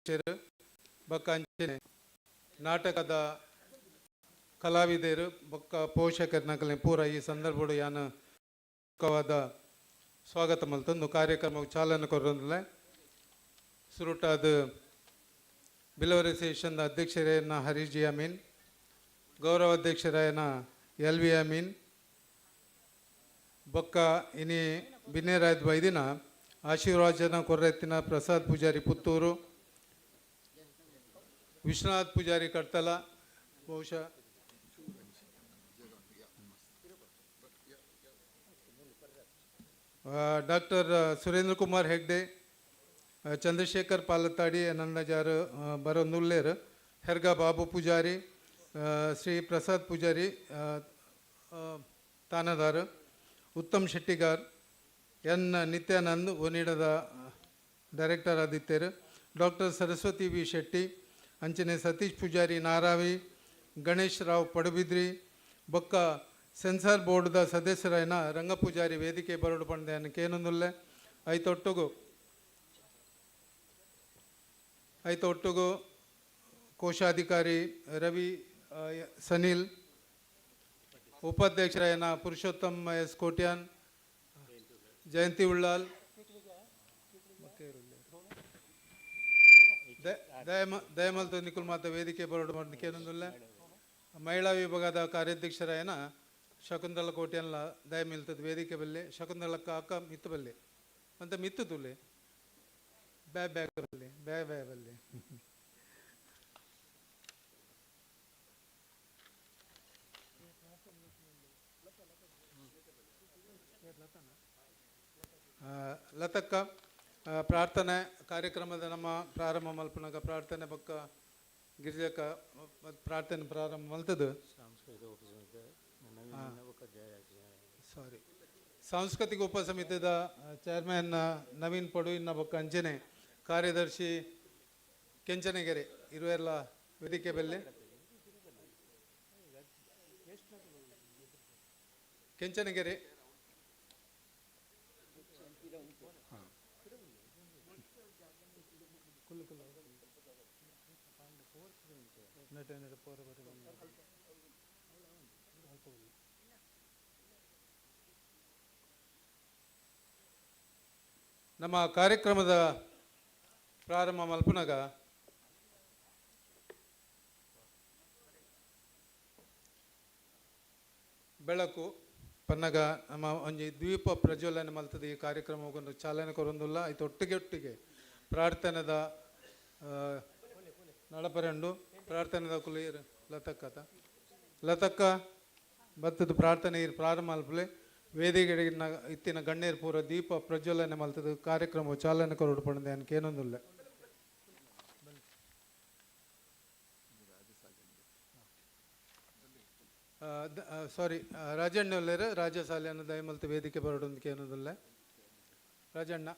ಅಧ್ಯಕ್ಷರು ಬೊಕ್ಕ ಅಂಚನೆ ನಾಟಕದ ಕಲಾವಿದರು ಬೊಕ್ಕ ಪೋಷಕರನ್ನ ಪೂರ ಈ ಸಂದರ್ಭಡು ಯಾನು ಸ್ವಾಗತ ಮಲ್ತೊಂದು ಕಾರ್ಯಕ್ರಮಕ್ಕೆ ಚಾಲನೆ ಕೊರೊಂದಿಲ್ಲ ಸುರುಟಾದ ಬಿಲವರಿ ಸೆಷನ್ ಅಧ್ಯಕ್ಷರೇನ ಹರೀಜಿ ಅಮೀನ್ ಗೌರವ ಅಧ್ಯಕ್ಷರಾಯನ ಎಲ್ ವಿ ಅಮೀನ್ ಬೊಕ್ಕ ಇನಿ ಬಿನ್ನೇರಾಯ್ದ ಬೈದಿನ ಆಶೀರ್ವಾದನ ಕೊರ್ರೆತ್ತಿನ ಪ್ರಸಾದ್ ಪೂಜಾರಿ ಪುತ್ತೂರು ವಿಶ್ವನಾಥ್ ಪೂಜಾರಿ ಕಡ್ತಲ ಬಹುಶಃ ಡಾಕ್ಟರ್ ಸುರೇಂದ್ರ ಕುಮಾರ್ ಹೆಗ್ಡೆ ಚಂದ್ರಶೇಖರ್ ಪಾಲತ್ತಾಡಿ ನನ್ನಜಾರು ಬರೋನುಲ್ಲೇರ್ ಹೆರ್ಗಾ ಬಾಬು ಪೂಜಾರಿ ಶ್ರೀ ಪ್ರಸಾದ್ ಪೂಜಾರಿ ತಾನದಾರ್ ಉತ್ತಮ್ ಶೆಟ್ಟಿಗಾರ್ ಎನ್ ನಿತ್ಯಾನಂದ್ ಒನಿಡದ ಡೈರೆಕ್ಟರ್ ಆದಿತ್ಯರು ಡಾಕ್ಟರ್ ಸರಸ್ವತಿ ವಿ ಶೆಟ್ಟಿ ಅಂಚನೆ ಸತೀಶ್ ಪೂಜಾರಿ ನಾರಾವಿ ಗಣೇಶ್ ರಾವ್ ಪಡುಬಿದ್ರಿ ಬೊಕ್ಕ ಸೆನ್ಸಾರ್ ಬೋರ್ಡ್ದ ಸದಸ್ಯರಾಯನ ರಂಗಪೂಜಾರಿ ವೇದಿಕೆ ಬರಡು ಪಂಡೆ ಅನ್ನಕ್ಕೇನೊಂದುಲ್ಲೆ ಐತೊಟ್ಟುಗು ಕೋಶಾಧಿಕಾರಿ ರವಿ ಸನಿಲ್ ಉಪಾಧ್ಯಕ್ಷರಾಯನ ಪುರುಷೋತ್ತಮ್ ಎಸ್ ಕೋಟ್ಯಾನ್ ಜಯಂತಿ ಉಳ್ಳಾಲ್ ದಯಮಲ್ತು ನಿಖುಲ್ ಮಾತ ವೇದಿಕೆ ಬರಡು ಮಾಡಲಿಕ್ಕೇನೊಂದಿಲ್ಲ ಮಹಿಳಾ ವಿಭಾಗದ ಕಾರ್ಯಾಧ್ಯಕ್ಷರಾಯನ ಶಕುಂತಲ ಕೋಟ್ಯಾನ್ಲ ದಯ ಮಿಲ್ತದ ವೇದಿಕೆ ಬಲ್ಲೆ ಶಕುಂತಲಕ್ಕ ಅಕ್ಕ ಮಿತ್ತು ಬಲ್ಲೆ ಅಂತ ಮಿತ್ತು ತುಲೆ ಬ್ಯಾಗ್ ಬಲ್ಲೆ ಬ್ಯಾಗ್ ಬಲ್ಲೆ ಲತಕ್ಕ ಪ್ರಾರ್ಥನೆ ಕಾರ್ಯಕ್ರಮದ ನಮ್ಮ ಪ್ರಾರಂಭ ಮಲ್ಪನಾಗ ಪ್ರಾರ್ಥನೆ ಬೊಕ್ಕ ಗಿರಿಜಕ ಪ್ರಾರ್ಥನೆ ಪ್ರಾರಂಭ ಮಲ್ತದು ಸಾಂಸ್ಕೃತಿಕ ಉಪಸಮಿತಿದ ಚೇರ್ಮನ್ ನವೀನ್ ಪಡು ಇನ್ನ ಬೊಕ್ಕ ಅಂಜನೆ ಕಾರ್ಯದರ್ಶಿ ಕೆಂಚನಗೆರೆ ಇರುವೆಲ್ಲ ವೇದಿಕೆ ಬೆಲ್ಲೆ ಕೆಂಚನಗೆರೆ ನಮ್ಮ ಕಾರ್ಯಕ್ರಮದ ಪ್ರಾರಂಭ ಮಲ್ಪನಾಗ ಬೆಳಕು ಪನ್ನಗ ನಮ್ಮ ಒಂಜಿ ದ್ವೀಪ ಪ್ರಜ್ವಲನೆ ಮಲ್ತದ ಈ ಕಾರ್ಯಕ್ರಮವನ್ನು ಚಾಲನೆ ಕೊರೊಂದುಲ್ಲ ಆಯ್ತು ಒಟ್ಟಿಗೆ ಪ್ರಾರ್ಥನೆದ ನಡಪರಂಡು ಪ್ರಾರ್ಥನೆದ ಕುಲೀರ್ ಲತಕ್ಕ ಬತ್ತದ ಪ್ರಾರ್ಥನೆ ಪ್ರಾರಂಭ ಮಲ್ಪಲೆ ವೇದಿಕೆ ಇತ್ತಿನ ಗಣ್ಯರು ಪೂರ ದೀಪ ಪ್ರಜ್ವಲನೆ ಮಲ್ತದ ಕಾರ್ಯಕ್ರಮ ಚಾಲನೆ ಕೊರಡು ಪಡೆದ ಏನೊಂದಿಲ್ಲ ಸಾರಿ ರಾಜಣ್ಣ ಒಲ್ಲೇರು ರಾಜಶಾಲೆಯನ್ನು ದಯಮಲ್ತ ವೇದಿಕೆ ಬರೋದಕ್ಕೆ ಏನೋದಿಲ್ಲ ರಾಜಣ್ಣ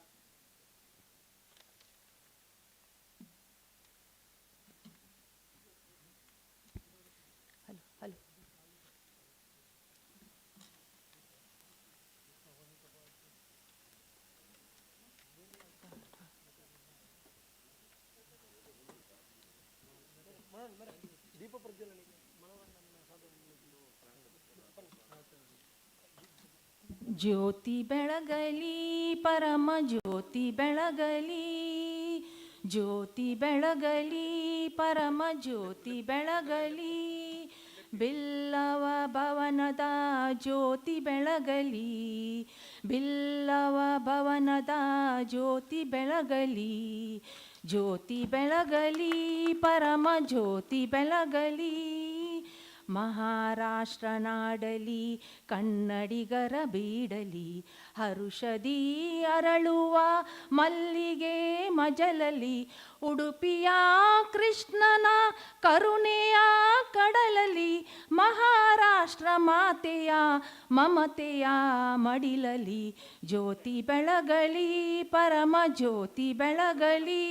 ದೀಪ ಪ್ರಜ್ವಲನೆ ಜ್ಯೋತಿ ಬೆಳಗಲಿ ಪರಮ ಜ್ಯೋತಿ ಬೆಳಗಲಿ ಜ್ಯೋತಿ ಬೆಳಗಲಿ ಪರಮ ಜ್ಯೋತಿ ಬೆಳಗಲಿ ಬಿಲ್ಲವ ಭವನದ ಜ್ಯೋತಿ ಬೆಳಗಲಿ ಬಿಲ್ಲವ ಭವನದ ಜ್ಯೋತಿ ಬೆಳಗಲಿ ಜ್ಯೋತಿ ಬೆಳಗಲಿ ಪರಮ ಜ್ಯೋತಿ ಬೆಳಗಲಿ ಮಹಾರಾಷ್ಟ್ರ ನಾಡಲಿ ಕನ್ನಡಿಗರ ಬೀಡಲಿ ಹರುಷದಿ ಅರಳುವ ಮಲ್ಲಿಗೆ ಮಜಲಲಿ ಉಡುಪಿಯ ಕೃಷ್ಣನ ಕರುಣೆಯ ಕಡಲಲಿ ಮಹಾರಾಷ್ಟ್ರ ಮಾತೆಯ ಮಮತೆಯ ಮಡಿಲಲಿ ಜ್ಯೋತಿ ಬೆಳಗಲಿ ಪರಮ ಜ್ಯೋತಿ ಬೆಳಗಲಿ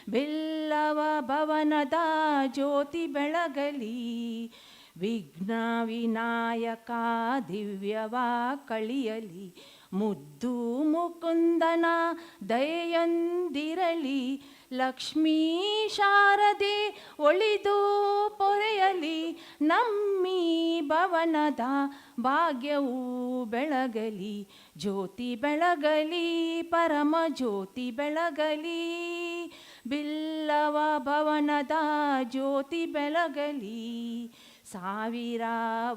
ಬಿಲ್ಲವ ಭವನದ ಜ್ಯೋತಿ ಬೆಳಗಲಿ ವಿಘ್ನ ವಿನಾಯಕ ದಿವ್ಯವ ಕಳಿಯಲಿ ಮುದ್ದು ಮುಕುಂದನ ದಯೆಯಂದಿರಲಿ ಲಕ್ಷ್ಮೀ ಶಾರದೆ ಒಳಿದು ಪೊರೆಯಲಿ ನಮ್ಮಿ ಭವನದ ಭಾಗ್ಯವು ಬೆಳಗಲಿ ಜ್ಯೋತಿ ಬೆಳಗಲಿ ಪರಮ ಜ್ಯೋತಿ ಬೆಳಗಲಿ ಬಿಲ್ಲವ ಭವನದ ಜ್ಯೋತಿ ಬೆಳಗಲಿ ಸಾವಿರ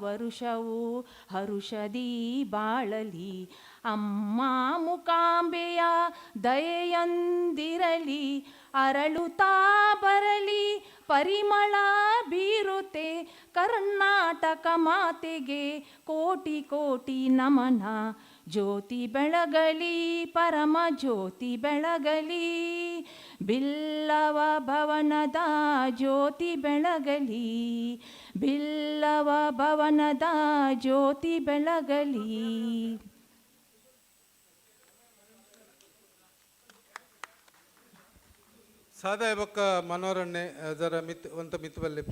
ವರುಷವು ಹರುಷದಿ ಬಾಳಲಿ ಅಮ್ಮ ಮುಕಾಂಬೆಯ ದಯೆಯಂದಿರಲಿ ಅರಳುತ್ತಾ ಬರಲಿ ಪರಿಮಳ ಬೀರುತ್ತೆ ಕರ್ನಾಟಕ ಮಾತೆಗೆ ಕೋಟಿ ಕೋಟಿ ನಮನ ಜ್ಯೋತಿ ಬೆಳಗಲಿ ಪರಮ ಜ್ಯೋತಿ ಬೆಳಗಲಿ ಬಿಲ್ಲವ ಭವನದ ಜ್ಯೋತಿ ಬೆಳಗಲಿ ಬಿಲ್ಲವ ಭವನದ ಜ್ಯೋತಿ ಬೆಳಗಲಿ. ಸಾದೆ ಬೊಕ್ಕ ಮನೋರಣ್ಣೆ ಜರ ಮಿತ್ ಬಲ್ಲೆ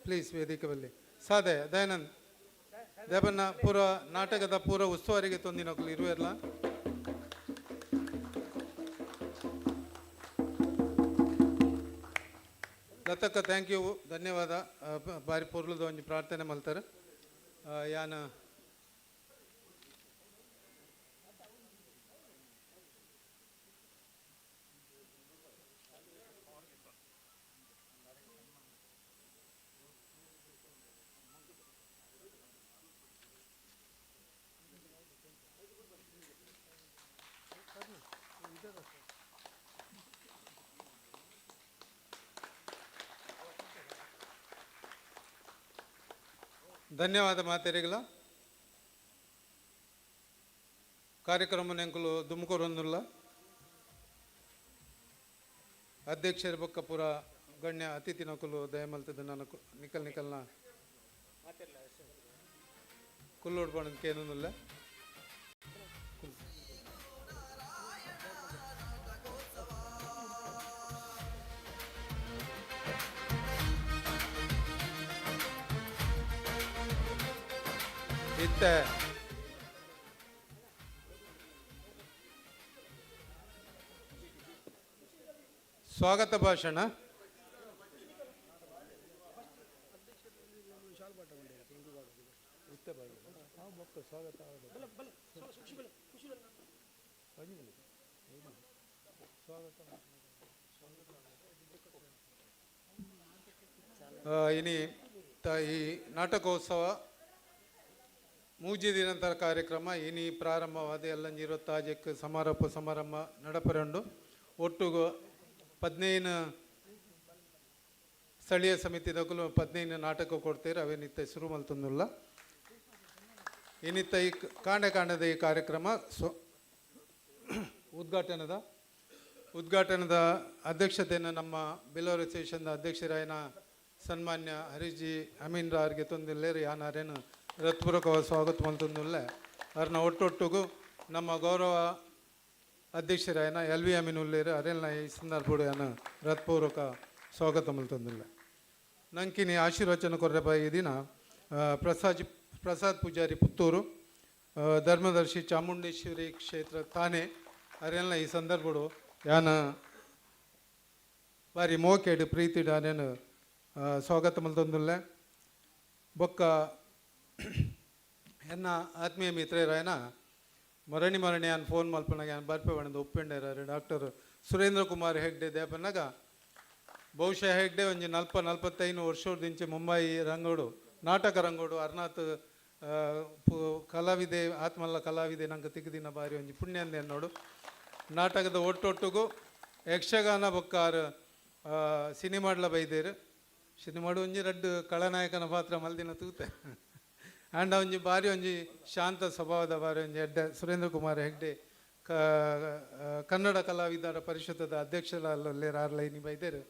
ಪ್ಲೀಸ್ ವೇದಿಕೆ ಬಲ್ಲಿ ಸಾದೆ ದಯಾನಂದ್ ದೇವನ್ನ ಪೂರ ನಾಟಕದ ಪೂರ ಉಸ್ತುವಾರಿಗೆ ತೊಂದಿನಕ್ಲು ಇರುವೆಲ್ಲ ಲತಕ್ಕ ಥ್ಯಾಂಕ್ ಯು ಧನ್ಯವಾದ ಬಾರಿ ಪೂರ್ಲದ ಒಂಜಿ ಪ್ರಾರ್ಥನೆ ಮಲ್ತಾರೆ ಯಾನ ಧನ್ಯವಾದ ಮಾತೆರೆಗಳ ಕಾರ್ಯಕ್ರಮ ನೆಂಕುಲು ದುಮ್ಕೂರೊಂದುಲ್ಲ ಅಧ್ಯಕ್ಷರ ಬೊಕ್ಕ ಪೂರ ಗಣ್ಯ ಅತಿಥಿ ನಕುಲು ದಯಮಲ್ತದ ನಾನು ನಿಕಲ್ನ ಕುಲ್ಲೋಡ್ ಬಣ್ಣ ಕೇನುಲ್ಲ ಇತ್ತೆ ಸ್ವಾಗತ ಭಾಷಣ ಇನಿ ಈ ನಾಟಕೋತ್ಸವ ಮೂಜಿ ದಿನಂತರ ಕಾರ್ಯಕ್ರಮ ಇನಿ ಪ್ರಾರಂಭವಾದ ಎಲ್ಲ ತಾಜೆಕ್ ಸಮಾರಂಭ ನಡಪರಂಡು ಒಟ್ಟುಗು 15 ಸ್ಥಳೀಯ ಸಮಿತಿದಕ್ಕೂ 15 ನಾಟಕ ಕೊಡ್ತೀರಿ ಅವೇನಿತ್ತ ಶುರು ಮಲ್ತಂದಿಲ್ಲ ಇನ್ನಿತ್ತ ಈ ಕಾಂಡದ ಈ ಕಾರ್ಯಕ್ರಮ ಉದ್ಘಾಟನದ ಅಧ್ಯಕ್ಷತೆಯನ್ನು ನಮ್ಮ ಬಿಲೋರ್ ಅಸೋಸಿಯೇಷನ್ದ ಅಧ್ಯಕ್ಷರಾಯನ ಸನ್ಮಾನ್ಯ ಹರೀಶ್ ಅಮೀನ್ ರಾವ್ರಿಗೆ ತೊಂದಿಲ್ಲೇರು ಯಾನಾರೇನು ಹೃತ್ಪೂರ್ವಕವಾದ ಸ್ವಾಗತ ಮಲ್ತಂದಿಲ್ಲ ಅವ್ರನ್ನ ಒಟ್ಟೊಟ್ಟಿಗೂ ನಮ್ಮ ಗೌರವ ಅಧ್ಯಕ್ಷರಾಯನ LV ಅಮೀನ್ ಉಲ್ಲೇರು ಅರೆಲ್ಲ ಈ ಸಂದರ್ಭ ಹೃತ್ಪೂರ್ವಕ ಸ್ವಾಗತ ಮಲ್ತಂದಿಲ್ಲ ನಂಕಿನಿ ಆಶೀರ್ವಚನ ಕೊರ್ರೆ ಬಾಯಿ ದಿನ ಪ್ರಸಾದ್ ಪೂಜಾರಿ ಪುತ್ತೂರು ಧರ್ಮದರ್ಶಿ ಚಾಮುಂಡೇಶ್ವರಿ ಕ್ಷೇತ್ರ ತಾನೆ ಅರೆಲ್ಲ ಈ ಸಂದರ್ಭಡು ಯಾನ ಬಾರಿ ಮೋಕೆಡು ಪ್ರೀತಿಡ ಅನೇನು ಸ್ವಾಗತ ಮಲ್ತಂದಿಲ್ಲ ಬೊಕ್ಕ ಎನ್ನ ಆತ್ಮೀಯ ಮಿತ್ರರಾಯನ ಮರಣಿ ಅನ್ ಫೋನ್ ಮಲ್ಪನಾಗ ಬರ್ಪೆ ಬಣ್ಣದ ಒಪ್ಪೆಂಡೇರಾರು ಡಾಕ್ಟರ್ ಸುರೇಂದ್ರ ಕುಮಾರ್ ಹೆಗ್ಡೆ ದೇಪನ್ನಾಗ ಬಹುಶಃ ಹೆಗ್ಡೆ ಒಂಜಿ 40-45 ವರ್ಷದಿಂಚೆ ಮುಂಬೈ ರಂಗೋಡು ನಾಟಕ ರಂಗೋಡು ಅರ್ನಾಥ್ ಕಲಾವಿದೆ ಆತ್ಮಲ್ಲ ಕಲಾವಿದೆ ನಂಗೆ ತಿಕ್ಕದಿನ ಬಾರಿ ಒಂಜಿ ಪುಣ್ಯಂದೆ ನೋಡು ನಾಟಕದ ಒಟ್ಟೊಟ್ಟಿಗೂ ಯಕ್ಷಗಾನ ಬೊಕ್ಕಾರು ಸಿನಿಮಾಡ್ಲ ಬೈದೇರು ಸಿನಿಮಾಡು ಒಂಜಿ ರಡ್ಡು ಖಳನಾಯಕನ ಪಾತ್ರ ಮಲ್ದಿನ ತೂತೆ ಆಂಡ ಒಂಜಿ ಬಾರಿ ಒಂಜಿ ಶಾಂತ ಸ್ವಭಾವದ ಬಾರಿ ಒಂಜಿ ಹೆಡ್ಡೆ ಸುರೇಂದ್ರ ಕುಮಾರ್ ಹೆಗ್ಡೆ ಕನ್ನಡ ಕಲಾವಿದರ ಪರಿಷತ್ತದ ಅಧ್ಯಕ್ಷರಲ್ಲೇ ರಾರ್ಲ ಇನಿ ಬೈದೇರು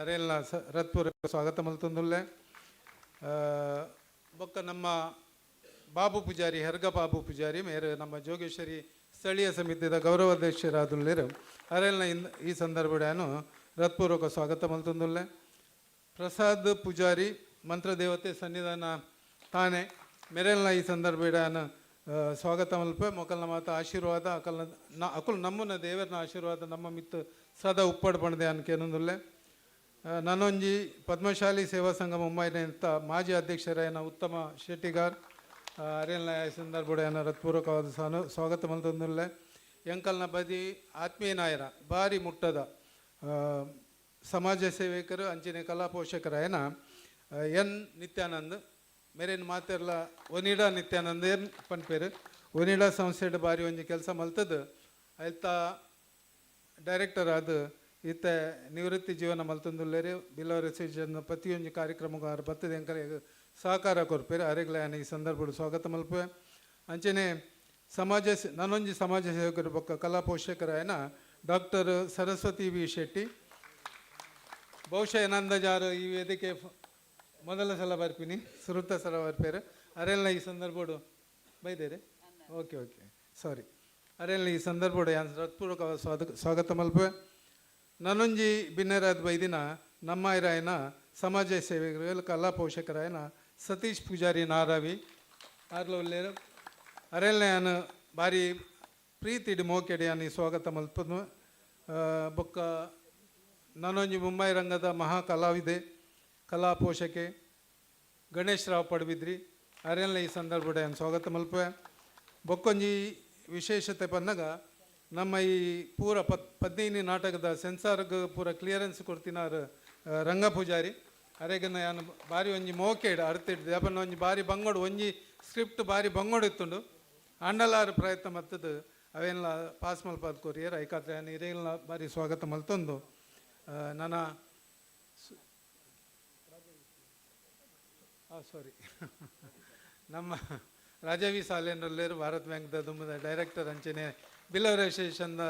ಅರೆಲ್ಲ ಹೃತ್ಪೂರ್ವಕ ಸ್ವಾಗತ ಮಲ್ತಂದುಲ್ಲೆ ಬೊಕ್ಕ ನಮ್ಮ ಬಾಬು ಪೂಜಾರಿ ಹೆರ್ಗ ಬಾಬು ಪೂಜಾರಿ ಮೇರೆ ನಮ್ಮ ಜೋಗೇಶ್ವರಿ ಸ್ಥಳೀಯ ಸಮಿತಿಯ ಗೌರವಾಧ್ಯಕ್ಷರಾದುಲ್ಲೇರು ಅರೆಲ್ಲ ಈ ಸಂದರ್ಭಡಾನು ಹೃತ್ಪೂರ್ವಕ ಸ್ವಾಗತ ಮಲ್ತಂದುಲ್ಲೆ ಪ್ರಸಾದ್ ಪೂಜಾರಿ ಮಂತ್ರದೇವತೆ ಸನ್ನಿಧಾನ ತಾನೆ ಮೇರೆಲ್ಲ ಈ ಸಂದರ್ಭಡಾನು ಸ್ವಾಗತ ಮಲ್ಪೆ ಮೊಕಲ್ನ ಮಾತ ಆಶೀರ್ವಾದ ಅಕಲ್ನ ಅಕುಲ್ ನಮ್ಮನ್ನ ದೇವರನ ಆಶೀರ್ವಾದ ನಮ್ಮ ಮಿತ್ತು ಸದಾ ಉಪ್ಪಡು ಪಣದೆ ಅನ್ಕೇನೊಂದುಲ್ಲೆ ನಾನೊಂಜಿ ಪದ್ಮಶಾಲಿ ಸೇವಾ ಸಂಘ ಮುಂಬೈನ ಮಾಜಿ ಅಧ್ಯಕ್ಷರಾಯನ ಉತ್ತಮ ಶೆಟ್ಟಿಗಾರ್ ಅರೆಲ್ಲ ಸಂದರ್ಭಡೆ ಹೃತ್ಪೂರ್ವಕವಾದ ಸ್ವಾಗತ ಮಲ್ತೊಂದುಲ್ಲೆ ಎಂಕಲ್ನ ಬದಿ ಆತ್ಮೀಯ ನಾಯರ ಬಾರಿ ಮುಟ್ಟದ ಸಮಾಜ ಸೇವಕರು ಅಂಚಿನ ಕಲಾ ಪೋಷಕರಾಯನ ಎನ್ ನಿತ್ಯಾನಂದ್ ಮೇರೇನು ಮಾತೆರ್ಲ ಒನಿಡಾ ನಿತ್ಯಾನಂದ್ ಏನು ಪನ್ಪೇರು ಒನಿಡಾ ಸಂಸ್ಥೆಡ್ ಬಾರಿ ಒಂಜಿ ಕೆಲಸ ಮಲ್ತದ್ದು ಐತ ಡೈರೆಕ್ಟರ್ ಆದ ಈತ ನಿವೃತ್ತಿ ಜೀವನ ಮಲ್ತೊಂದುಲ್ಲೇರಿ ಬಿಲೋ ರಿಸೀಜನ್ ಪ್ರತಿಯೊಂದು ಕಾರ್ಯಕ್ರಮಕ್ಕೆ ಅವ್ರು ಬರ್ತದೆ ಎಂಕರಿಗೆ ಸಹಕಾರ ಕೊರ್ಪೇರು ಅರೆಗ್ಲ ಈ ಸಂದರ್ಭ ಸ್ವಾಗತ ಮಲ್ಪೆ ಅಂಚನೆ ನಾನೊಂಜಿ ಸಮಾಜ ಸೇವಕರು ಬೊಕ್ಕ ಕಲಾ ಪೋಷಕರಾಯನ ಡಾಕ್ಟರ್ ಸರಸ್ವತಿ ವಿ ಶೆಟ್ಟಿ ಬಹುಶಃ ನಂದಜಾರು ಈ ವೇದಿಕೆ ಮೊದಲ ಸಲ ಬರ್ತೀನಿ ಸುರುತ್ತ ಸಲ ಬರ್ಪೇರು ಅರೆಲ್ಲ ಈ ಸಂದರ್ಭಡು ಬೈದೇರೆ ಓಕೆ ಸಾರಿ ಅರೆಲ್ಲ ಈ ಸಂದರ್ಭಡು ಹೃತ್ಪೂರ್ವಕ ಸ್ವಾಗತ ಮಲ್ಪೆ ನಾನೊಂಜಿ ಬಿನ್ನೆರಾದ ಬೈದಿನ ನಮ್ಮ ರಾಯನ ಸಮಾಜ ಸೇವಕರು ಕಲಾ ಪೋಷಕರಾಯನ ಸತೀಶ್ ಪೂಜಾರಿ ನಾರಾವಿ ಆರ್ಲ ಒಳ್ಳೆಯರು ಅರೆಲ್ಲ ನಾನು ಭಾರಿ ಪ್ರೀತಿಡಿ ಮೋಕೆಡಿ ಅನಿ ಸ್ವಾಗತ ಮಲ್ಪನು ಬೊಕ್ಕ ನಾನೊಂಜಿ ಮುಂಬೈ ರಂಗದ ಮಹಾ ಕಲಾವಿದೆ ಕಲಾ ಪೋಷಕೆ ಗಣೇಶ್ ರಾವ್ ಪಡುಬಿದ್ರಿ ಅರೆಲ್ಲ ಈ ಸಂದರ್ಭ ಸ್ವಾಗತ ಮಲ್ಪೆ ಬೊಕ್ಕೊಂಜಿ ವಿಶೇಷತೆ ಬಂದಾಗ ನಮ್ಮ ಈ ಪೂರ ಪದ್ಮಿನಿ ನಾಟಕದ ಸೆನ್ಸಾರ್ಗೆ ಪೂರ ಕ್ಲಿಯರೆನ್ಸ್ ಕೊಡ್ತಿನಾರು ರಂಗ ಪೂಜಾರಿ ಅರೆಗನ್ನ ನಾನು ಬಾರಿ ಒಂಜಿ ಮೋಕೆಡ್ ಅರ್ತಿಡ್ದೆ ಅಪ್ಪನ ಒಂಜಿ ಬಾರಿ ಬಂಗೋಡು ಒಂಜಿ ಸ್ಕ್ರಿಪ್ಟ್ ಬಾರಿ ಬಂಗೋಡು ಇತ್ತುಂಡು ಅಂಡಲಾರು ಪ್ರಯತ್ನ ಮತ್ತದು ಅವೆಲ್ಲ ಪಾಸ್ ಮಲ್ಪಾದ ಕೊರಿಯರ್ ಐಕಾತ್ರೆ ಹಿರಿಯಲ್ನ ಬಾರಿ ಸ್ವಾಗತ ಮಲ್ತೊಂದು ನನ್ನ ಸಾರಿ ನಮ್ಮ ರಾಜವಿ ಸಾಲೇನಲ್ಲೇರು ಭಾರತ್ ಬ್ಯಾಂಕ್ದ ದುಂಬದ ಡೈರೆಕ್ಟರ್ ಅಂಚನೆ ಬಿಲೋ ರಿಜಿಸ್ಟ್ರೇಷನ್ದ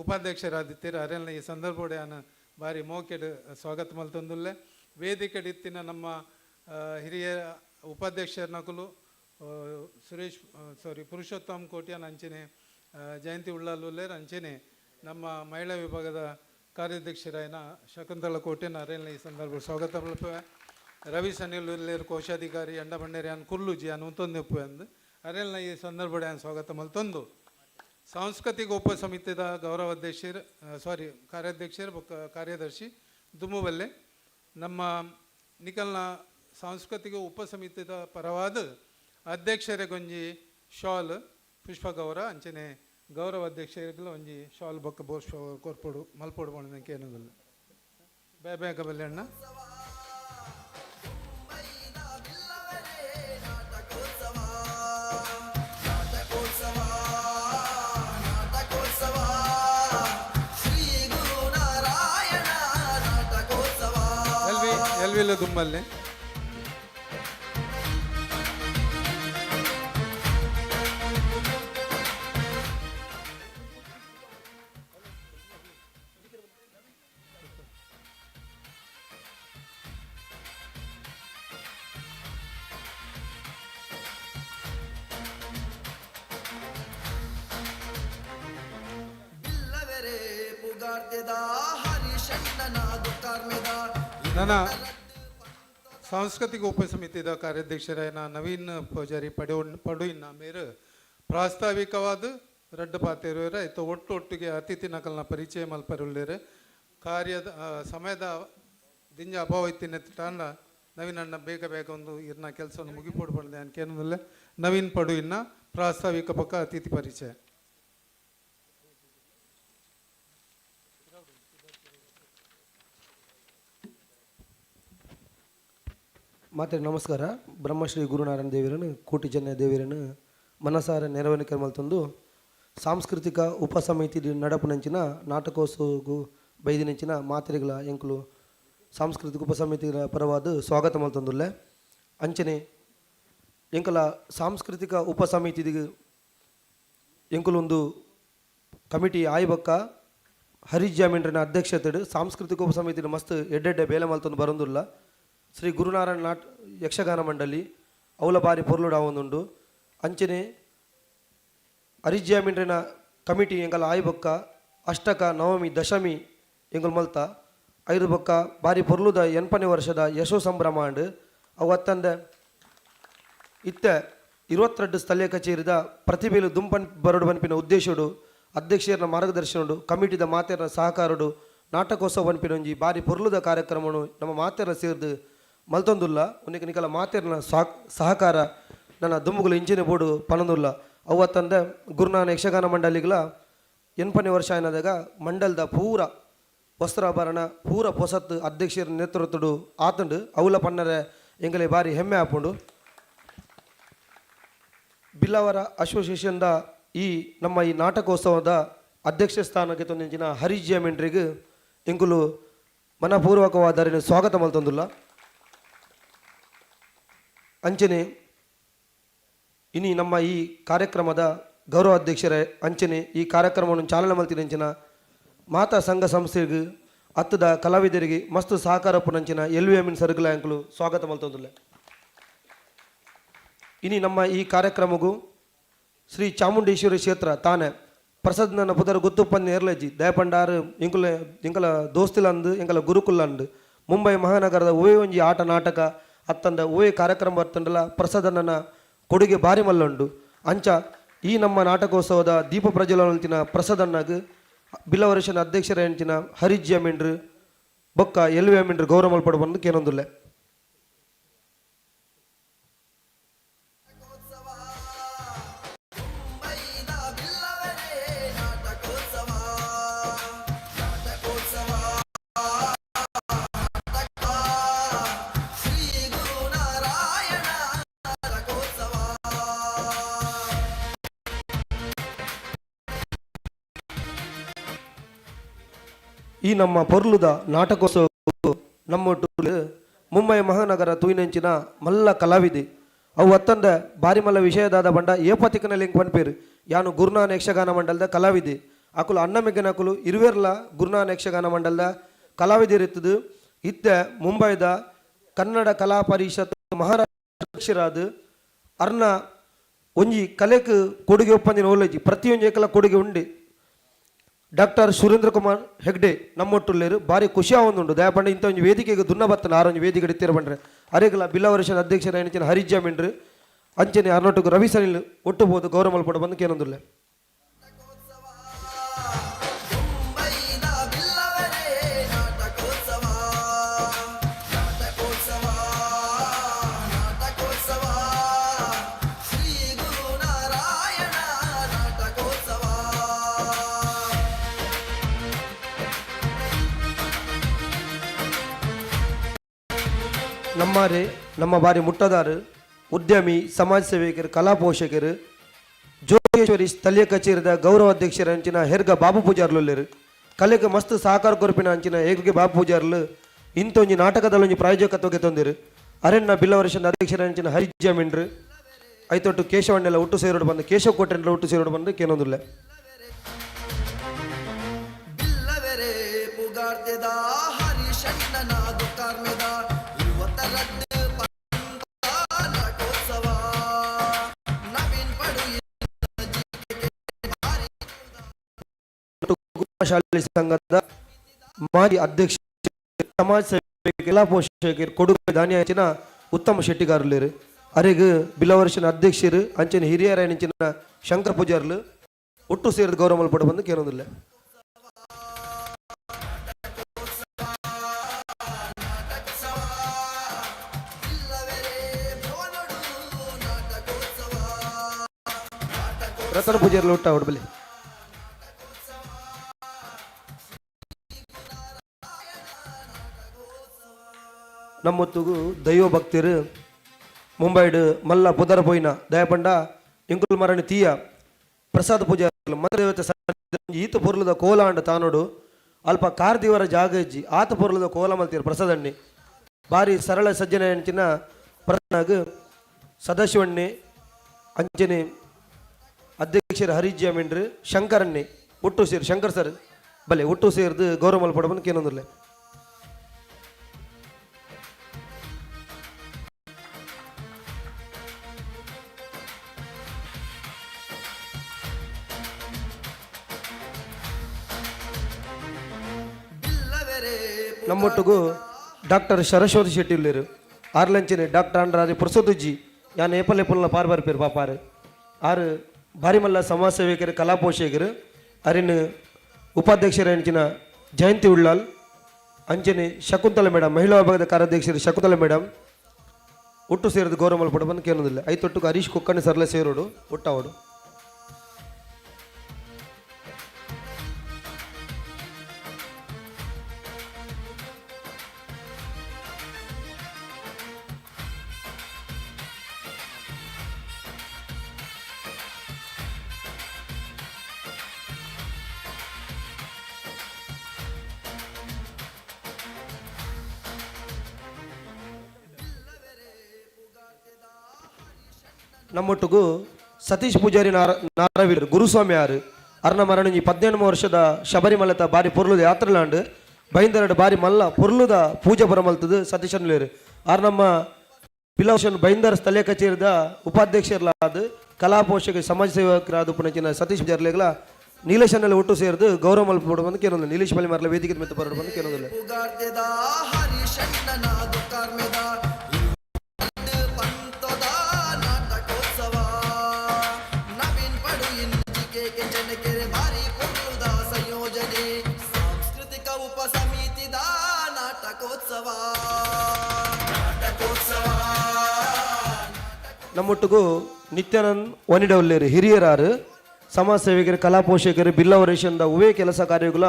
ಉಪಾಧ್ಯಕ್ಷರಾದಿತ್ತೀರು ಅರೆಲ್ಲ ಈ ಸಂದರ್ಭಡೆ ನಾನು ಭಾರಿ ಮೋಕೆಡ್ ಸ್ವಾಗತ ಮಲ್ತೊಂದುಲ್ಲೆ ವೇದಿಕೆಡ್ ಇತ್ತಿನ ನಮ್ಮ ಹಿರಿಯ ಉಪಾಧ್ಯಕ್ಷರ ನಕಲು ಪುರುಷೋತ್ತಮ್ ಕೋಟ್ಯಾನ್ ಅಂಚನೆ ಜಯಂತಿ ಉಳ್ಳಾಲುಲ್ಲೇರು ಅಂಚನೆ ನಮ್ಮ ಮಹಿಳಾ ವಿಭಾಗದ ಕಾರ್ಯಾಧ್ಯಕ್ಷರಾಯನ ಶಕುಂತಳ ಕೋಟ್ಯನ ಅರೆಲ್ಲ ಈ ಸಂದರ್ಭ ಸ್ವಾಗತ ಮಲ್ಪೆ ರವಿ ಸನಿಲ್ಲೇರು ಕೋಶಾಧಿಕಾರಿ ಎಂಡ ಬಂಡೇರಿ ಅನ್ ಕುರ್ಲುಜಿ ಅನ್ ಉಂತೊಂದು ಅಂದು ಅರೆಲ್ಲ ಈ ಸಂದರ್ಭಡೆ ಸ್ವಾಗತ ಮಲ್ತೊಂದು ಸಾಂಸ್ಕೃತಿಕ ಉಪ ಸಮಿತಿದ ಗೌರವಾಧ್ಯಕ್ಷರು ಕಾರ್ಯಾಧ್ಯಕ್ಷರು ಕಾರ್ಯದರ್ಶಿ ದುಮ್ಮುಬಲ್ಲೆ ನಮ್ಮ ನಿಕಲ್ನ ಸಾಂಸ್ಕೃತಿಕ ಉಪ ಸಮಿತಿದ ಪರವಾದ ಅಧ್ಯಕ್ಷರಿಗೊಂಜಿ ಶಾಲ್ ಪುಷ್ಪ ಗೌರ ಅಂಚನೆ ಗೌರವ ಅಧ್ಯಕ್ಷರಿಗೆಲ್ಲ ಒಂಜಿ ಶಾಲ್ ಬೊಕ್ಕ ಬೋಸ್ ಕೊರ್ಪೊಡು ಮಲ್ಪೊಡು ಬಂದಕ್ಕೆ ಏನೋದಿಲ್ಲ ಬೇಗ ಬಲ್ಲೆ ಅಣ್ಣ ಎಲ್ವಿಲ್ಲ ದುಮ್ಮಲ್ಲಿ ನನ್ನ ಸಾಂಸ್ಕೃತಿಕ ಉಪ ಸಮಿತಿದ ಕಾರ್ಯಾಧ್ಯಕ್ಷರಾಯನ ನವೀನ್ ಪೂಜಾರಿ ಪಡುಯಿನ ಮೇರು ಪ್ರಾಸ್ತಾವಿಕವಾದ ರಡ್ಡು ಪಾತಿರುವರೆ ಆಯ್ತು ಒಟ್ಟೊಟ್ಟಿಗೆ ಅತಿಥಿ ನಕಲ್ನ ಪರಿಚಯ ಮಲ್ಪರುಳ್ಳೇರು ಕಾರ್ಯದ ಸಮಯದ ದಿಂಜ ಅಭಾವ ಇತ್ತಿನ ತಾಂಡ ನವೀನ್ ಅಣ್ಣ ಬೇಗ ಒಂದು ಇರ್ನ ಕೆಲಸವನ್ನು ಮುಗಿಪೋಡು ಬಂದೆ ಅನ್ಕೇನಿಲ್ಲ ನವೀನ್ ಪಡುಯಿನ ಪ್ರಾಸ್ತಾವಿಕ ಪಕ್ಕ ಅತಿಥಿ ಪರಿಚಯ ಮಾತೆ ನಮಸ್ಕಾರ ಬ್ರಹ್ಮಶ್ರೀ ಗುರುನಾರಾಯಣ ದೇವರನ್ನು ಕೋಟಿ ಜನ ದೇವರನ್ನು ಮನಸಾರ ನೆರವೇರಿಕೆ ಮಲ್ತೊಂದು ಸಾಂಸ್ಕೃತಿಕ ಉಪ ಸಮಿತಿ ನಡಪುನಂಚಿನ ನಾಟಕೋತ್ಸವಗೂ ಬೈದಿನಂಚಿನ ಮಾತ್ರೆಗಳ ಎಂಕುಲು ಸಾಂಸ್ಕೃತಿಕ ಉಪ ಸಮಿತಿಗಳ ಪರವಾದ ಸ್ವಾಗತ ಮಲ್ತೊಂದುಲ್ಲೆ ಅಂಚನೆ ಎಂಕಲ ಸಾಂಸ್ಕೃತಿಕ ಉಪ ಸಮಿತಿ ಎಂಕುಲೊಂದು ಕಮಿಟಿ ಆಯ್ಬಕ್ಕ ಹರೀಶ್ ಜಾಮೀನ್ರನ ಅಧ್ಯಕ್ಷತೆ ಸಾಂಸ್ಕೃತಿಕ ಉಪ ಸಮಿತಿ ಮಸ್ತ್ ಎಡ್ಡೆಡ್ಡೆ ಬೇಲೆ ಮಲ್ತೊಂದು ಬರೋದಿಲ್ಲ ಶ್ರೀ ಗುರುನಾರಾಯಣ ಯಕ್ಷಗಾನ ಮಂಡಳಿ ಅವಲ ಬಾರಿ ಪೊರ್ಲುಡ ಒಂದುಂಡು ಅಂಚನೆ ಹರೀಶ್ ಜಾಮೀನ್ರನ ಕಮಿಟಿ ಎಂಕಲ ಆಯ್ಬಕ್ಕ ಅಷ್ಟಕ ನವಮಿ ದಶಮಿ ಎಂಗಲ್ ಮಲ್ತ ಐದು ಬೊಕ್ಕ ಬಾರಿ ಪೊರ್ಲುದ 8ನೇ ವರ್ಷದ ಯಶೋ ಸಂಭ್ರಮ ಅಂಡ್ ಅವತ್ತಂದ ಇತ್ತ 22 ಸ್ಥಳೀಯ ಕಚೇರಿದ ಪ್ರತಿಭೆಲು ದುಂಪನ್ ಬರೋಡು ಬನ್ಪಿನ ಉದ್ದೇಶಡು ಅಧ್ಯಕ್ಷರ ಮಾರ್ಗದರ್ಶನಡು ಕಮಿಟಿದ ಮಾತೆರ ಸಹಕಾರಡು ನಾಟಕೋತ್ಸವ ಪನ್ಪಿನೊಂಜಿ ಬಾರಿ ಪೊರ್ಲುದ ಕಾರ್ಯಕ್ರಮನು ನಮ್ಮ ಮಾತೆರ ಸೇರ್ದು ಮಲ್ತೊಂದುಲ್ಲ ಉನ್ನಿಗೆ ನಿಕಲ ಮಾತೆರ್ನ ಸಹಕಾರ ನನ್ನ ದುಮ್ಮುಗುಲು ಇಂಚಿನ ಬೋರ್ಡು ಪನೊಂದುಲ್ಲ ಅವತ್ತಂದ ಗುರುನಾನ ಯಕ್ಷಗಾನ ಮಂಡಳಿಗಳ 8ನೇ ವರ್ಷ ಏನದಾಗ ಮಂಡಲದ ಪೂರ ವಸ್ತ್ರಾಭರಣ ಪೂರ ಪೊಸತ್ತು ಅಧ್ಯಕ್ಷರ ನೇತೃತ್ವಡು ಆತಂಡು ಅವಲ ಪನ್ನರ ಎಂಗಲೆ ಬಾರಿ ಹೆಮ್ಮೆ ಹಾಕೊಂಡು ಬಿಲ್ಲವರ ಅಸೋಸಿಯೇಷನ್ದ ಈ ನಮ್ಮ ಈ ನಾಟಕೋತ್ಸವದ ಅಧ್ಯಕ್ಷ ಸ್ಥಾನಕ್ಕೆ ತಂದಿನ ಹರೀಶ್ ಮೆಂಡ್ರಿಗೆ ಎಂಗುಲು ಮನಪೂರ್ವಕವಾದ ಸ್ವಾಗತ ಮಲ್ತೊಂದುಲ್ಲ ಅಂಚನೆ ಇನಿ ನಮ್ಮ ಈ ಕಾರ್ಯಕ್ರಮದ ಗೌರವ ಅಧ್ಯಕ್ಷರೇ ಅಂಚನೆ ಈ ಕಾರ್ಯಕ್ರಮವನ್ನು ಚಾಲನೆ ಮಲ್ತಿನಂಚಿನ ಮಾತಾ ಸಂಘ ಸಂಸ್ಥೆಗೆ ಹತ್ತದ ಕಲಾವಿದರಿಗೆ ಮಸ್ತ್ ಸಹಕಾರ ಪುನಂಚಿನ LVM ಸರ್ಕಲ್ ಅಂಕಲು ಸ್ವಾಗತ ಮಲ್ತೊಂದುಲ್ಲ ಇನಿ ನಮ್ಮ ಈ ಕಾರ್ಯಕ್ರಮಗೂ ಶ್ರೀ ಚಾಮುಂಡೇಶ್ವರಿ ಕ್ಷೇತ್ರ ತಾನೆ ಪ್ರಸಾದ್ ನನ್ನ ಪುದರ್ ಗೊತ್ತುಪ್ಪನ್ನು ಏರ್ಲಜ್ಜಿ ದಯಪಂಡಾರು ಇಂಕಲ ದೋಸ್ತಿಲಂದು ಇಂಕಲ ಗುರುಕುಲ್ಲಂದು ಮುಂಬೈ ಮಹಾನಗರದ ಓಯೆ ಒಂಜಿ ಆಟ ನಾಟಕ ಅತ್ತಂದ ಓಯೆ ಕಾರ್ಯಕ್ರಮ ಬರ್ತಂಡಲ ಪ್ರಸಾದನ ಕೊಡುಗೆ ಬಾರಿ ಮಲ್ಲುಂಡು ಅಂಚ ಈ ನಮ್ಮ ನಾಟಕೋತ್ಸವದ ದೀಪ ಪ್ರಜ್ವಲನಂತಿನ ಪ್ರಸಾದನ್ನಾಗ ಬಿಲ್ಲವರೇಶನ ಅಧ್ಯಕ್ಷರ ಹೆಂಚಿನ ಹರೀಶ್ ಮೆಂಡ್ರು ಬೊಕ್ಕ LVM ಮೆಂಡ್ರು ಗೌರವ ಮಲ್ಪಡ ಕೇನೊಂದುಲ್ಲೆ ಈ ನಮ್ಮ ಪೊರ್ಲುದ ನಾಟಕೋತ್ಸವ ನಮ್ಮ ಮುಂಬೈ ಮಹಾನಗರ ತೂಯಿನಂಚಿನ ಮಲ್ಲ ಕಲಾವಿದೆ ಅವು ಅತ್ತಂದ ಬಾರಿ ಮಲ್ಲ ವಿಷಯದಾದ ಬಂಡ ಏಪತಿಕನ ಲಿಂಕ್ ಪನ್ಪೇರು ಯಾನು ಗುರುನಾನ ಯಕ್ಷಗಾನ ಮಂಡಲದ ಕಲಾವಿದೆ ಅಕುಲು ಅಣ್ಣಮೆಗ್ಗನ ಅಕುಲು ಇರುವೆರ್ಲ ಗುರುನಾನ ಯಕ್ಷಗಾನ ಮಂಡಲದ ಕಲಾವಿದರಿತ್ತದು ಇತ್ತ ಮುಂಬೈದ ಕನ್ನಡ ಕಲಾ ಪರಿಷತ್ ಮಹಾರಾಷ್ಟ್ರಾದ ಅರ್ನ ಒಂಜಿ ಕಲೆಕ್ ಕೊಡುಗೆ ಒಪ್ಪಂದಿನ ಓಲಜಿ ಪ್ರತಿಯೊಂದು ಏಕಲ ಕೊಡುಗೆ ಉಂಡು ಡಾಕ್ಟರ್ ಸುರೇಂದ್ರ ಕುಮಾರ್ ಹೆಗ್ಡೆ ನಮ್ಮೊಟ್ಟುಲ್ಲೇರು ಭಾರಿ ಖುಷಿ ಆವೊಂದುಂಡು ದಯಪಂಡ ಇಂಥ ಒಂದು ವೇದಿಕೆಗೆ ದುನ್ನ ಬತ್ತನ ಆರೊಂದು ವೇದಿಕೆ ಇಡ್ತೀರ ಬಂಡ್ರೆ ಅರೆಗಲ ಬಿಲ್ಲವರೇಶನ ಅಧ್ಯಕ್ಷರ ಎಣಿಚಿನ ಹರೀಶ್ ಮೆಂಡ್ರು ಅಂಚನೆ ಅರ್ನೊಟ್ಟಿಗೆ ರವಿ ಸನಿಲ್ ಒಟ್ಟುಬೋದು ಗೌರವ ಮಲ್ಪಡ ಬಂದು ಕೇನೊಂದುಲ್ಲೆ ನಮ್ಮರೆ ನಮ್ಮ ಬಾರಿ ಮುಟ್ಟದಾರು ಉದ್ಯಮಿ ಸಮಾಜ ಸೇವಕರು ಕಲಾ ಪೋಷಕರು ಜೋಗೇಶ್ವರಿ ಸ್ಥಳೀಯ ಕಚೇರಿದ ಗೌರವ ಅಧ್ಯಕ್ಷರ ಅಂಚಿನ ಹೆರ್ಗ ಬಾಬು ಪೂಜಾರ್ಲರು ಕಲೆಗೆ ಮಸ್ತ್ ಸಹಕಾರ ಕೊರಪಿನ ಅಂಚಿನ ಹೇಗೆ ಬಾಬು ಪೂಜಾರ್ಲು ಇಂತೊಂಜಿ ನಾಟಕದಲ್ಲೊಂಜಿ ಪ್ರಾಯೋಜಕತ್ವಕ್ಕೆ ತಂದಿರು ಅರೆನ್ನ ಬಿಲ್ಲವರೇಶನ ಅಧ್ಯಕ್ಷರ ಅಂಚಿನ ಹರೀಶ್ ಮೆಂಡ್ರು ಐತೊಟ್ಟು ಕೇಶವಣ್ಣೆಲ್ಲ ಒಟ್ಟು ಸೇರೋಡು ಬಂದು ಕೇಶವ ಕೋಟೆಲ್ಲ ಒಟ್ಟು ಸೇರೋಡು ಬಂದು ಕೇನೊಂದಿಲ್ಲ ಶಾಲೆ ಸಂಘದ ಮಾಜಿ ಅಧ್ಯಕ್ಷ ಸಮಾಜ ಸೇವಕ ಕಲಾ ಪೋಷಕರು ಕೊಡುಗೆ ದಾನಿ ಅಂಚಿನ ಉತ್ತಮ ಶೆಟ್ಟಿಗಾರರು ಅರೆಗೆ ಬಿಲ್ಲವರೇಶನ ಅಧ್ಯಕ್ಷರು ಅಂಚಿನ ಹಿರಿಯರ ಅಂಚಿನ ಶಂಕರ ಪೂಜಾರ್ಲು ಒಟ್ಟು ಸೇರಿದ ಗೌರವ ಮಲ್ಪಡ ಬಂದು ಕೇಳೋದಿಲ್ಲ ರತನ ಪೂಜಾರ್ಲು ಒಟ್ಟ ಹೊಡ್ಬಲಿ ನಮ್ಮೊತ್ತಿಗೂ ದೈವ ಭಕ್ತರು ಮುಂಬೈಡ್ ಮಲ್ಲ ಪುದರ ಪೋಯಿನ ದಯಪಂಡ ಇಂಕುಲ್ ಮರಣಿ ತೀಯ ಪ್ರಸಾದ ಪೂಜಾ ಮತದೇವತೆ ಈತ ಪೊರ್ಲದ ಕೋಲ ಅಂಡ ತಾನೋಡು ಅಲ್ಪ ಕಾರ್ದಿವರ ಜಾಗ ಇಜ್ಜಿ ಆತ ಪೊರ್ಲದ ಕೋಲ ಮಲ್ತೀರು ಪ್ರಸಾದಣ್ಣಿ ಬಾರಿ ಸರಳ ಸಜ್ಜನ ಹೆಂಚಿನ ಪ್ರಸಾದ ಸದಾಶಿವಣ್ಣೆ ಅಂಚನೆ ಅಧ್ಯಕ್ಷರ ಹರೀಶ್ ಮೆಂಡ್ರು ಶಂಕರಣ್ಣೆ ಒಟ್ಟು ಸೇರಿ ಶಂಕರ್ ಸರ್ ಬಲೆ ಒಟ್ಟು ಸೇರಿದು ಗೌರವ ಮಲ್ಪಡ ಬಂದು ಕೇನೊಂದಿಲ್ಲ ನಮ್ಮೊಟ್ಟಿಗೂ ಡಾಕ್ಟರ್ ಸರಸ್ವತಿ ಶೆಟ್ಟಿ ಇಲ್ಲರು ಆರ್ಲಂಚಿನ ಡಾಕ್ಟರ್ ಅಂಡ್ರಾರಿ ಪುರಸೋದುಜ್ಜಿ ಯಾನ್ ಏಪಲ್ ಪಾರ್ ಬರ್ಪೇರು ಪಾಪಾರು ಆರು ಭಾರಿ ಮಲ್ಲ ಸಮಾಜ ಸೇವಕರು ಕಲಾ ಪೋಷಕರು ಅರಿನ ಉಪಾಧ್ಯಕ್ಷರಾಯಂಚಿನ ಜಯಂತಿ ಉಳ್ಳಾಲ್ ಅಂಚನೆ ಶಕುಂತಲ ಮೇಡಮ್ ಮಹಿಳಾ ವಿಭಾಗದ ಕಾರ್ಯಾಧ್ಯಕ್ಷರು ಶಕುಂತಲ ಮೇಡಮ್ ಒಟ್ಟು ಸೇರಿದ ಗೌರವ ಮಲ್ಪಡ ಬಂದು ಕೇಳೋದಿಲ್ಲ ಐತೊಟ್ಟುకు ಹರೀಶ್ ಕುಕ್ಕಣ್ಣಿ ಸರ್ಲ ಸೇರೋಡು ಒಟ್ಟಾವಡು ನಮ್ಮೊಟ್ಟಿಗೂ ಸತೀಶ್ ಪೂಜಾರಿ ನಾರಾವೀರ್ ಗುರುಸ್ವಾಮಿ ಆರು ಅರ್ನ ಮರಣಿ 18 ವರ್ಷದ ಶಬರಿಮಲತ ಬಾರಿ ಪೊರ್ಲುದ ಯಾತ್ರೆಲಾಂಡ್ ಬೈಂದರಡು ಬಾರಿ ಮಲ್ಲ ಪೊರ್ಲುದ ಪೂಜೆ ಬರಮಲ್ತದು ಸತೀಶ್ ಅನ್ಲೇರು ಆರ್ ನಮ್ಮ ಬಿಲವಶನ್ ಬೈಂದರ ಸ್ಥಳೀಯ ಕಚೇರಿದ ಉಪಾಧ್ಯಕ್ಷರಾದ ಕಲಾ ಪೋಷಕ ಸಮಾಜ ಸೇವಕರಾದ ಪುನಚಿನ ಸತೀಶ್ ಪೂಜಾರಿಗಳ ನೀಲೇಶ್ ಅನ್ನೆಲ್ಲ ಒಟ್ಟು ಸೇರಿದು ಗೌರವ ಮಲ್ಪಡು ಬಂದು ಕೇಳೋದಿಲ್ಲ ನೀಲೇಶ್ ಬಲಿ ಮರಲ ವೇದಿಕೆ ಮೆತ್ತು ಬರೋದು ಬಂದು ಕೇಳೋದಿಲ್ಲ ನಮ್ಮೊಟ್ಟಿಗೂ ನಿತ್ಯಾನಂದ್ ಒನಿಡವಲ್ಲೇರು ಹಿರಿಯರಾರು ಸಮಾಜ ಸೇವಕರು ಕಲಾ ಪೋಷಕರು ಬಿಲ್ಲವರೇಶನ್ದ ಉವೇ ಕೆಲಸ ಕಾರ್ಯಗಳ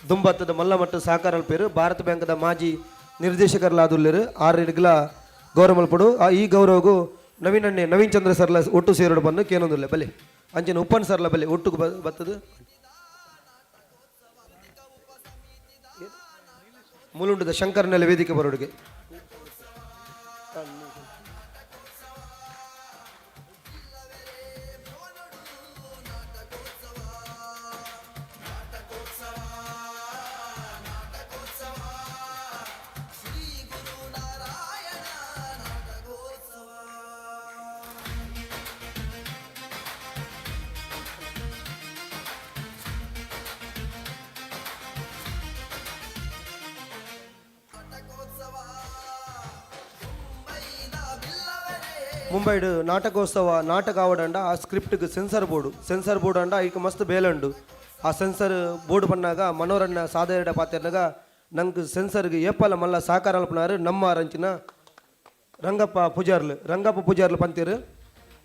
ದುಂಬತ್ತದ ಮಲ್ಲಮಟ್ಟ ಸಹಕಾರ ಪೇರು ಭಾರತ ಬ್ಯಾಂಕ್ದ ಮಾಜಿ ನಿರ್ದೇಶಕರಲಾದುಲ್ಲೇರು ಆರ್ಗಳ ಗೌರವ ಮಲ್ಪಡು ಈ ಗೌರವಗೂ ನವೀನ್ ಚಂದ್ರ ಸರ್ಲ ಒಟ್ಟು ಸೇರೋಡು ಬಂದು ಕೇನೊಂದಿಲ್ಲ ಬಲೆ ಅಂಚನೆ ಉಪ್ಪನ್ ಸರ್ಲ ಬಲೆ ಒಟ್ಟು ಬತ್ತದು ಮುಲುಂಡದ ಶಂಕರನೆಲ್ಲ ವೇದಿಕೆ ಬರೋಡಿಗೆ ಮುಂಬೈಡು ನಾಟಕೋತ್ಸವ ನಾಟಕ ಆವಡಂಡ ಆ ಸ್ಕ್ರಿಪ್ಟ್ಗೆ ಸೆನ್ಸರ್ ಬೋರ್ಡ್ ಅಂಡ ಈಗ ಮಸ್ತ್ ಬೇಲಂಡು ಆ ಸೆನ್ಸರ್ ಬೋರ್ಡ್ ಬಂದಾಗ ಮನೋರಣ್ಣ ಸಾಧಾರಣ ಪಾತ್ರನಾಗ ನಂಗೆ ಸೆನ್ಸರ್ಗೆ ಏಪಲ ಮಲ್ಲ ಸಹಕಾರ ಅಲ್ಪನಾರು ನಮ್ಮ ರಂಚಿನ ರಂಗಪ್ಪ ಪೂಜಾರ್ಲು ಪಂತೀರು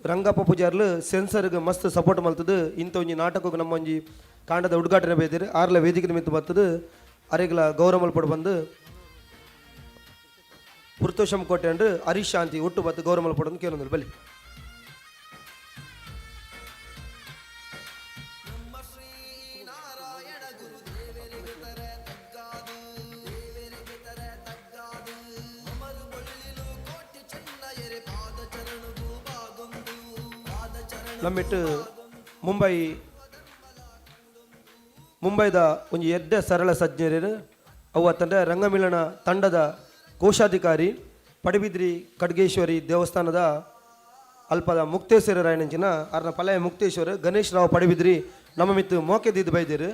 ರಂಗಪ್ಪ ಪೂಜಾರ್ಲು ಸೆನ್ಸರ್ಗೆ ಮಸ್ತ್ ಸಪೋರ್ಟ್ ಮಲ್ತದು ಇಂಥ ಒಂಜಿ ನಾಟಕಕ್ಕೆ ನಮ್ಮ ಒಂಜಿ ಕಾಂಡದ ಉದ್ಘಾಟನೆ ಬೇದಿರು ಆರ್ಲ ವೇದಿಕೆ ಮಿತ್ತು ಬರ್ತದು ಅರೆಗಳ ಗೌರವ ಮಲ್ಪಡು ಬಂದು ಪುರುತೋಷಂ ಕೋಟೆ ಅಂಡ್ ಹರೀಶ್ ಶಾಂತಿ ಒಟ್ಟು ಬತ್ತು ಗೌರವ ಮಲ್ಪಡೋದು ಕೇಳೋದಿಲ್ಲ ಬಲಿ ನಮ್ಮಿಟ್ಟು ಮುಂಬೈದ ಒಂದು ಎಡ್ಡೆ ಸರಳ ಸಜ್ಞರು ಅವತ್ತಂದ್ರೆ ರಂಗಮಿಲನ ತಂಡದ ಕೋಶಾಧಿಕಾರಿ ಪಡುಬಿದ್ರಿ ಖಡ್ಗೇಶ್ವರಿ ದೇವಸ್ಥಾನದ ಅಲ್ಪದ ಮುಕ್ತೇಶ್ವರ ರಾಯಣಂಚಿನ ಆರ್ನ ಪಲಯ ಮುಕ್ತೇಶ್ವರ ಗಣೇಶ್ ರಾವ್ ಪಡುಬಿದ್ರಿ ನಮ್ಮ ಮಿತ್ತು ಮೋಕೆದಿದ್ದು ಬೈದಿರು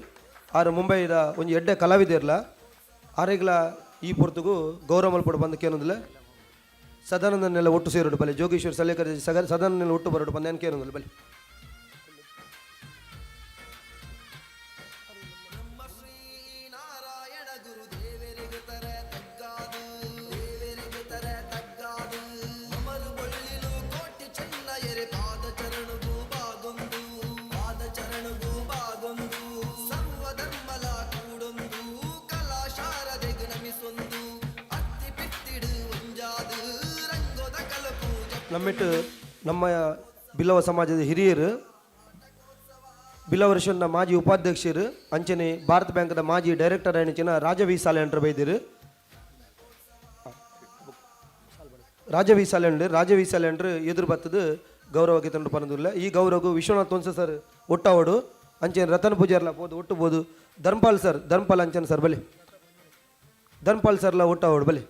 ಆರು ಮುಂಬೈದ ಒಂದು ಎಡ್ಡೆ ಕಲಾವಿದಿರಲ್ಲ ಆರೆಗಳ ಈ ಪೊರ್ತುಗೂ ಗೌರವ ಮಲ್ಪಡು ಬಂದು ಕೇಳೋದಿಲ್ಲ ಸದಾನಂದನೆಲ್ಲ ಒಟ್ಟು ಸೇರೋಡು ಬಲೆ ಜೋಗೇಶ್ವರ ಸಲೇಕರ ಸದಾನಂದನೆಲ್ಲ ಒಟ್ಟು ಬರೋಡು ಬಂದು ಏನು ಕೇಳೋದಿಲ್ಲ ಬಲೆ ನಮ್ಮಿಟ್ಟು ನಮ್ಮ ಬಿಲ್ಲವ ಸಮಾಜದ ಹಿರಿಯರು ಬಿಲ್ಲವರ್ಷನ್ನ ಮಾಜಿ ಉಪಾಧ್ಯಕ್ಷರು ಅಂಚನೆ ಭಾರತ ಬ್ಯಾಂಕ್ದ ಮಾಜಿ ಡೈರೆಕ್ಟರ್ ಅಣಿಚಿನ ರಾಜವಿ ಸಾಲೆಂಡ್ರು ಬೈದಿರು ರಾಜವಿ ಸಾಲೆಂಡ್ರು ಎದುರು ಬತ್ತದು ಗೌರವಕ್ಕೆ ತಂದು ಬಂದಿಲ್ಲ ಈ ಗೌರವಗೂ ವಿಶ್ವನಾಥ್ ತೋನ್ಸ ಸರ್ ಒಟ್ಟಾವಡು ಅಂಚನೆ ರತನ್ ಪೂಜಾರ್ಲ ಹೋದು ಒಟ್ಟುಬೋದು ಧರ್ಮಪಾಲ್ ಅಂಚನೆ ಸರ್ ಬಲಿ ಧರ್ಮಪಾಲ್ ಸರ್ಲ ಒಟ್ಟಾವಡು ಬಲಿ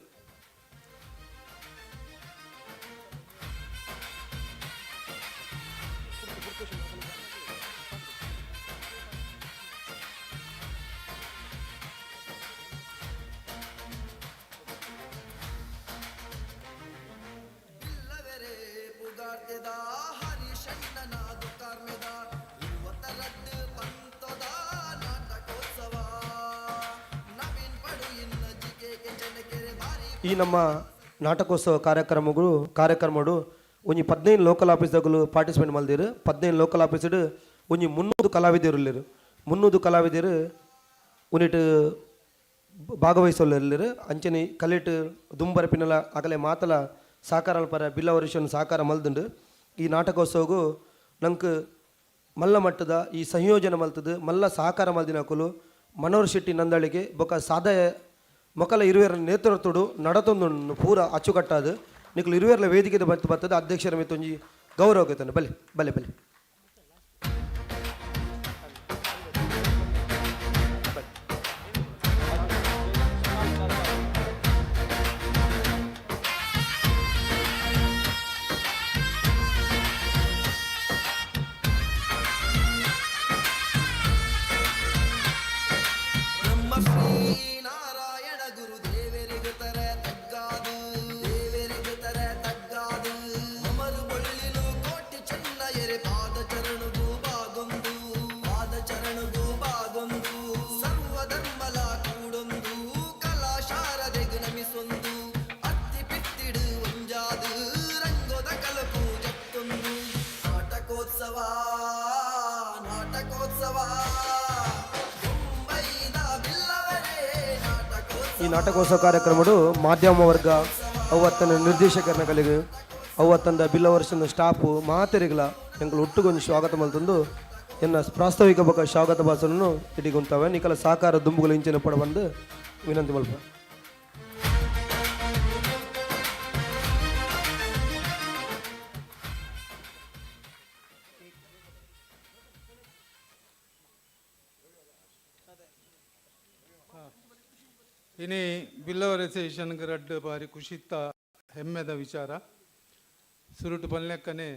ಹರಿಶಣ್ಣನ ದುಕಾರ್ಮೆದ ಇವತ್ತ ರದ್ದು ಪಂತದ ಈ ನಮ್ಮ ನಾಟಕೋತ್ಸವ ಕಾರ್ಯಕ್ರಮಗಳು ಒಂಜಿ 15 ಲೋಕಲ್ ಆಫೀಸ್ದಾಗಲು ಪಾರ್ಟಿಸಿಪೇಟ್ ಮಲ್ದಿರು. 15 ಲೋಕಲ್ ಆಫೀಸ್ಡ್ ಒಂಜಿ 300 ಕಲಾವಿದರು ಇಲ್ಲಿರು. 300 ಕಲಾವಿದರು ಉನಿಟ್ ಭಾಗವಹಿಸೋಲ್ಲಿರು. ಅಂಚನೆ ಕಲಿಟ್ ದುಂಬರಪಿನಲ ಆಗಲೇ ಮಾತಲ ಸಾಕಾರ ಪರ ಬಿಲ್ಲ ವರ್ಷನ ಸಾಕಾರ ಮಲ್ದುಂಡು. ಈ ನಾಟಕೋತ್ಸವಗೂ ನಂಗೆ ಮಲ್ಲ ಮಟ್ಟದ ಈ ಸಂಯೋಜನೆ ಮಲ್ತದು ಮಲ್ಲ ಸಹಕಾರ ಮಲ್ದಿನಕುಲು ಮನೋಹರ್ ಶೆಟ್ಟಿ ನಂದಳಿಗೆ ಬೊಕ ಸಾದಾಯ ಮೊಕಲ ಇರುವೆರ ನೇತೃತ್ವಡು ನಡತೊಂದು ಪೂರ ಅಚ್ಚುಕಟ್ಟಾದು ನಿಖಲು ಇರುವೆರ್ಲ ವೇದಿಕೆ ಬರ್ತದೆ ಅಧ್ಯಕ್ಷರ ಮೆತ್ತೊಂಜಿ ಗೌರವಕ್ಕೆ ಬಲೆ ಬಲೆ ಬಲೆ ಈ ನಾಟಕೋತ್ಸವ ಕಾರ್ಯಕ್ರಮಡು ಮಾಧ್ಯಮ ವರ್ಗ ಅವತ್ತನ ನಿರ್ದೇಶಕರನ್ನ ಕಲೆಗೆ ಅವತ್ತಂದ ಬಿಲ್ಲ ವರ್ಷದ ಸ್ಟಾಫು ಮಾತೆರಿಗಲ ಎಂಗಳು ಒಟ್ಟುಗೊಂದು ಸ್ವಾಗತ ಮಲ್ತಂದು ಎನ್ನ ಪ್ರಾಸ್ತಾವಿಕ ಬಗ್ಗೆ ಸ್ವಾಗತ ಭಾಷಣನು ಇಡಿಗುಂತವೆ ನಿಕಲ ಸಾಕಾರ ದುಂಬುಗಳು ಇಂಚಿನ ಪಡ ಬಂದು ವಿನಂತಿ ಮಲ್ಪ. ಇನಿ ಬಿಲ್ಲವರ ಅಸೋಸಿಯೇಷನ್ಗೆ ರಡ್ಡು ಬಾರಿ ಖುಷಿತ್ತ ಹೆಮ್ಮೆದ ವಿಚಾರ ಸುರುಟು ಬಲ್ಲೆಕ್ಕನೆ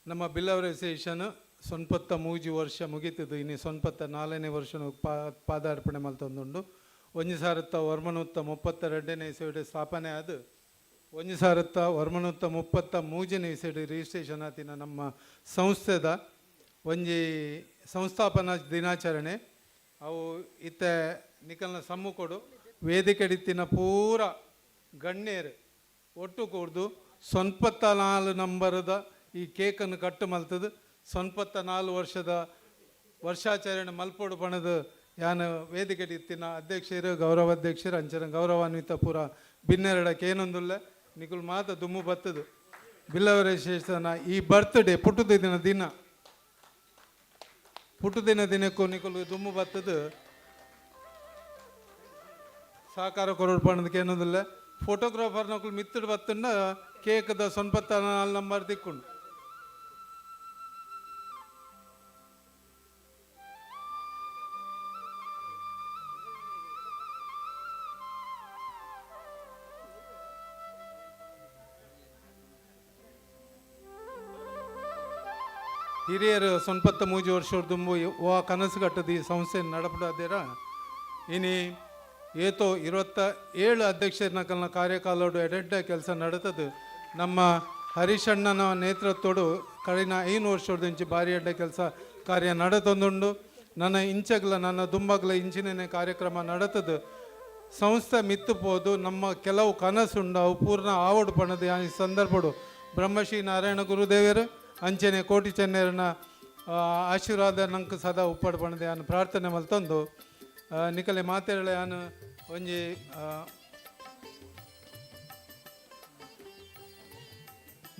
ನಮ್ಮ ಬಿಲ್ಲವರ ಅಸೋಸಿಯೇಷನ್ 93 ವರ್ಷ ಮುಗಿತದು. ಇನ್ನು 94ನೇ ವರ್ಷ ಪಾದಾರ್ಪಣೆ ಮಲ್ತೊಂದುಂಡು. 1932 ಇಸವಿಡೆ ಸ್ಥಾಪನೆ ಆದ 1933 ಇಸವಿಡೆ ರಿಜಿಸ್ಟ್ರೇಷನ್ ಆತಿನ ನಮ್ಮ ಸಂಸ್ಥೆದ ಒಂಜಿ ಸಂಸ್ಥಾಪನಾ ದಿನಾಚರಣೆ ಅವು ಇತ್ತ ನಿಕಲ್ನ ಸಮ್ಮುಕೊಡು ವೇದಿಕೆ ಇತ್ತಿನ ಪೂರ ಗಣ್ಯರು ಒಟ್ಟು ಕೂಡ್ದು 94 ನಂಬರದ ಈ ಕೇಕನ್ನು ಕಟ್ಟು ಮಲ್ತದು. 94 ವರ್ಷದ ವರ್ಷಾಚರಣೆ ಮಲ್ಪೋಡು ಪಣದು ಯಾನು ವೇದಿಕೆ ಇತ್ತಿನ ಅಧ್ಯಕ್ಷರು ಗೌರವಾಧ್ಯಕ್ಷರು ಅಂಚನ ಗೌರವಾನ್ವಿತ ಪೂರ ಭಿನ್ನೆರಡಕ್ಕೆ ಏನೊಂದುಲ್ಲ ನಿಕುಲು ಮಾತ ದುಮ್ಮು ಬತ್ತದು. ಬಿಲ್ಲವರ ಶೇಷನ ಈ ಬರ್ತ್ಡೇ ಪುಟ್ಟುದಿನ ದಿನಕ್ಕೂ ನಿಕಲು ದುಮ್ಮು ಬತ್ತದು ಸಹಕಾರ ಕೊರೋಡು ಪಣದಕ್ಕೆ ಏನೊಂದಿಲ್ಲ. ಫೋಟೋಗ್ರಾಫರ್ ನಕಲು ಮಿತ್ತಡು ಬತ್ತಂಡ ಕೇಕದ 94 ನಂಬರ್ ದಿಕ್ಕೊಂಡು ಹಿರಿಯರು 93 ವರ್ಷದ ದುಂಬು ಓ ಕನಸು ಕಟ್ಟದು ಈ ಸಂಸ್ಥೆ ನಡಪಡದೇರ ಇನಿ ಏತೋ 27 ಅಧ್ಯಕ್ಷರ ಕಲ್ನ ಕಾರ್ಯಕಾಲೋಡು ಎಡೆಡ್ಡ ಕೆಲಸ ನಡತದು. ನಮ್ಮ ಹರೀಶಣ್ಣನ ನೇತೃತ್ವಡು ಕಳೆದ 5 ವರ್ಷದಿಂಚಿ ಭಾರಿ ಎಡ್ಡ ಕೆಲಸ ಕಾರ್ಯ ನಡತೊಂದುಂಡು. ನನ್ನ ಇಂಚಗ್ಲ ನನ್ನ ದುಂಬಗ್ಲ ಇಂಚಿನೇ ಕಾರ್ಯಕ್ರಮ ನಡತದು. ಸಂಸ್ಥೆ ಮಿತ್ತುಪೋದು ನಮ್ಮ ಕೆಲವು ಕನಸುಂಡು ಅವು ಪೂರ್ಣ ಆವಡು ಪಣದು ಈ ಸಂದರ್ಭಡು ಬ್ರಹ್ಮಶ್ರೀ ನಾರಾಯಣ ಗುರುದೇವರು ಅಂಚನೆ ಕೋಟಿ ಚೆನ್ನೈರನ ಆಶೀರ್ವಾದ ನಂಗೆ ಸದಾ ಉಪ್ಪಡು ಪಣದೆ ನಾನು ಪ್ರಾರ್ಥನೆ ಮಲ್ತಂದು ನಿಕಲೆ ಮಾತೆರಳೆ ನಾನು ಒಂಜಿ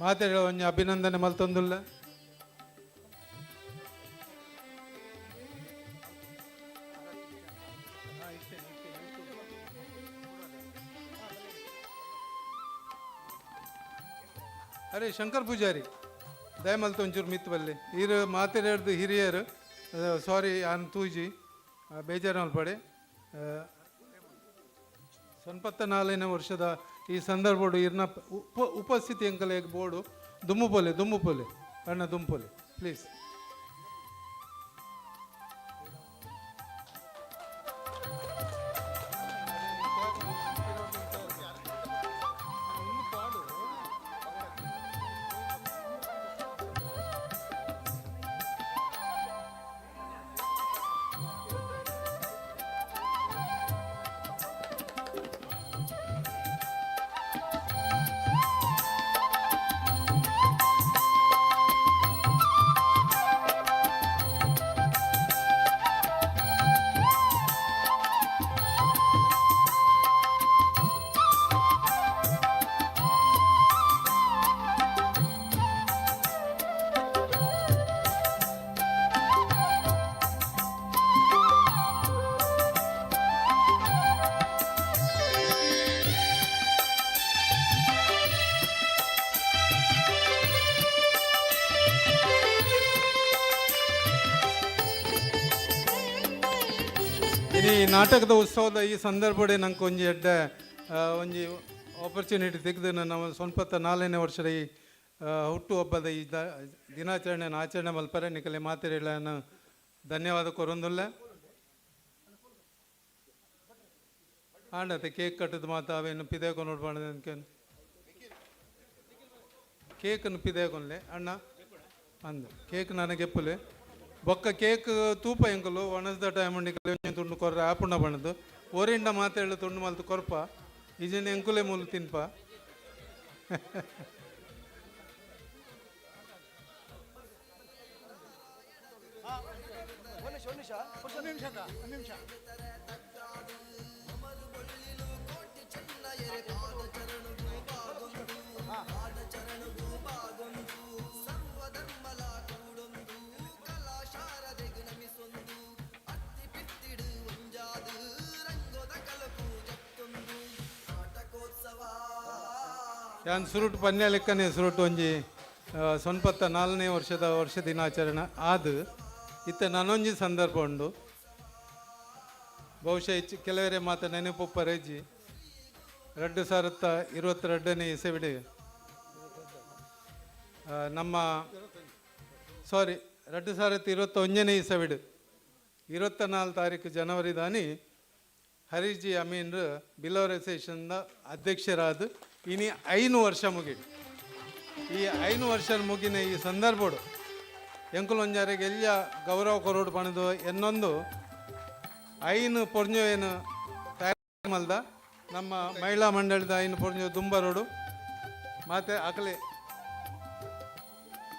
ಮಾತೆರಳೆ ಒಂಜಿ ಅಭಿನಂದನೆ ಮಲ್ತೊಂದುಲ್ಲ. ಅರೆ ಶಂಕರ್ ಪೂಜಾರಿ ದಯಮಲ್ತ ಒಂಚೂರು ಮಿತ್ತು ಬಲ್ಲೆ ಇರು ಮಾತಾಡ್ದು ಹಿರಿಯರು ಸಾರಿ ಆನ್ ತೂಜಿ ಬೇಜಾರು ಮಲ್ಪಡೆ 94ನೇ ವರ್ಷದ ಈ ಸಂದರ್ಭಡು ಇರ್ನ ಉಪಸ್ಥಿತಿ ಅಂಕಲ ಬೋರ್ಡು ದುಮ್ಮುಪೊಲೆ ಅಣ್ಣ ದುಂಪೊಲೆ ಪ್ಲೀಸ್. ಇನಿ ನಾಟಕದ ಉತ್ಸವದ ಈ ಸಂದರ್ಭಡೆ ನಂಗೆ ಒಂಜಿ ಎಡ್ಡ ಒಂಜಿ ಆಪರ್ಚುನಿಟಿ ತೆಗೆದು ನಾವು ಸ್ವಲ್ಪ 4ನೇ ವರ್ಷದ ಈ ಹುಟ್ಟುಹಬ್ಬದ ಈ ದಿನಾಚರಣೆಯನ್ನು ಆಚರಣೆ ಮಲ್ಪರೆ ನಿಕಲೆ ಮಾತೆರೆಗಳನ್ನು ಧನ್ಯವಾದ ಕೊರೊಂದುಲ್ಲ ಆಂಡತೆ ಕೇಕ್ ಕಟ್ಟದ ಮಾತು ಅವೇನು ಪಿದೇಕೊಂಡು ನೋಡ್ಬಾರ್ದು ಅನ್ಕೇನು ಕೇಕನ್ನು ಪಿದೇಕೊಂಡ್ಲೆ ಅಣ್ಣ ಅಂದು ಕೇಕ್ ನನಗೆ ಎಪ್ಪಲೆ ಬೊಕ್ಕ ಕೇಕ್ ತೂಪ ಎಂಕಲು ಒಣಸ್ದ ಟೈಮ್ ನಿಕಲೆ ತುಂಡು ಕೊರ್ರೆ ಆಪುಣ್ಣ ಬಣ್ಣದು ಓರಿಂಡ ಮಾತಾಡಲು ತುಂಡು ಮಲ್ತು ಕೊರ್ಪ ಈಜಿನ ಎಂಕುಲೆ ಮೂಲು ತಿನ್ಪ ಯಾನ್ ಸುರುಟು ಪನ್ಯ ಲೆಕ್ಕನೆ ಸುರುಟು ಒಂಜಿ ಸೊನ್ಪತ್ತ 4ನೇ ವರ್ಷ ದಿನಾಚರಣೆ ಆದು ಇತ್ತ ನಾನೊಂಜಿ ಸಂದರ್ಭ ಉಂಡು ಬಹುಶಃ ಕೆಲವರೇ ಮಾತ ನೆನಪುಪ್ಪರೇಜಿ 2022ನೇ ಇಸವಿಡೆ ನಮ್ಮ 2021ನೇ ಇಸವಿಡು 24 ತಾರೀಕು ಜನವರಿ ದಾನಿ ಹರೀಶ್ ಜಿ ಅಮೀನ್ ಬಿಲೋರ್ ಅಸೋಸಿಯೇಷನ್ನ ಅಧ್ಯಕ್ಷರಾದ ಇನಿ 5 ವರ್ಷ ಮುಗಿಡು ಈ 5 ವರ್ಷ ಮುಗಿನ ಈ ಸಂದರ್ಭಡು ಎಂಕುಲೊಂಜಾರಿಗೆ ಎಲ್ಲ ಗೌರವ ಕೊರೋಡು ಪಣದು ಎನ್ನೊಂದು ಐನು ಪೊರ್ಜು ಏನು ತಯಾರು ಮಲ್ದ ನಮ್ಮ ಮಹಿಳಾ ಮಂಡಳದ ಐನು ಪೊರ್ಜು ದುಂಬರೋಡು ಮತ್ತೆ ಅಕಲೆ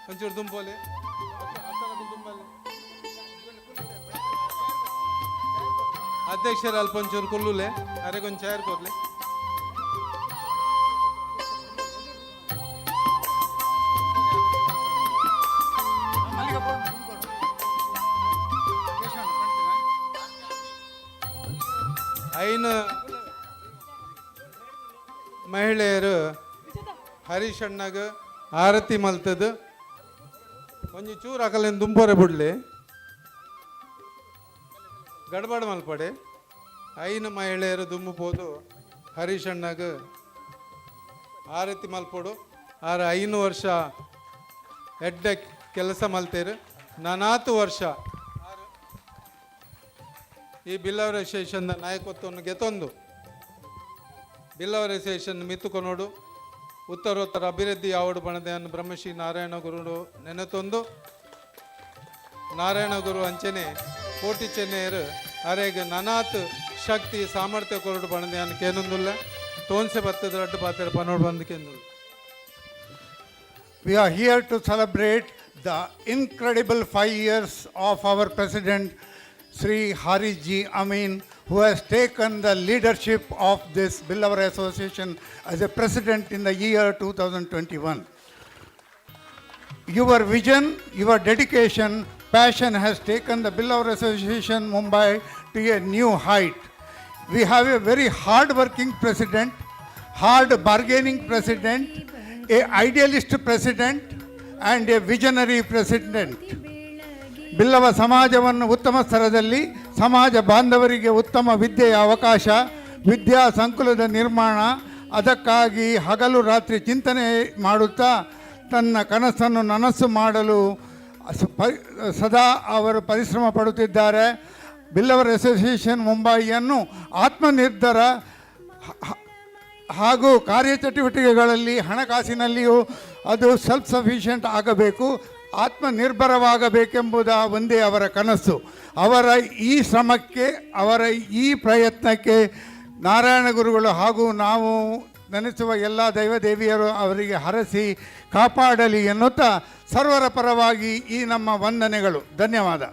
ಒಂಚೂರು ದುಂಬೋಲೆ ಅಧ್ಯಕ್ಷರು ಅಲ್ಪ ಒಂಚೂರು ಕುಲ್ಲುಲೆ ಅರೆಗೊಂದು ಚೇರ್ ಕೊರ್ಲೆ ಐನು ಮಹಿಳೆಯರು ಹರೀಶ್ ಅಣ್ಣಗ ಆರತಿ ಮಲ್ತದ್ದು ಒಂಜಿ ಚೂರು ಅಕಲೇನು ದುಂಬೋರೆ ಬಿಡ್ಲಿ ಗಡ್ಬಡ ಮಲ್ಪಡೆ ಐನು ಮಹಿಳೆಯರು ದುಂಬುಬೋದು ಹರೀಶ್ ಅಣ್ಣಗ ಆರತಿ ಮಲ್ಪಡು ಆರ 5 ವರ್ಷ ಎಡ್ಡ ಕೆಲಸ ಮಲ್ತೇರು 4 ವರ್ಷ ಈ ಬಿಲ್ಲವರ ಅಸೋಸಿಯೇಷನ್ ನಾಯಕತ್ವವನ್ನು ಗೆತ್ತೊಂದು ಬಿಲ್ಲವರ ಅಸೋಸಿಯೇಷನ್ ಮಿತ್ತುಕೊನೋಡು ಉತ್ತರೋತ್ತರ ಅಭಿವೃದ್ಧಿ ಯಾವಡು ಬಣದೆಯನ್ನು ಬ್ರಹ್ಮಶ್ರೀ ನಾರಾಯಣ ಗುರು ನೆನೆತೊಂದು ನಾರಾಯಣ ಗುರು ಅಂಚನೆ ಕೋಟಿ ಚೆನ್ನೈಯರು ಅರೆಗೆ ನನಾತ್ ಶಕ್ತಿ ಸಾಮರ್ಥ್ಯ ಕೊರಡು ಬಣದೆಯನ್ನು ಕೇನೊಂದುಲ್ಲ ತೋನ್ಸೆ ಬತ್ತದ ರಡ್ಡು ಪಾತ್ರ ಪನೋಡು ಬಂದು ಕೇಂದ್ರ. We are here to celebrate the incredible 5 years of our President Sri Harish Ji Amin, who has taken the leadership of this Billawar Association as a president in the year 2021. Your vision, your dedication, passion has taken the Billawar Association Mumbai to a new height. We have a very hard-working president, hard bargaining president, a idealist president, and a visionary president. Billava ಸಮಾಜವನ್ನು ಉತ್ತಮ ಸ್ತರದಲ್ಲಿ ಸಮಾಜ ಬಾಂಧವರಿಗೆ ಉತ್ತಮ ವಿದ್ಯೆಯ ಅವಕಾಶ ವಿದ್ಯಾ ಸಂಕುಲದ ನಿರ್ಮಾಣ ಅದಕ್ಕಾಗಿ ಹಗಲು ರಾತ್ರಿ ಚಿಂತನೆ ಮಾಡುತ್ತಾ ತನ್ನ ಕನಸನ್ನು ನನಸು ಮಾಡಲು ಸದಾ ಅವರು ಪರಿಶ್ರಮ ಪಡುತ್ತಿದ್ದಾರೆ. ಬಿಲ್ಲವರ್ ಅಸೋಸಿಯೇಷನ್ ಮುಂಬಯಿಯನ್ನು ಆತ್ಮನಿರ್ಭರ ಹಾಗೂ ಕಾರ್ಯಚಟುವಟಿಕೆಗಳಲ್ಲಿ ಹಣಕಾಸಿನಲ್ಲಿಯೂ ಅದು ಸೆಲ್ಫ್ ಸಫಿಷಿಯೆಂಟ್ ಆಗಬೇಕು, ಆತ್ಮನಿರ್ಭರವಾಗಬೇಕೆಂಬುದ ಒಂದೇ ಅವರ ಕನಸು. ಅವರ ಈ ಶ್ರಮಕ್ಕೆ ಅವರ ಈ ಪ್ರಯತ್ನಕ್ಕೆ ನಾರಾಯಣ ಗುರುಗಳು ಹಾಗೂ ನಾವು ನೆನೆಸುವ ಎಲ್ಲ ದೈವದೇವಿಯರು ಅವರಿಗೆ ಹರಸಿ ಕಾಪಾಡಲಿ ಎನ್ನುತ್ತಾ ಸರ್ವರ ಪರವಾಗಿ ಈ ನಮ್ಮ ವಂದನೆಗಳು. ಧನ್ಯವಾದ.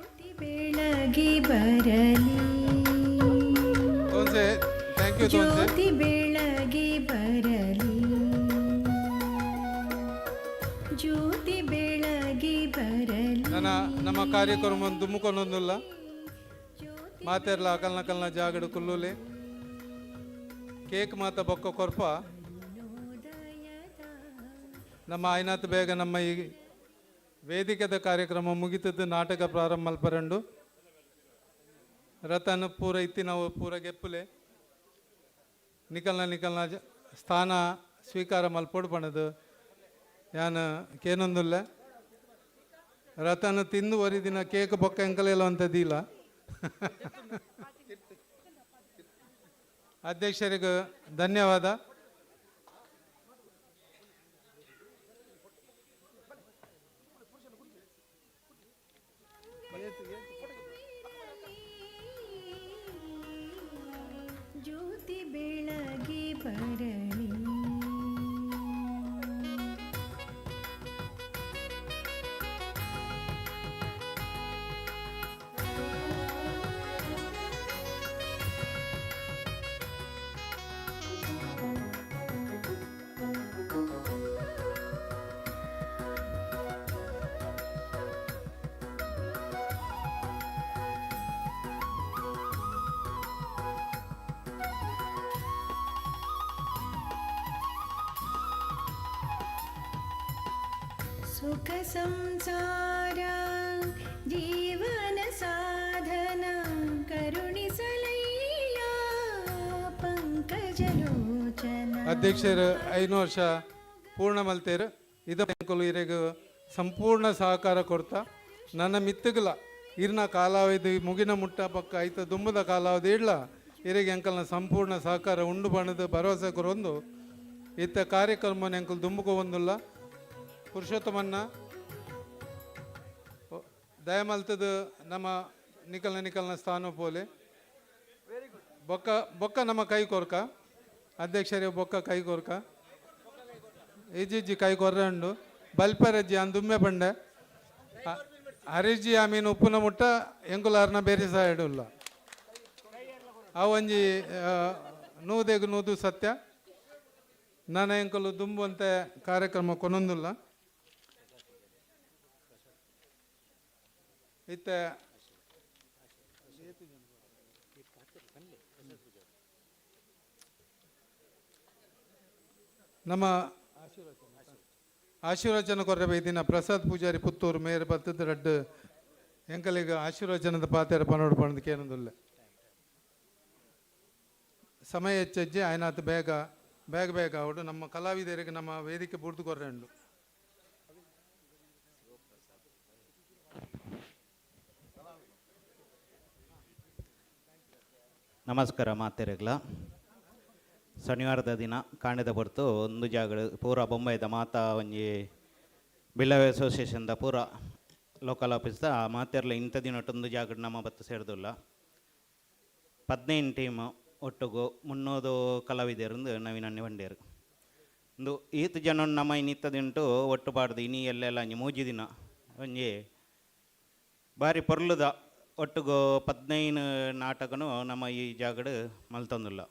ಬೆಳಗಿ ಬರಲಿ ಜ್ಯೋತಿ ಬೆಳಗಿ ಬರಲಿ ಜ್ಯೋತಿ ಬೆಳಗಿ ಬರಲಿ. ನಮ್ಮ ಕಾರ್ಯಕ್ರಮ ದುಮ್ಮುಕೊಂಡೊಂದಿಲ್ಲ ಮಾತೆರ್ಲ ಅಕಲ್ನ ಜಾಗಡು ಕುಲ್ಲುಲೆ ಕೇಕ್ ಮಾತ ಬೊಕ್ಕ ಕೊರ್ಪ ನಮ್ಮ ಆಯ್ನಾತ್ ಬೇಗ ನಮ್ಮ ಈ ವೇದಿಕೆದ ಕಾರ್ಯಕ್ರಮ ಮುಗಿತದ್ದು ನಾಟಕ ಪ್ರಾರಂಭ ಮಲ್ಪರಂಡು ರತನ್ ಪೂರ ಇತ್ತಿ ನಾವು ಪೂರ ಗೆಪ್ಪುಲೆ ನಿಕಲ್ನ ಸ್ಥಾನ ಸ್ವೀಕಾರ ಮಲ್ಪೊಡು ಪಣದು ಯಾನು ಕೇನೊಂದುಲ್ಲ ರತನ್ ತಿಂದು ದಿನ ಕೇಕ್ ಬೊಕ್ಕ ಎಂಕಲೆಲ್ಲ ಅಂತದಿಲ್ಲ ಅಧ್ಯಕ್ಷರಿಗೆ ಧನ್ಯವಾದ. ಜ್ಯೋತಿ ಬೆಳಗಿ ಬರಲಿ. ಸುಖ ಸಂಸಾರ ಜೀವನ ಸಾಧನ ಕರುಣಿಸಲಯ್ಯ ಪಂಕಜಲೋಚನ. ಅಧ್ಯಕ್ಷರು 5 ವರ್ಷ ಪೂರ್ಣ ಮಲ್ತೇರು ಇದಕ್ಕೂ ಇರೆಗೂ ಸಂಪೂರ್ಣ ಸಹಕಾರ ಕೊಡ್ತಾ ನನ್ನ ಮಿತ್ತಗಲ ಇರ್ನ ಕಾಲಾವಧಿ ಮುಗಿನ ಮುಟ್ಟ ಪಕ್ಕ ಐತ ದುಂಬದ ಕಾಲಾವಧಿ ಇಡ್ಲ ಇರೆಗೆ ಎಂಕಲ್ನ ಸಂಪೂರ್ಣ ಸಹಕಾರ ಉಂಡು ಬಣದು ಭರವಸೆ ಕೊರೊಂದು ಇತ್ತ ಕಾರ್ಯಕ್ರಮ ಎಂಕಲ್ ದುಂಬುಕೊ ಒಂದುಲ್ಲ ಪುರುಷೋತ್ತಮನ್ನ ದಯಮಲ್ತದ ನಮ್ಮ ನಿಕಲ್ನ ಸ್ಥಾನ ಪೋಲೆ ಬೊಕ್ಕ ನಮ್ಮ ಕೈ ಕೊರ್ಕ ಅಧ್ಯಕ್ಷರೇ ಬೊಕ್ಕ ಕೈ ಕೊರ್ಕ ಇಜ್ಜಿ ಕೈ ಕೊರ್ರಂಡು ಬಲ್ಪರಜ್ಜಿ ಅಂದು ದುಮ್ಮೆ ಬಂಡೆ ಹರೀಶ್ಜಿ ಆಮೀನು ಉಪ್ಪುನ ಮುಟ್ಟ ಎಂಕುಲಾರ್ನ ಬೇರೆ ಸಹ ಇಡಲ್ಲ ಅವಂಜಿ ನೂದು ಸತ್ಯ ನನ್ನ ಎಂಕಲು ದುಂಬುವಂತೆ ಕಾರ್ಯಕ್ರಮ ಕೊನೊಂದಿಲ್ಲ ಇತ್ತ ನಮ್ಮ ಆಶೀರ್ವಚನ ಕೊರ್ರೆ ಬೈದಿನ ಪ್ರಸಾದ್ ಪೂಜಾರಿ ಪುತ್ತೂರು ಮೇಯರ್ ಬತ್ತದ ರಡ್ಡು ಎಂಕಲಿಗ ಆಶೀರ್ವಚನದ ಪಾತ್ರ ಪನೋಡು ಪಣದಕ್ಕೆ ಏನೊಂದಿಲ್ಲ ಸಮಯ ಹೆಚ್ಚಜ್ಜಿ ಆಯ್ನಾತ್ ಬೇಗ ಅವಡು ನಮ್ಮ ಕಲಾವಿದರಿಗೆ ನಮ್ಮ ವೇದಿಕೆ ಬುಡ್ದು ಕೊರ್ರೆಂಡು. ನಮಸ್ಕಾರ ಮಾತೆರೆಗ್ಲ ಶನಿವಾರದ ದಿನ ಕಾಣಿದ ಹೊರತು ಒಂದು ಜಾಗ ಪೂರ ಬೊಂಬೈದ ಮಾತಾ ಒಂಜಿ ಬಿಲ್ಲವೆ ಅಸೋಸಿಯೇಷನ್ದ ಪೂರ ಲೋಕಲ್ ಆಫೀಸ್ದ ಮಾತೆರ್ಲ ಇಂಥ ದಿನ ಒಂದು ಜಾಗ ನಮ್ಮ ಬತ್ತು ಸೇರಿದಿಲ್ಲ 15 ಟೀಮ್ ಒಟ್ಟಿಗೂ 300 ಕಲಾವಿದರಿಂದ ನವೀನನ್ನೇ ಬಂಡೇರು ಒಂದು ಈತ ಜನ ನಮ್ಮ ಇನ್ನಿತ್ತದಿಂಟು ಒಟ್ಟು ಪಾಡ್ದು ಇನಿ ಎಲ್ಲೆಲ್ಲ ಮೂಜಿ ದಿನ ಒಂಜಿ ಬಾರಿ ಪೊರ್ಲುದ ಒಟ್ಟಿಗೂ 15 ನಾಟಕನು ನಮ್ಮ ಈ ಜಾಗಡು ಮಲ್ತೊಂದಿಲ್ಲ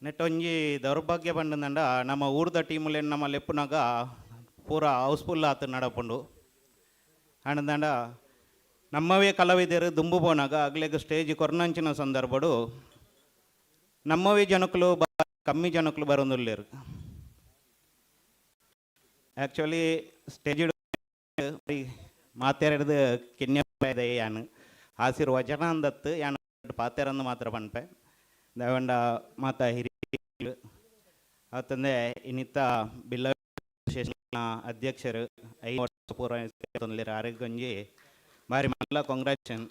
ನೆಟ್ ಒಂಜಿ ದೌರ್ಭಾಗ್ಯ ಬಂದಂಡ ನಮ್ಮ ಊರ್ದ ಟೀಮುಲೇನು ನಮ್ಮ ಲೆಪ್ಪುನಾಗ ಪೂರ ಹೌಸ್ಫುಲ್ ಆತು ನಡಪುಂಡು ಹಣದಂಡ ನಮ್ಮವೇ ಕಲಾವಿದರು ದುಂಬು ಪೋನಾಗ ಆಗ್ಲೇಗ ಸ್ಟೇಜ್ ಕೊರ್ನಂಚಿನ ಸಂದರ್ಭಡು ನಮ್ಮವೇ ಜನಕ್ಕಲು ಕಮ್ಮಿ ಜನಕ್ಕಲು ಬರೋದಿಲ್ಲೇರು ಆ್ಯಕ್ಚುಲಿ ಸ್ಟೇಜ್ ಮಾತಾಡಿದ ಕಿನ್ಯದ ಯಾನು ಆಶೀರ್ವಚನ ಅಂದತ್ತು ಯಾನು ಪಾತೆರಂದು ಮಾತ್ರ ಪಂಪೆ ದಯವಂಡ ಮಾತಾ ಹಿರಿಯ ಅವತ್ತಂದೆ ಇನ್ನಿತ್ತ ಬಿಲ್ಲ ಅಧ್ಯಕ್ಷರು 5 ವರ್ಷ ಪೂರ್ವ ಆರೋಗ್ಯಂಜಿ ಬಾರಿ ಮಲ್ಲ ಕಾಂಗ್ರಾಚುಲೇಷನ್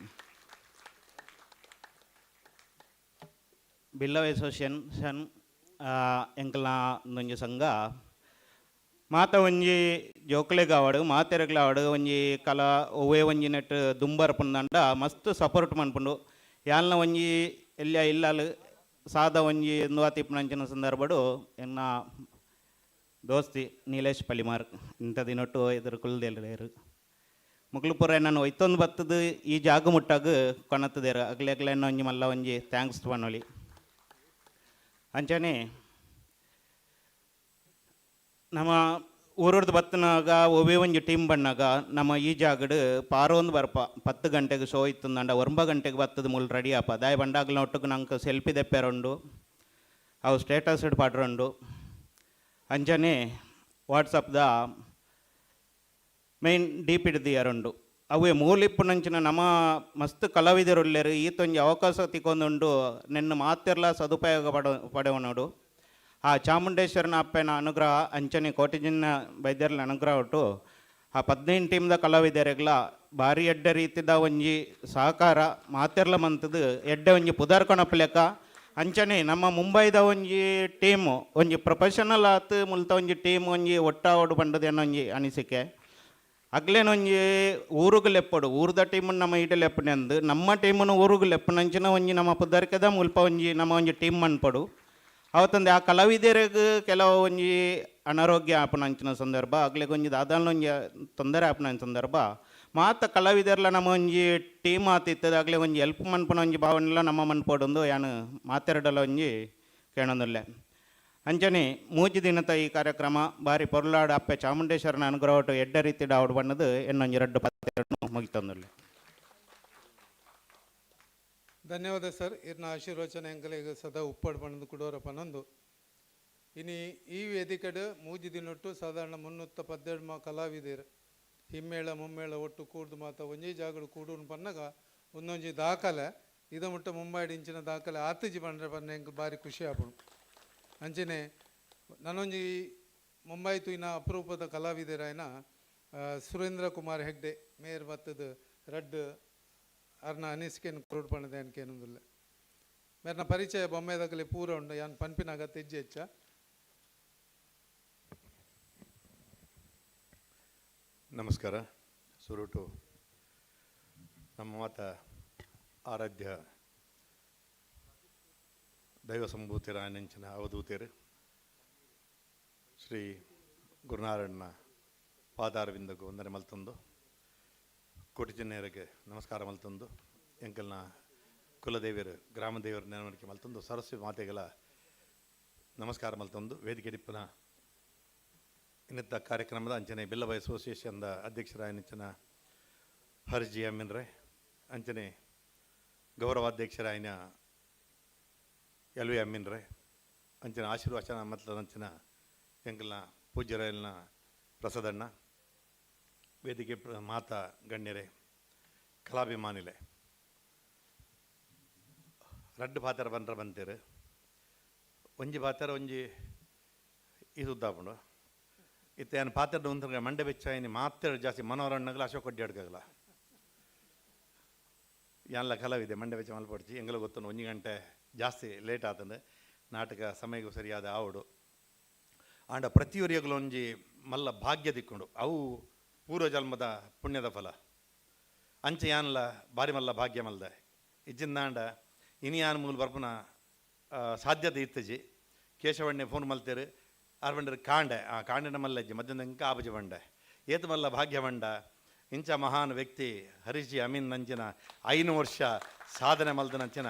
ಬಿಲ್ಲವ ಅಸೋಸಿಯೇಷನ್ ಎಂಕಲ್ನ ಒಂಜಿ ಸಂಘ ಮಾತ ಒಂಜಿ ಜೋಕ್ಲೆಗಾವಡು ಮಾತೆರೆಗ್ಲಾವಡು ಒಂಜಿ ಕಲಾ ಒವ್ವೇ ಒಂಜಿ ನೆಟ್ ದುಂಬರ್ಪುಂದಂಡ ಮಸ್ತ್ ಸಪೋರ್ಟ್ ಮನ್ಪುಂಡು ಯಾಲ್ನ ಒಂಜಿ ಎಲ್ಲ ಇಲ್ಲಾಲು ಸಾದ ಒಂಜಿ ನುವಾತಿಪ್ಪುನಂಚಿನ ಸಂದರ್ಭಡು ಎನ್ನ ದೋಸ್ತಿ ನೀಲೇಶ್ ಪಲಿಮಾರ್ ಇಂಥ ದಿನೊಟ್ಟು ಎದುರು ಕುಲ್ದೆಲ್ಲರು ಮುಕ್ಳು ಪೂರ ನಾನು ಒಯ್ತೊಂದು ಬತ್ತದು ಈ ಜಾಗ ಮುಟ್ಟಾಗ ಕೊಣತ್ತದೇರು ಅಗ್ಲೆ ಒಂಜಿ ಮಲ್ಲ ಒಂಜಿ ಥ್ಯಾಂಕ್ಸ್ ಪನೊಲಿ ಅಂಚನೆ ನಮ್ಮ ಊರದ್ದು ಬತ್ತನಾಗ ಒವೇ ಒಂಜಿ ಟೀಮ್ ಬಣ್ಣಾಗ ನಮ್ಮ ಈ ಜಾಗಡು ಪಾರೊಂದು ಬರ್ಪ 10 ಗಂಟೆಗೆ ಶೋ ಇತ್ತಂದಂಡ 9 ಗಂಟೆಗೆ ಬತ್ತದ ಮುಲ್ ರೆಡಿ ಅಪ್ಪ ದಾಯ ಬಂಡಾಗ್ಲ ಒಟ್ಟಿಗೆ ನಂಗೆ ಸೆಲ್ಫಿ ದೆಪ್ಪೆರೊಂಡು ಅವು ಸ್ಟೇಟಸ್ ಇಟ್ಟು ಪಾಡ್ರೊಂಡು ಅಂಚನೆ ವಾಟ್ಸಪ್ದ ಮೈನ್ ಡೀಪ್ ಹಿಡ್ದು ಯಾರೊಂಡು ಅವೇ ಮೂಲಿಪ್ಪುನಂಚಿನ ನಮ್ಮ ಮಸ್ತ್ ಕಲಾವಿದರುಲ್ಲೇರು ಈತೊಂಜಿ ಅವಕಾಶ ತಿಕ್ಕೊಂದುಂಡು ನಿನ್ನ ಮಾತೆರ್ಲ ಸದುಪಯೋಗ ಪಡೆವನೋಡು ಆ ಚಾಮುಂಡೇಶ್ವರನ ಅಪ್ಪನ ಅನುಗ್ರಹ ಅಂಚನೆ ಕೋಟಿ ಜನ ವೈದ್ಯರ ಅನುಗ್ರಹ ಒಟ್ಟು ಆ 15 ಟೀಮ್ದ ಕಲಾವಿದರಿಗ್ಲ ಭಾರಿ ಎಡ್ಡೆ ರೀತಿದ ಒಂಜಿ ಸಹಕಾರ ಮಾತೆರ್ಲ ಮಂತದ್ದು ಎಡ್ಡೆ ಒಂಜಿ ಪುದರ್ಕೊಣಪ್ಪ ಲೆಕ್ಕ ಅಂಚನೆ ನಮ್ಮ ಮುಂಬೈದ ಒಂಜಿ ಟೀಮು ಒಂಜಿ ಪ್ರೊಫೆಷನಲ್ ಆತು ಮುಲ್ತ ಒಂಜಿ ಟೀಮ್ ಒಂಜಿ ಒಟ್ಟಾವಡು ಬಂಡದು ಅನ್ನೋ ಒಂಜಿ ಅನಿಸಿಕೆ ಅಗ್ಲೇನೊಂಜಿ ಊರುಗು ಲೆಪ್ಪಡು ಊರ್ದ ಟೀಮನ್ನು ನಮ್ಮ ಈಟೆ ಲೆಪ್ಪನೆ ಅಂದು ನಮ್ಮ ಟೀಮನ್ನು ಊರುಗು ಲೆಪ್ಪನಂಚಿನ ಒಂಜಿ ನಮ್ಮ ಪುದರ್ಕೆದ ಮುಲ್ಪ ಒಂಜಿ ನಮ್ಮ ಒಂಜಿ ಟೀಮ್ ಮನ್ಪಡು ಅವತ್ತಂದೆ ಆ ಕಲಾವಿದರಿಗೆ ಕೆಲವು ಒಂಜಿ ಅನಾರೋಗ್ಯ ಆಪನಂಚಿನ ಸಂದರ್ಭ ಆಗ್ಲಿಗೆ ಒಂಜಿ ದಾದಾನ ಒಂಜಿ ತೊಂದರೆ ಆಪನ ಸಂದರ್ಭ ಮಾತ ಕಲಾವಿದರ್ಲ ನಮ್ಮ ಒಂಜಿ ಟೀಮ್ ಆತಿತ್ತದ ಆಗ್ಲೇ ಒಂಜಿ ಹೆಲ್ಪ್ ಮನ್ಪನ ಒಂಜಿ ಭಾವನೆಲ್ಲ ನಮ್ಮ ಮನ್ಪಡೊಂದು ಯಾನು ಮಾತೆರಡಲ ಒಂಜಿ ಕೇಳೊಂದುಲ್ಲೆ ಅಂಚನೆ ಮೂಜಿ ದಿನದ ಈ ಕಾರ್ಯಕ್ರಮ ಬಾರಿ ಪೊರ್ಲಾಡು ಅಪ್ಪೆ ಚಾಮುಂಡೇಶ್ವರನ ಅನುಗ್ರಹ ಒಟ್ಟು ಎಡ್ಡ ರೀತಿ ದಾವಡು ಬಣ್ಣದು ಇನ್ನೊಂಜಿ 2 ಪತ್ತೆರಡು ಮುಗಿತಂದುಲ್ಲೆ. ಧನ್ಯವಾದ ಸರ್. ಇರ್ನ ಆಶೀರ್ವಚನ ಎಂಕಲೆಗೆ ಸದಾ ಉಪ್ಪಡು ಬಣ್ಣದು ಕೊಡೋರಪ್ಪ ನಂದು ಇನಿ ಈ ವೇದಿಕೆಡು ಮೂಜಿ ದಿನೊಟ್ಟು ಸಾಧಾರಣ 312 ಕಲಾವಿದರು ಹಿಮ್ಮೇಳ ಮುಮ್ಮೇಳ ಒಟ್ಟು ಕೂಡ್ದು ಮಾತ ಒಂಜಿ ಜಾಗಡು ಕೂಡು ಪನ್ನಗ ಒಂದೊಂಜಿ ದಾಖಲೆ ಇದ ಮುಟ್ಟ ಮುಂಬೈಡ್ ಇಂಚಿನ ದಾಖಲೆ ಆತಜಿ ಬಂದ್ರೆ ಬನ್ನ ಎಂಕ್ ಭಾರಿ ಖುಷಿ ಆಪುಣು. ಅಂಚನೆ ನಾನೊಂಜಿ ಮುಂಬೈ ತೂಯಿನ ಅಪರೂಪದ ಕಲಾವಿದರಾಯನ ಸುರೇಂದ್ರ ಕುಮಾರ್ ಹೆಗ್ಡೆ ಮೇಯರ್ ಬತ್ತದ ರಡ್ ಅರ್ನ ಅನಿಸಿಕೆಯನ್ನು ಕೊರಡು ಪಣ್ಣದೆ ಅನ್ಕೇನೊಂದಿಲ್ಲ ಮೇರ್ನ ಪರಿಚಯ ಬೊಮ್ಮೆದಾಗಲಿ ಪೂರ ಉಂಡು ಯಾನ್ ಪನ್ಪಿನಾಗ ತೆಜ್ಜೆ ಹೆಚ್ಚ ನಮಸ್ಕಾರ. ಸುರುಟು ನಮ್ಮ ಮಾತ ಆರಾಧ್ಯ ದೈವ ಸಂಭೂತಿರಾಯನಂಚಿನ ಅವಧೂತರು ಶ್ರೀ ಗುರುನಾರಾಯಣ ಪಾದಾರವಿಂದಗೂ ವಂದನೆ ಮಲ್ತಂದು ಕೋಟಿ ಜನರಿಗೆ ನಮಸ್ಕಾರ ಮಲ್ತಂದು ಎಂಕಲ್ನ ಕುಲದೇವಿಯರು ಗ್ರಾಮ ದೇವರ ನೆನವಣಿಕೆ ಮಲ್ತಂದು ಸರಸ್ವತಿ ಮಾತೆಗಳ ನಮಸ್ಕಾರ ಮಲ್ತಂದು ವೇದಿಕೆ ಡಿಪ್ಪನ ಇನ್ನಿದ್ದ ಕಾರ್ಯಕ್ರಮದ ಅಂಚನೆ ಬಿಲ್ಲಬಾಯಿ ಅಸೋಸಿಯೇಷನ್ದ ಅಧ್ಯಕ್ಷರಾಯನಿಂಚಿನ ಹರ್ಜಿ ಅಮ್ಮಿನ್ರೆ ಅಂಚನೆ ಗೌರವಾಧ್ಯಕ್ಷರಾಯನ ಎಲ್ವಿ ಅಮ್ಮಿನ್ರೆ ಅಂಚಿನ ಆಶೀರ್ವಚನ ಮತ್ತು ಅಂಚಿನ ಎಂಕಲ್ನ ಪೂಜ್ಯರಾಯಲ್ನ ಪ್ರಸಾದಣ್ಣ ವೇದಿಕೆ ಮಾತಾ ಗಣ್ಯರೇ ಕಲಾಭಿಮಾನಿಲೆ ರಡ್ಡು ಪಾತ್ರ ಬಂತೀರು ಒಂಜಿ ಪಾತ್ರ ಒಂಜಿ ಇದು ಉದ್ದಾಪುಂಡು ಇತ್ತ ಏನು ಪಾತ್ರದ ಒಂದು ಮಂಡೆ ಬೆಚ್ಚಾಯಿನಿ ಮಾತಾಡ ಜಾಸ್ತಿ ಮನೋರಣ್ಣಗಲ ಅಶೋಕ್ ಒಡ್ಡಿ ಅಡ್ಗಲ್ಲ ಎಲ್ಲ ಕಲಾವಿದೆ ಮಂಡೆ ಬೆಚ್ಚ ಮಲ್ಪಡ್ಚಿ ಎಂಗೆಲ್ಲ ಗೊತ್ತು 1 ಗಂಟೆ ಜಾಸ್ತಿ ಲೇಟ್ ಆತಂದು ನಾಟಕ ಸಮಯಗೂ ಸರಿಯಾದ ಆವಡು ಆಂಡ ಪ್ರತಿಯೊರಿಯಗಳು ಒಂಜಿ ಮಲ್ಲ ಭಾಗ್ಯ ದಿಕ್ಕೊಂಡು ಅವು ಪೂರ್ವ ಜನ್ಮದ ಪುಣ್ಯದ ಫಲ ಅಂಚೆ ಯಾನಲ್ಲ ಬಾರಿ ಮಲ್ಲ ಭಾಗ್ಯ ಮಲ್ದೆ ಇಜ್ಜಿಂದಾಂಡ ಇನಿ ಯಾನ ಮೂಲ ಬರ್ಪುನ ಸಾಧ್ಯತೆ ಇತ್ತಜಿ ಕೇಶವಣ್ಣೆ ಫೋನ್ ಮಲ್ತೇರು ಆರ್ಬಂಡರು ಕಾಂಡೆ ಆ ಕಾಂಡಿನ ಮಲ್ಲಜ್ಜಿ ಮಧ್ಯದಂಕ ಆಬಜಿ ಬಂಡೆ ಏತು ಮಲ್ಲ ಭಾಗ್ಯ ಬಂಡ ಇಂಚ ಮಹಾನ್ ವ್ಯಕ್ತಿ ಹರೀಶ್ ಅಮೀನ್ ನಂಚಿನ 5 ವರ್ಷ ಸಾಧನೆ ಮಲ್ದ ನಂಚಿನ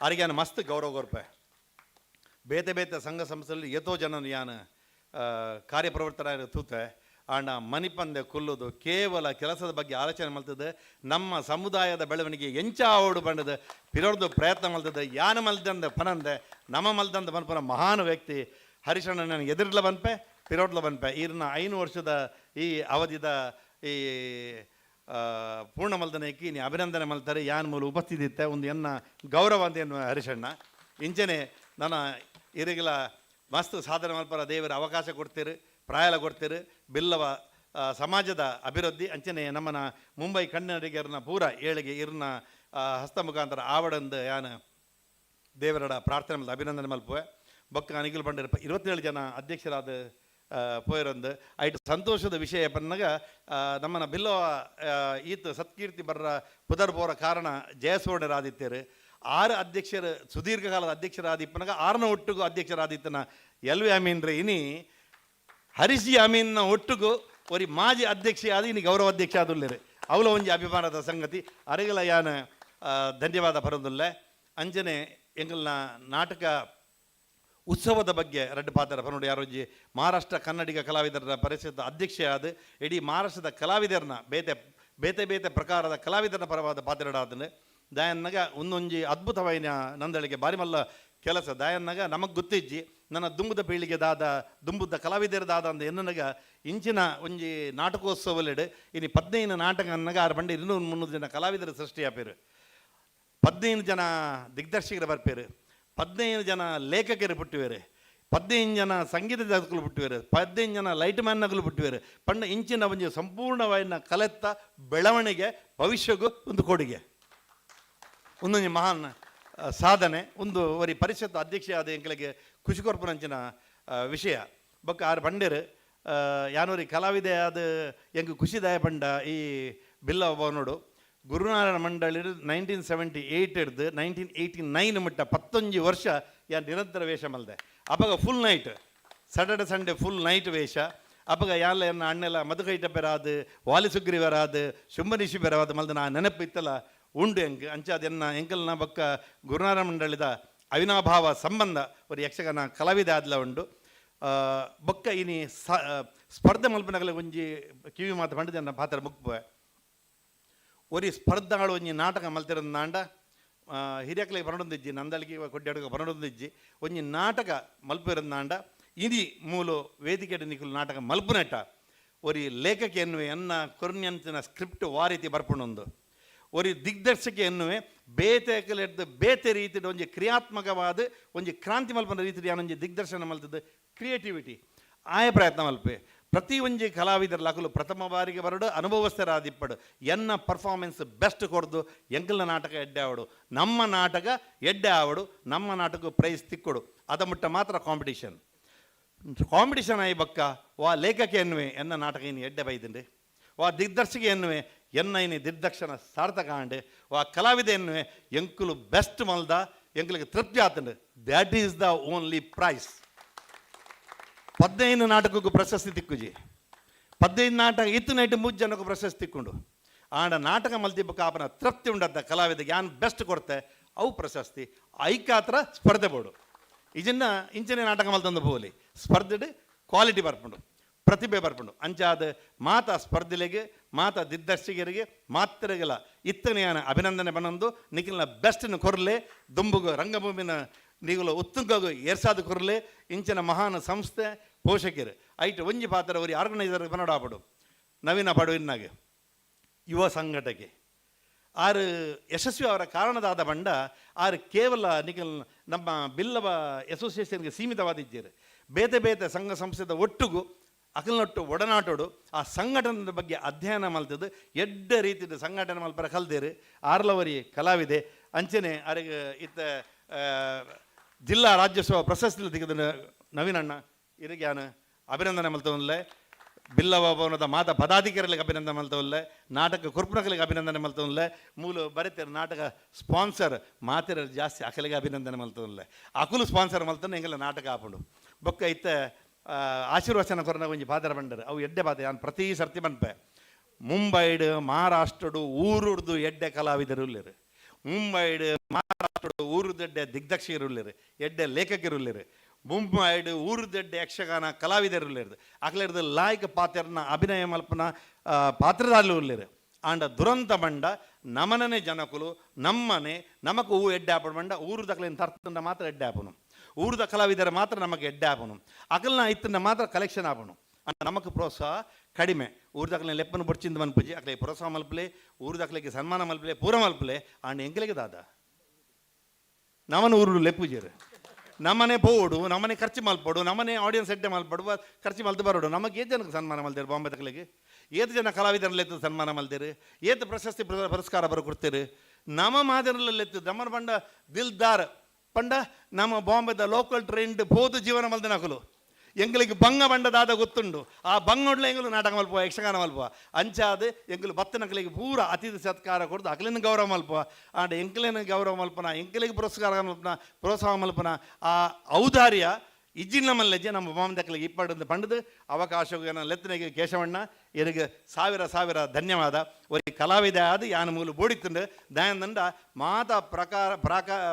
ಅವರಿಗೇನು ಮಸ್ತ್ ಗೌರವ ಕೊರ್ಪೆ ಬೇತೆ ಬೇತೆ ಸಂಘ ಸಂಸ್ಥೆಯಲ್ಲಿ ಏತೋ ಜನರು ಯಾನು ಕಾರ್ಯಪ್ರವರ್ತರಾಗಿ ತೂತೆ ಆಂಡ ಮನಿಪಂದೆ ಕೊಲ್ಲುದು ಕೇವಲ ಕೆಲಸದ ಬಗ್ಗೆ ಆಲೋಚನೆ ಮಲ್ತದೆ ನಮ್ಮ ಸಮುದಾಯದ ಬೆಳವಣಿಗೆ ಎಂಚ ಆವಡು ಬಂಡದ ಪಿರೋರ್ದು ಪ್ರಯತ್ನ ಮಲ್ತದೆ ಯಾನ ಮಲ್ದಂದ ಪನಂದೆ ನಮ್ಮ ಮಲ್ದಂದ ಪನ್ಪನ ಮಹಾನ್ ವ್ಯಕ್ತಿ ಹರೀಶಣ್ಣ ನನಗೆ ಎದುರ್ಲ ಬನ್ಪೆ ಪಿರೋಡ್ಲ ಬನ್ಪೆ ಇರ್ನ 5 ವರ್ಷದ ಈ ಅವಧಿದ ಈ ಪೂರ್ಣ ಮಲ್ದನೆಕ್ಕೆ ನೀ ಅಭಿನಂದನೆ ಮಲ್ತಾರೆ ಯಾನ್ ಮೂಲ ಉಪಸ್ಥಿತಿತ್ತೆ ಒಂದು ಎನ್ನ ಗೌರವ ಅಂತ ಏನು ಹರೀಶಣ್ಣ ಇಂಚನೆ ನನ್ನ ಇರಿಗೆಲ್ಲ ಮಸ್ತ್ ಸಾಧನೆ ಮಲ್ಪರ ದೇವರ ಅವಕಾಶ ಕೊಡ್ತೀರಿ ಪ್ರಾಯಲ ಕೊಡ್ತೀರಿ ಬಿಲ್ಲವ ಸಮಾಜದ ಅಭಿವೃದ್ಧಿ ಅಂಚನೆ ನಮ್ಮನ ಮುಂಬೈ ಕನ್ನಡಿಗರನ್ನ ಪೂರ ಏಳಿಗೆ ಇರ್ನ ಹಸ್ತ ಮುಖಾಂತರ ಆವಡಂದು ಯಾನು ದೇವರಡ ಪ್ರಾರ್ಥನೆ ಮಲ್ದ ಅಭಿನಂದನೆ ಮಲ್ಪುವೆ ಬೊಕ್ಕ ಅನಿಗಿಲ್ ಬಂಡರ 27 ಜನ ಅಧ್ಯಕ್ಷರಾದ ಪೋಯರೊಂದು ಐಟ್ ಸಂತೋಷದ ವಿಷಯ ಪನ್ನಗ ನಮ್ಮನ ಬಿಲ್ಲವ ಈತ ಸತ್ಕೀರ್ತಿ ಬರ್ರ ಪುದರ್ ಬೋರ ಕಾರಣ ಜಯಸೋಣರಾದಿತ್ಯರು 6 ಅಧ್ಯಕ್ಷರು ಸುದೀರ್ಘ ಕಾಲದ ಅಧ್ಯಕ್ಷರಾದಿಪ್ಪನಾಗ 6ನ ಒಟ್ಟಿಗೂ ಅಧ್ಯಕ್ಷರಾದಿತ್ತನ ಎಲ್ವಿ ಅಮೀನ್ರೆ ಇನಿ ಹರೀಶ್ ಅಮೀನ್ನ ಒಟ್ಟಿಗೂ ಒರಿ ಮಾಜಿ ಅಧ್ಯಕ್ಷ ಆದ ಇನಿ ಗೌರವ ಅಧ್ಯಕ್ಷ ಆದುಲ್ಲೇರು ಅವಲ ಒಂಜಿ ಅಭಿಮಾನದ ಸಂಗತಿ ಅರೆಗಲ ಯಾನ ಧನ್ಯವಾದ ಬರೋದಿಲ್ಲ ಅಂಜನೆ ಎಂಗಲ್ನ ನಾಟಕ ಉತ್ಸವದ ಬಗ್ಗೆ ರಡ್ಡು ಪಾತ್ರ ಪನ್ನೋಡು ಯಾರೋಜಿ ಮಹಾರಾಷ್ಟ್ರ ಕನ್ನಡಿಗ ಕಲಾವಿದರ ಪರಿಷತ್ ಅಧ್ಯಕ್ಷ ಆದ ಇಡೀ ಮಹಾರಾಷ್ಟ್ರದ ಕಲಾವಿದರನ್ನ ಬೇತೆ ಬೇತೆ ಪ್ರಕಾರದ ಕಲಾವಿದರ ಪರವಾದ ಪಾತ್ರಡಾದನೆ ದಾಯನ್ನಗ ಒಂದೊಂಜಿ ಅದ್ಭುತವಾಯಿನ ನಂದಳಿಗೆ ಬಾರಿ ಮಲ್ಲ ಕೆಲಸ ದಾಯನ್ನಾಗ ನಮಗೆ ಗೊತ್ತಿಜ್ಜಿ ನನ್ನ ದುಂಬುದ ಪೀಳಿಗೆದಾದ ದುಂಬುದ ಕಲಾವಿದರದಾದ ಅಂತ ಎನ್ನನಾಗ ಇಂಚಿನ ಒಂಜಿ ನಾಟಕೋತ್ಸವಲೆಡ್ ಇನ್ನು 15 ನಾಟಕ ಅನ್ನಾಗ 6 ಬಂಡೆ 200-300 ಜನ ಕಲಾವಿದರು ಸೃಷ್ಟಿಯಾಪೇರು, 15 ಜನ ದಿಗ್ದರ್ಶಕರು ಬರ್ಪೇರು, 15 ಜನ ಲೇಖಕರು ಬಿಟ್ಟಿವೇರು, 15 ಜನ ಸಂಗೀತ ದರ್ಶಕರು ಬಿಟ್ಟಿವೇರು, 15 ಜನ ಲೈಟ್ ಮ್ಯಾನ್ಗಳು ಬಿಟ್ಟಿವೇರು. ಪಂಡ ಇಂಚಿನ ಒಂಜಿ ಸಂಪೂರ್ಣವಾದ ಕಲೆತ್ತ ಬೆಳವಣಿಗೆ ಭವಿಷ್ಯಗೂ ಒಂದು ಕೊಡುಗೆ, ಒಂದೊಂದು ಮಹಾನ್ ಸಾಧನೆ. ಒಂದು ವರಿ ಪರಿಷತ್ ಅಧ್ಯಕ್ಷ ಆದ ಎಂಕಲಿಗೆ ಖುಷಿ ಕೊರ್ಪುನಂಚಿನ ವಿಷಯ ಬೊಕ್ಕ 6 ಬಂಡೇರು ಯಾನೂರಿ ಕಲಾವಿದೆ ಆದ ಎಂಗೆ ಖುಷಿದಾಯ ಪಂಡ ಈ ಬಿಲ್ಲ ಭವನೋಡು ಗುರುನಾರಾಯಣ ಮಂಡಳಿ 1978 ಹಿಡ್ದು 1989 ಮುಟ್ಟ 11 ವರ್ಷ ಯಾನ್ ನಿರಂತರ ವೇಷ ಮಲ್ದೆ. ಅವಾಗ full night Saturday Sunday full night ವೇಷ. ಅವಾಗ ಯಾಲ ಎನ್ನ ಅಣ್ಣೆಲ್ಲ ಮಧುಕೈಟ ಬೆರಾದು ವಾಲಿ ಸುಗ್ರೀವರಾದು ಶುಂಭನಿಶಿ ಬೆರಾದು ಮಲ್ದ ನಾ ನೆನಪು ಇತ್ತಲ್ಲ ಉಂಡು ಎಂಕ್ ಅಂಚಾದೆನ್ನ ಎಂಕಲ್ನ ಬೊಕ್ಕ ಗುರುನಾರಾಯಣ ಮಂಡಳಿದ ಅವಿನಾಭಾವ ಸಂಬಂಧ ಒಂದು ಯಕ್ಷಗಾನ ಕಲಾವಿದ ಆದ್ಲ ಉಂಡು. ಬೊಕ್ಕ ಇನಿ ಸ್ಪರ್ಧೆ ಮಲ್ಪನಗಲ ಒಂಜಿ ಕಿವಿ ಮಾತು ಪಂಡ ನನ್ನ ಪಾತ್ರ ಮುಕ್ಪೆ ಒರಿ ಸ್ಪರ್ಧಾಳು ಒಂಜಿ ನಾಟಕ ಮಲ್ತಿರಂದಾಂಡ ಹಿರಿಯಕಲಿಗೆ ಬರಡೊಂದಿಜ್ಜಿ ನಂದಳಿಗೆ ಕೊಡ್ಡಾಡುಗ ಬರಡೊಂದಿಜ್ಜಿ ಒಂಜಿ ನಾಟಕ ಮಲ್ಪಿರಂದಾಂಡ ಇದಿ ಮೂಲು ವೇದಿಕೆ ನಿಖುಲು ನಾಟಕ ಮಲ್ಪುನೆಟ್ಟ ಒರಿ ಲೇಖಕ ಎನ್ನುವೆ ಎನ್ನ ಕೊರ್ನ್ಯಂಚಿನ ಸ್ಕ್ರಿಪ್ಟ್ ವಾರೀತಿ ಬರ್ಪುಣೊಂದು ഒരു ದಿಗ್ದರ್ಶಕ ಎನ್ನುವೆ ಬೇತೆ ಬೇತೆ ರೀತಿಯ ಒಂಜಿ ಕ್ರಿಯಾತ್ಮಕವಾದ ಒಂಜಿ ಕ್ರಾಂತಿ ಮಲ್ಪನ ರೀತಿ ಯಾನೊಂಜಿ ದಿಗ್ದರ್ಶನ ಮಲ್ತದ್ದು ಕ್ರಿಯೇಟಿವಿಟಿ ಆಯ ಪ್ರಯತ್ನ ಮಲ್ಪೆ. ಪ್ರತಿ ಒಂಜಿ ಕಲಾವಿದರ ಲಕಲು ಪ್ರಥಮ ಬಾರಿಗೆ ಬರಡು ಅನುಭವಸ್ಥರಾದಿಪ್ಪಡು ಎನ್ನ ಪರ್ಫಾರ್ಮೆನ್ಸ್ ಬೆಸ್ಟ್ ಕೊಡ್ದು ಎಂಕಲ್ನ ನಾಟಕ ಎಡ್ಡೆ ಆವಡು, ನಮ್ಮ ನಾಟಕ ಎಡ್ಡೆ ಆವಡು, ನಮ್ಮ ನಾಟಕ ಪ್ರೈಸ್ ತಿಕ್ಕೊಡು. ಅದ ಮುಟ್ಟ ಮಾತ್ರ ಕಾಂಪಿಟೇಷನ್ ಆಯಿ ಬಕ್ಕ ವಾ ಲೇಖಕ ಎನ್ನುವೆ ಎನ್ನ ನಾಟಕ ಇನ್ನು ಎಡ್ಡೆ ಬೈದಿಂಡೆ, ವಾ ದಿಗ್ದರ್ಶಕ ಎನ್ನುವೆ ಎನ್ನ ಇನಿ ದಿಗ್ದರ್ಶನ ಸಾರ್ಥಕ ಆಂಡೆ, ವಾ ಕಲಾವಿದ ಎನ್ನುವೆ ಎಂಕುಲು ಬೆಸ್ಟ್ ಮಲ್ದ ಎಂಕಲಿಗೆ ತೃಪ್ತಿ ಆತಂಡು. That is the only prize. 15 ನಾಟಕಕ್ಕೂ ಪ್ರಶಸ್ತಿ ತಿಕ್ಕುಜಿ, 15 ನಾಟಕ ಇತ್ತು ನೈಟ್ 3 ಜನಕ್ಕೂ ಪ್ರಶಸ್ತಿ ತಿಕ್ಕೊಂಡು ಆಂಡ ನಾಟಕ ಮಲ್ತಿಬ್ಬಕ್ಕೆ ಆಪನ ತೃಪ್ತಿ ಉಂಡತ್ತ ಕಲಾವಿದಗೆ ಯಾನ್ ಬೆಸ್ಟ್ ಕೊಡ್ತೆ ಅವು ಪ್ರಶಸ್ತಿ ಐಕಾತ್ರ ಸ್ಪರ್ಧೆ ಬೋಡು. ಇದನ್ನ ಇಂಚನೆ ನಾಟಕ ಮಲ್ತಂದು ಬೋಲಿ ಸ್ಪರ್ಧೆಡು ಕ್ವಾಲಿಟಿ ಬರ್ಪುಂಡು, ಪ್ರತಿಭೆ ಬರ್ಪುಂಡು. ಅಂಚಾದ ಮಾತ ಸ್ಪರ್ಧೆಲೆಗೆ ಮಾತ ದಿಗ್ದರ್ಶಕರಿಗೆ ಮಾತ್ರಗಳ ಇತ್ತನೆಯಾನ ಅಭಿನಂದನೆ ಬನ್ನೊಂದು ನಿಖಿಲ್ನ ಬೆಸ್ಟ್ನ ಕೊರ್ಲೆ ದುಂಬುಗು ರಂಗಭೂಮಿನ ನೀಗುಲು ಉತ್ತುಂಗು ಏರ್ಸಾದ ಕೊರ್ಲೆ ಇಂಚಿನ ಮಹಾನ್ ಸಂಸ್ಥೆ ಪೋಷಕರು ಐಟ್ ಒಂಜಿ ಪಾತ್ರ ಅವರಿ ಆರ್ಗನೈಸರ್ ಬನ್ನಡಾಪಡು ನವೀನ ಪಡು ಇನ್ನಾಗೆ ಯುವ ಸಂಘಟಕ್ಕೆ ಆರು ಯಶಸ್ವಿ ಅವರ ಕಾರಣದಾದ ಬಂಡ ಆರು ಕೇವಲ ನಿಖಿಲ್ ನಮ್ಮ ಬಿಲ್ಲವ ಅಸೋಸಿಯೇಷನ್ಗೆ ಸೀಮಿತವಾದಿದ್ದೀರಿ. ಬೇತೆ ಬೇತೆ ಸಂಘ ಸಂಸ್ಥೆದ ಒಟ್ಟಿಗೂ ಅಕಲ್ನೊಟ್ಟು ಒಡನಾಟೋಡು ಆ ಸಂಘಟನೆದ ಬಗ್ಗೆ ಅಧ್ಯಯನ ಮಲ್ತದ್ದು ಎಡ್ಡ ರೀತಿಯ ಸಂಘಟನೆ ಮಲ್ಪರ ಕಲ್ದೇರು ಆರ್ಲವರಿ ಕಲಾವಿದೆ ಅಂಚನೆ ಅವರಿಗೆ ಇತ್ತ ಜಿಲ್ಲಾ ರಾಜ್ಯೋತ್ಸವ ಪ್ರಶಸ್ತಿ ತೆಗೆದ ನವೀನಣ್ಣ ಇರಿಗೆ ನಾನು ಅಭಿನಂದನೆ ಮಲ್ತವಲ್ಲೇ, ಬಿಲ್ಲವ ಭವನದ ಮಾತ ಪದಾಧಿಕಾರಿಗಳಿಗೆ ಅಭಿನಂದನೆ ಮಲ್ತವಲ್ಲೇ, ನಾಟಕ ಕುರ್ಪುನಗಳಿಗೆ ಅಭಿನಂದನೆ ಮಲ್ತವಲ್ಲೇ, ಮೂಲ ಬರೀತೀರ ನಾಟಕ ಸ್ಪಾನ್ಸರ್ ಮಾತಿರ ಜಾಸ್ತಿ ಅಕಲಿಗೆ ಅಭಿನಂದನೆ ಮಲ್ತವಲ್ಲೇ, ಅಕುಲು ಸ್ಪಾನ್ಸರ್ ಮಲ್ತಾನೆ ಹೆಂಗೆಲ್ಲ ನಾಟಕ ಹಾಕೊಂಡು ಬೊಕ್ಕ ಇತ್ತ ಆಶೀರ್ವಚನ ಕೊರನ ಒಂಜಿ ಪಾತ್ರ ಬಂಡರು ಅವು ಎಡ್ಡೆ ಪಾತ್ರ ನಾನು ಪ್ರತಿ ಸರ್ತಿ ಬನ್ಪೆ. ಮುಂಬೈಡ್ ಮಹಾರಾಷ್ಟ್ರಡು ಊರುಡ್ದು ಎಡ್ಡೆ ಕಲಾವಿದರು ಉಳ್ಳರು, ಮುಂಬೈಡ್ ಮಹಾರಾಷ್ಟ್ರಡು ಊರುದೆಡ್ಡೆ ದಿಗ್ದರ್ಶಕರು ಉಳ್ಳರು, ಎಡ್ಡೆ ಲೇಖಕರು ಉಳ್ಳರು, ಮುಂಬೈಡ್ ಊರುದೆಡ್ಡೆ ಯಕ್ಷಗಾನ ಕಲಾವಿದರು ಉಳ್ಳರು, ಅಕ್ಲರ್ದು ಲಾಯ್ಕ ಪಾತ್ರನ ಅಭಿನಯ ಮಲ್ಪನ ಪಾತ್ರದಾರರು ಉಳ್ಳರು. ಆಂಡ ದುರಂತ ಬಂಡ ನಮನನೆ ಜನಕುಲು ನಮ್ಮನೆ ನಮಕು ಹೂ ಎಡ್ಡೆ ಆಪಣ ಬಂಡ ಊರು ದಕ್ಲಿನ ತರ್ತಂಡ ಮಾತ್ರ ಎಡ್ಡೆ ಆಪನು, ಊರದ ಕಲಾವಿದರ ಮಾತ್ರ ನಮಗೆ ಎಡ್ಡೆ ಆಪನು, ಅಕಲ್ನ ಇತ್ತನ್ನ ಮಾತ್ರ ಕಲೆಕ್ಷನ್ ಆಪನು. ನಮಗೆ ಪ್ರೋತ್ಸಾಹ ಕಡಿಮೆ. ಊರ್ದಾಕ್ಲೆ ಲೆಪ್ಪನ ಬೊಡ್ಚಿಂದ ಮಲ್ಪುಜಿ ಅಕ್ಲೆ ಪ್ರೋತ್ಸಾಹ ಮಲ್ಪಲೆ, ಊರ್ದಾಕ್ಲೆಗೆ ಸನ್ಮಾನ ಮಲ್ಪಲೆ, ಪೂರ ಮಲ್ಪಲೆ ಆಂಡ ಎಂಕಲೆಗೆ ದಾದ ನಮನ ಊರು ಲೆಪ್ಪುಜೀರು ನಮ್ಮನೆ ಪೋಡು ನಮ್ಮನೆ ಖರ್ಚು ಮಲ್ಪಡು, ನಮ್ಮನೆ ಆಡಿಯನ್ಸ್ ಎಡ್ಡೆ ಮಲ್ಪಡುವ ಖರ್ಚು ಮಲ್ತು ಬರೋಡು. ನಮಗೆ ಏತು ಜನಕ್ಕೆ ಸನ್ಮಾನ ಮಲ್ದೇರು ಬಾಂಬೆ ತಕ್ಲೆಗೆ, ಏತು ಜನ ಕಲಾವಿದರಲ್ಲೆತ್ತು ಸನ್ಮಾನ ಮಲ್ದೇರು, ಏತು ಪ್ರಶಸ್ತಿ ಪುರಸ್ಕಾರ ಬರೋ ಕೊಡ್ತೀರಿ. ನಮ್ಮ ಮಾದರಲ್ಲೆತ್ತು ದಮನ ಬಂಡ ದಿಲ್ದಾರ್ ಪಂಡ ನಮ್ಮ ಬಾಂಬೆದ ಲೋಕಲ್ ಟ್ರೆಂಡ್ ಪೋದು ಜೀವನ ಮಲ್ದ ನಕಲು ಎಂಗಳಿಗೆ ಬಂಗ ಬಂಡದಾದ ಗೊತ್ತುಂಡು. ಆ ಬಂಗೋಡ್ಲ ಎಂಗಲು ನಾಟಕ ಮಲ್ಪುವ ಯಕ್ಷಗಾನ ಮಲ್ಪುವ ಅಂಚಾದ ಎಂಗಲು ಬತ್ತನಕಲಿಗೆ ಪೂರ ಅತಿಥಿ ಸತ್ಕಾರ ಕೊಡ್ದು ಅಕಲಿನ ಗೌರವ ಮಲ್ಪುವ. ಆಂಡ ಎಂಕಲಿನ ಗೌರವ ಮಲ್ಪನ, ಎಂಕಲಿಗೆ ಪುರಸ್ಕಾರ ಮಲ್ಪನ, ಪ್ರೋತ್ಸಾಹ ಮಲ್ಪನ ಆ ಔದಾರ್ಯ ಇಜ್ಜಿನ ಮಲ್ಲೆಜ್ಜೆ ನಮ್ಮ ಬಾಂಬೆದಕ್ಕಲಿಗೆ ಇಪ್ಪಡು ಪಂಡದು ಅವಕಾಶ ಲೆತ್ತನೆಗೆ ಕೇಶವಣ್ಣ ಇರಿಗೆ ಸಾವಿರ ಧನ್ಯವಾದ. ಒಂದು ಕಲಾವಿದ ಆದ ಯಾನ ಮೂಲು ಬೋಡಿತ್ತುಂಡು ದಯಂದಂಡ ಮಾತ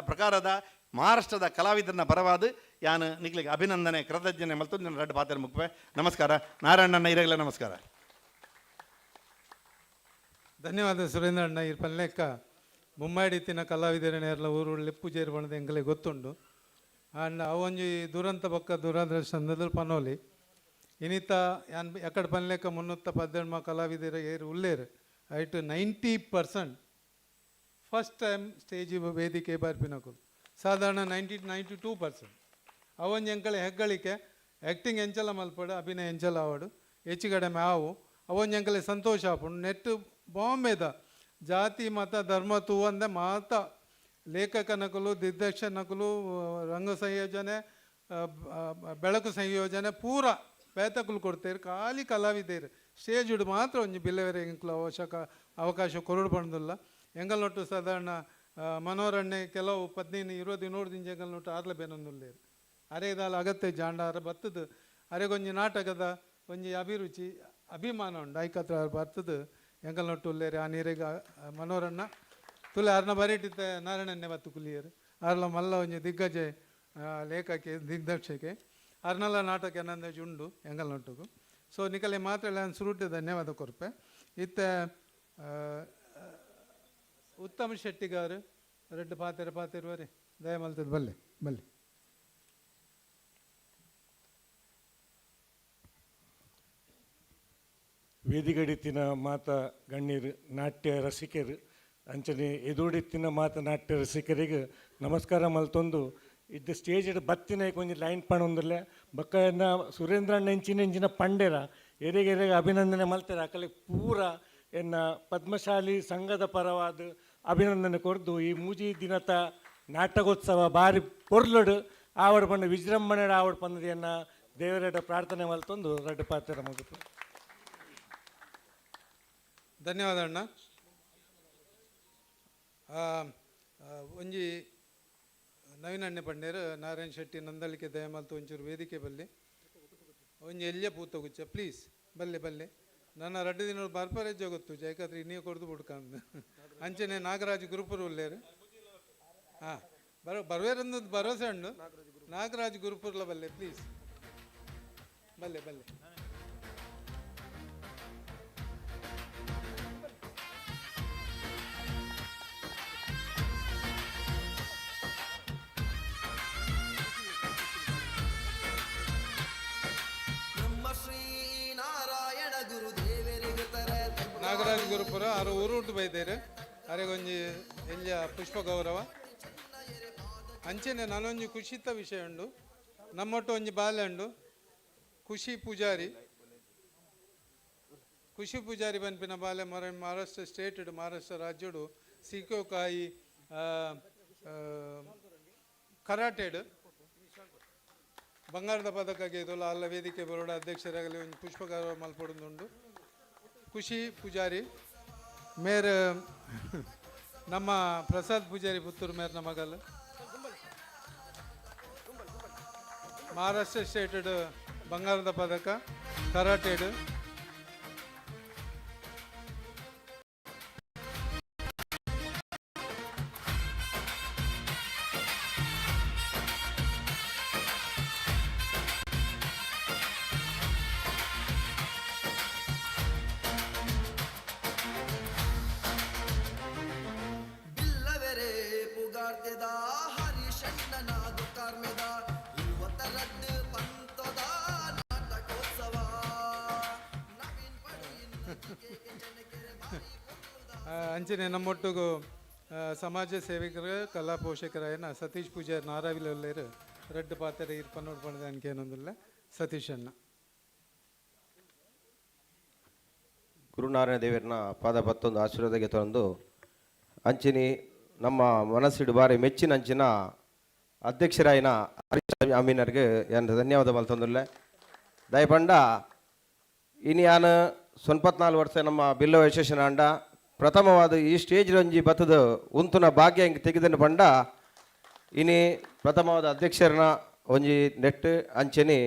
ಪ್ರಕಾರದ ಮಹಾರಾಷ್ಟ್ರದ ಕಲಾವಿದರನ್ನ ಪರವಾದ ಯಾನು ನಿಗ್ಲಿಗೆ ಅಭಿನಂದನೆ ಕೃತಜ್ಞನೆ ಮಲ್ತು ನನ್ನ ರಡ್ಡು ಪಾತ್ರ ಮುಖ್ಯ. ನಮಸ್ಕಾರ. ನಾರಾಯಣಣ್ಣ ಇರಗಲ ನಮಸ್ಕಾರ. ಧನ್ಯವಾದ ಸುರೇಂದ್ರ ಅಣ್ಣ. ಈ ಪಲ್ಲೆಕ್ಕ ಮುಮ್ಮಾಡಿತ್ತಿನ ಕಲಾವಿದರನ್ನೆಲ್ಲ ಊರು ಲೆಪ್ಪು ಜೇರು ಬಣ್ಣದ ಎಂಗಲೇ ಗೊತ್ತುಂಡು. ಆಂಡ ಅವೊಂಜಿ ದುರಂತ ಪಕ್ಕ ದುರಾದೃಷ್ಟ ಪನೋಲಿ ಇನ್ನಿತ ಯಾನ್ ಎಕ್ಕಡ ಪನ್ಲೆಕ್ಕ 318 ಕಲಾವಿದರು ಏರು ಉಲ್ಲೇರು ಐಟು 90% ಫಸ್ಟ್ ಟೈಮ್ ಸ್ಟೇಜ್ ವೇದಿಕೆ ಬರ್ಪಿನಕುಲು ಸಾಧಾರಣ 92% ಅವೊಂಜಿ ಎಂಕಲೆ ಹೆಗ್ಗಳಿಕೆ ಆ್ಯಕ್ಟಿಂಗ್ ಎಂಚಲ ಮಲ್ಪಡು ಅಭಿನಯ ಎಂಚಲ ಆವಡು ಹೆಚ್ಚು ಕಡಿಮೆ ಆವು ಅವೊಂಜಿ ಎಂಕಲೆ ಸಂತೋಷ ಆಪುಂಡು ನೆಟ್ಟು ಬಾಂಬೆದ ಜಾತಿ ಮತ ಧರ್ಮ ತೂವಂದೆ ಮಾತ ಲೇಖಕನಕಲು ದಿಗ್ದರ್ಶನಕಲು ರಂಗ ಸಂಯೋಜನೆ ಬೆಳಕು ಸಂಯೋಜನೆ ಪೂರ ಬೇತಕಲು ಕೊಡ್ತೇರು ಖಾಲಿ ಕಲಾವಿದೇರು ಸ್ಟೇಜ್ ಉಡು ಮಾತ್ರ ಒಂಜಿ ಬಿಲ್ಲೆವರೆ ಎಂಕ್ಲು ಅವಕಾಶ ಕೊರಡು ಬಂದಿಲ್ಲ ಎಂಗಲ್ನೊಟ್ಟು ಸಾಧಾರಣ ಮನೋರಣ್ಯ ಕೆಲವು 15-20 ದಿಂಜ ಎಂಗಲ್ನೊಟ್ಟು ಆರ್ಲ ಬೇನೊಂದುಲ್ಲೇರು ಅರೆದಾಲ ಅಗತ್ಯ ಜಾಂಡಾರ ಬತ್ತದು ಅರೆಗೊಂಜಿ ನಾಟಕದ ಒಂಜಿ ಅಭಿರುಚಿ ಅಭಿಮಾನ ಉಂಡು ಐಕತ್ರ ಬರ್ತದು ಎಂಗಲ್ನೊಟ್ಟು ಉಲ್ಲೇರು ಆ ನೀರಿಗೆ ಮನೋರಣ್ಯ ತುಲೆ ಅರ್ನ ಬರೀಟಿತ್ತೆ ನಾರಾಯಣನ್ನೇ ಬತ್ತು ಕುಲಿಯರು ಅರ್ಲ ಮಲ್ಲ ಒಂಜಿ ದಿಗ್ಗಜ ಲೇಖಕ್ಕೆ ದಿಗ್ದರ್ಶಕ್ಕೆ ಅರ್ನಲ್ಲ ನಾಟಕ ಏನಂದ ಉಂಡು ಎಂಗಲ್ನೊಟ್ಟುಗು ಸೊ ನಿಕಲೆ ಮಾತ್ರ ನಾನು ಸುರುಟು ಧನ್ಯವಾದ ಕೊರ್ಪೆ ಇತ್ತ ಉತ್ತಮ್ ಶೆಟ್ಟಿ ಗಾರು ರೆಡ್ ಪಾತಿರುವರೆ ದಯಮಲ್ತದ ಬಲ್ಲೆ ಬಲ್ಲೆ ವೇದಿಗಡಿತ್ತಿನ ಮಾತ ಗಣ್ಯರು ನಾಟ್ಯ ರಸಿಕರು ಅಂಚನೆ ಎದುಡಿತ್ತಿನ ಮಾತ ನಾಟ್ಯ ರಸಿಕರಿಗೆ ನಮಸ್ಕಾರ ಮಲ್ತೊಂದು ಇದ್ದ ಸ್ಟೇಜ್ ಬತ್ತಿನ ಕೊಂಚ ಲೈನ್ ಪಣೊಂದಿಲ್ಲ ಬಕ್ಕ ಸುರೇಂದ್ರಣ್ಣ ಎಂಚಿನ ಪಂಡೆರ ಎರೆಗೆರೆಗೆ ಅಭಿನಂದನೆ ಮಲ್ತಾರೆ ಅಕಲೆ ಪೂರ ಎನ್ನ ಪದ್ಮಶಾಲಿ ಸಂಘದ ಪರವಾದ ಅಭಿನಂದನೆ ಕೊಡ್ದು ಈ ಮೂಜಿ ದಿನದ ನಾಟಕೋತ್ಸವ ಭಾರಿ ಪೊರ್ಲುಡು ಆವಡ ಪಂಡ ವಿಜೃಂಭಣೆ ಆವಡ ಪಂದದಿಯನ್ನ ದೇವರ ಪ್ರಾರ್ಥನೆ ಮಲ್ತೊಂದು ರಡ್ಡು ಪಾತ್ರ ಮುಗಿತು. ಧನ್ಯವಾದ ಅಣ್ಣ. ಒಂಜಿ ನವೀನಣ್ಣೆ ಪಂಡೇರು ನಾರಾಯಣ್ ಶೆಟ್ಟಿ ನಂದಳಿಕೆ ದಯಮಲ್ತು ಒಂಚೂರು ವೇದಿಕೆ ಬಲ್ಲಿ ಒಂಜಿ ಎಲ್ಯ ಪೂತಗುಚ್ಚ ಪ್ಲೀಸ್ ಬಲ್ಲೆ ಬಲ್ಲೆ ನನ್ನ 2 ದಿನ ಬರ್ಪರೇಜ್ ಗೊತ್ತು ಜೈಕಾತ್ರಿ ನೀವು ಕೊಡ್ದು ಬಿಡ್ಕಂದು ಅಂಚನೆ ನಾಗರಾಜ್ ಗುರುಪುರ ಉಲ್ಲೇರು ಹಾಂ ಬರುವೇರಂದು ಭರವಸೆ ಉಂಡು ನಾಗರಾಜ್ ಗುರುಪುರ್ಲ ಬಲ್ಲೆ ಪ್ಲೀಸ್ ಬಲ್ಲೆ ಬಲ್ಲೆ ನಾಗರಾಜ್ ಗುರುಪುರ ಆರು ಊರುಟ್ಟು ಬೈದೇರು ಅರೆಗೊಂಜಿ ಎಲ್ಲಿಯ ಪುಷ್ಪ ಗೌರವ ಅಂಚೆನೆ ನಾನೊಂಜಿ ಖುಷಿತ ವಿಷಯ ಉಂಡು ನಮ್ಮೊಟ್ಟು ಒಂಜಿ ಬಾಲ್ಯ ಉಂಡು ಖುಷಿ ಪೂಜಾರಿ ಬನ್ಪಿನ ಬಾಲ್ಯ ಮಹಾರಾಷ್ಟ್ರ ಸ್ಟೇಟ್ ಮಹಾರಾಷ್ಟ್ರ ರಾಜ್ಯಡು ಸಿಕ್ಕೋ ಕಾಯಿ ಕರಾಟೆಡು ಬಂಗಾರದ ಪದಕ ಗೆದ್ದಲ್ಲ ಅಲ್ಲ ವೇದಿಕೆ ಬರೋಡ ಅಧ್ಯಕ್ಷರಾಗಲಿ ಒಂದು ಪುಷ್ಪ ಗೌರವ ಮಲ್ಪಡುದುಂಡು ಖುಷಿ ಪೂಜಾರಿ ಮೇರ್ ನಮ್ಮ ಪ್ರಸಾದ್ ಪೂಜಾರಿ ಪುತ್ತೂರು ಮೇರ್ನ ಮಗಲು ಮಹಾರಾಷ್ಟ್ರ ಸ್ಟೇಟೆಡ್ ಬಂಗಾರದ ಪದಕ ಕರಾಟೆಡು ಅಂಚನೆ ನಮ್ಮೊಟ್ಟಿಗೂ ಸಮಾಜ ಸೇವಕರು ಕಲಾ ಪೋಷಕರಾಯನ ಸತೀಶ್ ಪೂಜಾರಿ ನಾರಾವಿಲರು ರೆಡ್ ಪಾತ್ರೆ ಇರ್ಪ ನೋಡ್ಕೊಂಡು ನನಗೆ ಏನೊಂದಿಲ್ಲ ಸತೀಶ್ ಅಣ್ಣ. ಗುರುನಾರಾಯಣ ದೇವರನ್ನ ಪಾದ ಬತ್ತೊಂದು ಆಶೀರ್ವಾದಕ್ಕೆ ತಂದು ಅಂಚಿನಿ ನಮ್ಮ ಮನಸ್ಸಿಡು ಬಾರಿ ಮೆಚ್ಚಿನ ಅಂಚಿನ ಅಧ್ಯಕ್ಷರಾಯಿನ ಹರೀಶ್ ಅಮೀನರ್ಗೆ ಏನು ಧನ್ಯವಾದ ಮಲ್ತೊಂದಿಲ್ಲ ದಯಪಂಡ ಇನ್ನು ಯಾನು 94 ವರ್ಷ ನಮ್ಮ ಬಿಲ್ಲೋ ಯಶಸ್ಸಿನ ಅಂಡ ಪ್ರಥಮವಾದ ಈ ಸ್ಟೇಜ್ ಒಂಜಿ ಬತ್ತದ ಉಂತುನ ಭಾಗ್ಯ ಹಿಂಗೆ ತೆಗೆದನ್ನು ಪಂಡ ಇನಿ ಪ್ರಥಮವಾದ ಅಧ್ಯಕ್ಷರನ್ನ ಒಂಜಿ ನೆಟ್ಟು ಅಂಚೆನಿ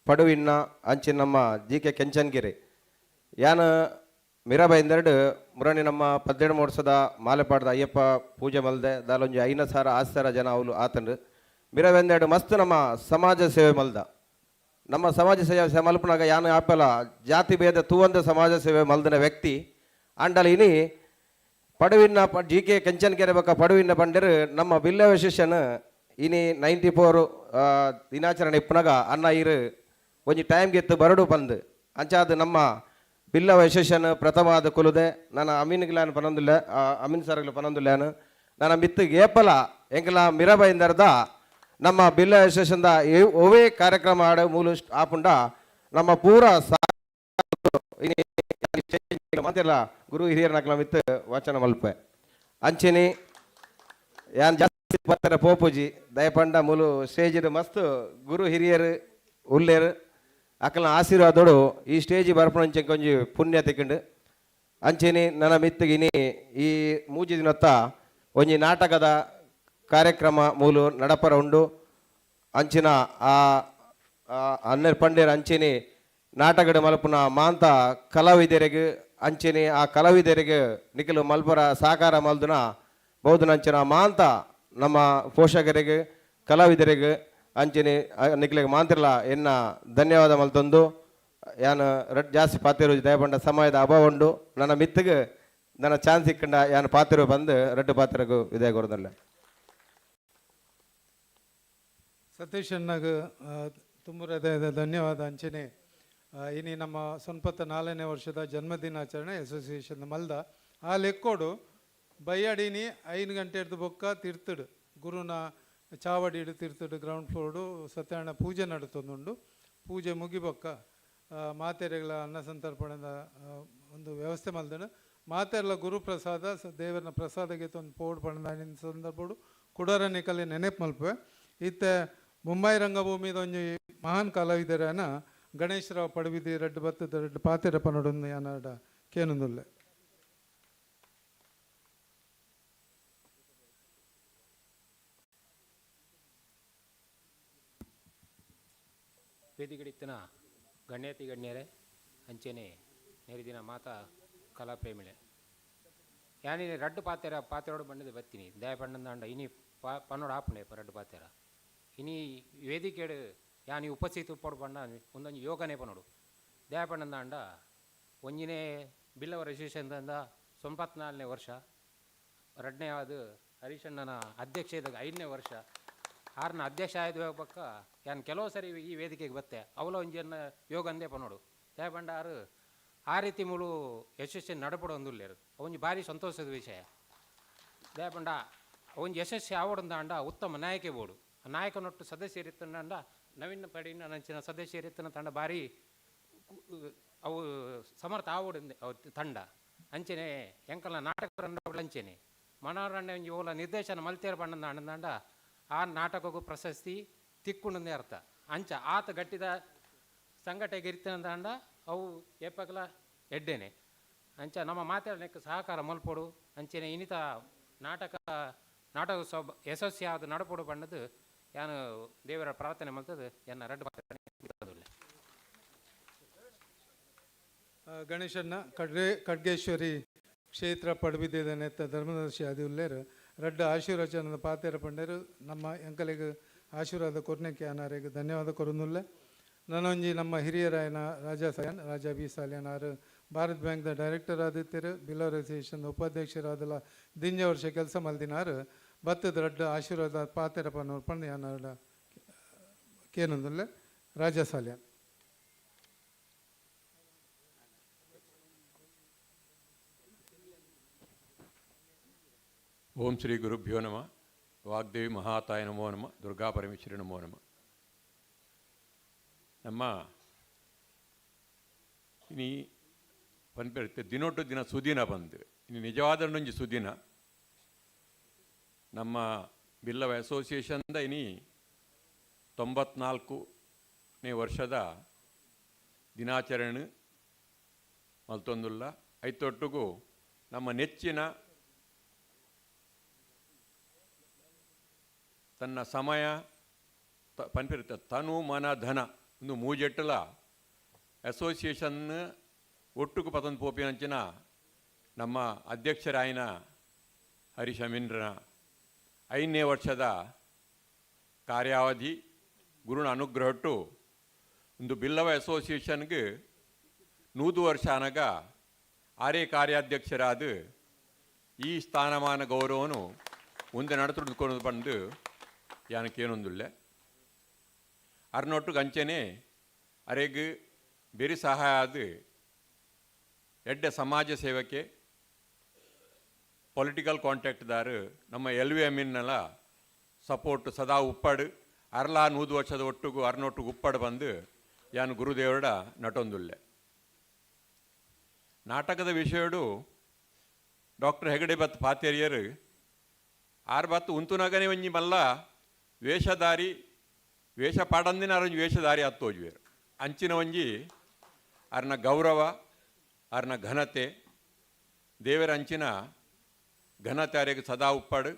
ಪಡುವಿನ ಅಂಚಿನ ನಮ್ಮ ಜಿ.ಕೆ. ಕೆಂಚನ್ಗಿರಿ ಯಾನು ಮಿರಾಬೈಂದೆರಡು ಮುರಣಿ ನಮ್ಮ 17 ವರ್ಷದ ಮಾಲೆಪಾಡ್ದ ಅಯ್ಯಪ್ಪ ಪೂಜೆ ಮಲ್ದೆ ದಾಲೊಂಜಿ 5,000 6,000 ಜನ ಅವಳು ಆತಂಡು ಮಿರಾಬೈಂದೆರಡು ಮಸ್ತ್ ನಮ್ಮ ಸಮಾಜ ಸೇವೆ ಮಲ್ದ ನಮ್ಮ ಸಮಾಜ ಸೇವೆ ಮಲ್ಪನಾಗ ಯಾನು ಆಪಲ ಜಾತಿ ಭೇದ ತೂವಂದ ಸಮಾಜ ಸೇವೆ ಮಲ್ದನ ವ್ಯಕ್ತಿ ಅಂಡಲ ಇನಿ ಪಡುವಿನ ಜಿ.ಕೆ. ಕೆಂಚನ್ಕೆರೆ ಬಕ್ಕ ಪಡುವಿನ ಪಂಡರು ನಮ್ಮ ಬಿಲ್ಲ ವಿಶೇಷನ ಇನಿ 94 ದಿನಾಚರಣೆ ಇಪ್ಪನಾಗ ಅನ್ನ ಇರು ಒಂಜಿ ಟೈಮ್ಗೆ ಎತ್ತು ಬರಡು ಬಂದು ಅಂಚಾದ ನಮ್ಮ ಬಿಲ್ಲವ ಯಶಸ್ಸನ್ನು ಪ್ರಥಮಾದ ಕೊಲುದೆ ನಾನು ಅಮೀನ್ಗಿಲಾನ್ ಪನೊಂದಿಲ್ಲ ಅಮೀನ್ ಸರ್ಗಳು ಪನೊಂದಿಲ್ಲಾನು ನಾನು ಮಿತ್ತಿಗೆ ಏಪಲ ಎಂಕಲ ಮಿರಬೈಂದರ್ದ ನಮ್ಮ ಬಿಲ್ಲ ಯಶಸ್ಸಂದ ಒವೇ ಕಾರ್ಯಕ್ರಮ ಆಡ ಮೂಲ ಆಪುಂಡ ನಮ್ಮ ಪೂರ ಮಾತಿಲ್ಲ ಗುರು ಹಿರಿಯರ ನಕಲ ಮಿತ್ತು ವಚನ ಮಲ್ಪೆ ಅಂಚಿನಿ ಯಾನ್ ಜಾಸ್ತಿ ಬರ್ತಾರೆ ಪೋಪುಜಿ ದಯಪಂಡ ಮೂಲು ಸ್ಟೇಜ್ ಮಸ್ತ್ ಗುರು ಹಿರಿಯರು ಉಲ್ಲೇರು ಅಕ್ಕಲ ಆಶೀರ್ವಾದೋಡು ಈ ಸ್ಟೇಜ್ ಬರ್ಪಣಂಚೆ ಕೊಂಚ ಪುಣ್ಯ ತಿಕ್ಕೊಂಡು ಅಂಚೆನಿ ನನ್ನ ಮಿತ್ತಿಗಿನಿ ಈ ಮೂಜಿ ದಿನತ್ತ ಒಂಜಿ ನಾಟಕದ ಕಾರ್ಯಕ್ರಮ ಮೂಲು ನಡಪರ ಉಂಡು ಅಂಚಿನ ಆ ಹನ್ನೆರಡು ಪಂಡೇರು ಅಂಚಿನಿ ನಾಟಕದ ಮಲ್ಪುನ ಮಾಂತ ಕಲಾವಿದರಿಗೆ ಅಂಚಿನಿ ಆ ಕಲಾವಿದರಿಗೆ ನಿಖಿಲು ಮಲ್ಪರ ಸಾಕಾರ ಮಲ್ದುನ ಬಹುದನಂಚಿನ ಮಾಂತ ನಮ್ಮ ಪೋಷಕರಿಗೆ ಕಲಾವಿದರಿಗೆ ಅಂಚಿನಿ ನಿಖಿಲಿಗೆ ಮಾಂತಿರ್ಲ ಎನ್ನ ಧನ್ಯವಾದ ಮಲ್ತೊಂದು ಯಾನು ಜಾಸ್ತಿ ಪಾತಿರು ದಯಪಂಡ ಸಮಯದ ಅಭಾವ ಉಂಡು ನನ್ನ ಮಿತ್ತಿಗೆ ನನ್ನ ಚಾನ್ಸ್ ಸಿಕ್ಕಂಡ ಯಾನು ಪಾತಿರು ಬಂದು ರಡ್ಡು ಪಾತ್ರಗೂ ಇದೇ ಕೊಡದಲ್ಲ ಸತೀಶ್ ಅಣ್ಣಗೆ ತುಂಬ ಹೃದಯದ ಧನ್ಯವಾದ ಅಂಚನೆ ಇನಿ ನಮ್ಮ ಸೊನ್ಪತ್ತ 4ನೇ ವರ್ಷದ ಜನ್ಮದಿನಾಚರಣೆ ಅಸೋಸಿಯೇಷನ್ ಮಲ್ದ ಆ ಲೆಕ್ಕೋಡು ಬಯ್ಯಾಡಿನಿ 5 ಗಂಟೆ ಹಿಡ್ದು ಬೊಕ್ಕ ತಿರ್ತಡು ಗುರುನ ಚಾವಡಿ ತಿರ್ತಡು ಗ್ರೌಂಡ್ ಫ್ಲೋರ್ಡು ಸತ್ಯನಾರಾಯಣ ಪೂಜೆ ನಡುತ್ತೊಂದುಂಡು ಪೂಜೆ ಮುಗಿಬೊಕ್ಕ ಮಾತೆರೆಗಳ ಅನ್ನ ಸಂತರ್ಪಣದ ಒಂದು ವ್ಯವಸ್ಥೆ ಮಲ್ದನು ಮಾತೆರ್ಲ ಗುರುಪ್ರಸಾದ ದೇವರನ ಪ್ರಸಾದಕ್ಕೆ ಒಂದು ಪೋಡ್ ಪಣದ ಸಂದರ್ಭಡು ಕುಡರ ನಿಕಲಿ ನೆನಪು ಮಲ್ಪೆ ಇತ್ತೆ ಮುಂಬೈ ರಂಗಭೂಮಿದ ಒಂಜಿ ಮಹಾನ್ ಕಲಾವಿದರನ ಗಣೇಶರಾವ್ ಪಡುವಿದಿ ರೆಡ್ಡು ಬತ್ತದ ರೆಡ್ಡು ಪಾತೆರ ಪನೊಡು ಯಾನಡ ಕೇನುಂದುಲ್ಲೆ ವೇದಿಕೆಡಿತ್ತಿನ ಗಣ್ಯತಿ ಗಣ್ಯರೇ ಅಂಚೆನೆ ನೆರಿದಿನ ಮಾತಾ ಕಲಾಪ್ರೇಮಿಳೆ ಯಾನಿ ರಡ್ಡು ಪಾತೆರೋಡು ಬಂಡದು ಬತ್ತೀನಿ ದಯ ಪಂಡ ಇನಿ ಪನ್ನೋಡು ಆಪುಂಡೆ ರಡ್ಡು ಪಾತೆರ ಇನಿ ವೇದಿಕೆಡು ಯಾನಿ ಉಪಸ್ಥಿತಿ ಉಪ್ಪಡು ಪಂಡ ಒಂದೊಂದು ಯೋಗನೇ ಪನ್ನೋಡು ದಯ ಪಂಡ ಒಂಜಿನೇ ಬಿಲ್ಲವ ರಿಜಿಸ್ಟ್ರೇಷನ್ದಿಂದ 94ನೇ ವರ್ಷ ಎರಡನೇ ಅದು ಹರೀಶಣ್ಣನ ಅಧ್ಯಕ್ಷ ಇದ್ದಾಗ 5ನೇ ವರ್ಷ 6ನ ಅಧ್ಯಕ್ಷ ಆಯ್ದು ಪಕ್ಕ ಯಾನು ಕೆಲವು ಸರಿ ಈ ವೇದಿಕೆಗೆ ಬತ್ತೆ ಅವಲ ಒಂಜನ್ನ ಯೋಗ ಅಂದೇ ಪನ್ನೋಡು ದಯ ಪಂಡ ಆ ರೀತಿ ಮೂಲು ಯಶಸ್ವಿ ನಡಪಡು ಒಂದುಲ್ಲೇರು ಅವೊಂದು ಭಾರಿ ಸಂತೋಷದ ವಿಷಯ ದಯಪಂಡ ಅವೊಂದು ಯಶಸ್ವಿ ಆವಡಂದ ಅಂಡ ಉತ್ತಮ ನಾಯಕ ಬೋಡು ಆ ನಾಯಕನೊಟ್ಟು ಸದಸ್ಯರಿತ್ತಂಡ ನವೀನ ಪಡಿನ ನಂಚಿನ ಸದಸ್ಯರಿತ್ತನ ತಂಡ ಭಾರಿ ಅವು ಸಮರ್ಥ ಆವಡಿಂದ ತಂಡ ಅಂಚೆನೆ ಎಂಕಲ್ನ ನಾಟಕ ಅಂಚೆನೆ ಮನೋರಂಜನೆ ಒಂಜಿ ಓಲ ನಿರ್ದೇಶನ ಮಲ್ತೇರ ಪಂಡ ಅಂಡ ಆ ನಾಟಕಕ್ಕೂ ಪ್ರಶಸ್ತಿ ತಿಕ್ಕುಂಡಂದೇ ಅರ್ಥ ಅಂಚ ಆತ ಗಟ್ಟಿದ ಸಂಘಟನೆಗೆ ಇರ್ತಂದ ಅಂಡ ಅವು ಏಪಕಲ ಎಡ್ಡೆನೆ ಅಂಚ ನಮ್ಮ ಮಾತಾಡಲಿಕ್ಕೆ ಸಹಕಾರ ಮಲ್ಪೋಡು ಅಂಚೆನೆ ಇನ್ನಿತ ನಾಟಕ ಯಶಸ್ವಿ ಆದ ನಡಪೋಡು ಬಣ್ಣದು ಯಾನು ದೇವರ ಪ್ರಾರ್ಥನೆ ಮಲ್ತದು ಎನ್ನ ರಡ್ಡು ಗಣೇಶನ್ನ ಖಡ್ಗೇಶ್ವರಿ ಕ್ಷೇತ್ರ ಪಡುಬಿದ್ದ ನೆತ್ತ ಧರ್ಮದರ್ಶಿ ಅದು ಉಲ್ಲೇರು ರಡ್ಡು ಆಶೀರ್ವಚನದ ಪಾತೆರ ಪಂಡರು ನಮ್ಮ ಎಂಕಲಿಗೆ ಆಶೀರ್ವಾದ ಕೊರ್ನೆಕ್ಕೆ ಅನಾರಿಗೆ ಧನ್ಯವಾದ ಕೊರನುಲ್ಲೆ ನನೊಂಜಿ ನಮ್ಮ ಹಿರಿಯರಾಯನ ರಾಜಾ ಬಿ ಸಾಲಿಯನ್ ಆರು ಭಾರತ್ ಬ್ಯಾಂಕ್ದ ಡೈರೆಕ್ಟರ್ ಆದಿತ್ಯರು ಬಿಲ್ಲರ್ ಅಸೋಸಿಯೇಷನ್ ಉಪಾಧ್ಯಕ್ಷರಾದಲ್ಲ ದಿಂಜ ವರ್ಷ ಕೆಲಸ ಮಲ್ದಿನಾರು ಬತ್ತದ ರಡ್ಡು ಆಶೀರ್ವಾದ ಪಾತೆರ ಪನ್ನೋರು ಪಂಡ ಯಾನಾಡ ಕೇನೊಂದುಲ್ಲೆ ರಾಜಾ ಸಾಲಿಯನ್ ಓಂ ಶ್ರೀ ಗುರುಭ್ಯೋ ನಮಃ ವಾಗ್ದೇವಿ ಮಹಾತಾಯ ನಮೋ ನಮಃ ದುರ್ಗಾ ಪರಮೇಶ್ವರಿ ನಮೋ ನಮಃ ನಮ್ಮ ಇನಿ ಪನ್ಪೆರುತ್ತೆ ದಿನೊಟ್ಟು ದಿನ ಸುದಿನ ಬಂದು ಇನ್ನು ನಿಜವಾದೊಂದು ಸುದಿನ ನಮ್ಮ ಬಿಲ್ಲವ ಅಸೋಸಿಯೇಷನ್ದ ಇನಿ 94ನೇ ವರ್ಷದ ದಿನಾಚರಣೆ ಮಲ್ತೊಂದುಲ್ಲ ಐತೊಟ್ಟಿಗೂ ನಮ್ಮ ನೆಚ್ಚಿನ ತನ್ನ ಸಮಯ ಪನ್ಪಿರುತ್ತೆ ತನು ಮನ ಧನ ಒಂದು ಮೂಜೆಟ್ಟಲ ಅಸೋಸಿಯೇಷನ್ ಒಟ್ಟುಕು ಪತಂದು ಪೋಪಿನಂಚಿನ ನಮ್ಮ ಅಧ್ಯಕ್ಷರಾಯನ ಹರೀಶ್ ಅಮೀನ್ರನ 5ನೇ ವರ್ಷದ ಕಾರ್ಯಾವಧಿ ಗುರುನ ಅನುಗ್ರಹಟ್ಟು ಒಂದು ಬಿಲ್ಲವ ಅಸೋಸಿಯೇಷನ್ಗೆ 100 ವರ್ಷ ಅನಗ ಆರೇ ಕಾರ್ಯಾಧ್ಯಕ್ಷರಾದ ಈ ಸ್ಥಾನಮಾನ ಗೌರವನು ಮುಂದೆ ನಡೆದುಕೊಂಡು ಬಂದು ಯಾನಕ್ಕೇನೊಂದುಳ್ಳೆ ಅರ್ನೊಟ್ಟಿಗೆ ಅಂಚನೆ ಅರೆಗ್ ಬೆರಿ ಸಹಾಯ ಅದು ಎಡ್ಡೆ ಸಮಾಜ ಸೇವಕ್ಕೆ ಪೊಲಿಟಿಕಲ್ ಕಾಂಟ್ಯಾಕ್ಟ್ದಾರು ನಮ್ಮ LVMನಲ್ಲ ಸಪೋರ್ಟ್ ಸದಾ ಉಪ್ಪಡು ಅರ್ಲಾ 100 ವರ್ಷದ ಒಟ್ಟಿಗೂ ಅರ್ನೊಟ್ಟಿಗೆ ಉಪ್ಪಡು ಬಂದು ಯಾನು ಗುರುದೇವರ ನಟೊಂದುಳ್ಳೆ ನಾಟಕದ ವಿಷಯಡು ಡಾಕ್ಟರ್ ಹೆಗಡೆ ಬತ್ ಪಾತೇರಿಯರು ಆರು ಬತ್ತು ಉಂತುನಗನೆ ಒಂಜಿ ಮಲ್ಲ ವೇಷಧಾರಿ ವೇಷ ಪಾಡಂದಿನ ಅರಂಜಿ ವೇಷಧಾರಿ ಹತ್ತೋಜ್ವೇರು ಅಂಚಿನ ಒಂಜಿ ಅರ್ನ ಗೌರವ ಅರ್ನ ಘನತೆ ದೇವರ ಅಂಚಿನ ಘನತೆ ಅರೆಗೆ ಸದಾ ಉಪ್ಪಾಡು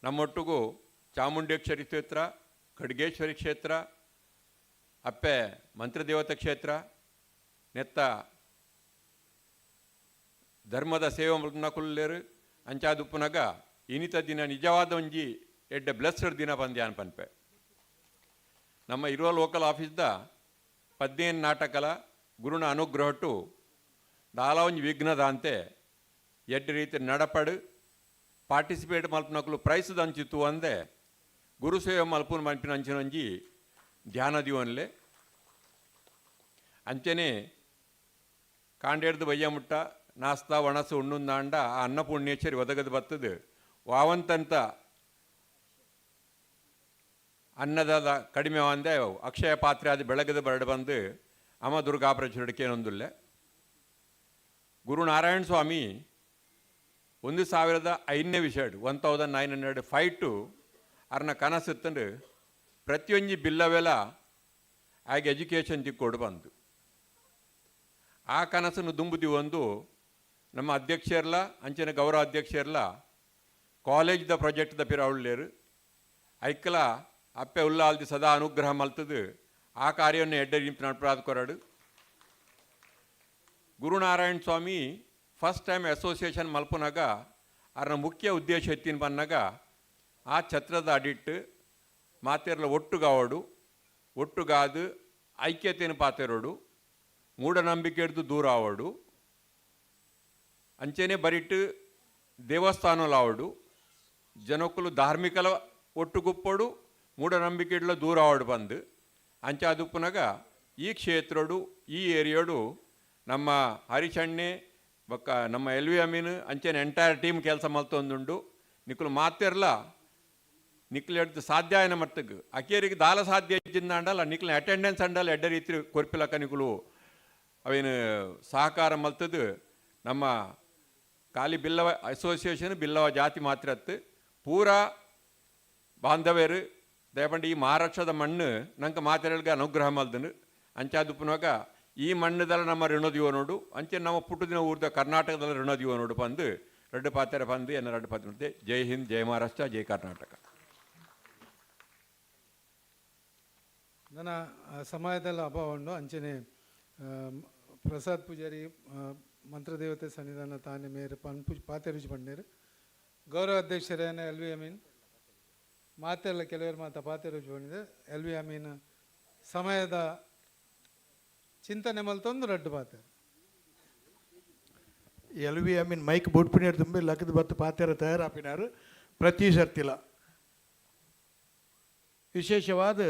ನಮ್ಮೊಟ್ಟಿಗೂ ಚಾಮುಂಡೇಶ್ವರಿ ಕ್ಷೇತ್ರ ಖಡ್ಗೇಶ್ವರಿ ಕ್ಷೇತ್ರ ಅಪ್ಪೆ ಮಂತ್ರದೇವತಾ ಕ್ಷೇತ್ರ ನೆತ್ತ ಧರ್ಮದ ಸೇವೆ ಮುನ್ನಕುಲ್ಲೇರು ಅಂಚಾದುಪ್ಪುನಗ ಇನಿತ ದಿನ ನಿಜವಾದ ಒಂಜಿ ಎಡ್ಡ ಬ್ಲೆಸ್ಡ್ ದಿನ ಪಂದ್ಯಾನ್ ಪನ್ಪೆ ನಮ್ಮ ಇರುವ ಲೋಕಲ್ ಆಫೀಸ್ದ 15 ನಾಟಕಲ ಗುರುನ ಅನುಗ್ರಹಟ್ಟು ದಾಲ ಒಂಜಿ ವಿಘ್ನದ ಅಂತೆ ಎಡ್ಡ ರೀತಿ ನಡಪಡು ಪಾರ್ಟಿಸಿಪೇಟ್ ಮಲ್ಪನಕಲು ಪ್ರೈಸ್ ದಂಚಿತ್ತು ಅಂದೆ ಗುರು ಸೇವೆ ಮಲ್ಪುನ ಮಲ್ಪಿನ ಅಂಚಿನೊಂಜಿ ಧ್ಯಾನ ದಿವನ್ಲೆ ಅಂಚನೆ ಕಾಂಡೇಡ್ದು ಬಯ್ಯಮುಟ್ಟ ನಾಸ್ತಾ ಒಣಸು ಉಣ್ಣುಂದಾಂಡ ಆ ಅನ್ನಪೂರ್ಣೇಶ್ವರಿ ಒದಗದು ಬತ್ತದು ವಾವಂತಂತ ಅನ್ನದಾದ ಕಡಿಮೆ ಅಂದೆ ಅಕ್ಷಯ ಪಾತ್ರೆ ಅದು ಬೆಳಗದ ಬರಡು ಬಂದು ಅಮ್ಮ ದುರ್ಗಾಪುರಚುಡಿಕೇನೊಂದುಲ್ಲೆ ಗುರು ನಾರಾಯಣ ಸ್ವಾಮಿ 1005ನೇ ವಿಷಯಡು 1905 ಅರ್ನ ಕನಸಿತ್ತಂಡು ಪ್ರತಿಯೊಂಜಿ ಬಿಲ್ಲವೆಲ ಆಗ ಎಜುಕೇಷನ್ ತಿಕ್ಕೊಡು ಬಂದು ಆ ಕನಸನ್ನು ದುಂಬುದಿ ಒಂದು ನಮ್ಮ ಅಧ್ಯಕ್ಷರ್ಲ ಅಂಚಿನ ಗೌರವ ಅಧ್ಯಕ್ಷರ್ಲ ಕಾಲೇಜ್ದ ಪ್ರಾಜೆಕ್ಟ್ದ ಪಿರಾವುಳ್ಳೇರು ಐಕ್ಕಲ ಅಪ್ಪೆ ಉಲ್ಲಾಲ್ದಿ ಸದಾ ಅನುಗ್ರಹ ಮಲ್ತದು ಆ ಕಾರ್ಯವನ್ನು ಎಡ್ಡ ನಡ್ಪರಾದ ಕೊರಡು ಗುರುನಾರಾಯಣ ಸ್ವಾಮಿ ಫಸ್ಟ್ ಟೈಮ್ ಅಸೋಸಿಯೇಷನ್ ಮಲ್ಪನಾಗ ಅರ್ನ ಮುಖ್ಯ ಉದ್ದೇಶ ಎತ್ತಿನ ಬಂದಾಗ ಆ ಛತ್ರದ ಅಡಿಟ್ಟು ಮಾತೇರ್ಲ ಒಟ್ಟುಗಾವಡು ಒಟ್ಟುಗಾದು ಐಕ್ಯತೆಯನ್ನು ಪಾತೆರೋಡು ಮೂಢನಂಬಿಕೆ ಹಿಡಿದು ದೂರ ಆವಡು ಅಂಚೆನೆ ಬರಿಟ್ಟು ದೇವಸ್ಥಾನಲು ಆವಡು ಜನಕ್ಕಲು ಧಾರ್ಮಿಕಲ ಒಟ್ಟುಗುಪ್ಪಡು ಮೂಢನಂಬಿಕೆ ಹಿಡ್ಲ ದೂರ ಆವಡು ಬಂದು ಅಂಚೆ ಅದುಪ್ಪನಾಗ ಈ ಕ್ಷೇತ್ರಡು ಈ ಏರಿಯಾಡು ನಮ್ಮ ಹರಿಶಣ್ಣೆ ಬೊಕ್ಕ ನಮ್ಮ LVMನ ಅಂಚೆನೆ ಎಂಟೈರ್ ಟೀಮ್ ಕೆಲಸ ಮಲ್ತೊಂದುಂಡು ನಿಕ್ಕಲು ಮಾತೆರ್ಲ ನಿಕ್ಲು ಹಿಡ್ದು ಸಾಧ್ಯ ಆಯ್ನ ಮಟ್ಟಕ್ಕೆ ಅಕೇರಿಗೆ ದಾಲ ಸಾಧ್ಯ ಇದ್ದಿಂದ ಅಂಡಲ್ಲ ನಿಕ್ಲ ಅಟೆಂಡೆನ್ಸ್ ಅಂಡಲ್ಲ ಎಡ್ಡ ರೀತಿ ಕೊರ್ಪಿಲಕ್ಕ ನಿಕ್ಕಲು ಅವೇನು ಸಹಕಾರ ಮಲ್ತದು ನಮ್ಮ ಖಾಲಿ ಬಿಲ್ಲವ ಅಸೋಸಿಯೇಷನ್ ಬಿಲ್ಲವ ಜಾತಿ ಮಾತ್ರ ಹತ್ತು ಪೂರಾ ಬಾಂಧವ್ಯರು ದಯಪಂಡು ಈ ಮಹಾರಾಷ್ಟ್ರದ ಮಣ್ಣು ನಂಗೆ ಮಾತೆರಳಿಗೆ ಅನುಗ್ರಹ ಮಲ್ದನು ಅಂಚಾದುಪ್ಪನಾಗ ಈ ಮಣ್ಣದಲ್ಲ ನಮ್ಮ ಋಣದೀವ ನೋಡು ಅಂಚೆ ನಮ್ಮ ಪುಟ್ಟದಿನ ಊರ್ದ ಕರ್ನಾಟಕದಲ್ಲಿ ಋಣದೀವ ನೋಡು ಬಂದು ರೆಡ್ಡು ಪಾತ್ರೆ ಬಂದು ಎನ್ನ ರೆಡ್ಡು ಪಾತ್ರೆ ನೋಡಿದೆ. ಜೈ ಹಿಂದ್, ಜೈ ಮಹಾರಾಷ್ಟ್ರ, ಜೈ ಕರ್ನಾಟಕ. ನನ್ನ ಸಮಯದಲ್ಲಿ ಅಭಾವ ಉಂಡು ಅಂಚನೆ ಪ್ರಸಾದ್ ಪೂಜಾರಿ ಮಂತ್ರದೇವತೆ ಸನ್ನಿಧಾನ ತಾನೆ ಮೇರೆ ಪಾತೆರುಜಿ ಪಂಡೇರು ಗೌರವ ಅಧ್ಯಕ್ಷರೇನ LVMನ ಮಾತೆಲ್ಲ ಕೆಲವರು ಮಾತ ಪಾತೆರುಜಿ ಪಂಡಿದೆ LVMನ ಸಮಯದ ಚಿಂತನೆ ಮಲ್ತೊಂದು ರಡ್ಡು ಪಾತೆ LVMನ ಮೈಕ್ ಬುಡ್ಪಿನ ತುಂಬಿ ಲಕ್ಕದ ಬತ್ತು ಪಾತೆರ ತಯಾರಾಪಿನಾರು ಪ್ರತಿ ಸರ್ತಿಲ ವಿಶೇಷವಾದ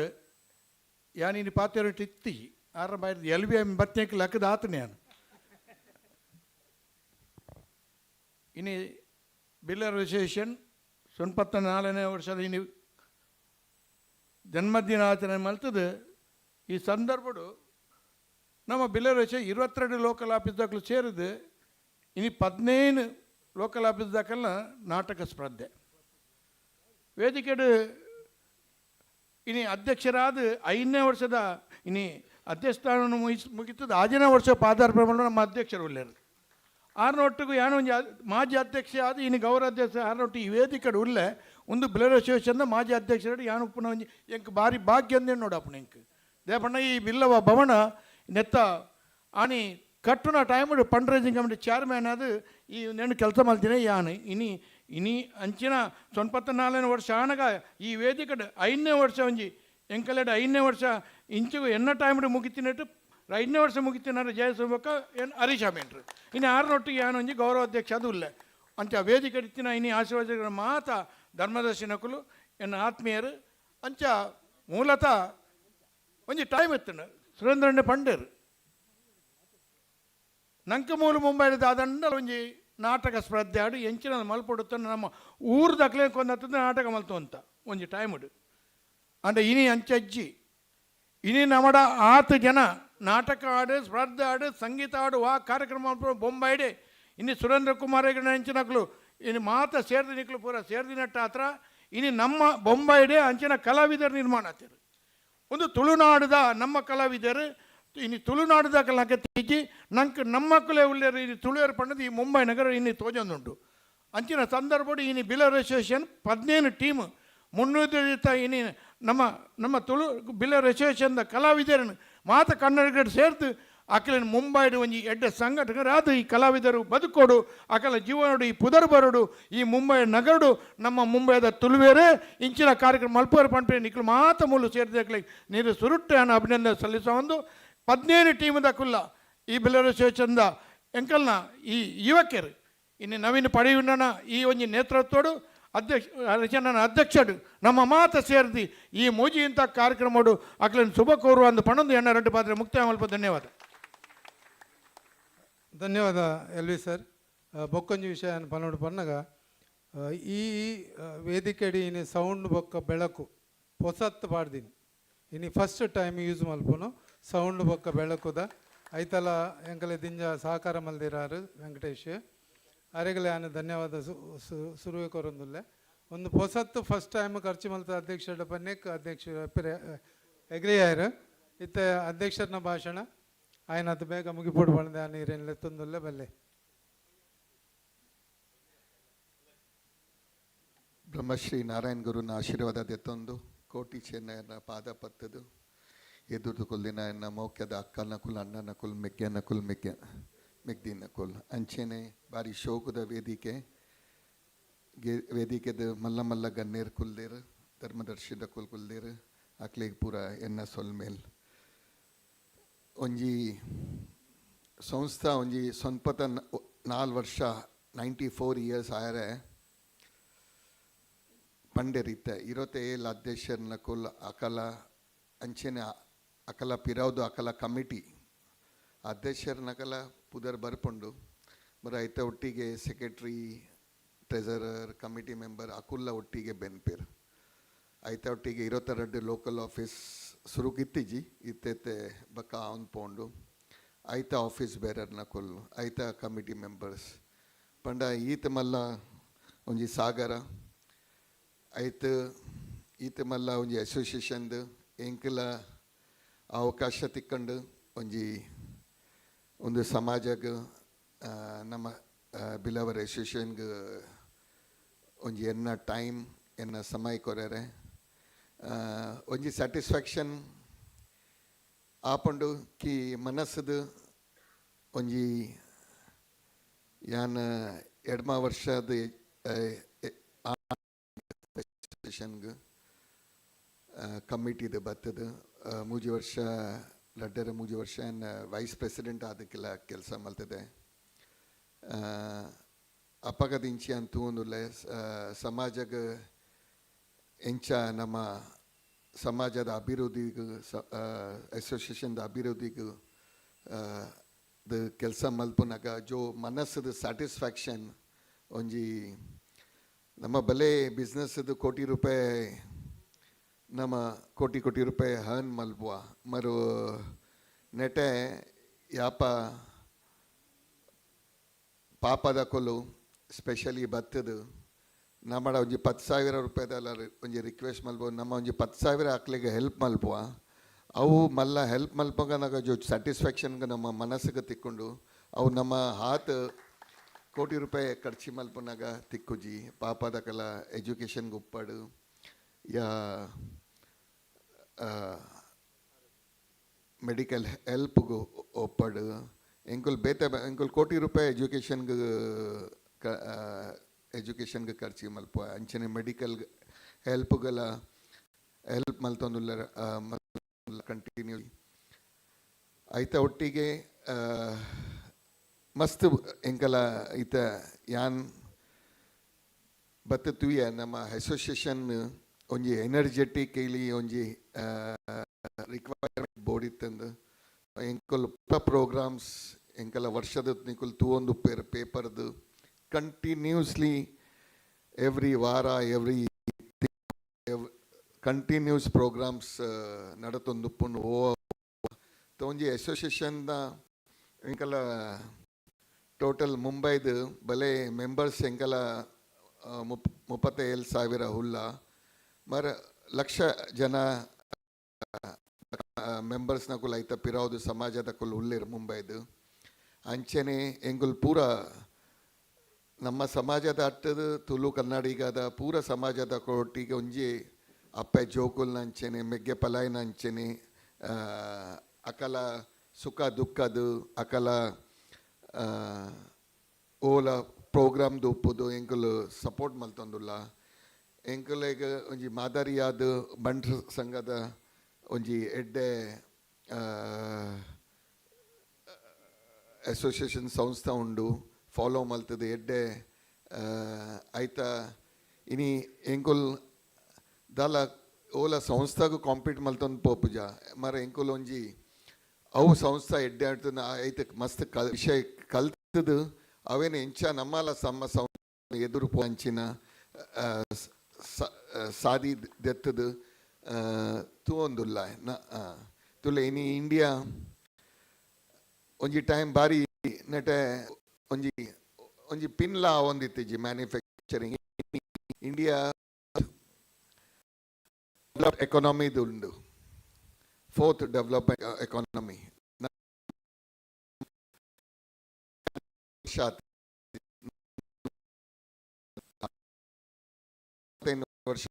ಯಾನಿನ ಪಾತೆರ ಇತ್ತಿ ಆರ ಬಾಯ್ದು LVM ಬತ್ತಕ್ಕೆ ಲಕ್ಕದ ಆತನೆ ನಾನು ಇನ್ನು ಬಿಲ್ಲರ್ ಅಸೋಸಿಯೇಷನ್ 94ನೇ ವರ್ಷದ ಇನ್ನು ಜನ್ಮದಿನಾಚರಣೆ ಮಲ್ತದು ಈ ಸಂದರ್ಭಡು ನಮ್ಮ ಬಿಲ್ಲರ್ ಅಸೋಸಿಯೇಷನ್ 22 ಲೋಕಲ್ ಆಫೀಸ್ದಾಗಲು ಸೇರಿದು ಇನ್ನು 15 ಲೋಕಲ್ ಆಫೀಸ್ದಾಕಲ್ಲ ನಾಟಕ ಸ್ಪರ್ಧೆ ವೇದಿಕೆಡು ಇನ್ನು ಅಧ್ಯಕ್ಷರಾದ 5ನೇ ವರ್ಷದ ಇನ್ನು ಅಧ್ಯಕ್ಷಸ್ಥಾನವನ್ನು ಮುಗಿತದ 6ನೇ ವರ್ಷ ಪಾದಾರ್ಪಣೆ ನಮ್ಮ ಅಧ್ಯಕ್ಷರು ಉಳ್ಳೇರು ಆರ್ನೊಟ್ಟಿಗೂ ಏನೋ ಒಂದು ಮಾಜಿ ಅಧ್ಯಕ್ಷ ಆದ ಇನ್ನು ಗೌರವ ಅಧ್ಯಕ್ಷ ಆರ್ನೊಟ್ಟು ಈ ವೇದಿಕೆಡು ಉಳ್ಳೆ ಒಂದು ಬಿಲ್ಲರ್ ಅಸೋಸಿಯೇಷನ್ ಮಾಜಿ ಅಧ್ಯಕ್ಷರು ಯಾನು ಪುನಃ ಒಂಜಿ ಎಂಕ್ ಭಾರಿ ಭಾಗ್ಯ ಅಂದೇ ನೋಡಪ್ಪನ ಎಂಕ್ ದೇಪಣ್ಣ ಈ ಬಿಲ್ಲವ ಭವನ ನೆತ್ತ ಆನಿ ಕಟ್ಟುನ time fund raising committee chairman ಅದು ಈ ನೇನು ಕೆಲಸ ಮಾಡ್ತೀನಿ ಯಾನು ಇನಿ ಅಂಚಿನ 94ನೇ ವರ್ಷ ಆನಗ ಈ ವೇದಿಕೆ 5ನೇ ವರ್ಷ ಒಂಜಿ ಎಂಕಲೆಡ್ 5ನೇ ವರ್ಷ ಇಂಚಿಗೂ ಎನ್ನ ಟೈಮ್ ಮುಗಿತಿನಟ್ಟು 5ನೇ ವರ್ಷ ಮುಗಿತಿನಾರು ಜಯಸೋಬಕ್ಕ ಏನು ಹರೀಶ್ ಅಮೇನ್ರು ಇನ್ನು ಆರ್ನೊಟ್ಟಿಗೆ ಏನೊಂಜಿ ಗೌರವ ಅಧ್ಯಕ್ಷ ಅದು ಇಲ್ಲ ಅಂಚ ವೇದಿಕೆ ಇತ್ತಿನ ಇನ್ನು ಆಶೀರ್ವಾದ ಮಾತ ಧರ್ಮದರ್ಶಿನಕುಲು ಎನ್ನ ಆತ್ಮೀಯರು ಅಂಚ ಮೂಲತಃ ಒಂಜಿ ಟೈಮ್ ಎತ್ತುಂಡು ಸುರೇಂದ್ರಣ್ಣ ಪಂಡೇರು ನಂಕ ಮೂಲ ಮುಂಬೈದ ದಾದಂಡ ಒಂಜಿ ನಾಟಕ ಸ್ಪರ್ಧೆ ಆಡು ಎಂಚಿನ ಮಲ್ಪೊಡುತ್ತ ನಮ್ಮ ಊರು ದಕ್ಲೆ ಕೊಂದತ್ತದ ನಾಟಕ ಮಲ್ತು ಅಂತ ಒಂಜಿ ಟೈಮ್ ಉಡು ಅಂದ್ರೆ ಇನಿ ಅಂಚಜ್ಜಿ ಇನಿ ನಮ್ಮಡ 8 ಜನ ನಾಟಕ ಆಡು ಸ್ಪರ್ಧೆ ಆಡು ಸಂಗೀತ ಆಡು ಆ ಕಾರ್ಯಕ್ರಮ ಬೊಂಬೈಡೆ ಇನ್ನು ಸುರೇಂದ್ರ ಕುಮಾರ್ ಅಂಚಿನಕ್ಲು ಇನ್ನು ಮಾತ ಸೇರ್ದಿ ನಿಕ್ಲು ಪೂರ ಸೇರ್ದಿನಟ್ಟ ಹತ್ರ ಇನ್ನು ನಮ್ಮ ಬೊಂಬೈಡೆ ಅಂಚಿನ ಕಲಾವಿದರು ನಿರ್ಮಾಣ ಆತಿರು ಒಂದು ತುಳುನಾಡದ ನಮ್ಮ ಕಲಾವಿದರು ಇನ್ನು ತುಳುನಾಡದ ಕಲಾಕ ತೀಜಿ ನಂಗೆ ನಮ್ಮ ಮಕ್ಕಳೇ ಉಳ್ಳೇರು ಇನ್ನು ತುಳುವರು ಪಂಡದು ಈ ಮುಂಬೈ ನಗರ ಇನ್ನು ತೋಜೊಂದುಂಟು ಅಂಚಿನ ಸಂದರ್ಭಡು ಇನ್ನು ಬಿಲ್ಲರ್ ಅಸೋಸಿಯೇಷನ್ 15 ಟೀಮ್ 300 ಇನ್ನು ನಮ್ಮ ತುಳು ಬಿಲ್ಲರ್ ಅಸೋಸಿಯೇಷನ್ದ ಕಲಾವಿದರನ್ನು ಮಾತ ಕನ್ನಡಿಗರು ಸೇರ್ತು ಅಕಲಿನ ಮುಂಬೈಡು ಒಂಜಿ ಎಡ್ಡೆ ಸಂಘಟಕರಾದ ಈ ಕಲಾವಿದರು ಬದುಕೋಡು ಅಕಲ ಜೀವನಡು ಈ ಪುದರ್ ಬರೋಡು ಈ ಮುಂಬೈ ನಗರಡು ನಮ್ಮ ಮುಂಬೈದ ತುಳುವೇರೇ ಇಂಚಿನ ಕಾರ್ಯಕ್ರಮ ಮಲ್ಪುವರ ಪಂಪೆ ನಿಕ್ಲು ಮಾತ ಮೂಲು ಸೇರಿದ ನೀರು ಸುರುಟ್ಟೆ ಅನ್ನೋ ಅಭಿನಂದನೆ ಸಲ್ಲಿಸೋ ಒಂದು 15 ಟೀಮದ ಕುಲ್ಲ ಈ ಬಿಲ್ಲರ್ ಅಸೋಸಿಯೇಷನ್ದ ಎಂಕಲ್ನ ಈ ಯುವಕರು ಇನ್ನು ನವೀನ ಪಡೆಯುಂಡನ ಈ ಒಂಜಿ ನೇತೃತ್ವಡು ಅಧ್ಯಕ್ಷಡು ನಮ್ಮ ಮಾತ ಸೇರಿದಿ ಈ ಮೂಜಿ ಇಂಥ ಕಾರ್ಯಕ್ರಮಡು ಅಕ್ಲಿನ ಶುಭ ಕೋರುವ ಅಂದು ಪಣಂದು ಎಣ್ಣ 2 ಪಾತ್ರೆ ಮುಕ್ತಾಯ ಮಲ್ಪ ಧನ್ಯವಾದ. ಧನ್ಯವಾದ ಎಲ್ ವಿ ಸರ್. ಬೊಕ್ಕೊಂಜಿ ವಿಷಯ ಪನ್ನೋಡು ಪನ್ನಗ ಈ ವೇದಿಕೆಡಿ ಇನಿ ಸೌಂಡ್ ಬೊಕ್ಕ ಬೆಳಕು ಹೊಸತ್ತು ಪಾಡ್ದೀನಿ ಇನಿ ಫಸ್ಟ್ ಟೈಮ್ ಯೂಸ್ ಮಲ್ಪುನು ಸೌಂಡ್ ಬೊಕ್ಕ ಬೆಳಕುದ ಐತಲ ಎಂಕಲೆ ದಿಂಜ ಸಹಕಾರ ಮಲ್ದಿರಾರು ವೆಂಕಟೇಶ್ ಅರೆಗಲೆ ಆನೆ ಧನ್ಯವಾದ ಸುರುವೆ ಕೊರೊಂದುಲ್ಲೆ ಒಂದು ಹೊಸತ್ತು ಫಸ್ಟ್ ಟೈಮ್ ಖರ್ಚು ಮಲ್ತ ಅಧ್ಯಕ್ಷರ ಪನ್ನೆಕ್ ಅಧ್ಯಕ್ಷ ಎಗ್ರಿಯಾರು ಇತ್ತ ಅಧ್ಯಕ್ಷರನ ಭಾಷಣ ఆయన ಅದು ಬೇಗ ಮುಗಿಪೋಡು ಬಂದೆ ಆ ನೀರೇನು ತಂದುಲ್ಲ ಬಲ್ಲೆ. ಬ್ರಹ್ಮಶ್ರೀ ನಾರಾಯಣ ಗುರುನ ಆಶೀರ್ವಾದ ದೆತ್ತೊಂದು ಕೋಟಿ ಚೆನ್ನಯನ ಪಾದ ಪತ್ತದು ಎದುರ್ದು ಕುಲ್ದಿನ ಎನ್ನ ಮೌಕ್ಯದ ಅಕ್ಕನ ಕುಲ್ ಅಣ್ಣನ ಕುಲ್ ಮೆಗ್ಗನ ಕುಲ್ ಮೆಗ್ದಿನ ಕುಲ್ ಅಂಚೆನೆ ಬಾರಿ ಶೋಕದ ವೇದಿಕೆದ ಮಲ್ಲ ಮಲ್ಲ ಗನ್ನೇರ್ ಕುಲ್ದೇರು ಧರ್ಮದರ್ಶಿದ ಕುಲ್ದೇರು ಅಕ್ಲಿಗೆ ಪೂರ ಎನ್ನ ಸೊಲ್ಮೇಲ್ ಒಂಜಿ ಸಂಸ್ಥಾ ಒಂಜಿ ಸೊನ್ಪತ 4 ವರ್ಷ 94 ಇಯರ್ಸ್ ಆಯರೆ ಪಂಡೆರಿತ್ತೆ 27 ಅಧ್ಯಕ್ಷರನ್ನ ಕುಲ್ ಅಕಲ ಅಂಚೆನೆ ಅಕಲ ಪಿರೌದು ಅಕಲ ಕಮಿಟಿ ಅಧ್ಯಕ್ಷರನ್ನಕಲ ಪುದರ್ ಬರ್ಪುಂಡು ಬರ ಐತ ಒಟ್ಟಿಗೆ ಸೆಕ್ರೆಟ್ರಿ ಟ್ರೆಸರರ್ ಕಮಿಟಿ ಮೆಂಬರ್ ಅಕುಲ್ಲ ಒಟ್ಟಿಗೆ ಬೆನ್ಪೇರ್ ಐತ ಒಟ್ಟಿಗೆ 22 ಲೋಕಲ್ ಆಫೀಸ್ ಸುರುಗಿತ್ತಿಜಿ ಇತ್ತೆ ಬಕ್ಕ ಅವನ್ ಪೋಂಡು ಐತ ಆಫೀಸ್ ಬೇರರ್ನ ಕುಲ್ ಐತ ಕಮಿಟಿ ಮೆಂಬರ್ಸ್ ಪಂಡ ಈತ ಮಲ್ಲ ಒಂಜಿ ಸಾಗರ ಈತ ಮಲ್ಲ ಒಂಜಿ ಅಸೋಸಿಯೇಷನ್ದು ಎಂಕಲ ಅವಕಾಶ ತಿಕ್ಕಂಡು ಒಂದು ಸಮಾಜಕ್ಕೆ ನಮ್ಮ ಬಿಲವರ್ ಅಸೋಸಿಯೇಷನ್ಗೆ ಒಂಜಿ ಎನ್ನ ಟೈಮ್ ಎನ್ನ ಸಮಯ ಕೊರೆರೆ ಒಂಜಿ ಸ್ಯಾಟಿಸ್ಫ್ಯಾಕ್ಷನ್ ಆಪಂಡು ಕಿ ಮನಸ್ಸದು ಒಂಜಿ ಯಾನ್ ಎಡ್ಮ ವರ್ಷದ ಅಸೋಸಿಯೇಷನ್ಗೆ ಕಮಿಟಿದು ಬತ್ತದು ಮೂಜಿ ವರ್ಷ ಲಡ್ಡರ ಮೂಜಿ ವರ್ಷ ವೈಸ್ ಪ್ರೆಸಿಡೆಂಟ್ ಅದಕ್ಕೆಲ್ಲ ಕೆಲಸ ಮಲ್ತದೆ ಅಪಗದಿಂಚಿ ಅಂತೂ ಒಂದು ಸಮಾಜಕ್ಕೆ ಎಂಚ ನಮ್ಮ ಸಮಾಜದ ಅಭಿವೃದ್ಧಿಗೂ ಅಸೋಸಿಯೇಷನ್ದ ಅಭಿವೃದ್ಧಿಗೂ ಕೆಲಸ ಮಲ್ಪನಾಗ ಜೋ ಮನಸ್ಸದ ಸ್ಯಾಟಿಸ್ಫ್ಯಾಕ್ಷನ್ ಒಂಜಿ ನಮ್ಮ ಬಲೆ ಬಿಸ್ನೆಸ್ದು ಕೋಟಿ ರೂಪಾಯಿ ನಮ್ಮ ಕೋಟಿ ರೂಪಾಯಿ ಹರ್ನ್ ಮಲ್ಪುವ ಮರು ನೆಟೆ ಯಾಪ ಪಾಪದ ಕೊಲು ಸ್ಪೆಷಲಿ ಬತ್ತದು ನಮ್ಮಡ ಒಂಜಿ 10,000 ರೂಪಾಯಿದಲ್ಲ ಒಂಜಿ ರಿಕ್ವೆಸ್ಟ್ ಮಲ್ಪುವ ನಮ್ಮ ಒಂಜಿ 10,000 ಹಾಕ್ಲಿಕ್ಕೆ ಹೆಲ್ಪ್ ಮಲ್ಪುವ ಅವು ಮಲ್ಲ ಹೆಲ್ಪ್ ಮಲ್ಪಗ ನಾಗ ಜೋ ಸ್ಯಾಟಿಸ್ಫ್ಯಾಕ್ಷನ್ಗೆ ನಮ್ಮ ಮನಸ್ಸಿಗೆ ತಿಕ್ಕೊಂಡು ಅವು ನಮ್ಮ ಹಾತ್ ಕೋಟಿ ರೂಪಾಯಿ ಖರ್ಚು ಮಲ್ಪನಾಗ ತಿಕ್ಕುಜಿ ಪಾಪದ ಕಲ ಎಜುಕೇಷನ್ಗೆ ಉಪ್ಪಡು ಯಾ ಮೆಡಿಕಲ್ ಹೆಲ್ಪ್ಗೂ ಒಪ್ಪಡು ಎಂಕುಲ್ ಎಂಕುಲ್ ಕೋಟಿ ರೂಪಾಯಿ ಎಜುಕೇಷನ್ಗೆ ಖರ್ಚು ಮಲ್ಪ ಅಂಚನೆ ಮೆಡಿಕಲ್ ಹೆಲ್ಪ್ಗೆಲ್ಲ ಹೆಲ್ಪ್ ಮಲ್ತೊಂದುಲ್ಲ ಕಂಟಿನ್ಯೂ ಐತ ಒಟ್ಟಿಗೆ ಮಸ್ತ್ ಎಂಕಲ ಈತ ಯಾನ್ ಬತ್ತುಯ ನಮ್ಮ ಅಸೋಸಿಯೇಷನ್ ಒಂಜಿ ಎನರ್ಜೆಟಿಕ್ ಇಲ್ಲಿ ಒಂಜಿ ರಿಕ್ವೈರ್ಮೆಂಟ್ ಬೋರ್ಡ್ ಇತ್ತಂದು ಎಂಕಲ್ ಪ್ರೋಗ್ರಾಮ್ಸ್ ಎಂಕಲ ವರ್ಷದ ನಿಕುಲ್ ತೂವೊಂದು ಪೇಪರ್ದು ಕಂಟಿನ್ಯೂಸ್ಲಿ ಎವ್ರಿ ವಾರ ಎವ್ರಿ ಕಂಟಿನ್ಯೂಸ್ ಪ್ರೋಗ್ರಾಮ್ಸ್ ನಡತೊಂದುಪ್ಪುಂಡು ಒಂಜಿ ಅಸೋಸಿಯೇಷನ್ನ ಎಂಕಲ ಟೋಟಲ್ ಮುಂಬೈದು ಬಲೆ ಮೆಂಬರ್ಸ್ ಎಂಕಲ 37,000 ಹುಲ್ಲ ಮರ ಲಕ್ಷ ಜನ ಮೆಂಬರ್ಸ್ನ ಕುಲ ಐತ ಪಿರಾವುದು ಸಮಾಜದ ಕುಲ್ ಉಳ್ಳೇರು ಮುಂಬೈದು ಅಂಚನೆ ಎಂಗುಲ್ ಪೂರ ನಮ್ಮ ಸಮಾಜದ ಅಟ್ಟದ ತುಳು ಕನ್ನಡಿಗದ ಪೂರ ಸಮಾಜದ ಕೊಟ್ಟಿಗೆ ಒಂಜಿ ಅಪ್ಪೆ ಜೋಕುಲ್ನ ಅಂಚನೆ ಮೆಗ್ಗೆ ಪಲಾಯಿನ ಅಂಚನೆ ಅಕಲ ಸುಖ ದುಃಖದು ಅಕಲ ಓಲ ಪ್ರೋಗ್ರಾಮ್ದು ಉಪ್ಪುದು ಎಂಕುಲು ಸಪೋರ್ಟ್ ಮಲ್ತೊಂದುಲ್ಲ ಎಂಕುಲೆಗ್ ಒಂಜಿ ಮಾದರಿಯಾದ ಬಂಟ್ರ ಸಂಘದ ಒಂಜಿ ಎಡ್ಡೆ ಅಸೋಸಿಯೇಷನ್ ಸಂಸ್ಥೆ ಉಂಡು ಫಾಲೋ ಮಲ್ತದು ಎಡ್ಡೆ ಐತ ಇನಿ ಎಂಕುಲ್ ದಾಲ ಓಲ ಸಂಸ್ಥೆಗೂ ಕಾಂಪೀಟ್ ಮಲ್ತೊಂದು ಪೋಪುಜ ಮರ ಎಂಕುಲ್ ಒಂಜಿ ಅವು ಸಂಸ್ಥೆ ಎಡ್ಡೆ ಆಡ್ತದ ಐತ ಮಸ್ತ್ ವಿಷಯ ಕಲ್ತದು ಅವೇನು ಎಂಚ ನಮ್ಮಲ ಎದುರು ಪಂಚಿನ ಸಾದಿ ದೆತ್ತದು ತೂವೊಂದುಲ್ಲ ತುಲೆ ಇನಿ ಇಂಡಿಯಾ ಒಂಜಿ ಟೈಮ್ ಬಾರಿ ನೆಟೆ ಒಂಜಿ ಪಿನ್ಲ ಒಂದಿತ್ತಿಜಿ ಮ್ಯಾನುಫ್ಯಾಕ್ಚರಿಂಗ್ ಇಂಡಿಯಾ ಎಕಾನಮಿದು ಉಂಡು 4th ಡೆವಲಪ್ಮೆಂಟ್ ಎಕಾನಮಿ ವರ್ಷ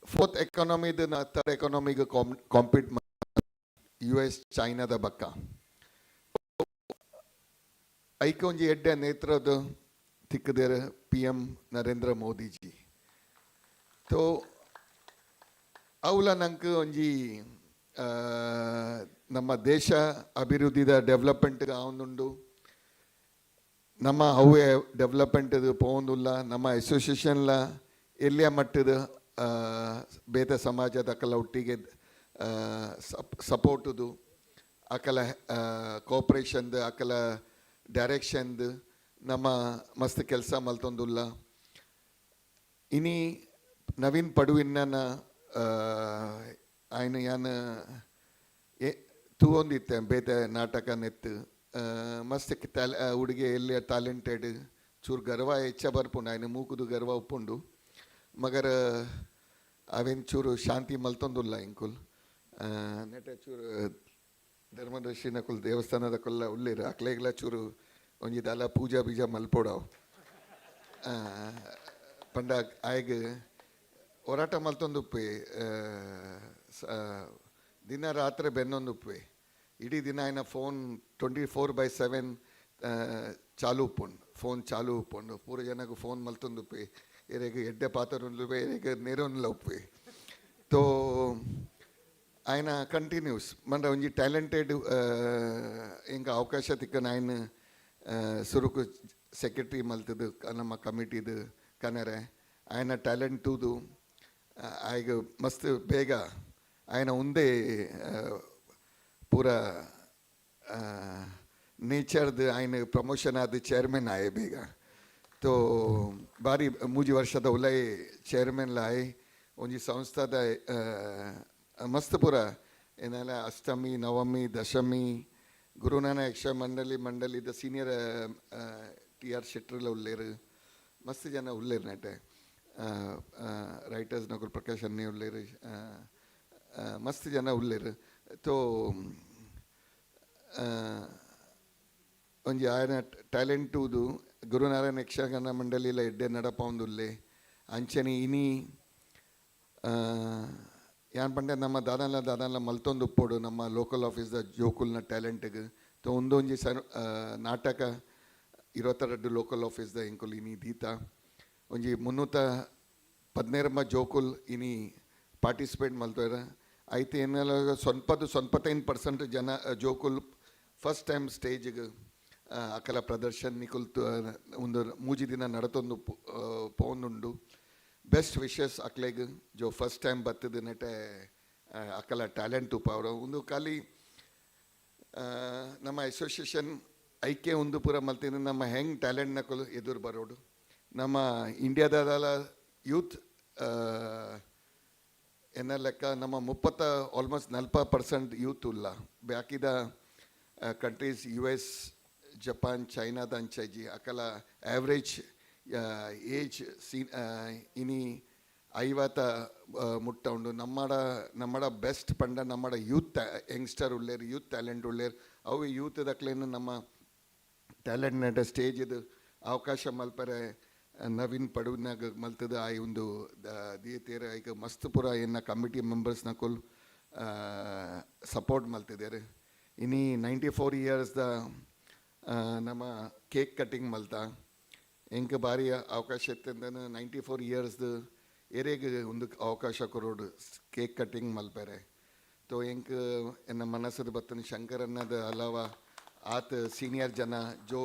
4th ಎಕಾನಮಿದು 3rd ಎಕಾನಮಿಗೆ ಕಾಂಪೀಟ್ US ಚೈನಾದ ಬಕ್ಕ ಐಕ ಒಂಜಿ ಎಡ್ಡೆ ನೇತ್ರದ ತಿಕ್ಕದೇರ PM ನರೇಂದ್ರ ಮೋದಿಜಿ ತೋ ಅವಲ ನಂಗೆ ಒಂಜಿ ನಮ್ಮ ದೇಶ ಅಭಿವೃದ್ಧಿದ ಡೆವಲಪ್ಮೆಂಟ್ಗೆ ಆವೊಂದುಂಡು ನಮ್ಮ ಅವೇ ಡೆವಲಪ್ಮೆಂಟ್ದು ಪೋವೊಂದುಲ್ಲ ನಮ್ಮ ಅಸೋಸಿಯೇಷನ್ಲ ಎಲ್ಲಿಯ ಮಟ್ಟದ ಬೇತೆ ಸಮಾಜದ ಅಕಲ ಒಟ್ಟಿಗೆ ಸಪೋರ್ಟುದು ಅಕಲ ಕೋಆಪ್ರೇಷನ್ದು ಅಕಲ ಡೈರೆಕ್ಷನ್ದು ನಮ್ಮ ಮಸ್ತ್ ಕೆಲಸ ಮಲ್ತೊಂದುಲ್ಲ ಇನಿ ನವೀನ್ ಪಡುವಿನ ಆಯ್ನ ಯಾನ ತೂವೊಂದಿತ್ತೆ ಬೇತೆ ನಾಟಕ ನೆತ್ತು ಮಸ್ತ್ ಹುಡುಗಿ ಎಲ್ಲಿ ಟ್ಯಾಲೆಂಟೆಡ್ ಚೂರು ಗರ್ವ ಹೆಚ್ಚ ಬರ್ಪುಂಡು ಆಯ್ನ ಮೂಕುದು ಗರ್ವ ಉಪ್ಪುಂಡು ಮಗರ ಅವೇನು ಚೂರು ಶಾಂತಿ ಮಲ್ತೊಂದುಲ್ಲ ಇಂಕುಲ್ ನೆಟ್ಟೆ ಚೂರು ಧರ್ಮದರ್ಶಿನ ಕುಲ್ ದೇವಸ್ಥಾನದ ಕೊಲ್ಲ ಉಳ್ಳೇರು ಅಕ್ಲೆಗ್ಲ ಚೂರು ಒಂಜಿದಲ್ಲ ಪೂಜಾ ಬೀಜ ಮಲ್ಪೋಡವು ಪಂಡ ಆಯ್ಗ ಹೋರಾಟ ಮಲ್ತೊಂದುಪ್ಪೆ ದಿನ ರಾತ್ರಿ ಬೆನ್ನೊಂದುಪ್ಪೆ ಇಡೀ ದಿನ ಆಯ್ನ ಫೋನ್ 24/7 ಚಾಲು ಉಪ್ಪುಂಡು ಫೋನ್ ಚಾಲು ಉಪ್ಪುಂಡು ಪೂರ ಜನಗೂ ಫೋನ್ ಮಲ್ತೊಂದುಪ್ಪೆ ಎರೆಗೆ ಎಡ್ಡೆ ಪಾತ್ರ ಉಂಡುಪೆ ಎರೆಗೆ ನೆರೊನ್ಲ ಉಪ್ಪೆ ತೋ ಆಯ್ನ ಕಂಟಿನ್ಯೂಸ್ ಮಂಡ ಒಂಜಿ ಟ್ಯಾಲೆಂಟೆಡ್ ಎಂಕ ಅವಕಾಶ ತಿಕ್ಕನ ಆಯ್ನ ಸುರುಕು ಸೆಕ್ರೆಟರಿ ಮಲ್ತದು ನಮ್ಮ ಕಮಿಟಿದು ಕನರೆ ಆಯ್ನ ಟ್ಯಾಲೆಂಟ್ ತೂದು ಆಯ್ಗ ಮಸ್ತ್ ಬೇಗ ಆಯ್ನ ಒಂದೇ ಪೂರ ನೇಚರ್ದು ಆಯ್ನ ಪ್ರಮೋಷನ್ ಆದ ಚೇರ್ಮನ್ ಆಯೆ ಬೇಗ ತೋ ಬಾರಿ ಮೂಜಿ ವರ್ಷದ ಉಲೈ ಚೇರ್ಮನ್ ಆಯೆ ಒಂಜಿ ಸಂಸ್ಥಾದ ಮಸ್ತ್ ಪೂರ ಏನೆಲ್ಲ ಅಷ್ಟಮಿ ನವಮಿ ದಶಮಿ ಗುರುನಾನಕ್ ಯಕ್ಷ ಮಂಡಲಿದ ಸೀನಿಯರ್ TR ಶೆಟ್ರಲ್ಲ ಉಳ್ಳೇರು ಮಸ್ತ್ ಜನ ಉಳ್ಳೇರು ನೆಟ್ಟೆ ರೈಟರ್ಸ್ ನಕುಲ್ ಪ್ರಕಾಶ್ ಅನ್ನಿ ಉಳ್ಳೇರು ಮಸ್ತ್ ಜನ ಉಳ್ಳೇರು ತೋ ಒಂಜಿ ಆಯ್ನ ಟ್ಯಾಲೆಂಟುದು ಗುರುನಾರಾಯಣ ಯಕ್ಷಗಾನ ಮಂಡಲಿಲ ಎಡ್ಡೆ ನಡಪೊಂದುಲ್ಲೆ ಅಂಚನೆ ಇನಿ ಯಾನ್ ಪಂಡೆ ನಮ್ಮ ದಾದಾನ್ಲ ಮಲ್ತೊಂದು ಉಪ್ಪೋಡು ನಮ್ಮ ಲೋಕಲ್ ಆಫೀಸ್ದ ಜೋಕುಲ್ನ ಟ್ಯಾಲೆಂಟ್ಗೆ ತೋ ಒಂದೊಂಜಿ ನಾಟಕ 22 ಲೋಕಲ್ ಆಫೀಸ್ದ ಇಂಕುಲ್ ಇನಿ ದೀತ ಒಂಜಿ 317 ಜೋಕುಲ್ ಇನಿ ಪಾರ್ಟಿಸಿಪೇಟ್ ಮಲ್ತೋರ ಐತೆ ಏನೆಲ್ಲ 25% ಜನ ಜೋಕುಲ್ ಫಸ್ಟ್ ಟೈಮ್ ಸ್ಟೇಜ್ಗೆ ಅಕಲ ಪ್ರದರ್ಶನ ನಿಕುಲ್ತು ಒಂದು ಮೂಜಿ ದಿನ ನಡತೊಂದು ಪೋನುಂಡು ಬೆಸ್ಟ್ ವಿಶಸ್ ಅಕ್ಲೆಗ್ ಜೋ ಫಸ್ಟ್ ಟೈಮ್ ಬತ್ತದ ನೆಟೆ ಅಕಲ ಟ್ಯಾಲೆಂಟ್ ಉಪವರ ಒಂದು ಖಾಲಿ ನಮ್ಮ ಅಸೋಸಿಯೇಷನ್ ಐಕ್ಯ ಒಂದು ಪೂರ ಮಲ್ತಿನ ನಮ್ಮ ಹೆಂಗೆ ಟ್ಯಾಲೆಂಟ್ ನಕಲು ಎದುರು ಬರೋಡು ನಮ್ಮ ಇಂಡಿಯಾದ ಯೂತ್ ಎನ್ನ ಲೆಕ್ಕ ನಮ್ಮ ಆಲ್ಮೋಸ್ಟ್ 40% ಯೂತ್ ಇಲ್ಲ ಬಾಕಿದ ಕಂಟ್ರೀಸ್ US ಜಪಾನ್ ಚೈನಾದ ಅಂಚಾಜಿ ಅಕಲ ಆವ್ರೇಜ್ ಏಜ್ ಇನಿ 50 ಮುಟ್ಟ ಉಂಡು ನಮ್ಮಡ ಬೆಸ್ಟ್ ಪಂಡ ನಮ್ಮಡ ಯೂತ್ ಯಂಗ್ಸ್ಟರ್ ಉಳ್ಳೇರು ಯೂತ್ ಟ್ಯಾಲೆಂಟ್ ಉಳ್ಳೇರು ಅವು ಯೂತ್ ದಕ್ಲೇನು ನಮ್ಮ ಟ್ಯಾಲೆಂಟ್ ನಟ ಸ್ಟೇಜ್ ಇದು ಅವಕಾಶ ಮಲ್ಪರೆ ನವೀನ್ ಪಡುವಿನಾಗ ಮಲ್ತದ ಆ ಒಂದು ದಿಯತೇರ ಈಗ ಮಸ್ತ್ ಪುರ ಎನ್ನ ಕಮಿಟಿ ಮೆಂಬರ್ಸ್ನ ಕೊಲ್ ಸಪೋರ್ಟ್ ಮಲ್ತಿದ್ದಾರೆ ಇನಿ 94 ಇಯರ್ಸ್ದ ನಮ್ಮ ಕೇಕ್ ಕಟ್ಟಿಂಗ್ ಮಲ್ತ ಎಂಕ ಭಾರಿ ಅವಕಾಶ ಇತ್ತಂದನು 94 ಇಯರ್ಸ್ದು ಎರೆಗೆ ಒಂದು ಅವಕಾಶ ಕೊರೋಡು ಕೇಕ್ ಕಟ್ಟಿಂಗ್ ಮಲ್ಪೆರೆ ತೋ ಎಂಕ ಎನ್ನ ಮನಸ್ಸದ ಬತ್ತನ ಶಂಕರನ್ನದ ಅಲಾವ ಆತ ಸೀನಿಯರ್ ಜನ ಜೋ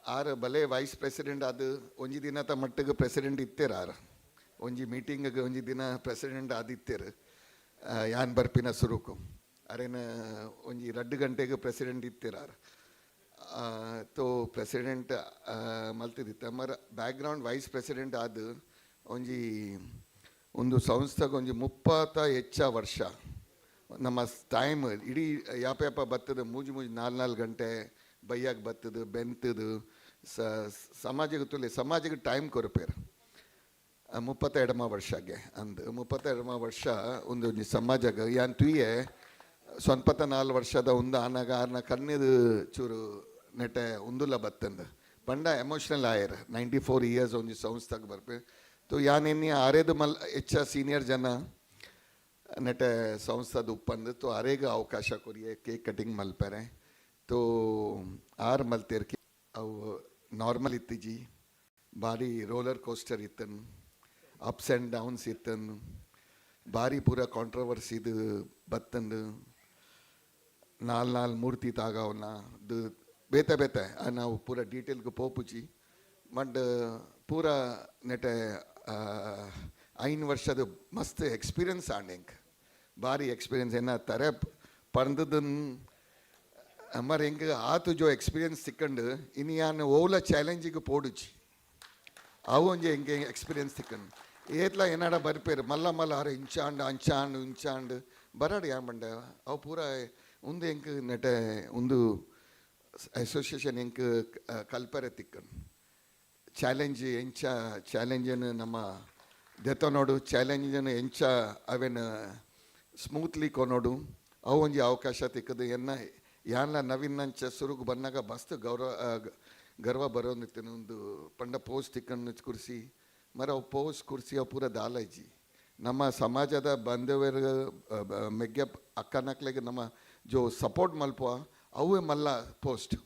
ಆರು ಭಲೆ ವೈಸ್ ಪ್ರೆಸಿಡೆಂಟ್ ಅದು ಒಂಜಿ ದಿನದ ಮಟ್ಟಿಗೆ ಪ್ರೆಸಿಡೆಂಟ್ ಇತ್ತೇರ ಒಂಜಿ ಮೀಟಿಂಗ್ಗೆ ಒಂಜಿ ದಿನ ಪ್ರೆಸಿಡೆಂಟ್ ಆದಿತ್ತೇರು ಯಾನ್ ಬರ್ಪಿನ ಸುರುಕು ಅರೇನ ಒಂಜಿ 2 ಗಂಟೆಗೆ ಪ್ರೆಸಿಡೆಂಟ್ ಇತ್ತೇರ ತೋ ಪ್ರೆಸಿಡೆಂಟ್ ಮಲ್ತಿದ್ದಿತ್ತ ಮರ ಬ್ಯಾಕ್ಗ್ರೌಂಡ್ ವೈಸ್ ಪ್ರೆಸಿಡೆಂಟ್ ಆದ ಒಂದು ಸಂಸ್ಥೆಗೆ ಒಂಜಿ 30 ಹೆಚ್ಚ ವರ್ಷ ನಮ್ಮ ಟೈಮ್ ಇಡೀ ಯಾಪ ಬತ್ತದ ಮೂಜಿ 4 ಗಂಟೆ ಬೈಯಾಗ ಬತ್ತದು ಬೆಂತದು ಸಮಾಜಕ್ಕೆ ಟೈಮ್ ಕೊರಪೇರು 32 ವರ್ಷಗೆ ಅಂದು 32 ವರ್ಷ ಒಂದು ಸಮಾಜಕ್ಕೆ ಯಾನ್ ತುಯ್ಯೆ 24 ವರ್ಷದ ಒಂದು ಆರ್ನ ಕಣ್ಣಿದು ಚೂರು ನೆಟೆ ಒಂದುಲ್ಲ ಬತ್ತಂದು ಪಂಡ ಎಮೋಷನಲ್ ಆಯರ್ 94 ಇಯರ್ಸ್ ಒಂದು ಸಂಸ್ಥೆಗೆ ಬರ್ಪೆ ತೋ ಯಾನೆನ್ನಿ ಆರೇದು ಹೆಚ್ಚ ಸೀನಿಯರ್ ಜನ ನೆಟೆ ಸಂಸ್ಥದ ಉಪ್ಪಂದು ತೋ ಆರೇಗ ಅವಕಾಶ ಕೊರಿಯೆ ಕೇಕ್ ಕಟಿಂಗ್ ಮಲ್ಪೆರೆ ತೋ ಮಲ್ತೇರ್ಕೆ ಅವು ನಾರ್ಮಲ್ ಇತ್ತಿಜಿ ಭಾರಿ ರೋಲರ್ ಕೋಸ್ಟರ್ ಇತ್ತನು ಅಪ್ಸ್ ಆ್ಯಂಡ್ ಡೌನ್ಸ್ ಇತ್ತನು ಭಾರಿ ಪೂರ ಕಾಂಟ್ರವರ್ಸಿದು ಬತ್ತಂದು 4 ಮೂರ್ತಿ ತಾಗವನ್ನ ಅದು ಬೇತೆ ನಾವು ಪೂರ ಡೀಟೇಲ್ಗೆ ಪೋಪುಜಿ ಬಟ್ ಪೂರ ನೆಟೆ 5 ವರ್ಷದ ಮಸ್ತ್ ಎಕ್ಸ್ಪೀರಿಯನ್ಸ್ ಆಂಡೆಂಕ್ ಭಾರಿ ಎಕ್ಸ್ಪೀರಿಯನ್ಸ್ ಏನ ತರ ಪಂದದನ್ ಮರ ಹೆಂಗೆ ಆತು ಜೋ ಎಕ್ಸ್ಪೀರಿಯನ್ಸ್ ಸಿಕ್ಕಂಡು ಇನ್ನು ಯಾನು ಓಲ ಚಾಲೆಂಜಿಗೆ ಪೋಡುಚಿ ಅವು ಒಂಜಿ ಹೆಂಗೆ ಎಕ್ಸ್ಪೀರಿಯನ್ಸ್ ಸಿಕ್ಕಂಡು ಏತ್ಲ ಏನಾಡ ಬರ್ಪೇರು ಮಲ್ಲ ಅರೆ ಇಂಚಾಂಡು ಬರಾಡು ಯಾನ್ ಬಂಡ ಅವು ಪೂರ ಒಂದು ಹೆಂಗೆ ನೆಟೆ ಒಂದು ಅಸೋಸಿಯೇಷನ್ ಹೆಂಗೆ ಕಲ್ಪರೆ ತಿಕ್ಕಂಡು ಚಾಲೆಂಜನ್ನು ನಮ್ಮ ದೆತ್ತನೋಡು ಚಾಲೆಂಜನ್ನು ಎಂಚ ಅವೇನು ಸ್ಮೂತ್ಲಿ ಕೊನೋಡು ಅವು ಒಂಜಿ ಅವಕಾಶ ತಿಕ್ಕದು ಯಾನ್ಲ ನವೀನಂಚ ಸುರುಗು ಬಂದಾಗ ಮಸ್ತ್ ಗರ್ವ ಬರೋನಿತ್ತೇನೆ ಒಂದು ಪಂಡ ಪೋಸ್ಟ್ ತಿಕ್ಕನ್ನು ಕುರ್ಸಿ ಮರ ಅವು ಪೋಸ್ಟ್ ಕುರ್ಸಿ ಅವು ಪೂರ ದಾಲಜಿ ನಮ್ಮ ಸಮಾಜದ ಬಾಂಧವ್ಯರ ಮೆಗ್ಗೆ ಅಕ್ಕನಕ್ಲೆಗೆ ನಮ್ಮ ಜೋ ಸಪೋರ್ಟ್ ಮಲ್ಪುವ ಅವೇ ಮಲ್ಲ ಪೋಸ್ಟ್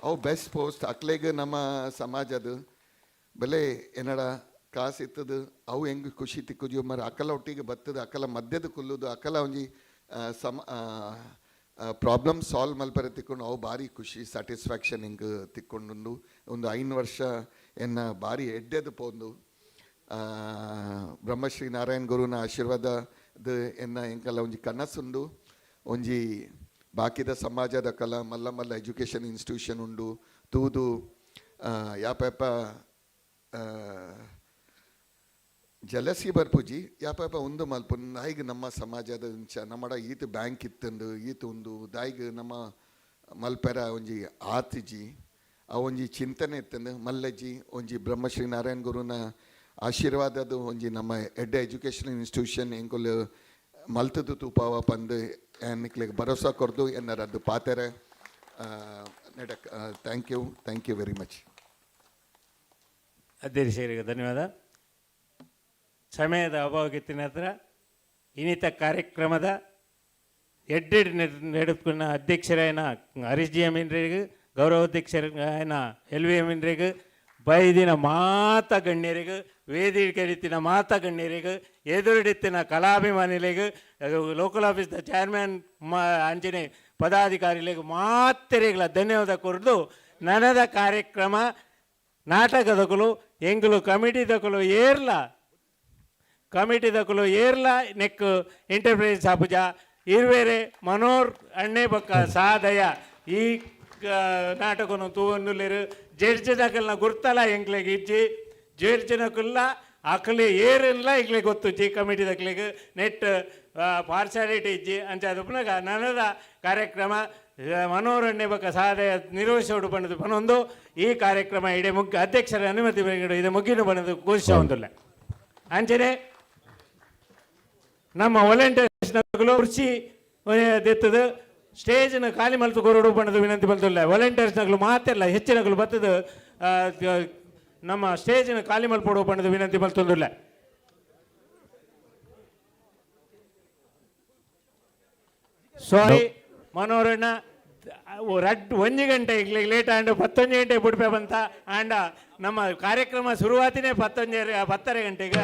ಅವು ಬೆಸ್ಟ್ ಪೋಸ್ಟ್ ಅಕ್ಲೆಗೆ ನಮ್ಮ ಸಮಾಜದ ಬೆಲೆ ಏನಡ ಕಾಸು ಇತ್ತದು ಅವು ಹೆಂಗೆ ಖುಷಿ ತಿಕ್ಕುಜು ಮರ ಅಕ್ಕಲ ಒಟ್ಟಿಗೆ ಬತ್ತದ ಅಕ್ಕಲ ಮಧ್ಯದ ಕುಲ್ಲುದು ಅಕ್ಕಲ ಒಂಜಿ ಪ್ರಾಬ್ಲಮ್ ಸಾಲ್ವ್ ಮಲ್ಪರೆ ತಿಕ್ಕೊಂಡು ಅವು ಭಾರಿ ಖುಷಿ ಸ್ಯಾಟಿಸ್ಫ್ಯಾಕ್ಷನ್ ಹಿಂಗೆ ತಿಕ್ಕೊಂಡು ಒಂದು 5 ವರ್ಷ ಎನ್ನ ಭಾರಿ ಎಡ್ಡೆದು ಪೋಂದು ಬ್ರಹ್ಮಶ್ರೀ ನಾರಾಯಣ್ ಗುರುನ ಆಶೀರ್ವಾದದ ಎನ್ನ ಎಂಕಲ್ಲ ಒಂಜಿ ಕನಸುಂಡು ಒಂಜಿ ಬಾಕಿದ ಸಮಾಜದ ಕಲ ಮಲ್ಲ ಎಜುಕೇಷನ್ ಇನ್ಸ್ಟಿಟ್ಯೂಷನ್ ಉಂಡು ತೂದು ಯಾಪ ಜಲಸಿ ಬರ್ಪುಜಿ ಯಾಪ ಒಂದು ಮಲ್ಪ ದಾಯಿಗೆ ನಮ್ಮ ಸಮಾಜದ ನಮ್ಮಡ ಈತ ಬ್ಯಾಂಕ್ ಇತ್ತಂದು ಈತ ಒಂದು ದಾಯಿಗೆ ನಮ್ಮ ಮಲ್ಪೆರ ಒಂಜಿ ಆತಿಜಿ ಆ ಒಂಜಿ ಚಿಂತನೆ ಇತ್ತಂದು ಮಲ್ಲಜ್ಜಿ ಒಂಜಿ ಬ್ರಹ್ಮಶ್ರೀ ನಾರಾಯಣ್ ಗುರುನ ಆಶೀರ್ವಾದದ ಒಂಜಿ ನಮ್ಮ ಎಡ್ಡ ಎಜುಕೇಷನ್ ಇನ್ಸ್ಟಿಟ್ಯೂಷನ್ ಎಂಕುಲು ಮಲ್ತದು ತೂಪಾವ ಪಂದು ಎನ್ನಿಕ್ಲಿಗೆ ಭರೋಸಾ ಕೊರ್ದು ಎನ್ನರದ್ದು ಪಾತೆರೆ ಥ್ಯಾಂಕ್ ಯು ವೆರಿ ಮಚ್. ಅಧ್ಯಕ್ಷರಿಗೆ ಧನ್ಯವಾದ. ಸಮಯದ ಅಭಾವಕ್ಕಿತ್ತಿನ ಹತ್ರ ಇನ್ನಿತ ಕಾರ್ಯಕ್ರಮದ ಎಡ್ಡೆಡ್ ನಡೆದುకున్న ಅಧ್ಯಕ್ಷರಾಯನ ಹರೀಶ್ ಜಿ ಅಮೀನ್ರಿಗೆ ಗೌರವಾಧ್ಯಕ್ಷರಾಯನ LV ಅಮೀನ್ರಿಗೆ ಬೈದಿನ ಮಾತ ಗಣ್ಯರಿಗೆ ವೇದಿಕೆರಿತ್ತಿನ ಮಾತ ಗಣ್ಯರಿಗೆ ಎದುರಿಡಿತ್ತಿನ ಕಲಾಭಿಮಾನಿಗಳಿಗೆ ಲೋಕಲ್ ಆಫೀಸ್ದ ಚೇರ್ಮನ್ ಅಂಚನೆ ಪದಾಧಿಕಾರಿಗಳಿಗೆ ಮಾತ್ರೆಗಳ ಧನ್ಯವಾದ ಕೊರದು ನನದ ಕಾರ್ಯಕ್ರಮ ನಾಟಕದಕಲು ಎಂಗ್ಲು ಕಮಿಟಿದಕಲು ಏರ್ಲ ನೆಕ್ ಎಂಟರ್ಪ್ರೈಸ್ ಅಬುಜ ಇರುವೆರೆ ಮನೋರ್ ಅಣ್ಣೆ ಬಕ್ಕ ಸಾದಯ ಈ ನಾಟಕನು ತೂವನ್ನುಲೇರು ಜಡ್ಜನಕಲ್ನ ಗುರ್ತಲ ಎಂಕ್ಲೆಗೆ ಇಜ್ಜಿ ಜಡ್ಜನಕಲ್ಲ ಅಕ್ಲೆ ಏರಿಲ್ಲ ಈಗಲೇ ಗೊತ್ತು ಜಿ ಕಮಿಟಿದಕ್ಲಿಗೆ ನೆಟ್ ಪಾರ್ಶಾಲಿಟಿ ಇಜ್ಜಿ ಅಂಚಾದಪ್ಪನಾಗ ನನದ ಕಾರ್ಯಕ್ರಮ ಮನೋರಣೆ ಬಕ್ಕ ಸಾಧಯ ನಿರ್ವಹಿಸೋಡು ಬಣ್ಣದು ಬನ್ನೊಂದು ಈ ಕಾರ್ಯಕ್ರಮ ಇಡೀ ಅಧ್ಯಕ್ಷರ ಅನುಮತಿ ಬರೆಗಿಡು ಇದು ಮುಗಿನು ಬಣ್ಣದು ಘೋಷಿಸ ಹೊಂದಿಲ್ಲ ಅಂಚನೆ ನಮ್ಮ ವಾಲಂಟಿಯರ್ಸ್ನಗಳು ಕುರ್ಚಿ ದೆತ್ತದು ಸ್ಟೇಜ್ನ ಖಾಲಿ ಮಲ್ತು ಕೊರಡು ಬಣ್ಣದು ವಿನಂತಿ ಬಲ್ತಿಲ್ಲ ವಾಲಂಟಿಯರ್ಸ್ನಗಳು ಮಾತೆಲ್ಲ ಹೆಚ್ಚಿನಗಳು ಬತ್ತದು ನಮ್ಮ ಸ್ಟೇಜ್ನ ಖಾಲಿ ಮಲ್ಪಡುವ ಬಣ್ಣದ ವಿನಂತಿ ಮಲ್ತೊಂದಿಲ್ಲ. ಸಾರಿ ಮನೋರಣ್ಣ 1 ಗಂಟೆ ಲೇಟ್ ಆಂಡ್ 11 ಗಂಟೆ ಬಿಡ್ಪೆ ಬಂತ ಆಂಡ ನಮ್ಮ ಕಾರ್ಯಕ್ರಮ ಶುರುವಾತಿನೇ 10 ಗಂಟೆಗೆ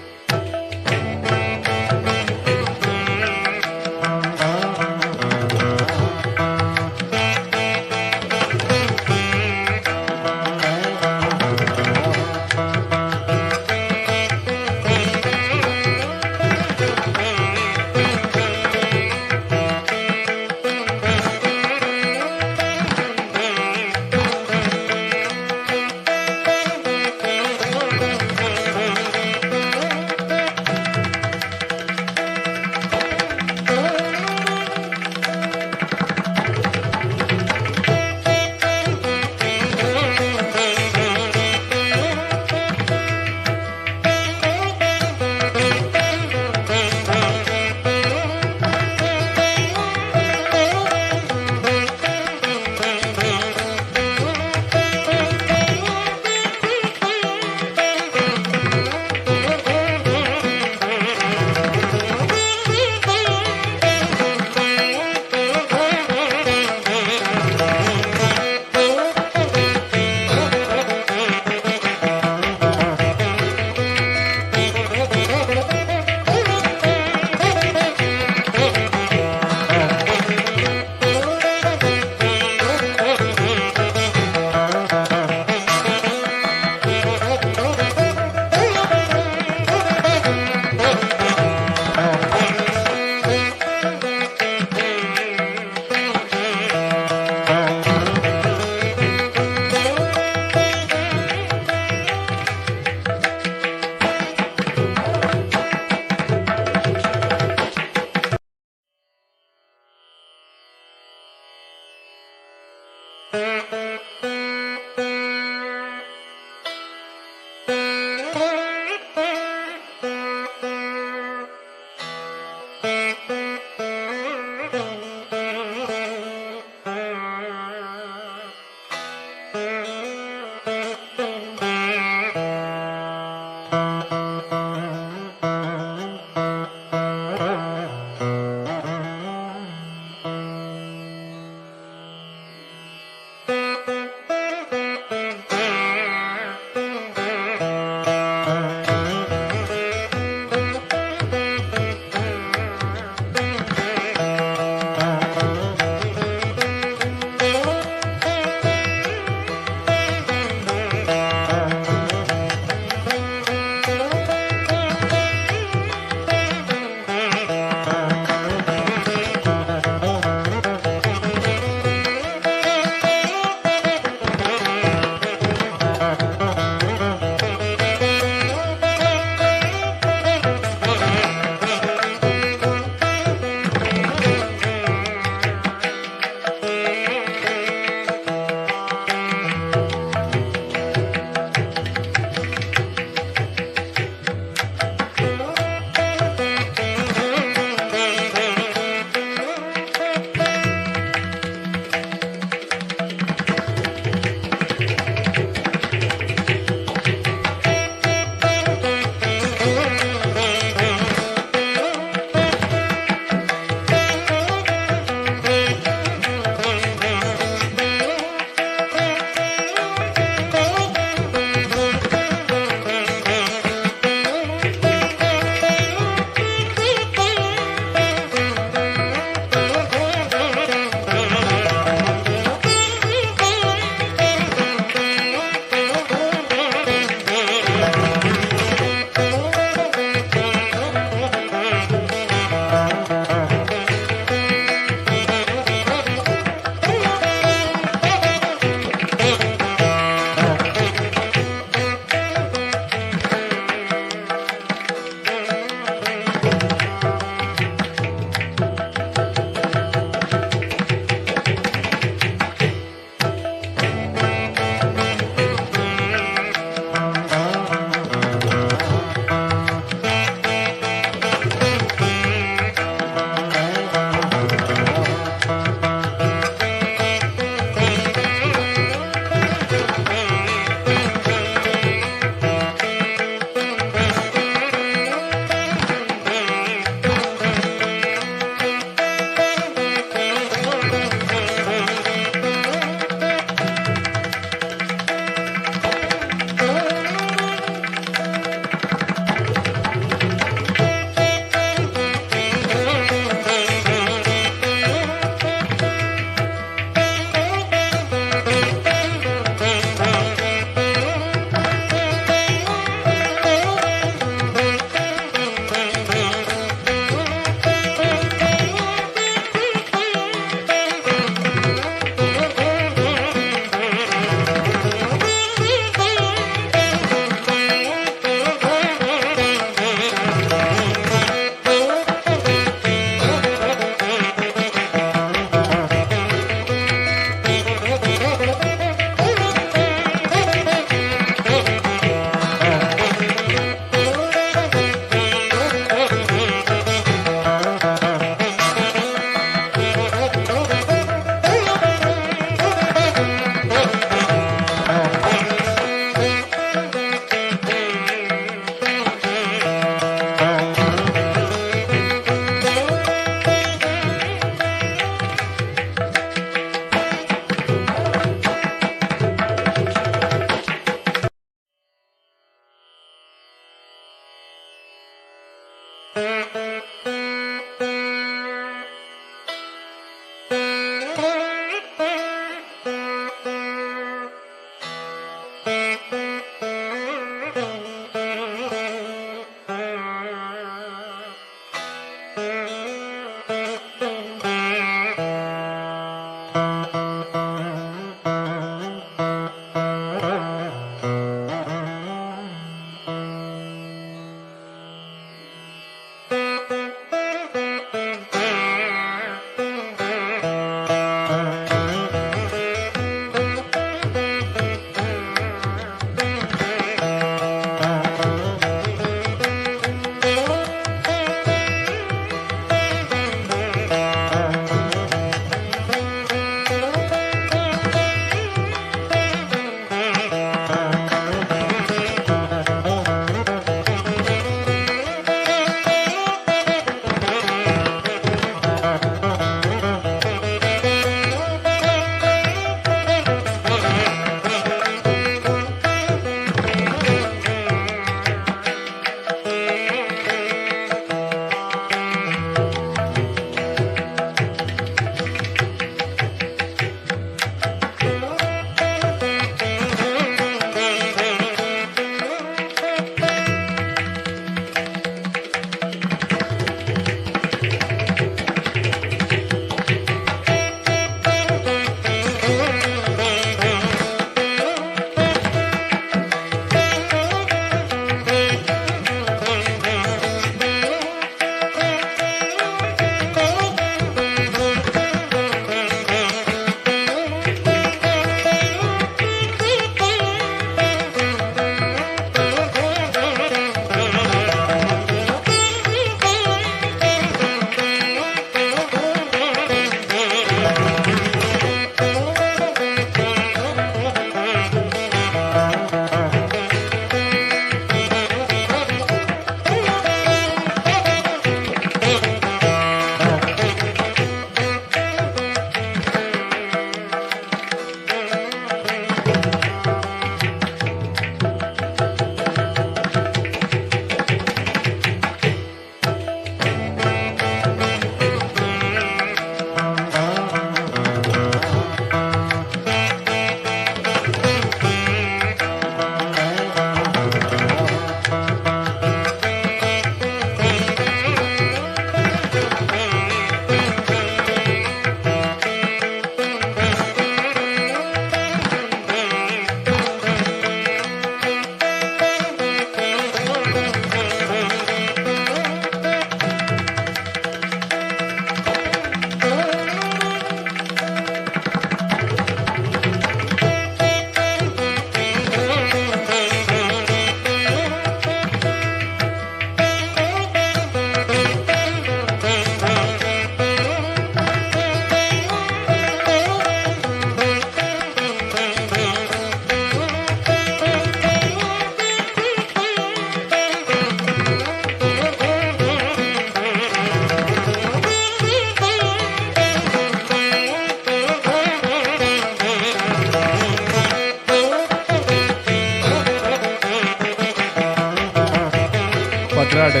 ಎದುರಾಡು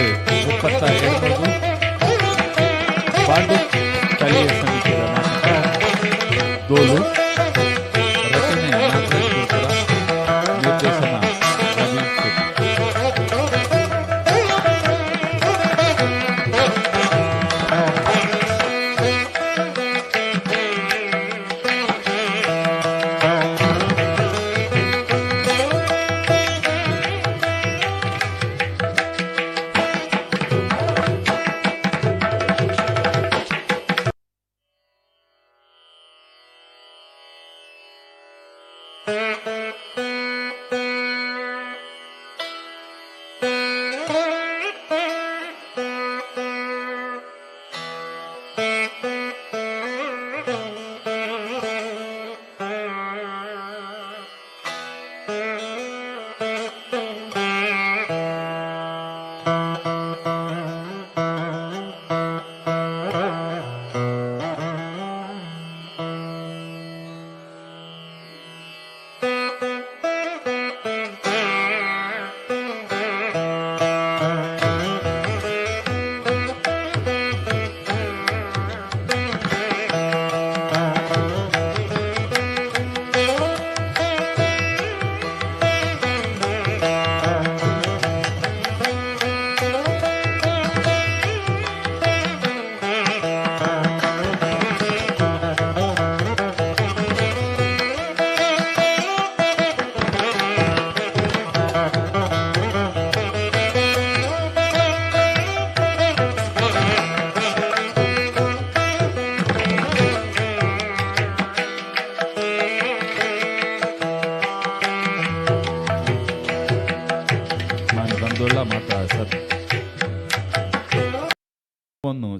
ಒಪ್ಪತ್ತ ಹೇಳ್ಬೋದು. ಪಾಂಡು ಸ್ಥಳೀಯ ಸಮಿತಿಯ ನಾಟಕ ದೋಲು, ರಚನೆ ನಾಗರಾಜ್ ಗುರುಪುರ, ನಿರ್ದೇಶನ ರವಿ ಶೆಟ್ಟಿ.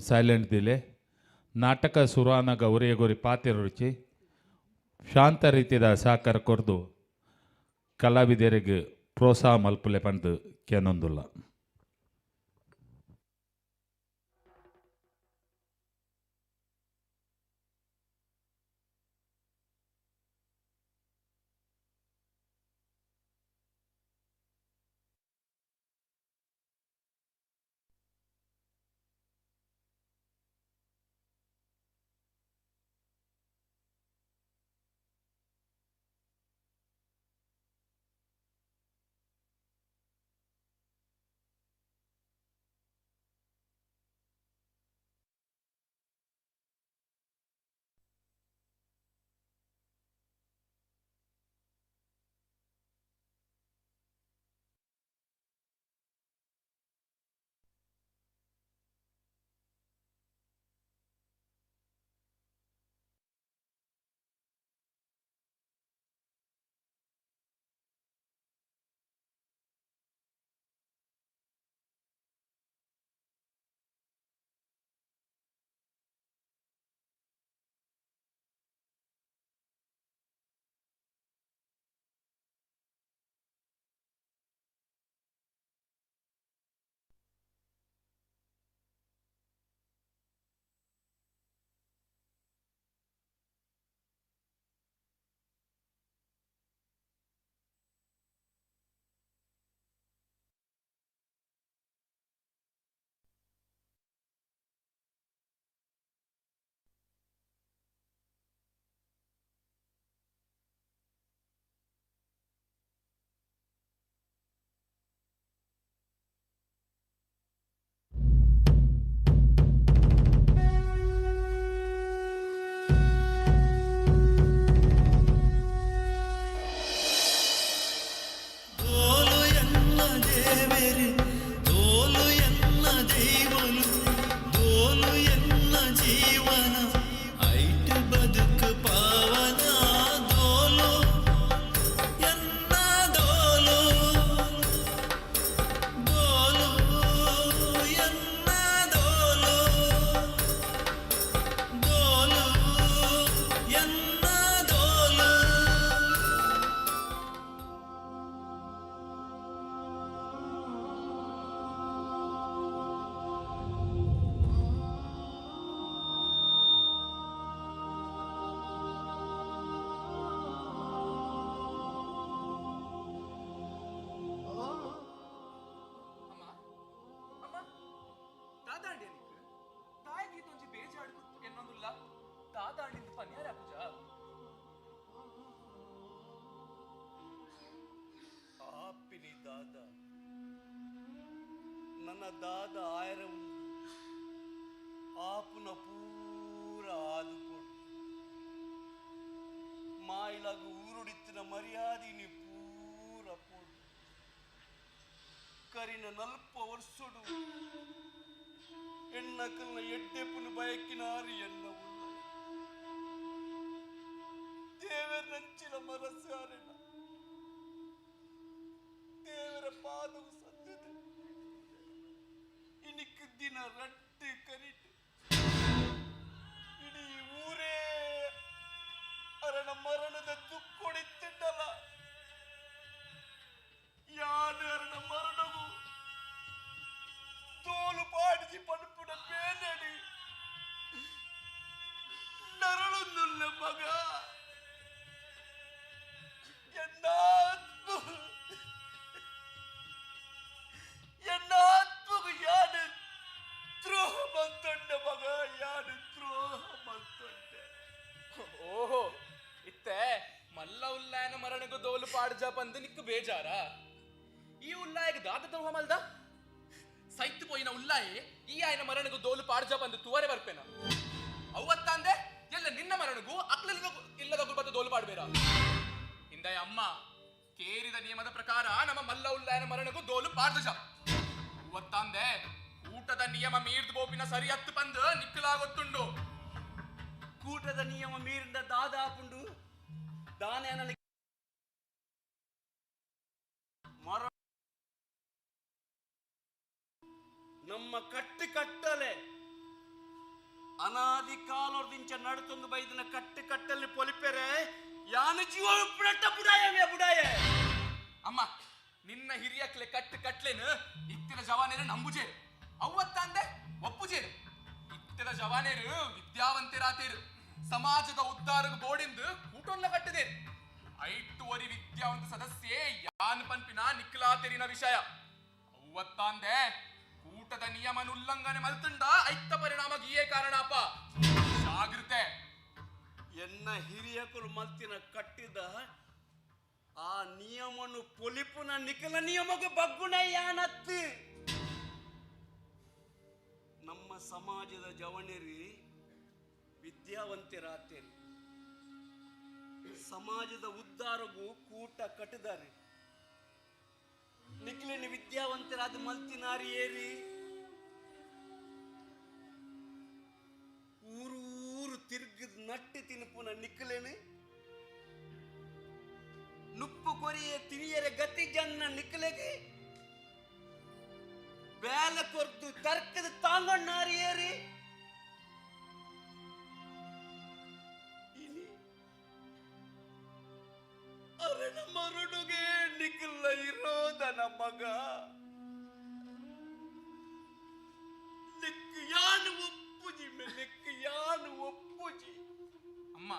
ಸೈಲೆಂಟ್ ದಿಲೆ ನಾಟಕ ಸುರಾನ ಗೌರಿಯಗೋರಿ ಪಾತ್ರ ರುಚಿ ಶಾಂತ ರೀತಿಯ ಸಹಕಾರ ಕೊರ್ದು ಕಲಾವಿದರಿಗೆ ಪ್ರೋತ್ಸಾಹ ಮಲ್ಪಲೆ ಪಂದು ಕೇನೊಂದುಲ್ಲ. ನನ್ನ ದಾದ ಆಯರ ಉಂಡು ಆಪುನ ಪೂರ ಆದುಕೊಂಡು ಮಾಯಿಲಾಗ ಊರುಡಿತ್ತಿನ ಮರ್ಯಾದಿನಿ ಪೂರ ಪೋಡು ಕರಿನ 40 ವರ್ಷಡು ಎಣ್ಣಕಲ್ನ ಎಡ್ಡೆಪ್ಪನ ಬಯಕಿನಾರಿ ಎನ್ನ ಉಲ್ಲ ದೇವರ ನಂಚಿನ ಮನಸ್ಸಾರೆನ ದೇವರ ಪಾದವು ಸದ್ಯತೆ ಇನಿಕ್ಕು ದಿನ ರಟ್ಟು ಕರಿಟ್ಟು ಇಡೀ ಊರೇ ಅರಣ ಮರಣದ ದುಕ್ಕೊಡಿತ್ತಿಟ್ಟಲ್ಲ ಯಾನು ಅರಣ ಮರಣವು ತೋಲು ಪಾಡಿಸಿ ಪಣಪುಡ ಬೇನಡಿ ನರಳುನ್ನುಲ್ಲ ಮಗ ಎನ್ನಾತ್ಮಗ ಯಾನು ದ್ರೋಹ ಮಲ್ತೊಂಡ ಮಗ ಯಾನು ದ್ರೋಹ ಮಲ್ತೊಂಡೆ. ಓಹೋ ಇತ್ತೆ ಮಲ್ಲ ಉಲ್ಲಾಯನ ಮರಣಗೂ ದೋಲು ಪಾಡ್ಜ ಬಂದು ನಿಕ್ಕು ಬೇಜಾರ ಈ ಉಲ್ಲಾಯಗ ದಾದ ದ್ರೋಹ ಮಲ್ದ ಸೈತ್ ಪೋಯಿನ ಉಲ್ಲಾಯಿ ಈ ಆಯ್ನ ಮರಣಗೂ ದೋಲು ಪಾಡ್ಜ ಬಂದು ತೂವರೆ ಬರ್ಪೇನ ಅವತ್ತಂದೆ ಎಲ್ಲ ನಿನ್ನ ಮರಣಗೂ ಇಲ್ಲದ ಬಂದು ದೋಲು ಪಾಡ್ಬೇರ ಹಿಂದೆ ಅಮ್ಮ ಕೇರಿದ ನಿಯಮದ ಪ್ರಕಾರ ನಮ್ಮ ಮಲ್ಲ ಉಲ್ಲಾಯನ ಮರಣಗೂ ದೋಲು ಪಾಡ್ದಜ ಅವತ್ತಂದೆ ಊಟದ ನಿಯಮ ಮೀರ್ದು ಬೋಪಿನ ಸರಿ ಹತ್ತು ಬಂದು ನಿಕ್ಕಲಾಗೊತ್ತುಂಡು ಕೂಟದ ನಿಯಮ ಮೀರಿದ ದಾದ ಹಾಕೊಂಡು ದಾನ ಮರ ನಮ್ಮ ಕಟ್ಟಲೆ ಅನಾದಿ ಕಾಲೋರ್ದಿಂಚ ನಡುತ್ತೊಂದು ಬೈದಿನ ಕಟ್ಟಲ್ಲಿ ಪೊಲಿಪೆರೆ ಯಾನ ಜೀವ ಬುಡಾಯ ಅಮ್ಮ ನಿನ್ನ ಹಿರಿಯಕ್ಲೆ ಕಟ್ಲೇನು ಇತ್ತಿನ ಜವಾನೇರು ನಂಬುಜೇರು ಅವತ್ತಂದೆ ಒಪ್ಪುಜೇರು ಇತ್ತಿನ ಜವಾನೇರು ವಿದ್ಯಾವಂತರಾತೇರು ಸಮಾಜದ ಉದ್ಧಾರಗ ಬೋರ್ಡಿಂದು ಕೂಟೊಲ್ಲ ಕಟ್ಟದೇರು 5 ವಿದ್ಯಾವಂತ ಸದಸ್ಯೆ ಯಾನ್ ಪಂಪಿನ ನಿಕ್ಲಾತೆರಿನ ವಿಷಯ ಅವತ್ತಂದೆ ಕೂಟದ ನಿಯಮನ ಉಲ್ಲಂಘನೆ ಮಲ್ತುಂಡ ಐತ್ತ ಪರಿಣಾಮ ಗೀಯೇ ಕಾರಣಪ್ಪ ಜಾಗೃತೆ ಎನ್ನ ಹಿರಿಯಕರು ಮಲ್ತಿನ ಕಟ್ಟಿದ ಆ ನಿಯಮನು ಪೊಲಿಪುನ ನಿಖಲ ನಿಯಮಕ್ಕೆ ಬಗ್ಗುಣ ಯಾನತ್ತು ನಮ್ಮ ಸಮಾಜದ ಜವನಿರಿ ವಿದ್ಯಾವಂತರಾತೇರಿ ಸಮಾಜದ ಉದ್ಧಾರಗೂ ಕೂಟ ಕಟ್ಟಿದಾರೆ ನಿಖಲಿನ ವಿದ್ಯಾವಂತರಾದ ಮಲ್ತಿನಾರಿ ಏರಿ ಊರು ತಿರುಗಿದ ನಟ್ಟಿ ತಿನ್ಪುನ ನಿಕ್ಕಲೇನೆ ನುಪ್ಪು ಕೊರಿಯ ತಿನಿಯರ ಗತಿ ಜನ್ನ ನಿಕ್ಕಲೆಗೆ ಬೇಲ ಕೊರ್ದು ತರ್ಕದ ತಾಂಗಣ್ಣಾರಿ ಏರಿ ಇನಿ ಅರಣ ಮರುಡುಗೆ ನಿಕ್ಕಲ್ಲ ಇರೋದನ ಮಗ ನಿಕ್ಕ ಯಾನು ಒಪ್ಪುಜಿ ಮೆಕ್ಕ ಯಾನು ಒಪ್ಪುಜಿ ಅಮ್ಮ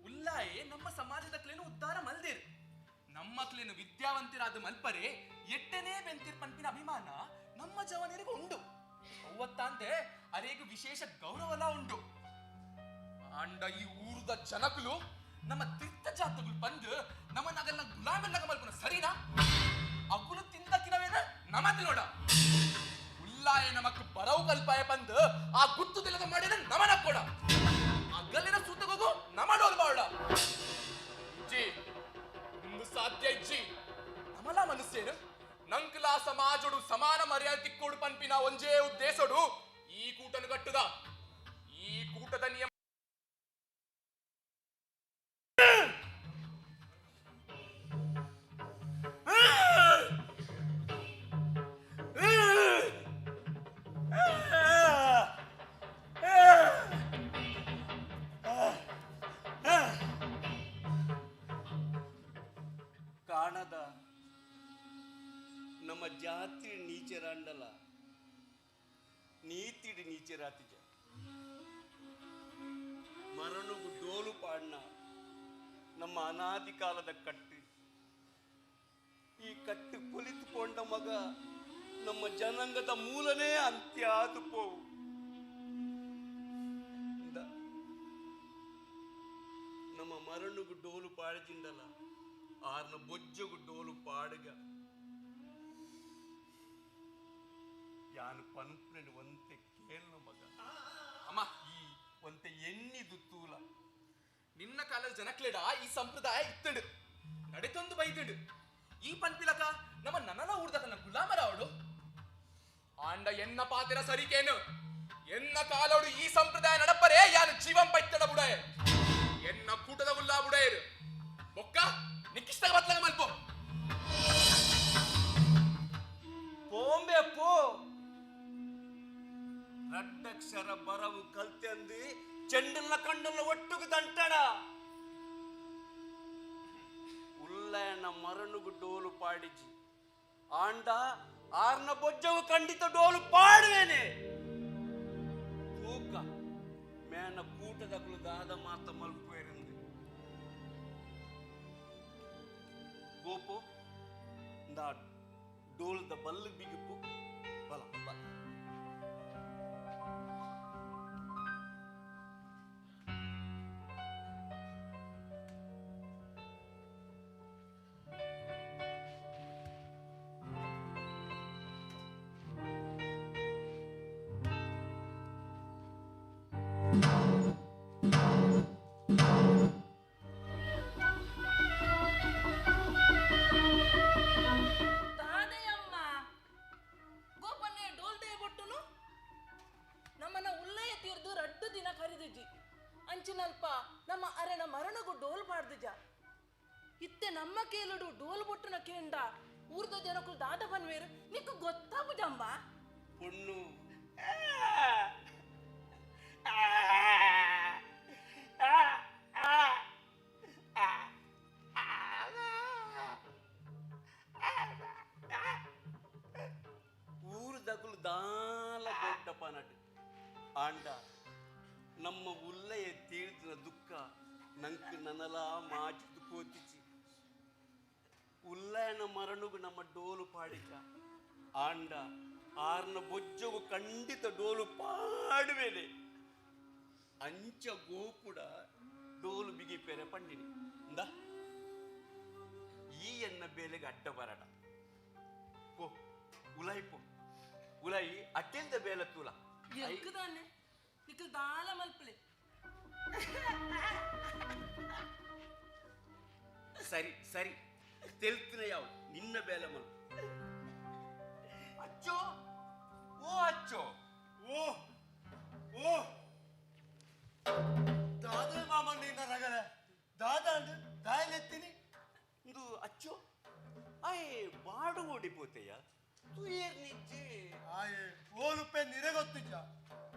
ಉಲ್ಲಾಯೆ ನಮ್ಮ ಸಮಾಜದಕ್ಲೇನು ಉದ್ಧಾರ ಮಲ್ದೇರು ನಮ್ಮಕ್ಲೇನು ವಿದ್ಯಾವಂತರಾದ ಮಲ್ಪರೆ ಎಟ್ಟನೇ ಬೆಂತಿರ್ ಪಂಪಿನ ಅಭಿಮಾನ ನಮ್ಮ ಜವನರಿಗೂ ಉಂಡು ಅವತ್ತಂತೆ ಅರೇಗ ವಿಶೇಷ ಗೌರವಲ ಉಂಡು ಅಂಡ ಈ ಊರದ ಜನಕಲು ನಮ್ಮ ತೀರ್ಥ ಜಾತಗಳು ಬಂದು ನಮ್ಮ ನಗಲ್ನ ಗುಲಾಮೆಲ್ಲ ಮಲ್ಪನ ಸರಿನಾ ಅಗುಲು ತಿಂದಕ್ಕಿನವೇನ ನಮತ್ ನೋಡ ಉಲ್ಲಾಯ ನಮಕ್ ಬರವು ಕಲ್ಪಾಯ ಬಂದು ಆ ಗುತ್ತು ತಿಲಕ ಮಾಡಿದ ನಮನ ಕೊಡ ಅಗಲಿನ ಸೂತಗೋಗು ನಮಡೋಲ್ ಬಾಡ ಇಜ್ಜಿ ಇಂದು ಸಾಧ್ಯ ಇಜ್ಜಿ ನಮಲ ಮನಸ್ಸೇನು ನಂಕಲ ಸಮಾಜಡು ಸಮಾನ ಮರ್ಯಾದೆ ತಿಕ್ಕೋಡು ಪಂಪಿನ ಒಂಜೇ ಉದ್ದೇಶಡು ಈ ಕೂಟನು ಕಟ್ಟುದ ಈ ಕೂಟದ ನಿಯಮ ಕಾಣದ ನಮ್ಮ ಜಾತಿ ನೀಚರಂಡಲ ನೀತಿಡಿ ನೀಚರಾತಿಜ ಮರಳುಗು ಡೋಲು ಪಾಡ್ನ ನಮ್ಮ ಅನಾದಿ ಕಾಲದ ಕಟ್ಟು ಈ ಕಟ್ಟು ಕುಳಿತುಕೊಂಡ ಮಗ ನಮ್ಮ ಜನಾಂಗದ ಮೂಲನೇ ಅಂತ್ಯ ಆದು ಪೋವು ನಮ್ಮ ಮರಳುಗು ಡೋಲು ಪಾಡಜಿಂಡಲ ಆರ್ನ ಬೊಜ್ಜಗು ಡೋಲು ಪಾಡುಗ ಯಾನು ಪನ್ಪುನని ಒಂತೆ ಕೇಳನು ಮಗ ಅಮ್ಮ ಈ ಒಂತೆ ಎಣ್ಣಿದು ತೂಲ ನಿನ್ನ ಕಾಲದ ಜನಕ್ಲೇಡ ಈ ಸಂಪ್ರದಾಯ ಇತ್ತಡು ನಡೆತೊಂದು ಬೈತಡು ಈ ಪನ್ಪಿಲಕ ನಮ್ಮ ನನ್ನಲ ಊರ್ದಕನ ಗುಲಾಮರಾವಡು ಆಂಡ ಎನ್ನ ಪಾತಿರ ಸರಿಕೇನು ಎನ್ನ ಕಾಲೋಡು ಈ ಸಂಪ್ರದಾಯ ನಡಪರೆ ಯಾನು ಜೀವಂ ಪೈತಡ ಬುಡಾಯ ಎನ್ನ ಕೂಟದ ಉಲ್ಲಾ ಬುಡಾಯರು ಬೊಕ್ಕ ನಿಕ್ಕಿಷ್ಟ ಬತ್ಲಗ ಮಲ್ಪೋ ಪೋಂಬೆ ಪೋ ರಡ್ಡಕ್ಷರ ಬರವು ಕಲ್ತೆಂದು ಚೆಂಡನ್ನ ಕಂಡನ್ನ ಒಟ್ಟುಗು ದಂಟಡ ಉಲ್ಲಯನ ಮರನುಗು ಡೋಲು ಪಾಡಿಜಿ ಆಂಡ ಆರ್ನ ಬೊಜ್ಜವು ಖಂಡಿತ ಡೋಲು ಪಾಡುವೇನೆ ತೂಕ ಮೇನ ಕೂಟದಗಳು ದಾದ ಮಾತ ಮಲ್ಪೇರೆಂದು ಗೋಪು ದ ಡೋಲ್ದ ಬಲ್ಲು ಬಿಗಿಪು ಬಲ ಬಲ ಅಂಚಿನಲ್ಪ ನಮ್ಮ ಅರೆನ ಮರಣಗು ಡೋಲ್ ಪಾಡ್ದುಜ ಇತ್ತೆ ನಮ್ಮ ಕೇಳುಡು ಡೋಲ್ ಬೊಟ್ಟುನ ಕೇಂಡ ಊರ್ದ ಜನಕ್ಕೂ ದಾಟ ಬನ್ವೇರು ನಿಕ್ಕು ಗೊತ್ತಾಗುಜಮ್ಮ பொண்ணு ಊರ್ದಕುಲು ದಾಲ ದೊಡ್ಡಪ್ಪ ನಡು ಆಂಡ ನಮ್ಮ ಉಲ್ಲಯ ತೀರ್ದಿನ ದುಃಖ ನಂಕು ನನಲ ಮಾಚಿದು ಕೋತಿಚಿ ಉಲ್ಲಯನ ಮರಣುಗು ನಮ್ಮ ಡೋಲು ಪಾಡಿಕ ಆಂಡ ಆರ್ನ ಬೊಜ್ಜವು ಖಂಡಿತ ಡೋಲು ಪಾಡುವೇನೆ ಅಂಚ ಗೋಪುಡ ಡೋಲು ಬಿಗಿಪೇರೆ ಪಂಡಿನಿ ಇಂದ ಈ ಎನ್ನ ಬೇಲೆಗೆ ಅಡ್ಡ ಬರಡ ಪೋ ಉಲೈ ಪೋ ಉಲೈ ಅಟ್ಟೆಲ್ದ ಬೇಲೆ ತೂಲ ಎಕ್ಕದಾನೆ ನಿಕ್ಕು ದಾಲ ಮಲ್ಪಲೆ ಸರಿ ಸರಿ ತೆಲ್ತಿನ ಯಾವ ನಿನ್ನ ಬೇಲೆ ಮಲ್ ಅಚ್ಚೋ ಓ ಅಚ್ಚೋ ಓ ಓ ದಾದ ಮಾಮ ನಿನ್ನ ರಗಡ ದಾದ ದಾಯಲೆತ್ತೀನಿ ಇದು ಅಚ್ಚೋ ಆಯ್ ಬಾಡು ಓಡಿಪೋತೆಯ ತುಯರ್ ನಿಜ್ಜೆ ಆಯ್ ಓಲುಪ್ಪೆ ನಿರೆಗೊತ್ತಿಜ್ಜ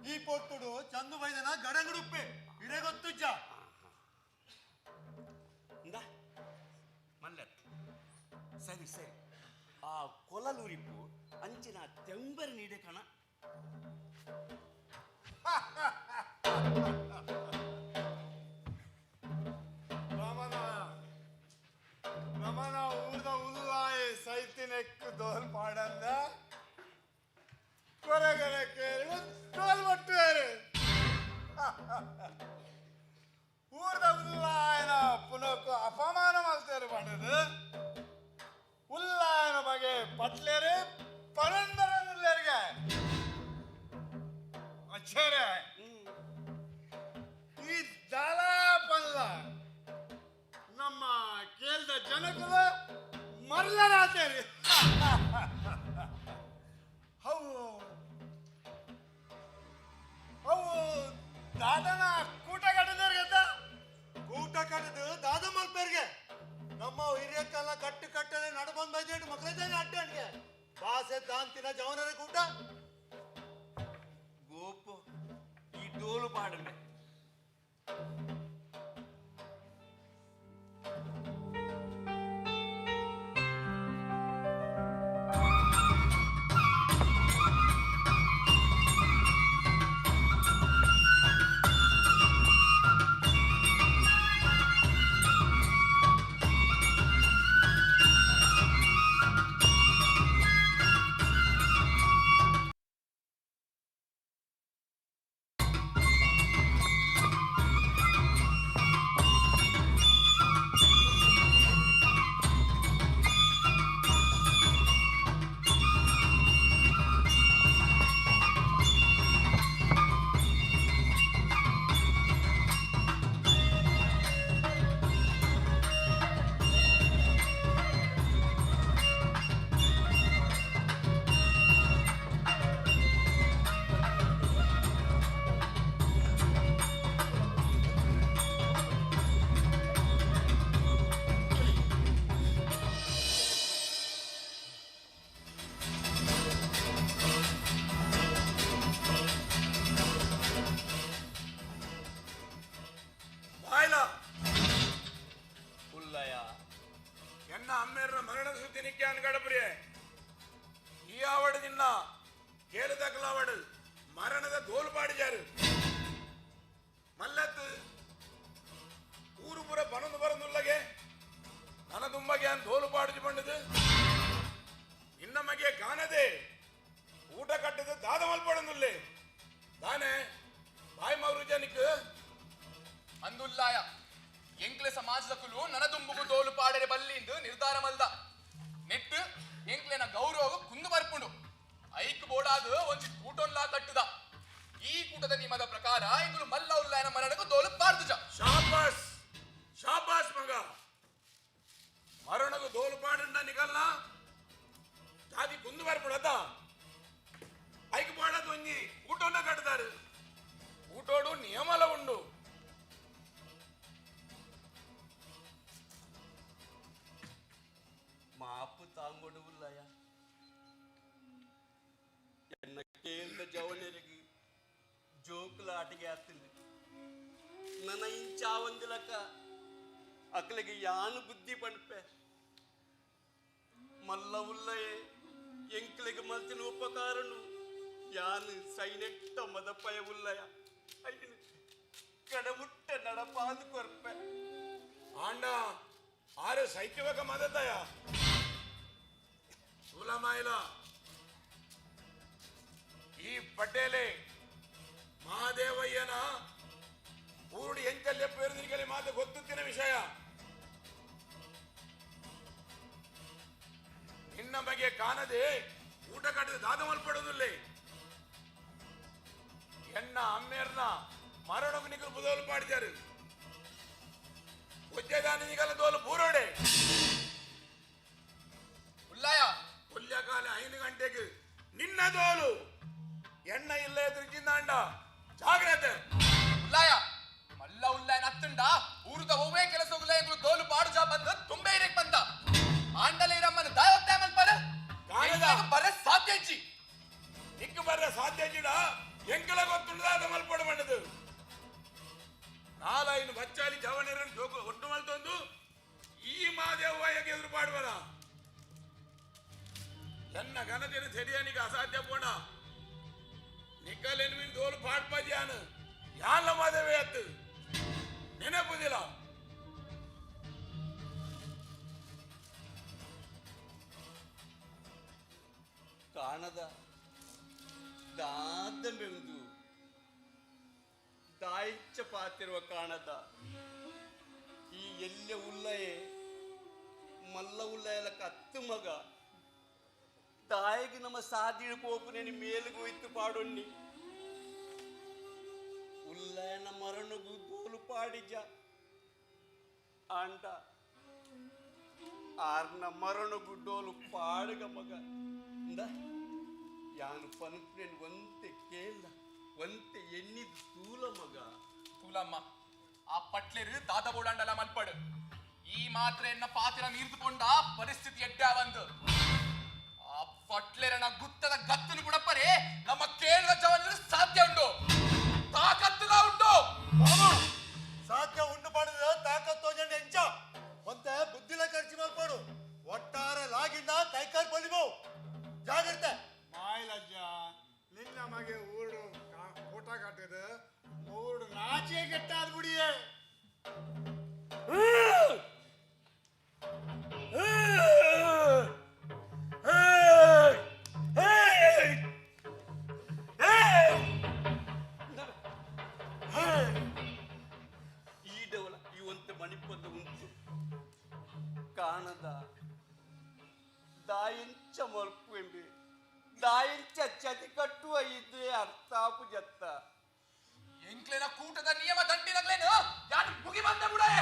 ಈ ಪೊಟ್ಟುಡು ಚಂದು ಬೈದನ ಗಡಂಗುಡುಪ್ಪೆ ಇರೆಗೊತ್ತುಜ್ಜ ಇಂದ ಮಲ್ಲ ಸರಿ ಸರಿ ಆ ಕೊಲಲೂರಿಪ್ಪು ಅಂಚಿನ ತೆಂಬರಿ ನೀಡೆ ಕಣ ರಮಣ ಊರ್ದ ಉಲ್ಲಾಯ ಸೈತಿನೆಕ್ಕು ದೋಲ್ ಪಾಡಂದ ಕೊರಗರ ಕೇಳಿ ದೋಲ್ ಬಟ್ಟುವೇರು ಊರ್ದ ಉಲ್ಲಾಯನ ಪುನಕ್ಕು ಅಪಮಾನ ಮಾಡ್ತೇರು ಪಂಡದು ಉಲ್ಲಾಯನ ಬಗೆ ಪಟ್ಲೇರು ಪರಂದರನ್ನುಳ್ಳೇರಿಗೆ ಅಚ್ಚೇರೆ ಈ ದಾಲ ಪಲ್ಲ ನಮ್ಮ ಕೇಳ್ದ ಜನಕುಲ ಮರ್ಲರಾತೇರಿ ಅವು ಅವು ದಾದನ ಕೂಟ ಕಟ್ಟದವ್ರಿಗೆ ಕೂಟ ಕಟ್ಟದು ದಾದ ಮಲ್ಪೇರ್ಗೆ ನಮ್ಮ ಹಿರಿಯಕ್ಕೆಲ್ಲ ಕಟ್ಟು ಕಟ್ಟಲೆ ನಡ್ಬಂದ್ ಬೈದೇಟು ಮಕ್ಕಳಿದ್ದಾನೆ ಅಡ್ಡಾಡ್ಗೆ ಭಾಷೆ ದಾಂತಿನ ಜವನರ ಕೂಟ ಗೋಪು ಈ ಡೋಲು ಪಾಡಮೆ ಎನ್ನ ಅಮ್ಮೇರ ಮರಣ ಸುದ್ದಿ ನಿಕ್ಕೆ ಅನ್ಗಡಪ್ರಿಯ ಈ ಆವಡದಿನ್ನ ಕೇಳದಕ್ಲಾವಡು ಮರಣದ ಗೋಲು ಪಾಡಿಜಾರು ಮಲ್ಲತ್ತು ಊರು ಪುರ ಪನೊಂದು ಬರಂದುಲ್ಲಗೆ ನನ್ನ ತುಂಬಗೆ ಅನ್ ಗೋಲು ಪಾಡಿಜಿ ಬಂಡದು ಇನ್ನಮಗೆ ಕಾಣದೆ ಊಟ ಕಟ್ಟದು ದಾದ ಮಲ್ಪಡಂದುಲ್ಲೆ ತಾನೆ ಬಾಯ್ ಮೌರು ಜನಿಕ್ ಅಂದುಲ್ಲಾಯ ಎಂಕ್ಲೆ ಸಮಾಜದಕ್ಕೂ ನನ್ನ ತುಂಬುಗು ತೋಲು ಪಾಡರೆ ಬಲ್ಲಿಂದು ನಿರ್ಧಾರ ಮಲ್ದ ನೆಟ್ಟು ಎಂಕ್ಲೆನ ಗೌರವ ಕುಂದು ಬರ್ಪುಂಡು ಐಕ್ ಬೋಡಾದು ಒಂಜಿ ಕೂಟೊನ್ಲಾ ಕಟ್ಟುದ ಈ ಕೂಟದ ನಿಯಮದ ಪ್ರಕಾರ ಇಂದು ಮಲ್ಲ ಉಲ್ಲಾಯನ ಮರಣకు ತೋಲು ಪಾಡ್ದುಜ ಶಾಬಾಸ್ ಶಾಬಾಸ್ ಮಗ ಮರಣకు ತೋಲು ಪಾಡಂಡ ನಿಗಲ್ಲ ಜಾತಿ ಕುಂದು ಬರ್ಪುಡದ ಐಕ್ ಬೋಡಾದು ಒಂಜಿ ಕೂಟೊನ್ನ ಕಟ್ಟದಾರು ಕೂಟೋಡು ನಿಯಮಲ ಉಂಡು ಮಾಪು ತಾಂಗೋಡು ಉಲ್ಲಯ ಎನ್ನ ಕೇಂದ್ರ ಜವನರಿಗೆ ಜೋಕುಲ ಆಟಿಗೆ ಆತಿಲ್ಲ ನನ್ನ ಇಂಚಾ ಒಂದಿಲಕ ಅಕ್ಕಲಿಗೆ ಯಾನು ಬುದ್ಧಿ ಪಂಪೆ ಮಲ್ಲ ಉಲ್ಲಯೇ ಎಂಕ್ಲಿಗೆ ಮಲ್ತಿನ ಉಪಕಾರನು ಯಾನು ಸೈನೆಟ್ಟ ಮದಪಯ ಉಲ್ಲಯ ಐನು ಕಡಮುಟ್ಟ ನಡಪಾದು ಕೊರ್ಪೆ ಆಂಡ ಆರು ಸೈಕ್ಯವಕ ಮದತಯ ಸುಲಮಾಯಿಲ ಈ ಪಟೇಲೆ ಮಹಾದೇವಯ್ಯನ ಊರುಡು ಎಂಕಲ್ಯ ಪೇರುದಿರಿಗಲಿ ಮಾತು ಗೊತ್ತುತ್ತಿನ ವಿಷಯ ನಿನ್ನ ಬಗ್ಗೆ ಕಾಣದೆ ಊಟ ಕಟ್ಟದ ದಾದ ಮಲ್ಪಡುವುದಿಲ್ಲ ಎನ್ನ ಅಮ್ಮೇರ್ನ ಮರಣకు ನಿಗಲು ಬುದೋಲು ಪಾಡಿದಾರು ಉಜ್ಜದಾನಿ ನಿಗಲ ದೋಲು ಬೂರೋಡೆ ಉಲ್ಲಾಯ ಉಲ್ಯಕಾಲ 5 ಗಂಟೆಗೆ ನಿನ್ನ ದೋಲು ಎಣ್ಣ ಇಲ್ಲ ಎದುರಿಜಿಂದಾಂಡ ಜಾಗ್ರತೆ ಉಲ್ಲಾಯ ಮಲ್ಲ ಉಲ್ಲಾಯನ ಹತ್ತಂಡ ಊರುದ ಹೋವೇ ಕೆಲಸ ಉಲ್ಲಾಯಗಳು ತೋಲು ಪಾಡುಜ ಬಂದು ತುಂಬೆ ಇರಕ್ ಬಂದ ಆಂಡಲೆ ಇರಮ್ಮನ ದಾಯವತ್ತೆ ಮಲ್ಪರ ಬರ ಸಾಧ್ಯಜಿ ನಿಕ್ಕ ಬರ್ರ ಸಾಧ್ಯಜಿಡ ಎಂಕಲ ಗೊತ್ತುಂಡದಾದ ಮಲ್ಪಡ ಬಂಡದು ನಾಲೈನು ಬಚ್ಚಾಲಿ ಜವನರನ್ನು ಜೋಕು ಒಟ್ಟು ಮಲ್ತೊಂದು ಈ ಮಾದೇವಯ್ಯಗೆ ಎದುರು ಪಾಡುವಲ್ಲ ಎನ್ನ ಘನತೆನ ಸರಿಯಾನಿಗೆ ಅಸಾಧ್ಯ ಪೋಣ ನಿಕ್ಕಲೆನ್ವಿನ ದೋಲು ಪಾಡ್ಪಜ್ಯಾನು ಯಾನ್ಲ ಮಾದೇವ ಅತ್ತು ನೆನಪುದಿಲ್ಲ ಕಾಣದ ದಾದಮೆಂದು ದಾಯಿಚ್ಚ ಪಾತಿರುವ ಕಾಣದ ಈ ಎಲ್ಲ ಉಲ್ಲಯೇ ಮಲ್ಲ ಉಲ್ಲಯಲ ಕತ್ತು ಮಗ ತಾಯಿಗೆ ನಮ್ಮ ಸಾದಿಳು ಪೋಪುನೇನಿ ಮೇಲುಗು ಇತ್ತು ಪಾಡೊಣ್ಣಿ ಉಲ್ಲಯನ ಮರಣಗು ದೋಲು ಪಾಡಿಜ ಆಂಟ ಆರ್ನ ಮರಣಗು ಡೋಲು ಪಾಡುಗ ಮಗ ಇಂದ ಯಾನು ಪನುಪ್ನೇನ್ ಒಂತೆ ಕೇಳ ಒಂತೆ ಎಣ್ಣಿದು ತೂಲ ಮಗ ತೂಲಮ್ಮ ಆ ಪಟ್ಲೇರು ದಾದ ಬೋಡಾಂಡಲ ಮಲ್ಪಡು ಈ ಮಾತ್ರ ಎನ್ನ ಪಾತಿರ ಮೀರ್ದುಕೊಂಡ ಪರಿಸ್ಥಿತಿ ಎಡ್ಡ ಒಂದು ಆ ಪಟ್ಲೇರನ ಗುತ್ತದ ಗತ್ತನು ಬಿಡಪ್ಪರೆ ನಮ್ಮ ಕೇರಳ ಜವನರು ಸಾಧ್ಯ ಉಂಟು ತಾಕತ್ತುಲ ಉಂಟು ಸಾಧ್ಯ ಉಂಡು ಮಾಡಿದ ತಾಕತ್ತು ಎಂಚ ಒಂತೆ ಬುದ್ಧಿಲ ಖರ್ಚು ಮಾಡ್ಕೊಡು ಒಟ್ಟಾರೆ ಲಾಗಿಂದ ಕೈಕಾಲ್ ಬಲಿಬೋ ಜಾಗ್ರತೆ ಮಾಯಿಲಜ್ಜ ನಿನ್ನ ಮಗೆ ಊರು ಊಟ ಕಟ್ಟಿದ ಊರು ನಾಚೆ ಕೆಟ್ಟಾದ ಬಿಡಿಯೇ ಈಡವಲ ಇವಂತೆ ಮಣಿಪದ ಉಂಟು ಕಾಣದ ದಾಯಿಂಚ ಮಲ್ಪು ಎಂಬೆ ದಾಯಿಂಚ ಚತಿ ಕಟ್ಟುವ ಇದ್ರೆ ಅರ್ಥಾಪು ಜತ್ತ ಎಂಕ್ಲೆನ ಕೂಟದ ನಿಯಮ ದಂಡಿನಗ್ಲೇನು ಯಾರು ಮುಗಿ ಬಂದ ಬಿಡೇ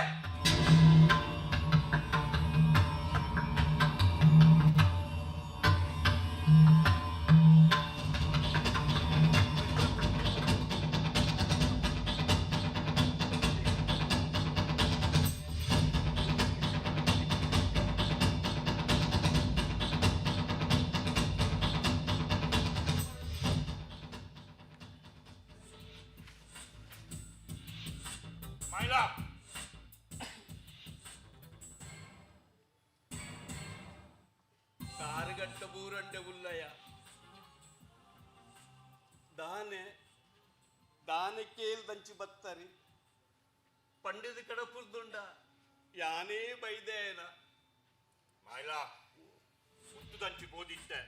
ಗಂಟ ಬೂರಂಡೆ ಉಲ್ಲಯ ದಾನೆ ಕೇಳ್ದಂಚಿ ಬತ್ತರಿ ಪಂಡಿತ ಕಡಪುರ್ದುಂಡ ಯಾನೇ ಬೈದೇನ ಮಾಯ್ಲ ಹುಟ್ಟುದಂಚಿ ಬೋದಿತ್ತೆ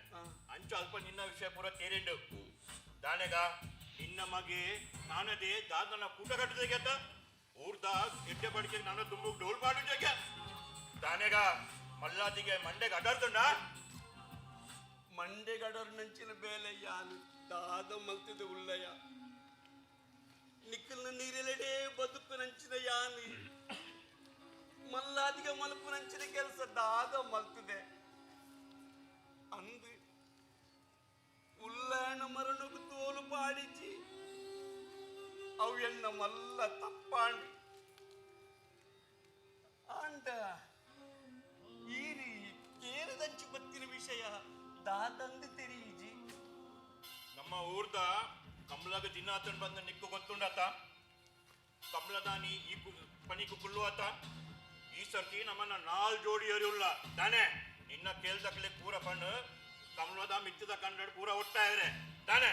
ಅಂಚು ಅಲ್ಪ ನಿನ್ನ ವಿಷಯ ಪೂರ ತೇರೆಂಡು ದಾನೆಗ ನಿನ್ನ ಮಗೆ ನಾನದೇ ದಾದನ ಕೂಟ ಕಟ್ಟದೆಗೆತ್ತ ಊರ್ದ ಎಡ್ಡೆ ಬಡಿಕೆ ನಾನು ತುಂಬ ಡೋಲ್ ಮಾಡುಜೆಗೆ ದಾನೆಗ ಮಲ್ಲಾದಿಗೆ ಮಂಡೆಗೆ ಅಡರ್ದುಂಡ ಮಂಡೆಗಡರ್ ನಂಚಿನ ಬೇಲೆ ಯಾನು ದಾದ ಮಲ್ತಿದ ಉಲ್ಲಯ ನಿಕ್ಕಲ್ನ ನೀರೆಲೆಡೆ ಬದುಕು ನಂಚಿನ ಯಾನು ಮಲ್ಲಾದಿಗೆ ಮಲಪು ನಂಚಿನ ಕೆಲಸ ದಾದ ಮಲ್ತಿದೆ ಅಂದು ಉಲ್ಲಯನ ಮರಣకు ತೋಲು ಪಾಡಿಚಿ ಅವು ಎನ್ನ ಮಲ್ಲ ತಪ್ಪಾಂಡಿ ಅಂಡ ಈರಿ ಕೇರದಂಚಿ ಬತ್ತಿನ ವಿಷಯ ದಾದಂದು ತೆರೀಜಿ ನಮ್ಮ ಊರ್ದ ಕಮಲದ ದಿನ ಆತನ್ ಬಂದ ನಿಕ್ಕು ಗೊತ್ತುಂಡಾತ ಕಮಲದಾನಿ ಈ ಪನಿಕು ಕುಳ್ಳುವಾತ ಈ ಸರ್ತಿ ನಮ್ಮನ್ನ 4 ಜೋಡಿ ಅರಿಯುಲ್ಲ ತಾನೆ ನಿನ್ನ ಕೇಳ್ದಕ್ಲೆ ಪೂರ ಪಣ್ಣು ಕಮಲದ ಮಿತ್ತದ ಕಂಡು ಪೂರ ಒಟ್ಟ ಇದ್ರೆ ತಾನೆ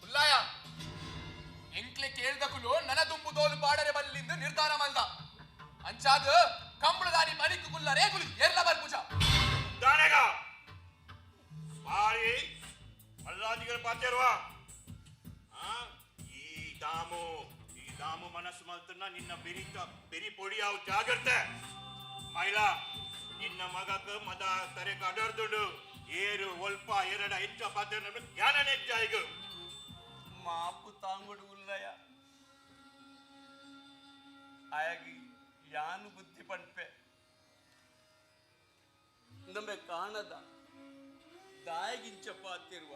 ಉಲ್ಲಾಯ ಎಂಕ್ಲೆ ಕೇಳ್ದಕುಲು ನನ್ನ ತುಂಬು ತೋಲು ಪಾಡರೆ ಬಲ್ಲಿಂದ ನಿರ್ಧಾರ ಮಲ್ದ ಅಂಚಾದ ಕಂಬಳದಾನಿ ಮನಿಕು ಕುಲ್ಲ ರೇಗುಲಿ ಏರ್ಲ ಬರ್ಪುಜ ತಾನೆಗ ಬಾರಿ ಮಲ್ಲಾದಿಗಳ ಪಾತ್ಯರ್ವಾ ಈ ದಾಮು ಮನಸ್ಸು ಮಲ್ತನ್ನ ನಿನ್ನ ಬೆರಿ ಪೊಡಿಯಾವ್ ಜಾಗ್ರತೆ ಮೈಲಾ ನಿನ್ನ ಮಗಕ ಮದ ತರೆಕ ಅಡರ್ದುಂಡು ಏರು ಒಲ್ಪ ಎರಡ ಹೆಚ್ಚ ಪಾತ್ರ ಜ್ಞಾನ ನೆಜ್ಜಾಯಿಗ ಮಾಪು ತಾಂಗುಡು ಉಲ್ಲಯ ಆಯಾಗಿ ಯಾನು ಬುದ್ಧಿ ಪಂಪೆ ನಮ್ಮೆ ಕಾಣದ ದಾಯಗಿಂಚ ಪಾತಿರುವ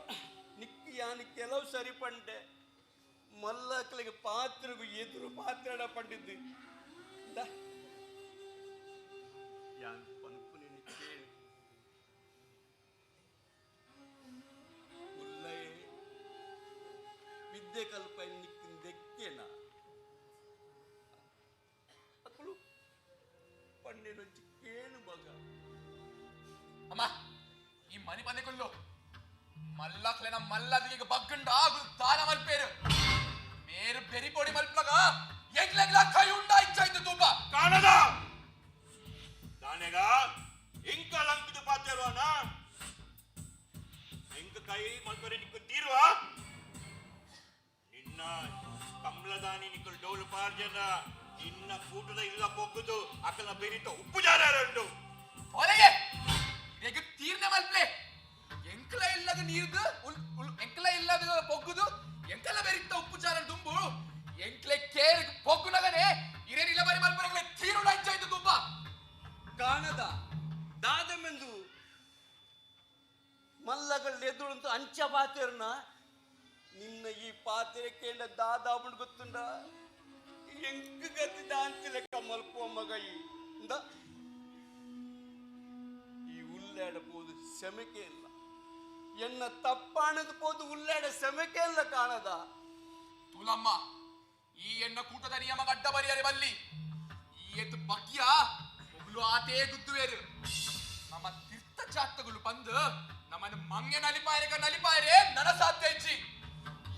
ನಿಕ್ಕಿ ಯಾನು ಕೆಲವು ಸರಿ ಪಂಡೆ ಮಲ್ಲಕ್ಕಳಿಗೆ ಪಾತ್ರಗೂ ಎದುರು ಪಾತ್ರಡ ಪಂಡಿದ್ದು ಯಾನು ಪಂಪುನಿ ಕೇಳಿ ಉಲ್ಲಯೇ ವಿದ್ಯೆ ಕಲ್ಪ ನಿಕ್ಕಿಂದೆಕ್ಕೆನ ಅಕ್ಕಳು ಪಂಡಿನೊಂಚಿ ಕೇಳು ಮಗ ಅಮ್ಮ ಈ ಮನಿ ಪಂದಿಕೊಳ್ಳು ಮಲ್ಲಕ್ಲೆನ ಮಲ್ಲದಿಗೆ ಬಗ್ಗಂಡ ಆಗು ದಾನ ಮಲ್ಪೇರು ಮೇರು ಬೆರಿ ಪೊಡಿ ಮಲ್ಪಲಗ ಎಂಗ್ಲೆಗ್ಲ ಕೈ ಉಂಡ ಇಚ್ಛಾಯ್ತು ತೂಪ ಕಾಣದ ದಾನೆಗ ಇಂಕ ಲಂಕದ ಪಾತ್ಯರ್ವಾನ ಇಂಕ ಕೈ ಮಲ್ಪರೆ ನಿಕ್ಕು ತೀರುವ ನಿನ್ನ ಕಮಲದಾನಿ ನಿಕ್ಕಳು ಡೋಲು ಪಾರ್ಜನ ನಿನ್ನ ಕೂಟದ ಇಲ್ಲ ಪೊಗ್ಗುದು ಅಕಲ ಬೆರಿತ ಉಪ್ಪು ಜಾರು ಹೊರಗೆ ಈಗ ತೀರ್ನೆ ಮಲ್ಪ್ಲೆ ಎಂಕಲ ಇಲ್ಲದ ನೀರ್ದು ಎಂಕಲ ಇಲ್ಲದ ಪೊಗ್ಗುದು ಎಂಕಲ ಬೆರಿತ ಉಪ್ಪು ಚಾರ ದುಂಬು ಎಂಕ್ಲೆ ಕೇರ್ ಪೊಗ್ಗುನಗನೆ ಇರೇನಿಲ್ಲ ಬರಿ ಮಲ್ಪರೆ ತೀರುಳ ಇಚ್ಛಾಯ್ತು ತುಂಬ ಕಾಣದ ದಾದಮೆಂದು ಮಲ್ಲಗಳು ಎದುರಂತೂ ಅಂಚ ಪಾತೆರ್ನ ನಿನ್ನ ಈ ಪಾತ್ರೆ ಕೇಂಡ ದಾದ ಅವಳು ಗೊತ್ತುಂಡ ಎಂಕ ಗತಿ ದಾಂತಿ ಲೆಕ್ಕ ಮಲ್ಪುವ ಮಗ ಈ ಉಲ್ಲಾಡ ಪೋದು ಸೆಮೆಕೆ ಇಲ್ಲ ಎನ್ನ ತಪ್ಪಾಣದ ಪೋದು ಉಲ್ಲಾಡ ಸೆಮೆಕೆ ಇಲ್ಲ ಕಾಣದ ತುಲಮ್ಮ ಈ ಎನ್ನ ಕೂಟದ ನಿಯಮ ಗಡ್ಡ ಬರಿಯರೆ ಬಲ್ಲಿ ಈ ಎತ್ತು ಬಗ್ಗಿಯ ಒಬ್ಳು ಆತೇ ಗುದ್ದುವೇರು ನಮ್ಮ ತೀರ್ಥ ಚಾತ್ತಗಳು ಬಂದು ನಮ್ಮನ್ನು ಮಂಗೆ ನಲಿಪಾಯರೆ ನನ ಸಾಧ್ಯ ಇಚ್ಚಿ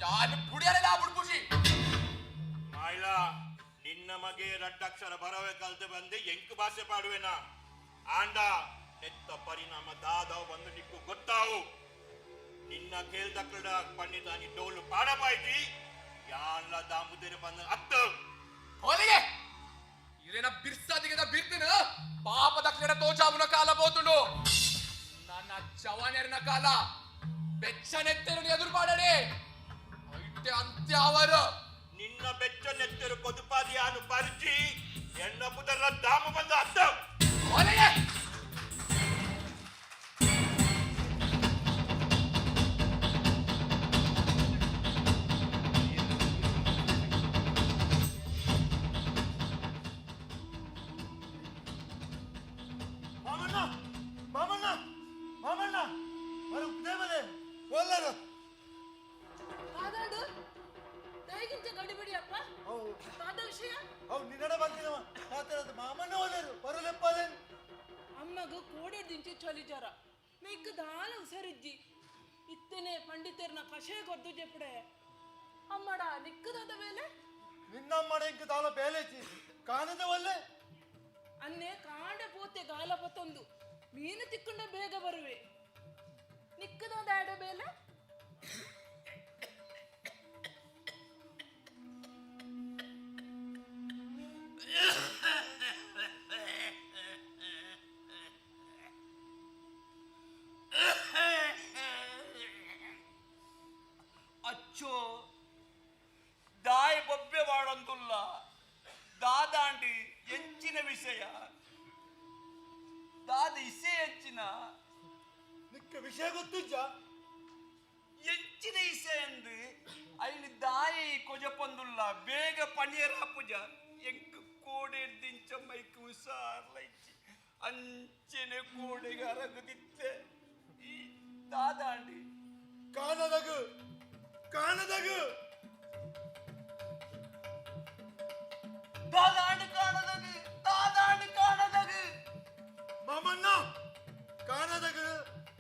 ಯಾರು ಪುಡಿಯರೆ ನಾ ಬುಡ್ಪುಷಿ ಮಾಯ್ಲಾ ನಿನ್ನ ಮಗೆ ರಡ್ಡಕ್ಷರ ಬರವೆ ಕಲ್ತೆ ಬಂದೆ ಎಂಕು ಭಾಷೆ ಪಾಡುವೆನಾ ಆಂಡ ನೆತ್ತ ಪರಿಣಾಮ ದಾದವ್ ಬಂದು ನಿಕ್ಕು ಗೊತ್ತಾವು ನಿನ್ನ ಕೇಳ್ದಕ್ಕಡ ಪಂಡಿತಾನಿ ಡೋಲು ಪಾಡಪಾಯ್ತಿ ಯಾನ್ಲ ದಾಮುದೇರಿ ಬಂದ ಅತ್ತು ಹೋಲಿಗೆ ಇರೇನ ಬಿರ್ಸಾದಿಗೆದ ಬಿರ್ತಿನ ಪಾಪ ದಕ್ಷಿಣ ತೋಚಾವುನ ಕಾಲ ಬೋತುಂಡು ನನ್ನ ಜವಾನೆರಿನ ಕಾಲ ಬೆಚ್ಚನೆತ್ತೆರನ್ನು ಎದುರು ಮಾಡಡೆ ಐತೆ ಅಂತ್ಯ ಅವರು ನಿನ್ನ ಬೆಚ್ಚನೆತ್ತೆರು ಕೊದುಪಾದಿಯಾನು ಪರಿಚಿ ಎನ್ನ ಪುದರ ದಾಮು ಬಂದ ಅತ್ತ ಹೋಲಿಗೆ ಅಮ್ಮಗ ಕೋಡೆ ದಿಂಚಿ ಚಲಿಜಾರ నీకు దాల ఉసరిజ్జి ఇత్తనే పండితేర్న కషే కొద్దు చెప్పుడే అమ్మడా నిక్కుదంత వేలే ನಿನ್ನಮ್ಮಡ ಇಂಕ ತಾಲ ಬೇಲೇಚಿ ಕಾಣದ ಒಲ್ಲೆ ಅನ್ನೇ ಕಾಂಡೆ ಪೋತೆ ಗಾಲಪತ್ತೊಂದು ಮೀನು ತಿಕ್ಕೊಂಡ ಬೇಗ ಬರುವೆ ನಿಕ್ಕದಂದ ಆಡ ಬೇಲೆ ಅಚ್ಚೋ ದಾಯ ಬೊಬ್ಬೆ ಮಾಡೊಂದುಲ್ಲ ದಾದಾಂಡಿ ಎಂಚಿನ ವಿಷಯ ದಾದ ಇಸೆ ಎಂಚಿನ ನಿಕ್ಕ ವಿಷಯ ಗೊತ್ತಿಜ್ಜ ಎಂಚಿನ ಇಸೆ ಎಂದು ಐನು ದಾಯಿ ಕೊಜಪೊಂದುಲ್ಲ ಬೇಗ ಪಣಿಯರಾಪುಜ ಎಂಕ ಕೋಡೆ ದಿಂಚ ಮೈಕ್ ಉಸಾರ್ಲೈಚಿ ಅಂಚೆನೆ ಕೋಡೆಗೆ ಅರಗದಿತ್ತೆ ಈ ದಾದಾಂಡಿ ಕಾಣದಗು ಕಾಣದಗು ದಾದಾಂಡಿ ಕಾಣದಗು ಮಾಮಣ್ಣ ಕಾಣದಗು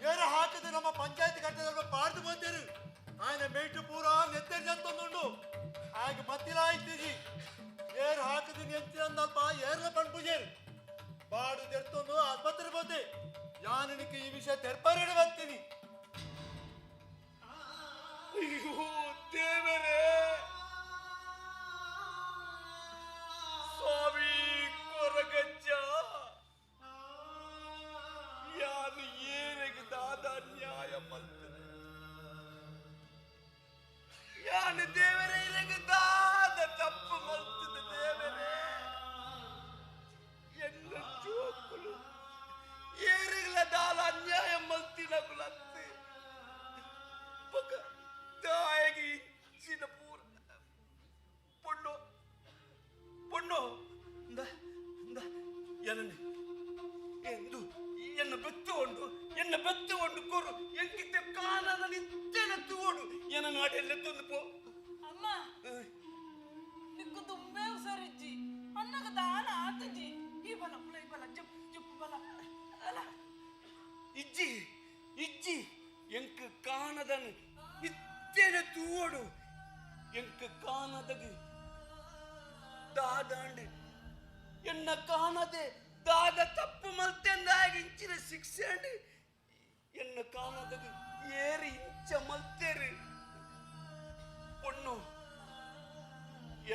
ಏರ ಹಾಕಿದ ನಮ್ಮ ಪಂಚಾಯತ್ ಕಟ್ಟದ ಪಾರ್ದು ಬಂದಿರು ఆయన మేటు పూరా నెత్తరి జంతుండు ఆయన మత్తిలా ఇచ్చిది ఏరు ಹಾಕಿದ ನೆಂಚಿರಂದಲ್ಪ ಏರ್ಲ ಪಂಪುಜೇರು ಬಾಡು ತೆರ್ತೊಂದು ಆಸ್ಪತ್ರೆ ಬಂದೆ ಯಾನಿನಿಕ್ಕೆ ಈ ವಿಷಯ ತೆರ್ಪರೇಡು ಬರ್ತೀನಿ ಅಯ್ಯೋ ದೇವರೇ ಸ್ವಾಮಿ ಕೊರಗಜ್ಜ ಯಾರು ಏನಿಗೆ ದಾದ ನ್ಯಾಯ ಮಲ್ತದೆ ಯಾನು ದೇವರೇ ಇರಗೆ ದಾದ ತಪ್ಪು ಮಲ್ತದೆ ದೇವರೇ ಎನ್ನ ಜೋಕುಲು ಏರಿಗಳ ದಾಲ ಅನ್ಯಾಯ ಮಲ್ತಿನಗುಲತ್ತೆ ಪಕ್ಕ ದಾಯಿಗೆ ಇಚ್ಚಿನ ಪೂರ ಪೊಣ್ಣು ಪೊಣ್ಣು ಎಂದು ಎನ್ನ ಬೆತ್ತುಕೊಂಡು ಕೊರು ಎಂಕಿದ್ದ ಕಾನನ ನಿತ್ಯನ ತೂಡು ಎನ್ನ ನಾಡೆಲ್ಲ ತಂದು ಪೋ ಅಮ್ಮ ನಿಕ್ಕು ತುಂಬೆ ಉಸರಿಜ್ಜಿ ಅನ್ನಗ ದಾನ ಆತಜಿ ಈ ಬಲ ಜಪ್ಪು ಜಪ್ಪು ಬಲ ಅಲ್ಲ ಇಜ್ಜಿ ಎಂಕ ಕಾನದನು ನಿತ್ಯನ ತೂಡು ಎಂಕ ಕಾನದಗು ದಾದಾಂಡ್ ಎನ್ನ ಕಾಣದೆ ದಾದ ತಪ್ಪು ಮಲ್ತೆಂದಾಗಿ ಇಂಚಿನ ಶಿಕ್ಷೆ ಎನ್ನ ಕಾಣದಗು ಏರಿ ಇಂಚ ಮಲ್ತೇರು ಪೊಣ್ಣು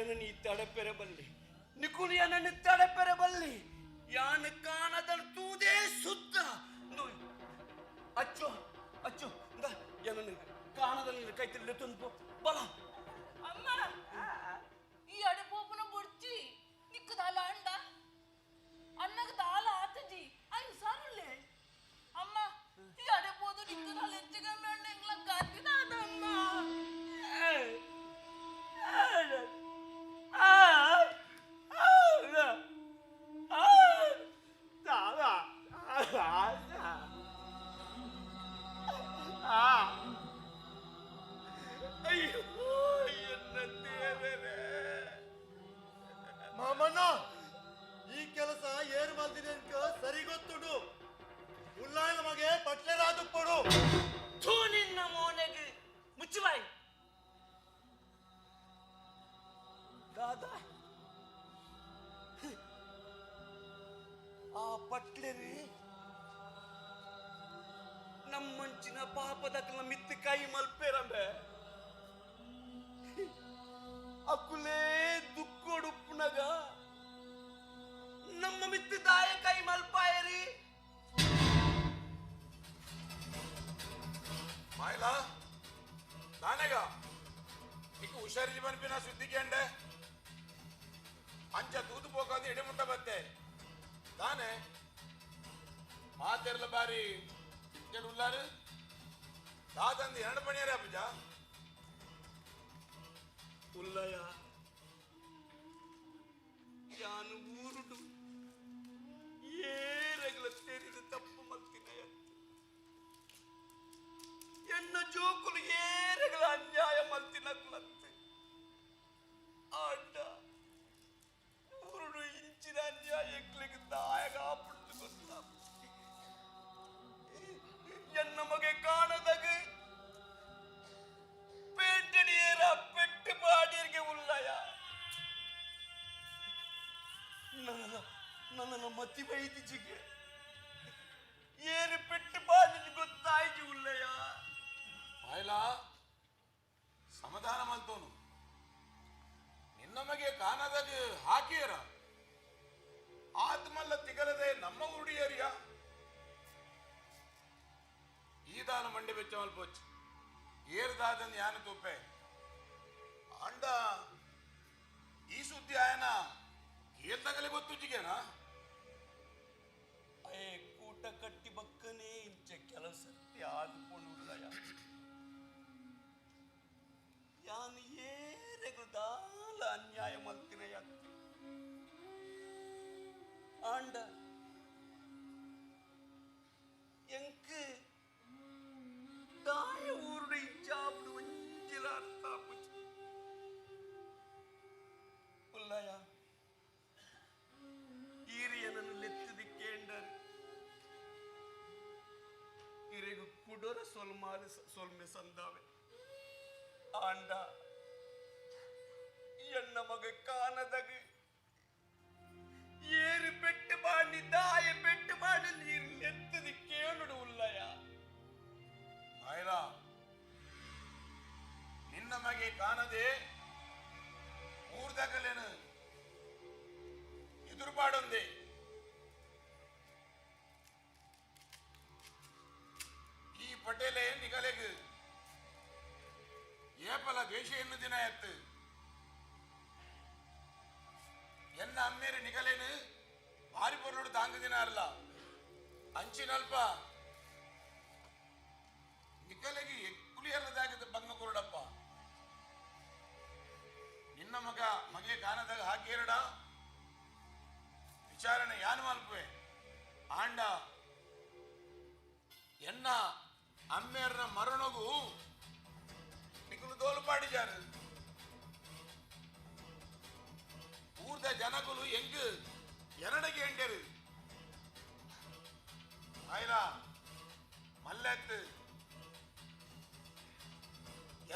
ಎನ ನೀ ತಡಪೆರಬಲ್ಲಿ ನಿಕುಲು ಎನನ್ನು ತಡಪೆರಬಲ್ಲಿ ಯಾನ ಕಾಣದನು ತೂದೇ ಸುತ್ತ ಅಚ್ಚೋ ಎನನ್ನು ಕಾಣದಲ್ಲಿ ಕೈ ತಿಳ್ಳೆ ತಂದು ಬಲ ಅಮ್ಮ ಈ ಅಡೆಪೋಪನ ಬುಡ್ಚಿ ನಿಕ್ಕು ದಾಲ ಅಂಡ ಅನ್ನಗ ದಾಲ ಆತಜಿ ಅಯ್ಯ ಸಾರುಳ್ಳೆ ಅಮ್ಮ ಈ ಅಡೆಪೋದು ನಿಕ್ಕು ದಾಲ ಹೆಚ್ಚಿಗೆ ಮೇಂಡ ಎಂಗ್ಲ ಗದ್ದಿದಾದಮ್ಮ ಅಯ್ಯೋ ಎನ್ನ ದೇವರೇ ಮಾಮಣ್ಣ ಈ ಕೆಲಸ ಏರು ಮಲ್ದಿದೆ ಅಂತ ಸರಿ ಗೊತ್ತುಡು ಉಲ್ಲಾಯನ ಮಗೆ ಪಟ್ಲೆರಾದು ಕೊಡು ಥೂ ನಿನ್ನ ಮೋನೆಗೆ ಮುಚ್ಚುವಾಯಿ ದಾದಾ ಆ ಪಟ್ಲೆರಿ ನಮ್ಮಂಚಿನ ಪಾಪದಕ್ಕಲ ಮಿತ್ತು ಕೈ ಮಲ್ಪೇರಂಬೆ ಅಕ್ಕುಲೇ ದುಕ್ಕೋಡುಪ್ಪುನಗ ನಮ್ಮ ಮಿತ್ತು ದಾಯ ಕೈ ಮಲ್ಪಾಯರಿ ಮಾಯ್ಲಾ ತಾನೆಗ నీకు హుషారి పనిపిన శుద్ధికి అండే ಅಂಚ ತೂದು పోకాది ಎಡೆಮುಟ್ಟ ಬತ್ತೆ ತಾನೆ ಮಾತೆರ್ಲ ಬಾರಿ ಇಕ್ಕಡೆ ಉಲ್ಲಾರು ದಾದಂದು ಎರಡು ಪಣಿಯರೇ ಅಪ್ಪಜ ಉಲ್ಲಯ ಯಾನು ಊರುಡು ಏರಗಳ ತೆರಿದು ತಪ್ಪು ಮಲ್ತಿನ ಎನ್ನ ಜೋಕುಲು ಏರಗಳ ಅನ್ಯಾಯ ಮಲ್ತಿನಗ್ಲತ್ತೆ ಆಡ ಊರುಡು ಇಂಚಿನ ಅನ್ಯಾಯ ಎಕ್ಲಿಗೆ ದಾಯಗ ಆಪುಡ್ತು ಗೊತ್ತ ಬತ್ತಿ ಬೈದಿಜಿಗೆ ಏರು ಪೆಟ್ಟು ಬಾಡಿದ ಗೊತ್ತಾಯ್ತು ಉಳ್ಳಯ್ಯ ಆಯ್ಲ ಸಮಾಧಾನ ಮಲ್ತೋನು ನಿನ್ನಮಗೆ ಕಾನದಾಗ ಹಾಕಿಯರ ಆತ್ಮಲ್ಲ ತಿಗಲದೆ ನಮ್ಮ ಉಡಿಯರಿಯ ಈದಾನ ಮಂಡೆ ಬೆಚ್ಚ ಮಲ್ಪೋಚ್ ಏರ್ದಾದನ್ ಯಾನ ತೂಪೆ ಅಂಡ ಈ ಸುದ್ದಿ ಆಯನ ಕೇಳ್ದಾಗಲೇ ಗೊತ್ತು ಜಿಗೇನಾ ಅಯ್ಯ ಕೂಟ ಕಟ್ಟಿ ಬಕ್ಕನೇ ಇಂಚ ಕೆಲವು ಸತ್ಯ ಆದುಕೊಂಡು ಉಳ್ಳಯ್ಯ ಯಾನು ಏರೆಗು ದಾಲ ಅನ್ಯಾಯ ಮಲ್ತಿನಯ್ಯ ಆಂಡ ಎಂಕ್ தாய ஊருடைய சாப்பிடு வஞ்சில அர்த்தாப்புச்சு ಉಲ್ಲಯ್ಯ ಈರಿಯನನ್ನು ಲೆತ್ತದಿ ಕೇಂಡರ್ ಇರೆಗು ಕುಡೋರ ಸೊಲ್ಮೆ ಸಂದಾವೆ ಆಂಡ ಎನ್ನ ಮಗ ಕಾನದಾಗ ಏರು ಪೆಟ್ಟು ಮಾಡಿ ದಾಯ ಪೆಟ್ಟು ಮಾಡಿ ನೀರು ಲೆತ್ತದಿ ಕೇಳುಡು ಉಲ್ಲಯ್ಯ ಆಯ್ಲ ನಿನ್ನ ಮಗೆ ಕಾಣದೆ ಊರ್ದಾಗಲೇನು ಎದುರುಪಾಡೊಂದೆ ಈ ಪಟೇಲೆ ನಿಗಲೆಗ್ ಏಪಲ ದ್ವೇಷ ಎನ್ನು ದಿನ ಎತ್ತು ಎನ್ನ ಅಮ್ಮೇರಿ ನಿಗಲೇನು ಭಾರಿ ಪೊರ್ಲೋಡು ತಾಂಗ ದಿನ ಅಲ್ಲ ಅಂಚಿನಲ್ಪ ನಿಗಲೆಗೆ ಕುಳಿಯಲ್ಲದಾಗಿದ್ದ ಬಂಗ ಕೊರಡಪ್ಪ ನಿನ್ನ ಮಗೆ ಕಾನದಾಗ ಹಾಕೇರಡ ವಿಚಾರಣೆ ಯಾನು ಮಲ್ಪೆ ಆಂಡ ಎನ್ನ ಅಮ್ಮೇರ ಮರಣಗು ನಿಕಲು ದೋಲು ಪಾಡಿಜಾರು ಊರ್ದ ಜನಗಳು ಹೆಂಗ್ ಎರಡಗೆ ಎಂಡರು ಆಯ್ಲ ಮಲ್ಲೆತ್ತು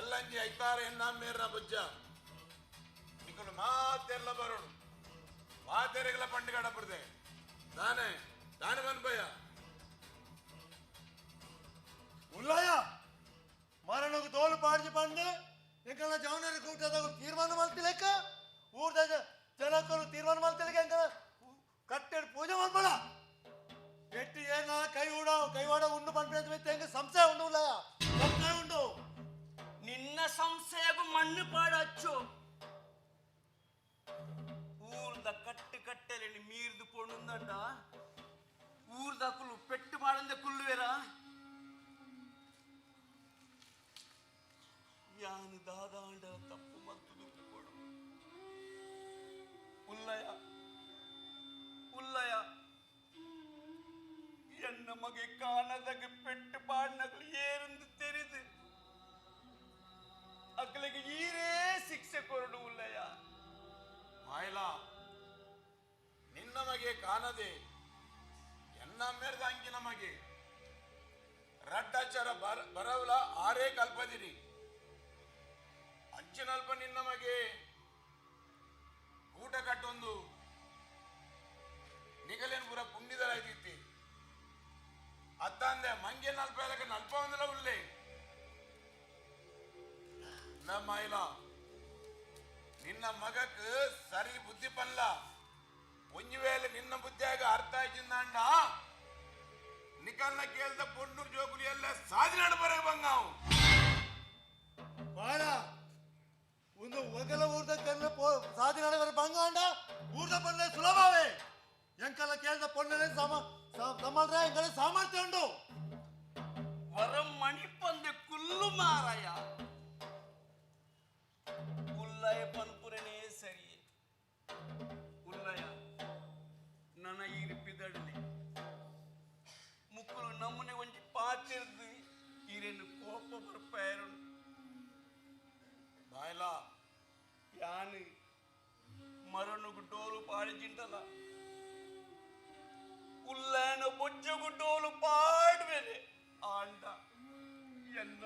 ಎಲ್ಲಂಜಿ ಐತಾರ ಎನ್ನಮ್ಮೇರ ಬಜ್ಜ ನಿಕಲು ಮಾತೆಲ್ಲ ಬರೋಡು ಮಾತೆರೆಗಳ ಪಂಡಿಗೆ ಅಡಪಡ್ದೆ ತಾನೇ ತಾನೇ ಬನ್ಬಯ್ಯ ಉಲ್ಲಯ್ಯ ಮರಣకు ತೋಲು ಪಾಡ್ಜಿ ಪಂಡು ಎಂಕನ ಜವನರಿ ಕೂಟದಾಗ ತೀರ್ಮಾನ ಮಾಡ್ತಿಲೆಕ್ಕ ಊರ್ದ ಜನಕರು ತೀರ್ಮಾನ ಮಾಡ್ತಿಲೆಕ್ಕ ಎಂಕನ ಕಟ್ಟೆಡು ಪೂಜೆ ಮಾಡ್ಬೇಡ ಎಟ್ಟು ಏನ ಕೈವಾಡ ಉಂಡು ಪಂಡು ಎಂಗ ಸಂಶಯ ಉಂಡು ಉಲ್ಲಯ್ಯ ಸಂಶಯ ಉಂಡು ನಿನ್ನ ಸಂಶಯಗೂ ಮಣ್ಣು ಪಾಡಚ್ಚು ಊರ್ದ ಕಟ್ಟಲೆ ಮೀರ್ದು ಪೊಣ್ಣುಂದಂಡ ಊರ್ದ ಕುಲ್ಲು ಪೆಟ್ಟು ಮಾಡಂದ ಕುಲ್ಲುವೆರಾ ಯಾನು ದಾದಾಂಡ ತಪ್ಪು ಮತ್ತದು ಕೊಡು ಉಲ್ಲಯ ಎನ್ನ ಮಗೆ ಕಾಣದಾಗ ಪೆಟ್ಟು ಪಾಡ್ನಗಳು ಏರಂದು ತೆರೆದು ಅಕ್ಕಲಿಗೆ ಈರೇ ಶಿಕ್ಷೆ ಕೊರಡು ಉಲ್ಲಯ್ಯ ಆಯ್ಲ ನಿನ್ನ ಮಗೆ ಕಾಣದೆ ಎನ್ನ ಮೇರ್ದ ಅಂಕಿನ ಮಗೆ ರಡ್ಡಾಚಾರ ಬರವಲ ಆರೇ ಕಲ್ಪದಿರಿ ಅಂಚಿನಲ್ಪ ನಿನ್ನ ಮಗೆ ಊಟ ಕಟ್ಟೊಂದು ನಿಗಲೇನು ಪೂರ ಪುಂಡಿದರಾಯ್ತಿ ಅತ್ತಂದೆ ಮಂಗೆ ನಲ್ಪ ನಲ್ಪ ಒಂದಲ್ಲ ಉಳ್ಳೆ ನಮ್ಮ ಆಯ್ಲ ನಿನ್ನ ಮಗಕ್ ಸರಿ ಬುದ್ಧಿ ಪಲ್ಲ ಒಂಜಿ ವೇಳೆ ನಿನ್ನ ಬುದ್ಧಿಯಾಗ ಅರ್ಥ ಆಯ್ತಿಂದ ನಿಕಲ್ನ ಕೇಳ್ದ ಪೊನ್ನೂರು ಜೋಗುಲಿ ಎಲ್ಲ ಸಾಧನೆ ಬರ ಬಂಗಾವು ಬಾಳ ಒಂದು ಒಗಲ ಊರ್ದ ಕನ್ನ ಸಾಧನೆ ಬರ ಬಂಗಾಂಡ ಊರ್ದ ಪೊನ್ನೆ ಸುಲಭವೇ ಎಂಕಲ್ಲ ಕೇಳ್ದ ಪೊನ್ನೆ ಸಮಾಳ್ರ ಎಂಕಲ್ಲ ಸಾಮರ್ಥ್ಯ ಉಂಡು ವರಂ ಮಣಿಪಂದೆ ಕುಲ್ಲು ಮಾರಾಯ ಉಲ್ಲಯ ಪನ್ಪುರನೇ ಸರಿ ಉಲ್ಲಯ ನನ್ನ ಈ ರಿಪಿದಡಲಿ ಮುಕ್ಕಲು ನಮ್ಮನೆ ಒಂಜಿ ಪಾತಿರ್ದು ಈರೇನು ಕೋಪ ಬರ್ಪಾಯರು ಬಾಯ್ಲ ಯಾನು ಮರನುಗು ಡೋಲು ಪಾಡಿಜಿಂಟಲ್ಲ ಉಲ್ಲಯನ ಬೊಜ್ಜಗು ಡೋಲು ಪಾಡ್ಬೇನೆ ಆಂಡ ಎನ್ನ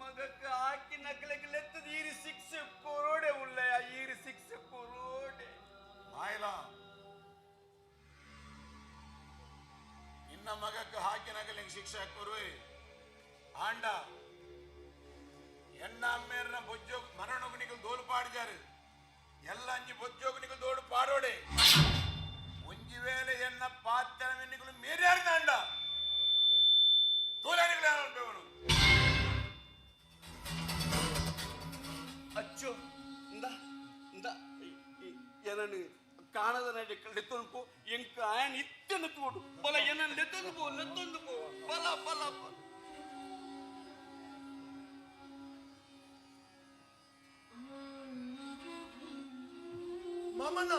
ಮಗಕ್ಕೆ ಹಾಕಿ ನಕಲಿಗೆ ಲೆತ್ತದ ಈರಿ ಶಿಕ್ಷೆ ಕೊರೋಡೆ ಉಳ್ಳಯ ಈರಿ ಶಿಕ್ಷೆ ಕೊರೋಡೆ ಬಾಯ್ಲ ಮಗಕ್ಕೆ ಹಾಕಿನಾಗಲಿಂಗ್ ಶಿಕ್ಷೆ ಕೊರುವೆ ಆಂಡ ಎನ್ನ ಅಮ್ಮೇರನ ಬೊಜ್ಜೋಗ ಮರಣೊಗನಿಗಳು ದೋಲು ಪಾಡಿದಾರು ಎಲ್ಲ ಅಂಜಿ ಬೊಜ್ಜೋಗನಿಗಳು ದೋಡು ಪಾಡೋಡೆ ಒಂಜಿ ವೇಳೆ ಎನ್ನ ಪಾತ್ರ ಮೆನ್ನಿಗಳು ಮೇರ್ಯಾರ್ದಾಂಡ ತೋಲಾರಿಗಳು ಅಚ್ಚೋ ಏನನ್ನು ಕಾಣದ ಲೆತ್ತೊಂದು ಎಂಕ ಆಯನ್ ಇತ್ತನ್ನು ತೋಡು ಬಲ ಏನನ್ನು ಲೆತ್ತೊಂದು ಪೋ ಬಲ ಬಲ ಬಲ ಮಾಮಣ್ಣ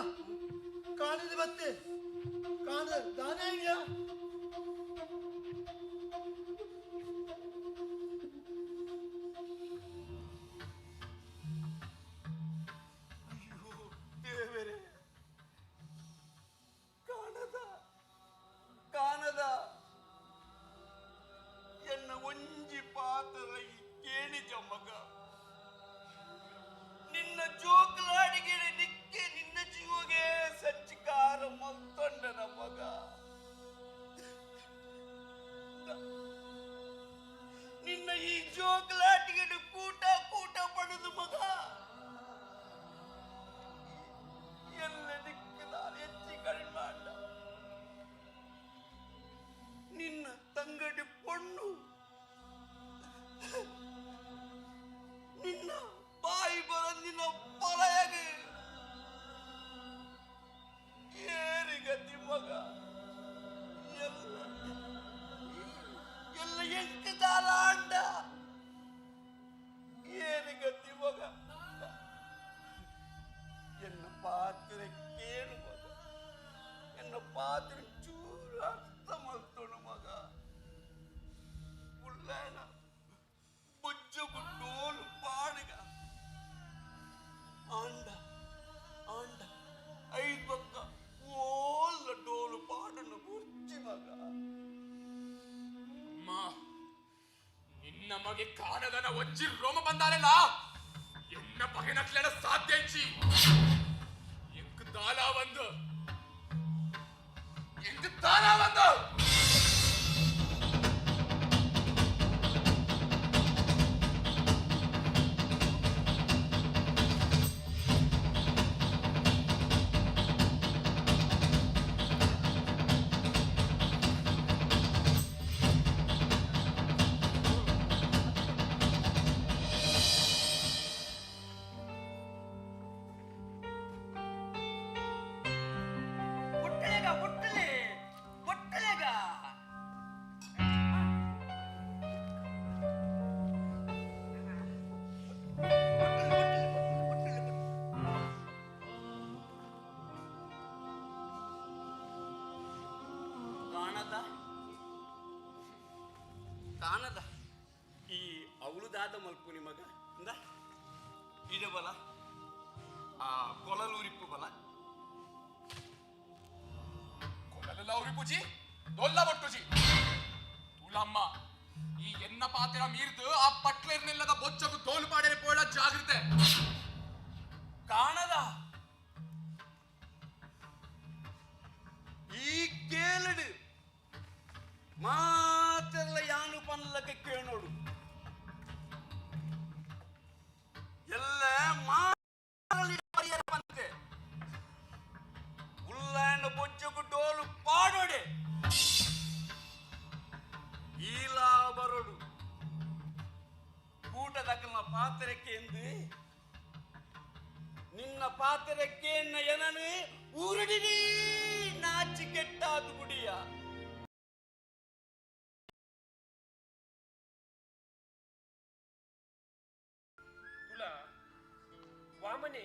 ಕಾಣದ ಮತ್ತೆ ಕಾಣದ ದಾನ ಇದೆಯಾ ಕಾಣದ ಎನ್ನ ಒಂಜಿ ಪಾತ್ರ ಕೇಳಿದ ಮಗ ನಿನ್ನ ಜೋಕಲಾಡಿಗೆ ನಿಕ್ಕೆ ನಿನ್ನ ಜೀವಗೆ ಸಚ್ಚಿಕಾರ ಮಲ್ತೊಂಡನ ಮಗ ನಿನ್ನ ಈ ಜೋಕಲಾಟಿಗೆ ಕೂಟ ಪಡೆದು ಮಗ ಎಲ್ಲ ದಿಕ್ಕದ ಹೆಚ್ಚಿ ಕಡಿಮೆ ಮಾಡ ನಿನ್ನ ತಂಗಡಿ ಪೊಣ್ಣು ನಿನ್ನ ಬಾಯಿ ಬರಂದಿನ ಪಲಯಗೆ ಏರಿಗತಿ ಮಗ ಎಲ್ಲ ಎಂಕದಾಲ ಅಂಡ ಏರಿಗತಿ ಮಗ ಎನ್ನ ಪಾತ್ರ ಕೇಳು ಮಗ ಎನ್ನ ಪಾತ್ರ ಚೂರು ಅರ್ಥ ಮಾಡ್ತೋಣ ಮಗ ಉಳ್ಳಾಣ ಬುಜ್ಜಗು ಡೋಲು ಪಾಡಿಗ ಆಂಡ ಐದು ಪಕ್ಕ ಓಲ್ಲ ಡೋಲು ಪಾಡನ್ನು ಗುರ್ಚಿ ಮಗ ನಿನ್ನ ಮಗೆ ಕಾಣದನ ಒಂಜಿ ರೋಮ ಬಂದಾರಲ್ಲ ಎನ್ನ ಪಗೆನಕ್ಲೆನ ಸಾಧ್ಯ ಇಚ್ಚಿ ಎಂಕ್ ದಾಲ ಒಂದು ಕಾಣದ ಈ ಅವಳುದಾದ ಮಲ್ಪುನಿ ಮಗ ಇಂದ ಇಡ ಬಲ ಆ ಕೊಲಲೂರಿಪ್ಪು ಬಲ ಕೊಲಲೆಲ್ಲ ಉರಿಪುಜಿ ದೊಲ್ಲ ಬಟ್ಟುಜಿ ತುಳಮ್ಮ ಈ ಎನ್ನ ಪಾತ್ರ ಮೀರ್ದು ಆ ಪಟ್ಲೇರ್ನೆಲ್ಲದ ಬೊಚ್ಚಗು ತೋಲು ಪಾಡರೆ ಪೋಳ ಜಾಗ್ರತೆ ಕಾಣದ ಈ ಕೇಳಡು ಮಾತೆಲ್ಲ ಯಾನು ಪನ್ನಲಕ್ಕೆ ಕೇಳೋಡು ಎಲ್ಲ ಮಾತೆ ಉಲ್ಲಾಂಡ ಬೊಚ್ಚಗು ಡೋಲು ಪಾಡೋಡೆ ಈಲಾ ಬರೋಡು ಕೂಟದಕ್ಕನ ಪಾತ್ರಕ್ಕೆ ಎಂದು ನಿನ್ನ ಪಾತ್ರಕ್ಕೆ ಏನನು ಊರಡಿನಿ ನಾಚಿ ಕೆಟ್ಟಾದು ಗುಡಿಯ ತುಲ ವಾಮನೆ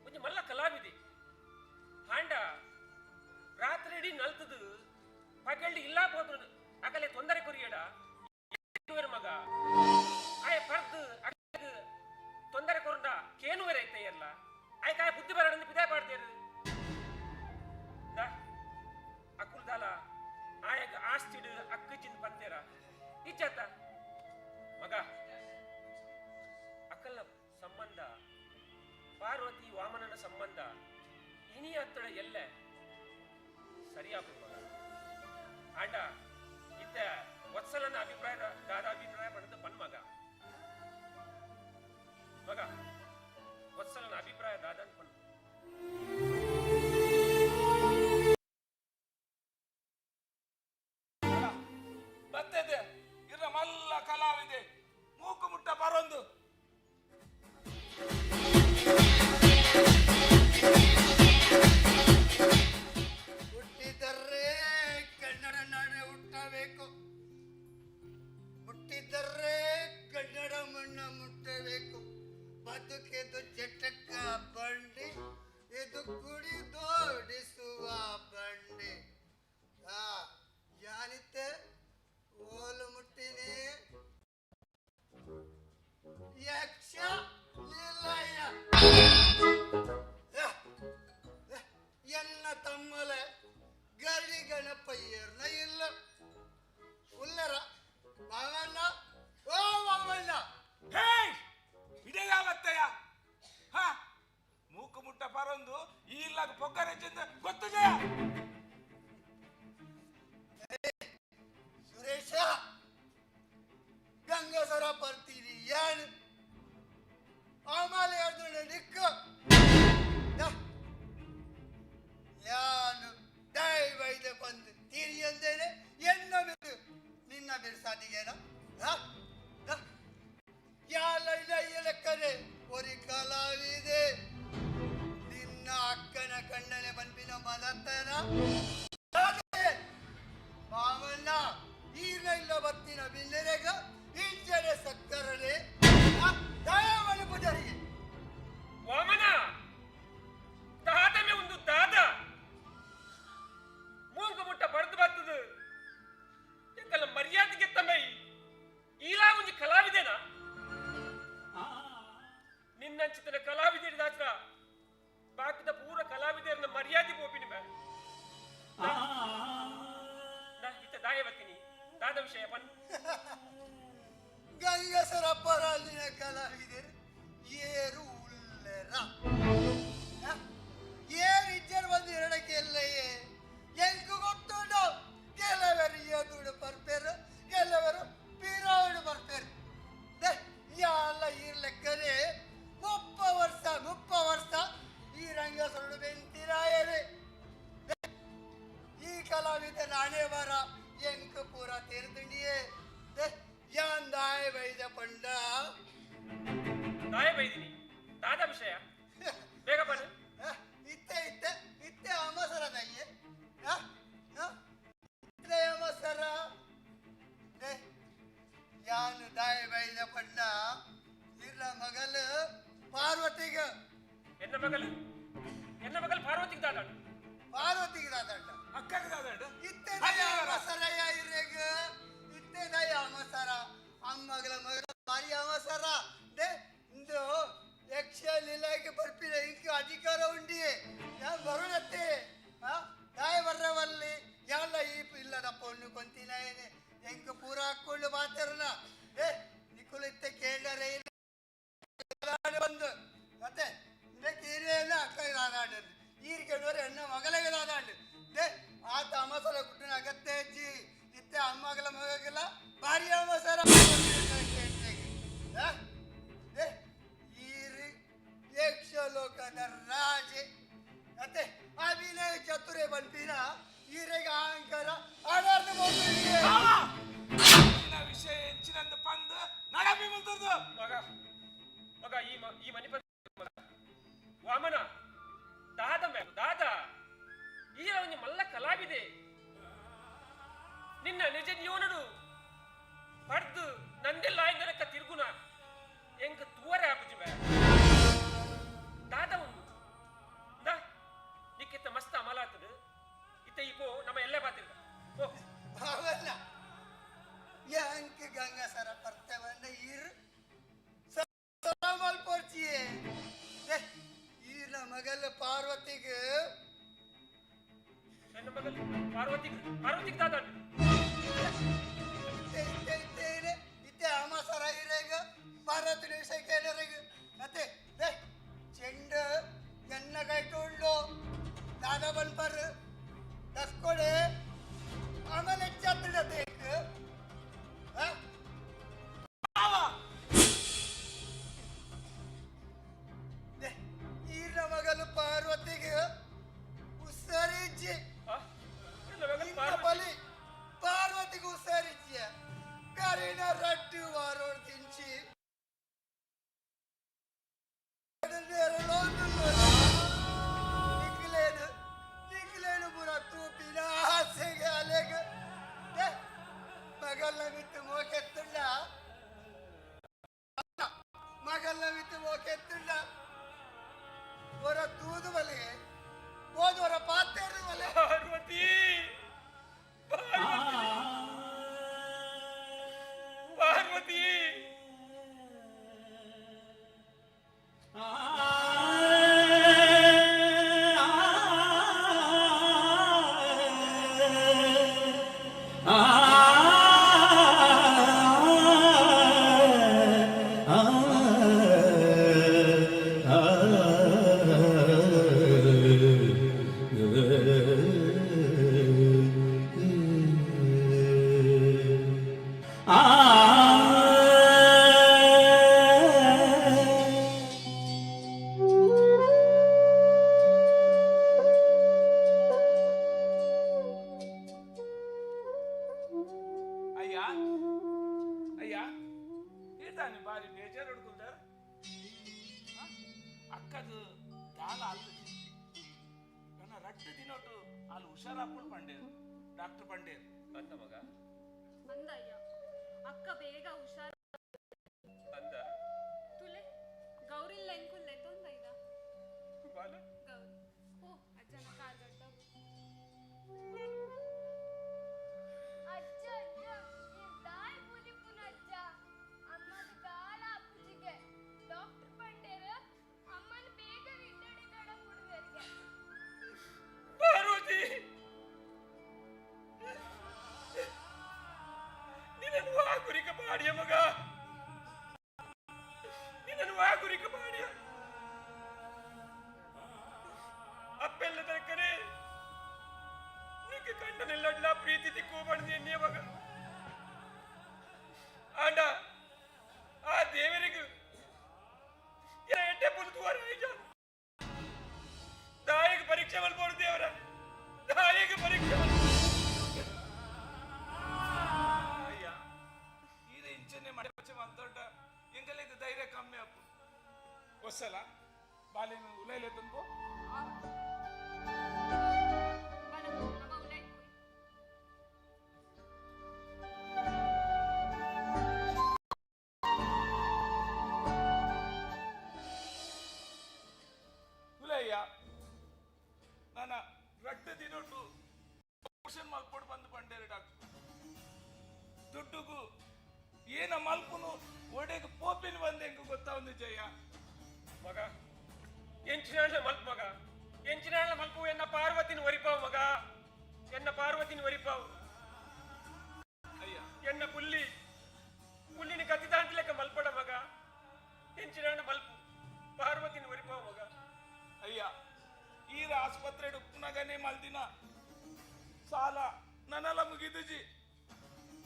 ಒಂದು ಮಲ್ಲ ಕಲಾವಿದೆ ಹಾಂಡ ರಾತ್ರಿ ಇಡೀ ನಲ್ತದು ಪಗಲ್ಡಿ ಇಲ್ಲ ಹೋದ್ರು ಅಕಲೆ ತೊಂದರೆ ಕೊರಿಯಡ ಮಗ ಆಯ ಪರ್ದು ತೊಂದರೆ ಕೊರಂಡ ಕೇನುವರೆ ಐತೆಯಲ್ಲ ಆಯ್ಕ ಆಯ ಬುದ್ಧಿ ಬರಡನ್ನು ಬಿದಾಯ ಪಾಡ್ತೇರು ಅಕ್ಕುಲ್ ದಾಲ ಆಯಗ ಆಸ್ತಿಡು ಅಕ್ಕ ಚಿಂದ ಪಂತೇರ ಇಜ್ಜಾತ ಮಗ ಅಕ್ಕಲ ಸಂಬಂಧ ಪಾರ್ವತಿ ವಾಮನನ ಸಂಬಂಧ ಇನಿ ಹತ್ತಡ ಎಲ್ಲ ಸರಿಯಾಗ ಮಗ ಆಂಡ ವತ್ಸಲನ ಅಭಿಪ್ರಾಯ ದಾದ ಅಭಿಪ್ರಾಯ ಪಡೆದು ಪನ್ ಮಗ ಮಗ ವತ್ಸಲನ ಅಭಿಪ್ರಾಯ ದಾದ ಪನ್ ಬರ್ತದೆ ಇರ ಮಲ್ಲ ಕಲಾವಿದೆ ಮೂಕು ಮುಟ್ಟ ಬರೊಂದು ಹುಟ್ಟಿದರೆ ಕನ್ನಡ ನಾಡು ಹುಟ್ಟಬೇಕು, ಹುಟ್ಟಿದರೆ ಕನ್ನಡ ಮಣ್ಣ ಮುಟ್ಟಬೇಕು. ಬದುಕೆದು ಜಟಕ ಬಂಡಿ, ಇದು ಕುಡಿದೋಡಿಸುವ ಬಂಡಿ. ಯಾನಿತ್ತೆ ಓಲು ಮುಟ್ಟಿನಿ ಯಕ್ಷ ಲೀಲಯ್ಯ ಎನ್ನ ತಮ್ಮಲೆ ಗರಿ ಗಣಪಯ್ಯರ್ನ ಇಲ್ಲ ಉಲ್ಲರ ಮಾವಣ್ಣ ಓ ಮಾವಣ್ಣ ಹೇ ಇದೇ ಯಾವತ್ತಯ್ಯ ಹ ಮೂಕು ಮುಟ್ಟ ಬರೊಂದು ಈ ಇಲ್ಲದ ಪೊಕ್ಕರೆ ಚೆಂದ ಗೊತ್ತು ಜಯ ಸುರೇಶ ಗಂಗಸರ ಬರ್ತೀರಿ ಏನು ಆಮೇಲೆ ಎರಡು ನಿಕ್ಕ ಯಾನು ದಯವೈದೆ ಬಂದು ತೀರಿ ಅಂದೇನೆ ಎನ್ನ ಬಿರು ನಿನ್ನ ಬಿರ್ಸಾದಿಗೇನ ಯಾಲ ಲೆಕ್ಕನೆ ಒರಿ ಕಲಾವಿದೆ ನಿನ್ನ ಅಕ್ಕನ ಕಣ್ಣನೆ ಬಂಪಿನ ಮದತ್ತನ ಮಾವಣ್ಣ ಈಗ ಇಲ್ಲ ಬರ್ತಿನ ಬಿನ್ನೆರೆಗ ಇಂಜನೆ ಸಕ್ಕರನೆ ದಯವನು ಪೂಜಾರಿಗೆ ವಾಮನ ದಾದಮೆ ಒಂದು ದಾದ ಮೂಂಗ ಮುಟ್ಟ ಬರೆದು ಬರ್ತದು ಎಂಕಲ್ಲ ಮರ್ಯಾದೆಗೆ ತಮ್ಮೈ ಈಲಾ ಒಂದು ಕಲಾವಿದೆನಾ ನಿನ್ನಂಚಿತನ ಕಲಾವಿದರ ದಾತ್ರ ಬಾಕಿದ ಪೂರ ಕಲಾವಿದರನ್ನ ಮರ್ಯಾದೆ ಬೋಪಿನಿ ಬಾ ಇತ್ತ ದಾಯವತ್ತಿನಿ ದಾದ ವಿಷಯ ಪನ್ ಗಂಗಸರ ಪರಾಜಿನ ಕಲಾವಿದರು ಏರು ಉಲ್ಲರ ಏರಿಜ್ಜರ್ ಬಂದು ಎರಡಕ್ಕೆ ಎಲ್ಲಯೇ ಎಂಕು ಗೊತ್ತುಂಡು ಕೆಲವರು ಎದುಡು ಬರ್ಪೇರು ಕೆಲವರು ಪಿರಾವಿಡು ಬರ್ಪೇರು ಎಲ್ಲ ಇರ್ಲೆಕ್ಕರೆ 30 ವರ್ಷ ಈ ರಂಗಸರು ಬೆಂತಿರಾಯರೇ ಈ ಕಲಾವಿದ ನಾನೇ ಬರ ಎಂಕು ಪೂರ ತೆರೆದುಂಡಿಯೇ ಯಾನ್ ದಾಯ ಬೈದ ಪಂಡ ದಾಯ ಬೈದಿನಿ ದಾದ ವಿಷಯ ಬೇಗ ಬನ್ನಿ ಇತ್ತೆ ಅಮಸರ ದಯ್ಯೆ ಇತ್ತೆ ಅಮಸರ ಯಾನು ದಾಯ ಬೈದ ಪಂಡ ಇರ ಮಗಲು ಪಾರ್ವತಿಗ ಎನ್ನ ಮಗಲ್ ಪಾರ್ವತಿಗೆ ದಾದಾಡು ಪಾರ್ವತಿಗೆ ದಾದಾಡ ಅಕ್ಕಗೆ ದಾದಾಡು ಇತ್ತೆ ದಯ ಅಮಸರಯ್ಯ ಇರೆಗ ಇತ್ತೆ ದಯ ಅಮಸರ ಅಮ್ಮಗಳ ಮಗಳ ಭಾರಿ ಅವಸರ ಇಂದು ಯಕ್ಷ ಲೀಲಾಗೆ ಬರ್ಪಿನ ಇಂಕ ಅಧಿಕಾರ ಉಂಡಿಯೇ ಯಾರು ಬರೋಣತ್ತೆ ದಾಯ ಬರ್ರವಲ್ಲಿ ಎಲ್ಲ ಈ ಇಲ್ಲದ ಪೊಣ್ಣು ಕೊಂತಿನ ಏನೆ ಎಂಕ ಪೂರ ಹಾಕೊಂಡು ಮಾತಾರನ ನಿಕ್ಕುಲು ಇತ್ತೆ ಕೇಳರೆ ಬಂದು ಮತ್ತೆ ಹಿರಿಯನ್ನ ಅಕ್ಕಗೆ ದಾದಾಡು ಈರಿಕೆಡೋರು ಹೆಣ್ಣ ಮಗಳಿಗೆ ದಾದಾಡು ಆತ ಅಮಸರ ಕುಟ್ಟಿನ ಅಗತ್ಯ ಹೆಚ್ಚಿ ಇತ್ತೆ ಅಮ್ಮಗಳ ಮಗಗೆಲ್ಲ ಭಾರಿ ಅವಸರ ಈರಿ ಯಕ್ಷಲೋಕದ ರಾಜೆ ಮತ್ತೆ ಅಭಿನಯ ಚತುರೆ ಬಂದಿನ ಈರೆಗೆ ಅಹಂಕಾರ ಆಡಾರ್ದ ವಿಷಯ ಹೆಚ್ಚಿನಂದು ಪಂದು ನಡಬಿ ಮುಂದುರ್ದು ಮಗ ಈ ಮನೆ ವಾಮನ ದಾದ ಈ ಅವನಿ ಮಲ್ಲ ಕಲಾವಿದೆ ನಿನ್ನ ನಿಜ ಜೀವನಡು ಪಡ್ದು ನಂದೆಲ್ಲ ಆಯ್ದನಕ್ಕ ತಿರುಗುನ ಎಂಕ ತೂವರೆ ಆಪುಜಿ ಬೇ ದಾದ ಒಂದು ನಿಕ್ಕಿತ್ತ ಮಸ್ತ ಅಮಲಾತದು ಇತ್ತ ಈಪೋ ನಮ್ಮ ಎಲ್ಲೇ ಬಾತಿರ್ಗ ಓ ಅವಲ್ಲ ಯಾಂಕ ಗಂಗಸರ ಪರ್ತವನ್ನ ಇರು ಮಲ್ಪೋರ್ಚಿಯೇ ಈರ ಮಗಲ ಪಾರ್ವತಿಗೆ ನನ್ನ ಮಗಲ್ ಪಾರ್ವತಿಗೆ ದಾದಾಡು ಇತ್ತೆ ಅಮಸರ ಇರೆಗ ಪಾರ್ವತಿ ವಿಷಯ ಕೇಳರೆಗ ಮತ್ತೆ ಚೆಂಡ ಎನ್ನ ಕೈಟುಳ್ಳು ದಾದ ಬನ್ಪರ್ ದಸ್ಕೊಡೆ ಆಮೇಲೆ ಚತ್ರ ದೇಕ್ ಮಗಲ್ನ ಬಿತ್ತು ಮೋಕೆತ್ತುಂಡ ಮಗಲ್ನ ಬಿತ್ತು ಮೋಕೆತ್ತುಂಡ ಹೊರ ತೂದು ಬಲೆ ಹೋದವರ ಪಾತ್ರೆ ಬಲೆ ಪಾರ್ವತಿ ಪಾರ್ವತಿ ಅಯ್ಯ ಅಯ್ಯ ಏತಾನೆ ಬಾರಿ ಬೇಜಾರು ಹುಡ್ಕೊಂಡಾರ ಅಕ್ಕದು ದಾಲ ಆಗ್ತದೆ ನನ್ನ ರಟ್ಟು ದಿನೊಟ್ಟು ಅಲ್ಲಿ ಹುಷಾರಾಗ್ಬಿಟ್ಟು ಪಂಡೇರು ಡಾಕ್ಟರ್ ಪಂಡೇರು ಅಂತ ಮಗ ಅಂದಯ್ಯ ಅಕ್ಕ ಬೇಗ ಹುಷಾರು ಅಂದ ತುಲೆ ಗೌರಿಲ್ಲ ಎಂಕುಲ್ಲೆ ತೊಂದೈದ ಬಾಲ ಗೌರಿ ಓ ಅಜ್ಜನ ಕಾಲ್ಗಟ್ಟ ಅಜ್ಜ ಅಜ್ಜ ದಾಯ್ ಪುಲಿಪುನ ಅಜ್ಜ ಅಮ್ಮನ ಕಾಲ ಅಪ್ಪುಜಿಗೆ ಡಾಕ್ಟರ್ ಪಂಡೇರ ಅಮ್ಮನ ಬೇಗ ವಿಟ್ಟಡಿ ಕಡ ಕುಡುವೆರ್ಗೆ ಪಾರ್ವತಿ ನಿನ್ನನ್ನು ವಾಗುರಿಕ ಮಾಡಿಯ ಮಗ ನಿನ್ನನ್ನು ವಾಗುರಿಕ ಮಾಡಿಯ ಅಪ್ಪೆಲ್ಲ ತಕ್ಕನೆ ನಿಕ್ಕೆ ಕಂಡನೆಲ್ಲ ಪ್ರೀತಿ ತಿಕ್ಕು ಬಡ್ದು ಎನ್ನಿಯ ಮಗ ಆಂಡ ಆ ದೇವರಿಗೂ ಎಟ್ಟೆ ಪುಲ್ತುವಾರ ಐಜ ದಾಯಕ ಪರೀಕ್ಷೆ ಮಲ್ಪೋಡು ದೇವರ ದಾಯಕ ಪರೀಕ್ಷೆ ಅಯ್ಯ ಈಗ ಇಂಚನೆ ಮಾಡಿ ಮಂತೊಡ್ಡ ಎಂಗಲೇದು ಧೈರ್ಯ ಕಮ್ಮಿ ಅಪ್ಪು ಹೊಸಲ ಬಾಲಿನ ಉಲೈಲೆ ತಂದು ಉಲಯ್ಯ ನನ್ನ ರಡ್ಡ ದಿನೊಟ್ಟು ಆಪರೇಷನ್ ಮಲ್ಪೋಡು ಬಂದು ಪಂಡೇರು ಡಾಕ್ಟರ್ ದುಡ್ಡುಗೂ ಏನ ಮಲ್ಪುನು ಒಡೆಗೆ ಪೋಪಿನ ಬಂದೆಂಗ ಗೊತ್ತಾವಂದು ಜಯ ಮಗ ಎಂಚಿನಾಳ ಮಲ್ಪ್ ಮಗ ಎಂಚಿನಾಳ ಮಲ್ಪು ಎನ್ನ ಪಾರ್ವತಿನ ಒರಿಪಾವು ಮಗ ಎನ್ನ ಪಾರ್ವತಿನ ಒರಿಪಾವು ಅಯ್ಯ ಎನ್ನ ಪುಲ್ಲಿನ ಕತ್ತಿ ದಾಂಟ್ಲೆಕ್ಕ ಮಲ್ಪಡ ಮಗ ಎಂಚಿನಾಳ ಮಲ್ಪು ಪಾರ್ವತಿನ ಒರಿಪಾವು ಮಗ ಅಯ್ಯ ಈರ ಆಸ್ಪತ್ರೆ ಉಪ್ಪುನಗನೆ ಮಲ್ದಿನ ಸಾಲ ನನ್ನಲ್ಲ ಮುಗಿದುಜಿ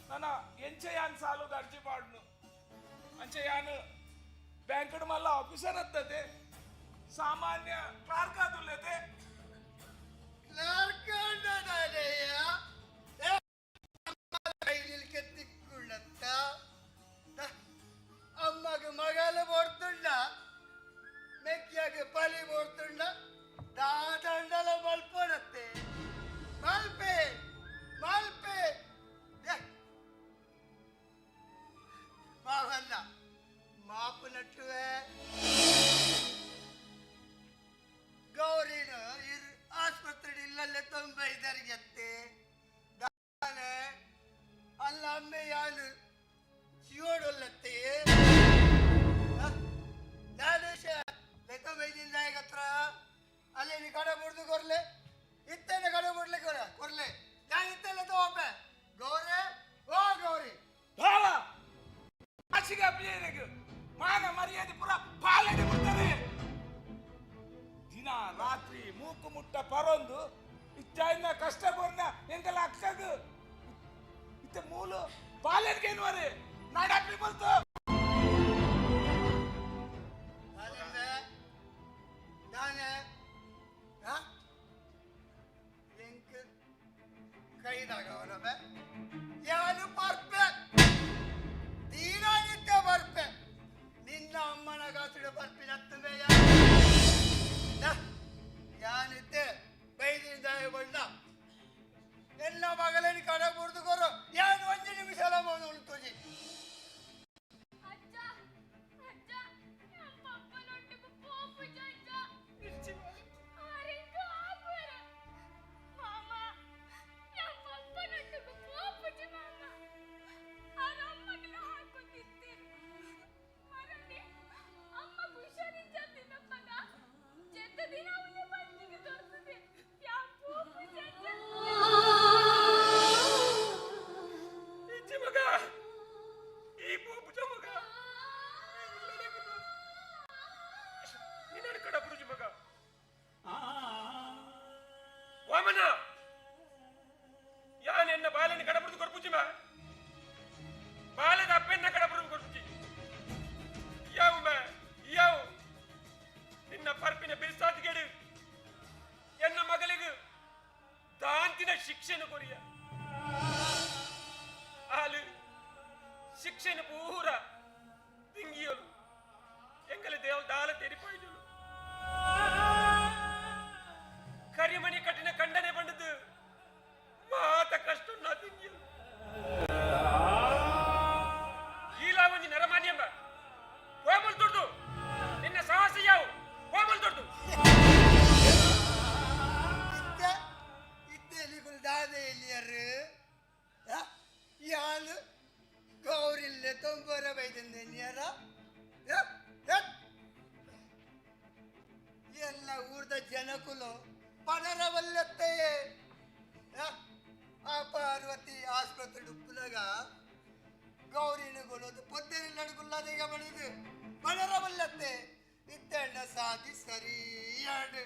ನನ್ನ ಎಂಚಯಾನ್ ಸಾಲದ ಅರ್ಜಿ ಪಾಡ್ನು ಅಂಚಯಾನ್ ಬ್ಯಾಂಕ್ ಮಲ್ಲ ಆಫೀಸರ್ ಹತ್ತದೆ ಸಾಮಾನ್ಯ ಕ್ಲಾರ್ಕ್ ಆದುಲ್ಲದೆ ಕ್ಲಾರ್ಕ್ ಕೆತ್ತಿಕ್ಕುಳ್ಳತ್ತ ಅಮ್ಮಗ ಮಗಲು ಬೋಡ್ತುಂಡ ಮೆಕ್ಕಿಯಾಗ ಪಲಿ ಬೋಡ್ತುಂಡ ದಾದಂಡಲ ಮಲ್ಪೋನತ್ತೆ ಮಲ್ಪೆ ಮಲ್ಪೆ ಮಾವಲ್ಲ ಮಾಪು ನಟ್ಟುವೆ ಗೌರಿನ ಆಸ್ಪತ್ರೆ ಇಲ್ಲಲ್ಲೇ 95 ಎತ್ತೆ ಅಲ್ಲ ಅಮ್ಮೆ ಯಾನು ಶಿವಡೊಲ್ಲತ್ತೆ ದಾದೇಶ ಲೆಕ್ಕ ಹತ್ರ ಅಲ್ಲಿ ನೀ ಕಡೆ ಮುಡ್ದು ಕೊರ್ಲೆ ಇತ್ತೇನೆ ಕಡೆ ಮುಡ್ಲೆ ಕೊರ್ಲೆ ನಾನು ಇತ್ತೆಲ್ಲ ತಗೋಪೆ ಗೌರಿ ಓ ಗೌರಿ ಭಾವ ಆಶಿಗೆ ಅಭಿನಯನಿಗೆ ಮಾನ ಮರ್ಯಾದೆ ಪುರ ಪಾಲನೆ ಬಿಡ್ತಾರೆ ದಿನ ರಾತ್ರಿ ಮೂಕು ಮುಟ್ಟ ಪರೊಂದು ಇಚ್ಛಾಯಿನ ಕಷ್ಟ ಬರ್ನ ಎಂಗೆಲ್ಲ ಅಕ್ಕಗ ಇತ್ತೆ ಮೂಲು ಪಾಲನೆಗೆ ಏನ್ವರೆ ನಾಡಾಕ್ಲಿ ಬಂತು ಕೈದಾಗ ಅವನಬೆ ಯಾನು ಬರ್ಪೆ ದಿನನಿತ್ಯ ಬರ್ಪೆ ನಿನ್ನ ಅಮ್ಮನ ಗಾಸಿಡ ಬರ್ಪಿನ ಹತ್ತುವೆ ಯಾನಿದ್ದೆ ಬೈದಿಂದ ಬಣ್ಣ ಎಲ್ಲ ಮಗಳೇನು ಕಡೆ ಮುರಿದು ಕೊರು ಯಾನು 1 ನಿಮಿಷ ಬಾಲದ ಅಪ್ಪೆನ್ನ ಕಡಬರು ಕೊಡ್ತಿ ಯಾವ ಯಾವ ನಿನ್ನ ಪರ್ಪಿನ ಬಿರ್ಸಾದ್ಗೆಡು ಎನ್ನ ಮಗಳಿಗೆ ದಾಂತಿನ ಶಿಕ್ಷೆನ ಕೊರಿಯ ಆಲು ಶಿಕ್ಷೆನ ಪೂರ ತಿಂಗಿಯಲು ಎಂಗಲ ದೇವ ದಾಲ ತೆರಿಪಾಯ್ದು ಕರಿಮಣಿ ಕಟ್ಟಿನ ಖಂಡನೆ ಬಂದದ್ದು ಮಾತ ಕಷ್ಟ ನಾ ತಿಂಗಿಯಲು ಈಲ ಒಂಜಿ ನರಮಾನ್ಯಂಬ ಹೋಮಲ್ ದೊಡ್ದು ನಿನ್ನ ಸಾಹಸ ಯಾವ ಹೋಮಲ್ ದೊಡ್ದು ಇತ್ತೆಲಿಗುಲ್ ದಾದೆ ಎಲ್ಲಿಯರು ಯಾಳು ಗೌರಿಲ್ಲೆ ತೊಂಬರ ಬೈದಂದೆ ನೀರ ಎಲ್ಲ ಊರ್ದ ಜನಕುಲು ಪನರವಲ್ಲತ್ತೆ ಆ ಪಾರ್ವತಿ ಆಸ್ಪತ್ರೆ ಉಪ್ಪುಲಾಗ ಗೌರಿನ ಗುಣದು ಪೊದ್ದೆನ ನಡುಗುಲ್ಲದೀಗ ಬಣಿದು ಪನರವಲ್ಲತ್ತೆ ಇತ್ತೆಣ್ಣ ಸಾಧಿ ಸರಿಯಾಡು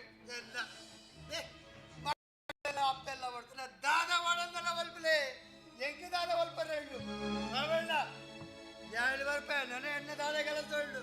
ಎಲ್ಲ ಅಪ್ಪೆಲ್ಲ ಬರ್ತಾನೆ ದಾದ ಮಾಡಂದಲ್ಲ ವಲ್ಪಲೆ ಎಂಕಿ ದಾದ ವಲ್ಪರ ಹೇಳು ಅವಣ್ಣ 2 ರೂಪಾಯಿ ನನ್ನ ಎಣ್ಣೆ ದಾದ ಕೆಲಸ ಹೇಳು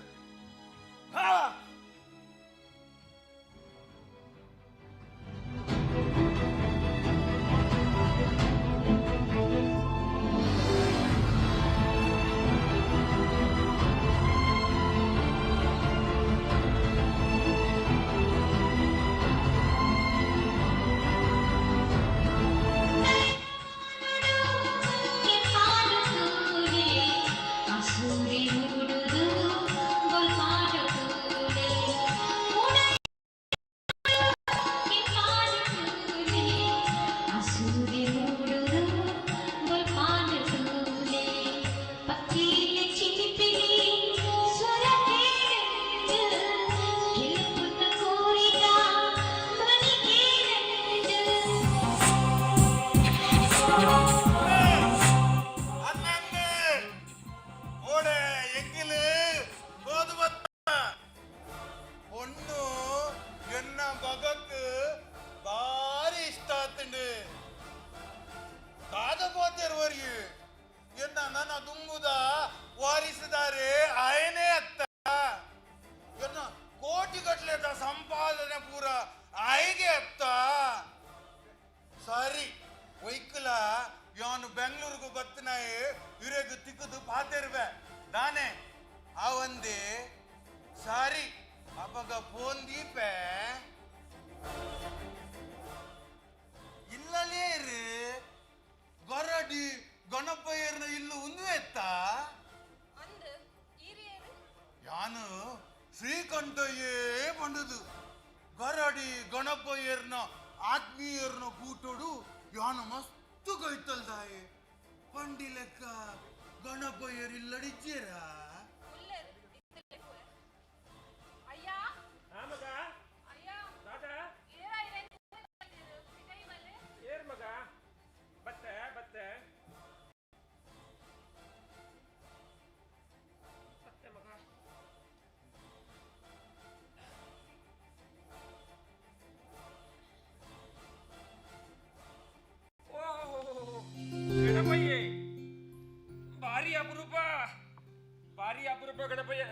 ಗಣಪಯ್ಯ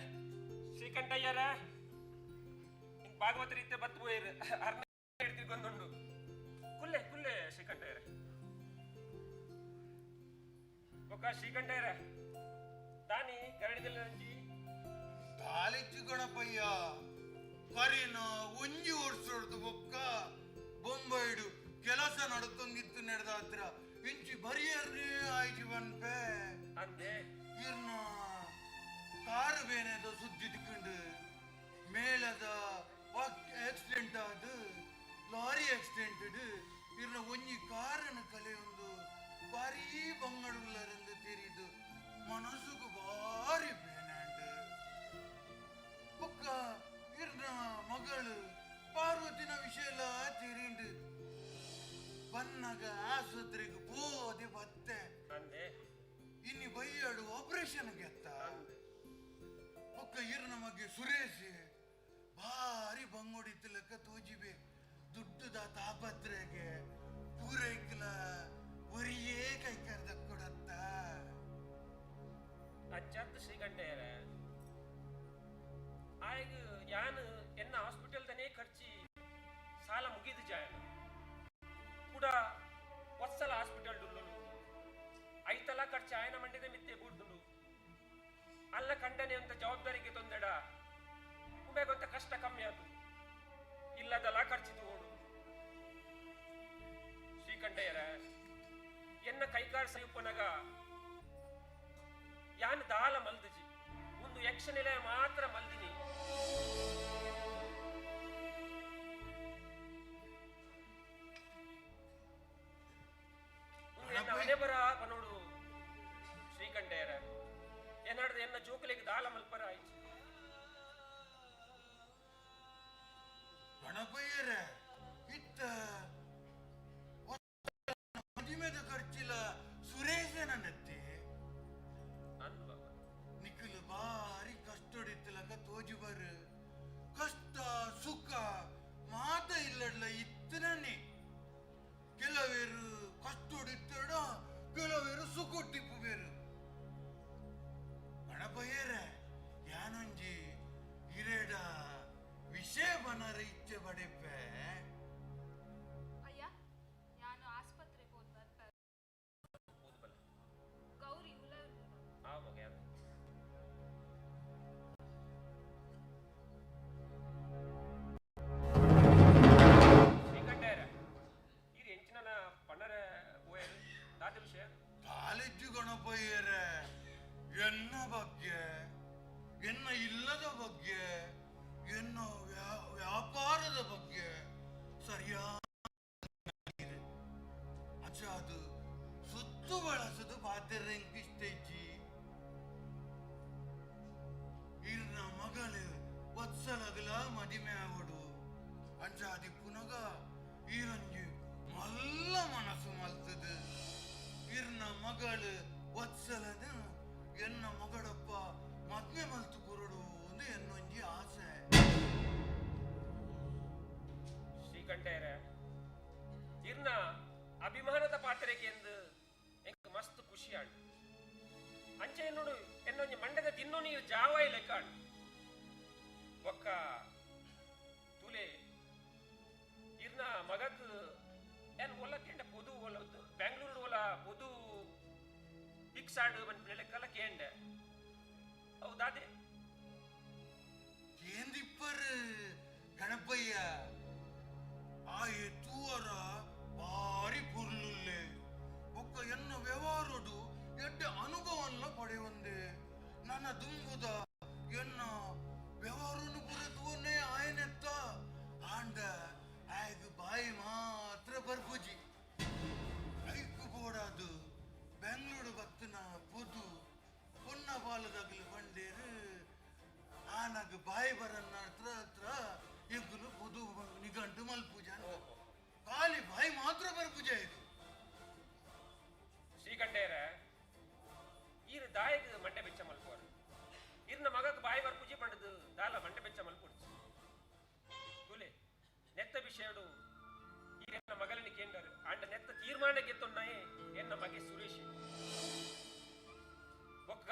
ಶ್ರೀಕಂಠಯ್ಯರ ಭಾಗವತ ರೀತ್ಯ ಬತ್ತು ಹೋಯ್ರು ಅರ್ಧ ಹಿಡ್ತಿಗೊಂದುಂಡು ಕುಲ್ಲೆ ಕುಲ್ಲೆ ಶ್ರೀಕಂಠಯ್ಯರ ಒಕ್ಕ ಶ್ರೀಕಂಠಯ್ಯರ ದಾನಿ ಗರಡಿದಲ್ಲಿ ನಂಜಿ ಕಾಲಿಚ್ಚು ಗಣಪಯ್ಯ ಕರಿನ ಒಂಜಿ ಓಡಿಸೋಡ್ದು ಬೊಕ್ಕ ಬೊಂಬೈಡು ಕೆಲಸ ನಡುತ್ತೊಂದಿತ್ತು ನಡೆದ ಹತ್ರ ಇಂಚಿ ಬರಿಯರ್ನೇ ಆಯ್ತು ಬನ್ಪೆ ಅಂದೆ ಇರ್ನ ಕಾರು ಬೇನೆದ ಸುದ್ದಿ ತಿಕ್ಕೊಂಡು ಮೇಲದ ಆಕ್ಸಿಡೆಂಟ್ ಆದ ಲಾರಿ ಆಕ್ಸಿಡೆಂಟ್ ಇರ್ನ ಒಂಜಿ ಕಾರನ ಕಲೆ ಒಂದು ಬಾರಿ ಬಂಗಡುಲ್ಲರೆಂದು ತೆರಿದು ಮನಸ್ಸುಗೂ ಬಾರಿ ಬೇನಾಂಡ್ ಬೊಕ್ಕ ಇರ್ನ ಮಗಳು ಪಾರ್ವತಿನ ವಿಷಯ ಎಲ್ಲ ತೆರಿಂಡು ಬನ್ನಗ ಆಸ್ಪತ್ರೆಗೆ ಬೋದೆ ಬತ್ತೆ ಇನ್ನಿ ಬೈಯಾಡು ಆಪರೇಷನ್ ಗೆತ್ತ ಒಕ್ಕ ಇರ್ನ ಮಗೆ ಸುರೇಶ್ ಭಾರಿ ಬಂಗೊಡಿತ್ತು ಲೆಕ್ಕ ತೋಜಿಬೆ ದುಡ್ಡುದ ತಾಪತ್ರೆಗೆ ಪೂರೈಕಲ ಒರಿಯೇ ಕೈ ಕರೆದ ಕೊಡತ್ತ ಅಲ್ಲ ಕಂಡನೆ ಅಂತ ಜವಾಬ್ದಾರಿಗೆ ತೊಂದಡ ಉಂಬೆಗೊಂತ ಕಷ್ಟ ಕಮ್ಮಿ ಆತು ಇಲ್ಲದಲ್ಲ ಖರ್ಚಿತು ಓಡು ಶ್ರೀಕಂಠಯ್ಯರ ಎನ್ನ ಕೈಕಾರ್ ಸಯುಪ್ಪನಗ ಯಾನ್ ದಾಲ ಮಲ್ದಿಜಿ ಒಂದು ಯಕ್ಷ ನಿಲಯ ಮಾತ್ರ ಮಲ್ದಿನಿ ಹಣೆ ಬರ ಪನೋಡು ಶ್ರೀಕಂಠಯ್ಯರ ಏನಾಡ್ದು ಎನ್ನ ಜೋಕಲಿಗೆ ದಾಲ ಮಲ್ಪರ ಆಯ್ತು ಗಣಪಯ್ಯರ ಇತ್ತ ಮದುವೆದ ಖರ್ಚಿಲ ಸುರೇಶನನ್ನತ್ತೆ ನಿಖಿಲ್ ಬಾರಿ ಕಷ್ಟೊಡಿತ್ತಲಕ ತೋಜಿ ಬರು ಕಷ್ಟ ಸುಖ ಮಾತ ಇಲ್ಲಡ್ಲ ಇತ್ತನೇ ಕೆಲವೇರು ಕಷ್ಟೊಡಿತ್ತಡ ಕೆಲವೇರು ಸುಖೊಟ್ಟಿಪ್ಪು ಬೇರು ಗಣಪಯ್ಯರ ಯಾನೊಂಜಿ ಹಿರೇಡ ವಿಷಯ ಬನರ ಇಚ್ಛೆ ಬಡೆಪ್ಪೆ ಅಯ್ಯ ನಾನು ಆಸ್ಪತ್ರೆಗೆ ಹೋದ್ ಬರ್ತಾರೆ ಗೌರಿ ಉಲ ಶ್ರೀಕಂಠಯ್ಯರ ಇದು ಎಂಚಿನ ಪಣ್ಣರ ಹೋಯರು ದಾದ ವಿಷಯ ಕಾಲೇಜು ಗಣಪಯ್ಯರ ಎನ್ನ ಬಗ್ಗೆ ಎನ್ನ ಇಲ್ಲದ ಬಗ್ಗೆ ಎನ್ನ ವ್ಯಾಪಾರದ ಬಗ್ಗೆ ಸರಿಯಾದ ಅಚ್ಚ ಅದು ಸುತ್ತು ಬಳಸದು ಪಾತ್ರೆ ಎಂಕಿಷ್ಟೇಜಿ ಇರ್ನ ಮಗಳು ವತ್ಸಲಗಲ ಮದಿಮೆ ಆವಡು ಅಂಚಾದಿ ಪುನಗ ಈರಂಜಿ ಮಲ್ಲ ಮನಸ್ಸು ಮಲ್ತದು ಇರ್ನ ಮಗಳು ವತ್ಸಲದ ಎನ್ನ ಮಗಳಪ್ಪ ಮದ್ವೆ ಮಲ್ತು ಕುರುಡು ಒಂದು ಎನ್ನೊಂಜಿ ಆಸೆ ಶ್ರೀಕಂಠಯ್ಯರ ಇರ್ನ ಅಭಿಮಾನದ ಪಾತ್ರೆಗೆ ಎಂದು ಎಂಕ್ ಮಸ್ತ್ ಖುಷಿ ಆಡು ಅಂಚೆ ನೋಡು ಎನ್ನೊಂಜಿ ಮಂಡದ ತಿನ್ನೋ ನೀರು ಜಾವ ಇಲ್ಲ ಕಾಣು ಒಕ್ಕ ತುಲೆ ಇರ್ನ ಮಗಕ್ ಏನ್ ಒಲ್ಲಕ್ಕೆಂಡ ಪೊದು ಒಲ್ಲದು ಬೆಂಗಳೂರು ಒಲ ಪೊದು ಫಿಕ್ಸ್ ಆಡು ಬಂದ ಲೆಕ್ಕಲ್ಲ ಕೇಂಡ ಹೌದಾದೆ ಏಂದಿಪ್ಪರು ಗಣಪಯ್ಯ ಆ ಎತ್ತುವರ ಭಾರಿ ಪುರ್ಲುಲ್ಲೆ ಒಕ್ಕ ಎನ್ನ ವ್ಯವಹಾರಡು ಎಡ್ಡ ಅನುಭವಲ್ಲ ಪಡೆಯೊಂದೆ ನನ್ನ ದುಂಬುದ ಎನ್ನ ವ್ಯವಹಾರನು ಪುರತುವನ್ನೇ ಆಯನೆತ್ತ ಆಂಡ ಆಯ್ಗ ಬಾಯಿ ಮಾತ್ರ ಬರ್ಪುಜಿ ಐಕು ಬೋಡಾದು ಬೆಂಗಳೂರು ಬತ್ತನ ಪೊದು ಪೊನ್ನ ಬಾಲದಾಗಲು ಬಂಡೇರು ಆನಾಗ ಬಾಯಿ ಬರನ್ನ ಹತ್ರ ಎಂಕುಲು ಪೊದು ನಿಗಂಟು ಮಲ್ಪೂಜ ಖಾಲಿ ಬಾಯಿ ಮಾತ್ರ ಬರ್ಪೂಜ ಇದು ಶ್ರೀಕಂಠಯ್ಯರ ಈರು ದಾಯಗ ಮಂಡೆ ಬೆಚ್ಚ ಮಲ್ಪೋರು ಇರ್ನ ಮಗಕ್ ಬಾಯಿ ಬರ್ಪುಜಿ ಪಂಡದು ದಾಲ ಮಂಡೆ ಬೆಚ್ಚ ಮಲ್ಪುಡ್ಚು ತುಲೆ ನೆತ್ತ ವಿಷಯಡು ಈ ಎನ್ನ ಮಗಲಿನ ಕೇಂಡರು ಅಂಡ ನೆತ್ತ ತೀರ್ಮಾನ ಗೆತ್ತೊನ್ನಾಯೇ ಎನ್ನ ಮಗೆ ಸುರೇಶ್ ಒಕ್ಕ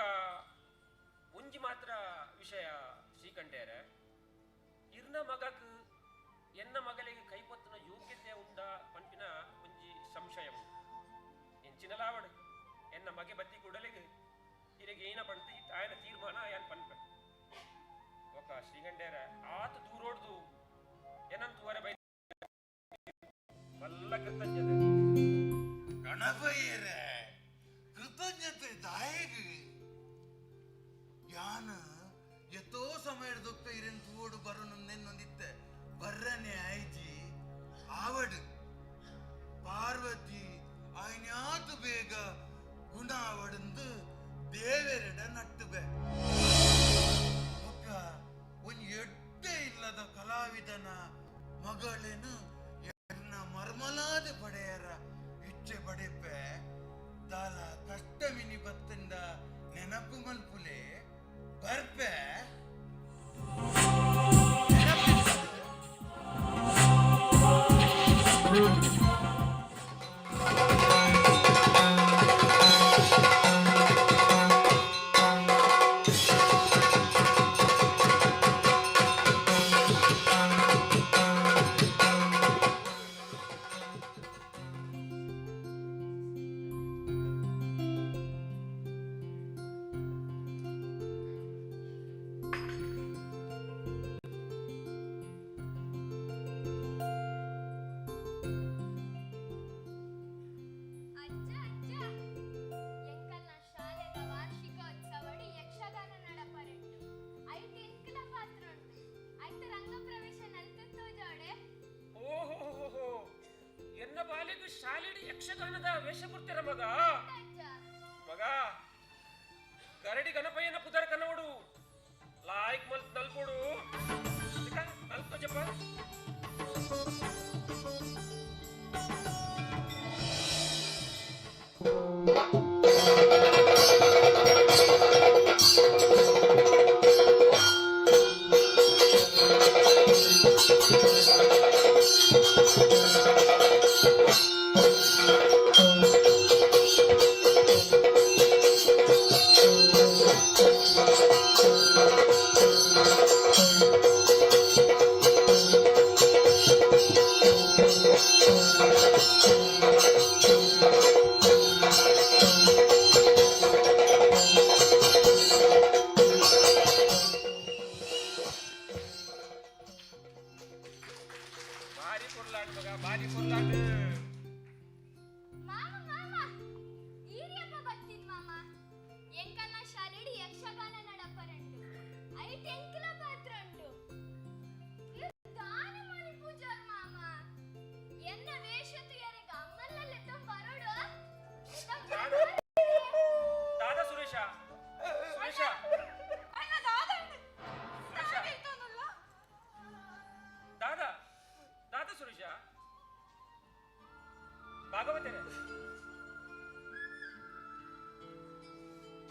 ಒಂಜಿ ಮಾತ್ರ ವಿಷಯ ಶ್ರೀಕಂಠಯ್ಯರ ಇರ್ನ ಮಗಕ್ ಎನ್ನ ಮಗಳಿಗೆ ಕೈಪೊತ್ತನ ಯೋಗ್ಯತೆ ಉಂಡ ಪಂಪಿನ ಒಂಜಿ ಸಂಶಯ ಉಂಟು ಎಂಚಿನಲಾವಡು ಎನ್ನ ಮಗೆ ಬತ್ತಿ ಕೂಡಲಿಗೆ ಇರಿಗೆ ಏನ ಪಂಡ್ತಿ ಆಯನ ತೀರ್ಮಾನ ಆಯನ್ ಪನ್ಪೆ ಒಕ್ಕ ಶ್ರೀಕಂಠಯ್ಯರ ಆತ ದೂರೋಡ್ದು ಏನಂತುವರೆ ಬೈ ಮಲ್ಲ ಕೃತಜ್ಞತೆ ಗಣಪಯ್ಯರ ಕೃತಜ್ಞತೆ ದಾಯಗ ಯಾನ ಎತ್ತೋ ಸಮಯದೊಕ್ಕ ಇರೆನ್ ತೂಡು ಬರನೊಂದೆನ್ನೊಂದಿತ್ತೆ ಬರ್ರನೆ ಆಯ್ಜಿ ಆವಡು ಪಾರ್ವತಿ ಆಯ್ನ್ಯಾತು ಬೇಗ ಗುಣ ಆವಡಂದು ದೇವೆರಡ ನಟ್ಟುಬೆ ಒಕ್ಕ ಒಂದ್ ಎಡ್ಡೆ ಇಲ್ಲದ ಕಲಾವಿದನ ಮಗಳೇನು ಎನ್ನ ಮರ್ಮಲಾದ ಪಡೆಯರ ಇಚ್ಛೆ ಪಡೆಪ್ಪೆ ದಾಲ ಕಷ್ಟಮಿನಿ ಬತ್ತಂಡ ನೆನಪು ಮಲ್ಪುಲೆ ಬರ್ಪೆ ಯಕ್ಷಗಾನದ ವೇಷ ಕೊಡ್ತೀರ ಮಗ ಮಗ ಗರಡಿ ಗಣಪಯ್ಯನ ಪುದರ ಕನ್ನವಡು ಲಾಯ್ಕ್ ಮಲ್ ನಲ್ಕೊಡು ನಲ್ಕೋ ಜಪ್ಪ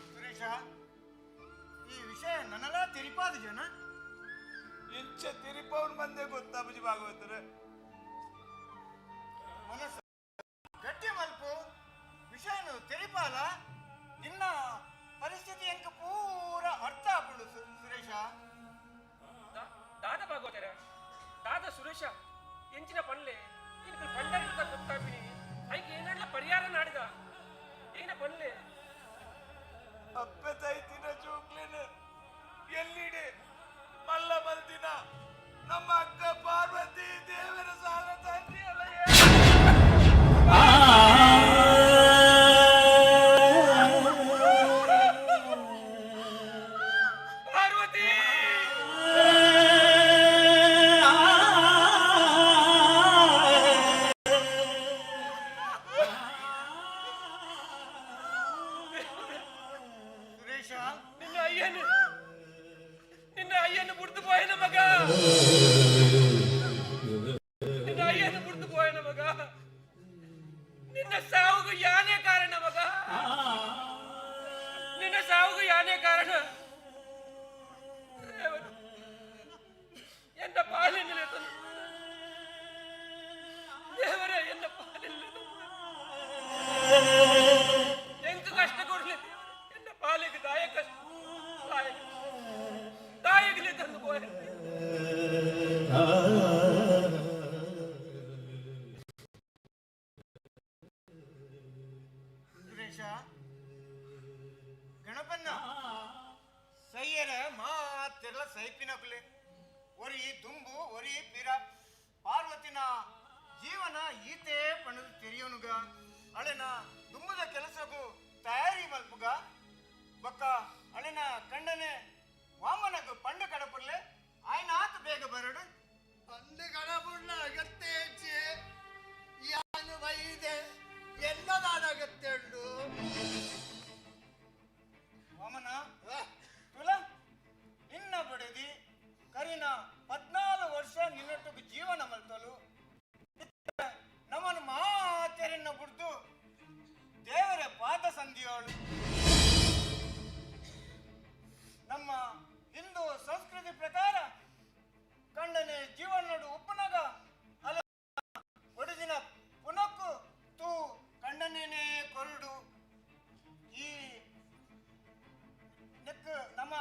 ಸುರೇಶ, ಈ ವಿಷಯ ನನ್ನಲ್ಲ ತಿರಿಪಾದ ಜನ ಇಂಚ ತಿರಿಪವನ್ ಬಂದೆ ಗೊತ್ತಾ ಬುಜಿ ಭಾಗವತರೆ ಮನಸ್ಸು ಗಟ್ಟಿ ಮಲ್ಪು ವಿಷಯನು ತಿರಿಪಾಲ ನಿನ್ನ ಪರಿಸ್ಥಿತಿ ಎಂಕ ಪೂರ ಅರ್ಥ ಆಗ್ಬಿಡು ಸುರೇಶ. ದಾದ ಭಾಗವತರೆ ದಾದ ಸುರೇಶ ಎಂಚಿನ ಪನ್ಲೆ ಇನ್ನು ಪಂಡರಿತ ಗೊತ್ತಾಗ್ಬಿಡಿ ಐಕೆ ಏನೆಲ್ಲ ಪರಿಹಾರ ನಾಡಿದ ಏನ ಪನ್ಲೆ ಅಪ್ಪತೈತಿನ ಜೋಕ್ಲೇನ ಎಲ್ಲಿಡೆ ಮಲ್ಲ ಮಲ್ದಿನ ನಮ್ಮ ಅಕ್ಕ ಪಾರ್ವತಿ ದೇವರ ಸಾಲ ತಂದಿ ಅಲ್ಲ ಪಾರ್ವತಿ ನಿನ್ನ ಅಯ್ಯನು ಬಿಡ್ದು ಪೋಯನ ಮಗ ನಿನ್ನ ಅಯ್ಯನು ಬಿಡ್ದು ಪೋಯನ ಮಗ ನಿನ್ನ ಸಾವುಗೂ ಯಾನೇ ಕಾರಣ ಮಗ ನಿನ್ನ ಸಾವುಗೂ ಯಾನೇ ಕಾರಣ ಎನ್ನ ಪಾಲಿನ ದೇವರ ಎನ್ನ ಪಾಲಿನ ಎಂಕ ಕಷ್ಟ ಕೊಡ್ಲಿ ಎನ್ನ ಪಾಲಿಗೆ ದಾಯಕ ದಾಯಕಲೆ ತಂದು ಪೋಯ ಸುರೇಶ ಗಣಪನ್ನ ಸೈಯರ ಮಾತೆಲ್ಲ ಸೈಪಿನಕಲೆ ಒರಿ ದುಂಬು ಒರಿ ಪಿರ ಪಾರ್ವತಿನ ಜೀವನ ಈತೆ ಪಣದು ತೆರೆಯೋನುಗ ಅಳೆನ ದುಂಬದ ಕೆಲಸಗೂ ತಯಾರಿ ಮಲ್ಪುಗ ಬೊಕ್ಕ ಅಳೆನ ಕಂಡನೆ ವಾಮನಗ ಪಂಡು ಕಡಪುರ್ಲೆ ಆಯ್ನ ಆತ ಬೇಗ ಬರಡು പണ്ട് കടപുള്ള അകത്തേച്ച് ഞാൻ വൈദ്യ എന്നതാണ് അകത്തുള്ളൂ ವಾಮನ ತುಲ ನಿನ್ನ ಬಡದಿ ಕರಿನ 14 ವರ್ಷ ನಿನ್ನೊಟ್ಟಿಗೆ ಜೀವನ ಮಲ್ತಲು ನಮ್ಮನ್ನು ಮಾತೆರನ್ನ ಬಿಡ್ದು ದೇವರ ಪಾದ ಸಂಧಿಯೋಳು ನಮ್ಮ ಹಿಂದೂ ಸಂಸ್ಕೃತಿ ಪ್ರಕಾರ ಕಂಡನೆ ಜೀವನೋಡು ಉಪ್ಪನಾಗ ಅಲ್ಲ ಒಡಿದಿನ ಪುನಕ್ಕು ತೂ ಕಂಡನೇನೆ ಕೊರಡು ಈ ನೆಕ್ ನಮ್ಮ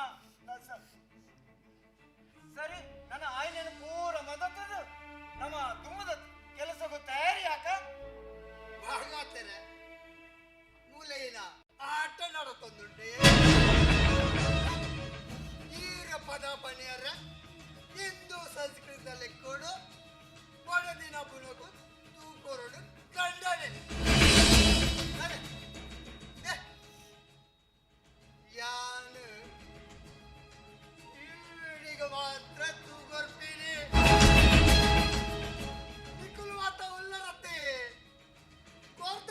ಸರಿ ನನ್ನ ಆಯ್ನೆನ ಪೂರ ಮದತದು ನಮ್ಮ ದುಮ್ಮದ ಕೆಲಸಕ್ಕೂ ತಯಾರಿ ಯಾಕ ಭಾಗವತರೆ ಮೂಲೆಯಿನ ಆಟ ನಡತೊಂದುಂಡೆ ಈಗ ಪದ ಪಣಿಯರ ಹಿಂದೂ ಸಂಸ್ಕೃತದಲ್ಲಿ ಕೊಡು ಒಡೆದಿನ ಪುನಕು ತೂಕೊರಡು ಕಂಡನೆ ಯಾನು ಇವಳಿಗೆ ಮಾತ್ರ ತೂಗೊರ್ಪಿನಿ ನಿಕ್ಕುಲು ಮಾತ ಉಲ್ಲರತ್ತೆ ಕೋರ್ತ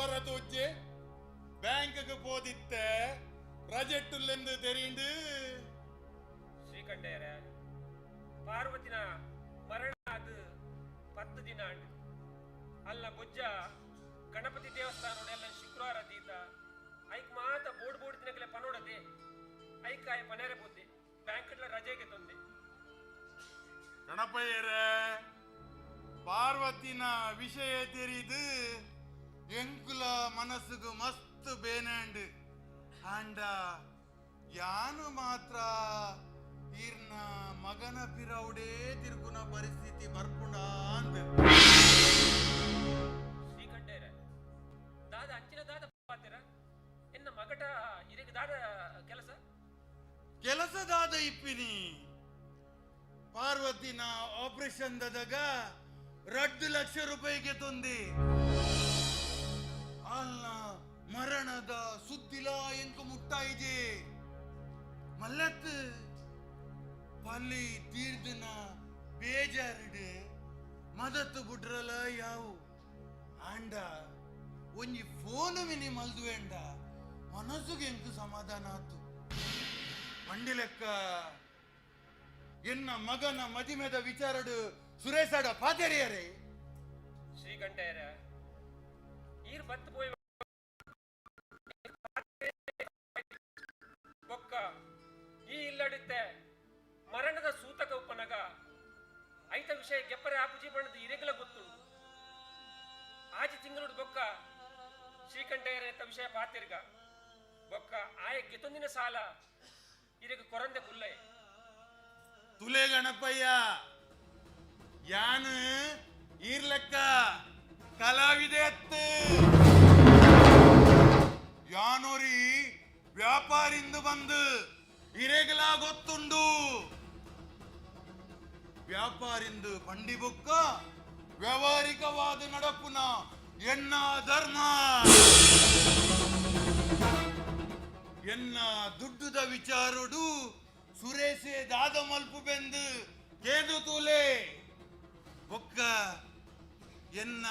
ಹೊರತೂಚೆ ಬ್ಯಾಂಕ್ಗೆ போதித்த ப்ராஜெக்ட்லேருந்து தெரிந்து ಶ್ರೀಕಂಠಯ್ಯರ ಪಾರ್ವತಿನ ಮರಣ ಅದು 10 ದಿನ ಅಲ್ಲ ಬೊಜ್ಜ ಗಣಪತಿ ದೇವಸ್ಥಾನ ಶುಕ್ರವಾರ ದೀತ ಐಕ್ ಮಾತ ಬೋರ್ಡ್ ದಿನಗಲೆ ಪನೋಡದೆ ಐಕ್ ಆಯ ಪನೇರೆ ಪೋತೆ ಬ್ಯಾಂಕ್ ರಜೆಗೆ ತೊಂದೆ ಗಣಪಯ್ಯರ ಪಾರ್ವತಿನ ವಿಷಯ ತೆರಿದು ಎಂಕುಲ ಮನಸ್ಸುಗು ಮಸ್ತ್ ಬೇನಂಡ್ ಅಂಡ ಯಾನು ಮಾತ್ರ ಈರ್ನ ಮಗನ ಪಿರೌಡೇ ತಿರುಗುನ ಪರಿಸ್ಥಿತಿ ಬರ್ಪುಂಡ ಅಂದ ಶ್ರೀಕಂಠಯ್ಯರ ದಾದ ಅಂಚಿನ ದಾದ ಪಾತೆರ ಎನ್ನ ಮಗಟ ಇರೆಗೆ ದಾದ ಕೆಲಸದಾದ ಇಪ್ಪಿನಿ ಪಾರ್ವತಿನ ಆಪರೇಷನ್ ದದಾಗ 2 ಲಕ್ಷ ರೂಪಾಯಿಗೆ ತೊಂದಿ ಅಲ್ಲ ಮರಣದ ಸುದ್ದಿಲ ಎಂಕು ಮುಟ್ಟಾಯಿದೆ ಮಲ್ಲತ್ ಪಲ್ಲಿ ತೀರ್ದಿನ ಬೇಜಾರಿಡು ಮದತ್ತು ಬಿಡ್ರಲ್ಲ ಯಾವು ಅಂಡ ಒಂಜಿ ಫೋನ್ ಮಿನಿ ಮಲ್ದುವೆಂಡ ಮನಸ್ಸುಗೆ ಎಂಕು ಸಮಾಧಾನ ಆತು ಮಂಡಿ ಲೆಕ್ಕ ಎನ್ನ ಮಗನ ಮದಿಮೆದ ವಿಚಾರಡು ಸುರೇಶಾಡ ಪಾತೆರಿಯರೇ ಶ್ರೀಕಂಠಯ್ಯರ ಈರ್ ಬತ್ತು ಪೋಯ್ ಬೊಕ್ಕ ಈ ಇಲ್ಲಡಿತ್ತೆ ಮರಣದ ಸೂತಕ ಉಪ್ಪನಗ ಐತ ವಿಷಯ ಗೆಪ್ಪರೆ ಆಪುಜಿ ಬಣ್ಣದ ಇರೆಗಲ ಗೊತ್ತುಂಟು ಆಜಿ ತಿಂಗಳು ಬೊಕ್ಕ ಶ್ರೀಕಂಠಯ್ಯರ ಎಂತ ವಿಷಯ ಪಾತಿರ್ಗ ಬೊಕ್ಕ ಆಯ ಗೆತ್ತೊಂದಿನ ಸಾಲ ಇರೆಗೆ ಕೊರಂದೆ ಕುಲ್ಲೈ ತುಲೆ ಗಣಪಯ್ಯ ಯಾನು ಈರ್ಲೆಕ್ಕ ಕಲಾವಿದೆ ಅತ್ತೆ ಯಾನೋರಿ ವ್ಯಾಪಾರಿಂದ ಬಂದು ಇರೆಗಲ ಗೊತ್ತುಂಡು ವ್ಯಾಪಾರಿಂದ ಬಂಡಿ ಬೊಕ್ಕ ವ್ಯಾವಹಾರಿಕವಾದ ನಡಪುನ ಎನ್ನ ಧರ್ಮ ಎನ್ನ ದುಡ್ಡುದ ವಿಚಾರಡು ಸುರೇಶೆ ದಾದ ಮಲ್ಪು ಬೆಂದು ಕೇದು ತೂಲೆ ಒಕ್ಕ ಎನ್ನ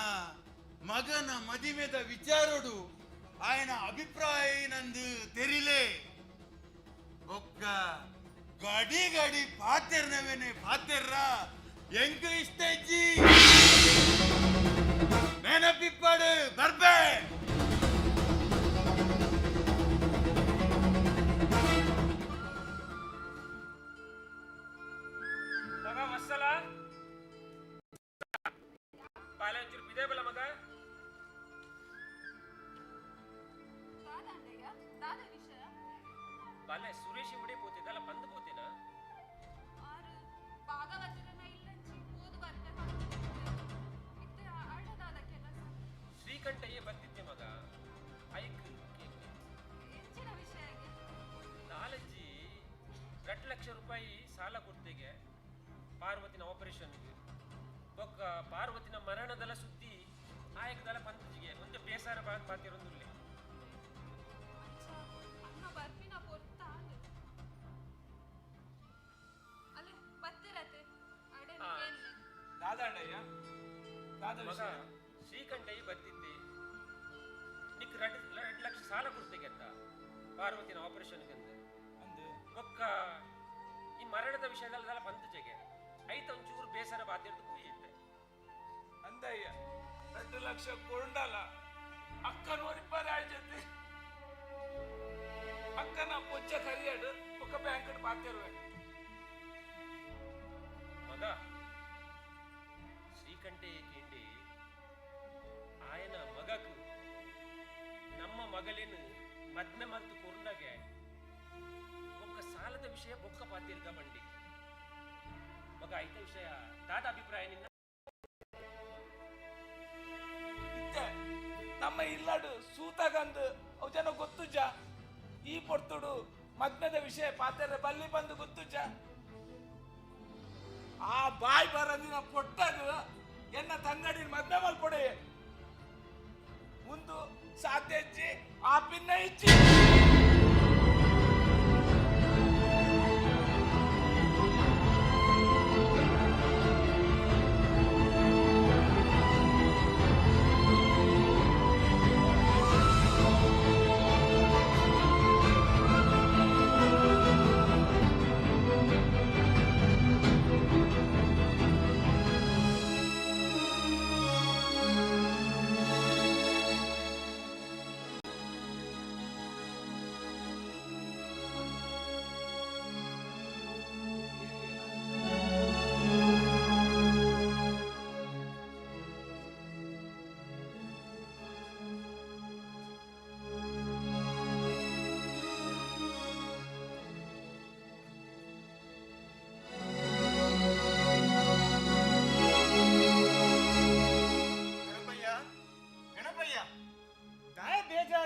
ಮಗನ ಮದಿಮೆದ ವಿಚಾರಡು ಆಯನ ಅಭಿಪ್ರಾಯ ನಂದು ತೆರಿಲೆ ಒಕ್ಕ ಗಡಿ ಗಡಿ ಪಾತೆರ್ನವೇನೆ ಪಾತೆರ್ರ ಎಂಕು ಇಷ್ಟ ಇಜ್ಜಿ ನೆನಪಿಪ್ಪಡು ಬರ್ಬೆ ಮಗ ವತ್ಸಲ ಪಾಲೆ ಒಂಚೂರು ಬಿದೆ ಬಲ ಮಗ ಬಾಲೆ ಸುರೇಶ್ ಇವುಡೆ ಪೋತಿದ್ದಲ್ಲ ಬಂದು ಪೋತಿನ ಶ್ರೀಕಂಠಯ್ಯ ಬರ್ತಿದ್ದೆ ಮಗ ಐಕ್ ನಾಲಜ್ಜಿ 2 ಲಕ್ಷ ರೂಪಾಯಿ ಸಾಲ ಕೊಡ್ತೆಗೆ ಪಾರ್ವತಿನ ಆಪರೇಷನ್ಗೆ ಬೊಕ್ಕ ಪಾರ್ವತಿನ ಮರಣದಲ್ಲ ಸುದ್ದಿ ಆಯಕದಲ್ಲ ಪಂತಜಿಗೆ ಒಂದೇ ಬೇಸಾರ ಪಾತಿರೊಂದುಲ್ಲೆ ಮಗ ಶ್ರೀಕಂಠಯ್ಯ ಬರ್ತಿದ್ದೆ ನಿಕ್ 2 ಲಕ್ಷ ಸಾಲ ಕೊಡ್ತೆಗೆ ಅಂತ ಪಾರ್ವತಿನ ಆಪರೇಷನ್ಗೆ ಅಂದು ಬೊಕ್ಕ ಈ ಮರಣದ ವಿಷಯದಲ್ಲ ಪಂತಜೆಗೆ ಐತ ಒಂಚೂರು ಬೇಸರ ಬಾತಿರ್ದು ಕುಯ್ಯುತ್ತೆ ಅಂದಯ್ಯ 2 ಲಕ್ಷ ಕೊಂಡಲ್ಲ ಅಕ್ಕನ ಒರಿಬ್ಬರ ಜೊತೆ ಅಕ್ಕನ ಪೊಚ್ಚ ಕರಿಯಾಡು ఒక ಬ್ಯಾಂಕ್ ಬಾತಿರುವೆ ಮಗ ಶ್ರೀಕಂಠಯ್ಯ ಕೇಂಡಿ ಆಯನ ಮಗಕು ನಮ್ಮ ಮಗಳಿನ ಮದ್ಮೆ ಮರ್ತು ಕೊಂಡಾಗೆ ಒಕ್ಕ ಸಾಲದ ವಿಷಯ ಬೊಕ್ಕ ಪಾತಿರ್ಗ ಬಂಡಿ ಮಗ ಐತ ವಿಷಯ ದಾದ ಅಭಿಪ್ರಾಯ ನಿನ್ನ ನಮ್ಮ ಇಲ್ಲಾಡು ಸೂತಗಂದು ಅವು ಜನ ಗೊತ್ತುಜ ಈ ಪೊರ್ತುಡು ಮದ್ಮೆದ ವಿಷಯ ಪಾತೆರ ಬಲ್ಲಿ ಬಂದು ಗೊತ್ತುಜ ಆ ಬಾಯ್ ಬರಂದಿನ ಪೊಟ್ಟದು ಎನ್ನ ತಂಗಡಿ ಮದ್ಮೆ ಮಲ್ಪೊಡೆ ಮುಂದು ಸಾಧ್ಯ ಇಜ್ಜಿ ಆ ಪಿನ್ನ ಇಜ್ಜಿ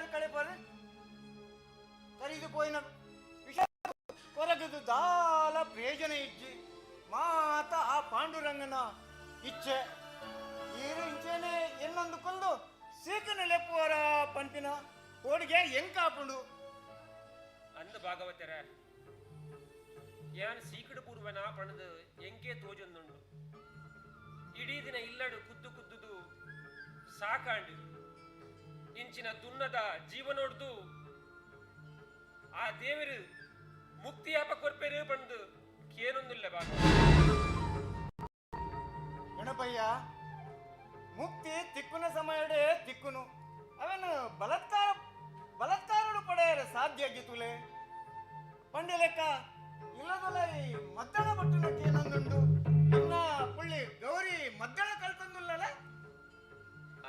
ಮಾತೆರ್ ಕಡೆ ಬರ್ರಿ ಕರೀದು ಪೋಯಿನ ವಿಷಯ ಕೊರಗದು ದಾಲ ಪ್ರಯೋಜನ ಇಜ್ಜಿ ಮಾತ ಆ ಪಾಂಡುರಂಗನ ಇಚ್ಛೆ ಈರು ಇಂಚೇನೆ ಇನ್ನೊಂದು ಕೊಂದು ಸೀಕನ ಲೆಪ್ಪುವರ ಪಂಪಿನ ಕೋಡಿಗೆ ಎಂಕಾಪುಂಡು ಅಂದ ಭಾಗವತರ ಯಾನ್ ಸೀಕಡು ಪೂರ್ವನ ಪಣದು ಎಂಕೆ ತೋಜೊಂದುಂಡು ಇಡೀ ದಿನ ಇಲ್ಲಡು ಕುದ್ದು ಕುದ್ದುದು ಸಾಕಾಂಡು ಇಂಚಿನ ದುನ್ನದ ಜೀವನೋಡ್ದು ಆ ದೇವರು ಮುಕ್ತಿಯಾಪ ಕೊರ್ಪೆರು ಪಣದು ಕೇನೊಂದಿಲ್ಲ ಭಾಗ ಗಣಪಯ್ಯ ಮುಕ್ತಿ ತಿಕ್ಕುನ ಸಮಯಡೆ ತಿಕ್ಕುನು ಅವನು ಬಲತ್ಕಾರಡು ಪಡೆಯರ ಸಾಧ್ಯ ಆಗಿತುಲೆ ಪಂಡೆ ಲೆಕ್ಕ ಇಲ್ಲದಲ್ಲ ಈ ಮದ್ದಳ ಬಟ್ಟುನಕ್ಕೆ ಏನೊಂದುಂಡು ಇನ್ನ ಪುಳ್ಳಿ ಗೌರಿ ಮದ್ದಳ ಕಲ್ತಂದುಲ್ಲಲ್ಲ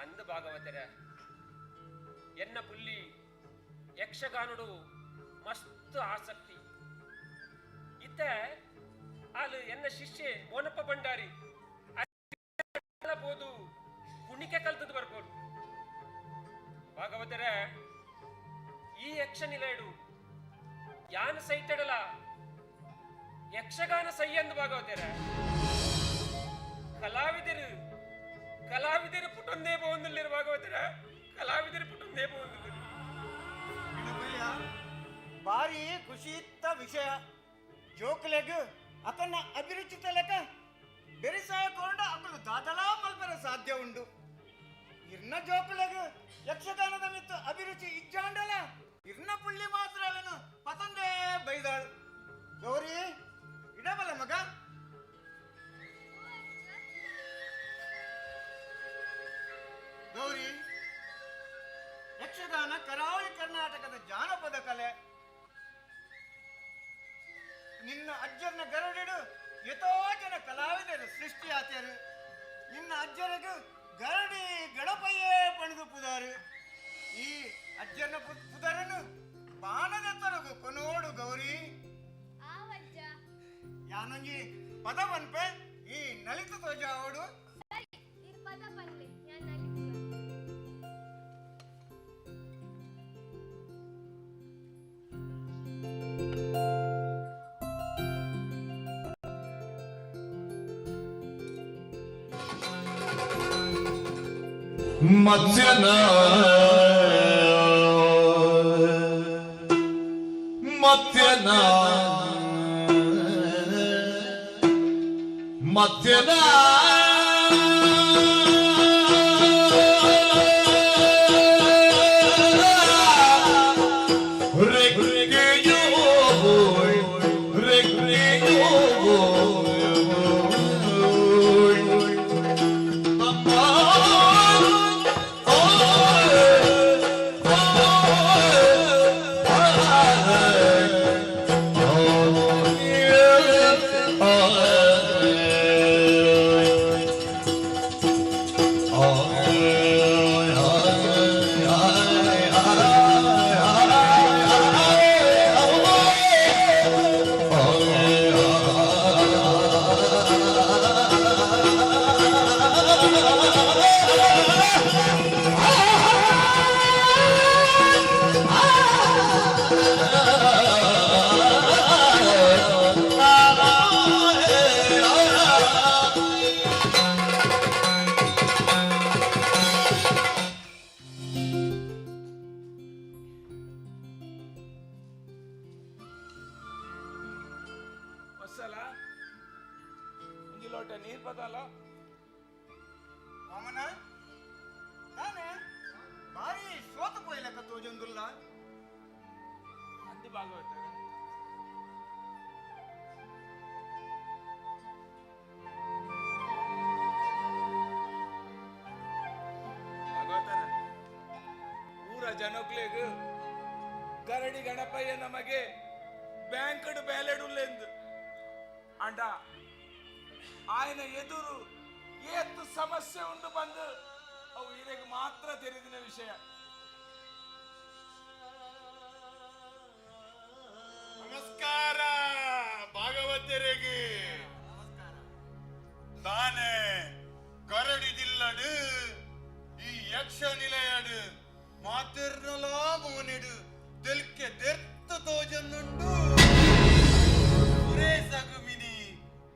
ಅಂದ ಭಾಗವತರ ಎನ್ನ ಪುಲ್ಲಿ ಯಕ್ಷಗಾನುಡು ಮಸ್ತ್ ಆಸಕ್ತಿ ಇತ್ತ ಅಲ್ಲಿ ಎನ್ನ ಶಿಷ್ಯೆ ಮೋನಪ್ಪ ಭಂಡಾರಿ ಬೋದು ಕುಣಿಕೆ ಕಲ್ತದ್ದು ಬರ್ಬೋದು ಭಾಗವತರ ಈ ಯಕ್ಷ ನಿಲಯಡು ಯಾನ ಸೈತಡಲ ಯಕ್ಷಗಾನ ಸೈ ಎಂದು ಭಾಗವತರ ಕಲಾವಿದರು ಪುಟೊಂದೇ ಬೋಂದಿಲ್ಲಿರು ಭಾಗವತರ ಕಲಾವಿದರು ಪುಟೊಂದೇ ಬೋಂದಿಲ್ಲಿರು ಭಾರಿ ಖುಷಿ ಇತ್ತ ವಿಷಯ ಜೋಕ್ಲೆಗ್ ಅತನ್ನ ಅಭಿರುಚಿತ ಲೆಕ್ಕ ಬೆರಿಸಾಯಕೊಂಡ ಅಕಲು ದಾದಲಾ ಮಲ್ಪರ ಸಾಧ್ಯ ಉಂಡು ಇರ್ನ ಜೋಕ್ಲೆಗ್ ಯಕ್ಷಗಾನದ ಮಿತ್ತು ಅಭಿರುಚಿ ಇಜ್ಜಾಂಡಲ ಇರ್ನ ಪುಳ್ಳಿ ಮಾತ್ರ ಅವನು ಪತಂದೇ ಬೈದಾಳು ಗೌರಿ ಇಡಬಲ್ಲ ಮಗ ಗೌರಿ ಯಕ್ಷಗಾನ ಕರಾವಳಿ ಕರ್ನಾಟಕದ ಜಾನಪದ ಕಲೆ ನಿನ್ನ ಅಜ್ಜರ್ನ ಗರಡಿಡು ಎಷ್ಟೋ ಜನ ಕಲಾವಿದರು ಸೃಷ್ಟಿ ಆತ್ಯರು ನಿನ್ನ ಅಜ್ಜರಿಗೂ ಗರಡಿ ಗಣಪಯ್ಯೇ ಪಣಿದು ಪುದಾರು ಈ ಅಜ್ಜನ ಪುದರನು ಬಾಣದ ತರಗು ಕೊನೋಡು ಗೌರಿ ಯಾನೊಂಜಿ ಪದ ಪನ್ಪೆ ಈ ನಲಿತು ತೋಜ ಅವಡು ಮತ್ಸ್ಯನ ಮತ್ಸ್ಯನ ಮತ್ಸ್ಯನ ಜನಕ್ಲೆಗ್ ಗರಡಿ ಗಣಪಯ್ಯ ನಮಗೆ ಬ್ಯಾಂಕಡ್ ಬೇಲೆಡುಲೆಂದು ಅಂಡ ఆయన ಎದುರು ಏತ್ತು ಸಮಸ್ಯೆ ಉಂಡು ಬಂದು ಅವು ಇರೆಗೆ ಮಾತ್ರ ತೆರೆದಿನ ವಿಷಯ. ನಮಸ್ಕಾರ ಭಾಗವತರಿಗೆ. ತಾನೇ ಗರಡಿದಿಲ್ಲಡು ಈ ಯಕ್ಷ ನಿಲಯಡು ಮಾತಿರ್ನಲಾ ಓನೆಡು ದೆಲ್ಕೆ ದೆರ್ತ ತೋಜನ್ನುಂಡು ಸುರೇಶಗು ಮಿನಿ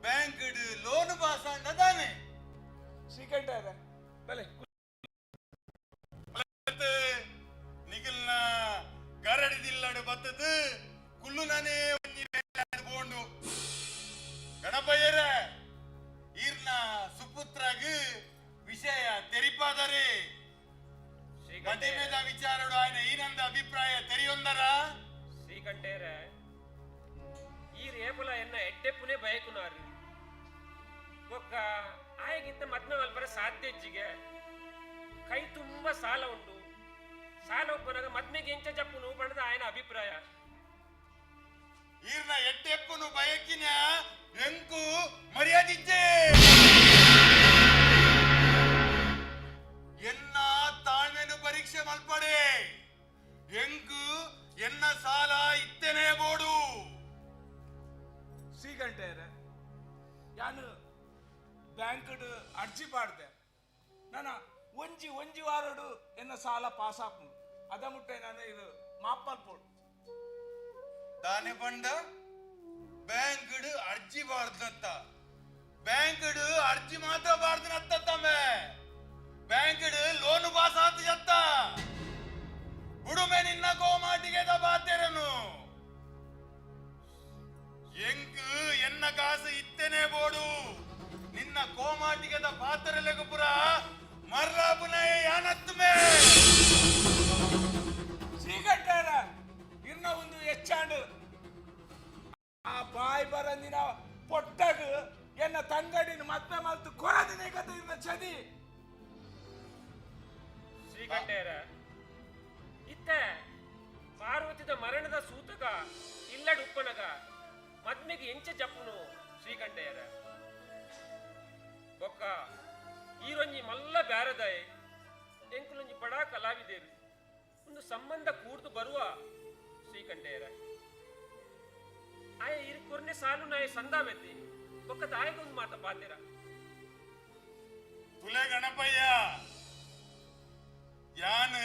ಬ್ಯಾಂಕ್ಡ್ ಲೋನ್ ಪಾಸ್ ಅಂಡದಾನೆ ಶ್ರೀಕಂಠ ಬಲೆ ನಿಖಿಲ್ನ ಗರಡಿದಿಲ್ಲಡು ಬತ್ತದು ಕುಲ್ಲು ನಾನೇ ಬೋಂಡು ಗಣಪಯ್ಯರ ಈರ್ನ ಸುಪುತ್ರಗ್ ವಿಷಯ ತೆರಿಪಾದರೆ ಮಧ್ಯಮೇದ ವಿಚಾರಡು ఆయన ఈనంద అభిప్రాయ తెరియుందర శ్రీకంఠేర ఈ రేపుల ఎన్న ఎట్టెప్పునే బయకున్నారు ఒక్క ఆయಗಿಂತ ಮದ್ಮೆ ಮಲ್ಪರ ಸಾಧ್ಯಜ್ಜಿಗೆ ಕೈ ತುಂಬಾ ಸಾಲ ಉಂಟು ಸಾಲ ಒಪ್ಪನಾಗ ಮದ್ಮೆಗೆ ಎಂಚ ಜಪ್ಪುನು ಪಡೆದ ఆయన ಅಭಿಪ್ರಾಯ ಈರ್ನ ಎಟ್ಟೆಪ್ಪುನು ಬಯಕಿನ ಎಂಕು ಮರ್ಯಾದಿಜ್ಜೆ ಎನ್ನ ತಾಳ್ಮೆನು ಪರೀಕ್ಷೆ ಮಲ್ಪಡೆ ಎಂಕು ಎನ್ನ ಸಾಲ ಇತ್ತೇನೆ ಬೋಡು ಶ್ರೀಕಂಠೇರ ಯಾನು ಬ್ಯಾಂಕ್ಡ್ ಅರ್ಜಿ ಪಾಡ್ದೆ ನಾನು ಒಂಜಿ ವಾರಡು ಎನ್ನ ಸಾಲ ಪಾಸ್ ಆಪು ಅದ ಮುಟ್ಟೆ ನಾನು ಇದು ಮಾಪಲ್ಪೋಡು ದಾನೆ ಬಂಡ ಬ್ಯಾಂಕ್ಡ್ ಅರ್ಜಿ ಬಾರ್ದಂತ ಬ್ಯಾಂಕ್ಡ್ ಅರ್ಜಿ ಮಾತ್ರ ಬಾರ್ದನತ್ತ ತಮ್ಮೆ ಬ್ಯಾಂಕ್ಡ್ ಲೋನ್ ಪಾಸ್ ಆತ ಜತ್ತ ಬುಡುಮೆ ನಿನ್ನ ಕೋಮಾಟಿಗೆ ಬಾಧ್ಯರನು ಎಂಕ್ ಎನ್ನ ಕಾಸು ಇತ್ತೇನೆ ಬೋಡು ನಿನ್ನ ಕೋಮಾಟಿಗೆದ ಪಾತ್ರಲೆಗಪುರ ಮರ್ರಾಪುನಯ ಯಾನತ್ತುಮೆ ಶ್ರೀಕಂಠೇರ ಇನ್ನ ಒಂದು ಹೆಚ್ಚಾಂಡು ಆ ಬಾಯಿ ಬರಂದಿನ ಪೊಟ್ಟಗ ಎನ್ನ ತಂಗಡಿನ ಮತ್ತೆ ಮಲ್ತು ಕೊರದಿನ ಕತೆ ಇನ್ನ ಚದಿ ಶ್ರೀಕಂಠೇರ ಇತ್ತ ಪಾರ್ವತಿದ ಮರಣದ ಸೂತಕ ಇಲ್ಲಡು ಉಪ್ಪನಗ ಮದ್ಮೆಗೆ ಎಂಚ ಜಪ್ಪುನು ಶ್ರೀಕಂಠೇರ ಬೊಕ್ಕ ಈರೊಂಜಿ ಮಲ್ಲ ಬ್ಯಾರದಾಯ್ ಎಂಕುಲೊಂಜಿ ಬಡಾ ಕಲಾವಿದೇರು ಒಂದು ಸಂಬಂಧ ಕೂಡ್ದು ಬರುವ ಶ್ರೀಕಂಠೇರ ಆಯ ಇರು ಕೊರ್ನೆ ಸಾಲು ನಾಯ ಸಂದಾಮೆತ್ತಿ ಬೊಕ್ಕ ದಾಯಗೊಂದು ಮಾತ ಪಾತೆರ ತುಲೆ ಗಣಪಯ್ಯ ಯಾನ್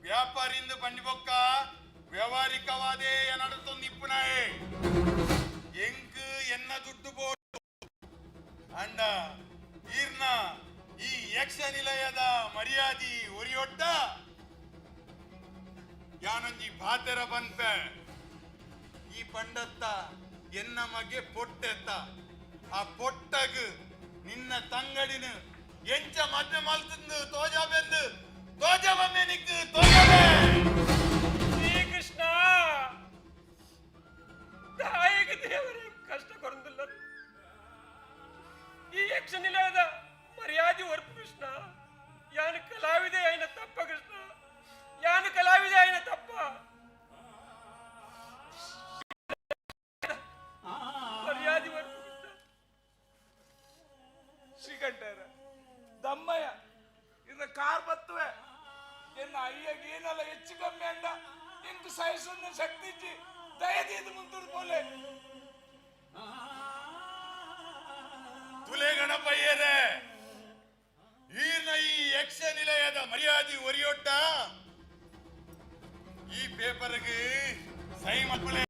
ವ್ಯಾಪಾರಿಂದ ಬಂಡಿ ಬೊಕ್ಕ ವ್ಯವಹಾರಿಕವಾದೇ ನಡುತ್ತೊಂದು ಇಪ್ಪುನಾಯೆ ಎಂಕ್ ಎನ್ನ ದುಡ್ಡು ಬೋಡು ಅಂಡ ಈರ್ನ ಈ ಯಕ್ಷ ನಿಲಯದ ಮರ್ಯಾದಿ ಒರಿಯೊಡ್ಡ ಯಾನೊಂಜಿ ಪಾತೆರ ಬಂತ ಈ ಪಂಡತ್ತ ಎನ್ನ ಮಗೆ ಪೊಟ್ಟೆತ್ತ ಆ ಪೊಟ್ಟಗ್ ನಿನ್ನ ತಂಗಡಿನ ಎಂಚ ಮದ್ವೆ ಮಲ್ತಂದು ತೋಜಾಬೆಂದು ತೋಜಬಮ್ಮೆ ನಿಕ್ಕು ತೋಜಬೆ ಶ್ರೀಕೃಷ್ಣ ತಾಯಿಗೆ ದೇವರೇ ಕಷ್ಟ ಕೊರಂದಿಲ್ಲ ಈ ಯಕ್ಷ ನಿಲಯದ ಮರ್ಯಾದೆ ಒರ್ಪು ಕೃಷ್ಣ ಯಾನು ಕಲಾವಿದೆ ಆಯ್ನ ತಪ್ಪ ಕೃಷ್ಣ ಯಾನು ಕಲಾವಿದೆ ಆಯ್ನ ತಪ್ಪ ಮರ್ಯಾದೆ ಒರ್ಪು ಕೃಷ್ಣ ಶ್ರೀಕಂಠೇರ ದಮ್ಮಯ್ಯ ಇನ್ನ ಕಾರ್ ಬತ್ತುವೆ ಎನ್ನ ಅಯ್ಯಗೆ ಏನೆಲ್ಲ ಹೆಚ್ಚು ಕಮ್ಮಿ ಅಂಡ ಎಂಟು ಸಹಿಸುವ ಶಕ್ತಿ ಇಚ್ಚಿ ದಯದೀದು ಮುಂತುದು ಪೋಲೆ ತುಲೆ ಗಣಪಯ್ಯರೇ ಈರ್ನ ಈ ಯಕ್ಷ ನಿಲಯದ ಮರ್ಯಾದೆ ಒರಿಯೊಟ್ಟ ಈ ಪೇಪರ್ಗೆ ಸಹಿ ಮಕ್ಕಳೇ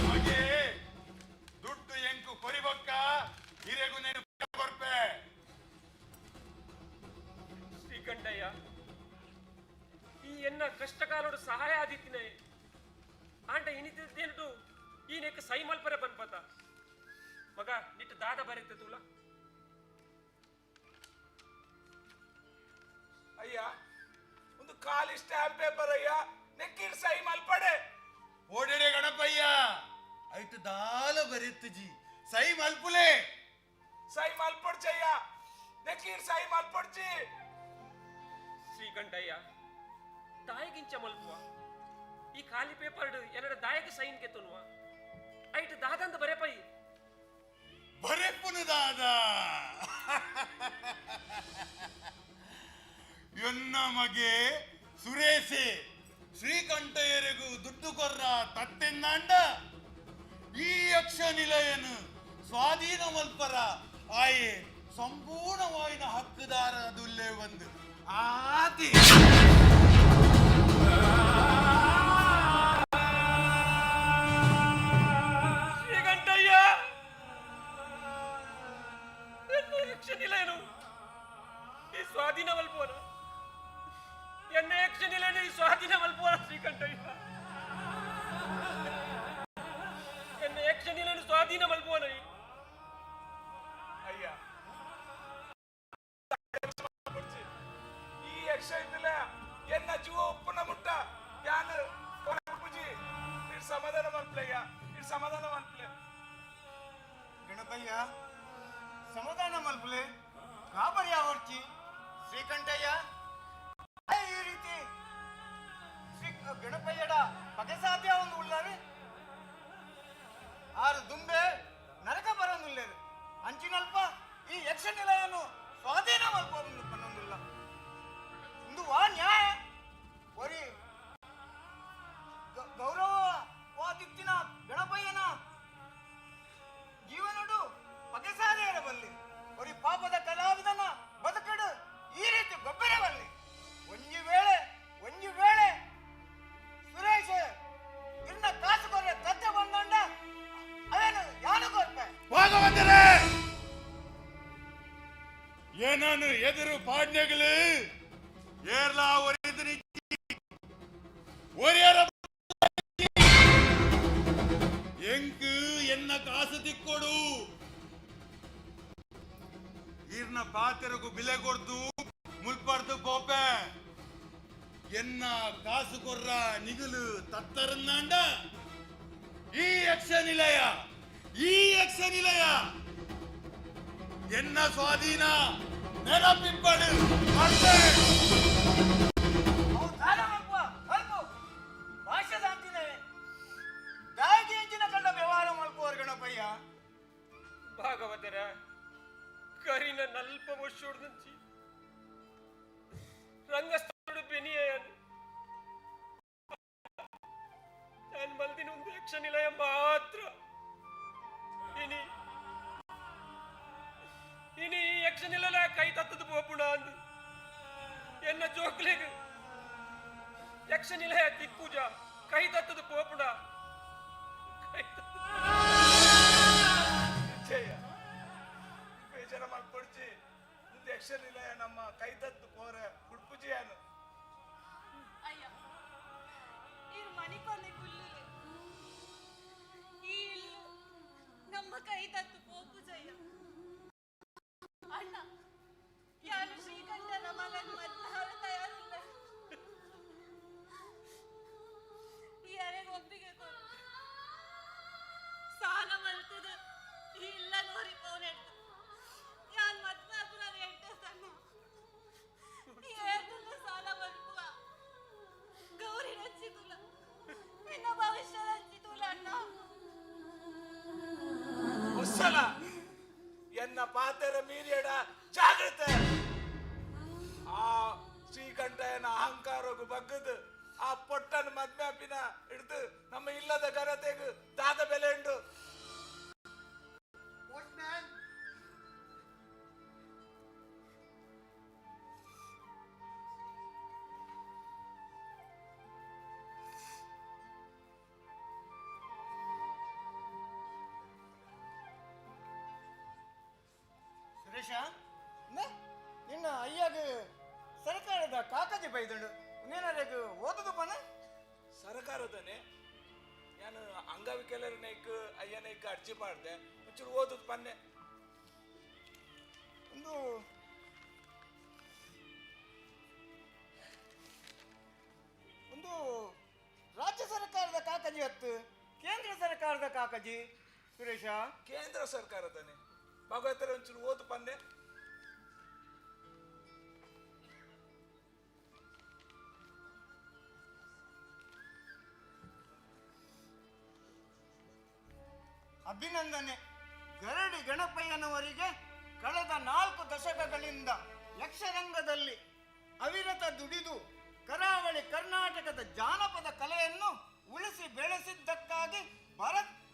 ಮಗೆ ದುಡ್ಡು ಎಂಕು ಕೊರಿಬೊಕ್ಕ ಹಿರೆಗು ನೆನು ಕೊರ್ಪೆ ಶ್ರೀಕಂಠಯ್ಯ ಈ ಎನ್ನ ಕಷ್ಟಕಾಲೋಡು ಸಹಾಯ ಆದಿತ್ತಿನ ಆಂಟ ಇನಿತೇನುಟು ಈ ನೆಕ್ ಸೈ ಮಲ್ಪರೆ ಬಂದ್ಪತ ಮಗ ನಿಟ್ಟು ದಾದ ಬರೀತೆ ತೂಲ ಅಯ್ಯ ಒಂದು ಖಾಲಿ ಸ್ಟಾಂಪ್ ಪೇಪರ್ ಅಯ್ಯ ನೆಕ್ಕಿಡ್ ಸೈ ಮಲ್ಪಡೆ ಓಡೆಡೆ ಗಣಪಯ್ಯ ಐಟು ದಾಲ ಬರೆಯುತ್ತಜಿ ಸೈ ಮಲ್ಪುಲೆ ಸೈ ಮಲ್ಪಡ್ಚಯ್ಯ ನೆಕ್ಕಿಡ್ ಸೈ ಮಲ್ಪಡ್ಚಿ ಶ್ರೀಕಂಠಯ್ಯ ತಾಯಿಗಿಂಚ ಮಲ್ಪುವ ಈ ಖಾಲಿ ಪೇಪರ್ ಎನ್ನಡ ದಾಯಕ ಸೈನ್ ಕೆತ್ತುನುವ ಐಟ್ ದಾದಂತ ಬರೆಪೈ ಬರೆಪ್ಪುನು ದಾದ ಎನ್ನ ಮಗೆ ಸುರೇಶೆ ಶ್ರೀಕಂಠಯ್ಯರಿಗೂ ದುಡ್ಡು ಕೊರ್ರ ತತ್ತೆಂದಾಂಡ ಈ ಯಕ್ಷ ನಿಲಯನು ಸ್ವಾಧೀನ ಮಲ್ಪರ ಆಯೆ ಸಂಪೂರ್ಣವಾಯಿನ ಹಕ್ಕುದಾರ ದುಲ್ಲೆ ಒಂದು ಆತಿ ಶ್ರೀಕಂಠಯ್ಯ ಯಕ್ಷನಿಲೇನು ಈ ಸ್ವಾಧೀನ ಮಲ್ಪೋನ ಎನ್ನ ಯಕ್ಷನಿಲೇನು ಈ ಸ್ವಾಧೀನ ಮಲ್ಪೋನ ಶ್ರೀಕಂಠಯ್ಯ ಎನ್ನ ಯಕ್ಷನಿಲೇನು ಸ್ವಾಧೀನ ಮಲ್ಪೋನ ಅಯ್ಯ ಈ ಯಕ್ಷ ಇದ್ದಿಲ್ಲ ಎನ್ನ ಜೀವ ಒಪ್ಪನ ಮುಟ್ಟ ಯಾನು ಪೂಜಿ ಇಡ್ ಸಮಾಧಾನ ಮಲ್ಪಲಯ್ಯ ಇಡ್ ಸಮಾಧಾನ ಮಲ್ಪಲೆ ಗಣಪಯ್ಯ ಸಮಾಧಾನ ಮಲ್ಪಲೆ ಗಾಬರಿ ಆವರ್ಚಿ ಶ್ರೀಕಂಠಯ್ಯ ಈ ರೀತಿ ಶ್ರೀ ಗಣಪಯ್ಯಡ ಪಗೆ ಸಾಧ್ಯ ಒಂದು ಉಳ್ಳಾರೆ ಆರು ದುಂಬೆ ನರಕ ಬರೋದಿಲ್ಲೇರು ಅಂಚಿನಲ್ಪ ಈ ಯಕ್ಷ ನಿಲಯನ್ನು ಸ್ವಾಧೀನ ಮಲ್ಪೊಂದು ಪನ್ನೊಂದಿಲ್ಲ ಇಂದು ವಾ ನ್ಯಾಯ ಒರಿ ಗೌರವವಾದಿತ್ತಿನ ಗಣಪಯ್ಯನ ಜೀವನಡು ಪಗೆಸಾದೆ ಇರಬಲ್ಲಿ ಒರಿ ಪಾಪದ ಕಲಾವಿದನ ಬದುಕಡು ಈ ರೀತಿ ಗೊಬ್ಬರಬಲ್ಲಿ ಒಂಜಿ ವೇಳೆ ಸುರೇಶ್ ಇನ್ನ ಕಾಸು ಕೊರ್ರೆ ತತ್ತೆ ಬಂದಂಡ ಅವೇನು ಯಾನು ಕೊರ್ಪೆ ಭಾಗವಂತರೇ ಏನಾನು ಎದುರು ಪಾಡ್ನೆಗಳು ಏರ್ಲಾ ಒರಿದು ಒರಿಯರ ಎಂಕು ಎನ್ನ ಕಾಸು ತಿಕ್ಕೊಡು ಈರ್ನ ಪಾತೆರಗು ಬಿಲೆ ಕೊಡ್ದು ಮುಲ್ಪಡ್ದು ಪೋಪೆ ಎನ್ನ ಕಾಸು ಕೊರ್ರ ನಿಗುಲು ತತ್ತರನ್ನಾಂಡ ಈ ಯಕ್ಷ ನಿಲಯ ಎನ್ನ ಸ್ವಾಧೀನ ನೆನಪಿಪ್ಪಡು ಮಾಡ್ತೆ ಭಾಷೆ ಶಾಂತಿನೇ ದಾಗಿ ಎಂಚಿನ ಕಂಡ ವ್ಯವಹಾರ ಮಲ್ಪುವರ್ ಗಣಪಯ್ಯ ಭಾಗವತರ ಕರಿನ ನಲ್ಪ ವರ್ಷೋಡ್ నుంచి ರಂಗಸ್ಥಳಡು ಬೆನಿಯನು ನಾನು ಮಲ್ದಿನ ಒಂದು ಯಕ್ಷ ನಿಲಯ ಮಾತ್ರ ಇನಿ ಈ ಯಕ್ಷ ನಿಲಯ ಕೈ ತತ್ತದು ಪೋಪುಣ ಅಂದು ಎನ್ನ ಜೋಕ್ಲೆಗ್ ಯಕ್ಷ ನಿಲಯ ದಿಕ್ಕುಜ ಕೈ ತತ್ತದು ಪೋಪುಣ ಕೈ ಜಯ ಬೇಜಾರ ಮಾಡ್ಕೊಡ್ಚಿ ಒಂದು ಯಕ್ಷ ನಿಲಯ ನಮ್ಮ ಕೈ ತತ್ತು ಪೋರೆ ಹುಡ್ಪುಜಿಯಾನು ಅಯ್ಯ ಇರ್ ಮನಿ ಕೊನೆ ಕುಲ್ಲುಲೆ ಈ ಇಲ್ಲು ನಮ್ಮ ಕೈ ತತ್ತು ಪೋಪು ಜಯ ಅಣ್ಣ ಯಾರು ಶ್ರೀಕಂಠನ ಮಗನ್ ಮತ್ತಾರು ತಯಾರಿಲ್ಲ ಯಾರಿಗೆ ಒಪ್ಪಿಗೆ ಕೊಡು ಸಾಲ ಮಲ್ತದ ಇಲ್ಲ ನೋರಿ ಪೋನೆಟ್ಟು ಯಾನ್ ಮದ್ವೆ ಪುರ ಎಂಟೆ ಸಣ್ಣ ಏತುಲ್ಲ ಸಾಲ ಮಲ್ಪುವ ಗೌರಿ ರಚಿತುಲ ನಿನ್ನ ಭವಿಷ್ಯ ರಚಿತುಲ ಅಣ್ಣ ಹೊಸಲ ಎನ್ನ ಪಾತೆರ ಮೀರಿಯಡ ಜಾಗೃತ ಆ ಶ್ರೀಕಂಠಯನ ಅಹಂಕಾರಗೂ ಬಗ್ಗದು ಆ ಪೊಟ್ಟನ ಮದ್ಮ್ಯಾಪಿನ ಹಿಡಿದು ನಮ್ಮ ಇಲ್ಲದ ಘನತೆಗೂ ದಾದ ಬೆಲೆ ಉಂಟು ಸುರೇಶ ನಿನ್ನ ಅಯ್ಯಾಗ ಸರ್ಕಾರದ ಕಾಕಜಿ ಬೈದಳು ನೀನರೆಗೂ ಓದುದು ಪನ ಸರ್ಕಾರದನೆ ನಾನು ಅಂಗವಿಕಲರ ನೈಕ್ ಅಯ್ಯ ನೈಕ್ ಅರ್ಜಿ ಮಾಡಿದೆ ಒಂಚೂರು ಓದುದು ಪನ್ನೆ ಒಂದು ರಾಜ್ಯ ಸರ್ಕಾರದ ಕಾಕಜಿ ಹತ್ತು ಕೇಂದ್ರ ಸರ್ಕಾರದ ಕಾಕಜಿ ಸುರೇಶ ಕೇಂದ್ರ ಸರ್ಕಾರದನೆ ಭಗವತರ ಒಂಚೂರು ಓದು ಪನ್ನೆ ಅಭಿನಂದನೆ ಗರಡಿ ಗಣಪಯ್ಯನವರಿಗೆ ಕಳೆದ 4 ದಶಕಗಳಿಂದ ಯಕ್ಷರಂಗದಲ್ಲಿ ಅವಿರತ ದುಡಿದು ಕರಾವಳಿ ಕರ್ನಾಟಕದ ಜಾನಪದ ಕಲೆಯನ್ನು ಉಳಿಸಿ ಬೆಳೆಸಿದ್ದಕ್ಕಾಗಿ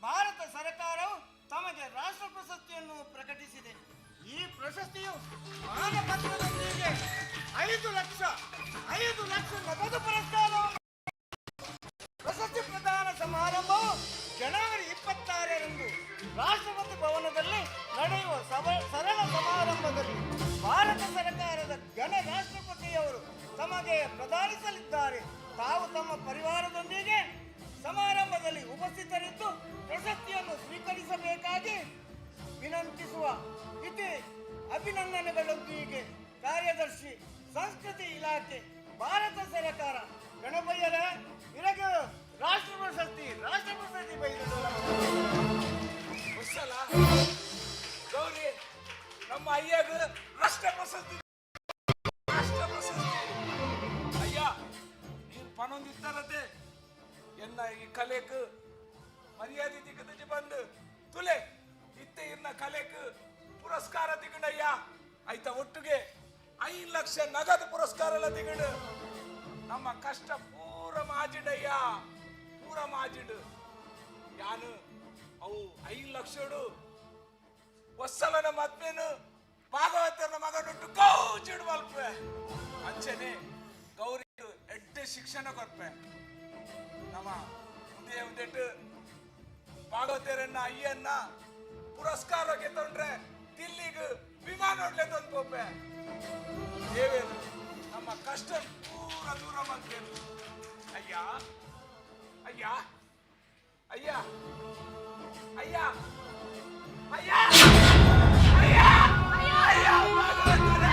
ಭಾರತ ಸರ್ಕಾರವು ತಮಗೆ ರಾಷ್ಟ್ರ ರಾಷ್ಟ್ರ ಪ್ರಶಸ್ತಿಯನ್ನು ಪ್ರಕಟಿಸಿದೆ. ಈ ಪ್ರಶಸ್ತಿಯು ಮಾನಪತ್ರದೊಂದಿಗೆ 5 ಲಕ್ಷ ನಗದು ಪುರಸ್ಕಾರ. ಪ್ರಶಸ್ತಿ ಪ್ರದಾನ ಸಮಾರಂಭವು ಜನವರಿ 26ರಂದು ರಾಷ್ಟ್ರಪತಿ ಭವನದಲ್ಲಿ ನಡೆಯುವ ಸರಳ ಸಮಾರಂಭದಲ್ಲಿ ಭಾರತ ಸರ್ಕಾರದ ಘನ ರಾಷ್ಟ್ರಪತಿಯವರು ತಮಗೆ ಪ್ರದಾನಿಸಲಿದ್ದಾರೆ. ತಾವು ತಮ್ಮ ಪರಿವಾರದೊಂದಿಗೆ ಸಮಾರಂಭದಲ್ಲಿ ಉಪಸ್ಥಿತರಿದ್ದು ಪ್ರಶಸ್ತಿಯನ್ನು ಸ್ವೀಕರಿಸಬೇಕಾಗಿ ವಿನಂತಿಸುವ ಇತಿ ಅಭಿನಂದನೆಗಳೊಂದಿಗೆ ಕಾರ್ಯದರ್ಶಿ ಸಂಸ್ಕೃತಿ ಇಲಾಖೆ ಭಾರತ ಸರ್ಕಾರ. ಗಣಪಯ್ಯರ ಇರಗು ರಾಷ್ಟ್ರ ಪ್ರಶಸ್ತಿ ಬೈದರು. ಗೌರಿ ನಮ್ಮ ಅಯ್ಯಾಗ ರಾಷ್ಟ್ರ ಪ್ರಶಸ್ತಿ ಅಯ್ಯ ನೀನು ಪಣೊಂದಿತ್ತಾರತೆ ಎನ್ನ ಈ ಕಲೆಕ್ ಮರ್ಯಾದೆ ದಿಗದಜಿ ಬಂದು ತುಲೆ ಇತ್ತೆ ಇನ್ನ ಕಲೆಕ್ ಪುರಸ್ಕಾರ ದಿಗಂಡಯ್ಯ ಆಯ್ತಾ. ಒಟ್ಟಿಗೆ 5 ಲಕ್ಷ ನಗದು ಪುರಸ್ಕಾರ ದಿಗಂಡು ನಮ್ಮ ಕಷ್ಟ ಪೂರ ಮಾಜಿಡಯ್ಯ, ಪೂರ ಮಾಜಿಡು. ಯಾನು ಅವು 5 ಲಕ್ಷಡು ಒಸ್ಸಲನ ಮದ್ಮೇನು ಭಾಗವತನ ಮಗನೊಟ್ಟು ಗೌಜಿಡು ಮಲ್ಪೆ ಅಂಚನೆ ಗೌರಿ ಎಡ್ಡೆ ಶಿಕ್ಷಣ ಕೊರ್ಪೆ. ನಮ್ಮ ಮುಂದೆ ಉಂದೆಟ್ಟು ಭಾಗವತರನ್ನ ಅಯ್ಯನ್ನ ಪುರಸ್ಕಾರಕ್ಕೆ ತೊಂಡ್ರೆ ದಿಲ್ಲಿಗೆ ವಿಮಾನ ಹೊಡ್ಲೆ ತಂದು ಹೋಗ್ಬೆ. ದೇವೇರು ನಮ್ಮ ಕಷ್ಟ ಪೂರ ದೂರ ಮಾಡ್ತೇನೆ. ಅಯ್ಯ ಅಯ್ಯ ಅಯ್ಯ ಅಯ್ಯ ಅಯ್ಯ ಅಯ್ಯ ಅಯ್ಯ ಭಾಗವತರೇ.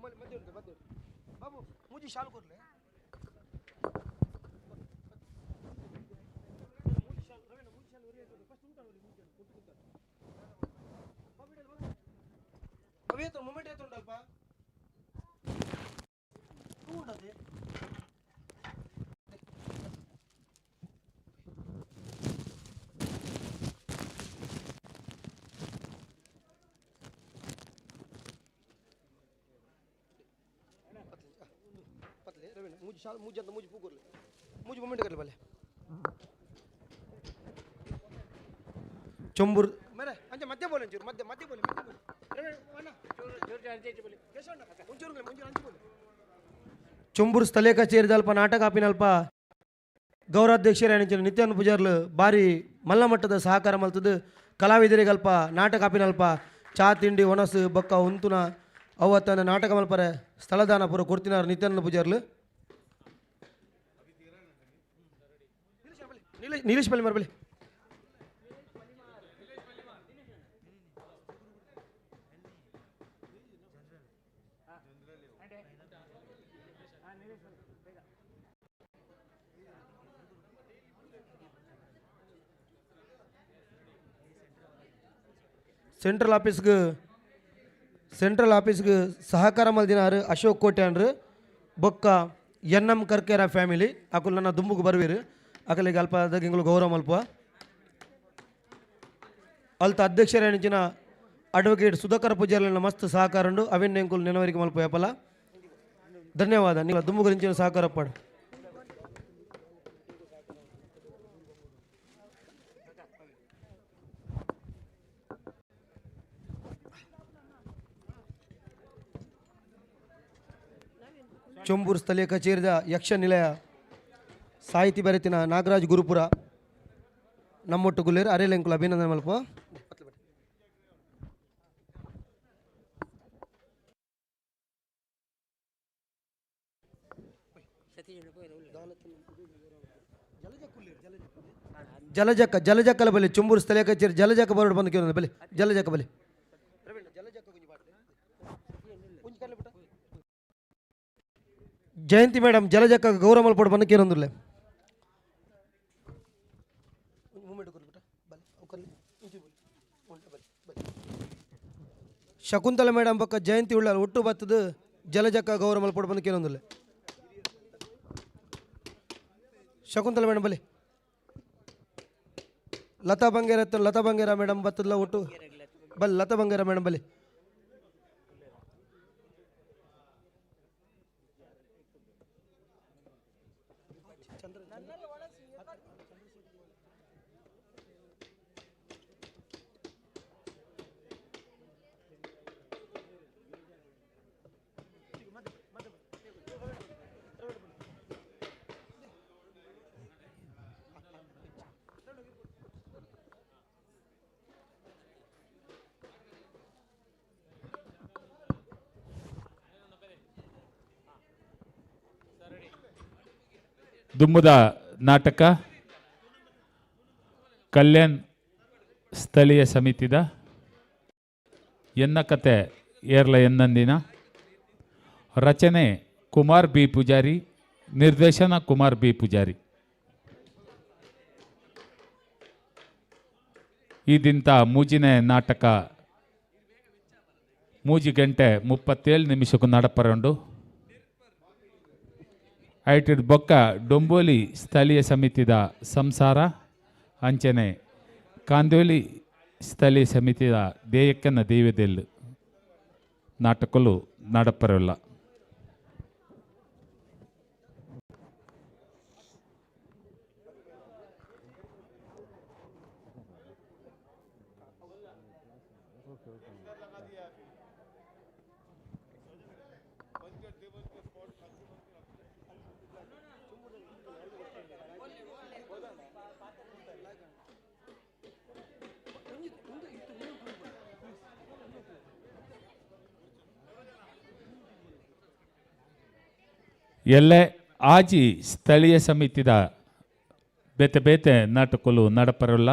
ಬಾಬು ಮುಜಿ ಶಾಲು ಕೊರ್ಲೆ ಮೂಮೆಂಟ್ ಏತುಂಡಲ್ಪ ఉండదు पतले रवीना मुझे शाल मुझे अंदर मुझे पूछ ले मुझे मोमेंट कर ले पहले चंबूर मेरे अंजा मध्य बोले चूर मध्य मध्य बोले रवीना चूर अंजे बोले कैसे ना मुझे अंजे बोले ಚುಂಬೂರು ಸ್ಥಳೀಯ ಕಚೇರಿ ಅಲ್ಪ ನಾಟಕ ಆಪಿನಲ್ಪ ಗೌರವಾಧ್ಯಕ್ಷರ ನಿತ್ಯಾನಂದ ಪೂಜಾರ್ಲು ಭಾರಿ ಮಲ್ಲ ಮಟ್ಟದ ಸಹಕಾರ ಮಲ್ತದ್ದು ಕಲಾವಿದರಿಗೆ ಅಲ್ಪ ನಾಟಕ ಆಪಿನಲ್ಪ ಚಾ ತಿಂಡಿ ಒಣಸು ಬಕ್ಕ ಉಂತುನ ಅವತ್ತನ ನಾಟಕ ಮಲ್ಪರೆ ಸ್ಥಳದಾನ ಪೂರ ಕೊಡ್ತಿನಾರ ನಿತ್ಯಾನಂದ ಪೂಜಾರ್ಲು ನೀಲೇಶ್ ಬಲ್ಲಿ ಮರ್ಬಲಿ ಸೆಂಟ್ರಲ್ ಆಫೀಸ್ಗೆ ಸಹಕಾರ ಮಲ್ದಿನಾರು ಅಶೋಕ್ ಕೋಟ್ಯಾನ್ರು ಬೊಕ್ಕ ಎನ್ ಕರ್ಕೇರ ಫ್ಯಾಮಿಲಿ ಅಕುಲ್ ನನ್ನ ದುಂಬುಗೆ ಬರ್ವೀರು ಅಕಲಿಗೆ ಅಲ್ಪ ಹಿಂಗಳು ಗೌರವ ಮಲ್ಪ ಅಲ್ತ ಅಧ್ಯಕ್ಷರ ಎಣಿಚಿನ ಅಡ್ವೊಕೇಟ್ ಸುಧಾಕರ್ ಪೂಜಾರಿನ ಮಸ್ತ್ ಸಹಕಾರ ಉಂಡು ಅವೆನ್ ಎಂಕುಲ್ ನೆನವರಿಗೆ ಮಲ್ಪ ಯಾಪಲ ಧನ್ಯವಾದ ನೀವು ದುಂಬು ಗುರಿಂಚಿನ ಸಹಕಾರ ಪಡ ಚೊಂಬೂರು ಸ್ಥಳೀಯ ಕಚೇರಿದ ಯಕ್ಷ ನಿಲಯ ಸಾಹಿತಿ ಬರೆತಿನ ನಾಗರಾಜ್ ಗುರುಪುರ ನಮ್ಮೊಟ್ಟು ಗುಲ್ಲೇರು ಅರೆಲೆಂಕುಲ ಅಭಿನಂದನೆ ಮಲ್ಪ ಜಲಜಕ್ಕಲ ಬಲಿ ಚುಂಬೂರು ಸ್ಥಳೀಯ ಕಚೇರಿ ಜಲಜಕ್ಕ ಬರೋಡು ಬಂದು ಕೇಳೋದು ಬಲಿ ಜಲಜಕ್ಕ ಬಲಿ ಜಯಂತಿ ಮೇಡಮ್ ಜಲಜಕ್ಕ ಗೌರವ ಮಲ್ಪಡು ಬಂದು ಕೇಳೊಂದಿಲ್ಲ ಶಕುಂತಲ ಮೇಡಮ್ ಪಕ್ಕ ಜಯಂತಿ ಉಳ್ಳ ಒಟ್ಟು ಬತ್ತದು ಜಲಜಕ್ಕ ಗೌರವ ಮಲ್ಪಡು ಬಂದು ಕೇಳೊಂದಿಲ್ಲ ಶಕುಂತಲ ಮೇಡಮ್ ಬಲಿ ಲತಾ ಬಂಗೇರ ಮೇಡಮ್ ಬತ್ತದಲ್ಲ ಒಟ್ಟು ಬಲ್ಲಿ ಲತಾ ಬಂಗೇರ ಮೇಡಮ್ ಬಲಿ ದುಮ್ಮದ ನಾಟಕ ಕಲ್ಯಾಣ್ ಸ್ಥಳೀಯ ಸಮಿತಿದ ಎನ್ನ ಕತೆ ಏರ್ಲ ಎನ್ನಂದಿನ ರಚನೆ ಕುಮಾರ್ ಬಿ ಪೂಜಾರಿ ನಿರ್ದೇಶನ ಕುಮಾರ್ ಬಿ ಪೂಜಾರಿ ಇದಿಂತ ಮೂಜಿನ ನಾಟಕ 3 ಗಂಟೆ 37 ನಿಮಿಷಕ್ಕೂ ನಡಪರಂಡು ಐಟಿಡ್ ಬೊಕ್ಕ ಡೊಂಬೋಲಿ ಸ್ಥಳೀಯ ಸಮಿತಿದ ಸಂಸಾರ ಅಂಚನೆ ಕಾಂದೋಲಿ ಸ್ಥಳೀಯ ಸಮಿತಿದ ದೇಯಕ್ಕನ ದೈವದೆಲ್ಲು ನಾಟಕಲು ನಡಪರಲ್ಲ ಎಲ್ಲೆ ಆಜಿ ಸ್ಥಳೀಯ ಸಮಿತಿದ ಬೇತೆ ಬೇತೆ ನಾಟಕಲು ನಡಪರಲ್ಲ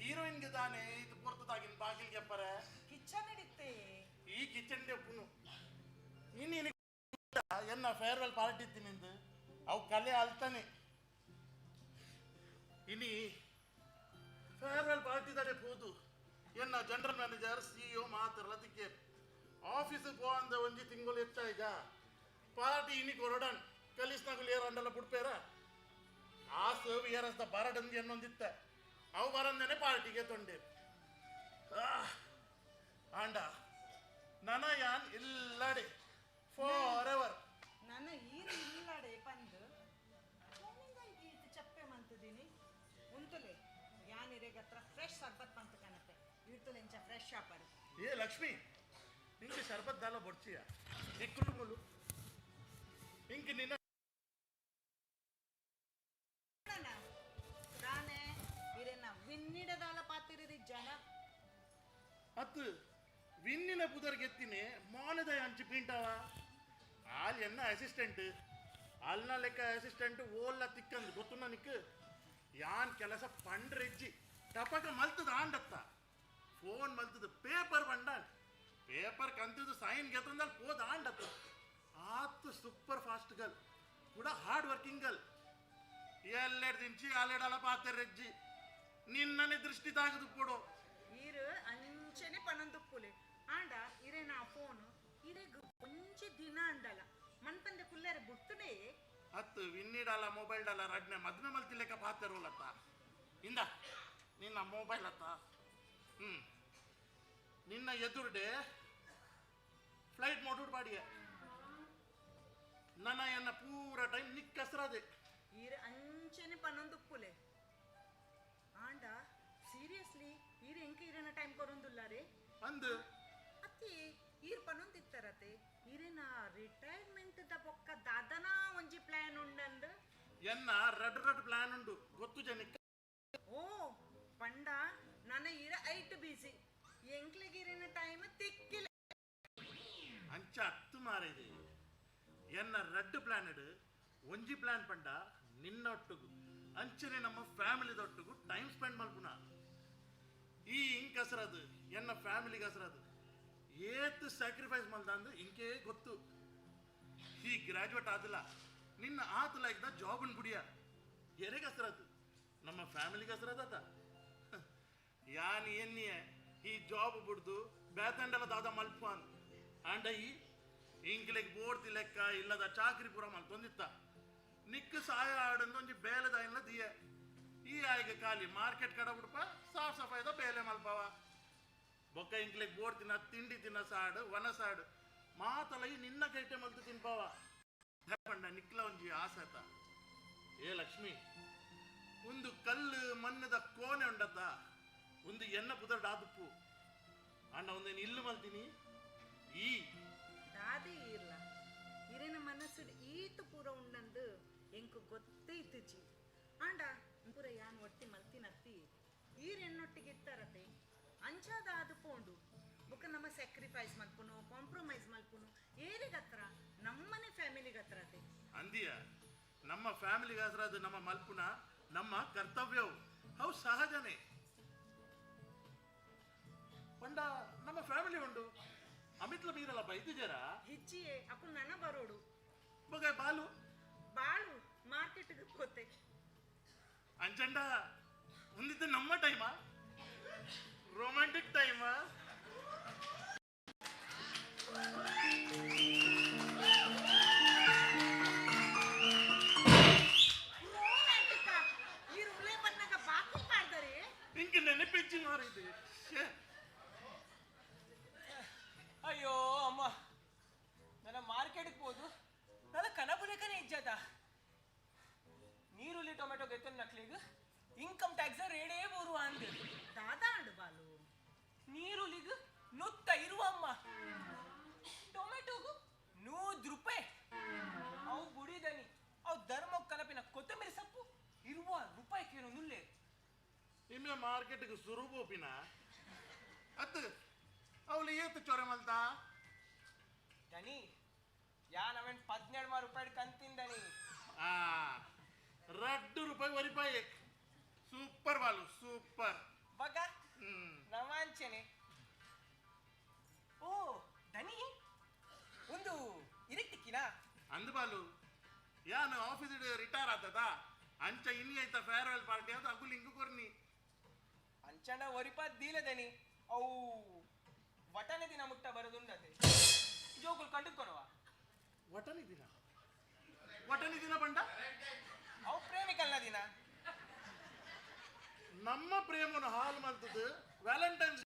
ಹೀರೋಯಿನ್ಗೆ ತಾನೇ ಇದು ಪೊರ್ತದಾಗಿನ ಬಾಗಿಲಿಗೆ ಪರ ಕಿಚನ್ ಹಿಡಿತೆ ಈ ಕಿಚನ್ ಪುನು ನೀನು ಎನ್ನ ಫೇರ್ವೆಲ್ ಪಾರ್ಟಿ ಇತ್ತಿನಿಂದು ಅವು ಕಲೆ ಅಲ್ತಾನೆ ಇನಿ ಫೇರ್ವೆಲ್ ಪಾರ್ಟಿ ತಡೆ ಪೋದು ಎನ್ನ ಜನರಲ್ ಮ್ಯಾನೇಜರ್ ಸಿಇಒ ಮಾತ್ರ ಅದಕ್ಕೆ ಆಫೀಸ್ ಪೋಂದ ಒಂಜಿ ತಿಂಗಳು ಎತ್ತ ಈಗ ಪಾರ್ಟಿ ಇನಿ ಕೊರಡನ್ ಕಲಿಸ್ನಾಗಲು ಏರ ಅಂಡಲ್ಲ ಬಿಡ್ಪೇರ ಆ ಸೇವ್ ಏರಸ್ದ ಬರಡಂದಿ ಅನ್ನೊಂದಿತ್ತ ಅವು ಬರಂದೇನೆ ಪಾರ್ಟಿಗೆ ತೊಂಡೆ ಆಂಡ ನನ ಯಾನ್ ಇಲ್ಲಡೆ ಫಾರ್ ಎವರ್ ನನ್ನ ಈರು ಇಲ್ಲಡೆ ಪಂದು ಇದು ಚಪ್ಪೆ ಮಂತದೀನಿ ಉಂತುಲೆ ಯಾನಿರೇಗತ್ರ ಫ್ರೆಶ್ ಸರ್ಬತ್ ಪಂತ ಕನತೆ ಇರ್ತುಲೆಂಚ ಫ್ರೆಶ್ ಶಾಪರ್ ಏ ಲಕ್ಷ್ಮಿ ನಿಂಗೆ ಶರ್ಬತ್ ದಾಲ ಬೊಡ್ಚಿಯ ಇಕ್ಕುಲು ಮುಲು ಇಂಕ ನಿನ್ನ ರಾನೆ ಇರೇನ ವಿನ್ನಿಡದಾಲ ಪಾತಿರಿ ಜನ ಅತ್ತು ವಿನ್ನಿನ ಪುದರ್ ಗೆತ್ತಿನಿ ಮಾನದ ಅಂಚು ಪಿಂಟವ ಆಲ್ ಎನ್ನ ಅಸಿಸ್ಟೆಂಟ್ ಅಲ್ನ ಲೆಕ್ಕ ಅಸಿಸ್ಟೆಂಟ್ ಓಲ್ಲ ತಿಕ್ಕಂದು ಗೊತ್ತು ನನಕ್ಕೆ ಯಾನ್ ಕೆಲಸ ಪಂಡ್ರೆಜ್ಜಿ ಟಪಕ ಮಲ್ತದ ಆಂಡತ್ತ ಫೋನ್ ಮಲ್ತದ ಪೇಪರ್ ಬಂಡಾನ್ ಪೇಪರ್ ಕಂತಿದ್ದು ಸೈನ್ ಗೆತ್ತಂದಲ್ಲಿ ಪೋದ ಆಂಡತ್ತ ಆತು ಸೂಪರ್ ಫಾಸ್ಟ್ ಗರ್ಲ್ ಕೂಡ ಹಾರ್ಡ್ ವರ್ಕಿಂಗ್ ಗರ್ಲ್ ಎಲ್ಲೆಡ್ ದಿಂಚಿ ಅಲ್ಲೆಡಲ್ಲ ಪಾತೆರೆಜ್ಜಿ ನಿನ್ನನೆ ದೃಷ್ಟಿ ತಾಗದು ಕೊಡು ಈರು ಅಂಚನೆ ಪನಂದುಪ್ಪುಲೆ ಆಂಡ ಇರೇನ ಫೋನು ಇರೆಗ್ ಒಂಚೆ ದಿನ ಅಂಡಲ್ಲ ಮನ್ಪಂದೆ ಕುಲ್ಲೇರೆ ಬುಟ್ಟುಡೆ ಹತ್ತು ವಿನ್ನಿಡಲ್ಲ ಮೊಬೈಲ್ ಡಲ್ಲ ರಡ್ನೆ ಮದ್ಮೆ ಮಲ್ತಿಲೆಕ್ಕ ಪಾತೆರೋಲತ್ತ ಇಂದ ನಿನ್ನ ಮೊಬೈಲ್ ಅತ್ತ ನಿನ್ನ ಎದುರುಡೆ ಫ್ಲೈಟ್ ಮೋಟೂಡ್ ಬಾಡಿಯ ನನ್ನ ಎನ್ನ ಪೂರ ಟೈಮ್ ನಿಕ್ಕಸ್ರದೆ ಈರು ಅಂಚನೆ ಪನಂದುಪ್ಪುಲೆ ಆಂಡ ಸೀರಿಯಸ್ಲಿ ಈರು ಎಂಕ ಇರೇನ ಟೈಮ್ ಕೊರೊಂದುಲ್ಲಾರೆ ಅಂದು ಅತ್ತಿ ಈರ್ ಪನೊಂದಿತ್ತರತೆ ಇರೇನ ರಿಟೈರ್ಮೆಂಟ್ ದ ಬೊಕ್ಕ ದಾದನ ಒಂಜಿ ಪ್ಲಾನ್ ಉಂಡಂದು ಎನ್ನ ರಡ್ ಪ್ಲಾನ್ ಉಂಡು ಗೊತ್ತು ಜನಕ್ಕೆ ಓ ಪಂಡ ನನ್ನ ಇರ ಐಟ್ ಬಿಸಿ ಎಂಕ್ಲೆಗೆ ಇರೇನ ಟೈಮ್ ತಿಕ್ಕಿಲ್ಲ ಅಂಚ ಹತ್ತು ಮಾರಿದೆ ಎನ್ನ ರಡ್ ಪ್ಲಾನ್ ಇಡು ಒಂಜಿ ಪ್ಲಾನ್ ಪಂಡ ನಿನ್ನೊಟ್ಟಿಗೂ ಅಂಚನೆ ನಮ್ಮ ಫ್ಯಾಮಿಲಿದೊಟ್ಟಿಗೂ ಟೈಮ್ ಸ್ಪೆಂಡ್ ಮಲ್ಪುನ ಈ ಇಂಕ್ ಹಸ್ರದು ಎನ್ನ ಫ್ಯಾಮಿಲಿಗೆ ಹಸ್ರದು ಏತ್ ಸ್ಯಾಕ್ರಿಫೈಸ್ ಮಲ್ದಂದು ಇಂಕೆ ಗೊತ್ತು ಈ ಗ್ರಾಜುಯೇಟ್ ಆದಿಲ್ಲ ನಿನ್ನ ಆತ ಲೈಕ್ದ ಜಾಬನ್ ಬುಡಿಯ ಎರೆಗೆ ಹಸ್ರದು ನಮ್ಮ ಫ್ಯಾಮಿಲಿಗೆ ಹಸ್ರದತ ಯಾನ್ ಎನ್ನಿಯ ಈ ಜಾಬ್ ಬಿಡ್ದು ಬೇತಂಡಲ ದಾದ ಮಲ್ಪಾನ್ ಅಂಡ ಈ ಇಂಕ್ಲೆಗ್ ಬೋರ್ತಿ ಲೆಕ್ಕ ಇಲ್ಲದ ಚಾಕ್ರಿ ಪುರ ಮಲ್ತೊಂದಿತ್ತ ನಿಕ್ಕ ಸಹಾಯ ಆಡಂದು ಒಂಜಿ ಬೇಲೆದ ಇಲ್ಲ ದಿಯ ಈ ಆಯ್ಗೆ ಖಾಲಿ ಮಾರ್ಕೆಟ್ ಕಡ ಬಿಡ್ಪ ಸಾಫ್ ಸಫಾಯ್ದ ಬೇಲೆ ಮಲ್ಪವ ಬೊಕ್ಕ ಇಂಕ್ಲೆಗ್ ಬೋರ್ ತಿನ್ನ ತಿಂಡಿ ತಿನ್ನ ಸಾಡು ವನ ಸಾಡು ಮಾತಲ ಈ ನಿನ್ನ ಕೈಟೆ ಮಲ್ತು ತಿನ್ಪವ ಪಂಡ ನಿಕ್ಲ ಒಂಜಿ ಆಸತ ಏ ಲಕ್ಷ್ಮಿ ಒಂದು ಕಲ್ಲು ಮಣ್ಣದ ಕೋಣೆ ಉಂಡತ್ತ ಒಂದು ಎನ್ನ ಪುದರ್ ಡಾದುಪ್ಪು ಅಣ್ಣ ಒಂದೇನು ಇಲ್ಲು ಮಲ್ತೀನಿ ಈ ದಾದಿ ಇರ್ಲ ಇರೇನ ಮನಸ್ಸು ಈತು ಪೂರ ಉಂಡಂದು ಎಂಕು ಗೊತ್ತೇ ಇತ್ತುಜಿ ಆಂಡ ಪೂರ ಯಾನ್ ಒಟ್ಟಿ ಮಲ್ತಿನತ್ತಿ ಈರೆನ್ನೊಟ್ಟಿಗೆ ಇತ್ತಾರತೆ ಅಂಚಾದ ಅದು ಪೋಂಡು ಬೊಕ್ಕ ನಮ್ಮ ಸ್ಯಾಕ್ರಿಫೈಸ್ ಮಲ್ಪುನು ಕಾಂಪ್ರಮೈಸ್ ಮಲ್ಪುನು ಏರಿಗತ್ರ ನಮ್ಮನೆ ಫ್ಯಾಮಿಲಿಗೆ ಹತ್ರತೆ ಅಂದಿಯ ನಮ್ಮ ಫ್ಯಾಮಿಲಿಗೆ ಹತ್ರ ಅದು ನಮ್ಮ ಮಲ್ಪುನ ನಮ್ಮ ಕರ್ತವ್ಯವು ಅವು ಸಹಜನೇ ಪಂಡ ನಮ್ಮ ಫ್ಯಾಮಿಲಿ ಉಂಡು ಅಮಿತ್ಲ ಮೀರಲ್ಲ ಬೈದಿದ್ದೀರ ಹಿಚ್ಚಿಯೇ ಅಪ್ಪು ನನ್ನ ಬರೋಡು ಬೊಗ ಬಾಲು ಬಾಳು ಮಾರ್ಕೆಟ್ಗೆ ಗೊತ್ತೆ ಅಂಚಂಡ ಒಂದಿದ್ದು ನಮ್ಮ ಟೈಮಾ ರೊಮ್ಯಾಂಟಿಕ್ ಟೈಮಾ ಈ ರುಳೆ ಬನ್ನಾಗ ಬಾಕಿ ಮಾಡ್ತಾರೆ ಇಂಕ ನೆನಪಿಚ್ಚಿ ಮಾರಿದೆ ಅಯ್ಯೋ ಅಮ್ಮ ನನ್ನ ಮಾರ್ಕೆಟ್ಗೆ ಹೋದು ನನ್ನ ಕನಪುಲೇಕನೇ ಇಜ್ಜದ ನೀರುಳ್ಳಿ ಟೊಮೆಟೊ ಗೆತ್ತನ ನಕ್ಲಿಗೆ ಇನ್ಕಮ್ ಟ್ಯಾಕ್ಸ್ ರೇಡೇ ಬರುವ ಅಂದೆ ದಾದಾ ಆಡು ಬಾಲು ನೀರುಳ್ಳಿಗೆ ನುತ್ತ ಇರುವ ಅಮ್ಮ ಟೊಮೆಟೊಗು ₹100 ಅವು ಬುಡಿದನಿ ಅವು ಧರ್ಮ ಕಲಪಿನ ಕೊತ್ತಂಬರಿ ಸೊಪ್ಪು ಇರುವ ರೂಪಾಯಿಕೇನು ನುಲ್ಲೆ ನಿಮ್ಮೆ ಮಾರ್ಕೆಟ್ಗೆ ಸುರುಬೋಪಿನ ಅತ್ತು ಅವಳು ಏತು ಚೊರೆ ಮಲ್ತಾ ದನಿ ಯಾನವನ್ ₹17 ಕಂತಿಂದನಿ ₹2 ವರಿಪಾಯಿ ಸೂಪರ್ ಬಾಲು ಸೂಪರ್ ಬಗ ನವಾಂಚನೆ ಓ ದನಿ ಒಂದು ಇರಿಕ್ತಿಕ್ಕಿನ ಅಂದು ಬಾಲು ಯಾನು ಆಫೀಸ್ ರಿಟೈರ್ ಆತದ ಅಂಚ ಇನ್ನಿ ಆಯ್ತ ಫೇರ್ವೆಲ್ ಪಾರ್ಟಿ ಅದು ಅಗುಲ್ ಹಿಂಗು ಕೊರ್ನಿ ಅಂಚನ ಒರಿಪಾದ್ ದೀಲದನಿ ಅವು ವಟನೆ ದಿನ ಮುಟ್ಟ ಬರೋದುಂಡತೆ ಜೋಗುಲ್ ಕಂಡುಕೊನವ ವಟನೆ ದಿನ ಒಟನಿ ದಿನ ಬಂಡ ಅವು ಪ್ರೇಮಿಕಲ್ನ ದಿನ ನಮ್ಮ ಪ್ರೇಮನ ಹಾಲು ಮಲ್ತದ್ದು ವ್ಯಾಲೆಂಟೈನ್ಸ್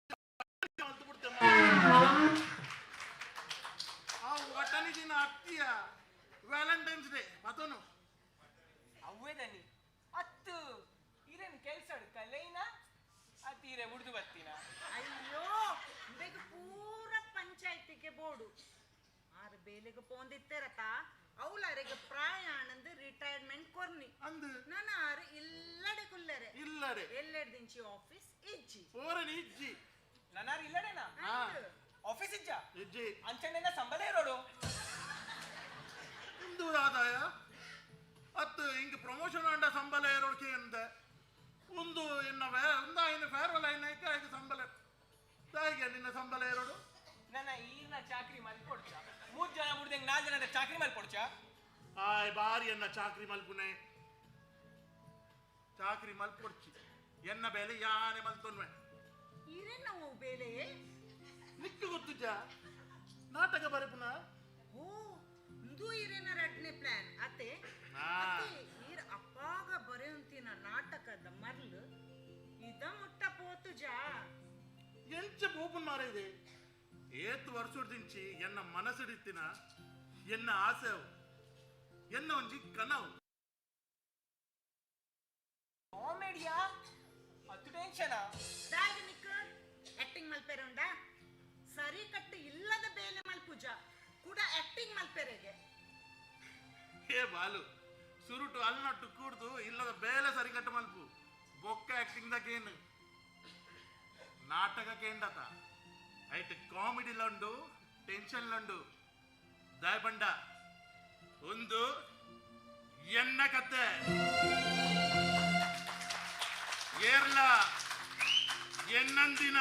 ಮಲ್ತು ಬಿಡ್ತೇವೆ ಆ ಒಟನಿ ದಿನ ಅತ್ತಿಯ ವ್ಯಾಲೆಂಟೈನ್ಸ್ ಡೇ ಮತ್ತನು ಅವೇ ದನಿ ಅತ್ತು ಇರೇನು ಕೆಲ್ಸ ಕಲೈನ ಅತ್ತೀರೆ ಉಡ್ದು ಬರ್ತೀನ ಅಯ್ಯೋ ಬೇಗ ಪೂರ ಪಂಚಾಯತಿಗೆ ಬೋಡು ಆರು ಬೇಲೆಗೆ ಪೋಂದಿತ್ತೇರತ ಅವಳರಿಗೆ ಪ್ರಯಾಣಂದು ರಿಟೈರ್ಮೆಂಟ್ ಕೊರ್ನಿ ಅಂದು ನಾನು ಆರು ಇಲ್ಲಡೆ ಕುಲ್ಲರೆ ಇಲ್ಲಡೆ ಎಲ್ಲೆಡ್ದಿಂಚಿ ಆಫೀಸ್ ಇಜ್ಜಿ ಓರನಿ ಇಜ್ಜಿ ನನ್ನಾರು ಇಲ್ಲಡೇನಾ ಆಫೀಸ್ ಇಜ್ಜ ಇಜ್ಜಿ ಅಂಚಣ್ಣ ಸಂಬಳ ಇರೋಡು ಇಂದು ಆದಾಯ ಅತ್ತು ಹಿಂಗೆ ಪ್ರಮೋಷನ್ ಅಂಡ ಸಂಬಳ ಇರೋಕೆ ಅಂತ ಒಂದು ಒಂದು ಆಯ್ನ ಫೇರ್ವೆಲ್ ಆಯ್ನ ಆಯ್ತು ಸಂಬಳ ತಾಯಿಗೆ ನಿನ್ನ ಸಂಬಳ ಇರೋಡು ನನ್ನ ಈನ ಚಾಕ್ರಿ ಮಾಡಿ ಕೊಡ್ಚ 3 ಜನ ಮುಡ್ದಂಗೆ 4 ಜನ ಚಾಕ್ರಿ ಮಾಡಿ ಕೊಡ್ಚ ಆಯ್ ಬಾರಿ ಎನ್ನ ಚಾಕ್ರಿ ಮಲ್ಪುನೆ ಚಾಕ್ರಿ ಮಲ್ಪೊಡ್ಚಿ ಎನ್ನ ಬೇಲೆ ಯಾನೆ ಮಲ್ತೊನ್ವೆ ಇರೇ ನಾವು ಬೇಲೆ ನಿಕ್ಕು ಗೊತ್ತುಜ ನಾಟಕ ಬರೆಪುನ ಓ ಇದು ಇರೇನ ರಡ್ನೆ ಪ್ಲಾನ್ ಅತ್ತೆ ಈರ್ ಅಪ್ಪಾಗ ಬರೆಯುಂತಿನ ನಾಟಕದ ಮರ್ಲು ಇದ ಮುಟ್ಟ ಪೋತುಜ ಎಂಚ ಪೋಪನ್ ಮಾರ ಇದೆ ಏತ್ ವರ್ಷದಿಂಚಿ ಎನ್ನ ಮನಸ್ಸಿಡಿತ್ತಿನ ಎನ್ನ ಆಸೆವು ಎನ್ನ ಒಂಜಿ ಕನವು ಕಾಮಿಡಿಯಾ ಅತ್ತು ಟೆನ್ಷನ್ ದಾಗಿ ನಿಕ್ಕ ಆಕ್ಟಿಂಗ್ ಮಲ್ಪೆರುಂಡ ಸರಿ ಕಟ್ಟು ಇಲ್ಲದ ಬೇಲೆ ಮಲ್ಪುಜ ಕೂಡ ಆಕ್ಟಿಂಗ್ ಮಲ್ಪೆರೆಗೆ ಹೇ ಬಾಲು ಸುರುಟು ಅಲ್ನಟ್ಟು ಕೂಡ್ದು ಇಲ್ಲದ ಬೇಲೆ ಸರಿ ಕಟ್ಟು ಮಲ್ಪು ಬೊಕ್ಕ ಆಕ್ಟಿಂಗ್ ದಕ್ಕೇನು ನಾಟಕಕ್ಕೆ ಎಂಡತ ಐಟ್ ಕಾಮಿಡಿಲುಂಡು ಟೆನ್ಷನ್ಲುಂಡು ದಾಯಬಂಡ ಒಂದು ಎನ್ನ ಕತೆ ಏರ್ಲ ಎನ್ನಂದಿನ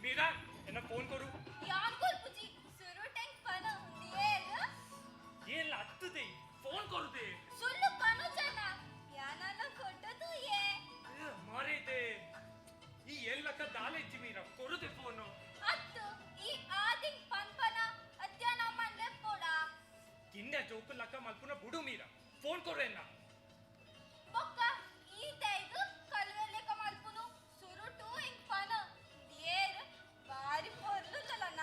मीरा एना फोन करू यार बोल पुजी सुरू टैंक पाना हुंदिये ये लत्त दे फोन करू दे सुल्लु कनु जನ ಯಾನನ ಕೊಟ್ಟದು ಯೇ ಮಾರೇ ದೆ ಈ ಎಲ್ಲಕ ದಾಲೆ ಇಜ್ಜಿ ಮೀರಾ ಕೊರು ದೆ ಫೋನ್ ಅತ್ತು ಈ ಆದಿಂಗ್ ಪನ್ಪನ ಅತ್ಯಾನ ಮಂಡೆ ಪೋಡ ಕಿನ್ನೆ ಜೋಕು ಲಕ ಮಲ್ಪುನ ಬುಡು ಮೀರಾ ಫೋನ್ ಕೊರು ಎನ್ನ ಬೊಕ್ಕ ಈ ತೈದು ಕಲ್ವೆಲೆ ಕಮಲ್ಪುನು ಸುರುಟು ಇಂಗ್ ಪನ ಏರ್ ಬಾರಿ ಪೊರ್ಲು ಚಲನ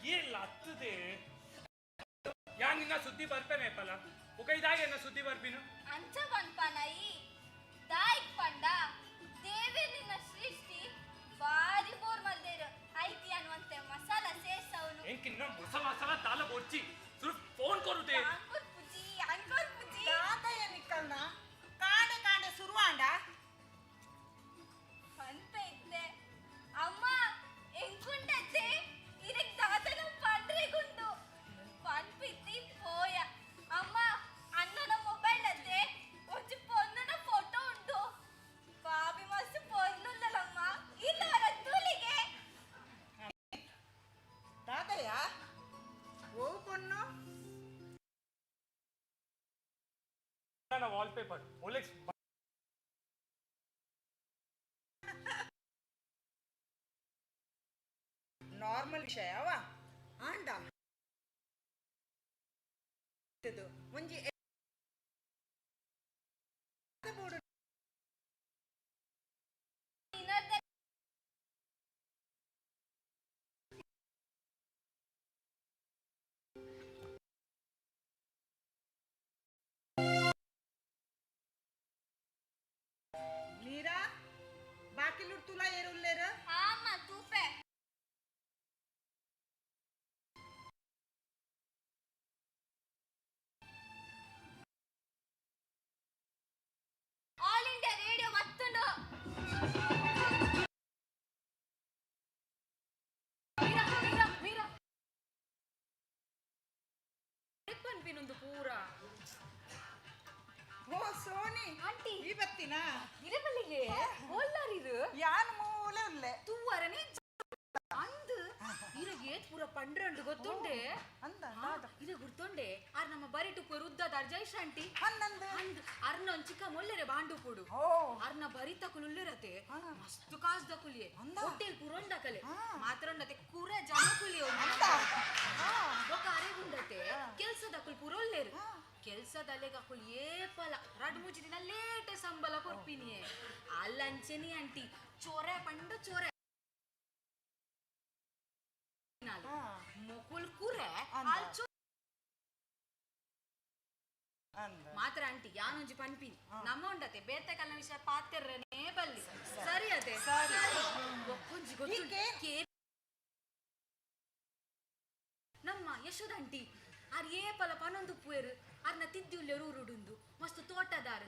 ये लत्त दे या निನ್ನ ಸುದ್ದಿ ಬರ್ಪೇನೆ ಪಲ ಒಕೈದಾಗೆ ಎನ್ನ ಸುದ್ದಿ ಬರ್ಪಿನು ಅಂಚ ಪನ್ಪನೈ ದಾಯಿಕ್ ಪಂಡ ದೇವೆ ನಿನ್ನ ಸೃಷ್ಟಿ ಬಾರಿ ಬೋರ್ ಮಲ್ದೇರು ಐತಿ ಅನ್ನುವಂತೆ ಮಸಾಲ ಸೇಸವನು ಎಂಕಿನ್ನ ಮಸಾಲ ತಾಲ ಬೋರ್ಚಿ ಸಿರ್ಫ್ ಫೋನ್ ಕೊರು ದೆ ಅಂಕುರ್ ಪುಜಿ ತಾತಯ್ಯ ನಿಕ್ಕಲ್ನ ಕಾಡೆ ಕಾಡೆ ಸುರುವಾಂಡ ಪನ್ಪೆ ಇದ್ದೆ ಅಮ್ಮ ಎಂಕುಂಡತ್ತೆ ಇರಕ್ ದಾತನ ಪಂಡ್ರೆಗುಂಡು ಪನ್ಪಿತ್ತಿ ಪೋಯ ಅಮ್ಮ ಅಣ್ಣನ ಮೊಬೈಲ್ ಅತ್ತೆ ಒಂಚು ಪೊನ್ನನ ಫೋಟೋ ಉಂಟು ಬಾಬಿ ಮಸ್ತ್ ಪೊರ್ಲುಲ್ಲಲಮ್ಮ ಇಲ್ಲ ರತ್ತೂಲಿಗೆ ತಾತಯ್ಯ ಓ ಪೊನ್ನು ನನ್ನ ವಾಲ್ಪೇಪರ್ ಒಲೆಕ್ಸ್ ನಾರ್ಮಲ್ ವಿಷಯವ ಆಂಡ ಮುಂಜಿ मीरा बाकी लुट तुला येरुल्लेर आमा तूपे ಆಲ್ ಇಂಡಿಯಾ ರೇಡಿಯೋ ಮತ್ತೊಂದು ಪನ್ಪಿನೊಂದು ಪೂರ ಓ ಸೋನಿ ಆಂಟಿ ಈ ಬತ್ತಿನ ಇರಬಲ್ಲಿಗೆ ಒಲ್ಲಾರಿರು ಯಾನ್ ಮೂಲೆ ಉಲ್ಲೆ ತೂವರನೆ ಅಂದು ಇರಗೆ ಪೂರ ಪಂಡ್ರಂಡು ಗೊತ್ತುಂಡೆ ಅಂದ ಇದು ಗುರ್ತುಂಡೆ ಆರ್ ನಮ್ಮ ಬರಿಟು ಪುರುದ್ದದ ಜೈಶ್ ಆಂಟಿ ಅಂದಂದು ಅರ್ನ ಚಿಕ್ಕ ಮೊಲ್ಲೆರೆ ಬಾಂಡು ಪುಡು ಅರ್ನ ಬರಿತ ಕುಲುಲ್ಲೆರತೆ ಮಸ್ತು ಕಾಸ್ದ ಕುಲಿಯೆ ಹೋಟೆಲ್ ಪುರಂಡ ಕಲೆ ಮಾತ್ರಂಡತೆ ಕುರೆ ಜನ ಕುಲಿಯೋ ఒక ಅರೆಗುಂಡತೆ ಕೆಲ್ಸದ ಕುಲ್ ಪುರೊಲ್ಲೇರು ಕೆಲ್ಸದಲ್ಲೇ ಕಕ್ಕುಲ್ ಏಪಲ ರಡ್ ಮೂಜಿ ದಿನ ಲೇಟೆ ಸಂಬಳ ಕೊರ್ಪಿನಿಯೆ ಅಲ್ಲಂಚೆನಿ ಆಂಟಿ ಚೊರೆ ಪಂಡ ಚೊರೆ ಮೊಕುಲ್ ಕುರೆ ಮಾತ್ರ ಆಂಟಿ ಯಾನೊಂಜಿ ಪನ್ಪಿನಿ ನಮ್ಮ ಉಂಡತೆ ಬೇತೆ ಕಲ್ಲ ವಿಷಯ ಪಾತೆರ್ರನೇ ಬಲ್ಲಿ ಸರಿ ಅದೆ ಒಕ್ಕೊಂಜಿ ಗೊತ್ತು ನಮ್ಮ ಯಶೋದಂಟಿ ಆರ್ ಏಪಲ ಪನೊಂದು ಪುಯರು ಅರ್ನ ತಿದ್ದಿ ಉಲ್ಲೆ ರೂರುಡುಂದು ಮಸ್ತ್ ತೋಟದಾರ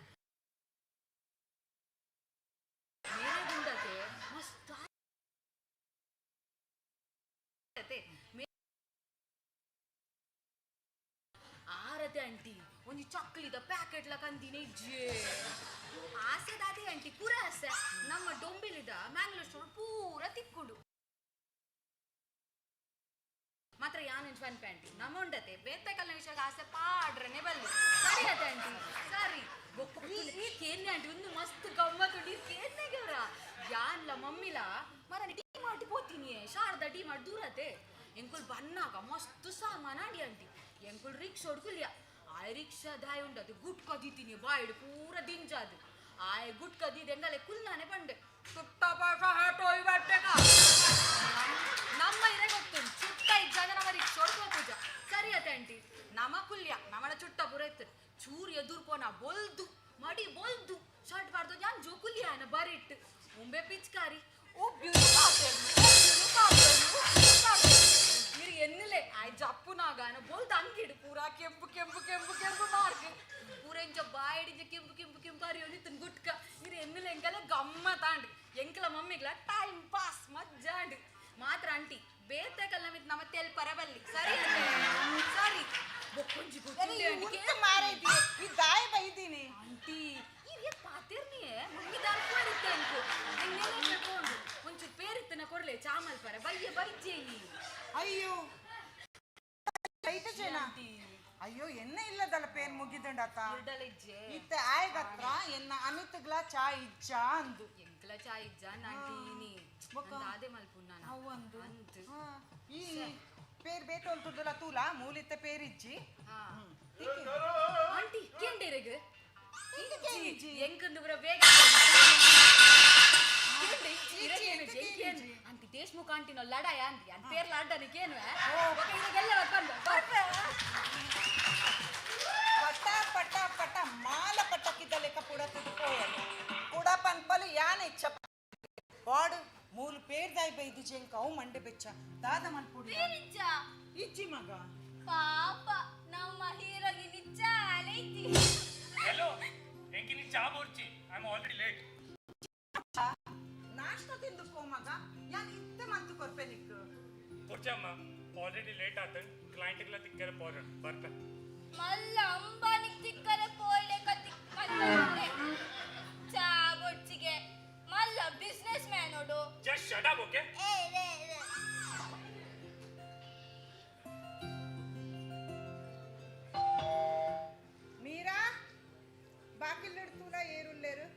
ಮೇರೆಗುಂಡತೆ ಮಸ್ತ್ ಆರತೆ ಆಂಟಿ ಒಂಜಿ ಚಕ್ಲಿದ ಪ್ಯಾಕೆಟ್ಲ ಕಂದಿನ ಇಜ್ಜೆ ಆಸೆದಾದೆ ಆಂಟಿ ಪೂರ ಆಸೆ ನಮ್ಮ ಡೊಂಬಿಲಿದ ಮ್ಯಾಂಗ್ಳೂರ್ ಸ್ಟೋರ್ ಪೂರ ತಿಕ್ಕುಡು ಮಾತ್ರ ಯಾನೊಂಜಿ ಪನ್ ಪ್ಯಾಂಟಿ ನಮ್ಮ ಉಂಡತೆ ಬೇತೆ ಕಲ್ಲ ವಿಷಯ ಆಸೆ ಪಾಡ್ರನೆ ಬಲ್ಲೆ ಸರಿ ಅದ ಆಂಟಿ ಸರಿ ಕೇನ್ನೆ ಆಂಟಿ ಒಂದು ಮಸ್ತ್ ಗಮ್ಮತ್ತುಂಡು ಕೇನ್ನೆಗೆವ್ರ ಯಾನ್ಲ ಮಮ್ಮಿಲ ಮರ ಡಿ ಮಾಡಿ ಪೋತೀನಿ ಶಾರದಾ ಡಿ ಮಾಡಿ ದೂರತೆ ಎಂಕುಲ್ ಬನ್ನಾಗ ಮಸ್ತ್ ಸಾಮಾನ್ ಆಡಿ ಆಂಟಿ ಎಂಕುಲ್ ರಿಕ್ಷಾ ಹೊಡ್ಕುಲ್ಯ ಆಯ್ ರಿಕ್ಷಾ ದಾಯ್ ಉಂಡದು ಗುಟ್ಕ ದಿತೀನಿ ಬಾಯ್ಡು ಪೂರ ದಿಂಜಾದು ಆಯ್ ಗುಟ್ಕ ದಿದ್ ಎಂಗಲೆ ಕುಲ್ನಾನೆ ಬಂಡೆ ಸುಟ್ಟ ಪಾಠ ಹಾಟೋಯ್ ಬಟ್ಟೆಗ ನಮ್ಮ ಇರೆ ಗೊತ್ತುಂಟು ಚುಟ್ಟ ಇದ್ದಾಗ ನಮ್ಮ ರಿಕ್ಷಾ ಹೊಡ್ಕೋ ಪೂಜ ಸರಿ ಅತ್ತೆ ಆಂಟಿ ನಮ ಕುಲ್ಯ ನಮ್ಮಳ ಚುಟ್ಟ ಪೂರ ಇತ್ತು ಚೂರ್ ಎದುರ್ಪೋನ ಬೊಲ್ದು ಮಡಿ ಬೊಲ್ದು ಶರ್ಟ್ ಬಾರ್ದು ಯಾನ್ ಜೋಕುಲ್ಯಾನ ಬರಿಟ್ ಮುಂಬೆ ಪಿಚ್ಕಾರಿ మీరు ఎన్నులే ఆ జప్పునాగాన బోల్దు అంగిడు పూరా కెంపు కెంపు కెంపు కెంపు మార్కు పూర ఇంచ బాయడించ కెంపు కెంపు కెంపు అరియోని తిన్ గుట్క మీరు ఎన్నులే ఎంకలే గమ్మతాండు ఎంకల మమ్మిగ్ల టైం పాస్ మజ్జాండు ಮಾತ್ರ ಆಂಟಿ ಬೇತೆ ಕಲ್ಲ ಮಿತ್ ನಮ್ಮ ತೆಲ್ ಪರಬಲ್ಲಿ ಸರಿ ಸರಿ ಬೊಕ್ಕೊಂಜಿ ಗುಟ್ಟು ಮಾರೈತಿ ಈ ದಾಯ ಬೈದೀನಿ ಆಂಟಿ ಇವೆ ಪಾತಿರ್ನಿಯೇ ಮಮ್ಮಿ ದಾಲ್ ಕೊಡಿತ್ತೆ ಅಂಕು ಎಂಗೆಲ್ಲ ತಗೊಂಡು ಒಂಚೂರು ಪೇರಿತ್ತನ ಕೊಡ್ಲೆ ಚಾಮಲ್ ಪರ ಬಯ್ಯ ಬೈಜೇಯಿ ಅಯ್ಯೋ ಅಯ್ಯೋ ಎನ್ನ ಇಲ್ಲದಲ್ಲ ಪೇರ್ ಮುಗಿದುಂಡತ ಇತ್ತ ಆಯ್ಗತ್ರ ಎನ್ನ ಅಮಿತ್ಗ್ಲ ಚಾ ಇಜ್ಜ ಅಂದು ಎಂಕ್ಲ ಚಾ ಇಜ್ಜ ನಾಂಟೀನಿ ದಾದೆ ಮಲ್ಪುನ್ನ ಅವಂದು ಅಂತು ಈ ಪೇರ್ ಬೇಟು ಅಂತುದಲ್ಲ ತೂಲ ಮೂಲಿತ್ತ ಪೇರ್ ಇಜ್ಜಿ ಆಂಟಿ ಕೇಂಡೇರೆಗ್ ಇಜ್ಜಿ ಎಂಕಂದು ಬರ ಬೇಗ ಆಂಟಿ ದೇಶ್ಮುಖ ಆಂಟಿನೋ ಲಡಾಯ ಆಂಟಿ ಅನ್ ಪೇರ್ ಲಡ್ಡನಿಕೇನು ಇದೆಲ್ಲ ಬಂದು ಪಟ ಪಟ ಪಟ ಮಾಲ ಪಟಕ್ಕಿದ್ದ ಲೆಕ್ಕ ಪುಡ ತುದುಕೋಯಲು ಪುಡ ಪನ್ಪಲು ಯಾನ ಇಚ್ಛ ಪಾಡು ಮೂಲು ಪೇರ್ದಾಯ್ ಬೈದು ಜೆಂಕ ಅವು ಮಂಡೆ ಬೆಚ್ಚ ದಾದ ಮನ್ಪುಡಿ ಇಜ್ಜಿ ಮಗ ಪಾಪ ನಮ್ಮ ಹೀರೋಗಿ ನಿಚ್ಚ ಅಲೈತಿ ಹೆಲೋ ಎಂಕಿನಿ ಚಾ ಬೋರ್ಚಿ ಐ ಆಮ್ ಆಲ್ರೆಡಿ ಲೇಟ್ ನಾಷ್ಟ ತಿಂದುಕೋ ಮಗ ಯಾನ್ ಇತ್ತೆ ಮಂತು ಕೊರ್ಪೆ ನಿಕ್ಕು ಕೊರ್ಚಮ್ಮ ಆಲ್ರೆಡಿ ಲೇಟ್ ಆತನ್ ಕ್ಲೈಂಟ್ಗೆಲ್ಲ ತಿಕ್ಕರೆ ಪೋರ ಬರ್ತ ಮಲ್ಲ ಅಂಬಾನಿಗೆ ತಿಕ್ಕರೆ ಪೋಯ್ಲೆ ಕತ್ತಿಕ್ಕರೆ ಚಾ ಬೊಚ್ಚಿಗೆ ಮಲ್ಲ ಬಿಸ್ನೆಸ್ ಮ್ಯಾನ್ ನೋಡು ಜಸ್ಟ್ ಶಟ್ ಅಪ್ ಓಕೆ ಮೀರಾ ಬಾಕಿಲ್ಲಿಡ್ತೂಲ ಏರುಲ್ಲೇರು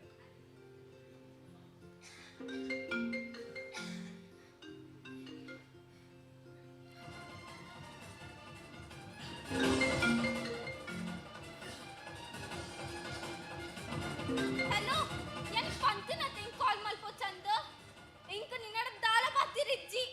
ಹಲೋ ಏನು ಪಂತನ ತಿಂಗ್ ಕಾಲ್ ಮಲ್ಪೋ ಚಂದ ಇಂಕ ನಿನ್ನಡ ದಾಲ ಬತ್ತಿರಿಜ್ಜಿ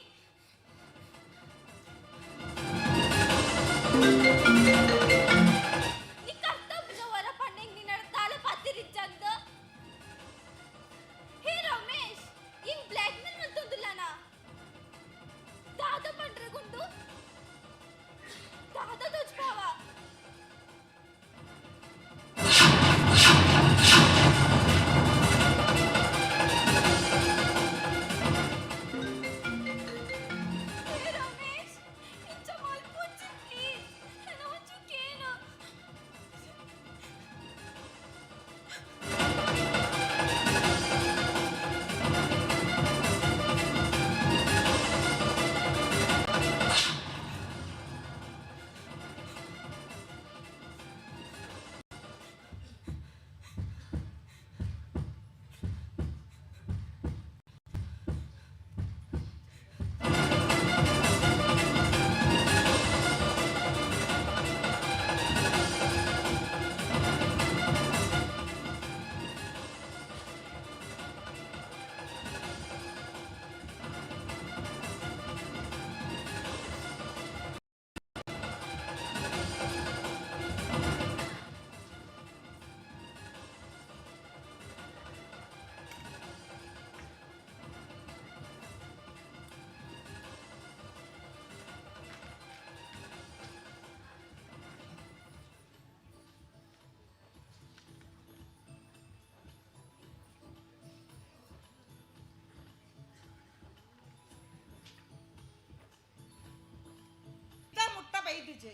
ಇಡಿಜೆ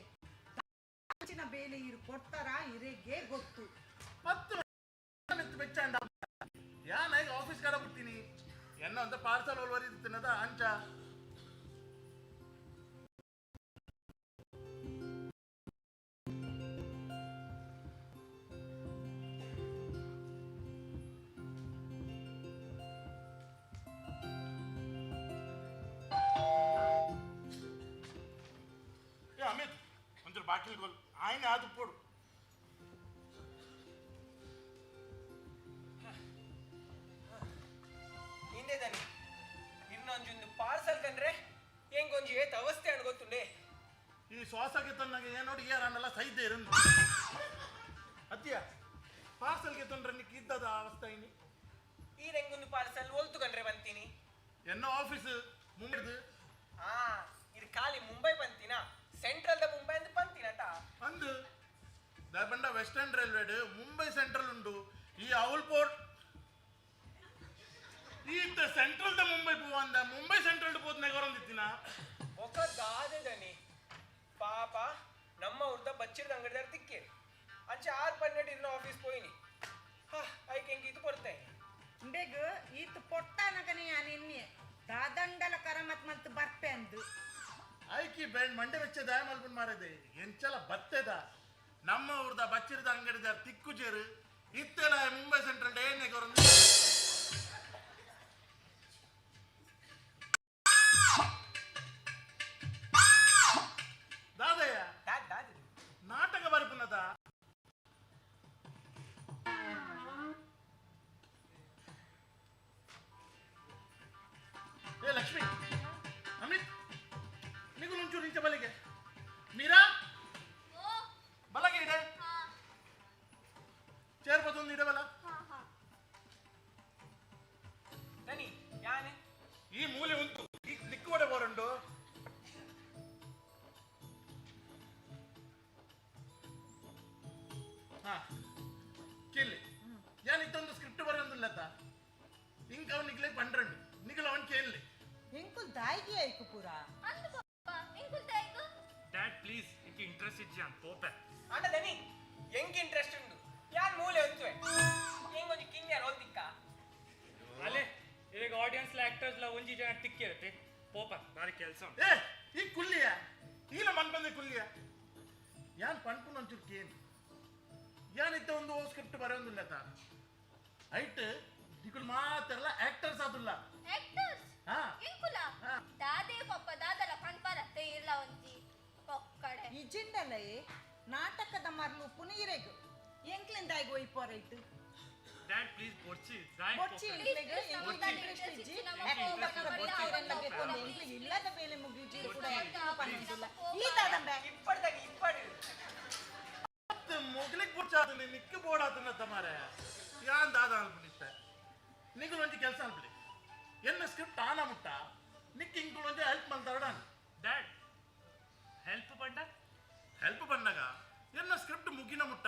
ಅಂಚಿನ ಬೇಲೆ ಇರು ಕೊಡ್ತಾರ ಇರೆಗೆ ಗೊತ್ತು ಮತ್ತು ಬೆಚ್ಚಂಡ ಯಾನ ಈಗ ಆಫೀಸ್ ಕಡೆ ಬಿಡ್ತೀನಿ ಎನ್ನ ಒಂದು ಪಾರ್ಸಲ್ ಒಲ್ವರಿತಿನದ ಅಂಚ ಅಮಿತ್ ಒಂಚೂರು ಬಾಕಿಲ್ ಗೋಲ್ ಆಯ್ನ ಅದು ಪೋಡು ಹಿಂದೆದಾನೆ ಇನ್ನೊಂಜೊಂದು ಪಾರ್ಸಲ್ ಕಂಡ್ರೆ ಹೆಂಗೊಂಜಿ ಏತ್ ಅವಸ್ಥೆ ಅನ್ ಗೊತ್ತುಂಡೆ ಈ ಶ್ವಾಸಕ್ಕೆ ತನ್ನಗೆ ಏನು ನೋಡಿ ಯಾರನ್ನೆಲ್ಲ ಸೈದ್ದೆ ಇರಂದು ಅತ್ಯ ಪಾರ್ಸಲ್ಗೆ ತೊಂದ್ರೆ ನಿಕ್ಕೆ ಇದ್ದದ ಅವಸ್ಥೆ ಇನಿ ಈ ರೆಂಗೊಂದು ಪಾರ್ಸಲ್ ಒಲ್ತು ಕಂಡ್ರೆ ಬಂತೀನಿ ಎನ್ನೋ ಆಫೀಸ್ ಮುಂಬೈದು ಇದು ಖಾಲಿ ಮುಂಬೈ ಬಂತೀನಾ ಸೆಂಟ್ರಲ್ ದ ಮುಂಬೈ ಅಂತ ಬಂತೀನಟ ಅಂದು ದಾಬಂಡ ವೆಸ್ಟರ್ನ್ ರೈಲ್ವೆ ಮುಂಬೈ ಸೆಂಟ್ರಲ್ ಉಂಡು ಈ ಔಲ್ ಪೋರ್ಟ್ ಈ ಸೆಂಟ್ರಲ್ ದ ಮುಂಬೈ ಪೋವಂದ ಮುಂಬೈ ಸೆಂಟ್ರಲ್ ಪೋದ್ನಾಗ ಹೊರಂದಿತ್ತಿನ ಒಕ್ಕ ದಾದನಿ ಪಾಪ ನಮ್ಮ ಊರ್ದ ಬಚ್ಚಿರದ ಅಂಗಡಿದಾರ ತಿಕ್ಕೆ ಅಂಚೆ 6 ಇರ್ನ ಆಫೀಸ್ ಪೋಯಿನಿ ಐಕೆ ಹೆಂಗೆ ಇದು ಕೊಡ್ತೇನೆ ಇಂಡೆಗ್ ಈತ್ ಪೊಟ್ಟಾನಗನೆ ನಿನ್ನೆ ದಾದಂಡಲ ಕರಮತ್ ಮಲ್ತು ಬರ್ಪೆ ಅಂದು ಐಕಿ ಬ್ಯಾಂಡ್ ಮಂಡೆ ವೆಚ್ಚ ದಾಯ ಮಲ್ಪನ್ ಮಾರದೆ ಎಂಚಲ ಬತ್ತೆದ ನಮ್ಮ ಊರ್ದ ಬಚ್ಚಿರದ ಅಂಗಡಿದಾರ ತಿಕ್ಕುಜೇರು ಇತ್ತೆಲ ಮುಂಬೈ ಸೆಂಟ್ರಲ್ ಏನ್ನೆಗೆ ಹೊರಂದಿ ದಾದಯ್ಯ ನಾಟಕ ಬರ್ಪುನದ ಏ ಲಕ್ಷ್ಮಿ ಅಮಿತ್ ನಿಗೂ ಒಂಚೂರು ಇಂಚ ಬಲಿಗೆ ಮೀರಾ ಬಲಗೆ ಇಡೆ ಚೇರ್ ಬದೊಂದು ಇಡೆ ಬಲ ದನಿ ಯಾನೆ ಈ ಮೂಲೆ ಉಂಟು ಈ ದಿಕ್ಕುವಡೆ ಬೋರಂಡು ಕೇಳಿ ಯಾನ್ ಇತ್ತೊಂದು ಸ್ಕ್ರಿಪ್ಟ್ ಬರೆಯೊಂದಿಲ್ಲತ್ತ ಇಂಕ ಅವನ್ ನಿಗ್ಲೆ ಪಂಡ್ರಂಡು ನಿಗಲ ಅವನ್ ಕೇಳಿ ಎಂಕುಲ್ ದಾಯಿಗೆ ಐಕು ಪೂರ ಡ್ಯಾಡ್ ಪ್ಲೀಸ್ ಇಕ್ ಇಂಟ್ರೆಸ್ಟ್ ಇಜ್ಜಾನ್ ಪೋಪೆ ಅಣ್ಣ ದನಿ ಹೆಂಗ್ ಇಂಟ್ರೆಸ್ಟ್ ಉಂಡು ಯಾನ್ ಮೂಲೆ ಒಂಚುವೆ ಹೆಂಗೊಂಜಿ ಕಿನ್ಯಾರ ಹೊಲ್ದಿಕ್ಕ ಅಲೆ ಈಗ ಆಡಿಯನ್ಸ್ ಆಕ್ಟರ್ಸ್ ಲ ಒಂಜಿ ಜನ ತಿಕ್ಕಿರುತ್ತೆ ಪೋಪ ಬಾರಿ ಕೆಲಸ ಏ ಈ ಕುಲ್ಲಿಯ ಈಲ ಮನ್ಬಂದೆ ಕುಲ್ಲಿಯ ಯಾನ್ ಪಂಪುನ ಒಂಚೂರು ಕೇಳಿ ಯಾನ್ ಇತ್ತ ಒಂದು ಸ್ಕ್ರಿಪ್ಟ್ ಬರೆಯೊಂದಿಲ್ಲತ್ತ ಐಟ್ ದಿಗುಲ್ ಮಾತೆಲ್ಲ ಆಕ್ಟರ್ಸ್ ಆದುಲ್ಲ ಆಕ್ಟರ್ಸ್ ಹಾ ಇಂಕುಲ ದಾದೆ ಪಪ್ಪ ದಾದಲ ಕಣ್ಪರತ್ತೆ ಇರ್ಲ ಒಂಜಿ ಕೊಕ್ಕಡೆ ಇಜಿಂಡಲೇ ನಾಟಕದ ಮರ್ಲು ಪುನೀರೆಗು ಎಂಕ್ಲೆಂದ ಆಯ್ಗೋ ಇಪ್ಪೋರೈತು ಡ್ಯಾಡ್ ಪ್ಲೀಸ್ ಬೊರ್ಚಿ ಬೊಚ್ಚಿ ಎಂಕ್ಲೆಗೆ ಎಂಕ್ಲೆಗೆ ಇಂಟ್ರೆಸ್ಟ್ ಇಜ್ಜಿ ಆಕ್ಟಿಂಗ್ ಬಕ್ಕರ ಬೊಚ್ಚಿ ಅವರೆಲ್ಲ ಗೆತ್ತೊಂದು ಎಂಕ್ಲೆಗೆ ಇಲ್ಲದ ಬೇಲೆ ಮುಗಿಜಿ ಕೂಡ ಆಕ್ಟಿಂಗ್ ಪನ್ನೊಂದಿಲ್ಲ ಈ ದಾದಂಬೆ ಇಪ್ಪಡ್ದಾಗ ಇಪ್ಪಡು ಮೊಗ್ಲಿಕ್ ಬುಚ್ಚಾದನೆ ನಿಕ್ಕು ಬೋಡಾದನ ತಮಾರೆ ಯಾನ್ ದಾದ ಅನ್ಬಿಡಿತ್ತೆ ನಿಗುಲ್ ಒಂಜಿ ಕೆಲಸ ಅನ್ಬಿಡಿ ಎನ್ನ ಸ್ಕ್ರಿಪ್ಟ್ ಆನ ಮುಟ್ಟ ನಿಕ್ ಇಂಕುಲ್ ಒಂಜಿ ಹೆಲ್ಪ್ ಮಲ್ತಾಡ ಡ್ಯಾಡ್ ಹೆಲ್ಪ್ ಬಂದಾಗ ಎನ್ನ ಸ್ಕ್ರಿಪ್ಟ್ ಮುಗಿನ ಮುಟ್ಟ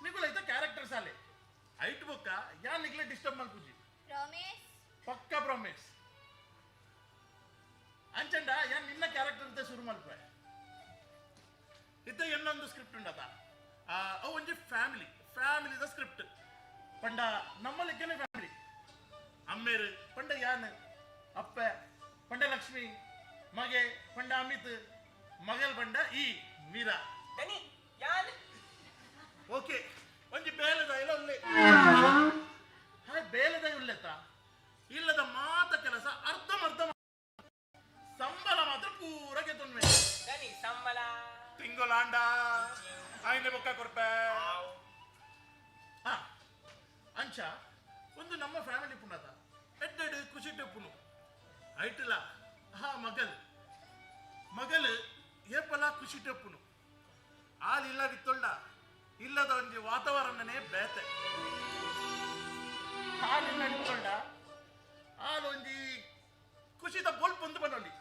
ನಿಗುಲ್ ಐತೆ ಕ್ಯಾರೆಕ್ಟರ್ಸ್ ಅಲ್ಲಿ ಐಟ್ ಬುಕ್ಕ ಯಾನ್ ನಿಗ್ಲೆ ಡಿಸ್ಟರ್ಬ್ ಮಲ್ಪುಜಿ ರಮೇಶ್ ಪಕ್ಕ ಪ್ರಾಮಿಸ್ ಅಂಚಂಡ ಯಾನ್ ನಿನ್ನ ಕ್ಯಾರೆಕ್ಟರ್ ಅಂತ ಶುರು ಮಲ್ಪೆ ಇತ್ತ ಇನ್ನೊಂದು ಸ್ಕ್ರಿಪ್ಟ್ ಉಂಡದ ಅವು ಒಂಜಿ ಫ್ಯಾಮಿಲಿದ ಸ್ಕ್ರಿಪ್ಟ್ ಪಂಡ ನಮ್ಮಲ್ಲಿಕ್ಕೇನೆ ಫ್ಯಾಮಿಲಿ ಅಮ್ಮೇರು ಪಂಡ ಯಾನ್ ಅಪ್ಪ ಪಂಡ ಲಕ್ಷ್ಮಿ ಮಗೆ ಪಂಡ ಅಮಿತ್ ಮಗಲ್ ಪಂಡ ಈ ಮೀರಾ ದನಿ ಯಾನ್ ಓಕೆ ಒಂಜಿ ಬೇಲದ ಇಲ್ಲ ಉಲ್ಲೆ ಬೇಲದ ಉಲ್ಲೆತ್ತ ಇಲ್ಲದ ಮಾತ ಕೆಲಸ ಅರ್ಧಮರ್ಧ ಸಂಬಳ ಮಾತ್ರ ಪೂರ ಗೆತ್ತೊಂಡ್ಮೆ ದನಿ ಸಂಬಳ ತಿಂಗೊಲಾಂಡ ಆಯ್ನೆ ಬೊಕ್ಕ ಕೊಡ್ಪೆ ಅಂಚ ಒಂದು ನಮ್ಮ ಫ್ಯಾಮಿಲಿ ಪುನದ ಎಡ್ಡೆಡು ಖುಷಿ ಟೆಪ್ಪುನು ಐಟಿಲ್ಲ ಮಗಲ್ ಏಪಲ ಖುಷಿ ಟೆಪ್ಪುನು ಆಲಿಲ್ಲ ವಿತ್ತೊಂಡ ಇಲ್ಲದ ಒಂಜಿ ವಾತಾವರಣನೇ ಬೇತೆ ಹಾಲಿಲ್ಲ ವಿತ್ತೊಂಡ ಆಲೊಂಜಿ ಖುಷಿದ ಬೊಲ್ಪೊಂದು ಬನ್ನೊಂಡಿ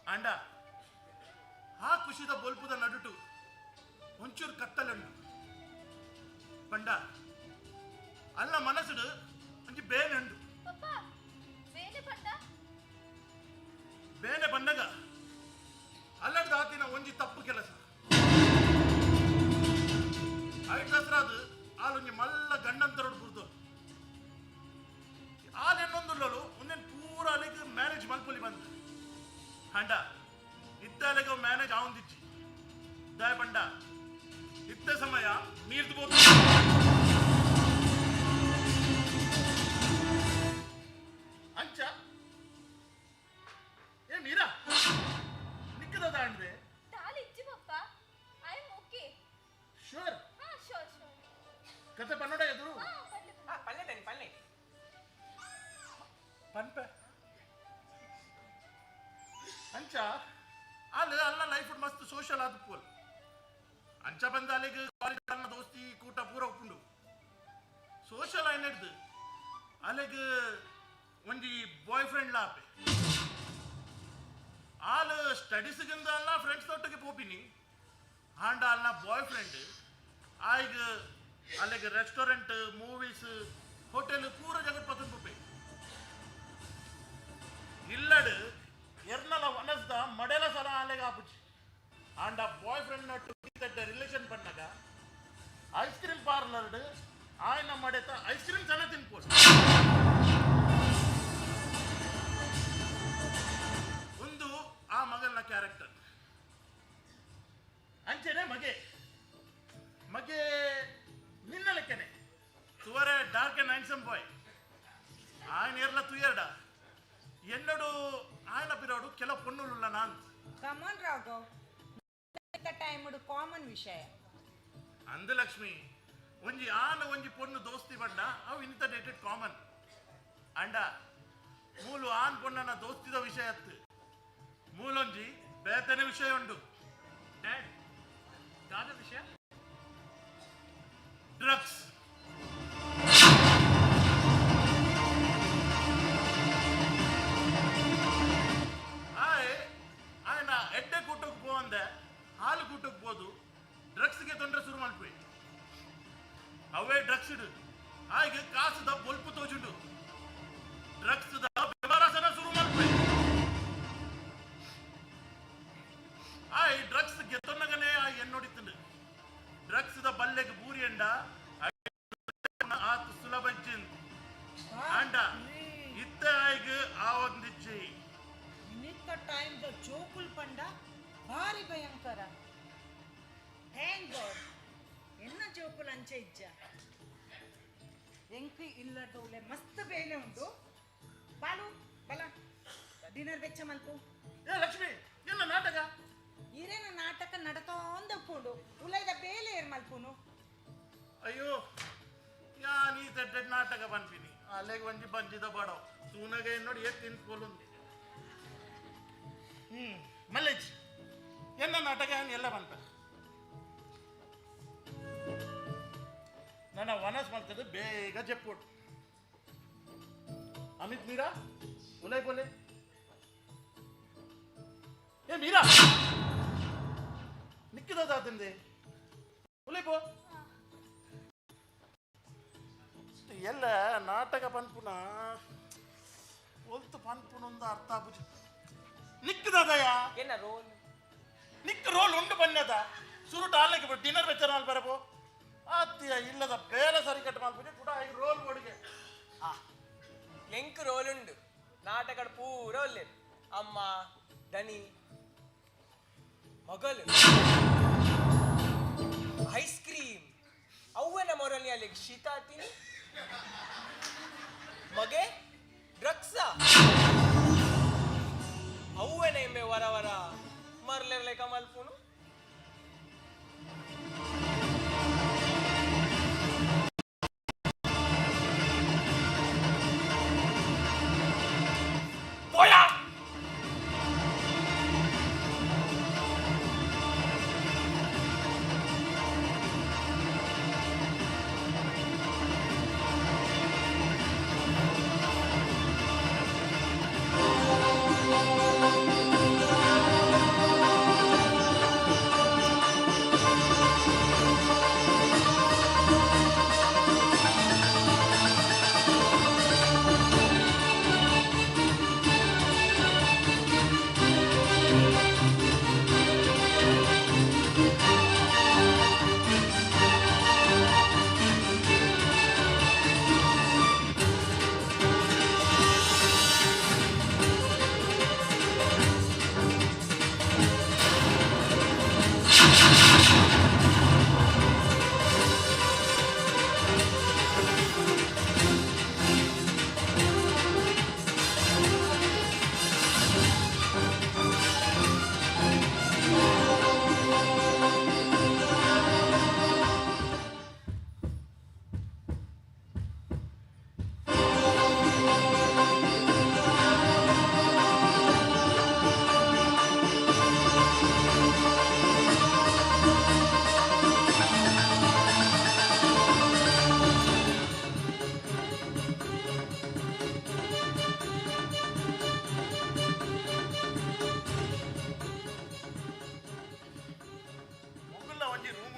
ಅಂಡ ಆ ಖುಷಿದ ಬೊಲ್ಪುದ ನಡುಟು ಒಂಚೂರು ಕತ್ತಲುಂಡು ಪಂಡ ಅಲ್ಲ ಮನಸ್ಸುಡು ಒಂಜಿ ಬೇನೆ ಉಂಡು ಪಪ್ಪ ಬೇನೆ ಪಂಡ ಬೇನೆ ಬಂದಾಗ ಅಲ್ಲಡ್ದ ತಪ್ಪು ಕೆಲಸ. ಐದು ದಸರಾದು ಆಲೊಂಜಿ ಮಲ್ಲ ಗಂಡಂತರೋಡು ಬುರ್ದು ಆಲೆನ್ನೊಂದುಲ್ಲಲು ಒಂದೇನು ಪೂರ ಅಲೆಗೆ ಮ್ಯಾನೇಜ್ ಮಲ್ಪೊಲಿ ಬಂದ ಹಂಡ ಇತ್ತ ಅಲೆಗೆ ಮ್ಯಾನೇಜ್ ಆವಂದಿಚ್ಚಿ ದಯ ಬಂಡ ಇತ್ತ ಸಮಯ ಮೀರ್ದು ಬೋದು ಅಂಚ ಏ ಮೀರಾ ನಿಕ್ಕದ ದಾಂಡ್ರೆ ತಾಲಿಚ್ಚು ಪಪ್ಪ ಐ ಆಮ್ ಓಕೆ ಶೂರ್ ಹಾ ಶೋರ್ ಶೋರ್ ಕತೆ ಪನ್ನಡ ಎದುರು ಪಲ್ಲೆ ತನಿ ಪಲ್ಲೆ ಪನ್ಪೆ ಅಂಚ ಅಲ್ಲಿ ಅಲ್ಲ ಲೈಫ್ ಮಸ್ತ್ ಸೋಷಲ್ ಆದ ಪೋಲ್ ಅಂಚ ಬಂದ ಅಲ್ಲಿಗೆ ಕಾಲೇಜ್ ಅನ್ನ ದೋಸ್ತಿ ಕೂಟ ಪೂರ ಒಪ್ಪುಂಡು ಸೋಷಲ್ ಐನಡ್ದು ಅಲ್ಲಿಗೆ ಒಂಜಿ ಬಾಯ್ ಫ್ರೆಂಡ್ ಲಾಪೆ ಆಲ್ ಸ್ಟಡೀಸ್ಗಿಂದ ಅಲ್ಲ ಫ್ರೆಂಡ್ಸ್ ಒಟ್ಟಿಗೆ ಪೋಪಿನಿ ಆಂಡ ಅಲ್ಲ ಬಾಯ್ ಫ್ರೆಂಡ್ ಆಯ್ಗ ಅಲ್ಲಿಗೆ ರೆಸ್ಟೋರೆಂಟ್ ಮೂವೀಸ್ ಹೋಟೆಲ್ ಪೂರ ಜಗತ್ ಪತನ್ ಪೋಪೆ ಇಲ್ಲಡು ಎರ್ನಲ ವನಸ್ದ ಮಡೆಲ ಸಲ ಅಲೆಗೆ ಆಪುಚಿ ಆಂಡ ಬಾಯ್ ಫ್ರೆಂಡ್ ನಟ್ಟು ರಿಲೇಷನ್ ಪಣ್ಣಗ ಐಸ್ ಕ್ರೀಮ್ ಪಾರ್ಲರ್ಡ್ ಆಯ್ನ ಮಡೆತ ಐಸ್ ಕ್ರೀಮ್ ಸಲ ತಿನ್ಪೋಡು ಒಂದು ಆ ಮಗನ ಕ್ಯಾರೆಕ್ಟರ್ ಅಂಚೆನೆ ಮಗೆ ನಿನ್ನ ಲೆಕ್ಕನೆ ತುವರೆ ಡಾರ್ಕ್ ಅಂಡ್ ಹ್ಯಾಂಡ್ಸಮ್ ಬಾಯ್ ఆయన ఏర్ల తుయ్యడా ఎన్నడు ఆయన పిరాడు ಕೆಲ పొన్నులుల్ల నాన్ ಕಮನ್ ರಾಘವ್ ಟೈಮ್ ಕಾಮನ್ ವಿಷಯ ಅಂದ ಲಕ್ಷ್ಮಿ ಒಂಜಿ ಆನ ಒಂಜಿ ಪೊಣ್ಣು ದೋಸ್ತಿ ಬಂಡ ಅವು ಇಂತ ಡೇಟೆಡ್ ಕಾಮನ್ ಅಂಡ ಮೂಲು ಆನ್ ಪೊಣ್ಣನ ದೋಸ್ತಿದ ವಿಷಯ ಅತ್ತು ಮೂಲೊಂಜಿ ಬೇತನೆ ವಿಷಯ ಉಂಡು ಡ್ಯಾಡ್ ದಾದ ವಿಷಯ ಡ್ರಗ್ಸ್ ఆయన ఎడ్ಡೆ కూటకు పోంದೆ ಹಾಲು ಕೂಟಕ್ಕೆ ಬೋದು ಡ್ರಗ್ಸ್ಗೆ ತೊಂದರೆ ಶುರು ಮಾಡ್ಬಿಡಿ ಅವೇ ಡ್ರಗ್ಸ್ ಇಡು ಹಾಗೆ ಕಾಸುದ ಬೊಲ್ಪು ತೋಜುಂಡು ಡ್ರಗ್ಸ್ ವ್ಯವಹಾರಸನ ಶುರು ಮಾಡ್ಬಿಡಿ ಆಯ್ ಡ್ರಗ್ಸ್ ಗೆತ್ತೊನ್ನಗನೆ ಆ ಎನ್ನೊಡಿತಂಡು ಡ್ರಗ್ಸ್ ದ ಬಲ್ಲೆಗೆ ಬೂರಿ ಎಂಡ ಆತು ಸುಲಭ ಅಂಡ ಇತ್ತ ಆಯ್ಗೆ ಆವಂದಿಚ್ಚಿ ನಿಕ್ಕ ಟೈಮ್ ದ ಜೋಕುಲ್ ಪಂಡ ಭಾರಿ ಭಯಂಕರ ಥ್ಯಾಂಕ್ ಗಾಡ್ ಎನ್ನ ಜೋಕುಲ್ ಅಂಚೆ ಇಜ್ಜ ಎಂಕಿ ಇಲ್ಲದೌಲೆ ಮಸ್ತ್ ಬೇಲೆ ಉಂಟು ಬಾಲು ಬಲ ಡಿನ್ನರ್ ವೆಚ್ಚ ಮಲ್ಪು ಏ ಲಕ್ಷ್ಮಿ ಎಲ್ಲ ನಾಟಕ ಇರೇನ ನಾಟಕ ನಡತೋಂದಪ್ಪುಂಡು ಉಲೈದ ಬೇಲೆ ಏರ್ ಮಲ್ಪುನು ಅಯ್ಯೋ ಯಾನ್ ಈ ತೆಡ್ಡೆ ನಾಟಕ ಪನ್ಪಿನಿ ಅಲ್ಲಿಗೆ ಒಂಜಿ ಬಂಜಿದ ಬಡೋ ತೂನಗೆ ನೋಡಿ ಏತ್ ತಿನ್ಸ್ಕೊಲುಂದಿ ಮಲ್ಲೇಜ್ ಎನ್ನ ನಾಟಕ ಎಲ್ಲ ಬಂತ ನನ್ನ ವನಸ್ ಮಾಡ್ತದೆ ಬೇಗ ಜಪ್ಪೋಡು ಅಮಿತ್ ಮೀರಾ ಉಲೈ ಬೋಲೆ ಏ ಮೀರಾ ನಿಕ್ಕಿದಂದೆ ಉಲೈ ಬೋ ಎಲ್ಲ ನಾಟಕ ಪನ್ಪುನ ಒಲ್ತು ಪನ್ಪುನೊಂದು ಅರ್ಥ ಆಪುಜಿ ನಿಕ್ಕದಯ ಏನ ರೋಲ್ ನಿಕ್ಕ ರೋಲ್ ಉಂಡು ಬನ್ನದ ಸುರುಟ ಆಲೆಗೆ ಡಿನ್ನರ್ ವೆಚ್ಚ ನಾಲ್ ಬರಬೋ ಆತ್ಯ ಇಲ್ಲದ ಬೇರೆ ಸರಿ ಕಟ್ಟು ಮಾಡ್ಬಿಟ್ಟು ಕೂಡ ಈ ರೋಲ್ ಬೋಡಿಗೆ ಎಂಕ್ ರೋಲ್ ಉಂಡು ನಾಟಕ ಪೂರ ಒಳ್ಳೆ ಅಮ್ಮ ದನಿ ಮಗಲು ಐಸ್ ಕ್ರೀಮ್ ಅವ್ವನ ಮೊರಲಿ ಅಲ್ಲಿಗೆ ಶೀತ ಆತೀನಿ ಮಗೆ ಡ್ರಗ್ಸ ಅವ್ವನ ಎಂಬೆ ವರ ಮರ್ಲೆರ್ಲೆ ಕಮಲ್ಪುನು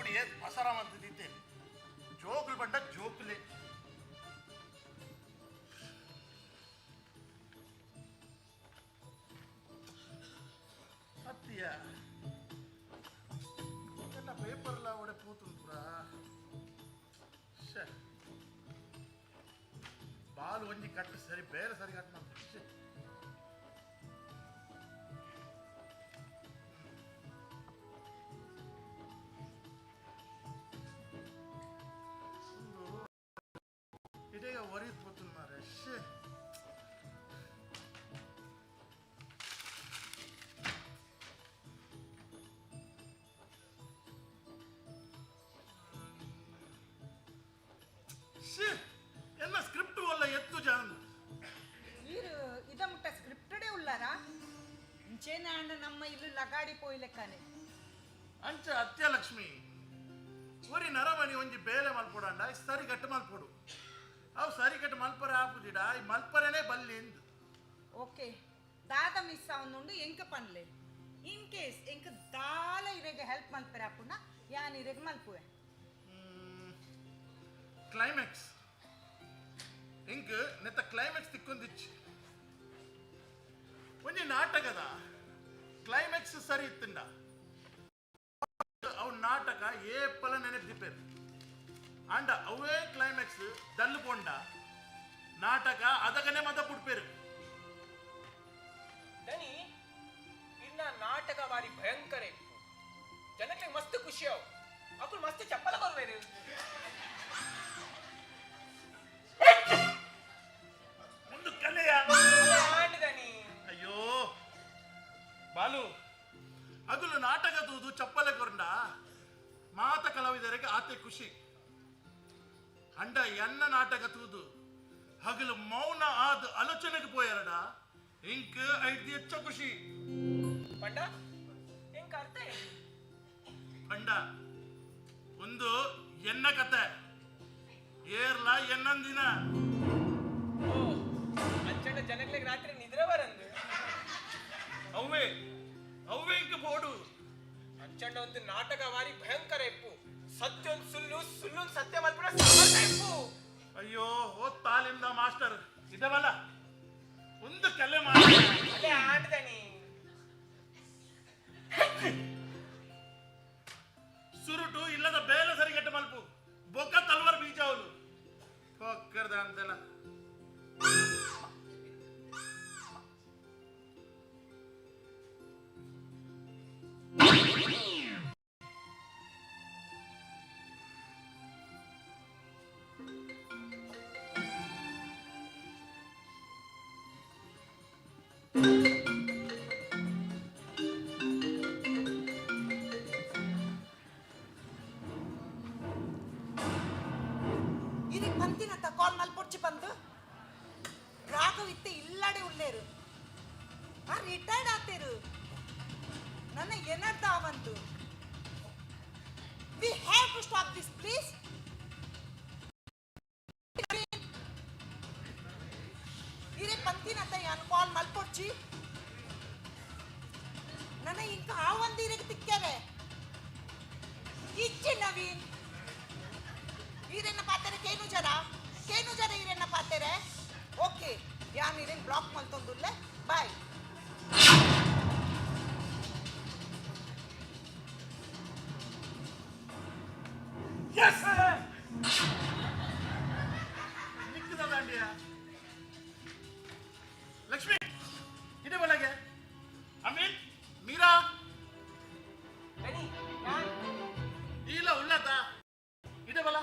ಕೂಡಿ ಮಸಾರ ಮಾಡ್ತಿದ್ದೆ ಜೋಕುಲು ಬಂಡ ಜೋಕುಲೆ ಅತ್ತಿಯ ಎಲ್ಲ ಪೇಪರ್ಲ ಒಡೆ ಪೂತು ಪೂರ ಬಾಲು ಒಂಜಿ ಕಟ್ಟು ಸರಿ ಬೇರೆ ಸರಿ ಕಟ್ಟು ಮಾಡ್ತಾರೆ ಇದೇ ಒರಿದ್ ಪೋತು ಮಾರೆ ಎಲ್ಲ ಸ್ಕ್ರಿಪ್ಟ್ ವಲ್ಲ ಎತ್ತು ಜಾನ್ ಈರು ಇದ ಮುಟ್ಟ ಸ್ಕ್ರಿಪ್ಟಡೇ ಉಳ್ಳಾರ ಇಂಚೇನ ಅಣ್ಣ ನಮ್ಮ ಇಲ್ಲು ಲಗಾಡಿ ಪೋಯ್ಲೆಕ್ಕನೆ ಅಂಚ ಅತ್ಯಲಕ್ಷ್ಮಿ ಒರಿ ನರಮಣಿ ಒಂಜಿ ಬೇಲೆ ಮಲ್ಪೊಡಂಡ ಸರಿ ಕಟ್ಟು ಮಲ್ಪೊಡು ಅವು ಸರಿ ಕಟ್ಟು ಮಲ್ಪರೆ ಆಪುದಿಡ ಈ ಮಲ್ಪರೆನೇ ಬಲ್ಲಿ ಎಂದು ಓಕೆ ದಾದ ಮಿಸ್ ಅವನುಂಡು ಎಂಕ ಪನ್ಲೆ ಇನ್ ಕೇಸ್ ಎಂಕ ದಾಲ ಇರೆಗೆ ಹೆಲ್ಪ್ ಮಲ್ಪರೆ ಆಪುನ ಯಾನ್ ಇರೆಗೆ ಮಲ್ಪುವೆ ಕ್ಲೈಮ್ಯಾಕ್ಸ್ ಇಂಕ ನೆತ್ತ ಕ್ಲೈಮ್ಯಾಕ್ಸ್ ತಿಕ್ಕೊಂದಿಚ್ಚಿ ಒಂಜಿ ನಾಟಕದ ಕ್ಲೈಮ್ಯಾಕ್ಸ್ ಸರಿ ಇತ್ತಂಡ ಅವು ನಾಟಕ ಏಪಲ ನೆನೆದಿಪ್ಪೇರು ಅಂಡ ಅವೇ ಕ್ಲೈಮ್ಯಾಕ್ಸ್ ದಲ್ಲು ಪೋಂಡ ನಾಟಕ ಅದಗನೆ ಮತ ಪುಡ್ಪೇರು ದನಿ ಇನ್ನ ನಾಟಕ ಬಾರಿ ಭಯಂಕರ ಜನಕ್ಕೆ ಮಸ್ತ್ ಖುಷಿ ಅವು ಅಕ್ಕಳು ಮಸ್ತ್ ಚಪ್ಪಲ ಬರ್ಬೇರು ಒಂದು ಕಲೆಯ ಅಯ್ಯೋ ಬಾಲು ಅಗಲು ನಾಟಕ ತೂದು ಚಪ್ಪಲೆ ಕೊಂಡ ಮಾತ ಕಲಾವಿದರಿಗೆ ಆತೆ ಖುಷಿ ಅಂಡ ಎನ್ನ ನಾಟಕ ತೂದು ಹಗಲು ಮೌನ ಆದ ಆಲೋಚನೆಗೆ ಪೋಯರಡ ಇಂಕ ಐದು ಹೆಚ್ಚ ಖುಷಿ ಪಂಡ ಎಂಕ ಅರ್ಥ ಪಂಡ ಒಂದು ಎನ್ನ ಕತೆ ಏರ್ಲ ಎನ್ನಂದಿನ ಅಂಚಂಡ ಜನಗಳಿಗೆ ರಾತ್ರಿ ನಿದ್ರೆ ಬರಂದು ಅವೇ ಅವೇ ಇಂಕ ಬೋಡು ಅಂಚಂಡ ಒಂದು ನಾಟಕ ಬಾರಿ ಭಯಂಕರ ಇಪ್ಪು ಸತ್ಯ ಒಂದು ಸುಳ್ಳು ಸುಳ್ಳು ಸತ್ಯ ಮಲ್ಪನ ಸಮರ್ಥ ಇಪ್ಪು ಅಯ್ಯೋ ಓದ್ ತಾಲಿಂದ ಮಾಸ್ಟರ್ ಇದವಲ್ಲ ಒಂದು ಕಲೆ ಮಾಡಿ ಅಲ್ಲೇ ಆಡ್ದನಿ ಸುರುಟು ಇಲ್ಲದ ಬೇಲೆ ಸರಿಗಟ್ಟ ಮಲ್ಪು ಬೊಕ್ಕ ತಲ್ವಾರ್ ಬೀಜ ಅವಳು ಹೊಕ್ಕರ್ದ ಅಂತೆಲ್ಲ ఇది పంతినತ್ತ కాల్ మల్పొచ్చి పంతు రాఘವಿತ್ತೆ ಇಲ್ಲಡೆ ಉಳ್ಳೇರು ಆ ರಿಟೈರ್ಡ್ ಆತೇರು ನನ್ನ ಏನರ್ಥ ಅವಂತು we have to stop this please ಇರೆ పంతినತ್ತ ಯಾನ್ ಕಾಲ್ ಮಲ್ಪೊಚ್ಚಿ ನನ್ನ ಇಂಕ ಆವಂದಿರಿಗೆ ತಿಕ್ಕರೆ ಇಚ್ಚಿ ನವೀನ್ ಈರೆನ್ನ ಪಾತೆರೆ ಕೇನು ಜರ ಈರೆನ್ನ ಪಾತೆರೆ ಓಕೆ ಯಾನ್ ಈರೆನ್ ಬ್ಲಾಕ್ ಮಲ್ತೊಂದುಲ್ಲೆ ಬಾಯ್ ಯಸ್ ನಿಕ್ಕದ ದಾಂಡಿಯ ಲಕ್ಷ್ಮಿ ಇದೆ ಒಳಗೆ ಅಮೀನ್ ಮೀರಾ ಇಲ್ಲ ಉಳ್ಳತ ಇದೆ ಬಲ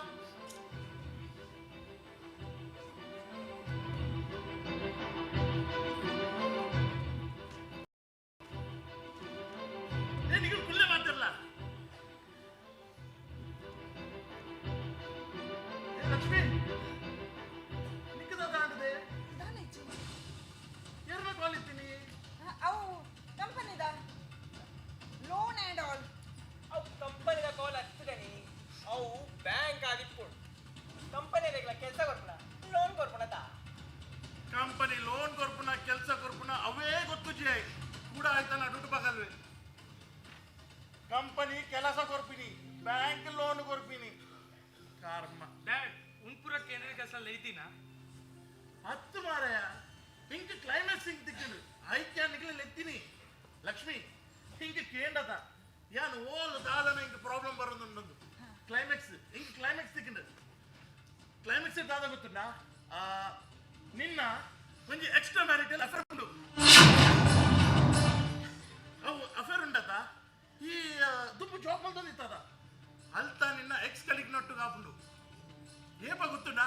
ಏನಿಗೆ ಕುಲ್ಲೆ ಮಾತಿರಲ್ಲ ಲಕ್ಷ್ಮಿ ನಿಕ್ಕದ ಉಂಡದ ಯಾನು ಓಲ್ ದಾದನ ಇಂಕ ಪ್ರಾಬ್ಲಮ್ ಬರೋದುಂಡು ಕ್ಲೈಮ್ಯಾಕ್ಸ್ ಇಂಕ ಕ್ಲೈಮ್ಯಾಕ್ಸ್ ತಿಕ್ಕಿಂಡು ಕ್ಲೈಮ್ಯಾಕ್ಸ್ ದಾದ ಗೊತ್ತುಂಡ ನಿನ್ನ ಒಂಜಿ ಎಕ್ಸ್ಟ್ರಾ ಮ್ಯಾರಿಟಲ್ ಅಫೇರ್ ಉಂಡು ಅವು ಅಫೇರ್ ಉಂಡದ ಈ ದುಪ್ಪು ಜೋಕ್ ಮಲ್ತೊಂದಿತ್ತದ ಅಲ್ತ ನಿನ್ನ ಎಕ್ಸ್ ಕಲಿಗ್ ನೊಟ್ಟು ಕಾಪುಂಡು ಏಪ ಗೊತ್ತುಂಡ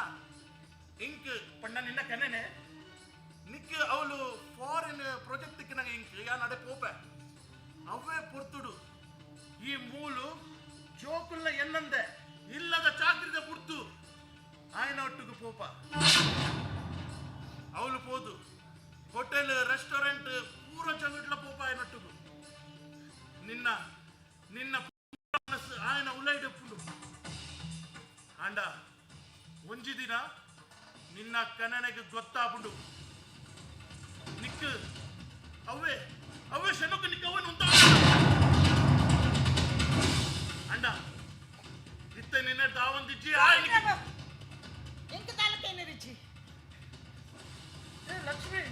ಇಂಕ್ ಪಂಡ ನಿನ್ನ ಕನೆನೆ ನಿಕ್ ಅವಳು ಫಾರಿನ್ ಪ್ರಾಜೆಕ್ಟ್ ತಿಕ್ಕಿನಾಗ ಇಂಕ್ ಯಾ ನಡೆ ಪೋಪೆ ಅವೇ ಪೊರ್ತುಡು ಈ ಮೂಲು ಜೋಕುಲ್ಲ ಎನ್ನಂದೆ ಇಲ್ಲದ ಚಾಕ್ರಿದ ಪುರ್ತು ಆಯ್ನ ಒಟ್ಟಿಗೆ ಪೋಪ ಅವಳು ಪೋದು ಹೋಟೆಲ್ ರೆಸ್ಟೋರೆಂಟ್ ಪೂರ ಚಂಗಟ್ಲ ಪೋಪ ಆಯ್ನೊಟ್ಟಿಗೂ ನಿನ್ನ ನಿನ್ನ ఆయన ఉల్లైడప్పుడు అండ ಒಂಜಿ ದಿನ ನಿನ್ನ ಕನನೆಗೆ ಗೊತ್ತಾಪುಂಡು ನಿಕ್ ಅವೇ ಅವೇ ಶನಕ್ಕೆ ನಿಕ್ಕ ಅವನು ಉಂಟ ಅಂಡ ಇತ್ತೆ ನಿನ್ನೆ ದಾವಂದಿಜ್ಜಿ ಎಂಕ ತಾಲೂಕೇನ ರಿಚಿ ಏ ಲಕ್ಷ್ಮಿ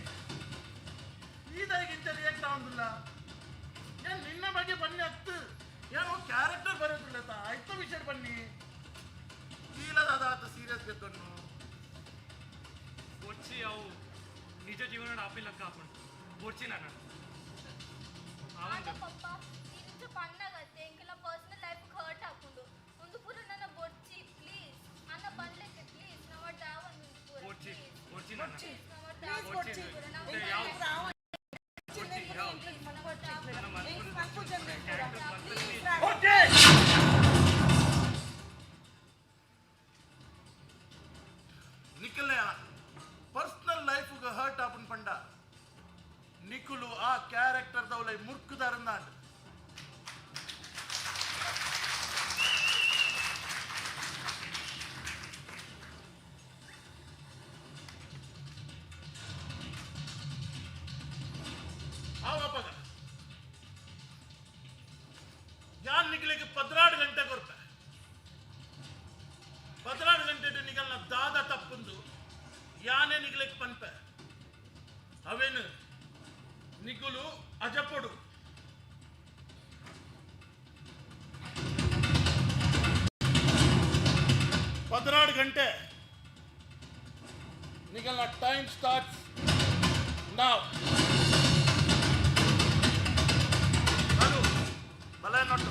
ಈದಾಗಿಂತ ರಿಯಾಕ್ಟ್ ಆಗುದಿಲ್ಲ ಏನ್ ನಿನ್ನ ಬಗ್ಗೆ ಬನ್ನಿ ಹತ್ತು ಏನೋ ಕ್ಯಾರೆಕ್ಟರ್ ಬರೋದಿಲ್ಲ ಆಯ್ತು ವಿಷಯ ಬನ್ನಿ ಕೀಲದಾದ ಸೀರಿಯಸ್ ಗೆದ್ದನ್ನು వచ్చి అవు నిజ జీవన ఆపిల్లక కాకుండా వచ్చి నాన్న ಆಗ ಪಪ್ಪ ಇಂಚ ಪಣ್ಣಗತ್ತೆ ಎಂಕಲ ಪರ್ಸನಲ್ ಲೈಫ್ ಹರ್ಟ್ ಹಾಕೊಂಡು ಒಂದು ಪೂರ ನನ್ನ ಬೊಚ್ಚಿ ಪ್ಲೀಸ್ ಅನ್ನ ಬನ್ಲೆಕ್ಕೆ ಪ್ಲೀಸ್ ನವ ದಾವ ಪೂರ వచ్చి వచ్చి నాన్న ಪ್ಲೀಸ್ ಕೊಡ್ಚಿ ನಿಖಿಲ್ ಪರ್ಸನಲ್ ಲೈಫ್ ಹರ್ಟ್ ಆಪನ್ ಪಂಡ ನಿಖುಲು ಆ ಕ್ಯಾರೆಕ್ಟರ್ ದವಲೈ ಮುರ್ಕುದಾರಂದಾಂಡ್ ಆವಪ್ಪಗ ಯಾನ್ ನಿಖಿಲಿಗೆ 16 ಗಂಟೆ ಕೊರ್ಪೆ 16 ಗಂಟೆ ನಿಗಲ್ನ ದಾದ ತಪ್ಪುಂದು ಯಾನೇ ನಿಗಲಿಗೆ ಪನ್ಪೆ ಅವೇನು ನಿಗುಲು ಅಜಪೊಡು ಪದ್ರಾಡು ಗಂಟೆ ನಿಗಲ್ನ ಟೈಮ್ ಸ್ಟಾರ್ಟ್ಸ್ ನಾವ್ ಹಲೋ ಬಲ ನೋಟು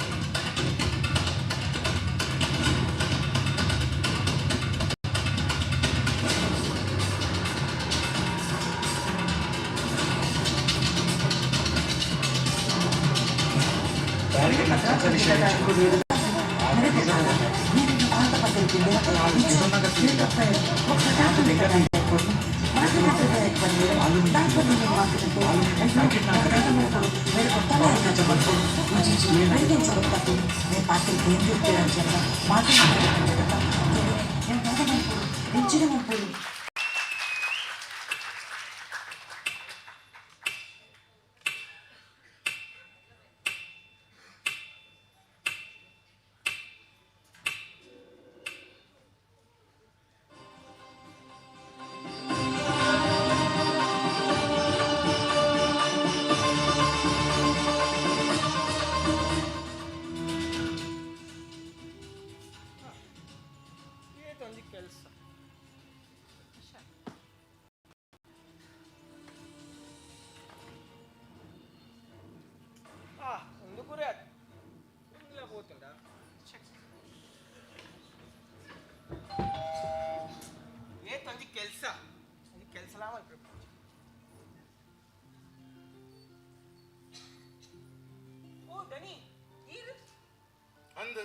ಅಂದು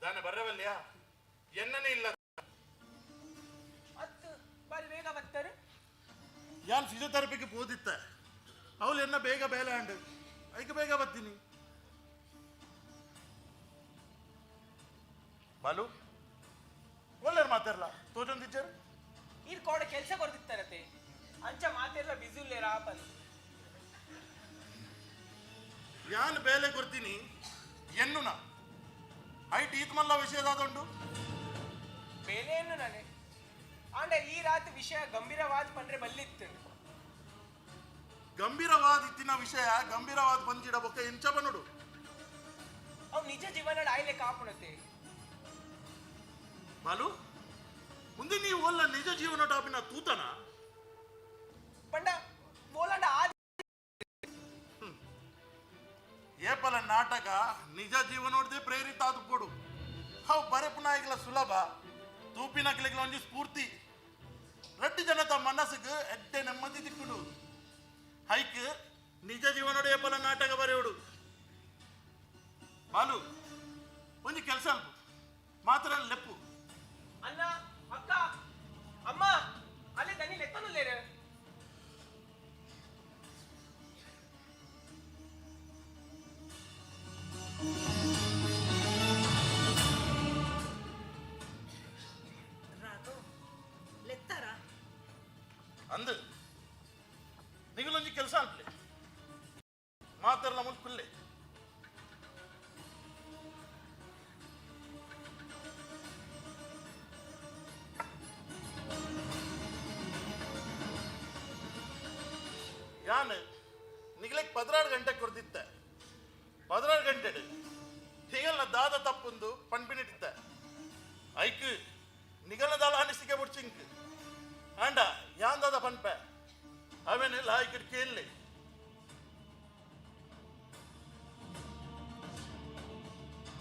ದಾನ ಬರವಲ್ಯಾ ಎನ್ನನೇ ಇಲ್ಲ ಅತ್ತು ಬಾರಿ ಬೇಗ ಬರ್ತಾರೆ ಯಾನ್ ಫಿಸಿಯೋಥೆರಪಿಗೆ ಹೋದಿತ್ತ ಅವಳು ಎನ್ನ ಬೇಗ ಬೇಲೆ ಅಂಡ್ ಐಕ ಬೇಗ ಬರ್ತೀನಿ ಬಾಲು ಒಳ್ಳೆ ಮಾತಾರಲ್ಲ ತೋಜೊಂದಿಜ್ಜರು ಈ ಕೋಡ ಕೆಲಸ ಕೊಡ್ತಿತ್ತಾರತೆ ಅಂಚ ಮಾತೆಲ್ಲ ಬಿಸಿ ಇಲ್ಲೇರಾ ಬಂದು ಯಾನ್ ಬೇಲೆ ಕೊಡ್ತೀನಿ ಎನ್ನುನ ಐಟ್ ಈತ್ ಮಲ್ಲ ವಿಷಯದಾದುಂಡು ಬೇಲೆಯನ್ನು ನಾನೇ ಆಂಡ ಈ ರಾತ್ರಿ ವಿಷಯ ಗಂಭೀರವಾದ ಪಂಡ್ರೆ ಬಲ್ಲಿತ್ತು ಗಂಭೀರವಾದ ಇತ್ತಿನ ವಿಷಯ ಗಂಭೀರವಾದ ಬಂಜಿಡ ಬೊಕ್ಕ ಎಂಚ ಬನ್ನುಡು ಅವ್ ನಿಜ ಜೀವನ ಆಯ್ಲೆ ಕಾಪುಣತೆ ಬಾಲು ಮುಂದೆ ನೀವು ಒಲ್ಲ ನಿಜ ಜೀವನ ಟಾಪಿನ ತೂತನ ಪಂಡ ಬೋಲಂಡ ಏಪಲ ನಾಟಕ ನಿಜ ಜೀವನೋಡ್ದೆ ಪ್ರೇರಿತ ಆದು ಕೊಡು ಅವು ಬರೆಪುನಾಯಿಗಳ ಸುಲಭ ತೂಪಿನಕ್ಲಿಗಳ ಒಂಜಿ ಸ್ಫೂರ್ತಿ ರಡ್ಡು ಜನತ ಮನಸ್ಸಿಗೆ ಎಡ್ಡೆ ನೆಮ್ಮದಿ ತಿಕ್ಕುಡು ಹೈಕ್ ನಿಜ ಜೀವನೋಡು ಏಪಲ ನಾಟಕ ಬರೆಯೋಡು ಬಾಲು ಒಂಜಿ ಕೆಲಸ ಅಲ್ಪ ಮಾತ್ರ ಲೆಪ್ಪು ಅಣ್ಣ ಅಕ್ಕ ಅಮ್ಮ ಅಲ್ಲಿ ದನಿ ಲೆಕ್ಕನು ಲೇರೆ ರಾಘವ್ ಲೆತ್ತಾರ ಅಂದು ನಿಗಲೊಂಜಿ ಕೆಲಸ ಅನ್ಪ್ಲೆ ಮಾತಾಡಲ ಮುಲ್ಪುಲ್ಲೆ ಯಾನ್ ನಿಗಲಿಗೆ 16 ಗಂಟೆ ಕೊಡ್ದಿತ್ತೆ 16 ಗಂಟೆ ಹೀಗೆಲ್ಲ ದಾದ ತಪ್ಪೊಂದು ಪಣ್ಬಿನಿಟ್ಟಿದ್ದೆ ಐಕ್ ನಿಗಲದಾಲ ಅನಿಸಿಕೆ ಬಿಡ್ಚಿಂಕ್ ಆಂಡ ಯಾನ್ ದಾದ ಪನ್ಪೆ ಅವೇನಿಲ್ಲ ಐಕ್ ಕೇಳಲಿ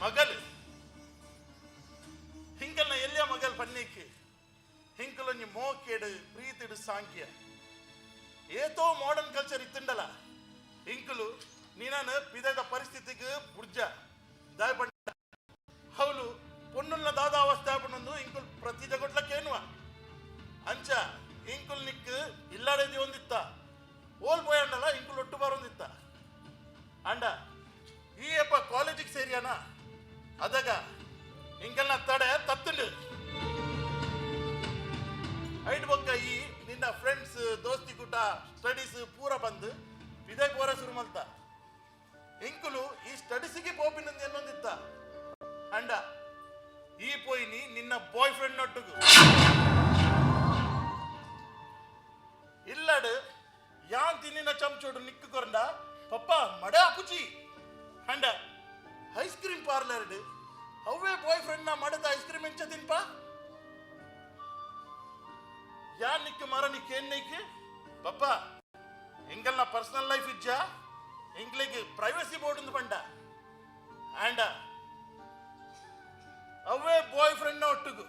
ಮಗಲ್ ಹಿಂಕಲ್ನ ಎಲ್ಲಿಯ ಮಗಲ್ ಪನ್ನಿಕ್ ಹಿಂಕಲೊಂಜಿ ಮೋಕೇಡು ಪ್ರೀತಿಡು ಸಾಂಖ್ಯ ಏತೋ ಮಾಡರ್ನ್ ಕಲ್ಚರ್ ಇತ್ತುಂಡಲ್ಲ ಇಂಕುಲು ನೀನಾನ ಪಿದದ ಪರಿಸ್ಥಿತಿಗೆ ಬುರ್ಜ ದಾಯಪಂಡ ಅವಳು ಪೊನ್ನುಲ್ನ ದಾದ ಅವಸ್ಥೆ ಆಪಣ್ಣೊಂದು ಇಂಕುಲ್ ಪ್ರತಿ ಜಗೊಟ್ಲಕ್ಕೇನುವ ಅಂಚ ಇಂಕುಲ್ ನಿಕ್ ಇಲ್ಲಾಡೇದಿ ಒಂದಿತ್ತ ಓಲ್ಬೋಯಂಡಲ್ಲ ಇಂಕುಲ್ ಒಟ್ಟು ಬರೊಂದಿತ್ತ ಅಂಡ ಈ ಅಪ್ಪ ಕಾಲೇಜಿಗೆ ಸೇರಿಯಾನ ಅದಾಗ ಇಂಕಲ್ನ ತಡೆ ತತ್ತುಂಡು ಐಟ್ ಬೊಕ್ಕ ಈ ನಿನ್ನ ಫ್ರೆಂಡ್ಸ್ ದೋಸ್ತಿ ಕೂಟ ಸ್ಟಡೀಸ್ ಪೂರ ಬಂದು ಇದೇ ಪೂರ ಶುರು ಮಲ್ತ ಇಂಕುಲು ಈ ಸ್ಟಡೀಸಿಗೆ ಪೋಪಿನಂದು ಎಲ್ಲೊಂದಿತ್ತ ಅಂಡ ಈ ಪೋಯಿನಿ ನಿನ್ನ ಬಾಯ್ ಫ್ರೆಂಡ್ ನೊಟ್ಟುಗು ಇಲ್ಲಡ್ ಯಾನ್ ತಿನ್ನಿನ ಚಮಚೋಡು ನಿಕ್ಕು ಕೊರಂಡ ಪಪ್ಪ ಮಡ ಅಪುಚಿ ಅಂಡ ಐಸ್ ಕ್ರೀಮ್ ಪಾರ್ಲರ್ ಅವೇ ಬಾಯ್ ಫ್ರೆಂಡ್ ನ ಮಡದ ಐಸ್ ಕ್ರೀಮ್ ಎಂಚ ತಿನ್ಪ ಯಾನ್ ನಿಕ್ಕು ಮರ ನಿಕ್ ಏನ್ ನಿಕ್ ಪಪ್ಪ ಎಂಗಲ್ನ ಪರ್ಸನಲ್ ಲೈಫ್ ಇಜ್ಜ ಎಂಗ್ಲಿಗೆ ಪ್ರೈವಸಿ ಬೋರ್ಡ್ ಒಂದು ಪಂಡ ಆಂಡ ಅವೇ ಬಾಯ್ ಫ್ರೆಂಡ್ ನ ಒಟ್ಟುಗು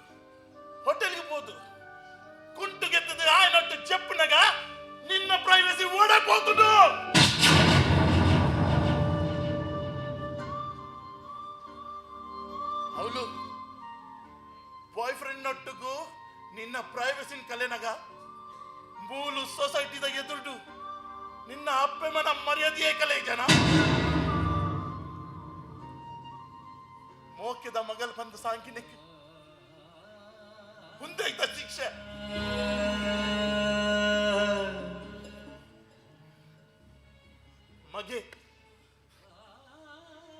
ಹೋಟೆಲ್ಗೆ ಹೋದು ಕುಂಟು ಗೆದ್ದದ ಆಯ್ನೊಟ್ಟು ಚೆಪ್ಪನಗ ನಿನ್ನ ಪ್ರೈವಸಿ ಓಡಕ್ ಹೋಗುದು ಅವಳು ಬಾಯ್ ಫ್ರೆಂಡ್ ನೊಟ್ಟುಗು ನಿನ್ನ ಪ್ರೈವಸಿನ ಕಲೆನಗ ಮೂಲು ಸೊಸೈಟಿದ ಎದುರು ನಿನ್ನ ಅಪ್ಪೆ ಮನ ಮರ್ಯಾದೆಯೇ ಕಲೆ ಜನ ಮೋಕ್ಯದ ಮಗಲ್ ಬಂದು ಸಾಂಕಿನಕ್ಕೆ ಮುಂದೆ ಇದ್ದ ಶಿಕ್ಷೆ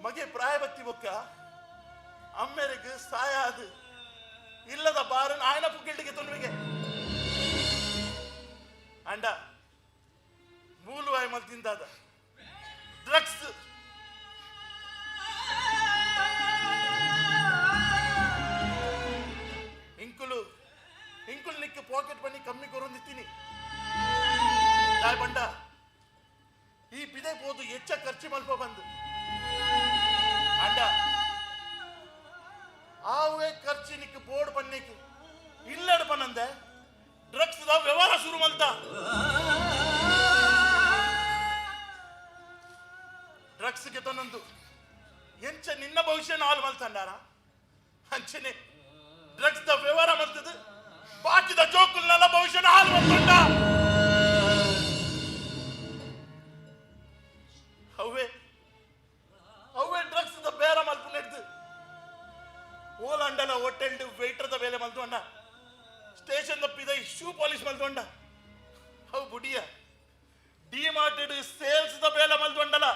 ಮಗೆ ಪ್ರಾಯ ಬತ್ತಿ ಬೊಕ್ಕ ಅಮ್ಮೆರಿಗೆ ಸಾಯ ಅದು ಇಲ್ಲದ ಬಾರನ್ ಆಯ್ನ ಪುಗ್ಗಿಲ್ಟಿಗೆ ತೊನ್ವಿಗೆ ಅಂಡ ಮೂಲವಾಯ್ ಮಲ್ತಿಂದಾದ ಡ್ರಗ್ಸ್ ಇಂಕುಲು ನಿಕ್ಕ ಪಾಕೆಟ್ ಬನ್ನಿ ಕಮ್ಮಿ ಕೊರೊಂದಿತ್ತೀನಿ ಬಂಡ ಈ ಬಿದೆ ಬೋದು ಹೆಚ್ಚ ಖರ್ಚು ಮಲ್ಪ ಬಂದು ಅಂಡ ಆವೇ ಖರ್ಚು ನಿಕ್ಕ ಬೋರ್ಡ್ ಪನ್ನಿಕ್ ಇಲ್ಲಡ ಪನಂದೆ ಡ್ರಗ್ಸ್ ದ ವ್ಯವಹಾರ ಶುರು ಮಲ್ತ ಡ್ರಗ್ಸ್ ಗೆ ತೊನ್ನೊಂದು ಎಂಚ ನಿನ್ನ ಭವಿಷ್ಯ ಹಾಳು ಮಲ್ತಂಡಾರ ಅಂಚನೆ ಡ್ರಗ್ಸ್ ದ ವ್ಯವಹಾರ ಮಲ್ತದ ಬಾಕಿದ ಜೋಕುಲ್ನೆಲ್ಲ ಭವಿಷ್ಯನ ಹಾಳು ಮಲ್ತಂಡ ಅವೇ ಡ್ರಗ್ಸ್ ದ ಬೇರೆ ಮಲ್ಪ ನೆಡ್ದು ಓಲಂಡಲ ಹೋಟೆಲ್ ವೇಟರ್ ದ ಬೇಲೆ ಮಲ್ತೊಂಡ ಸ್ಟೇಷನ್ ತಪ್ಪಿದ ಶೂ ಪಾಲಿಶ್ ಮಲ್ತೊಂಡ ಅವು ಬುಡಿಯ ಡಿಮಾರ್ಟೆಡ್ ಸೇಲ್ಸ್ ದ ಬೇಲೆ ಮಲ್ತೊಂಡಲ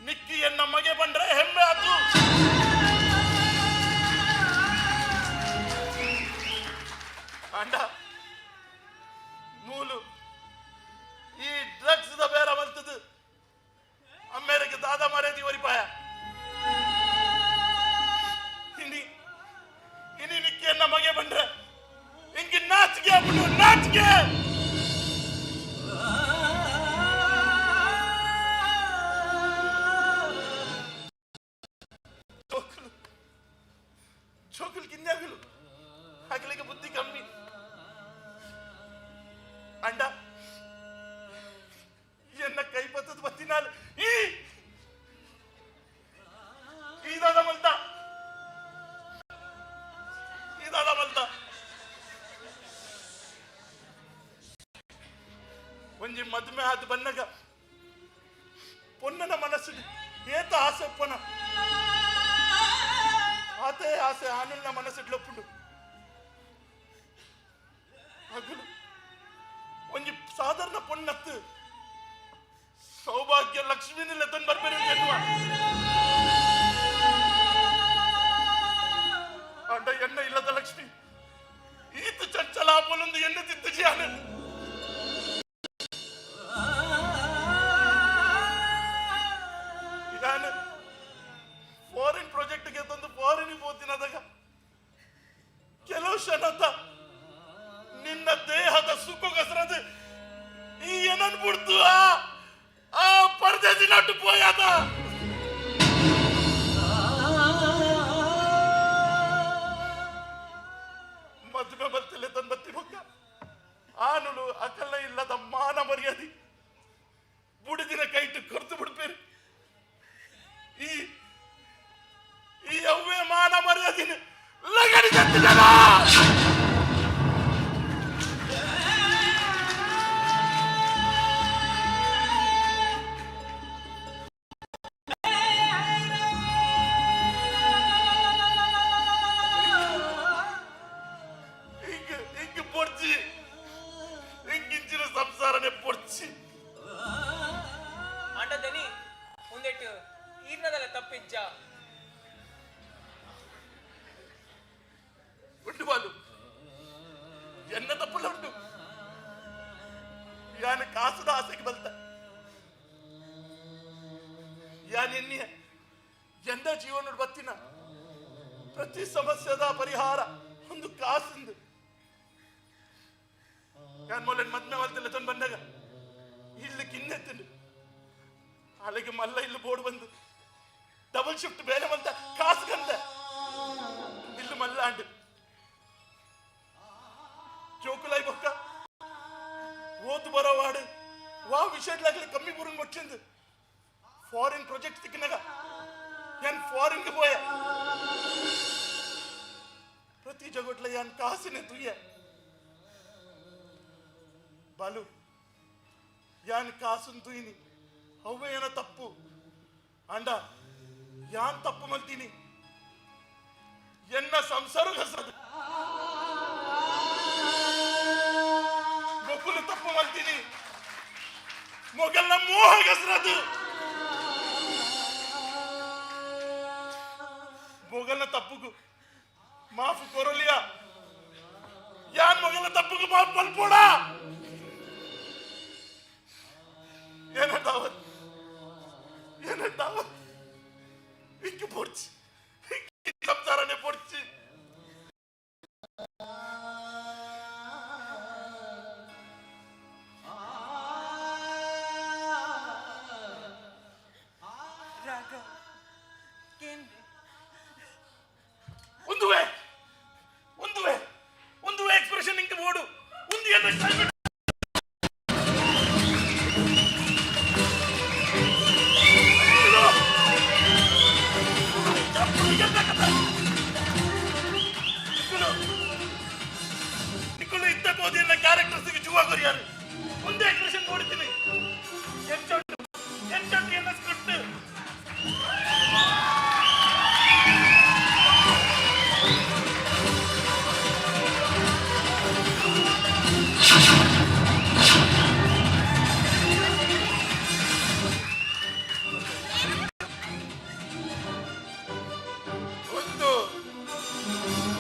ನಿಕ್ಕಿ ಎನ್ನ ಮಗೆ ಬಂದ್ರೆ ಹೆಮ್ಮೆ ಆತು ಅಂಡ ಮೂಲು ಈ ಡ್ರಗ್ಸ್ ದ ಬೇರೆ ಮಲ್ತದು ಅಮ್ಮೇರಿಗೆ ದಾದ ಮರ್ಯಾದಿ ಒರಿಪಾಯ ಚೋಕುಲ್ ಕಿನ್ಯಾಗಲು ಹಗಲಿಗೆ ಬುದ್ಧಿ ಕಮ್ಮಿ ಅಂಡ ಎನ್ನ ಕೈ ಪತ್ತದ ಬತ್ತಿನಾಲ್ ಈದಾದ ಮಲ್ತ ಒಂಜಿ ಮದುವೆ ಆದ ಬನ್ನಗ ಪೊನ್ನನ ಮನಸ್ಸು ಏತ ಆಸೆ ಒಪ್ಪನ ಆತೆ ಆಸೆ ಆನಲ್ನ ಮನಸ್ಸಿಡ್ಲೊಪ್ಪುಂಡು ಹಗಲು ಒಂಜಿ ಸಾಧಾರಣ ಪೊನ್ನತ್ತು ಸೌಭಾಗ್ಯ ಲಕ್ಷ್ಮೀನಿಲ್ಲ ತಂದು ಬರ್ಬೇರೆ ಎನ್ನುವ ಅಂಡ ಎನ್ನ ಇಲ್ಲದ ಲಕ್ಷ್ಮಿ ಈತ ಚಂಚಲ ಪೊಲೊಂದು ಎಣ್ಣೆ ತಿತ್ತು ಜಿಯಾನ ಫಾರಿನ್ ಪ್ರಾಜೆಕ್ಟ್ಗೆ ತಂದು ಫಾರಿನ್ ಹೋತಿನದಾಗ ಕೆಲವು ಕ್ಷಣದ ನಿನ್ನ ದೇಹದ ಸುಖಗಸರದು ಈ ಏನನ್ ಬಿಡ್ತು ಆ ಪರದೇಸಿ ನಟ್ಟು ಪೋಯಾದ ಮದುವೆ ಬರ್ತಲೆ ತಂದು ಬತ್ತಿ ಬೊಕ್ಕ ಆನುಲು ಅಕಲ್ಲ ಇಲ್ಲದ ಮಾನ ಮರ್ಯಾದಿ ಬುಡಿದಿನ ಕೈಟು ಕೊರ್ತು ಬಿಡ್ಬೇರು ಈ ಅವ್ವೆ ಮಾನ ಮರ್ಯಾದಿನ ಲಗಡಿ ಜನ ಹಿಂಗ ಪೊಡ್ಚಿ ಹಿಂಗಿಂಚಿನ ಸಂಸಾರನೆ ಪೊಡ್ಚಿ ಆಟದನಿ ಮುಂದೆಟ್ಟು ಈರ್ನದಲ್ಲ ತಪ್ಪಿಜ್ಜ ಉಂಟು ಬಾಲು ಎನ್ನ ತಪ್ಪುಲ್ಲ ಉಂಟು ಯಾನ ಕಾಸುದ ಆಸೆಗೆ ಬಲ್ತ ಯಾನ್ ಎನ್ನಿಯ ಎಂದ ಜೀವನ ಬತ್ತಿನ ಪ್ರತಿ ಸಮಸ್ಯೆದ ಪರಿಹಾರ ಒಂದು ಕಾಸಿಂದು ಯಾನ್ ಮೊದಲು ಮದ್ಮೆ ಮಲ್ತಿಲ್ಲ ತಂದು ಬಂದಾಗ ಇಲ್ಲಿ ಕಿನ್ನೆತ್ತಿಂಡು ಅಲ್ಲಿಗೆ ಮಲ್ಲ ಇಲ್ಲಿ ಬೋರ್ಡ್ ಬಂದು ಡಬಲ್ ಶಿಫ್ಟ್ ಬೇರೆ ಬಂತ ಕಾಸು ಕಂದ ಇಲ್ಲಿ ಮಲ್ಲ ಅಂಡು ಜೋಕುಲಾಯಿ ಬೊಕ್ಕ ಓತು ಬರೋವಾಡು ವಾ ವಿಷಯಡ್ಲಾಗ್ಲಿ ಕಮ್ಮಿ ಬುರಂಗ್ వచ్చింది ಫಾರಿನ್ ಪ್ರಾಜೆಕ್ಟ್ ತಿಕ್ಕಿನಾಗ ಯಾನ್ ಫಾರಿನ್ ಗೆ పోయా ಪ್ರತಿ ಜಗಟ್ಲ ಯಾನ್ ಕಾಸಿನ ತುಯ್ಯ ಬಾಲು ಯಾನ್ ಕಾಸುನ್ ತುಯ್ನಿ ಅವ್ವೆ ಏನ ತಪ್ಪು ಅಂಡ ಯಾನ್ ತಪ್ಪು ಮಲ್ತೀನಿ ಎನ್ನ ಸಂಸಾರ ಹಸದು ಮೊಕ್ಕಲು ತಪ್ಪು ಮಲ್ತೀನಿ ಮೊಗಲ್ನ ಮೋಹ ಗಸರದು ಮೊಗಲ್ನ ತಪ್ಪುಗು ಮಾಫ್ ಕೊರಲಿಯ ಯಾನ್ ಮೊಗಲ್ನ ತಪ್ಪುಗು ಮಾಫ್ ಮಲ್ಪೋಡ ಏನಂತಾವತ್ ಏನಂತಾವತ್ ಇಂಕ ಪೊಡ್ಚಿ ಸಂಸಾರನೆ ಪೊಡ್ಚಿ ರಾಘವ್ ಕೇಂದ್ರ ಒಂದು ಎಕ್ಸ್ಪ್ರೆಷನ್ ಇಂಕ ಬೋಡು ಒಂದು ಎಲ್ಲ ನಿಕ್ಕಲು ಇದ್ದ ಬೋದಿಯನ್ನ ಕ್ಯಾರೆಕ್ಟರ್ಸ್ಗೆ ಜುವಾ ಕೊರಿಯಾರು ಒಂದೇ ಎಕ್ಸ್ಪ್ರೆಷನ್ ನೋಡ್ತೀನಿ ಎಂಟೊಟ್ಟು ಎಲ್ಲ ಸ್ಕ್ರಿಪ್ಟ್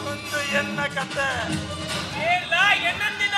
ಒಂದು ಎನ್ನ ಕತೆ ಏಲ್ಲ ಎನ್ನಂದಿನ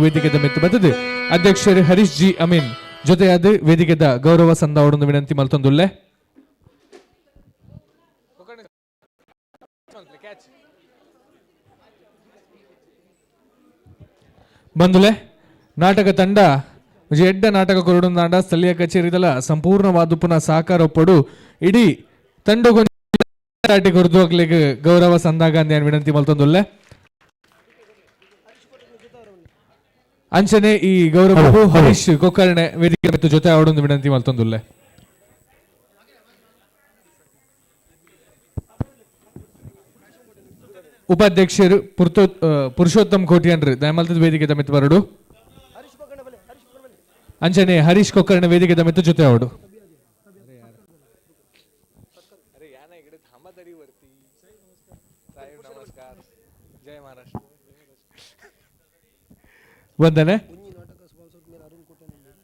ವೇದಿಕೆದ ಮೆತ್ತು ಬರ್ತದೆ ಅಧ್ಯಕ್ಷರು ಹರೀಶ್ ಜಿ ಅಮೀನ್ ಜೊತೆಯಾದ ವೇದಿಕೆದ ಗೌರವ ಸಂದಾವಡನ್ನು ವಿನಂತಿ ಮಲ್ತೊಂದುಲ್ಲೆ. ಬಂದುಲೆ ನಾಟಕ ತಂಡ ಎಡ್ಡ ನಾಟಕ ಕೊರಡುಂದಾಂಡ ಸ್ಥಳೀಯ ಕಚೇರಿದಲ ಸಂಪೂರ್ಣವಾದ ಪುನಃ ಸಹಕಾರ ಒಪ್ಪಡು ಇಡೀ ತಂಡಗೊಂದು ಕೊರದು ಹೋಗ್ಲಿಕ್ಕೆ ಗೌರವ ಸಂದಾಗಾಂಧಿ ವಿನಂತಿ ಮಲ್ತೊಂದುಲ್ಲೆ. ಅಂಚನೆ ಈ ಗೌರವವು ಹರೀಶ್ ಕೊಕ್ಕರ್ಣೆ ವೇದಿಕೆ ಮತ್ತು ಜೊತೆ ಆಡೊಂದು ವಿನಂತಿ ಮಲ್ತೊಂದುಲ್ಲೆ. ಉಪಾಧ್ಯಕ್ಷರು ಪುರುಷೋತ್ತಮ್ ಕೋಟ್ಯಾನ್ರು ದಯಮಲ್ತದ ವೇದಿಕೆ ತಮಿತ್ ಬರಡು. ಅಂಚನೆ ಹರೀಶ್ ಕೊಕ್ಕರ್ಣೆ ವೇದಿಕೆ ತಮಿತ್ ಜೊತೆ ಆಡು. ವಂದನೆ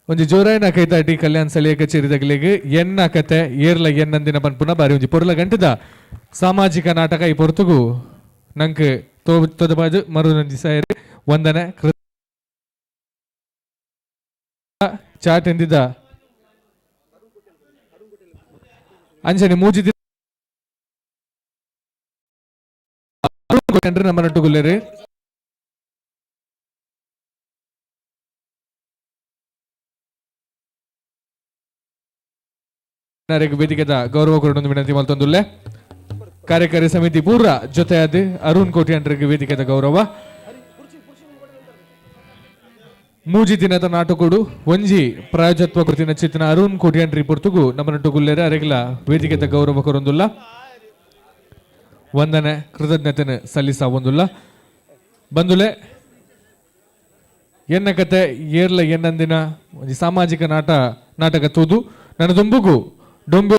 ಒಂಜಿ ಜೋರಾಯಿನ ಕೈತಾಟಿ ಕಲ್ಯಾಣ ಸ್ಥಳೀಯ ಕಚೇರಿ ತಗಲಿಗೆ ಎನ್ನ ಕತೆ ಏರ್ಲ ಎನ್ನಂದಿನ ಪನ್ಪುನ ಬಾರಿ ಒಂಜಿ ಪೊರ್ಲ ಗಂಟದ ಸಾಮಾಜಿಕ ನಾಟಕ ಈ ಪೊರ್ತುಗು ನಂಗೆ ತೋದಬಾಜು ಮರುನಂದಿ ಸಾಯರಿ ವಂದನೆ ಚಾಟ್ ಎಂದಿದ್ದ ಅಂಜನೆ ಮೂಜಿ ನಮ್ಮ ನಟ್ಟುಗುಲ್ಲೇರಿ ವೇದಿಕೆದ ಗೌರವ ಕೊರಡೊಂದು ವಿನಂತಿ ಮಲ್ತೊಂದುಲ್ಲೆ. ಕಾರ್ಯಕಾರಿ ಸಮಿತಿ ಪೂರ್ವ ಜೊತೆಯಾದ ಅರುಣ್ ಕೋಟ್ಯಾಂಡ್ರಿಗೆ ವೇದಿಕೆದ ಗೌರವ. ಮೂಜಿ ದಿನದ ನಾಟಕಡು ಒಂಜಿ ಪ್ರಾಯೋಜತ್ವ ಕೃತಿನ ಚಿತ್ತಿನ ಅರುಣ್ ಕೋಟ್ಯಾಂಡ್ರಿ ಪೊರ್ತುಗು ನಮ್ಮ ನಟ್ಟುಗುಲ್ಲೇರ ಅರೆಗ್ಲ ವೇದಿಕೆದ ಗೌರವ ಕೊರೊಂದುಲ್ಲ. ವಂದನೆ ಕೃತಜ್ಞತೆ ಸಲ್ಲಿಸಾವೊಂದುಲ್ಲ. ಬಂದುಲೆ ಎನ್ನ ಕತೆ ಏರ್ಲ ಎನ್ನಂದಿನ ಒಂಜಿ ಸಾಮಾಜಿಕ ನಾಟಕ ತೂದು ನನ್ನ ದುಂಬುಗು ಡೊಂಬೆ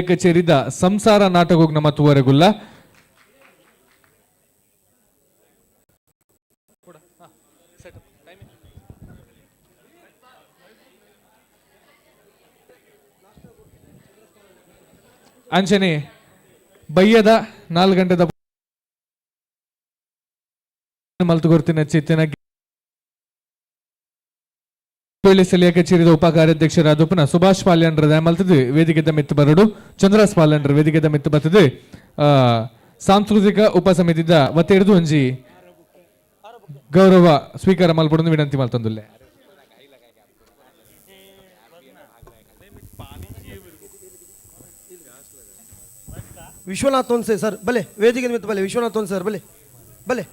ಕಚೇರಿದ ಸಂಸಾರ ನಾಟಕ ನಮ್ಮ ತೂವರೆಗುಲ್ಲ. ಅಂಚನೆ ಬಯ್ಯದ 4 ಗಂಟೆದ ಮಲ್ತುಗೊರ್ತಿನ ಚಿತ್ತಿನ ಸ್ಥಳೀಯ ಕಚೇರಿದ ಉಪ ಕಾರ್ಯಾಧ್ಯಕ್ಷರಾದ ಪುನಃ ಸುಭಾಷ್ ಪಾಲ್ಯಂಡ್ರ ದಯಮಲ್ತದು ವೇದಿಕೆದ ಮಿತ್ತು ಬರಡು. ಚಂದ್ರಾಸ್ ಪಾಲ್ಯಂಡ್ರ ವೇದಿಕೆದ ಮಿತ್ತು ಬರ್ತದೆ. ಸಾಂಸ್ಕೃತಿಕ ಉಪ ಸಮಿತಿದ ಒತ್ತೆಡ್ದು ಒಂಜಿ ಗೌರವ ಸ್ವೀಕಾರ ಮಲ್ಪಡೊಂದು ವಿನಂತಿ ಮಲ್ತಂದುಲ್ಲೆ. ವಿಶ್ವನಾಥ್ ತೋನ್ಸೆ ಸರ್ ಬಲೆ ವೇದಿಕೆ ಮಿತ್ತು ಬಲೆ ವಿಶ್ವನಾಥ್ ತೋನ್ಸೆ ಸರ್ ಬಲೆ ಬಲೆ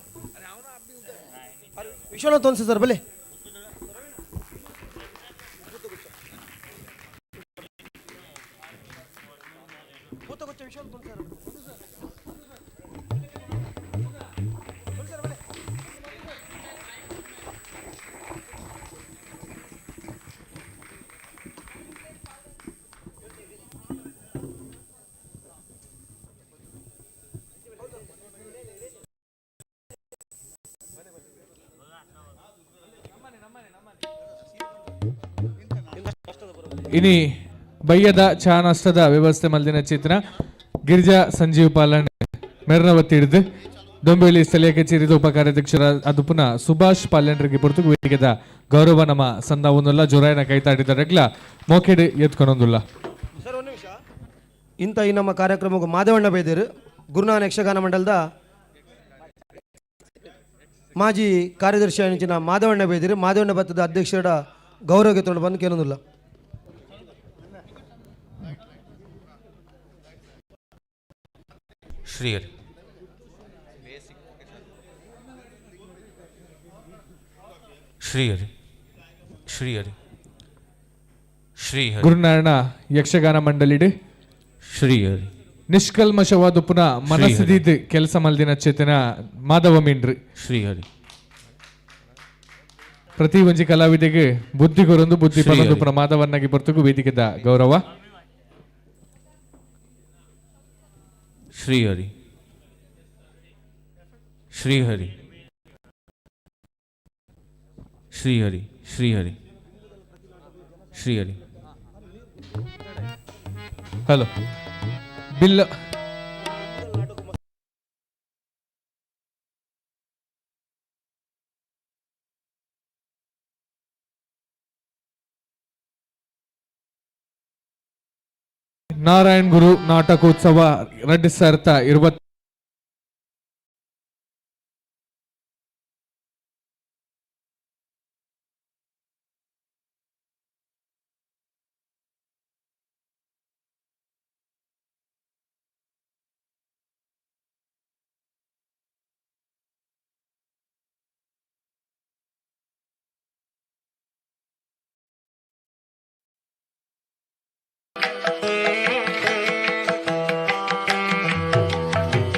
ವಿಶ್ವನಾಥ್ ತೋನ್ಸೆ ಸರ್ ಬಲೆ ಇನಿ ಬಯ್ಯದ ಚಾ ನಷ್ಟದ ವ್ಯವಸ್ಥೆ ಮಲ್ದಿನ ಚಿತ್ರ ಗಿರಿಜಾ ಸಂಜೀವ್ ಪಾಲನ್ ಮೆರನವತ್ತಿ ಹಿಡಿದು ದೊಂಬೇಲಿ ಸ್ಥಳೀಯ ಕಚೇರಿದ ಉಪ ಕಾರ್ಯಾಧ್ಯಕ್ಷರ ಅದು ಪುನಃ ಸುಭಾಷ್ ಪಾಲ್ಯಂಡ್ರಿಗೆ ಪೊರ್ತುಗು ವೇದಿಕೆದ ಗೌರವ ನಮ್ಮ ಸಂದಾವೊಂದುಲ್ಲ. ಜೋರಾಯಿನ ಕೈತಾಡಿದರೆಗ್ಲ ಮೋಕೆಡ್ ಎತ್ಕೊನೊಂದುಲ್ಲ. ಇಂಥ ಈ ನಮ್ಮ ಕಾರ್ಯಕ್ರಮಕ್ಕೆ ಮಾದೇವಣ್ಣ ಬೇದೇರು ಗುರುನಾನ ಯಕ್ಷಗಾನ ಮಂಡಲದ ಮಾಜಿ ಕಾರ್ಯದರ್ಶಿ ಅಂಚಿನ ಮಾದೇವಣ್ಣ ಬೇದಿರು ಮಾದೇವಣ್ಣ ಭತ್ತದ ಅಧ್ಯಕ್ಷರ ಗೌರವಕ್ಕೆ ತೊಗೊಂಡು ಬಂದು ಕೇಳೋದಿಲ್ಲ. ಶ್ರೀಹರಿ ಶ್ರೀಹರಿ ಶ್ರೀಹರಿ ಶ್ರೀಹರಿ ಗುರುನಾರಾಯಣ ಯಕ್ಷಗಾನ ಮಂಡಳಿಡು ಶ್ರೀಹರಿ ನಿಷ್ಕಲ್ಮಶವಾದ ಪುನಃ ಮನಸ್ಸಿದ ಕೆಲಸ ಮಲ್ದಿನ ಚೇತನ ಮಾಧವ ಮೀಂಡ್ರು ಶ್ರೀಹರಿ ಪ್ರತಿ ಒಂಜಿ ಕಲಾವಿದೆಗೆ ಬುದ್ಧಿ ಕೊರೊಂದು ಬುದ್ಧಿ ಪರೊಂದು ಪುನಃ ಮಾಧವನ್ನಾಗಿ ಬರ್ತುಗು ವೇದಿಕೆದ ಗೌರವ. ಶ್ರೀಹರಿ ಶ್ರೀಹರಿ ಶ್ರೀಹರಿ ಶ್ರೀಹರಿ ಶ್ರೀಹರಿ ಹಲೋ ಬಿಲ್ ನಾರಾಯಣ್ ಗುರು ನಾಟಕೋತ್ಸವ 2020 Thank you.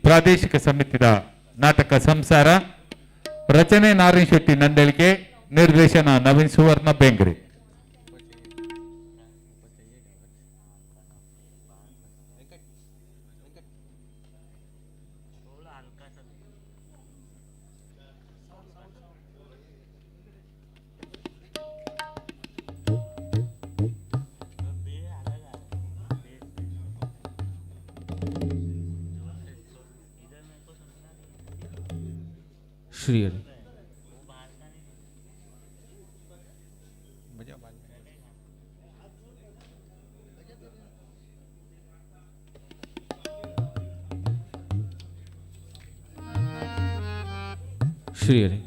ಪ್ರಾದೇಶಿಕ ಸಮಿತಿದ ನಾಟಕ ಸಂಸಾರ, ರಚನೆ ನಾರಾಯಣ ಶೆಟ್ಟಿ ನಂದಳಿಕೆ, ನಿರ್ದೇಶನ ನವೀನ್ ಸುವರ್ಣ ಬೆಂಗ್ರೆ. श्रीहरि श्रीहरि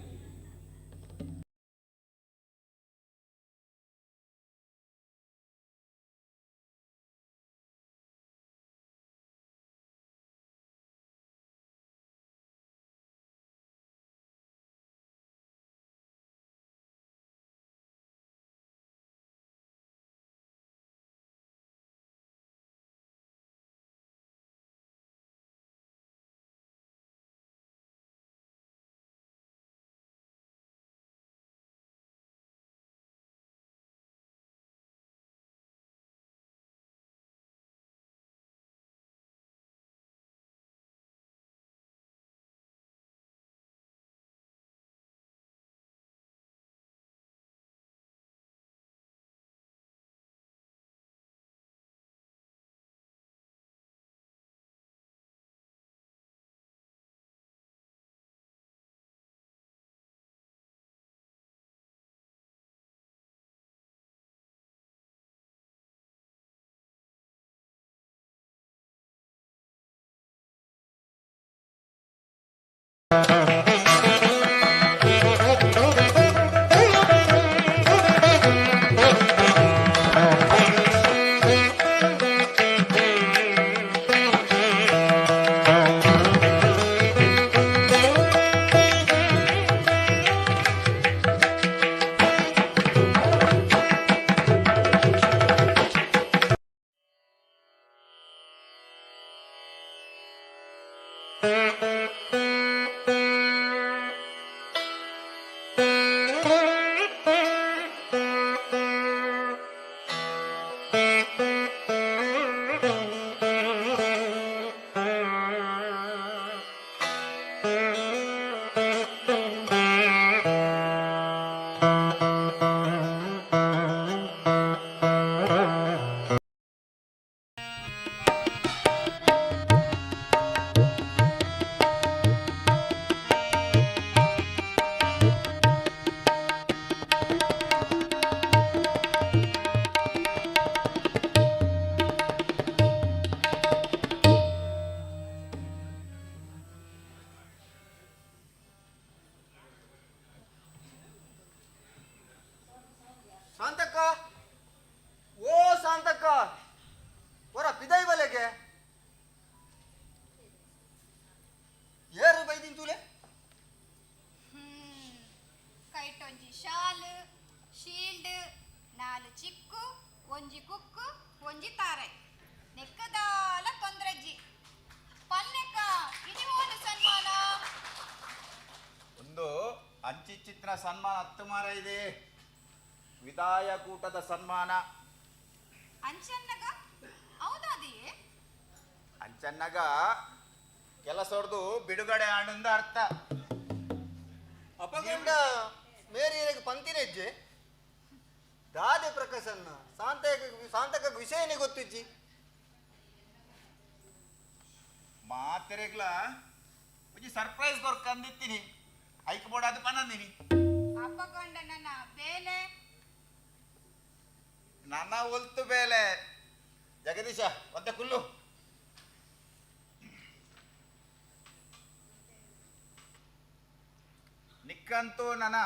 ಶಾಂತಕ್ಕ, ಓ ಶಾಂತಕ್ಕ, ಹೊರ ಪಿದೈ ಬಲೆಗೆ ಏರು ಬೈದಿಂತೂಲೆ ಕೈಟೊಂಜಿ ಶಾಲ್ ಶೀಲ್ಡ್ 4 ಚಿಕ್ಕು ಒಂಜಿ ಕುಕ್ಕು ಒಂಜಿ ತಾರೈ ನೆಕ್ಕದಾಲ ತೊಂದ್ರಜ್ಜಿ ಪಲ್ಲೆಕ್ಕ ಇನಿವೋನು ಸನ್ಮಾನ ಒಂದು ಅಂಚಿ ಚಿತ್ರ ಸನ್ಮಾನ 10 ಮಾರ ಇದೆ. ವಿದಾಯ ಕೂಟದ ಸನ್ಮಾನ ಅಂಚನ್ನಗ ಹೌದಾದಿಯೇ ಅಂಚನ್ನಗ ಕೆಲಸೊಡ್ದು ಬಿಡುಗಡೆ ಆನಂದ ಅರ್ಥ ಅಪಗಂಡ ಮೇರಿಯರಿಗೆ ಪಂಕ್ತಿನೆಜ್ಜೆ ದಾದೆ ಪ್ರಕಾಶನ್ನ ಶಾಂತಕ ವಿಷಯನೇ ಗೊತ್ತಿಜ್ಜಿ ಮಾತೆರೆಗ್ಲ ಒಂಜಿ ಸರ್ಪ್ರೈಸ್ ಕೊರ್ಕಂದಿತ್ತೀನಿ ಐಕ್ ಬೋರ್ಡ್ ಅದು ಪನ್ನಂದಿನಿ ಅಪಗಂಡ ನನ್ನ ಬೇಲೆ ನನ್ನ ಒಲ್ತು ಬೇಲೆ ಜಗದೀಶ ಒಂದೇ ಕುಲ್ಲು ನಿಕ್ಕಂತೂ ನನ್ನ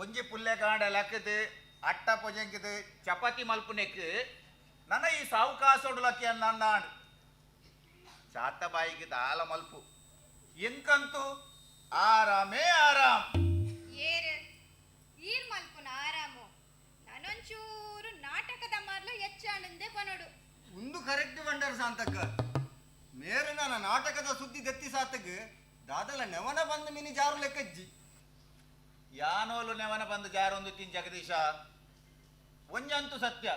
ಒಂಜಿ ಪುಲ್ಲೆ ಕಾಂಡ ಲಕ್ಕದು ಅಟ್ಟ ಪೊಜಂಕಿದು ಚಪಾತಿ ಮಲ್ಪುನೆಕ್ ನನ್ನ ಈ ಸಾವುಕಾಸೋಡು ಲಕ್ಕಿ ಅನ್ನಂದಾಂಡು ಚಾತ ಬಾಯಿಗೆ ದಾಲ ಮಲ್ಪು ಎಂಕಂತೂ ಆರಾಮೇ ಆರಾಮ್ ಏರ್ ಈರ್ ಮಲ್ಪುನ ಆರಾಮು ನಾನೊಂಚೂರು ನಾಟಕದ ಮಾರ್ಲು ಹೆಚ್ಚಾನಂದೆ ಕೊನೋಡು ಒಂದು ಕರೆಕ್ಟ್ ಬಂಡರ್ ಶಾಂತಕ್ಕ ಮೇರೆ ನನ್ನ ನಾಟಕದ ಸುದ್ದಿ ದತ್ತಿ ಸಾತಗ್ ದಾದಲ ನೆವನ ಬಂದು ಮಿನಿ ಜಾರು ಲೆಕ್ಕಜ್ಜಿ ಯಾನೋಲು ನೆವನ ಬಂದು ಜಾರೊಂದು ತಿನ್ ಜಗದೀಶ ಒಂಜಂತೂ ಸತ್ಯ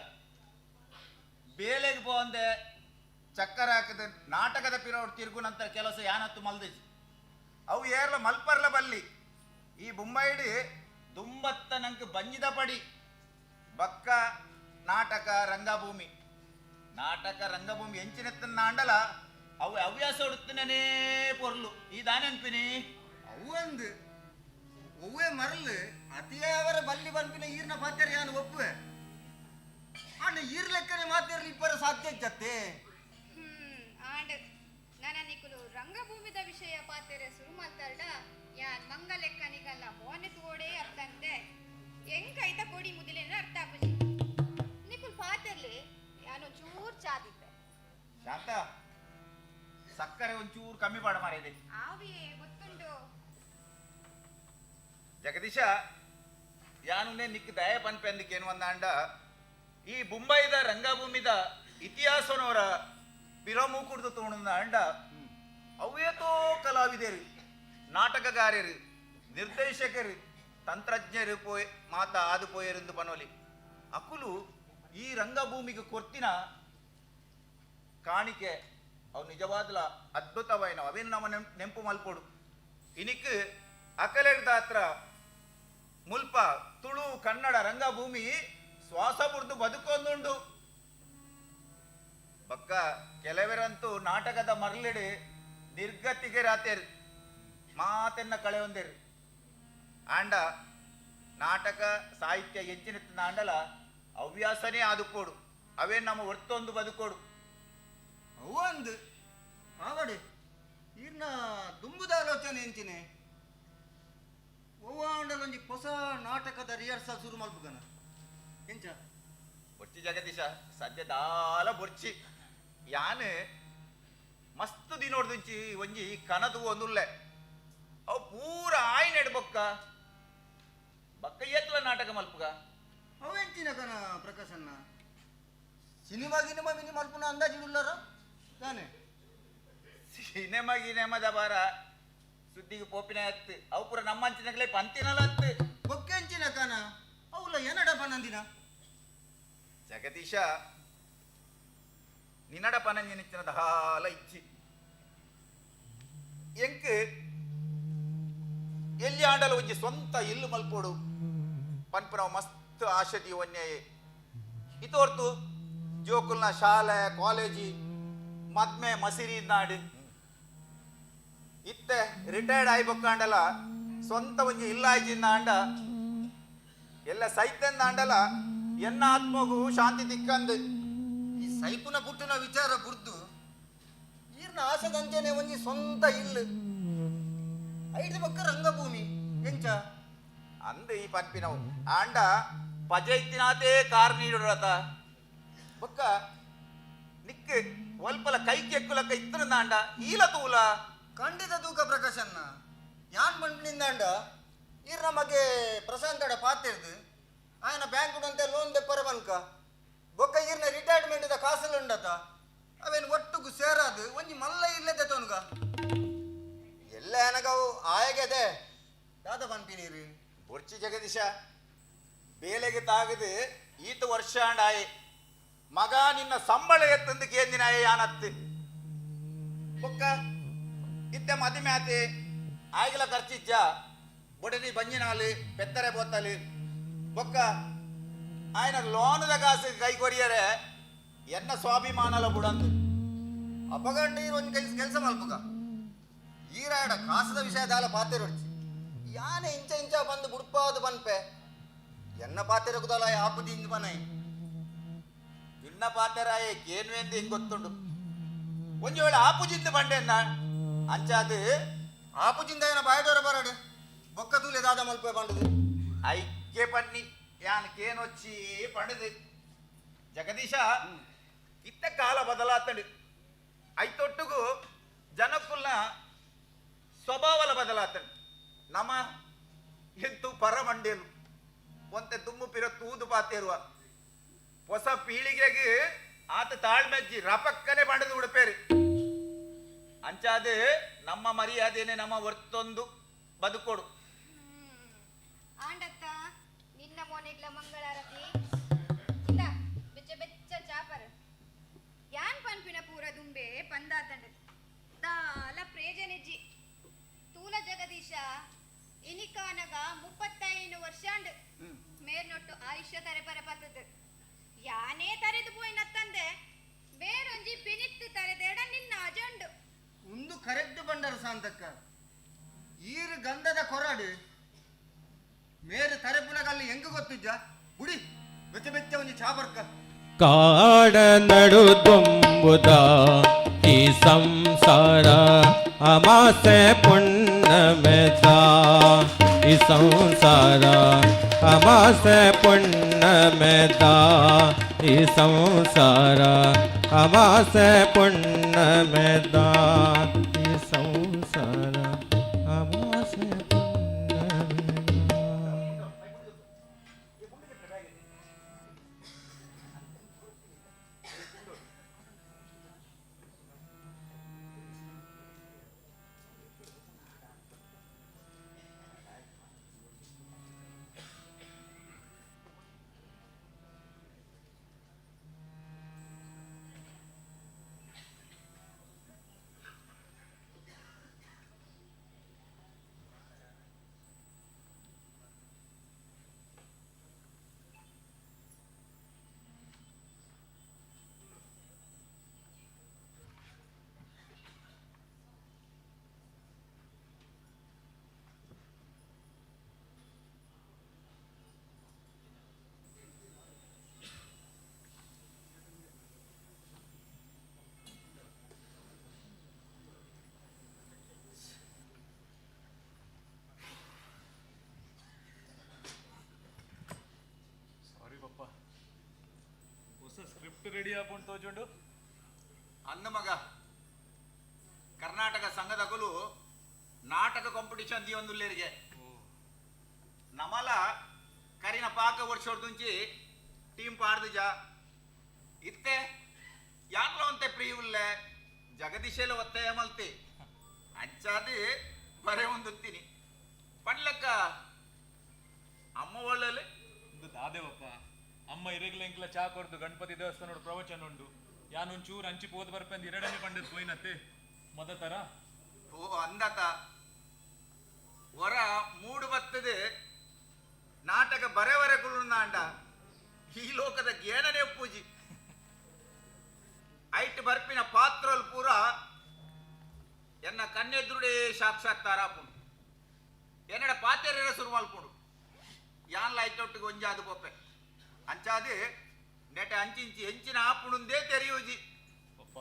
ಬೇಲೆಗೆ ಪೋಂದೆ ಚಕ್ಕರ ಹಾಕದ ನಾಟಕದ ಪಿರೋಡ್ ತಿರುಗು ನಂತರ ಕೆಲಸ ಯಾನತ್ತು ಮಲ್ದಜಿ ಅವು ಏರ್ಲ ಮಲ್ಪರ್ಲ ಬಲ್ಲಿ ಈ ಬೊಂಬೈಡಿ ದುಂಬತ್ತ ನಂಗೆ ಬಂಜಿದ ಪಡಿ ಬಕ್ಕ ನಾಟಕ ರಂಗಭೂಮಿ ಎಂಚಿನೆತ್ತನ್ನ ಆಂಡಲ ಅವು ಹವ್ಯಾಸ ಉಡುತ್ತನೇ ಪೊರ್ಲು ಈ ದಾನೆನ್ಪಿನಿ ಅವು ಅಂದು ಒವ್ವೇ ಮರಲು ಅತಿಯವರ ಬಲ್ಲಿ ಬಂಪಿನ ಈರ್ನ ಪಾತ್ಯರ ಯಾನು ಒಪ್ಪುವೆ ಆಂಡ ಈರ್ ಲೆಕ್ಕನೆ ಮಾತಾಡ್ಲಿ ಇಬ್ಬರ ಸಾಧ್ಯ ಇದ್ದತ್ತೆ ಆಂಡ್ ನನ್ನ ನಿಕುಲು ರಂಗಭೂಮಿದ ವಿಷಯ ಪಾತೆರೆ ಶುರು ಮಾತಾಡ ಯಾನ್ ಮಂಗ ಲೆಕ್ಕನಿಗಲ್ಲ ಮೋನೆ ತೋಡೆ ಅರ್ಥಂತೆ ಹೆಂಗ್ ಐತ ಕೊಡಿ ಮುದಿಲೇನ ಅರ್ಥ ಆಗುಜಿ ನಿಕುಲ್ ಪಾತೆರ್ಲಿ ಯಾನು ಚೂರ್ ಚಾದಿದ್ದೆ ಶಾಂತ ಸಕ್ಕರೆ ಒಂಚೂರು ಕಮ್ಮಿ ಪಾಡ ಮಾರಿದೆ ಆವಿಯೇ ಗೊತ್ತುಂಟು ಜಗದೀಶ ಯಾನುನೆ ನಿಕ್ ದಯ ಪನ್ಪೆಂದಿಕೇನು ಅಂದಾಂಡ ಈ ಬೊಂಬೈದ ರಂಗಭೂಮಿದ ಇತಿಹಾಸನವರ ಪಿರಮು ಕುಡ್ದು ತೋಣದ ಅಂಡ ಅವೇತೋ ಕಲಾವಿದರು ನಾಟಕಗಾರರು ನಿರ್ದೇಶಕರು ತಂತ್ರಜ್ಞರು ಪೋಯ್ ಮಾತ ಆದು ಪೋಯರೆಂದು ಪನೋಲಿ ಅಕುಲು ಈ ರಂಗಭೂಮಿಗೆ ಕೊರ್ತಿನ ಕಾಣಿಕೆ ಅವು ನಿಜವಾದ ಅದ್ಭುತವಾಯಿನ ಅವೇನು ನಮ್ಮ ನೆಂಪು ಮಲ್ಪೋಡು ಇನಿಕ್ ಅಕಲೆಡ್ದ ಹತ್ರ ಮುಲ್ಪ ತುಳು ಕನ್ನಡ ರಂಗಭೂಮಿ ಶ್ವಾಸ ಮುರಿದು ಬದುಕೊಂದುಂಡು ಬಕ್ಕ ಕೆಲವರಂತೂ ನಾಟಕದ ಮರಳಿಡಿ ನಿರ್ಗತಿಗೆ ರಾತೇರು ಮಾತೆನ್ನ ಕಳೆ ಹೊಂದೇರು ಆಂಡ ನಾಟಕ ಸಾಹಿತ್ಯ ಎಂಚಿನ ಆಂಡಲ ಹವ್ಯಾಸನೇ ಆದುಕೋಡು ಅವೇ ನಮ್ಮ ಒರ್ತೊಂದು ಬದುಕೋಡು ಅವು ಅಂದು ಆವಡೆ ಈರ್ನ ದುಂಬುದ ಆಲೋಚನೆ ಎಂಚಿನೆ ಒವ್ವಾಂಡಲೊಂಜಿ ಹೊಸ ನಾಟಕದ ರಿಹರ್ಸಲ್ ಶುರು ಮಲ್ಪುಗನ ಎಂಚ ಬೊರ್ಚಿ ಜಗದೀಶ ಸದ್ಯ ದಾಲ ಬೊರ್ಚಿ ಯಾನ್ ಮಸ್ತ್ ದಿನೋಡ್ದುಂಚಿ ಒಂಜಿ ಕನದು ಒಂದುಲ್ಲೆ ಅವು ಪೂರ ಆಯ್ನೆಡ್ ಬೊಕ್ಕ ಬಕ್ಕ ಎತ್ಲ ನಾಟಕ ಮಲ್ಪುಗ ಅವೆಂಚಿನ ಕನ ಪ್ರಕಾಶನ್ನ ಸಿನಿಮಾ ಗಿನಿಮಾ ಮಿನಿ ಮಲ್ಪುನ ಅಂದಾಜಿಡುಲ್ಲಾರ ತಾನೆ ಸಿನೆಮದ ಬಾರ ಸುದ್ದಿಗೆ ಪೋಪಿನ ಎತ್ತು ಅವು ಪೂರ ನಮ್ಮಂಚಿನಗಳೇ ಪಂತಿನಲ್ಲ ಅತ್ತು ಬೊಕ್ಕೆಂಚಿನ ಕನ ಅವಲ್ಲ ಏನಡ ಪನಂದಿನ ಜಗದೀಶ ನಿನ್ನಡ ಪನಂಜಿನಿಚ್ಚಿನದ ಹಾಲ ಇಚ್ಚಿ ಎಂಕ್ ಎಲ್ಲಿ ಆಂಡಲ ಒಂಜಿ ಸ್ವಂತ ಇಲ್ಲು ಮಲ್ಪೋಡು ಪನ್ಪುನ ಮಸ್ತ್ ಆಶದಿ ಒನ್ನೆಯೇ ಇತೋರ್ತು ಜೋಕುಲ್ನ ಶಾಲೆ ಕಾಲೇಜಿ ಮದ್ಮೆ ಮಸಿರಿ ನಾಡು ಇತ್ತೆ ರಿಟೈರ್ಡ್ ಆಯ್ ಬೊಕ್ಕಾಂಡಲ ಸ್ವಂತ ಒಂಜಿ ಇಲ್ಲ ಆಯ್ಜಿಂದ ಆಂಡ ಎಲ್ಲ ಸೈತಂದ ಆಂಡಲ ಎನ್ನ ಆತ್ಮಗು ಶಾಂತಿ ದಿಕ್ಕಂದು ಈ ಸೈಪುನ ಪುಟ್ಟನ ವಿಚಾರ ಬುರ್ದು ಈರ್ನ ಆಸೆದಂಚನೆ ಒಂಜಿ ಸ್ವಂತ ಇಲ್ಲು ಐದು ಬೊಕ್ಕ ರಂಗಭೂಮಿ ಎಂಚ ಅಂದ ಈ ಪನ್ಪಿನವು ಆಂಡ ಪಜೈತಿನಾತೆ ಕಾರ್ ನೀಡುರತ ಬೊಕ್ಕ ನಿಕ್ ಒಲ್ಪಲ ಕೈಕೆಕ್ಕುಲಕ ಇತ್ತನ ಆಂಡ ಈಲ ತೂಲ ಖಂಡಿತ ತೂಕ ಪ್ರಕಾಶನ್ನ ಯಾನ್ ಬಂಡ್ನಿಂದಾಂಡ ಈರ್ ನಮಗೆ ಪ್ರಶಾಂತಡ ಪಾತಿರ್ದು ಆಯನ ಬ್ಯಾಂಕ್ ಅಂತೆ ಲೋನ್ ದೆಪ್ಪರ ಬನ್ಕ ಬೊಕ್ಕ ಈರ್ನ ರಿಟೈರ್ಮೆಂಟ್ ಕಾಸಲು ಉಂಡತ ಅವೇನು ಒಟ್ಟುಗು ಸೇರಾದು ಒಂಜಿ ಮಲ್ಲ ಇಲ್ಲದೆ ತೋನ್ಗ ಎಲ್ಲ ಏನಗವು ಆಯಗದೆ ದಾದ ಬನ್ಪಿನೀರಿ ಬೊರ್ಚಿ ಜಗದೀಶ ಬೇಲೆಗೆ ತಾಗದು ಈತ ವರ್ಷ ಆಯೆ ಮಗ ನಿನ್ನ ಸಂಬಳ ಎತ್ತಂದು ಕೇಂದಿನಾಯ ಯಾನತ್ತು ಬೊಕ್ಕ ಇತ್ತೆ ಮದಿಮೆ ಆತಿ ಆಯ್ಗಲ ಖರ್ಚಿಜ್ಜ ಬೊಡನಿ ಬಂಜಿನಾಲು ಪೆತ್ತರೆ ಬೋತಲು ಬೊಕ್ಕ ఆయన లోనుದ ಕಾಸು ಕೈ ಕೊರಿಯರೆ ಎನ್ನ ಸ್ವಾಭಿಮಾನಲ ಬುಡಂದು ಅಪಗಂಡ ಒಂದ್ ಕೆಲಸ ಮಲ್ಪುಗ ಈರಾಡ ಕಾಸದ ವಿಷಯದಾಲ ಪಾತೆರೊಡ್ಚಿ ಯಾನೆ ಇಂಚ ಇಂಚ ಬಂದು ಬುಡ್ಪಾದು ಬನ್ಪೆ ಎನ್ನ ಪಾತೆರಗುದಲ ಆಪುದಿ ಇಂದು ಬನೈ ನಿನ್ನ ಪಾತೆರಾಯ ಕೇನ್ವೆಂದು ಹಿಂಗ್ ಗೊತ್ತುಂಡು ಒಂಜಿ ವೇಳೆ ಆಪುಜಿಂದು ಬಂಡೆನ್ನ ಅಂಚಾದು ಆಪುಜಿಂದ ಏನ ಬಾಯ್ಡೋರ ಬರಡು ಬೊಕ್ಕ ತೂಲೆ ದಾದ ಮಲ್ಪೆ ಬಂಡದು ಐಕ್ಯ ಪನ್ನಿ ಯಾನ್ ಕೇನೊಚ್ಚಿ ಪಂಡದು ಜಗದೀಶ ಇತ್ತ ಕಾಲ ಬದಲಾತಡು ಐತೊಟ್ಟುಗು ಜನಕ್ಕುಲ್ನ ಸ್ವಭಾವಲ ಬದಲಾತಡು ನಮ ಎಂತು ಪರಮಂಡೇಲು ಒಂತೆ ದುಮ್ಮು ಪಿರ ತೂದು ಪಾತೇರುವ ಹೊಸ ಪೀಳಿಗೆಗೆ ಆತ ತಾಳ್ಮೆಜ್ಜಿ ರಪಕ್ಕನೆ ಪಂಡದು ಉಡುಪೇರು ಅಂಚಾದೆ ನಮ್ಮ ಮರ್ಯಾದೆನೆ ನಮ್ಮ ಹೊರ್ತೊಂದು ಬದುಕೊಡು. ಆಂಡತ್ತ ನಿನ್ನ ಮೋನೆಗ್ಲ ಮಂಗಳಾರತಿ ಇಂದ ಬೆಚ್ಚ ಬೆಚ್ಚ ಚಾಪರ್ ಯಾನ್ ಪನ್ಪಿನ ಪೂರ ದುಂಬೆ ಪಂದಾತಂಡ ದಾಲ ಪ್ರೇಜನೆಜ್ಜಿ ತೂಲ ಜಗದೀಶ ಇನಿಕಾನಗ 35 ವರ್ಷಾಂಡ್ ಮೇರ್ನೊಟ್ಟು ಆಯುಷ್ಯ ತರೆ ಪರಪತ್ತದು ಯಾನೇ ತರೆದು ಪೋಯಿನತ್ತಂದೆ ಬೇರೊಂಜಿ ಪಿನಿತ್ತು ತರೆದೇಡ ನಿನ್ನ ಅಜಂಡು ಒಂದು ಕರೆಕ್ಟ್ ಬಂಡರು ಸಾಂತಕ್ಕ ಈರು ಗಂಧದ ಕೊರಡು ಮೇರು ತರೆಪುನಗಲ್ಲಿ ಹೆಂಗ ಗೊತ್ತಿಜ್ಜ ಗುಡಿ ಬೆಚ್ಚ ಬೆಚ್ಚ ಒಂದು ಚಾಬರ್ಕ ಕಾಡ ನಡು ತುಂಬುದ ಈ ಸಂಸಾರ ಅಮಾಸೆ ಪುಣ್ಯಮೆದ ಈ ಸಂಸಾರ ಅಮಾಸೆ ಪುಣ್ಯಮೆದ ಈ ಸಂಸಾರ ಅಮಾಸೆ ಪುಣ್ಯಮೆದ ಈ ಸಂಸಾರ ಅಮಾಸೆ ರೆಡಿ ಆಪುಂಡು ತೋಜುಂಡು ಅನ್ನ ಮಗ ಕರ್ನಾಟಕ ಸಂಘದಕುಲು ನಾಟಕ ಕಾಂಪಿಟಿಷನ್ ದಿಯೊಂದುಲ್ಲೇರಿಗೆ ನಮಲ ಕರಿನ ಪಾಕ ವರ್ಷೋಡ್ದುಂಚಿ ಟೀಮ್ ಪಾಡ್ದುಜ ಇತ್ತೆ ಯಾಕ್ಲ ಒಂತೆ ಪ್ರಿಯುಲ್ಲೆ ಜಗದೀಶೆಲ್ಲ ಒತ್ತಾಯ ಮಲ್ತಿ ಅಂಚಾದಿ ಬರೇ ಒಂದುತ್ತೀನಿ ಪಡ್ಲಕ್ಕ ಅಮ್ಮ ಒಳ್ಳೆ ಒಂದು ದಾದೇವಪ್ಪ ಅಮ್ಮ ಇರೆಗ್ಲೆಂಕ್ಲ ಚಾ ಕೊರ್ದು ಗಣಪತಿ ದೇವಸ್ಥಾನ ಪ್ರವಚನ ಉಂಡು ಯಾನೊಂಚೂರು ಅಂಚಿ ಪೋದ್ ಬರ್ಪಂದು ಎರಡನೇ ಪಂಡದ್ ಪೋಯ್ನತ್ತೆ ಮೊದ ತರ ಓ ಅಂದತ ಹೊರ ಮೂಡು ಬತ್ತದೆ ನಾಟಕ ಬರೆವರೆ ಕುಳ್ಳುಂದಾಂಡ ಈ ಲೋಕದ ಗೇಣನೆ ಪೂಜಿ ಐಟ್ ಬರ್ಪಿನ ಪಾತ್ರೋಲ್ ಪೂರ ಎನ್ನ ಕಣ್ಣೆದುರುಡೇ ಸಾಕ್ಷಾತ್ಕಾರ ಆಪುಂಡು ಎನ್ನಡ ಪಾತೆರ ಶುರು ಮಲ್ಪುಂಡು ಯಾನ್ಲ ಐಟೊಟ್ಟಿಗೆ ಒಂಜಾದು ಪೊಪ್ಪೆ ಅಂಚಾದೆ ನೆಟ ಅಂಚಿಂಚಿ ಹೆಂಚಿನ ಆಪುಣುಂದೇ ತೆರೆಯೂಜಿ ಪಪ್ಪ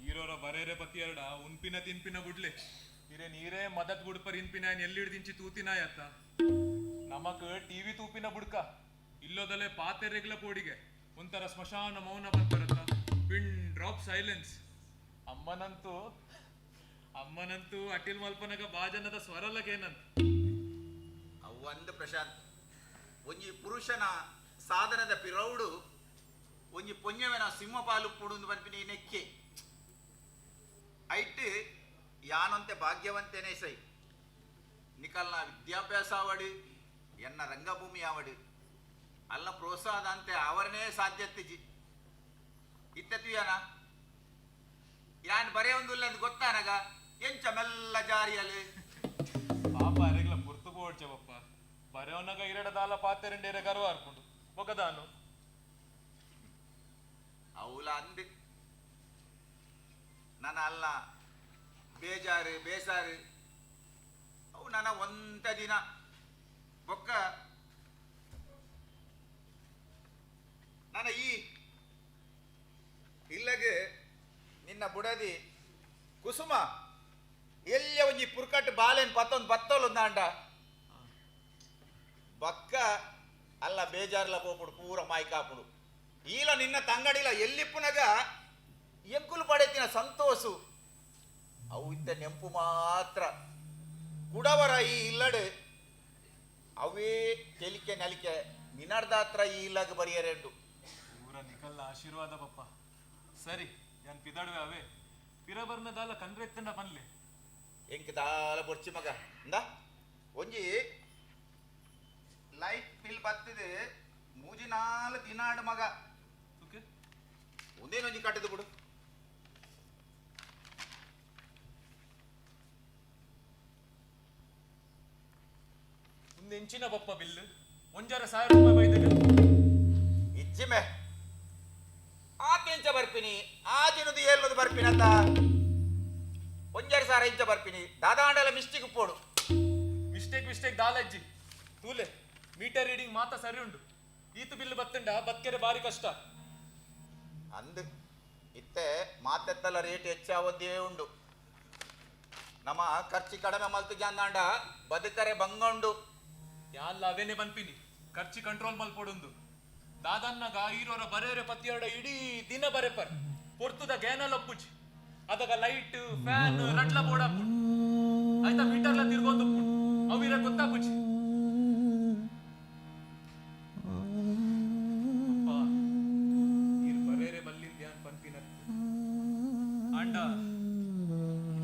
ಈರೋರ ಬರೇರೆ ಪತಿ ಎರಡ ಉನ್ಪಿನ ತಿನ್ಪಿನ ಬುಡ್ಲೆ ಇರೆ ನೀರೇ ಮದತ್ ಬುಡ್ಪರ್ ಇನ್ಪಿನ ಎಲ್ಲಿಡ್ದಿಂಚಿ ತೂತಿನಾಯತ್ತ ನಮಕ್ ಟಿವಿ ತೂಪಿನ ಬುಡ್ಕ ಇಲ್ಲೋದಲ್ಲೇ ಪಾತೆರೆಗ್ಲ ಪೋಡಿಗೆ ಒಂಥರ ಸ್ಮಶಾನ ಮೌನ ಬಂದ್ಬರತ್ತ ಪಿನ್ ಡ್ರಾಪ್ ಸೈಲೆನ್ಸ್ ಅಮ್ಮನಂತೂ ಅಟಿಲ್ ಮಲ್ಪನಗ ಬಾಜನದ ಸ್ವರಲಗೇನಂತ ಅವ್ವಂದು ಪ್ರಶಾಂತ್ ಒಂಜಿ ಪುರುಷನ ಸಾಧನದ ಪಿರೌಡು ಒಂಜಿ ಪೊಂಜವೆನ ಸಿಂಹಪಾಲು ಪುಡುಂದು ಬಂಪಿನಿ ನೆಕ್ಕೆ ಐಟ್ ಯಾನಂತೆ ಭಾಗ್ಯವಂತೇನೆ ಸೈ ನಿಕಲ್ನ ವಿದ್ಯಾಭ್ಯಾಸ ಆವಡು ಎನ್ನ ರಂಗಭೂಮಿ ಆವಡು ಅಲ್ಲ ಪ್ರೋತ್ಸಾಹ ಅಂತೆ ಅವರನೇ ಸಾಧ್ಯತೆಜಿ ಇತ್ತತಿಯಾನ ಯಾನ್ ಬರೇ ಒಂದುಲ್ಲ ಗೊತ್ತಾನಗ ಎಂಚ ಮೆಲ್ಲ ಜಾರಿಯಲ್ಲಿ ಪಾಪ ಅರೆಗ್ಲ ಪುರ್ತು ಪೋಡ್ಚವಪ್ಪ ಬರೆಯವನಗ ಇರಡದಾಲ ಪಾತೆರೆಂಡೇರೆ ಗರ್ವ ಅರ್ಕೊಂಡು ಬೊಗದಾನು ಅವಳ ಅಂದೆ ನನ್ನ ಅಲ್ಲ ಬೇಜಾರು ಬೇಸಾರು ಅವು ನನ್ನ ಒಂದ ದಿನ ಬೊಕ್ಕ ನನ್ನ ಈ ಇಲ್ಲಗೆ ನಿನ್ನ ಬುಡದಿ ಕುಸುಮ ಎಲ್ಲಿಯ ಒಂಜಿ ಪುರ್ಕಟ್ಟು ಬಾಲೆನ್ ಪತ್ತೊಂದು ಬತ್ತೋಲೊಂದಾಂಡ ಬಕ್ಕ ಅಲ್ಲ ಬೇಜಾರ್ಲ ಪೋಪುಡು ಪೂರ ಮಾಯ್ಕಾಪುಡು ಈಲ ನಿನ್ನ ತಂಗಡಿಲ ಎಲ್ಲಿಪ್ಪುನಗ ಎಂಕುಲು ಪಡೆತಿನ ಸಂತೋಷು ಅವು ಇದ್ದ ನೆಂಪು ಮಾತ್ರ ಕುಡವರ ಈ ಇಲ್ಲಡು ಅವೇ ತೆಲಿಕೆ ನಲಿಕೆ ನಿನ್ನರ್ದಾತ್ರ ಈ ಇಲ್ಲಗ ಬರಿಯರೆಂಡು ಪೂರ ನಿಕಲ್ನ ಆಶೀರ್ವಾದ ಪಪ್ಪ ಸರಿ ಯಾನ್ ಪಿದಾಡುವೆ ಅವೇ ಪಿರಬರ್ನ ದಾಲ ಕಂಡ್ರೆತ್ತಂಡ ಪನ್ಲೆ ಎಂಕ್ ದಾಲ ಬೊರ್ಚಿ ಮಗ ಇಂದ ಒಂಜಿ ಲೈಟ್ ಬಿಲ್ ಬತ್ತಿದೆ ಮೂಜಿ 4 ದಿನಾಡ್ ಮಗ ಒಂದೇನೊಂಜಿ ಕಟ್ಟದು ಬಿಡು ಒಂದು ಎಂಚಿನ ಬಪ್ಪ ಬಿಲ್ 1,000 ರೂಪಾಯಿ ಬೈದಿದೆ ಇಚ್ಚಿಮೆ ಆ ತೆಂಚ ಬರ್ಪಿನಿ ಆ ದಿನದ ಎಲ್ಲದು ಬರ್ಪಿನಂತ 1,000 ಇಂಚ ಬರ್ಪಿನಿ ದಾದಾಂಡಲ ಮಿಸ್ಟೇಕ್ ಪೋಡು ಮಿಸ್ಟೇಕ್ ದಾಲಜ್ಜಿ ತೂಲೆ ಮೀಟರ್ ರೀಡಿಂಗ್ ಮಾತ ಸರಿ ಉಂಡು ಈತು ಬಿಲ್ ಬತ್ತಂಡ ಬತ್ಕೆರೆ ಬಾರಿ ಕಷ್ಟ ಅಂದ್ ಇತ್ತೆ ಮಾತೆತ್ತಲ ರೇಟ್ ಹೆಚ್ಚಾವದ್ದೇ ಉಂಡು ನಮ್ಮ ಖರ್ಚು ಕಡಿಮೆ ಮಲ್ತು ಜಾಂದಾಂಡ ಬದುಕರೆ ಬಂಗೊಂಡು ಯಾಲ್ಲ ಅವೇನೆ ಬನ್ಪಿನಿ ಖರ್ಚು ಕಂಟ್ರೋಲ್ ಮಲ್ಪೊಡುಂದು ದಾದನ್ನಗ ಈರೋರ ಬರೇರೆ ಪತ್ತಿಯೊಡ ಇಡೀ ದಿನ ಬರೆಪರ್ ಪೊರ್ತುದ ಗ್ಯಾನಲ್ ಒಪ್ಪುಜಿ ಅದಗ ಲೈಟ್ ಫ್ಯಾನ್ ರಟ್ಲ ಬೋರ್ಡ್ ಹಾಕ್ಬಿಡು ಆಯ್ತಾ ಮೀಟರ್ಲ ತಿರ್ಗೊಂದು ಅವಿರ ಗೊತ್ತಾಪುಜಿ ಬರೇರೆ ಬಲ್ಲಿಂದ ಯಾನ್ ಪನ್ಪಿನ ಅಂಡ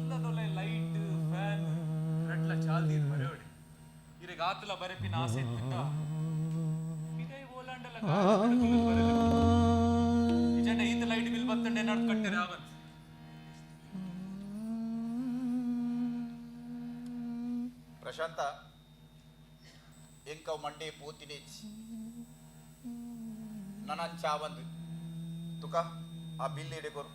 ಇಲ್ಲದೊಲೆ ಲೈಟ್ ಫ್ಯಾನ್ ರಟ್ಲ ಚಾಲ್ದೀರ್ ಬರೆಯೋಡಿ ಇರೆಗ ಆತಲ ಬರೆಪಿನ ಆಸೆ ಇತ್ತಿಂದ ಇದೇ ಓಲಾಂಡಲ ಇಜಂಡ ಈತ ಲೈಟ್ ಬಿಲ್ ಬತ್ತಂಡೆ ನಡ್ ಕಟ್ಟರೆ ಅವನ್ ಪ್ರಶಾಂತ ಎಂಕವ್ ಮಂಡೆ ಪೂತಿನೇಚ್ ನನ್ನನ್ ಚಾವಂದು ತುಕ ಆ ಬಿಲ್ ಇಡೆಗೊರು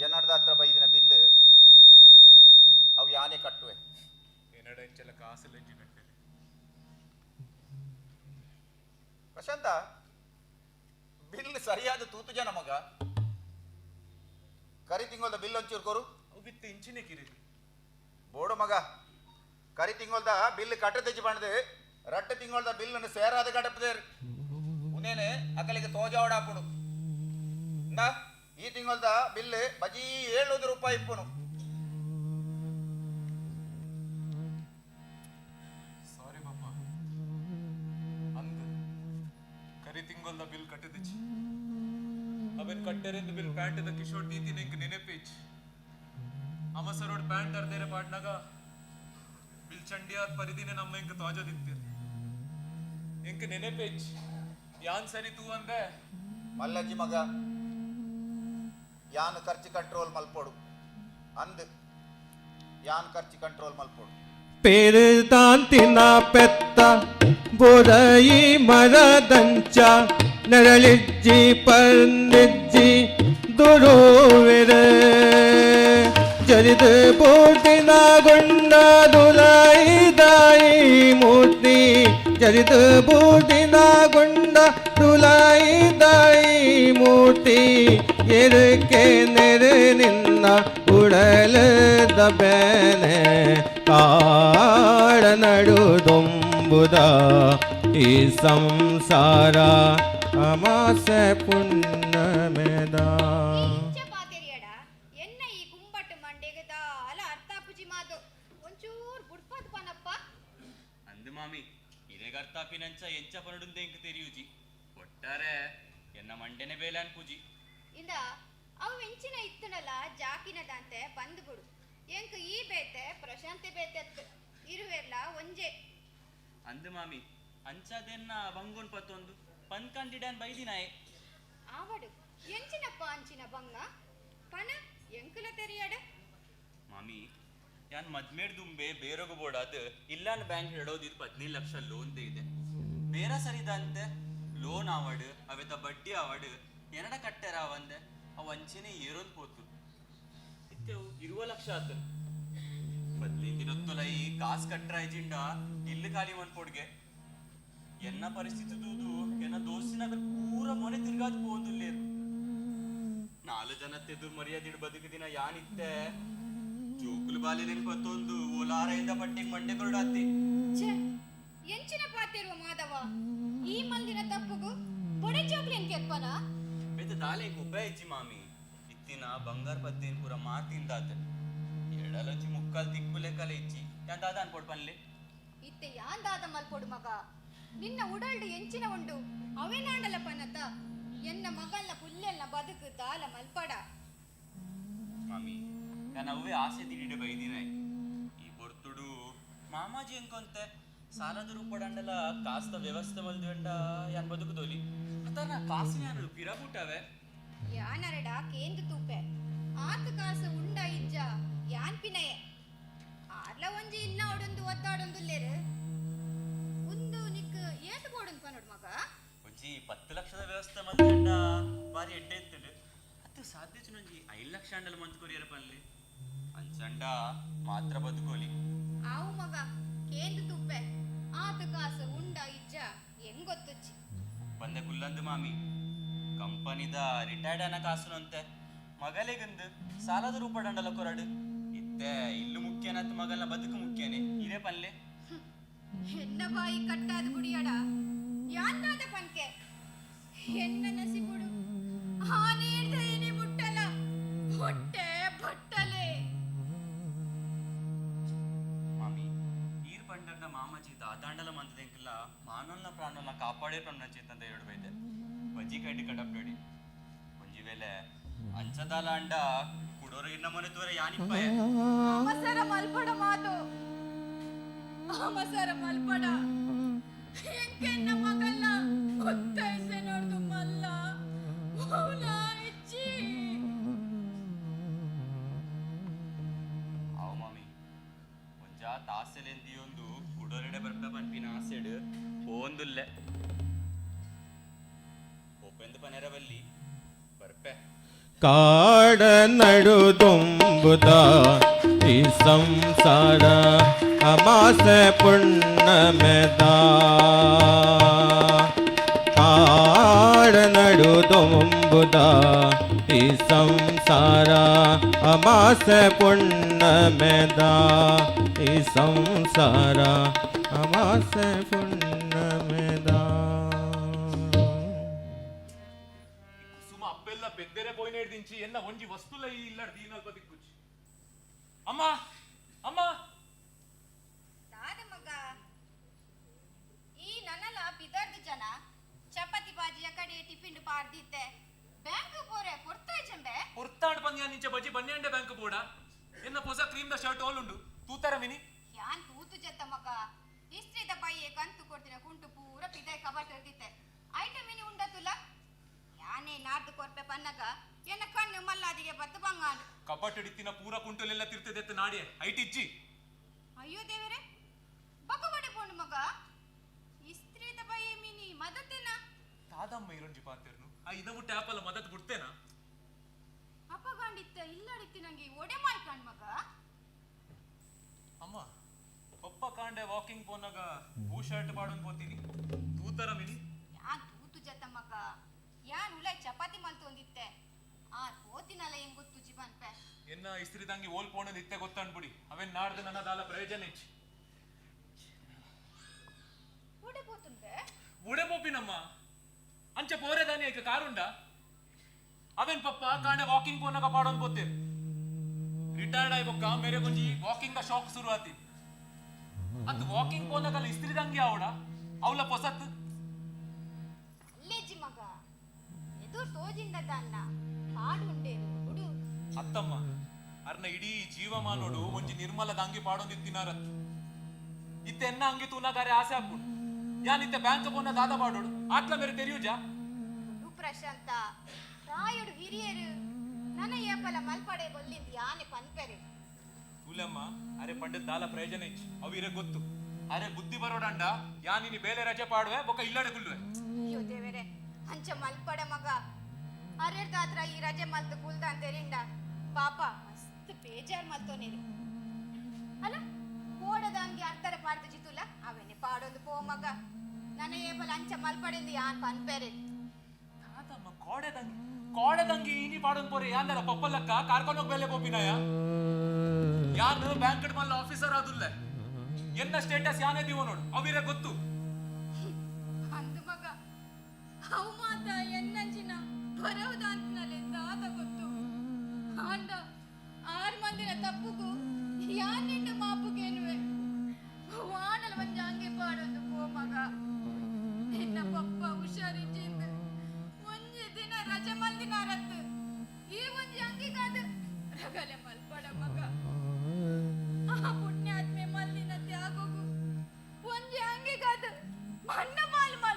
ಏನಡ್ದ ಹತ್ರ ಬೈದಿನ ಬಿಲ್ ಅವು ಯಾನೆ ಕಟ್ಟುವೆ ಏನಡ ಇಂಚೆಲ್ಲ ಕಾಸು ಲೆಂಜಿ ಕಟ್ಟೆ ಪ್ರಶಾಂತ ಬಿಲ್ ಸರಿಯಾದ ತೂತು ಜನ ಮಗ ಕರಿ ತಿಂಗಳದ ಬಿಲ್ ಒಂಚೂರು ಕೊರು ಅವು ಬಿತ್ತು ಇಂಚಿನೇ ಕಿರಿ ಬೋಡು ಮಗ ಕರಿ ತಿಂಗಳದ ಬಿಲ್ ಕಟ್ಟ ತೆಚ್ಚಿ ಬಂಡದೆ ರಟ್ಟ ತಿಂಗಳದ ಬಿಲ್ ಅನ್ನು ಸೇರಾದ ಕಟ್ಟಪದೇರು ಉನೇನೆ ಅಕಲಿಗೆ ತೋಜಾವಡ ಹಾಪುಡು ಇಂದ ಈ ತಿಂಗಳದ ಬಿಲ್ ಬಜಿ 700 ರೂಪಾಯಿ ಇಪ್ಪುನು ಸಾರಿ ಬಾಪ ಅಂದ್ ಕರಿ ತಿಂಗಳದ ಬಿಲ್ ಕಟ್ಟದಿಚ್ಚಿ ಅವನ್ ಕಟ್ಟೆರೆಂದು ಬಿಲ್ ಪ್ಯಾಂಟ್ ದ ಕಿಶೋರ್ ದೀತಿ ನಿಂಗೆ ನೆನಪೇಚ್ ಅಮಸರೋಡ್ ಪ್ಯಾಂಟ್ ಅರ್ದೇರೆ ಪಾಡ್ನಾಗ ಬಿಲ್ ಚಂಡಿಯಾದ ಪರಿದಿನ ನಮ್ಮ ಇಂಕ ತೋಜದಿತ್ತೀರಿ ಇಂಕ ನೆನಪೇಚ್ ಯಾನ್ ಸರಿ ತೂ ಅಂದೆ ಮಲ್ಲಜ್ಜಿ ಮಗ ಯಾನ್ ಖರ್ಚು ಕಂಟ್ರೋಲ್ ಮಲ್ಪೋಡು ಅಂದ್ ಯಾನ್ ಖರ್ಚು ಕಂಟ್ರೋಲ್ ಮಲ್ಪೋಡು ಪೇರುದಾಂತಿನ ಪೆತ್ತ ಬೊರಯಿ ಮರದಂಚ ನೆರಳಿಜ್ಜಿ ಪರ್ನಿಜ್ಜಿ ದುರುವಿರೆ ಜರಿದು ಬೂಟಿನ ಗುಂಡ ದುಲಾಯಿದಾಯಿ ಮೂರ್ತಿ ಜರಿದು ಬೂಟಿನ ಗುಂಡ ದುಲಾಯಿದಾಯಿ ಮೂರ್ತಿ ಎರುಕೆ ನೆರೆ ನಿನ್ನ ಉಡಲದ ಬೇನೆ ಕಾಡ ನಡುದೊಂಬುದ ಈ ಸಂಸಾರ ಅಮಾಸೆ ಪುಣ್ಯಮೆದ ಪಾತೆರಿಯಡ ಎನ್ನ ಈ ಕುಂಬಟ್ಟು ಮಂಡೆಗದ ಅಲ ಅರ್ಥಾಪುಜಿ ಮಾತು ಒಂಚೂರು ಬುಡ್ಪದ್ ಪನಪ್ಪ ಅಂದು ಮಾಮಿ ಇರೇಗ ಅರ್ಥಾಪಿನಂಚ ಎಂಚ ಪನಡುಂದೆ ಇಂಕ ತೆರಿಯುಜಿ ಒಟ್ಟಾರೆ ಎನ್ನ ಮಂಡೆನೆ ಬೇಲೆ ಅನ್ಪುಜಿ ಇಂದ ಅವು ವೆಂಚಿನ ಇತ್ತನಲ್ಲ ಜಾಕಿನದಂತೆ ಬಂದ್ಬಿಡು ಎಂಕ ಈ ಬೇತೆ ಪ್ರಶಾಂತಿ ಬೇತೆ ಇರುವೆಲ್ಲ ಒಂಜೆ ಅಂದು ಮಾಮಿ ಅಂಚದೆನ್ನ ಬಂಗೋನ್ ಪತ್ತೊಂದು ಪನ್ಕಂಡಿಡನ್ ಬೈದಿನಾಯೆ ಆವಡು ಎಂಚಿನಪ್ಪ ಅಂಚಿನ ಬಂಗ ಪನ ಎಂಕುಲ ತೆರಿಯಡ ಮಾಮಿ ಯಾನ್ ಮದ್ಮೇಡ್ ದುಂಬೆ ಬೇರೊಗ ಬೋಡಾದ್ ಇಲ್ಲಾನ್ ಬ್ಯಾಂಕ್ ಹಿಡೋದಿದ್ 15 ಲಕ್ಷ ಲೋನ್ ಇದೆ ಬೇರೆ ಸರಿದಂತೆ ಲೋನ್ ಆವಡ್ ಅವೆತ ಬಡ್ಡಿ ಆವಡ್ ಎನಡ ಕಟ್ಟೆರ ಅವಂದೆ ಅವ ಅಂಚೆನೆ ಏರೋನ್ ಪೋತು ಇತ್ತೆವು 20 ಲಕ್ಷ ಆತ 15 ದಿನೊತ್ತೊಲೈ ಕಾಸ್ ಕಟ್ರಾಯ್ಜಿಂಡ ಇಲ್ಲು ಖಾಲಿ ಮನ್ಪೋಡ್ಗೆ ಎನ್ನ ಪರಿಸ್ಥಿತಿ ದೂದು ಎನ್ನ ದೋಸ್ತಿನ ಪೂರ ಮೊನೆ ತಿರ್ಗಾದ್ ಪೋಂದುಲ್ಲೇರು 4 ಜನ ತೆದುರು ಮರ್ಯಾದಿಡ್ ಬದುಕಿದಿನ ಯಾನಿತ್ತೆ ಜೋಕುಲು ಬಾಲಿ ನೆನ್ಪತ್ತೊಂದು ಓಲಾರೆಯಿಂದ ಪಟ್ಟಿಗೆ ಮಂಡೆ ಕೊರಡಾತಿ ಎಂಚಿನ ಪಾತಿರುವ ಮಾಧವ ಈ ಮಂದಿನ ತಪ್ಪುಗು ಬೊಡೆ ಜೋಕ್ಲೇನ್ ಕೆಪ್ಪನ ಬೆದ ದಾಲೆ ಗುಬ್ಬೆ ಇಜ್ಜಿ ಮಾಮಿ ಇತ್ತಿನ ಬಂಗಾರ ಪದ್ದೇನ್ ಪೂರ ಮಾತಿಂದಾತ ಎಡಲಂಚಿ ಮುಕ್ಕಾಲ್ ತಿಕ್ಕು ಲೆಕ್ಕಲೆ ಇಜ್ಜಿ ಯಾನ್ ದಾದ ಅನ್ಕೊಡ್ ಪನ್ಲೆ ಇತ್ತೆ ಯಾನ್ ದಾದ ಮಲ್ಪೊಡು ಮಗ ನಿನ್ನ ಉಡಲ್ಡು ಎಂಚಿನ ಉಂಡು ಅವೇನಾಂಡಲ ಪನತ ಎನ್ನ ಮಗಲ್ಲ ಪುಲ್ಲೆಲ್ಲ ಬದುಕು ದಾಲ ಮಲ್ಪಡ ಮಾಮಿ ನಾನು ಅವೇ ಆಸೆ ತಿಂಡಿ ಬೈದಿನ ಈ ಬೊರ್ತುಡು ಮಾಮಾಜಿ ಎಂಕೊಂತೆ ಸಾಲದ ರೂಪಡಂಡಲ ಕಾಸ್ತ ವ್ಯವಸ್ಥೆ ಮಲ್ದುಂಡ ಯಾನ್ ಬದುಕುದೋಲಿ ಅತನ ಕಾಸಿನ ಯಾನು ಪಿರಬುಟ್ಟವೆ ಯಾನರಡ ಕೇಂದು ತೂಪೆ ಆತ ಕಾಸು ಉಂಡ ಇಜ್ಜ ಯಾನ್ ಪಿನಯೆ ಆರ್ಲ ಒಂಜಿ ಇಲ್ಲ ಒಡೊಂದು ಒತ್ತಾಡೊಂದುಲ್ಲೇರು ಒಂದು ನಿಕ್ ಏತು ಬೋಡನ್ ಪನೋಡ್ ಮಗ ಒಂಜಿ 10 ಲಕ್ಷದ ವ್ಯವಸ್ಥೆ ಮಲ್ದುಂಡ ಬಾರಿ ಎಡ್ಡೆ ಎತ್ತುಡು ಅದು ಸಾಧ್ಯ ಒಂಜಿ 5 ಲಕ್ಷ ಅಂಡಲ ಮಂತ್ ಕೊರಿಯರ ಪನ್ಲಿ ಅಂಚಂಡ ಮಾತ್ರ ಬದುಕೋಲಿ ಆವು ಮಗ ಕೇಂದು ತೂಪೆ ಆತ ಕಾಸು ಉಂಡ ಇಜ್ಜ ಹೆಂಗೊತ್ತುಚ್ಚಿ ಬಂದೆ ಕುಲ್ಲಂದು ಮಾಮಿ ಕಂಪನಿದ ರಿಟೈರ್ಡ್ ಅನ್ನ ಕಾಸುನು ಅಂತೆ ಮಗಲಿಗಂದು ಸಾಲದ ರೂಪಡಂಡಲ ಕೊರಡು ಇತ್ತೆ ಇಲ್ಲು ಮುಖ್ಯನತ್ ಮಗಲ ಬದುಕು ಮುಖ್ಯನೇ ಇದೇ ಪಲ್ಲೆ ಹೆಣ್ಣ ಬಾಯಿ ಕಟ್ಟಾದ ಗುಡಿಯಡ ಯಾನ್ನಾದ ಪನ್ಕೆ ಹೆಣ್ಣ ನಸಿಬುಡು ಹಾನೇಡ್ದ ಏನೇ ಮುಟ್ಟಲ ಹೊಟ್ಟೆ ಬಟ್ಟಲೆ ಮಾಮಿ ಈರ್ ಪಂಡಂಡ ಮಾಮಾಜಿ ದಾದಾಂಡಲ ಮಂದದೆಂಕಲ್ಲ ಮಾನವನ ಪ್ರಾಣನ ಕಾಪಾಡೇ ಪ್ರಣ್ಣಚಿತ್ ಅಂತ ಹೇಳ್ಬೈತೆ ಬಜ್ಜಿ ಕಡ್ಡಿ ಕಡಪ್ಬೇಡಿ ಒಂಜಿ ವೇಳೆ ಅಂಚದಾಲ ಅಂಡ ಕುಡೋರು ಇನ್ನ ಮನೆ ತೋರ ಯಾನಿಪ್ಪಯ ಅಮಸರ ಮಲ್ಪಡ ಮಾತು ಅಮಸರ ಮಲ್ಪಡ ಎಂಕೆನ್ನ ಮಗಲ್ಲ ಗೊತ್ತೈಸೆ ನೋಡ್ದು ಮಲ್ಲ ಮೌಲ ಇಚ್ಚಿ ಅವ ಮಾಮಿ ಒಂಜ ತಾಸೆಲೆಂದಿಯೊಂದು ಕುಡೋರೆಡೆ ಬರ್ಪ ಪನ್ಪಿನ ಆಸೆಡ್ ಹೋಂದುಲ್ಲೆ ಒಪ್ಪೆಂದು ಪನೆರವಲ್ಲಿ ಬರ್ಪೆ ಕಾಡ ನಡುದೊಂಬುದ ಈ ಸಂಸಾರ ಅಮಾಸೆ ಪುಣ್ಣಮೆದ ಕಾಡ ನಡುದೊಂಬುದ ಈ ಸಂಸಾರ ಅಮಾಸೆ ಪುಣ್ಣಮೆದ ಈ ಸಂಸಾರ ಅಮಾಸೆ ಪುಣ್ಣಮೆದ ಸುಮ ಅಪ್ಪೆಲ್ಲ ಬೆದ್ದೆರೆ ಪೋಯಿನ ಹಿಡ್ದಿಂಚಿ ಎನ್ನ ಒಂಜಿ ವಸ್ತುಲ ಈ ಇಲ್ಲಡ್ ದೀನಲ್ ಬದಿಕ್ಕುಚ್ಚಿ ಅಮ್ಮ ಅಮ್ಮ ದಾದ ಮಗ ಈ ನನ್ನಲ ಬಿದರ್ದ ಜನ ಚಪಾತಿ ಬಾಜಿಯ ಕಡೆ ಟಿಫಿನ್ ಪಾರ್ದಿತ್ತೆ ಬ್ಯಾಂಕ್ ಪೋರೆ ಕೊಡ್ತಾಯ್ ಜಂಬೆ ಹೊರ್ತಾಂಡ್ ಬಂದ್ಯಾ ನಿಂಚೆ ಬಜ್ಜಿ ಬನ್ನಿಯಂಡೆ ಬ್ಯಾಂಕ್ ಬೋಡ ಎನ್ನ ಹೊಸ ಕ್ರೀಮ್ ದ ಶರ್ಟ್ ಓಲುಂಡು ತೂತರ ಮಿನಿ ಯಾನ್ ತೂತು ಜತ್ತ ಮಗ ಇಸ್ತ್ರಿದ ಬೈಯೆ ಕಂತು ಕೊಡ್ತಿನ ಕುಂಟು ಪೂರ ಪಿದಾಯ್ ಕಬಾಟ್ ಇರ್ದಿತ್ತೆ ಐಟಮ್ ಇನಿ ಉಂಡತುಲ ಯಾನೇ ನಾಡ್ದು ಕೊರ್ಪೆ ಪನ್ನಗ ಎನ್ನ ಕಣ್ಣು ಮಲ್ಲಾದಿಗೆ ಬತ್ತು ಬಂಗಾಂಡು ಕಬಾಟ್ ಹಿಡಿತಿನ ಪೂರ ಕುಂಟಲೆಲ್ಲ ತಿರ್ತದೆತ್ತು ನಾಡಿಯೆ ಐಟಿಜ್ಜಿ ಅಯ್ಯೋ ದೇವರೇ ಬಕ್ಕಗಡೆ ಪೋಂಡು ಮಗ ಇಸ್ತ್ರಿದ ಬೈಯೆ ಮಿನಿ ಮದತೆನ ತಾದಮ್ಮ ಇರೊಂಜಿ ಪಾತೆರ್ನು ಆ ಇದ ಟ್ಯಾಪಲ್ಲ ಮದತ್ ಬಿಡ್ತೇನಾ ಅಪ್ಪಗಾಂಡಿತ್ತ ಇಲ್ಲಡಿತ್ತಿ ನಂಗೆ ಒಡೆ ಮಾಡ್ಕಾಂಡ್ ಮಗ ಅಮ್ಮ ಪಪ್ಪ ಕಾಂಡೆ ವಾಕಿಂಗ್ ಪೋನಾಗ ಹೂ ಶರ್ಟ್ ಪಾಡೋನ್ ಪೋತೀನಿ ತೂತರ ಮಿನಿ ಯಾನ್ ತೂತು ಜತ್ತ ಮಗ ಯಾನ್ ಉಲೈ ಚಪಾತಿ ಮಲ್ತೊಂದಿತ್ತೆ ಆ ಪೋತಿನಲ್ಲ ಹೆಂಗ್ ಗೊತ್ತು ಜಿಬನ್ಪೆ ಎನ್ನ ಇಸ್ತ್ರಿದಂಗಿ ಓಲ್ ಪೋಣ ನಿತ್ಯ ಗೊತ್ತಂಡ್ಬಿಡಿ ಅವೇನ್ ನಾಡ್ದು ನನ್ನದಾಲ ಪ್ರಯೋಜನ ಹೆಚ್ಚು ಒಡೆ ಪೋತುಂದೆ ಉಡೆ ಪೋಪಿನಮ್ಮ ಅಂಚೆ ಪೋರೆದಾನಿ ಐಕ ಕಾರುಂಡ ಅವೇನ್ ಪಪ್ಪ ಕಾಂಡೆ ವಾಕಿಂಗ್ ಪೋನಾಗ ಪಾಡೋನ್ ಪೋತೇರು ರಿಟೈರ್ಡ್ ಆಯ್ ಬೊಕ್ಕ ಮೇರೆ ಕೊಂಜಿ ವಾಕಿಂಗ್ ದ ಶಾಕ್ ಶುರು ಆತಿ ಅದು ವಾಕಿಂಗ್ ಪೋನಾಗಲ್ಲ ಇಸ್ತ್ರಿದಂಗಿ ಆವಡ ಅವಳ ಪೊಸತ್ ಅಲ್ಲೇಜಿ ಮಗ ಎದುರು ತೋಜಿಂದ ದಾನ್ನ ಪಾಡುಂಡೇರು ಹುಡು ಅತ್ತಮ್ಮ ಅರ್ನ ಇಡೀ ಜೀವಮಾನೋಡು ಒಂಜಿ ನಿರ್ಮಲದ ಅಂಗಿ ಪಾಡೋದಿತ್ತಿನಾರತ್ ಇತ್ತೆ ಎನ್ನ ಅಂಗಿ ತೂನಾಗಾರೆ ಆಸೆ ಹಾಕ್ಬಿಡು ಯಾನಿತ್ತೆ ಬ್ಯಾಂಕ್ ಪೋನ ದಾದ ಪಾಡೋಡು ಆತ್ಲ ಮೇರೆ ತೆರೆಯುಜಾ ಹುಡು ಪ್ರಶಾಂತ ರಾಯುಡು ಹಿರಿಯರು ನನ್ನ ಏಪಲ ಮಲ್ಪಡೆ ಗೊಲ್ಲಿಂದ ಯಾನೆ ಪನ್ಪೆರೆ ತೂಲಮ್ಮ ಅರೆ ಪಂಡದ ದಾಲ ಪ್ರಯೋಜನ ಹೆಚ್ಚು ಅವಿರೆ ಗೊತ್ತು ಅರೆ ಬುದ್ಧಿ ಬರೋಡಂಡ ಯಾನಿನಿ ಬೇಲೆ ರಜೆ ಪಾಡುವೆ ಬೊಕ್ಕ ಇಲ್ಲಡೆ ಗುಲ್ವೆ ಅಯ್ಯೋ ದೇವರೇ ಅಂಚ ಮಲ್ಪಡ ಮಗ ಅರೆರ್ದಾತ್ರ ಈ ರಜೆ ಮಲ್ತು ಕುಲ್ದ ಅಂತೇಳಿಂಡ ಪಾಪ ಮಸ್ತ್ ಬೇಜಾರ್ ಮಲ್ತೋನಿರಿ ಅಲ್ಲ ಕೋಡದಂಗಿ ಅರ್ಧರ ಪಾಡ್ದು ಜಿತುಲ ಅವೇನೆ ಪಾಡೊಂದು ಪೋ ಮಗ ನನ್ನ ಏಪಲ ಅಂಚ ಮಲ್ಪಡೆಂದು ಯಾನ್ ಪನ್ಪೆರೆ ತಾತಮ್ಮ ಕೋಡೆದಂಗಿ ಇನಿ ಪಾಡೋನ್ ಪೋರೆ ಯಾನ್ದರ ಪಪ್ಪಲಕ್ಕ ಕಾರ್ಕೊಂಡು ಹೋಗ್ ಬೇಲೆ ಪೋಪಿನಾಯ ಯಾನ್ ಬ್ಯಾಂಕ್ ಮಲ್ಲ ಆಫೀಸರ್ ಆದುಲ್ಲೆ ಎನ್ನ ಸ್ಟೇಟಸ್ ಯಾನೇ ದೀವ ನೋಡು ಅವಿರೆ ಗೊತ್ತು ಅಂದು ಮಗ ಅವು ಮಾತ ಎನ್ನಂಚಿನ ಬರವುದಂತನಲೆಂದ ಆದ ಗೊತ್ತು ಅಂಡ 6 ಮಂದಿನ ತಪ್ಪುಗೂ ಯಾನ್ ನಿಂಡು ಮಾಪುಗೇನುವೆ ವಾಣಲ್ ಒಂಜ ಅಂಗೆ ಪಾಡೊಂದು ಪೋ ಮಗ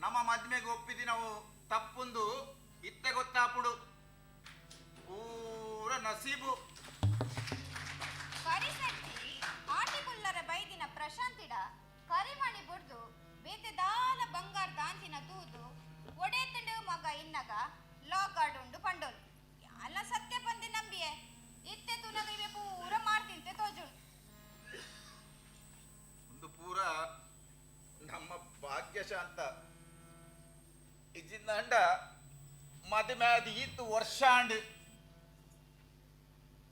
ನಮ್ಮ ಮದ್ಮೆಗೆ ಒಪ್ಪಿದಿ ನಾವು ತಪ್ಪುಂದು ಇತ್ತೆ ಗೊತ್ತಾಪುಡು ಪೂರ ನಸೀಬು ಕರಿಸಟ್ಟಿ ಆಟಿಕುಲ್ಲರ ಬೈದಿನ ಪ್ರಶಾಂತಿಡ ಕರಿಮಣಿ ಬುಡ್ದು ಬೇತೆದಾಲ ಬಂಗಾರ ದಾಂತಿನ ತೂದು ಒಡೆತಂಡು ಮಗ ಇನ್ನಗ ಲಾಕಾರ್ಡ್ ಉಂಡು ಪಂಡೋಲು ಎಲ್ಲ ಸತ್ಯ ಬಂದಿ ನಂಬಿಯೆ ಇತ್ತೆ ತುನಗ ಇವೆ ಪೂರ ಮಾಡ್ತಿಂತೆ ತೋಜುಳು ಒಂದು ಪೂರ ನಮ್ಮ ಭಾಗ್ಯಶಾಂತ ಇಜಿಂದ ಮದುವೆ ಈತು ವರ್ಷಾಂಡ್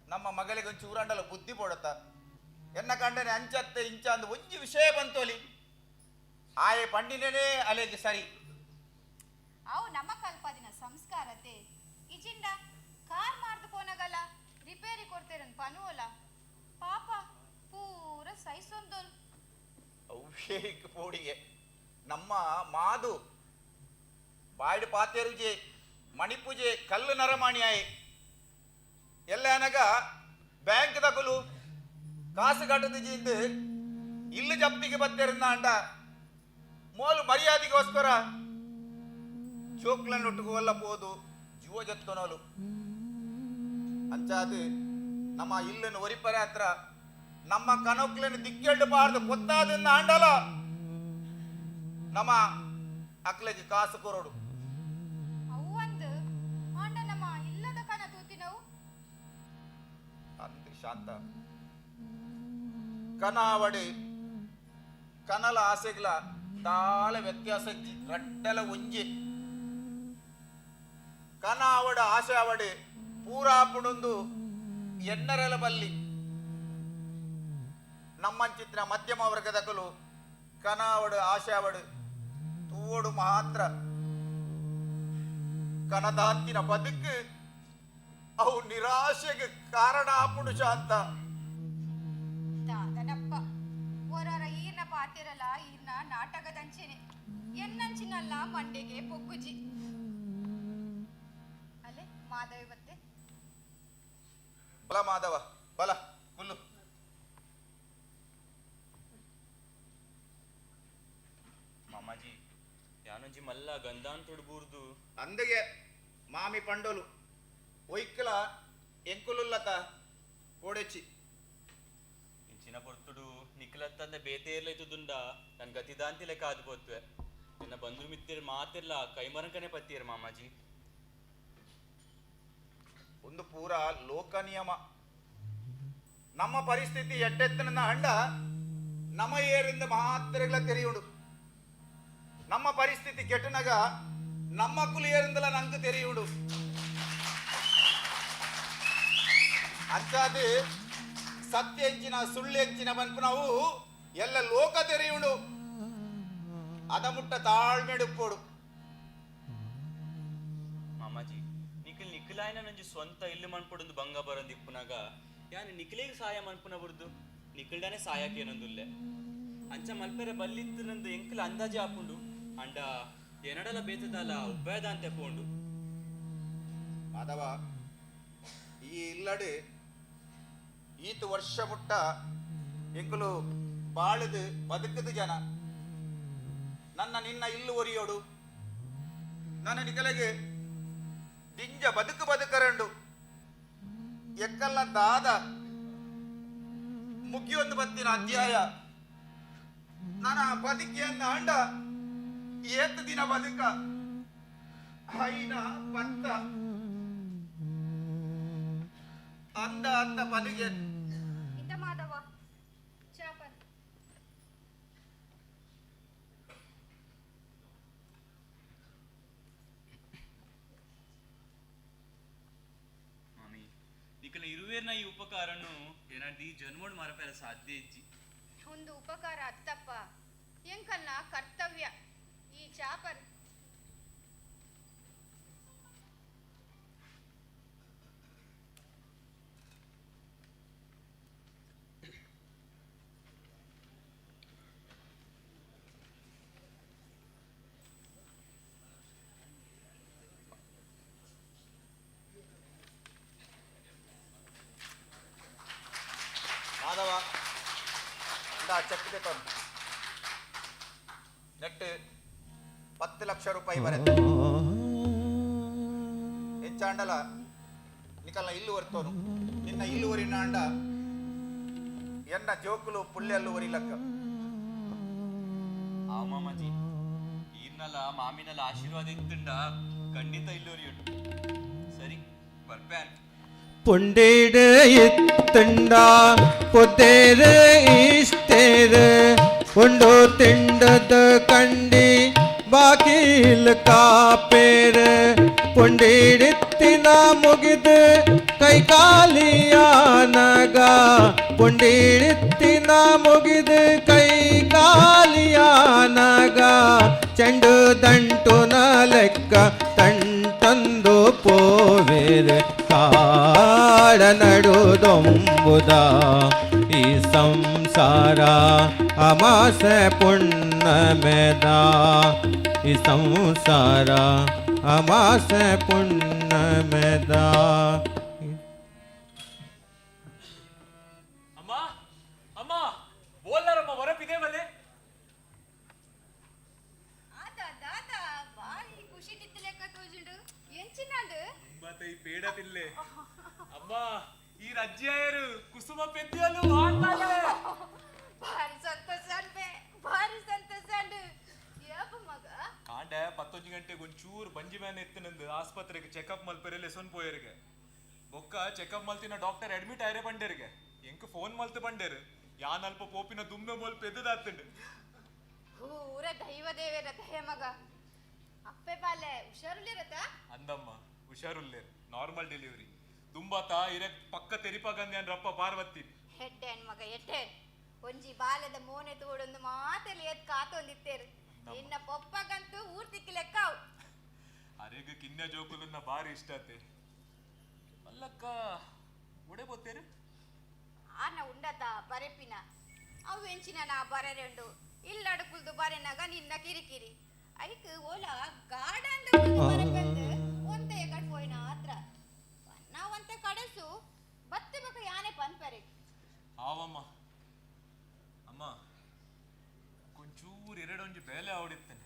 ನಮ್ಮ ಮಗಳಿಗೆ ಒಂದು ಚೂರಂಡಲ ಬುದ್ಧಿ ಪೋಡತ್ತ ಎನ್ನ ಕಂಡನೆ ಅಂಚತ್ತೆ ಇಂಚ ಅಂದು ಒಂಜಿ ವಿಷಯ ಬಂತೋಲಿ ಆಯೆ ಪಂಡಿನೇ ಅಲೆಗೆ ಸರಿ ಅವು ನಮ್ಮ ಕಲ್ಪದಿನ ಸಂಸ್ಕಾರತೆ ಇಜಿಂಡ ಕಾರ್ ಮಾಡ್ದು ಪೋನಗಲ ರಿಪೇರಿ ಕೊಡ್ತೇರನ್ ಪನುವಲ ಪಾಪ ಪೂರ ಸೈಸೊಂದೋಲ್ ಔಷೇಕ್ ಪೋಡಿಗೆ ನಮ್ಮ ಮಾದು ಬಾಯ್ಡು ಪಾತೇರುಜೆ ಮಣಿಪೂಜೆ ಕಲ್ಲು ನರಮಾಣಿಯಾಯಿ ಎಲ್ಲ ಅನಗ ಬ್ಯಾಂಕ್ ತಗೊಲು ಕಾಸು ಕಟ್ಟದಿಜಿಂದು ಇಲ್ಲು ಜಪ್ತಿಗೆ ಬತ್ತೇರನ್ನ ಅಂಡ ಮೋಲು ಮರ್ಯಾದೆಗೋಸ್ಕರ ಚೋಕ್ಲನ್ನೊಟ್ಟಿಗೆಲ್ಲ ಪೋದು ಜೀವ ಜತ್ಕೊನೋಲು ಅಂಚಾದು ನಮ್ಮ ಇಲ್ಲನ್ನು ಒರಿಪರೆ ಹತ್ರ ನಮ್ಮ ಕನೊಕ್ಲನ್ನು ದಿಕ್ಕೆಡ್ಡಬಾರ್ದು ಕೊತ್ತಾದನ್ನ ಅಂಡಲ ನಮ್ಮ ಅಕ್ಲೆಗೆ ಕಾಸು ಕೊರೋಡು ಅವಂದು ಆಂಡ ನಮ್ಮ ಇಲ್ಲದ ಕನ ತೂತಿನವು ಅಂದು ಶಾಂತ ಕನಾವಡಿ ಕನಲ ಆಸೆಗಳ ದಾಳ ವ್ಯತ್ಯಾಸ ರಟ್ಟಲ ಒಂಜಿ ಕನಾವಡ ಆಸೆ ಅವಡೆ ಪೂರಾಪುಣೊಂದು ಎನ್ನರೆಲ ಬಲ್ಲಿ ನಮ್ಮಂಚಿತ್ರ ಮಧ್ಯಮ ವರ್ಗದಕಲು ಕನಾವಡು ಆಸೆ ಅವಡು ತೂವಡು ಮಾತ್ರ ಕನದಾಂತಿನ ಬದುಕು ಅವು ನಿರಾಶೆಗೆ ಕಾರಣ ಆಪುಡು ಶಾಂತ ದಾದನಪ್ಪ ಒರರ ಈರ್ನ ಪಾತಿರಲ ಈರ್ನ ನಾಟಕದಂಚೆನೆ ಎನ್ನಂಚಿನಲ್ಲ ಮಂಡೆಗೆ ಪೊಗ್ಗುಜಿ ಅಲೆ ಮಾಧವಿ ಬತ್ತೆ ಬಲ ಮಾಧವ ಬಲ ಕುಲ್ಲು ಮಾಮಾಜಿ ಯಾನೊಂಜಿ ಮಲ್ಲ ಗಂಧಾನ್ ತೊಡ್ಬೂರ್ದು ಅಂದಗೆ ಮಾಮಿ ಪಂಡೋಲು ಒಯ್ಕಲ ಎಂಕುಲುಲ್ಲತ ಕೋಡೆಚ್ಚಿ ಇಂಚಿನ ಪೊರ್ತುಡು ನಿಖಲತ್ತಂದ ಬೇತೆ ಇರ್ಲೈತುದುಂಡ ನನ್ ಗತಿದಾಂತಿ ಲೆಕ್ಕ ಆದ್ಬೋತ್ವೆ ನನ್ನ ಬಂದ್ರು ಮಿತ್ತಿರ್ ಮಾತಿರ್ಲ ಕೈಮರಂಕನೆ ಪತ್ತಿಯರ್ ಮಾಮಾಜಿ ಒಂದು ಪೂರ ಲೋಕ ನಿಯಮ ನಮ್ಮ ಪರಿಸ್ಥಿತಿ ಎಡ್ಡೆತ್ತನ ಅಂಡ ನಮ್ಮ ಏರಿಂದ ಮಾತ್ರೆಗಳ ತೆರೆಯುಡು ನಮ್ಮ ಪರಿಸ್ಥಿತಿ ಕೆಟ್ಟನಗ ನಮ್ಮ ಕುಲಿಯರಿಂದಲ ನಂಗೆ ತೆರೆಯುಡು ಅಂಚಾದು ಸತ್ಯ ಹೆಂಚಿನ ಸುಳ್ಳು ಹೆಂಚಿನ ಬಂತು ನಾವು ಎಲ್ಲ ಲೋಕ ತೆರೆಯುಡು ಅದ ಮುಟ್ಟ ತಾಳ್ಮೆಡುಪ್ಪೋಡು ಮಾಮಾಜಿ ನಿಖಿಲ್ ನಿಖಿಲಾಯನ ನಂಜಿ ಸ್ವಂತ ಇಲ್ಲು ಮನ್ಪೊಡೊಂದು ಬಂಗ ಬರಂದು ಇಪ್ಪುನಾಗ ಯಾನು ನಿಖಿಲಿಗೆ ಸಹಾಯ ಮನ್ಪುನ ಬುರ್ದು ನಿಖಿಲ್ಡಾನೆ ಸಹಾಯಕ್ಕೆ ಏನೊಂದುಲ್ಲೆ ಅಂಚ ಮಲ್ಪೆರೆ ಬಲ್ಲಿತ್ತು ನಂದು ಎಂಕಲ ಅಂದಾಜೆ ಹಾಪುಂಡು ಅಂಡ ಎನಡಲ ಬೇತದಲ್ಲ ಉಬ್ಬಯದ ಅಂತೆ ಪೋಂಡು ಮಾಧವ ಈ ಇಲ್ಲಡೆ ಈತು ವರ್ಷ ಮುಟ್ಟ ಎಂಕಲು ಬಾಳದು ಬದುಕದು ಜನ ನನ್ನ ನಿನ್ನ ಇಲ್ಲು ಒರಿಯೋಡು ನನ್ನ ನಿಕಲೆಗೆ ದಿಂಜ ಬದುಕರಂಡು ಎಕ್ಕಲ್ಲ ದಾದ ಮುಗಿಯೊಂದು ಬತ್ತಿನ ಅಧ್ಯಾಯ ನನ್ನ ಬದುಕಿಯನ್ನ ಅಂಡ ಏತ್ತು ದಿನ ಬದುಕ ಹೈನ ಪತ್ತ ಅಂದ ಅಂದ ಬದುಗೆ ಇಂದ ಮಾಧವ ಚಾಪನ್ ಮಾಮಿ ನಿಖಲ ಇರುವೇರ್ನ ಈ ಉಪಕಾರನು ಏನಾಡಿ ಜನ್ಮೋಡ್ ಮರಪೆರ ಸಾಧ್ಯ ಇಜ್ಜಿ ಒಂದು ಉಪಕಾರ ಅತ್ತಪ್ಪ ಎಂಕಲ್ನ ಕರ್ತವ್ಯ ಈ ಚಾಪನ್ ಮಾಧವ ಚೆಕ್ ತೆಕೊಂಡು ನೆಟ್ಟು 10 ಲಕ್ಷ ರೂಪಾಯಿ ಬರುತ್ತೆ ಹೆಚ್ಚಾಂಡಲ ನಿಕಲ್ನ ಇಲ್ಲುವರ್ತೋನು ನಿನ್ನ ಇಲ್ಲುವರಿನ ಅಂಡ ಎನ್ನ ಜೋಕುಲು ಪುಳ್ಳೆಲ್ಲುವರಿ ಲಕ್ಕ ಆ ಮಾಮಾಜಿ ಈರ್ನಲ್ಲ ಮಾಮಿನಲ್ಲ ಆಶೀರ್ವಾದ ಇತ್ತುಂಡ ಖಂಡಿತ ಇಲ್ಲೋರಿಯುಂಡು ಸರಿ ಬರ್ಪ್ಯಾನ್ ಪುಂಡೇಡ ಎತ್ತಂಡ ಪೊದ್ದೇರ ಇಷ್ಟೇರ ಉಂಡು ತಿಂಡದ ಕಂಡಿ ಬಾಕಿಲ್ ಕಾಪೇರ ಪುಂಡೇಡೆತ್ತಿನ ಮುಗಿದು ಕೈಕಾಲಿಯಾನಗ ಪುಂಡೇಡೆತ್ತಿನ ಮುಗಿದು ಕೈಕಾಲಿಯಾನಗ ಚೆಂಡು ದಂಟುನ ಲೆಕ್ಕ ತಂಟಂದು ಪೋವೇರ ಕಾಡ ನಡುದೊಂಬುದ ಈ ಸಂಸಾರ ಅಮಾಸ ಪುಣ್ಯಮೆದ ಈ ಸಂಸಾರ ಅಮಾಸ ಪುಣ್ಯಮೆದ ಅಮ್ಮ ಅಮ್ಮ ಬೋಲ್ಲಾರಮ್ಮ ಹೊರಪಿದೆ ಮಲೆ ಖುಷಿ ಲೆಕ್ಕ ತೋಜುಂಡು ಎಂಚಿನಾಡು ಮತ್ತೆ ಈ ಪೇಡ ತಿಲ್ಲೆ ಅಮ್ಮ ಈ ರಜ್ಜಿಯಾಯರು ಕುಸುಮ ಪೆದ್ದಿಯಲು ಮಾಡ್ತಾರೆ ಭಾರಿ ಸಂತೋಷ ಅನ್ಬೆ ಭಾರಿ ಸಂತೋಷ ಅಂಡು ಯಾಪ ಮಗ ಕಾಂಡ 11 ಗಂಟೆಗೆ ಒಂಚೂರು ಬಂಜಿ ಮ್ಯಾನ್ ಎತ್ತನಂದು ಆಸ್ಪತ್ರೆಗೆ ಚೆಕಪ್ ಮಲ್ಪರೆ ಲೆಸನ್ ಪೋಯರಿಗೆ ಬೊಕ್ಕ ಚೆಕಪ್ ಮಲ್ತಿನ ಡಾಕ್ಟರ್ ಅಡ್ಮಿಟ್ ಆಯ್ರೆ ಬಂಡೇರಿಗೆ ಎಂಕ್ ಫೋನ್ ಮಲ್ತು ಬಂಡೇರು ಯಾನ್ ಅಲ್ಪ ಪೋಪಿನ ದುಮ್ಮೆ ಮೋಲ್ ಪೆದ್ದದಾತಂಡು ಊರ ದೈವ ದೇವೇರ ದಯ ಮಗ ಅಪ್ಪೆ ಬಾಲೆ ಹುಷಾರುಲ್ಲಿರತ್ತ ಅಂದಮ್ಮ ಹುಷಾರುಲ್ಲೇರು ನಾರ್ಮಲ್ ಡೆಲಿವರಿ ದುಂಬಾತ ಇರಕ್ ಪಕ್ಕ ತೆರಿಪಾಗಂದ್ಯಾನ್ ರಪ್ಪ ಪಾರ್ವತಿ ಹೆಡ್ಡೇನ್ ಮಗ ಎಡ್ಡೇನ್ ಒಂಜಿ ಬಾಲದ ಮೋನೆ ತೋಡೊಂದು ಮಾತಲ್ಲಿ ಎದ್ ಕಾತೊಂದಿತ್ತೇರು ನಿನ್ನ ಪೊಪ್ಪಗಂತೂ ಊರ್ತಿಕ್ಕಿ ಲೆಕ್ಕಾವು ಅರೆಗ ಕಿನ್ನ ಜೋಕುಲನ್ನ ಬಾರಿ ಇಷ್ಟ ಆತೆ ಅಲ್ಲಕ್ಕ ಒಡೆ ಬತ್ತೇರು ಆನ ಉಂಡತ ಬರೆಪಿನ ಅವು ಎಂಚಿನ ನಾ ಬರೆರೆಂಡು ಇಲ್ಲಡುಕುಲ್ದು ಬರೆನಾಗ ನಿನ್ನ ಕಿರಿಕಿರಿ ಐಕ್ ಓಲ ಗಾರ್ಡನ್ ಬರಕಂದು ಒಂತೆ ಕಟ್ ಹೋಯ್ನ ಆತ್ರ ನಾವಂತೆ ಕಡಸು ಬತ್ತಿ ಬಕ ಯಾನೆ ಪನ್ಪರೆ ಆವಮ್ಮ ಅಮ್ಮ ಕೊಂಚೂರು ಎರಡೊಂಜಿ ಬೇಲೆ ಆವಡಿತ್ತೇನೆ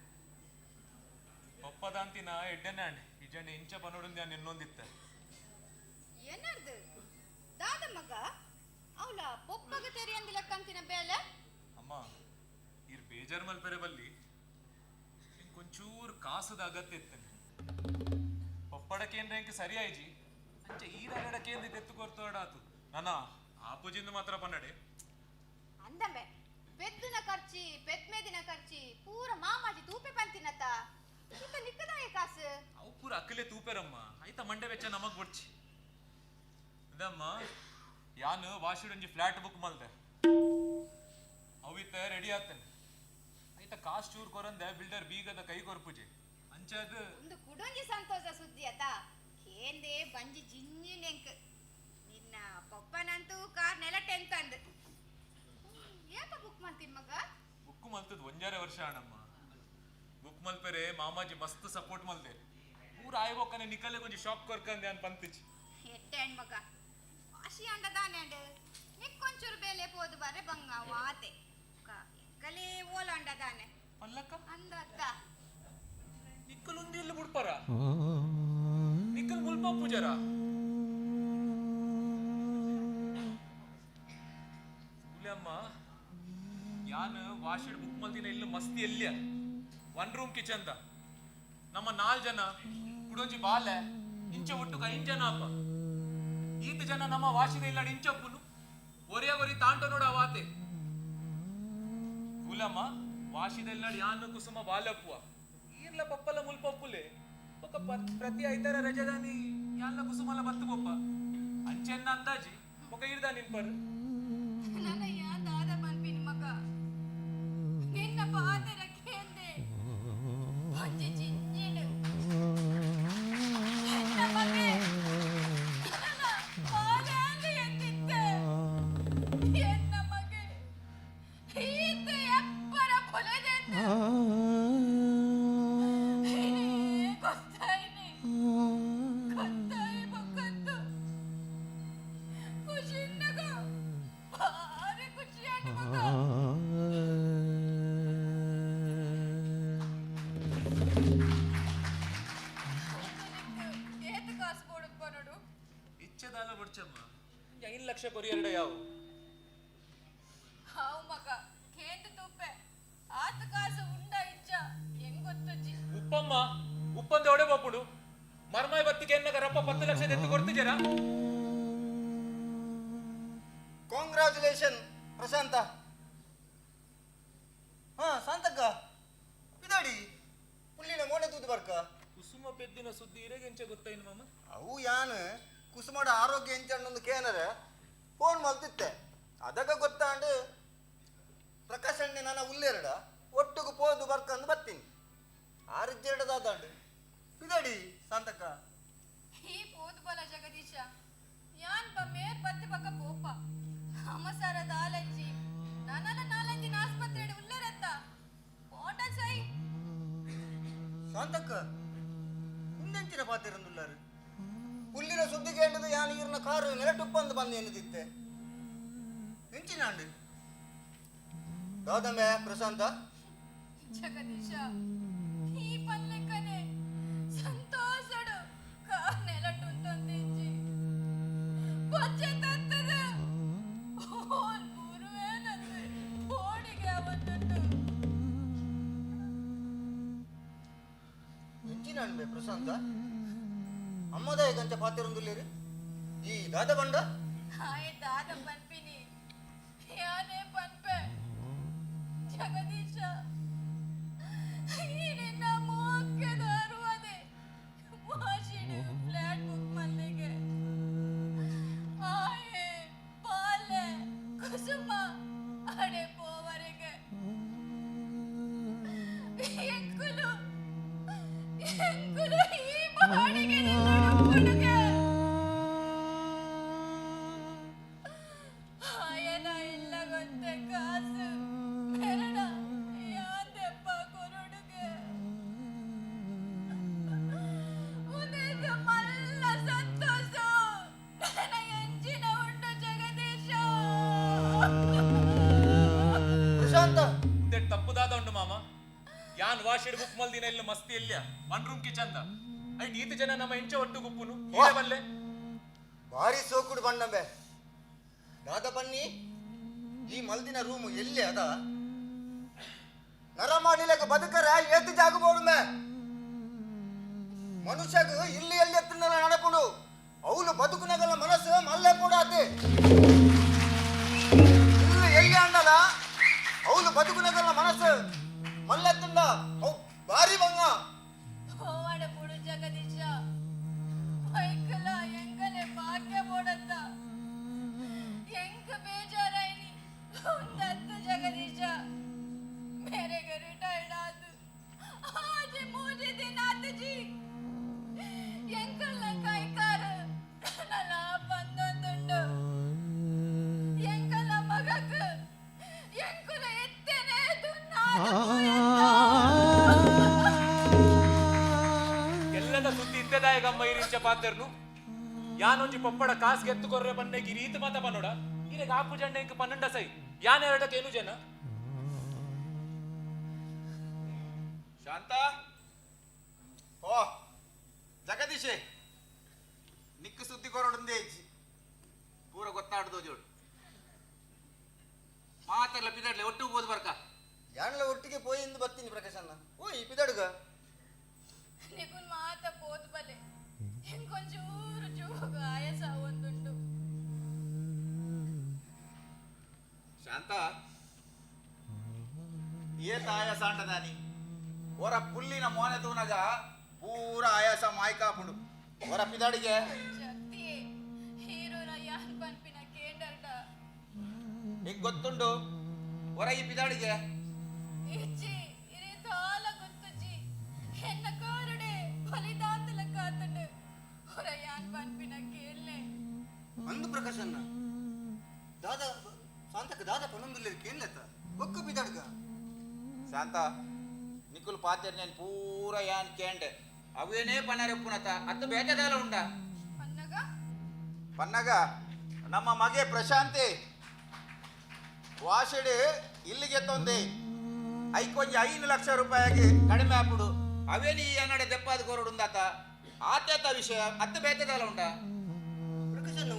ಪಪ್ಪದಂತಿನ ಎಡ್ಡೆನಾಂಡ್ ಇಜಂಡ ಇಂಚ ಪನೋಡಿಂದ ನಾನು ಇನ್ನೊಂದಿತ್ತೆ ಏನರ್ದು ದಾದ ಮಗ ಅವಳ ಪೊಪ್ಪಗ ತೆರಿ ಅಂದಿಲ್ಲ ಕಂತಿನ ಬೇಲೆ ಅಮ್ಮ ಇರ್ ಬೇಜಾರ್ ಮಲ್ಪೆರೆ ಬಲ್ಲಿ ಕೊಂಚೂರು ಕಾಸದ ಅಗತ್ಯ ಇತ್ತೇನೆ ಪಪ್ಪಡ ಕೇಂದ್ರ ಇಂಕ ಸರಿ ಆಯ್ಜಿ ಅಂಚೆ ಈರಗಡ ಕೇಂದ್ರ ತೆತ್ತುಕೊರ್ತೋಡಾತು ನನ್ನ ಆಪುಜಿಂದ ಮಾತ್ರ ಪನ್ನಡೆ ಅಂದಮೆ ಪೆದ್ದುನ ಖರ್ಚಿ ಪೆದ್ಮೇದಿನ ಖರ್ಚಿ ಪೂರ ಮಾಮಾಜಿ ತೂಪೆ ಪಂತಿನತ ಇತ್ತ ನಿಕ್ಕದಾಯ ಕಾಸು ಅವು ಪೂರ ಅಕ್ಕಲೆ ತೂಪೆರಮ್ಮ ಆಯ್ತ ಮಂಡೆ ವೆಚ್ಚ ನಮಗ್ ಬಡ್ಚಿ ಇದಮ್ಮ ಯಾನು ವಾಶಿಡೊಂಜಿ ಫ್ಲಾಟ್ ಬುಕ್ ಮಲ್ದೆ ಅವಿತ್ತ ರೆಡಿ ಆಗ್ತೇನೆ ಆಯ್ತ ಕಾಸ್ ಚೂರ್ ಕೊರಂದೆ ಬಿಲ್ಡರ್ ಬೀಗದ ಕೈ ಕೊರ್ಪುಜಿ ಅಂಚದ ಒಂದು ಕುಡೊಂಜಿ ಸಂತೋಷ ಸುದ್ದಿ ಅತ ಕೇಂದೆ ಬಂಜಿ ಜಿಂಜಿ ನೆಂಕ್ ನಿನ್ನ ಪಪ್ಪನಂತೂ ಕಾರ್ ನೆಲ ಟೆಂತ್ ಅಂದ್ ಏಪ ಬುಕ್ ಮಾಡ್ತೀನಿ ಮಗ ಬುಕ್ ಮಲ್ತದ್ ಒಂಜಾರೆ ವರ್ಷ ಅಣ್ಣಮ್ಮ ಬುಕ್ ಮಲ್ಪೆರೆ ಮಾಮಾಜಿ ಮಸ್ತ್ ಸಪೋರ್ಟ್ ಮಲ್ದೆ ಪೂರ ಆಯ್ಬೋಕನೆ ನಿಕಲೆ ಕೊಂಚ ಶಾಕ್ ಕೊರ್ಕಂದೆ ಅನ್ ಪಂತಿಜಿ ಎಟ್ಟೆ ಮಗ ವಾಶಿ ಅಂಡದಾನೆ ಅಂಡ್ ನಿಕ್ಕೊಂಚೂರು ಬೇಲೆ ಪೋದು ಬರೆ ಬಂಗ ವಾತೆ ಕಲೆ ಓಲ ಅಂಡದಾನೆ ಪಲ್ಲಕ್ಕ ಅಂದತ್ತ ನಿಕ್ಕಲ್ ಉಂದಿ ಇಲ್ಲಿ ಬಿಡ್ಪಾರ ನಿಕ್ಕಲ್ ಮುಲ್ಪ ಪೂಜಾರ ಅಮ್ಮ ಯಾನ್ ವಾಶಿಡ್ ಬುಕ್ ಮಲ್ದಿನ ಇಲ್ಲ ಮಸ್ತಿ ಎಲ್ಲಿಯ 1 ರೂಮ್ ಕಿಚನ್ ದ ನಮ್ಮ 4 ಜನ ಕುಡೋಜಿ ಬಾಲೆ ಇಂಚೆ ಒಟ್ಟು 5 ಜನ ಅಪ್ಪ ಈತ ಜನ ನಮ್ಮ ವಾಶಿದ ಇಲ್ಲ ಇಂಚಪ್ಪುನು ಒರಿ ತಾಂಟ ನೋಡ ಅವಾತೆ ಕೂಲಮ್ಮ ವಾಶಿದ ಇಲ್ಲ ಯಾನು ಕುಸುಮ ಬಾಲಪ್ಪುವ ಈರ್ಲ ಪಪ್ಪಲ ಮುಲ್ಪಪ್ಪುಲೆ ఒక ప్రతి ఐదర రజదాని యాళ్ళ కుసుమల బత్తు గొప్ప అంచెన్న అందాజి ఒక ఇర్దా నింపరు ನನಯ್ಯ ದಾದ ಮಲ್ಪಿನ ಮಗ ನಿನ್ನ ಪಾದರ ಕೇಂದೆ ಒಂಜಿ ಜಿಂಜಿಡು ಎನ್ನ ಮಗೆ ನನ್ನ ಪಾದಾಂಗ ಎತ್ತಿದ್ದೆ ಎನ್ನ ಮಗೆ ಈತ ಎಪ್ಪರ ಪೊಲೆದೆಂದು ದಾಲ ಬಿಡ್ಚಮ್ಮ 1 ಲಕ್ಷ ಕೊರಿಯರ್ಡ ಯಾವು ಹಾವು ಮಗ ಕೇಂದ್ರ ತುಪ್ಪೆ ಆತ ಕಾಸು ಉಂಡ ಇಜ್ಜ ಹೆಂಗ್ ಗೊತ್ತಜ್ಜಿ ಉಪ್ಪಮ್ಮ ಉಪ್ಪಂದ ಒಡೆ ಬಪ್ಪುಡು ಮರ್ಮಾಯ್ ಬತ್ತಿಗೆ ಎನ್ನಗ ರಪ್ಪ 10 ಲಕ್ಷ ಎತ್ತಿ ಕೊಡ್ತಿದ್ದೀರಾ ಕಾಂಗ್ರಾಚುಲೇಷನ್ ಪ್ರಶಾಂತ. ಹಾ ಶಾಂತಕ್ಕ ಇದಾಡಿ ಪುಲ್ಲಿನ ಮೋನೆ ತೂದು ಬರ್ಕ ಕುಸುಮ ಪೆದ್ದಿನ ಸುದ್ದಿ ಇರೆಗೆಂಚ ಗೊತ್ತಾಯಿನ ಮಾಮ ಅವು ಯಾನ್ ಕುಸುಮಡ ಆರೋಗ್ಯ ಎಂಚಣ್ಣೊಂದು ಕೇನರೆ ಫೋನ್ ಮಲ್ತಿತ್ತೆ ಅದಕ್ಕೆ ಗೊತ್ತಾಂಡು ಪ್ರಕಾಶ್ ಅಣ್ಣೆ ನನ್ನ ಉಲ್ಲೇರಡ ಒಟ್ಟಿಗೆ ಪೋದು ಬರ್ಕಂದು ಬರ್ತೀನಿ ಆರಿದ್ದೆರಡದಾದಾಂಡು ಇದಾಡಿ ಶಾಂತಕ್ಕ ಈ ಪೋದು ಬಲ ಜಗದೀಶ ಯಾನ್ ಮೇರ್ ಬತ್ತಿ ಪಕ್ಕ ಪೋಪ ಅಮ್ಮಸಾರದ ಆಲಜ್ಜಿ ನನ್ನ ನಾಲಂಜಿನ ಆಸ್ಪತ್ರೆಯಲ್ಲಿ ಉಲ್ಲರತ್ತ ಓಟ ಸೈ ಶಾಂತಕ್ಕ ಇನ್ನೆಂಚಿನ ಪಾತಿರಂದುಲ್ಲಾರು ಹುಲ್ಲಿನ ಸುದ್ದಿ ಕೇಳಿದು ಯಾನ್ ಈರ್ನ ಕಾರು ನೆಲಟುಪ್ಪಂದು ಬಂದು ಎನ್ನುತ್ತಿದ್ದೆ ಎಂಚಿನಾಂಡು ದಾದಮೆ ಪ್ರಶಾಂತ ಜಗದೀಶ ಈ ಪನ್ಲೆಕ್ಕನೆ ಸಂತೋಷಡು ಕಾರ್ ನೆಲಟುಂತೊಂದಿಜ್ಜಿ ಬಚ್ಚೆ ತತ್ತದ ಓಲ್ ಗುರುವೇನಂದು ಓಡಿಗೆ ಅವತ್ತುಂಟು ಎಂಚಿನಾಂಡು ಪ್ರಶಾಂತ ಅಮ್ಮದ ಗಂಚ ಪಾತಿರಂದುಲ್ಲೇರಿ ಈ ದಾದ ಬಂಡ ಹಾಯ್ ದಾದ ಪನ್ಪಿನಿ ಯಾನೇ ಪನ್ಪೆ ಜಗದೀಶ ಈ ನಿನ್ನ ಮೋಕ್ಕೆದ ಅರುವದೆ ವಾಶಿಣಿ ಫ್ಲಾಟ್ ಬುಕ್ ಮಲ್ಲಿಗೆ ಆಯೆ ಪಾಲೆ ಕುಸುಮ ಅಡೆ ಪೋವರೆಗೆ ಎಂಕುಲು ಈ ಬಾಡಿಗೆ ನಿನ್ನುಡುಗೆ ಆಯನ ಇಲ್ಲ ಗೊತ್ತೆ ಕಾಸು ಬೆರಡ ಯಾಂದೆಪ್ಪ ಕೊರಡುಗೆ ಉನೇಗ ಮಲ್ಲ ಸಂತೋಷ ನನ್ನ ಎಂಚಿನ ಉಂಟು ಜಗದೀಶ ಪ್ರಶಾಂತ ತಪ್ಪುದಾದ ಉಂಟು ಮಾಮ ಯಾನ್ ವಾಶಿಡ್ ಬುಕ್ ಮಲ್ದಿನ ಇಲ್ಲ ಮಸ್ತಿ ಇಲ್ಲ 1 ರೂಮ್ ಕಿಚನ್ ಐಟ್ ಈತ ಜನ ನಮ್ಮ ಹೆಂಚ ಒಟ್ಟು ಗುಪ್ಪುನು ಬಲ್ಲೆ ಭಾರಿ ಸೋಕುಡು ಬಂಡಂಬೆ ದಾದ ಬನ್ನಿ ಈ ಮಲ್ದಿನ ರೂಮು ಎಲ್ಲಿ ಅದ ನರ ಮಾಡಿಲಕ ಬದುಕರ ಏತು ಜಾಗ ಬೋಡುಮೆ ಮನುಷ್ಯಗ ಇಲ್ಲಿ ಎಲ್ಲಿ ಎತ್ತಿನ ನಡಪುಡು ಅವಳು ಬದುಕುನಗಲ ಮನಸ್ಸು ಮಲ್ಲೆ ಕೂಡ ಆತೆ ಇಲ್ಲಿ ಎಲ್ಲಿ ಅನ್ನಲ್ಲ ಅವಳು ಬದುಕುನಗಲ ಮನಸ್ಸು ಮಲ್ಲೆತ್ತುಂಡ ಅವು ಭಾರಿ ಬಂಗ ಹೋವಾಡ ಪುಡು ಜಗದೀಶ ವೈಕಲ ಎಂಗಲೆ ಭಾಗ್ಯ ಬೋಡತ್ತ ಎಂಕ ಬೇಜಾರಾಯಿನಿ ಒಂದತ್ತು ಜಗದೀಶ ಮೇರೆಗೆ ರಿಟೈರ್ಡ್ ಆದು ಆಜೆ ಮೂಜೆ ದಿನ ಆತು ಜಿ ಎಂಕಲ್ನ ಕೈಕಾರ ನಲ್ಲ ಬಂದೊಂದುಂಡು ಎಂಕಲ್ನ ಮಗಕ್ಕ ಎಂಕುಲ ಎತ್ತೇನೆ ಎಲ್ಲದ ಸುದ್ದಿ ಇದ್ದದಾಯಗಮ್ಮ ಇರಿಂಚ ಪಾತೆರ್ನು ಯಾನೊಂಜಿ ಪಪ್ಪಡ ಕಾಸ್ಗೆ ಎತ್ತುಕೊರ್ರೆ ಬನ್ನೆಗಿ ರೀತಿ ಮಾತ ಬನ್ನೋಡ ಈಗ ಆಪು ಜಂಡ ಇಂಕ 12 ಸೈ ಯಾನ್ ಎರಡಕ್ಕೆ ಏನು ಜನ ಶಾಂತ ಓ ಜಗದೀಶೆ ನಿಕ್ಕು ಸುದ್ದಿ ಕೊರಡೊಂದೇ ಇಜ್ಜಿ ಪೂರ ಗೊತ್ತಾಡ್ದೋ ಜೋಡು ಮಾತೆಲ್ಲ ಪಿದಾಡ್ಲೆ ಒಟ್ಟು ಹೋದ್ ಬರ್ಕ ಯಾನೆಲ್ಲ ಒಟ್ಟಿಗೆ ಪೋಯಿಂದ ಬರ್ತೀನಿ ಪ್ರಕಾಶ್ ಅಣ್ಣ ಓ ಈ ಪಿದಾಡುಗ ನಿಗುನ್ ಮಾತ ಪೋದ್ ಬಲೆ ಎಂಕೊಂಚೂರು ಜೋಗ ಆಯಸ ಒಂದುಂಡು ಶಾಂತ ಏತ ಆಯಾಸ ಅಂಟದಾನಿ ಹೊರ ಪುಲ್ಲಿನ ಮೋನೆ ತೂನಗ ಪೂರ ಆಯಾಸ ಮಾಯ್ಕಾಪುಡು ಹೊರ ಪಿದಾಡಿಗೆ ಶಕ್ತಿಯೇ ಹೀರೋರ ಯಾನ್ ಪನ್ಪಿನ ಕೇಂಡರ್ಡ ನಿಂಗೆ ಗೊತ್ತುಂಡು ಹೊರ ಈ ಪಿದಾಡಿಗೆ ಇಚ್ಚಿ ಇರಿ ತಾಲ ಗೊತ್ತುಜಿ ಹೆನ್ನ ಕಾರುಡೆ ಫಲಿದಾಂತಲ ಕಾತುಂಡು ಹೊರ ಯಾನ್ ಪನ್ಪಿನ ಕೇಳ್ನೆ ಅಂದು ಪ್ರಕಾಶನ್ನ ದಾದ ಶಾಂತಕ್ಕೆ ದಾದ ಪನ್ನೊಂದುಲ್ಲ ಕೇಳ್ಲೆತ್ತ ಒಕ್ಕು ಪಿದಾಡ್ಗ ಶಾಂತ ನಿಕುಲ್ ಪಾತ್ರೆ నేను ಪೂರ ಯಾನ್ ಕೇಂಡೆ ಅವೇನೇ ಪನ್ನರೆಪ್ಪುನತ ಅತ್ತು ಬೇಜದಾಲ ಉಂಡ ಪನ್ನಗ ಪನ್ನಗ ನಮ್ಮ ಮಗೆ ಪ್ರಶಾಂತಿ ವಾಶಿಡ್ ಇಲ್ಲಿಗೆ ತೊಂದೆ ಐಕೊಂಜಿ 5 ಲಕ್ಷ ರೂಪಾಯಿಗೆ ಕಡಿಮೆ ಆಪುಡು ಅವೇನಿ ಈ ಅನ್ನಡೆ ದೆಪ್ಪಾದ ಕೋರಡು ಉಂದಾತ ಆತೇತ ವಿಷಯ ಅತ್ತು ಬೇಜದಾಲ ಉಂಡ ಪ್ರಕಾಶನ್ನ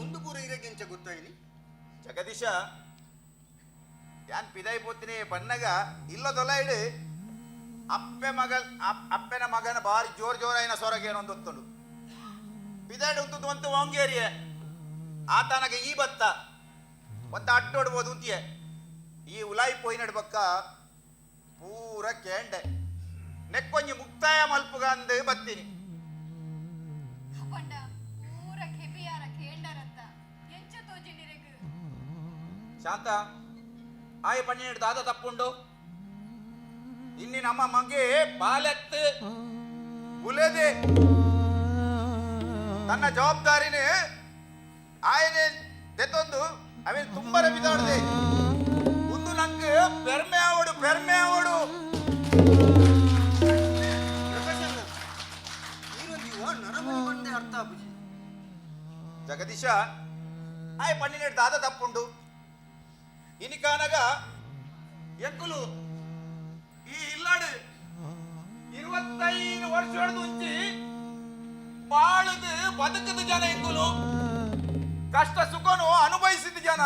ಇರೆಗೆಂಚ ಗೊತ್ತಾಯಿನಿ ಜಗದೀಶ ಯಾನ್ ಪಿದೈ ಪೋತಿನಿ ಬಣ್ಣಗ ಇಲ್ಲದೊಲ ಅಪ್ಪೆನ ಮಗನ ಬಾರಿ ಜೋರಾಯಿನ ಸೊರಗೆ ಏನೊಂದು ಹೊತ್ತುಂಡು ಪಿದಾಯ್ಡು ಉಂತದ್ದು ಅಂತ ಓಂಗೇರಿಯೆ ಆತನಗೆ ಈ ಬತ್ತ ಒಂದು ಅಡ್ಡೋಡ್ಬೋದು ಅಂತೀಯ ಈ ಉಲಾಯಿ ಪೋಯಿ ನಡ್ಬಕ್ಕ ಪೂರ ಕೇಂಡೆ ನೆಕ್ಕೊಂಜಿ ಮುಕ್ತಾಯ ಮಲ್ಪುಗ ಅಂದು ಬತ್ತೀನಿ ಶಾಂತ ಆಯ ಪಣ್ಣಿ ದಾದ ತಪ್ಪುಂಡು ಇನ್ನಿ ನಮ್ಮ ಮಗೆ ಬಾಲೆತ್ತು ಉಲೇದೆ ತನ್ನ ಜವಾಬ್ದಾರಿನೇ ಆಯನೆ ತೆತ್ತೊಂದು ಅವೇನು ತುಂಬ ರಮಿದಾಡ್ದೆ ಒಂದು ನಂಗೆ ಪೆರ್ಮೆ ಆವಡು ಅರ್ಥ ಆಪುಜಿ ಜಗದೀಶ ಆಯ ಪಣ್ಣಿನ ದಾದ ತಪ್ಪುಂಡು ಇನಿಕಾನಗ ಎಂಕುಲು ಈ ಇಲ್ಲಾಡು 25 ವರ್ಷದ ಮುಂಚಿ ಬಾಳದು ಬದುಕದ ಜನ ಎಂಕುಲು ಕಷ್ಟ ಸುಖನು ಅನುಭವಿಸಿದ ಜನ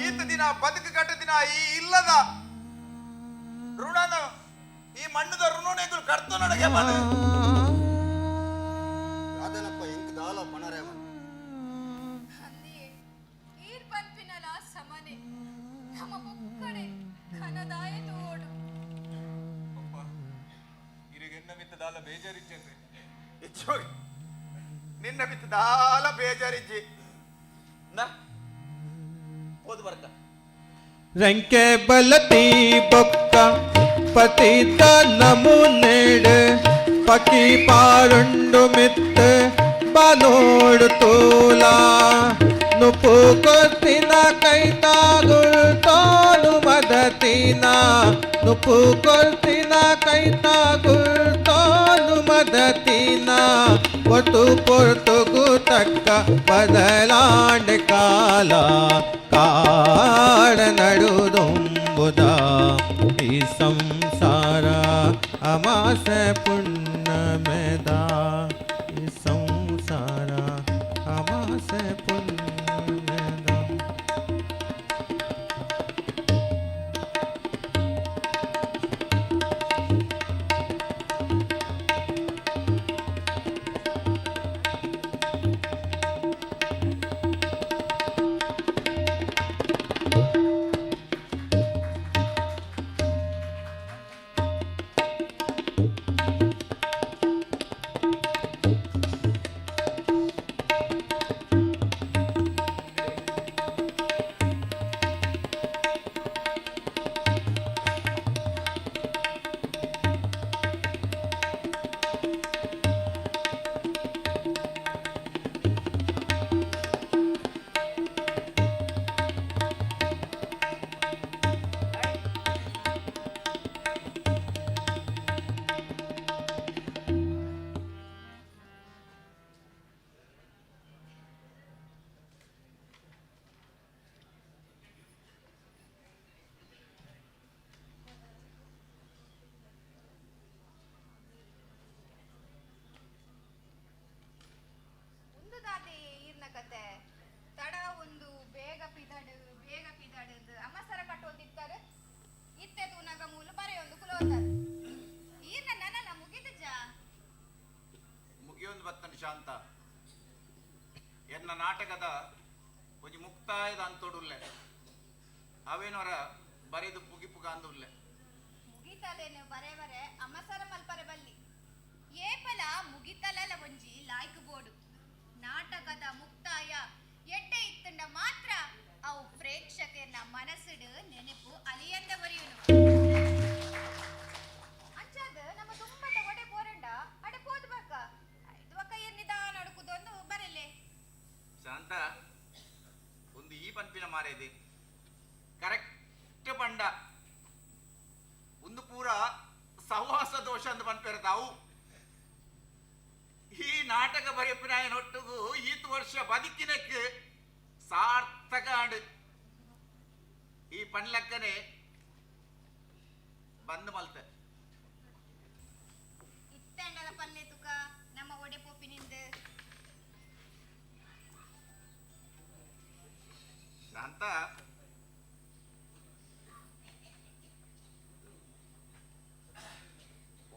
ಈತ ದಿನ ಬದುಕು ಕಟ್ಟ ದಿನ ಈ ಇಲ್ಲದ ಋಣನ ಈ ಮಣ್ಣದ ಋಣ ಎಂಕುಲು ಕರ್ತ ನಡಗೆ ಮನ ಅದನಪ್ಪ ಎಂಕ್ ದಾಲ ಪಣರೆ ನಿನ್ನ ಬಿತ್ತು ದಾಲ ಬೇಜಾರಿಜ್ಜಿ ಓದು ಬರ್ಕ ರಂಕೆ ಬಲತಿ ಬೊಕ್ಕ ಪತಿತ ನಮುನೆಡ್ ಪಕಿ ಪಾರುಂಡು ಮಿತ್ ಬನೋಡು ತೋಲಾ ನುಪು ಕೊತ್ತಿನ ಕೈತಾ ಗುಳ್ತೋನು ಮದತಿನ ನುಪು ಕೊತ್ತಿನ ಕೈತಾ ಗುಳ್ತೋನು ಮದತಿನ ಒತ್ತು ಪೊರ್ತುಗು ತಕ್ಕ ಬದಲಾಂಡ ಕಾಲ ಕಾಡ ನಡುದೊಂಬುದ ಈ ಸಂಸಾರ ಅಮಾಸ ಪುಣ್ಯಮೆದ ಈ ಸಂಸಾರ ಅಮಾಸ ಪುಣ್ಯಮೆದ ಮುಗಿಯೊಂದು ಬತ್ತನ ಶಾಂತ ಎನ್ನ ನಾಟಕದ ಒಂದು ಮುಕ್ತಾಯದ ಅಂತೋಡುಲ್ಲೆ ಅವೇನವರ ಬರೆದು ಪುಗಿಪುಗ ಅಂದುಲ್ಲೆ ಮುಗಿತಲೇನು ಬರೆ ಬರೆ ಅಮ್ಮಸರ ಮಲ್ಪರೆ ಬಲ್ಲಿ ಏಪಲ ಮುಗಿತಲಲ ಒಂಜಿ ಲಾಯ್ಕ್ ಬೋಡು ನಾಟಕದ ಮುಕ್ತಾಯ ಎಡ್ಡೆ ಇತ್ತಂಡ ಮಾತ್ರ ಅವು ಪ್ರೇಕ್ಷಕರನ್ನ ಮನಸ್ಸಿಡು ನೆನಪು ಅಲಿಯಂದ ಬರೆಯುನು ಅಂಚಾದ ನಮ್ಮ ತುಂಬಟ ಒಡೆ ಬೋರಂಡ ಅಡೆ ಪೋದು ಬಕ್ಕ ಇದು ಬಕ್ಕ ನಿಧಾನ ನಡುಕುದೊಂದು ಬರಲೆ ಶಾಂತ ಒಂದು ಈ ಪಂಪಿನ ಮಾರೇದಿ ಕರೆಕ್ಟ್ ಬಂಡ ಒಂದು ಪೂರ ಸಹವಾಸ ದೋಷ ಅಂತ ಪಂಪಿರ್ತಾವು ಈ ನಾಟಕ ಬರೆಯಪ್ಪಿನೊಟ್ಟಿಗೂ ಈತ್ ವರ್ಷ ಬದುಕಿನಕ್ಕೆ ಸಾರ್ಥಕ ಆಡು ಈ ಪಣ್ಲಕ್ಕನೆ ಬಂದು ಮಲ್ತೆ ಇತ್ತಣ್ಣದ ಪನ್ನೆ ತುಕ ನಮ್ಮ ಒಡೆ ಪೊಪ್ಪಿನಿಂದ ಶಾಂತ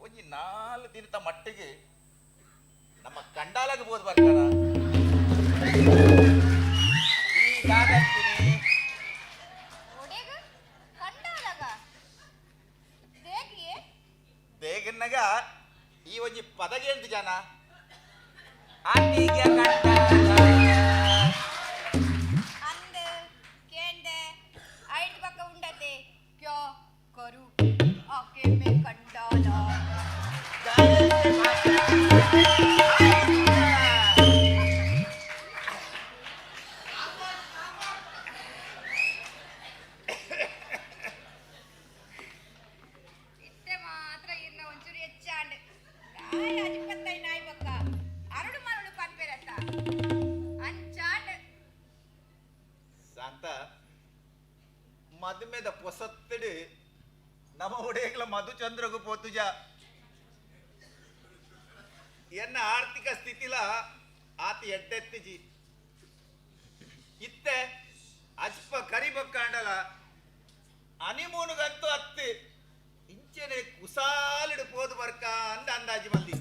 ಒಂಜಿ 4 ದಿನದ ಮಟ್ಟಿಗೆ ನಮ್ಮ ಕಂಡಾಲಾಗ ಬೋದು ಬರ್ತಾರ ದೇಗನ್ನಗ ಈ ಒಂಜಿ ಪದಗೆ ಎಂತ ಜನ ಆಟಿಗೆ ಅಂದೆ ಕೇಂದೆ ಐಟ್ ಪಕ್ಕ ಉಂಡತೆ ಕ್ಯೋ ಕರು ಆಕೆ ಮೇ ಕಂಡಾಲ ಇತ್ತೆ ಮಾತ್ರ ಇರ್ನ ಒಂಚೂರು ಹೆಚ್ಚಾಂಡ್ ಅಜಿಪತ್ತೈ ನಾಯಿ ಪಕ್ಕ ಅರಡು ಮರಳು ಪನ್ಪೆರತ್ತ ಅಂಚಾಂಡ್ ಶಾಂತ ಮದುಮೆದ ಪೊಸತ್ತಡು ನಮ್ಮ ಒಡೆಯಗಳ ಮಧುಚಂದ್ರಗು ಪೋತುಜ ಎನ್ನ ಆರ್ಥಿಕ ಸ್ಥಿತಿಲ ಆತಿ ಎಡ್ಡೆತ್ತಿಜಿ ಇತ್ತೆ ಅಜ್ಪ ಕರಿಬಕ್ಕಾಂಡಲ ಹನಿಮೂನುಗಂತೂ ಅತ್ತಿ ಇಂಚೆನೆ ಕುಸಾಲಿಡು ಪೋದು ಬರ್ಕ ಅಂದ ಅಂದಾಜಿ ಮಂದಿ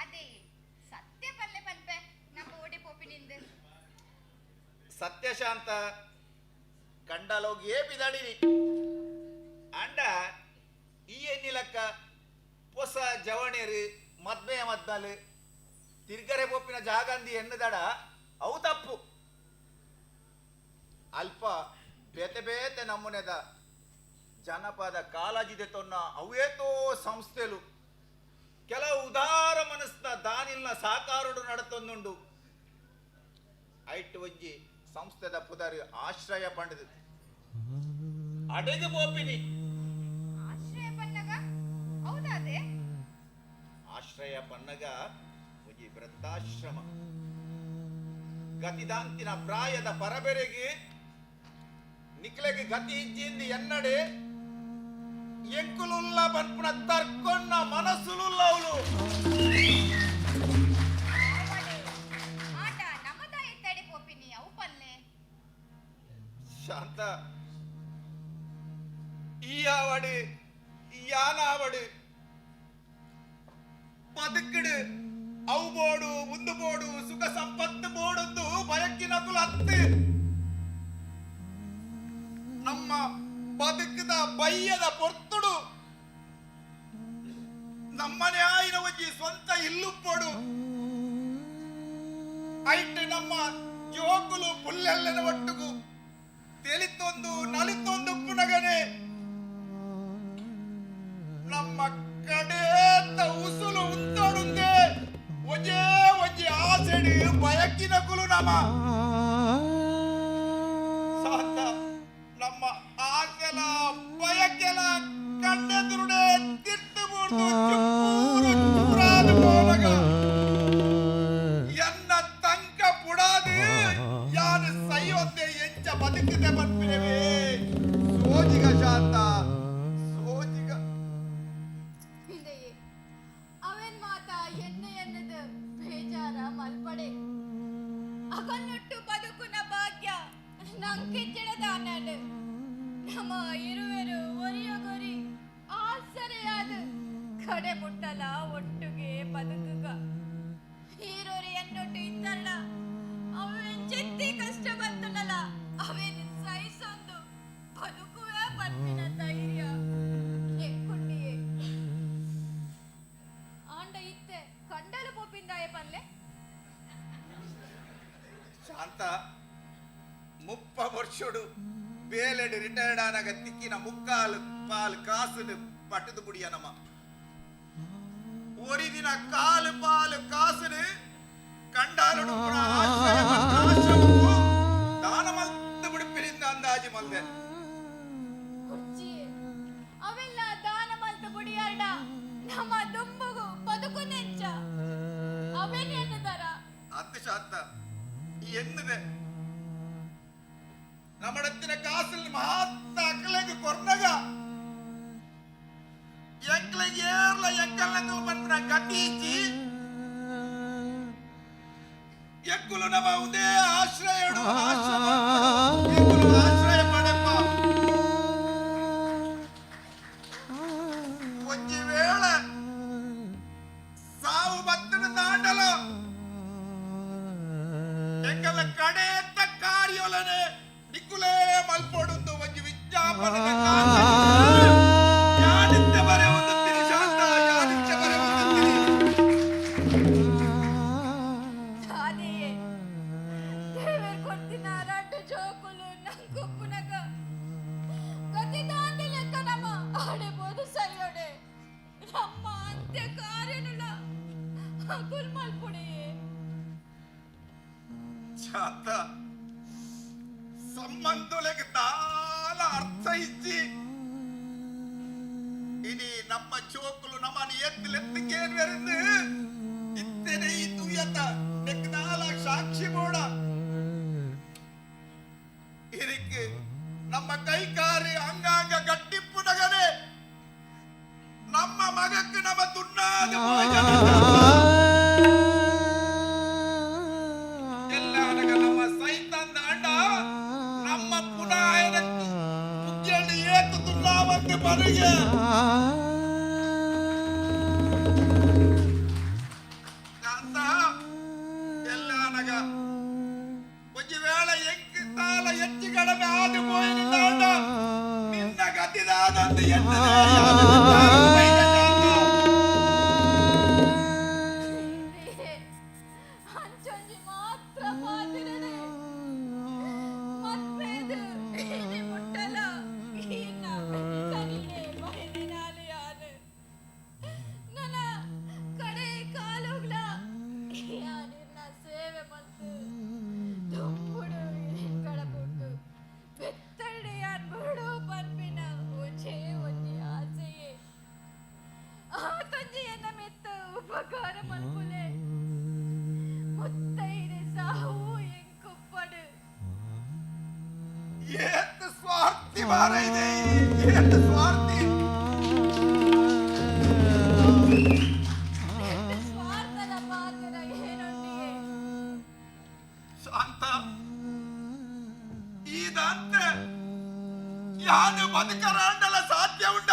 ಅದೇ ಸತ್ಯ ಪಲ್ಲೆ ಪನ್ಪೆ ನಮ್ಮ ಓಡಿ ಪೋಪಿನಿಂದ ಸತ್ಯಶಾಂತ ಕಂಡಲೋಗಿ ಏ ಬಿದಾಡಿನಿ ಅಂಡ ಈ ಎನ್ನಿಲಕ್ಕ ಹೊಸ ಜವಣೇರು ಮದ್ಮೆಯ ಮದ್ದಲು ತಿರ್ಗರೆ ಪೋಪಿನ ಜಾಗಂದಿ ಎನ್ನದಡ ಅವು ತಪ್ಪು ಅಲ್ಪ ಬೇತೆ ಬೇತೆ ನಮ್ಮನೆದ ಜನಪದ ಕಾಳಜಿದೆ ತೊನ್ನ ಅವೇತೋ ಸಂಸ್ಥೆಲು ಕೆಲವು ಉದಾರ ಮನಸ್ನ ದಾನಿಲ್ನ ಸಾಕಾರುಡು ನಡತೊಂದುಂಡು ಐಟ್ ಒಂಜಿ ಸಂಸ್ಥೆದ ಪುದರ್ ಆಶ್ರಯ ಪಂಡದು ಅಡೆದು ಬೋಪಿನಿ ಆಶ್ರಯ ಪನ್ನಗ ಹೌದಾದೆ ಆಶ್ರಯ ಪನ್ನಗ ಒಂಜಿ ವೃದ್ಧಾಶ್ರಮ ಗತಿದಾಂತಿನ ಪ್ರಾಯದ ಪರಬೆರೆಗೆ ನಿಕ್ಲೆಗೆ ಗತಿ ಇಜ್ಜಿಂದಿ ಎನ್ನಡೆ ಎಂಕುಲುಲ್ಲ ಬನ್ಪುನ ತರ್ಕೊನ್ನ ಮನಸ್ಸುಲುಲ್ಲ ಅವಳು ಆಟ ನಮ್ಮದ ಎತ್ತಡೆ ಪೋಪಿನಿ ಅವು ಪಲ್ಲೆ ಶಾಂತ ಈ ಆವಡು ಯಾನ ಆವಡು ಬದುಕಡು ಅವು ಬೋಡು ಮುಂದು ಬೋಡು ಸುಖ ಸಂಪತ್ತು ಬೋಡದ್ದು ಬಯಕಿನ ಕುಲ ಹತ್ತು ನಮ್ಮ ಬದುಕದ ಬಯ್ಯದ ಪೊರ್ತುಡು ನಮ್ಮನೆ ಆಯಿನ ಒಂಜಿ ಸ್ವಂತ ಇಲ್ಲು ಪೋಡು ಐಟ್ ನಮ್ಮ ಜೋಕುಲು ಪುಲ್ಲೆಲ್ಲನ ಒಟ್ಟುಗು ತೆಲಿತೊಂದು ನಲಿತೊಂದು ಪುನಗನೆ ನಮ್ಮ ಕಡೇತ ಉಸುಲು ಉಂತಾಡುಂದೆ ಒಂಜೇ ಒಂಜಿ ಆಸೆಡು ಬಯಕಿನ ಕುಲು ನಮ ಸಾತ ನಮ್ಮ ಆಸೆಲ ಬಯಕೆಲ ಕಣ್ಣೆದುರುಡೆ ತಿಟ್ಟು ಮುಡ್ದು ಚೂರು ಚೂರಾದ ಹೋಲಗ ಎನ್ನ ತಂಕ ಪುಡಾದು ಯಾನು ಸೈಯೊಂದೆ ಎಂಚ ಬದುಕಿದೆ ಬಂದ್ಬಿಡವೆ ಸೋಜಿಗ ಶಾಂತ ಸೋಜಿಗ ಹಿಂದೆಯೇ ಅವೆನ್ ಮಾತ ಎನ್ನದು ಬೇಜಾರ ಮಲ್ಪಡೆ ಅಗನ್ನೊಟ್ಟು ಬದುಕುನ ಭಾಗ್ಯ ನಂಕಿಚ್ಚಿಡದ ಅನ್ನಡು ನಮ್ಮ ಇರುವೆರು ಒರಿಯೊಗೊರಿ ಆಸರೆಯಾದ ಕಡೆ ಮುಟ್ಟಲ ಒಟ್ಟುಗೆ ಬದುಕುಗ ಹೀರೋರಿ ಎನ್ನೊಟ್ಟು ಇತ್ತಲ್ಲ ಅವೇನ್ ಚೆತ್ತಿ ಕಷ್ಟ ಬಂತನಲ್ಲ ಅವೇನ್ ಸಹಿಸೊಂದು ಬದುಕುವೆ ಬಂದಿನ ಧೈರ್ಯ ಎಕ್ಕುಂಡಿಯೇ ಆಂಡ ಇತ್ತೆ ಕಂಡಲು ಪೋಪಿಂದಾಯ ಪಲ್ಲೆ ಶಾಂತ 30 ವರ್ಷಡು ಬೇಲೆಡು ರಿಟೈರ್ಡ್ ಆನಾಗ ತಿಕ್ಕಿನ ಮುಕ್ಕಾಲು ಪಾಲು ಕಾಸು ಪಟ್ಟದು ಬುಡಿಯ ನಮ್ಮ ஒரு ದಿನ ಕಾಲು ಪಾಲು ಕಾಸು ಕಂಡಾಲಡು ದಾನ ಮಲ್ತು ಬಿಡುಪಿನಿಂದ ಅಂದಾಜು ಮಲ್ದೆ ಅವೆಲ್ಲ ದಾನ ಮಲ್ತು ಬುಡಿಯಾಡ ನಮ್ಮ ದುಂಬುಗು ಬದುಕು ನೆಂಚ ಅವೇನ್ ಎನ್ನುತ್ತಾರ ಅತ್ತು ಶಾಂತ ಎನ್ನದೆ நம்மிடத்தின காசில் மகாத்தா அக்கலைக்கு கொர்னக எங்களை ஏர்ல எக்கல்லங்கள் பண்ற கட்டிச்சு ಎಕ್ಕುಲು ನಮ ಉದೇ ಆಶ್ರಯಡು ಆಶ್ರಯ ಪಡೆಪ್ಪ ಒಂಜಿ ವೇಳೆ ಸಾವು ಬತ್ತನ ದಾಂಡಲು ಎಂಕಲ ಕಡೆಯತ್ತ ಕಾರ್ಯೊಲನೆ ನಿಕ್ಕುಲೇ ಮಲ್ಪೊಡುಂದು ಒಂಜಿ ವಿಜ್ಞಾಪನೆ ಯಾನಿತ್ತೆ ಬರೆ ಒಂದುತ್ತೀನಿ ಶಾಂತ ಯಾನಿತ್ತೆ ಬರೆ ಒಂದುತ್ತೀನಿ ದಾದಿಯೇ ದೇವರ್ ಕೊಡ್ತಿನ ರಡ್ಡು ಜೋಕುಲು ನಂಗೊಪ್ಪುನಗ ಗತಿದಾಂಡಿ ಲೆಕ್ಕ ನಮ್ಮ ಆಡಬಹುದು ಸರಿಯೋಡೆ ನಮ್ಮ ಅಂತ್ಯ ಕಾರ್ಯನುಲ ಅಕುಲ್ ಮಲ್ಪುಡೆಯೇ ಶಾಂತ ಸಂಬಂಧುಲೆಗೆ ತಾಲ ಅರ್ಥ ಇಚ್ಚಿ ಇನಿ ನಮ್ಮ ಚೋಕುಲು ನಮ್ಮನಿ ಎತ್ತಿಲೆತ್ತಿಗೇನು ಎರೆದು ಇತ್ತನೆ ಈ ತುಯ್ಯತ ನೆಕ್ನಾಲ ಸಾಕ್ಷಿ ಬೋಡ ಇರಿಕ್ಕೆ ನಮ್ಮ ಕೈಕಾರಿ ಅಂಗಾಂಗ ಗಟ್ಟಿಪ್ಪು ನಗನೆ ನಮ್ಮ ಮಗಕ್ಕೆ ನಮ್ಮ ತುಣ್ಣಾದ ಎಲ್ಲ ನಮ್ಮ ಸೈತಂದ ಅಣ್ಣ ನಮ್ಮ ಪುನಾಯನ ಮುಖ್ಯಳ್ಳಿ ಏತು ತುಣ್ಣಾವಂತೆ ಬರಿಗೆ ಅಂತ ಎಲ್ಲ ನಗ ಒಂಜಿ ವೇಳೆ ಎಂಕಿ ತಾಲ ಹೆಚ್ಚು ಕಡಿಮೆ ಆದು ಪೋಯಿನಿಂದ ಅಣ್ಣ ನಿನ್ನ ಗತಿದಾದಂತೆ ಅಂಚೊಂಜಿ ಮಾತ್ರ ಪಾತಿರಡೆ ಮತ್ಪೇದು ಇನಿ ಮುಟ್ಟಲ ಈನ ಬೆತ್ತನಿಡೆ ಬೈದಿನಾಲೆ ಯಾನು ನನ್ನ ಕಡೆ ಕಾಲುಗ್ಲ ಯಾನಿರ್ನ ಸೇವೆ ಮಲ್ತು ದುಂಬುಡು ಕಡಬುಟ್ಟು ಬೆತ್ತಡೆ ಯಾನ್ ಬುಡು ಪನ್ಪಿನ ಒಂಜೇ ಒಂಜಿ ಆಸೆಯೇ ಆತಂಜಿ ಎನ್ನ ಮೆತ್ತ ಉಪಕಾರ ಮಲ್ಪುಲೆ ಮುತ್ತೈದೆ ಸಾವು ಎಂಕುಪ್ಪಡು ಏತು ಸ್ವಾರ್ಥಿ ಮಾರೈದೆ ಏತು ಸ್ವಾರ್ಥಿ ಸ್ವಾರ್ಥದ ಪಾತ್ರ ಏನೊಂದಿಗೆ ಶಾಂತ ಇದಂತೆ ಯಾನು ಬದುಕರಾಂಡಲ ಸಾಧ್ಯ ಉಂಡ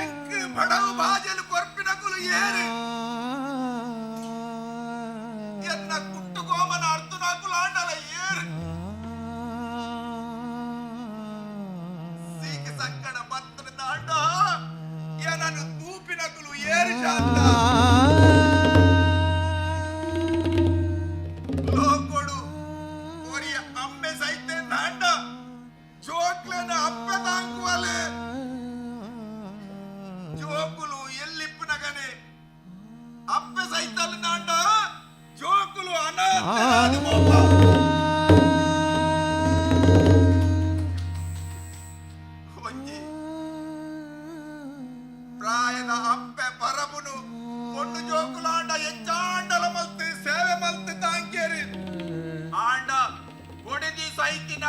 ಎಂಕ್ ಬಡವು ಬಾಜಲು ಕೊರ್ಪಿನ ಕುಲು ಏರು ಎನ್ನ ಕುಟ್ಟು ಗೋಮನ ಅರ್ತುನಾಕುಲು ಆಂಡಲ ಏರು ಸೀಕ ಸಂಕಟ ಬತ್ತನ ದಾಂಡ ಏನನ್ನು ತೂಪಿನ ಕುಲು ಏರು ಶಾಂತ ಲೋಕೊಡು ಒರಿಯ ಅಮ್ಮೆ ಸೈತೆ ದಾಂಡ ಜೋಕ್ಲನ ಅಪ್ಪೆ ತಾಂಗುವಲೆ ಜೋಕುಲು ಎಲ್ಲಿಪ್ಪು ನಗನೆ ಅಪ್ಪೆ ಸೈತಲ್ ದಾಂಡ ಜೋಕುಲು ಅನಾಥನಾದು ಮೋಪ ಒಂಜಿ ಪ್ರಾಯದ ಅಪ್ಪೆ ಪರಬುನು பொண்ணு ஜோக்குல ஆண்டா எச்சாண்டல மல்த்து சேவை மல்த்து தாங்கேரி ஆண்டா ஒடிದಿ ಸೈತಿನ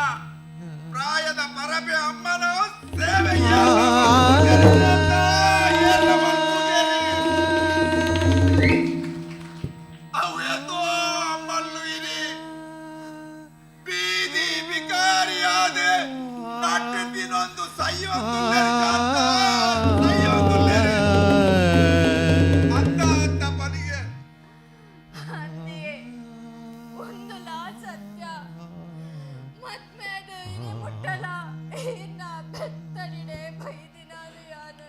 ಪ್ರಾಯದ ಪರಬೆ ಅಮ್ಮನ ಸೇವೆಯ ಅವೇತೋ ಅಮ್ಮಲ್ಲು ಇನಿ ಬೀದಿ ಬಿಕಾರಿಯಾದೆ ನಾಟ್ಯ ದಿನೊಂದು ಸೈಯೊಂದು ಅಂದಿಯೇ ಒಂದು ಲಾ ಸತ್ಯ ಮತ್ಮೇದು ಇನಿ ಮುಟ್ಟಲ ಇನ್ನ ಬೆತ್ತಡಿಡೆ ಬೈದಿನಾಲು ಯಾನು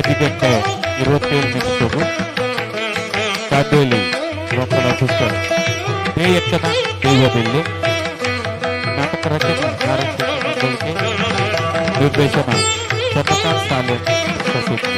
ರಾಜಿಗೆಟ್ಟ 27 ನಿಮಿಷವು ಚಾದ್ದೇಲಿ ಲೋಕಲ ಪುಸ್ತಕ ದೇಯಕ್ಕನ ದೈವದಲ್ಲಿ ನಾಟಕ ರಚನೆ ನಾರಾಯಣ ನಿರ್ದೇಶನ ಚಂದ್ರಕಾಂತ್ ಸಾಲೆ ಸಸಿತ್ತು.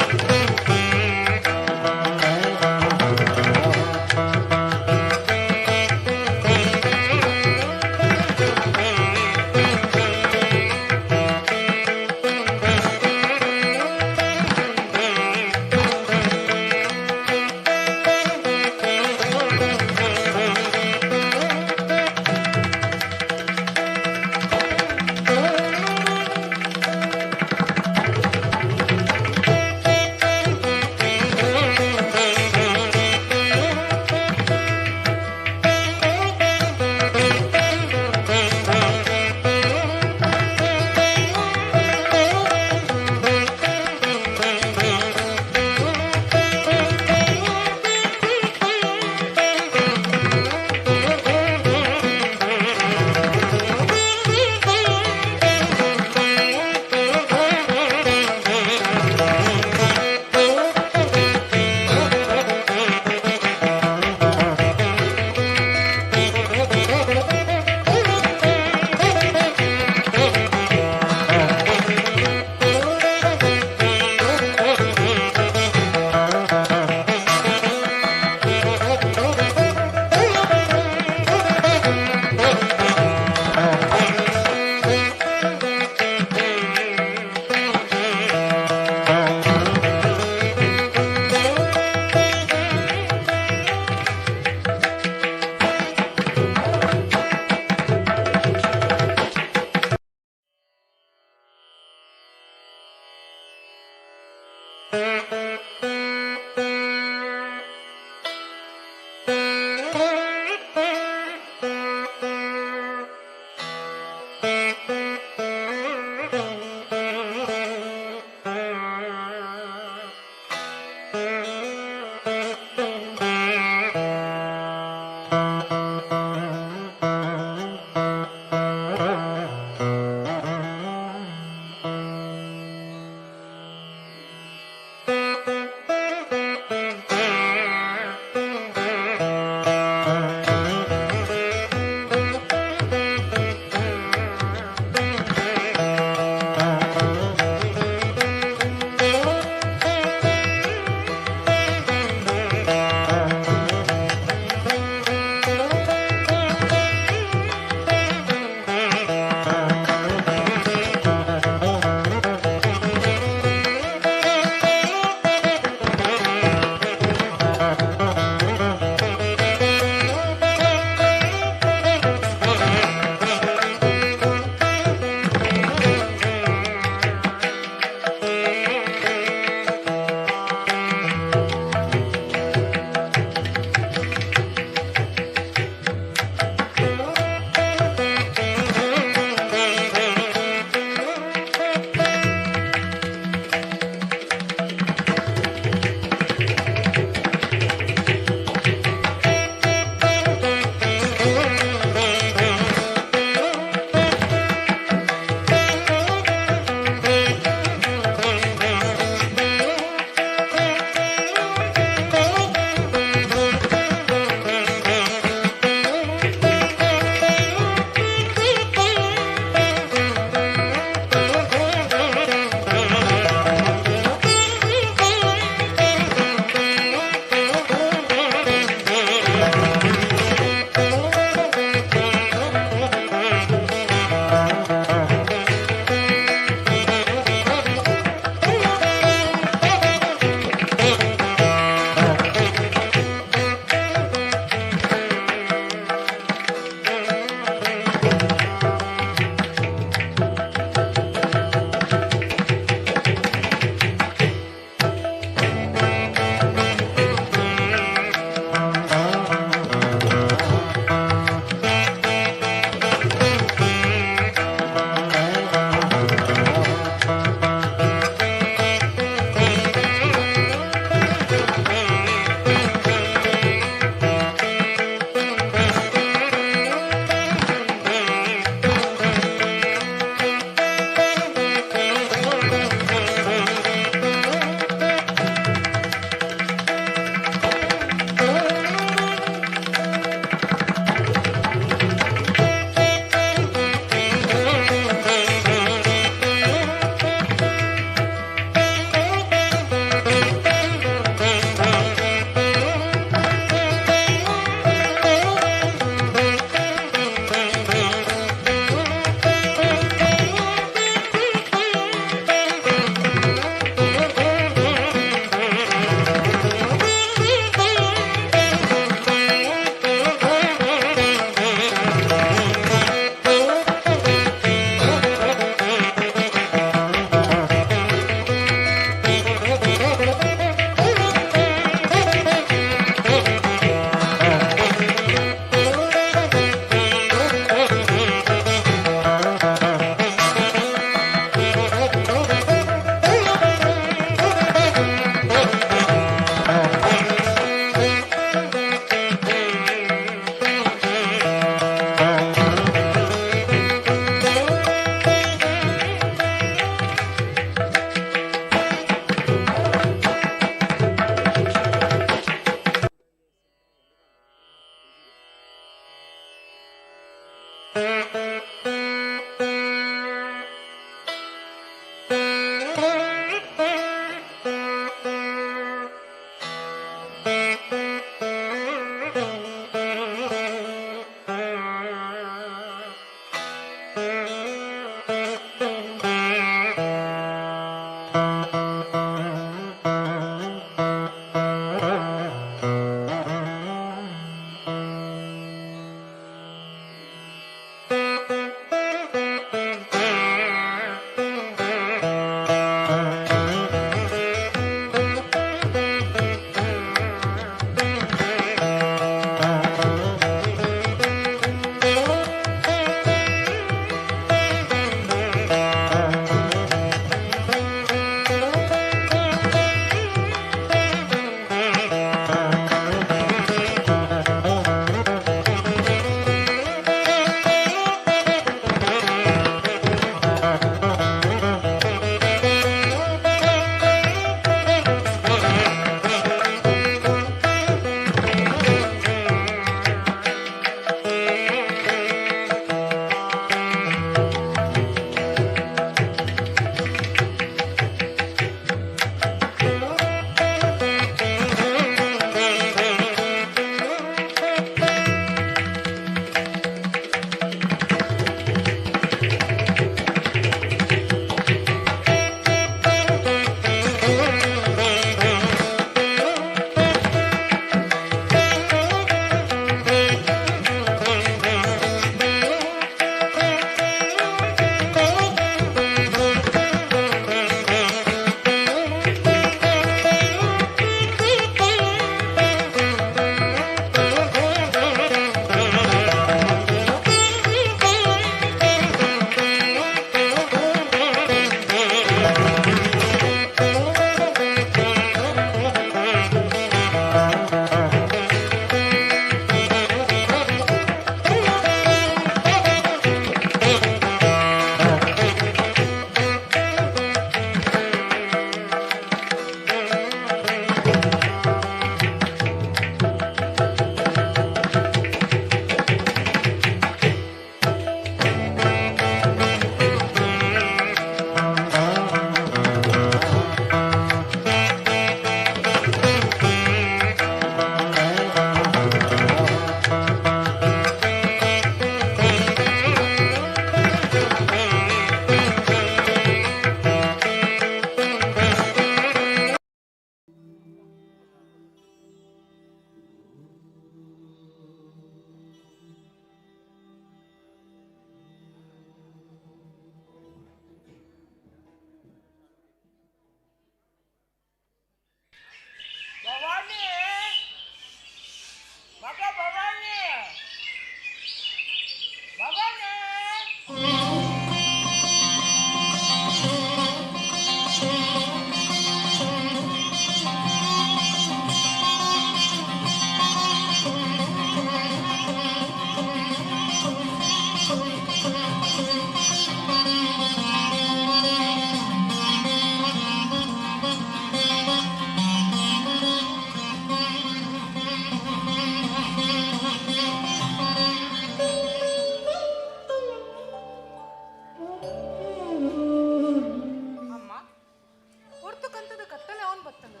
ಬರ್ತದೆ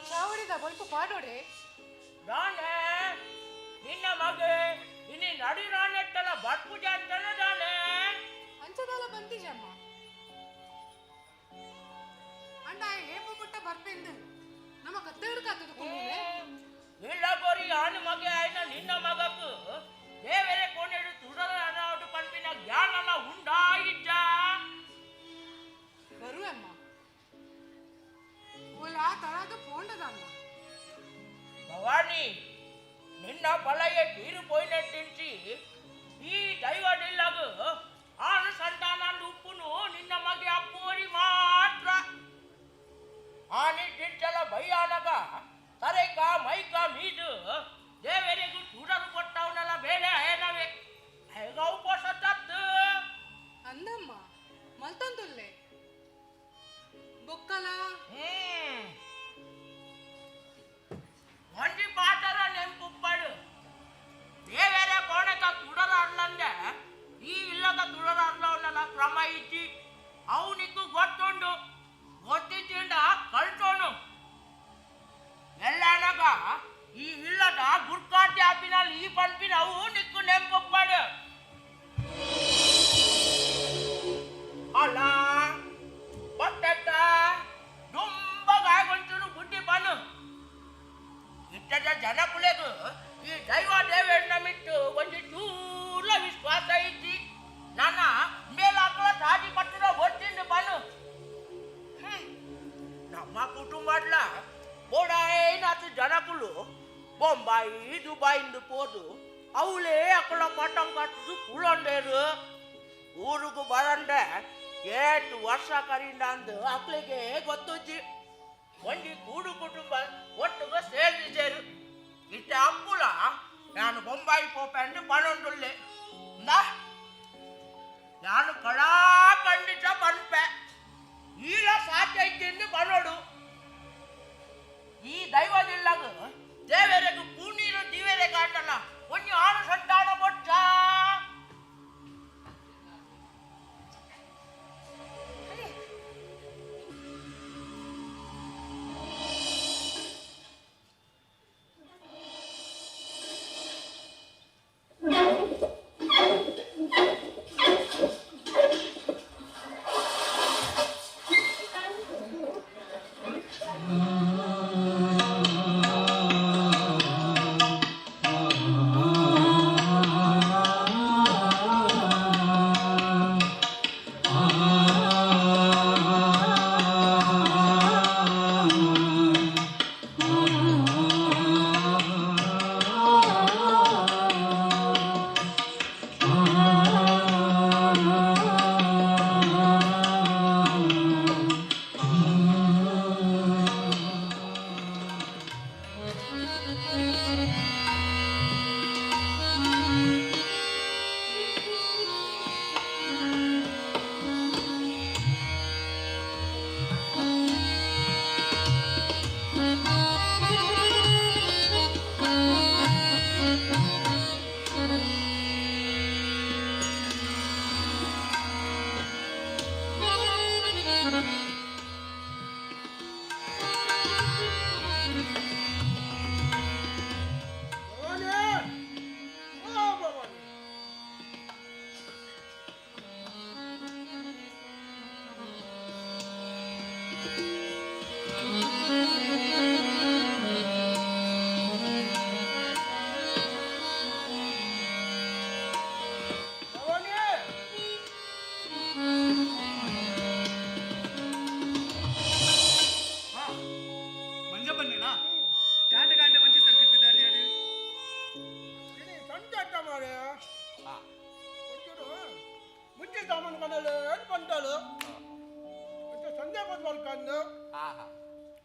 ಚಾವಡಿದ ಬಲ್ಪ ಪಾಡೋಡೆ ದಾನೆ ನಿನ್ನ ಮಗ ಇನ್ನು ನಡಿ ರಾನೆಟ್ಟಲ್ಲ ಬಟ್ ಪೂಜೆ ಅಂತಾನೆ ದಾನೆ ಅಂಚದಲ್ಲ ಬಂದಿಜಮ್ಮ ಅಂಡ ಏಪು ಪುಟ್ಟ ಬರ್ಪೆಂದು ನಮ್ಮ ಕತ್ತೆ ಹಿಡ್ಕಾತದ ಇಲ್ಲ ಗೋರಿ ಆನು ಮಗೆ ಆಯ್ನ ನಿನ್ನ ಮಗಕ್ಕೂ ದೇವರೇ ಕೋಣೆಡು ತುಡರ ಅನಾಡು ಪಂಪಿನ ಜ್ಞಾನಲ್ಲ ಉಂಡಾಯಿದ್ದ ಬರುವಮ್ಮ ಓಲ ತಳದ ಪೋಂಡದಮ್ಮ ಭವಾನಿ ನಿನ್ನ ಬಲಯ ತೀರು ಪೋಯ್ನೆಟ್ಟಿಂಚಿ ಈ ದೈವಡಿಲ್ಲಗು ಆನು ಸಂತಾನಂದು ಉಪ್ಪುನು ನಿನ್ನ ಮಗೆ ಅಪ್ಪೋರಿ ಮಾತ್ರ ಆನಿ ಟಿಂಚಲ ಭಯಾನಗ ತರೆಕ ಮೈಕ ಮೀದು ದೇವರಿಗೂ ತುಡರು ಕೊಟ್ಟವನೆಲ್ಲ ಬೇರೆ ಏನವೇ ಹೇಗ ಉಪವಾಸ ತತ್ತು ಅಂದಮ್ಮ ಮಲ್ತಂದುಲ್ಲೆ ಬೊಕ್ಕಲ ಒಂಜಿ ಪಾಟರ ನೆಂಪುಪ್ಪಡು ದೇವರ ಕೋಣಕ ತುಡರ ಅರ್ಲಂದೆ ಈ ಇಲ್ಲದ ತುಡರ ಅರ್ಲವನ್ನೆಲ್ಲ ಕ್ರಮ ಇಚ್ಚಿ ಅವನಿಗೂ ಗೊತ್ತುಂಡು ಗೊತ್ತಿದ್ದಿಂದ ಕಳ್ಸೋನು ಎಲ್ಲನಗ ಈ ಇಲ್ಲದ ಗುರ್ಕಾಟಿ ಆಪಿನಲ್ಲಿ ಈ ಪಂಪಿನ ಅವು ನಿಕ್ಕು ನೆಂಪುಪ್ಪಡು ಅಲ್ಲ ಬಟ್ಟೆಟ್ಟ ತುಂಬ ಗಾಯಗೊಂಚನು ಬುಡ್ಡಿ ಬನ್ನು ಇಟ್ಟದ ಜನಕುಲೆಗು ಈ ದೈವ ದೇವೇಣ್ಣ ಮಿಟ್ಟು ಒಂದು ಚೂರ್ಲ ವಿಶ್ವಾಸ ಇದ್ದಿ ನನ್ನ ಮೇಲಾಕಳ ಸಾಜಿ ಪಟ್ಟಿನ ಒಟ್ಟಿಂದು ಬನ್ನು ನಮ್ಮ ಕುಟುಂಬಡ್ಲ ಬೋಡಾಯಿನಾತು ಜನಕುಲು ಬೊಂಬಾಯಿ ದುಬಾಯಿಂದು ಪೋದು ಅವಳೇ ಅಕ್ಕಳ ಪಟ್ಟಂ ಕಟ್ಟದು ಕುಳೊಂಡೇರು ಊರಿಗೂ ಬರಂಡೆ ಏಟು ವರ್ಷ ಕರಿಂದ ಅಂದು ಅಕ್ಕಳಿಗೆ ಗೊತ್ತುಜ್ಜಿ ಒಂಜಿ ಕೂಡು ಕುಟುಂಬ ಒಟ್ಟಿಗೆ ಸೇರಿಸೇರು ಇಷ್ಟ ಅಪ್ಪುಲ ನಾನು ಬೊಂಬಾಯಿ ಪೋಪೆಂಡು ಪಣೊಂಡುಲ್ಲೆ ನಾನು ಕಡಾ ಖಂಡಿತ ಪನ್ಪೆ ಈಲ ಸಾಧ್ಯ ಇದ್ದಿಂದ ಬನೋಡು ಈ ದೈವದಿಲ್ಲಗ ದೇವರೆಗೂ ಪೂರ್ಣೀರು ದಿವೇರೆ ಕಾಟಲ್ಲ ಒಂಜಿ ಆನು ಸಂತಾನ ಬೊಚ್ಚ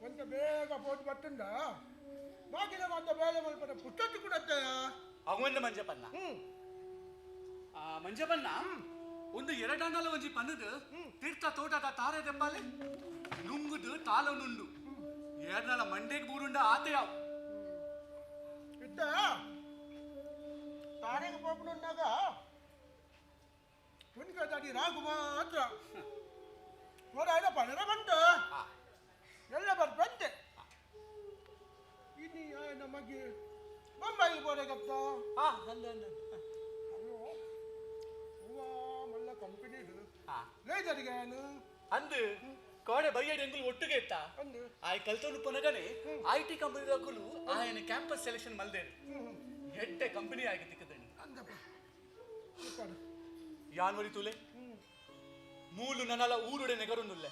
కొంత ಬೇಗ పోటీ పట్టుందా బాకిల కొంత ಬೇಳೆ ಮಲ್ಪನ ಪುಸ್ತಕ ಕೂಡ ಅವಂದ ಮಂಜಪ್ಪನ್ನ ಮಂಜಪ್ಪನ್ನ ಒಂದು ಎರಡಂಗಲ ಒಂಜಿ ಪನ್ನದು ತೀರ್ಥ ತೋಟದ ತಾರೆ ದೆಬ್ಬಾಲೆ ನುಂಗುದು ತಾಲ ನುಂಡು ಏರ್ನಲ ಮಂಡೆಗೆ ಬೂರುಂಡ ಆತೆಯಾವ್ ಇತ್ತ ತಾರೆಗೆ ಪೋಪುನುಂಡಾಗ ತುಣಿಕದಾಗಿ ರಾಗು ಮಾತ್ರ ನೋಡ ಪಣರ ಬಂತು ಎಲ್ಲ ಬರ್ಬಂತೆ ಗೊತ್ತ ಅಂದ ಅಯ್ಯೋ ಹೂವಾ ಮಲ್ಲ ಕಂಪನಿ ಲೇಜರಿಗಾನು ಅಂದು ಕೋಡೆ ಬೈಯಡಿ ಎಂಗುಲು ಒಟ್ಟಿಗೆ ಇತ್ತ ಆಯ್ ಕಲ್ತೊಂದು ಪುನಗನೆ IT ಕಂಪನಿ ದಕ್ಕುಲು ಆಯನ ಕ್ಯಾಂಪಸ್ ಸೆಲೆಕ್ಷನ್ ಮಲ್ದೇರು ಎಡ್ಡೆ ಕಂಪನಿ ಆಗಿ ತಿಕ್ಕದಣಿ ಯಾನ್ ವರಿ ತುಲೆ ಮೂಲು ನನಲ ಊರುಡೆ ನೆಗರುಂದುಲ್ಲೆ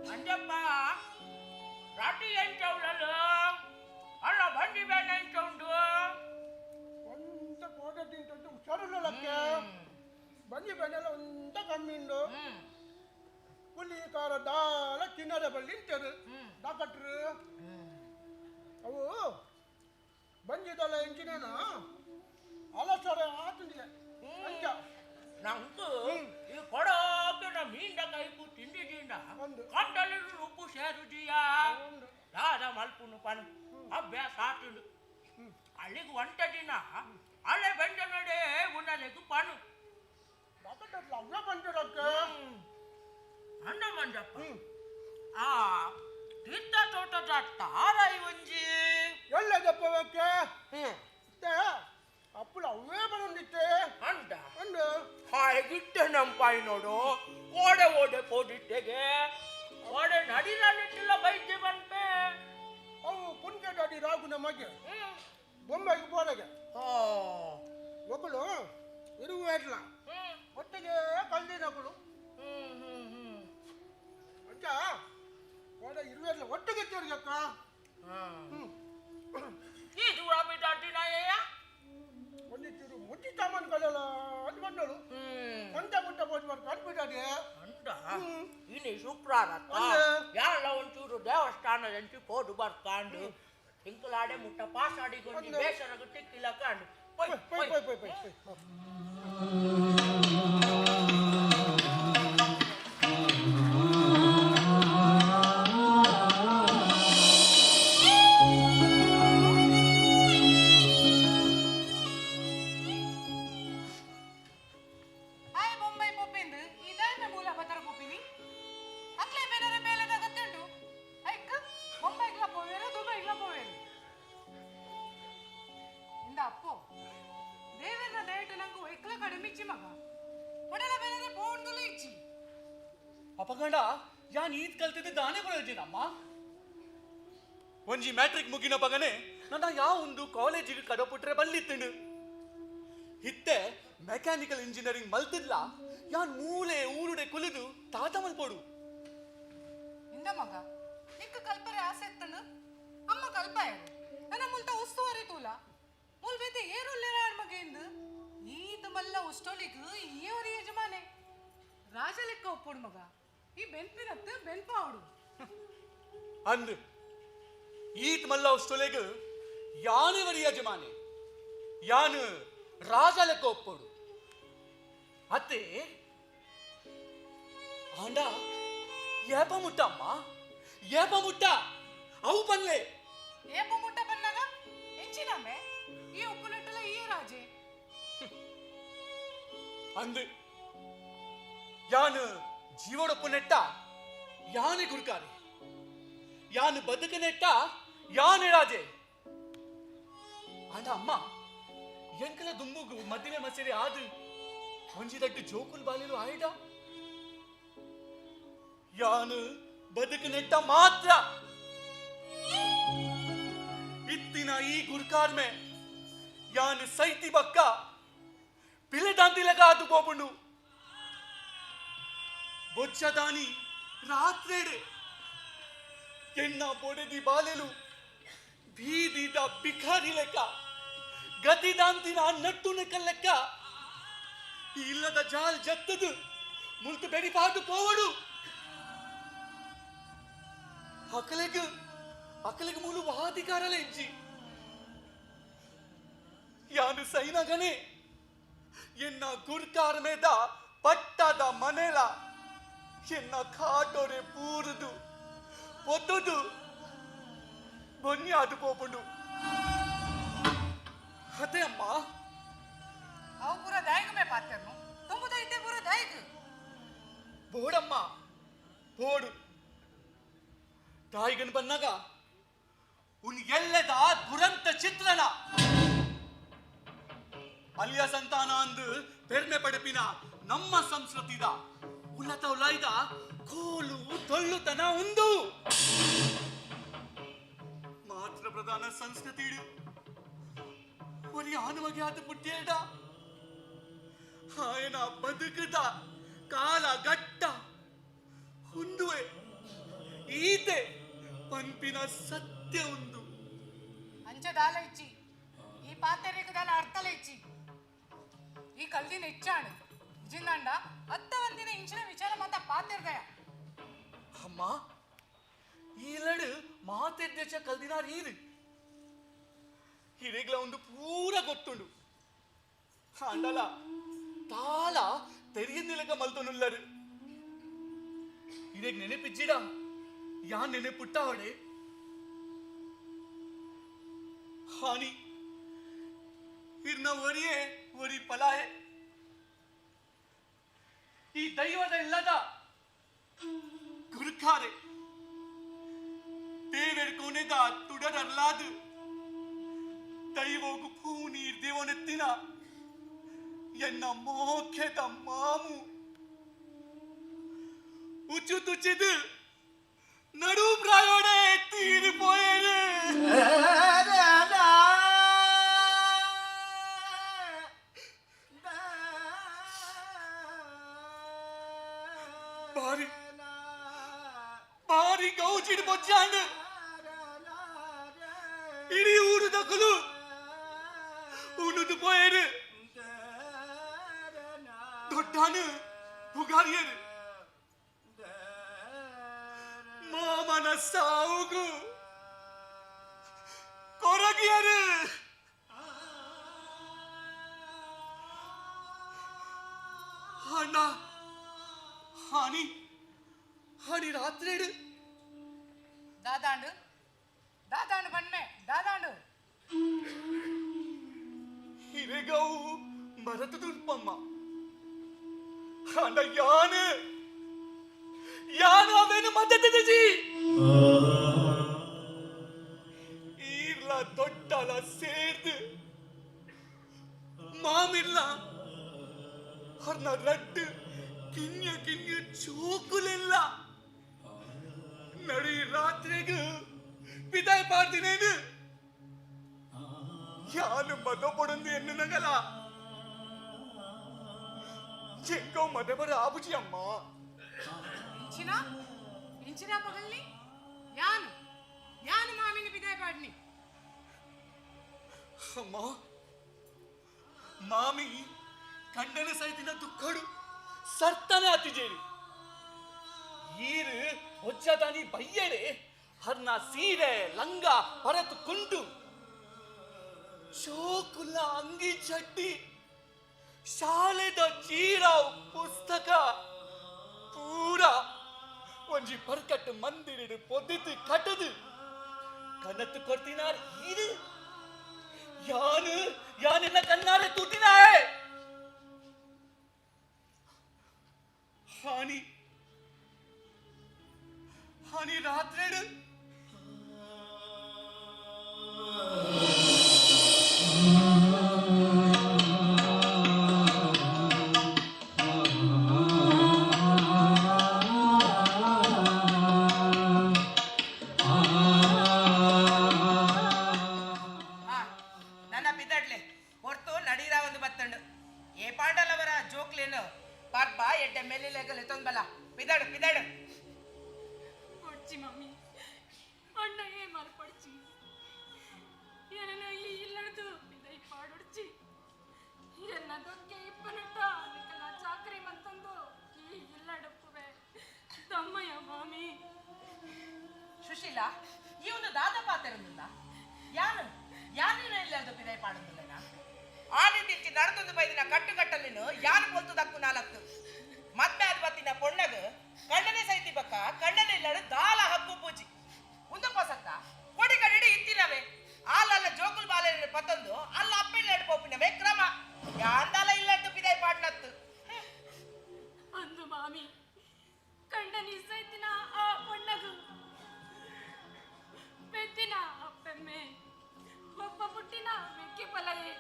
ಅಂಜಪ್ಪ ರಾಟಿ ಎಂಚೌಲಲು ಅಲ್ಲ ಬಂಡಿ ಬೇಡ ಎಂಚೌಂಡು ಒಂದ ಕೋಟೆ ತಿಂಟು ಹುಷಾರಿಲ್ಲಕ್ಕೆ ಬಂಜಿ ಬೆಣ್ಣೆಲ್ಲ ಒಂದ ಕಮ್ಮಿಂಡು ಪುಲಿ ಕಾರ ದಾಲ ಚಿನ್ನದ ಬಳ್ಳಿ ಇಂಟರು ಡಾಕಟ್ರು ಅವು ಬಂಜಿದಲ್ಲ ಎಂಚಿನೇನ ಅಲಸರ ಆತಂದಿಲ್ಲ ಅಂಚ ನಂಕು ಈ ಕೊಡೋಕೆ ನಾ ಮೀಂಡ ಕೈಕು ತಿಂಡಿದೀಂಡ ಕಂಡಲ್ಲಿ ಉಪ್ಪು ಸೇರುದಿಯಾ ರಾಧ ಮಲ್ಪುನು ಪನ್ ಅಭ್ಯಾಸ ಆತುಂಡು ಅಲ್ಲಿಗೆ ಒಂಟ ದಿನ ಅಲ್ಲೇ ಬೆಂಡ ನಡೆ ಉನ್ನಲೆಗು ಪನು ಲಗ್ನ ಬಂದಿರಕ್ಕೆ ಅಣ್ಣ ಮಂಜಪ್ಪ ಆ ತೀರ್ಥ ತೋಟದ ತಾರಾಯಿ ಒಂಜಿ ಎಲ್ಲದಪ್ಪವಕ್ಕೆ ಅಪ್ಪಳು ಅವೇ ಬರೋದಿತ್ತೆ ಅಂಡ ಅಂಡು ಹಾಗಿಟ್ಟೆ ನಂಪಾಯಿ ನೋಡು ಓಡೆ ಓಡೆ ಪೋದಿಟ್ಟೆಗೆ ಓಡೆ ನಡಿರಲ್ಲಿಟ್ಟಿಲ್ಲ ಬೈದ್ಯ ಬಂತೆ ಅವು ಪುಣ್ಯ ಗಾಡಿ ರಾಗು ನಮಗೆ ಬೊಂಬೈಗೆ ಬೋರೆಗೆ ಒಕ್ಕಳು ಇರುವೇಟ್ಲ ಒಟ್ಟಿಗೆ ಕಲ್ದಿನಗಳು ಅಂಚ ಓಡೆ ಇರುವೇಟ್ಲ ಒಟ್ಟಿಗೆ ತಿರ್ಗಕ್ಕ ಈ ದೂರ ಬಿದ್ದಾಟಿನಾಯ ಒಂದಿಚ್ಚೂರು ಮುಟ್ಟಿ ಸಾಮಾನುಗಳೆಲ್ಲ ಅದು ಬಂದಳು ಕೊಂತ ಮುಟ್ಟ ಬೋದು ಬರ್ತು ಅನ್ಬಿಟ್ಟಾಡಿ ಅಂಡ ಇನಿ ಶುಕ್ರವಾರ ಯಾಳ ಒಂಚೂರು ದೇವಸ್ಥಾನದಂಚು ಪೋದು ಬರ್ತಾಂಡು ಇಂಕಲಾಡೆ ಮುಟ್ಟ ಪಾಸಾಡಿಗೊಂಡು ಬೇಸರಗು ತಿಕ್ಕಿಲ್ಲ ಕಾಂಡು ಪೊಯ್ ಪೊಯ್ ಪೊಯ್ ಪೊಯ್ ಪೊಯ್ ಆಯ್ ಬೊಂಬೈ ಪೊಪ್ಪಿಂದು ಇದಾನ ಮೂಲ ಬದರ ಪೊಪ್ಪಿನಿ ಅಕ್ಲೆ ಬೇರೆ ಬೇಲೆದ ಗೊತ್ತುಂಟು ಐಕ್ ಬೊಂಬೈಗ್ಲ ಪೋವೇರು ದುಬೈಗ್ಲ ಪೋವೇರು ಇಂದ ಅಪ್ಪೋ ದೇವರ ದಯಟು ನಂಗೆ ಒಯ್ಕ್ಲ ಕಡಿಮಿಚ್ಚಿ ಮಗ ಹೊಡೆಲ ಬೇರೆ ಪೋಂಡುಲ ಇಚ್ಚಿ ಅಪಗಂಡ ಯಾನ್ ಈದ್ ಕಲ್ತಿದ್ದೆ ದಾನೆ ಬರೋದಿನಮ್ಮ ಒಂಜಿ ಮ್ಯಾಟ್ರಿಕ್ ಮುಗಿನ ಪಗನೆ ನನ್ನ ಯಾವ ಒಂದು ಕಾಲೇಜಿಗೆ ಕಡಪುಟ್ರೆ ಬಲ್ಲಿತ್ತಂಡು ಹಿತ್ತೆ ಮೆಕ್ಯಾನಿಕಲ್ ಇಂಜಿನಿಯರಿಂಗ್ ಮಲ್ತಿದ್ಲ ಯಾನ್ ಮೂಲೆ ಊರುಡೆ ಕುಲಿದು ತಾತ ಮಲ್ಪೋಡು ಇಂದ ಮಗ ನಿಕ್ಕ ಕಲ್ಪರೆ ಆಸೆ ಇತ್ತಂಡು ಅಮ್ಮ ಕಲ್ಪಾಯರು ನನ್ನ ಮುಲ್ತ ಉಸ್ತುವಾರಿ ತೂಲ ಮುಲ್ಬೇತೆ ಏರುಲ್ಲೆರ ಮಗೆಂದು ಈತ ಮಲ್ಲ ಉಷ್ಟೋಲಿಗೂ ಈಯವರಿ ಯಜಮಾನೆ ರಾಜ ಲೆಕ್ಕ ಒಪ್ಪೋಡು ಮಗ ಈ ಬೆನ್ಪಿನತ್ತು ಬೆನ್ಪಾವಡು ಅಂದು ಈತ್ ಮಲ್ಲ ಅಷ್ಟೊಲೆಗ್ ಯಾನೆವರಿ ಯಜಮಾನೆ ಯಾನು ರಾಜ ಲೆಕ್ಕ ಒಪ್ಪೋಡು ಅತ್ತೆ ಆಂಡ ಏಪ ಮುಟ್ಟ ಅಮ್ಮ ಏಪ ಮುಟ್ಟ ಅವು ಪನ್ಲೆ ಏಪ ಮುಟ್ಟ ಬನ್ನಾಗ ಎಂಚಿನಮ್ಮೆ ಈ ಉಪ್ಪುನೆಟ್ಟಲ ಈ ರಾಜೆ ಅಂದು ಯಾನು ಜೀವಡೊಪ್ಪು ನೆಟ್ಟ ಯಾನೆ ಗುರುಕಾರೆ ಯಾನು ಬದುಕು ನೆಟ್ಟ ಯಾನೆ ರಾಜೆ ಆಂಡ ಅಮ್ಮ ಎಂಕಲ ದುಂಬುಗು ಮದ್ದಿನ ಮಸೇರಿ ಆದು ಒಂಜಿದಟ್ಟು ಜೋಕುಲ್ ಬಾಲಿಲು ಆಯ್ಡ ಯಾನು ಬದುಕು ನೆಟ್ಟ ಮಾತ್ರ ಇತ್ತಿನ ಈ ಗುರ್ಕಾರ್ಮೆ ಯಾನು ಸೈತಿ ಬಕ್ಕ ಪಿಲೆದಾಂತಿಲಗ ಆದು ಪೋಪುಂಡು ಬೊಚ್ಚದಾನಿ ರಾತ್ರೆಡೆ ಎಣ್ಣ ಬೊಡೆದಿ ಬಾಲೆಲು ಬೀದಿದ ಬಿಖಾರಿ ಲೆಕ್ಕ ಗತಿದಾಂತಿನ ನಟ್ಟುನಕ ಲೆಕ್ಕ ಇಲ್ಲದ ಜಾಲ್ ಜತ್ತದು ಮುಲ್ತು ಬೆಡಿಪಾದು ಪೋವಡು ಅಕಲೆಗ ಮೂಲು ವಾದಿಕಾರಲ ಇಜ್ಜಿ ಯಾನು ಸೈನಗನೆ ಎನ್ನ ಗುರ್ಕಾರ್ ಮೇದ ಪಟ್ಟದ ಮನೆಲ ಎನ್ನ ಕಾಟೋರೆ ಪೂರುದು ಪೊದ್ದುದು ಬೊನ್ಯಾದು ಪೋಪುಂಡು ಅದೇ ಅಮ್ಮ ಅವು ಪೂರ ದಾಯಿಗ ಮೇ ಪಾತ್ಯನು ತುಂಬುದ ಇದ್ದೆ ಪೂರ ದಾಯಿಗ ಬೋಡಮ್ಮ ಬೋಡು ತಾಯಿಗನ್ ಬಂದಾಗ ಉನ್ ಎಲ್ಲದ ದುರಂತ ಚಿತ್ರಣ ಅಲ್ಲಿಯ ಸಂತಾನ ಅಂದು ಪೆರ್ಮೆ ಪಡೆಪಿನ ನಮ್ಮ ಸಂಸ್ಕೃತಿದ ಉನ್ನತ ಉಲಾಯ್ದ ಕೋಲು ತೊಳ್ಳುತನ ಒಂದು ಮಾತ್ರ ಪ್ರಧಾನ ಸಂಸ್ಕೃತಿ ಒಲಿ ಆನಮಗೆ ಆದ ಪುಟ್ಯೇಡ ಆಯನ ಬದುಕದ ಕಾಲ ಗಟ್ಟ ಹುಂದುವೆ ಈತೆ ಪಂಪಿನ ಸತ್ಯ ಒಂದು ಅಂಚದಾಲ ಇಚ್ಚಿ ಈ ಪಾತೆರೇಕದಾಲ ಅರ್ಥಲ ಇಚ್ಚಿ ಈ ಕಲ್ದಿನ ಹೆಚ್ಚಾಣು ಜಿಂದಂಡ ಅತ್ತ ಒಂದಿನ ಇಂಚಿನ ವಿಚಾರ ಮಾತ ಪಾತಿರ್ದಯ ಅಮ್ಮ ಈಲಡು ಮಾತೆದ್ದೆಚ್ಚ ಕಲ್ದಿನಾರ್ ಈರು ಹಿರೇಗ್ಲ ಒಂದು ಪೂರ ಗೊತ್ತುಂಡು ಅಂಡಲ ತಾಲ ತೆರಿಯಂದಿಲಕ ಮಲ್ತೊನುಲ್ಲರು ಹಿರೇಗ್ ನೆನೆಪಿಜ್ಜಿಡ ಯಾನ್ ನೆನೆಪುಟ್ಟ ಹೊಡೆ ಹಾನಿ ಇರ್ನ ಒರಿಯೇ ಒರಿ ಪಲಾಯೆ ಈ ದೈವದ ಇಲ್ಲದ ಗುರುಕಾರೆ ದೇವೆರ್ ಕೊನೆದ ತುಡರಲ್ಲಾದು ದೈವೋಗು ಪೂನೀರ್ ದೇವನೆತ್ತಿನ ಎನ್ನ ಮೋಖ್ಯದ ಮಾಮು ಉಚ್ಚು ತುಚ್ಚಿದು ನಡು ಪ್ರಾಯೋಡೆ ತೀರಿಪೋಯೇರು ಬಾರಿ ಬಾರಿ ಗೌಜಿಡ್ ಬೊಜ್ಜಾಂಡು ಇಡೀ ಊರು ದಕ್ಕಲು ಉಣ್ಣುದು ಪೋಯೇರು ದೊಡ್ಡಾನು ಪುಗಾರಿಯರು ಮಾಮನ ಸಾವುಗು ಕೊರಗಿಯರು ಅಣ್ಣ ಹಾನಿ ಹಾನಿ ರಾತ್ರಿ ದಾದಾಂಡು ದಾದಾಂಡು ಬನ್ಮೆ ದಾದಾಂಡು ಹಿರೇಗಾವು ಮರತು ದುರ್ಪಮ್ಮ ಅಂಡ ಯಾನು ಯಾನು ಅವೇನು ಮದ್ದೆಜಿ ಈರ್ಲ ದೊಡ್ಡಲ ಸೇರ್ದು ಮಾಮಿರ್ಲ ಅವ್ರನ್ನ ರಡ್ಡು ಕಿನ್ಯ ಕಿನ್ಯ ಚೋಕುಲಿಲ್ಲ ನಡಿ ರಾತ್ರಿಗೂ ಪಿದಾಯ್ ಪಾಡ್ತೀನೇನು ಯಾನು ಮದ ಪಡೊಂದು ಎನ್ನು ನಗಲ ಎಂಗೋ ಮದ ಬರ ಆಬುಜಿ ಅಮ್ಮ ಇಂಚಿನ ಇಂಚಿನ ಪಗಲ್ನಿ ಯಾನು ಯಾನು ಮಾಮಿನ ಬಿದಾಯ ಪಾಡ್ನಿ ಅಮ್ಮ ಮಾಮಿ ಕಂಡನ ಸೈತಿನ ದುಃಖಡು ಸರ್ತನೆ ಅತಿಜೇರಿ ಈರು ಹೊಚ್ಚದಾನಿ ಬಯ್ಯಡೆ ಹರ್ನ ಸೀರೆ ಲಂಗ ಪರತು ಕುಂಡು ಚೋಕುಲ್ಲ ಅಂಗಿ ಚಡ್ಡಿ ಶಾಲೆದ ಚೀರ ಪುಸ್ತಕ ಪೂರ ಒಂಜಿ ಪರ್ಕಟ್ಟು ಮಂದಿರಿಡು ಪೊದ್ದಿತ್ತು ಕಟ್ಟದು ಕನತ್ತು ಕೊಡ್ತೀನಾರ್ ಇದು ಯಾನು ಯಾನೆನ್ನ ಕಣ್ಣಾರೆ ತುಟಿನಾಯೆ ಹಾನಿ ಹಾನಿ ರಾತ್ರಿ ನನ್ನ ಬಿದ್ದಡ್ಲೆ ಹೊರ್ತು ನಡೀರ ಒಂದು ಬತ್ತಂಡು ಏ ಪಾಂಡಲವರ ಜೋಕ್ಲೇನು ಪಾರ್ಪ ಎಡ್ಡೆ ಮೇಲಿಲೆಗಲೆ ತೊಂದಲ್ಲ ಪಿದಾಡು ಪಿದಾಡು పొడిచి మమ్మీ అన్న ఏ మరి పొడిచి ఈ ఇల్లడు ఇదై పాడొడిచి ఎన్న దొక్కే ఇప్పనట్ట ಅದಕ್ಕೆಲ್ಲ ಚಾಕ್ರಿ ಮಂತಂದು ಈ ಇಲ್ಲಡಪ್ಪುವೆ ತಮ್ಮಯ್ಯ ಮಾಮಿ ಸುಶೀಲಾ ಈ ಒಂದು ದಾದ ಪಾತೆರುಂದ ಯಾನು ಯಾನೇನು ಇಲ್ಲದ ಪಿದಾಯ ಪಾಡುದಿಲ್ಲನಾ ಆ ರೀತಿ ನಡೆದೊಂದು ಬೈದಿನ ಕಟ್ಟುಕಟ್ಟಲಿನು ಯಾನು ಪೊಲ್ತು ದಕ್ಕು ನಾಲ್ಕು ಮದ್ಮೆ ಆದ ಬತ್ತಿನ ಪೊಣ್ಣಗ ಕಣ್ಣನೆ ಸೈತಿ ಬಕ್ಕ ಕಣ್ಣನೆ ಇಲ್ಲಡು ದಾಲ ಹಕ್ಕು ಪೂಜಿ ಉಂದ ಪಸತ್ತ ಕೊಡಿ ಕಡಿಡಿ ಇತ್ತಿನವೆ ಆಲಲ್ಲ ಜೋಕುಲ್ ಬಾಲೆ ಪತ್ತಂದು ಅಲ್ಲ ಅಪ್ಪಿಲ್ಲಡು ಪೋಪಿನವೆ ಕ್ರಮ ಯಾಂದಾಲ ಇಲ್ಲಟ್ಟು ಪಿದೈ ಪಾಟ್ನತ್ತು ಅಂದು ಮಾಮಿ ಕಂಡನಿ ಸೈತಿನ ಆ ಪೊಣ್ಣಗು పెద్దిన అప్పెమ్మే ఒప్ప పుట్టిన వెక్కి పలయే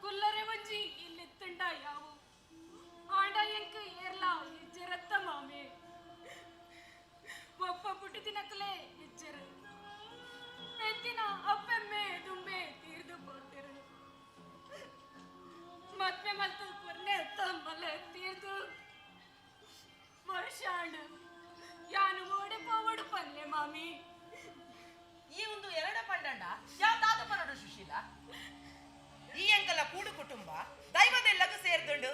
కుల్లరే వంచి ఇల్లెత్తుండ యావు ఆండ ఎంక ఏర్లా ఎజ్జరత్త మామే ఒప్ప పుట్టి తినకలే ఎజ్జర పెద్దిన అప్పెమ్మే దుంబే తీర్దు పోతిరు ಮದ್ವೆ ಮಲ್ತು ಕೊರ್ನೆ ತಮ್ಮಲೆ ತೀರ್ದು ವರ್ಷಾಂಡ ಯಾನು ಓಡಿ ಪೋವಡು ಪಲ್ಲೆ ಮಾಮಿ ಈ ಒಂದು ಎರಡ ಪಂಡಂಡ ಯಾವ್ದಾದ ಪನಡು ಸುಶೀಲ ಈ ಎಂಕಲ ಕೂಡು ಕುಟುಂಬ ದೈವದೆಲ್ಲಗೂ ಸೇರ್ದುಂಡು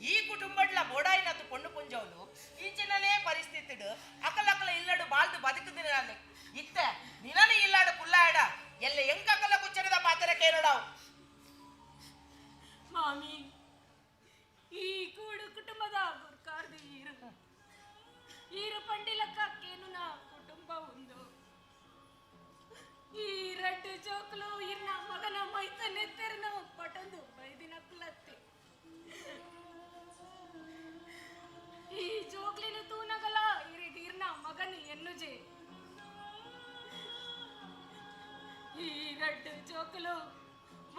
ಈ ಕುಟುಂಬಡ್ಲ ಬೋಡಾಯಿನತ್ತು ಪೊಣ್ಣು ಪುಂಜವನು ಈಚಿನನೇ ಪರಿಸ್ಥಿತಿಡು ಅಕಲಕಲ ಇಲ್ಲಡು ಬಾಳ್ದು ಬದುಕುದಿನ ಇತ್ತೆ ನಿನನೇ ಇಲ್ಲಾಡು ಕುಲ್ಲಾಡ ಎಲ್ಲ ಎಂಕಕಲ ಕುಚ್ಚರದ ಪಾತ್ರ ಕೇಳೋಡಾವು ಮಾಮಿ ಈ ಕೂಡು ಕುಟುಂಬದ ಗುರ್ಕಾರ್ದು ಈರು ಪಂಡಿಲಕ್ಕೇನು ನಾ ಕುಟುಂಬ ಒಂದು ಈ ರಡ್ಡು ಜೋಕುಲು ಇರ್ನ ಮಗನ ಮೈತನೆತ್ತೆರನ ಪಟಂದು ಬೈದಿನ ಕುಲತ್ತೆ ಈ ಜೋಕ್ಲಿನ ತೂನಗಲ ಇರಿಡೀರ್ನ ಮಗನ ಎನ್ನುಜೆ ಈ ರಡ್ಡು ಜೋಕುಲು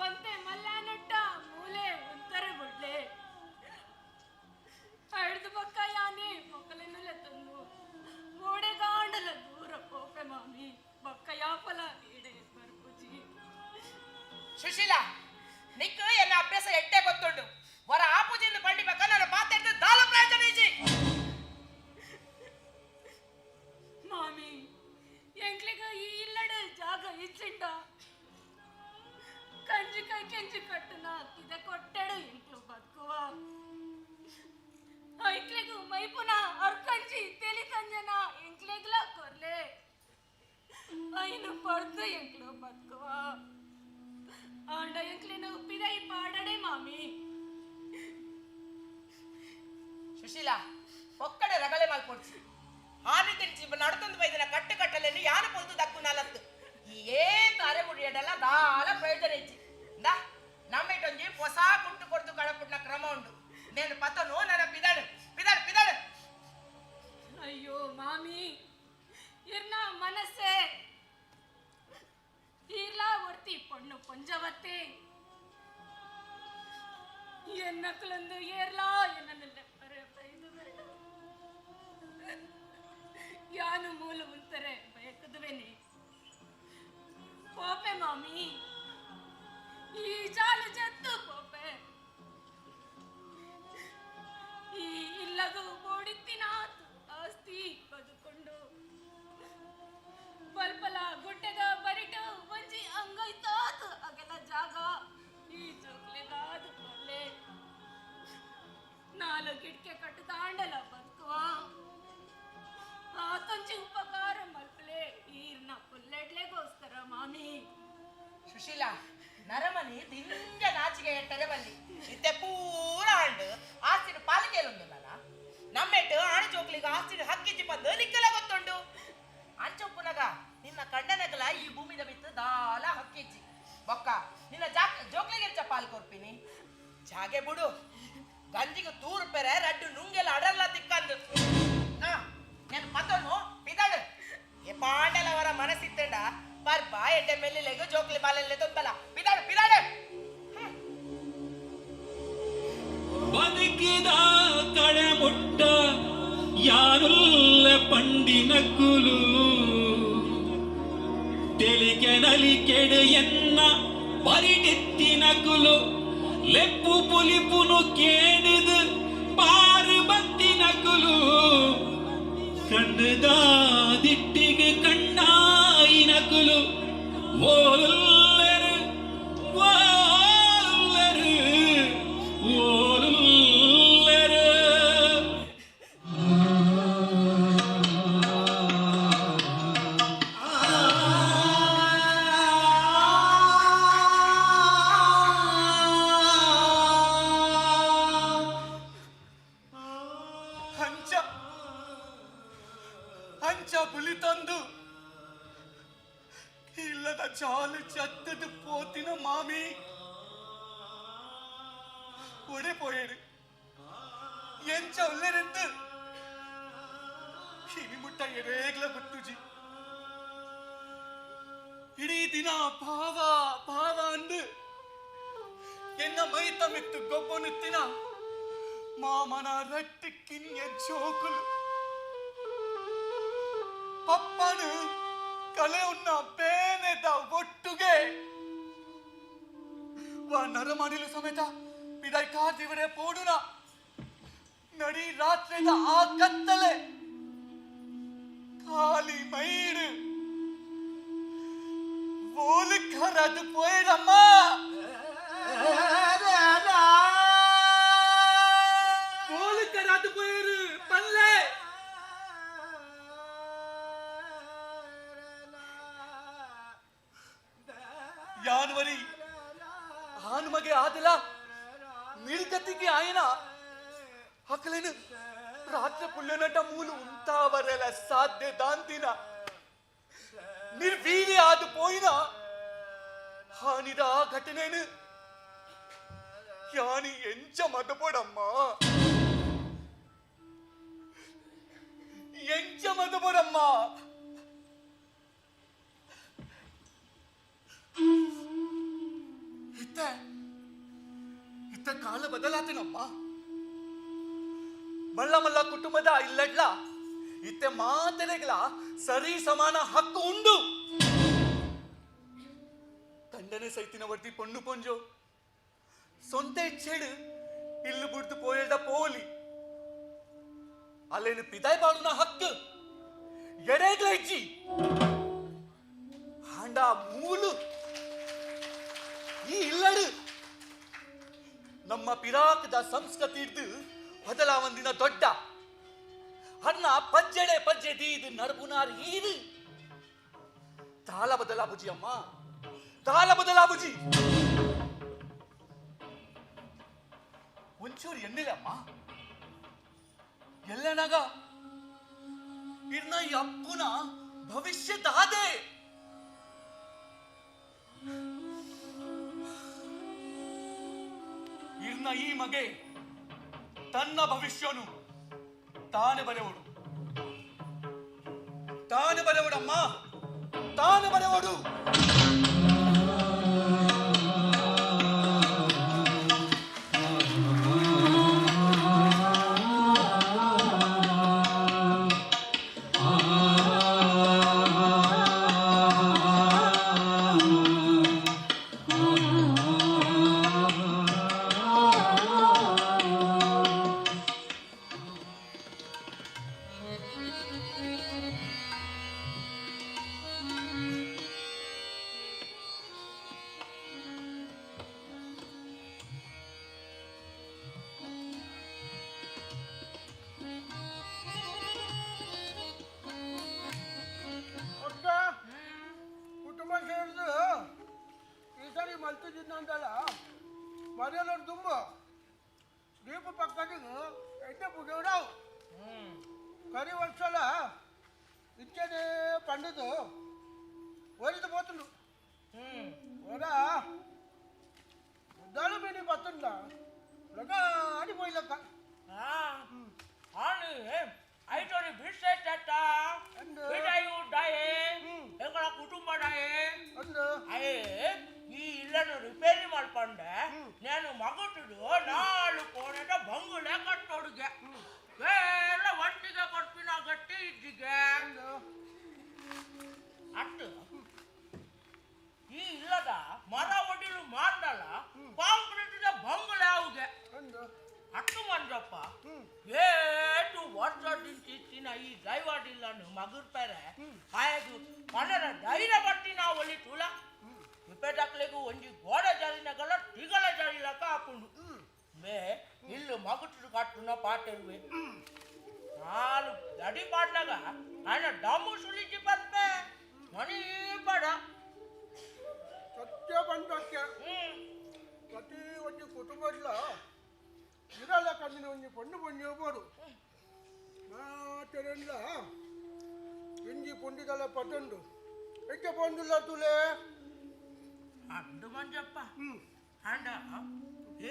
ಒಂತೆ ಮಲ್ಲಾನಟ್ಟ ಮೂಲೆ ಒಂತರೆ ಬುಡ್ಲೆ ಅಳ್ದು ಬಕ್ಕ ಯಾನೆ ಮೊಕ್ಕಲೆನ್ನುಲೆ ತಂದು ಮೋಡೆಗಾಂಡಲ ದೂರ ಪೋಪೆ ಮಾಮಿ ಬಕ್ಕ ಯಾಪಲ ಈಡೆ ಬರ್ಪುಜಿ ಸುಶೀಲ ನಿಕ್ಕ ಎನ್ನ ಅಭ್ಯಾಸ ಎಟ್ಟೆ ಗೊತ್ತುಂಡು ವರ ಆಪುಜಿಂದು ಪಂಡಿ ಬಕ್ಕ ನನ್ನ ಪಾತೆಡ್ದು ದಾಲ ಪ್ರಯೋಜನ ಈಜಿ ಮಾಮಿ ಎಂಕ್ಲಿಗ ಈ ಇಲ್ಲಡ ಜಾಗ ಇಚ್ಚಿಂಡ ಕಂಜಿ ಕೈ ಕೆಂಜಿ ಕಟ್ಟುನ ಇದ ಕೊಟ್ಟೆಡು ಎಂಕ್ಲು ಬದುಕುವ ಐಕ್ಲಿಗು ಮೈಪುನ ಅರ್ಕಂಜಿ ತೆಲಿ ತಂಜನ ಎಂಕ್ಲಿಗ್ಲ ಕೊರ್ಲೆ ಐನು ಪಡ್ದು ಎಂಕ್ಲು ಬದುಕುವ ಆಂಡ ಎಂಕ್ಲಿನ ಉಪ್ಪಿದೈ ಪಾಡಡೆ ಮಾಮಿ ಸುಶೀಲ ಒಕ್ಕಡೆ ರಗಳೆ ಮಲ್ಪೊಡ್ಸಿ ಹಾನಿ ತಿಂಚಿ ನಡ್ತೊಂದು ಬೈದಿನ ಕಟ್ಟು ಕಟ್ಟಲೆನ್ನು ಯಾರು ಪೊಲ್ತು ದಕ್ಕು ನಾಲತ್ತು ಏ ತಾರೆ ಮುಡಿಯಡಲ್ಲ ದಾಲ ಪ್ರಯೋಜನ ಇಚ್ಚಿ ದಾ ನಮ್ಮಿಟೊಂಜಿ ಹೊಸ ಕುಟ್ಟು ಕೊಡ್ತು ಕಳಪುಟ್ನ ಕ್ರಮ ಉಂಡು నేను పతను నన్న పిదాడు పిదాడు పిదాడు అయ్యో మామీ ఇర్న మనసే ఇలా ఒర్తి పొన్ను పొంజవత్తే ఎన్నకులందు ఏర్లా ఎన్ననల్ల పరే పైదు ಯಾನು ಮೂಲ ಉಂತರೆ ಬಯಕದುವೆನೆ ಪೋಪೆ ಮಾಮಿ ಈ ಜಾಲು ಜತ್ತು ಪೋಪೆ ಈ ಇಲ್ಲದು ಬೋಡಿತ್ತಿನ ಆಸ್ತಿ ಬದುಕೊಂಡು ಬಲ್ಪಲ ಗುಡ್ಡದ ಬರಿಟು ಒಂಜಿ ಅಂಗೈತಾತು ಅಗಲ ಜಾಗ ಈ ಜೋಕ್ಲೆಗಾದು ಕೊಲ್ಲೆ ನಾಲು ಕಿಟಕೆ ಕಟ್ಟು ತಾಂಡಲ ಬದುಕುವ ಆತಂಚಿ ಉಪಕಾರ ಮಲ್ಪಲೆ ಈರ್ನ ಪುಲ್ಲೆಡ್ಲೆಗೋಸ್ಕರ ಮಾಮಿ ಸುಶೀಲ ನರಮನಿ ದಿಂಜ ನಾಚಿಗೆ ಎಟ್ಟರೆ ಬಲ್ಲಿ ಇತ್ತೆ ಪೂರ ಆಂಡು ಆಸ್ತಿನ ಪಾಲಿಕೆಲೊಂದು ನಮ್ಮೆಟ್ಟು ಆಣಿ ಜೋಕ್ಲಿಗೆ ಆಸ್ತಿನ ಹಕ್ಕಿಜಿ ಬಂದು ನಿಕ್ಕಲ ಗೊತ್ತುಂಡು ಅಂಚೊಪ್ಪುನಗ ನಿನ್ನ ಕಂಡನಗಲ ಈ ಭೂಮಿದ ಬಿತ್ತು ದಾಲ ಹಕ್ಕಿಜ್ಜಿ ಬೊಕ್ಕ ನಿನ್ನ ಜೋಕ್ಲಿಗೆ ಪಾಲ್ ಕೊರ್ಪಿನಿ ಜಾಗೆ ಬಿಡು ಗಂಜಿಗೆ ತೂರು ಪೆರೆ ರಡ್ಡು ನುಂಗೆಲ್ಲ ಅಡರ್ಲ ತಿಕ್ಕಂದು నేను పతను పిదాడు ఏ పాండలవర మనసిత్తండ పర్ బా ఎడ్డ మెల్లిలేగు జోక్లి బాలెల్లే తొంతల పిదాడు పిదాడు ಬದುಕಿದ ಕಡೆ ಮುಟ್ಟ ಯಾರುಲ್ಲ ಪಂಡಿನಕ್ಕುಲು ತೆಲಿಕೆ ನಲಿಕೆಡು ಎನ್ನ ಪರಿಡೆತ್ತಿನಕುಲು ಲೆಪ್ಪು ಪುಲಿಪುನು ಕೇಡಿದು ಪಾರು ಬತ್ತಿನಕುಲು ಕಣ್ಣದಾದಿಟ್ಟಿಗೆ ಕಣ್ಣಾಯಿನಕುಲು ಓಲರು ಓಲರು ಓಲರು ಪುಲಿ ತಂದು ಇಲ್ಲದ ಚಾಲು ಚತ್ತದು ಪೋತಿನ ಮಾಮಿ ಓಡಿಪೋಯೇಡು ಎಂಚ ಒಳ್ಳೆರೆಂದು ಇನಿ ಮುಟ್ಟ ಎರೇಗ್ಲ ಗೊತ್ತುಜಿ ಇಡೀ ದಿನ ಭಾವ ಭಾವ ಅಂದು ಎನ್ನ ಮೈತ ಮಿತ್ತು ಗೊಬ್ಬನುತ್ತಿನ ಮಾಮನ ರಟ್ಟಿ ಕಿನ್ಯ ಜೋಕುಲು ಪಪ್ಪನು ಕಲೆ ಉನ್ನ ಬೇನೆದ ಒಟ್ಟುಗೆ ವಾ ನರಮಣಿಲು ಸಮೇತ ಪಿಡೈ ಕಾದಿವರೆ ಪೋಡುನ ನಡಿ ರಾತ್ರಿದ ಆ ಕತ್ತಲೆ ಖಾಲಿ ಮೈಡು ಓಲು ಕರದು ಪೋಯಿಡಮ್ಮ ಓಲು ಕರದು ಪೋಯಿರು ಪಲ್ಲೆ ಯಾನ್ವರಿ ಹಾನುಮಗೆ ಆದಿಲ್ಲ ನಿರ್ಗತಿಗೆ ಆಯ್ನ ಹಕ್ಕಲೇನು ರಾತ್ರಿ ಪುಳ್ಳೆನಟ ಮೂಲು ಉಂಟಾವರೆಲ್ಲ ಸಾಧ್ಯ ದಾಂತಿನ ನಿರ್ವೀರ್ಯ ಆದ ಪೋಯಿನ ಹಾನಿದ ಆ ಘಟನೆನು ಯಾನಿ ಎಂಚ ಮದಪೊಡಮ್ಮ ಎಂಚ ಮದಪೊಡಮ್ಮ ಇತ್ತ ಕಾಲ ಬದಲಾತನಮ್ಮ ಮಲ್ಲ ಮಲ್ಲ ಕುಟುಂಬದ ಇಲ್ಲಡ್ಲ ಇತ್ತೆ ಮಾತೆರೆಗಳ ಸರಿ ಸಮಾನ ಹಕ್ಕು ಉಂಡು ತಂಡನೆ ಸೈತಿನ ವರ್ದಿ ಪೊಣ್ಣು ಪೊಂಜೋ ಸೊಂತ ಇಚ್ಛೇಡು ಇಲ್ಲು ಬುಡ್ದು ಪೋಯಲ್ದ ಪೋಲಿ ಅಲ್ಲೇನು ಪಿದಾಯ್ ಬಾಡುನ ಹಕ್ಕು ಎಡೆಗ್ಲ ಇಜ್ಜಿ ಹಾಂಡ ಮೂಲು ಈ ಇಲ್ಲಡು ನಮ್ಮ ಪಿರಾಕದ ಸಂಸ್ಕೃತಿ ಇದ್ದು ಬದಲಾವಂದಿನ ದೊಡ್ಡ ಅನ್ನ ಪಜ್ಜೆಡೆ ಪಜ್ಜೆದಿ ಇದು ನರಬುನಾರ್ ಈದು ತಾಳ ಬದಲಾಬುಜಿ ಅಮ್ಮ ತಾಳ ಬದಲಾಬುಜಿ ಒಂಚೂರು ಎಣ್ಣಿಲ್ಲ ಅಮ್ಮ ಎಲ್ಲನಾಗ ಇರ್ನ ಈ ಅಪ್ಪುನ ಭವಿಷ್ಯದಾದೆ ಇರ್ನ ಈ ಮಗೆ ತನ್ನ ಭವಿಷ್ಯನು ತಾನೇ ಬರೆವಡು ತಾನೇ ಬರೆವಡಮ್ಮ ತಾನೇ ಬರೆವಡು ಮರೆಯಲ್ಲೋರು ತುಂಬ ದೀಪ ಪಕ್ಕದಿಗೆ ಎಣ್ಣೆ ಪುಡಿಯೋಡವು ಕರಿ ವರ್ಷಲ ಇಚ್ಚನೆ పండుదు ఓరిది పోతుండు ఓరా ఉద్దాలు మీని పత్తుండా లగా ఆడిపోయి లెక్క ఆని ಐಟೋರಿ ಬಿಡ್ಸೇಟ ಬಿಡಾಯು ಡಾಯೆ ಎಂಗಳ ಕುಟುಂಬ ಡಾಯೆ ಅಯ್ಯೇ ಈ ಇಲ್ಲನ್ನು ರಿಪೇರಿ ಮಾಡ್ಕೊಂಡೆ ನಾನು ಮಗುಟುಡು 4 ಕೋಣೆದ ಬಂಗುಳೆ ಕಟ್ಟೋಡುಗೆ ಎಲ್ಲ ಒಟ್ಟಿಗೆ ಕೊಡ್ಪಿನ ಗಟ್ಟಿ ಇದ್ದಿಗೆ ಅಟ್ಟು ಈ ಇಲ್ಲದ ಮರ ಒಡಿಲು ಮಾಡಲ್ಲ ಕಾಂಕ್ರೀಟಿದ ಬಂಗುಳೆ ಅವುಗೆ ಅಟ್ಟು ಮಂಜಪ್ಪ ಏಟು ವರ್ಷದಿಂಚಿನ ಈ ದೈವಾಡಿಲ್ಲನ್ನು ಮಗುರ್ತಾರೆ ಆಯದು ಪನರ ಧೈರ್ಯ ಬಟ್ಟಿ ನಾವು ಒಲಿ ತುಳ ವಿಪೇಟಕ್ಲೆಗೂ ಒಂಜಿ ಗೋಡೆ ಜಾಲಿನಗಲ ಟಿಗಲ ಜಾಲಿಲಕ ಹಾಕೊಂಡು ಮೇ ಇಲ್ಲು ಮಗುಟು ಕಟ್ಟುನ ಪಾಟೆರುವೆ ನಾಲು ದಡಿ ಪಾಡ್ನಾಗ ఆయన ಡಮ್ಮು ಸುಲಿಜಿ ಬತ್ತೆ ಮನಿ ಬಡ ಸತ್ಯ ಬಂದಕ್ಕೆ ಪ್ರತಿ ಒಂದು ಕುಟುಂಬದ ಇರಲ್ಲ ಕಂದಿನ ಒಂದು ಪಣ್ಣು ಪಣ್ಣು ಹೋಗ್ಬೋದು ಮಾತೆಲ್ಲ ಇಂಜಿ ಪುಂಡಿದಲ್ಲ ಪಟ್ಟಂಡು ಎಕ್ಕೆ ಬಂದಿಲ್ಲ ತುಲೆ ಅಂದು ಮಂಜಪ್ಪ ಅಂಡ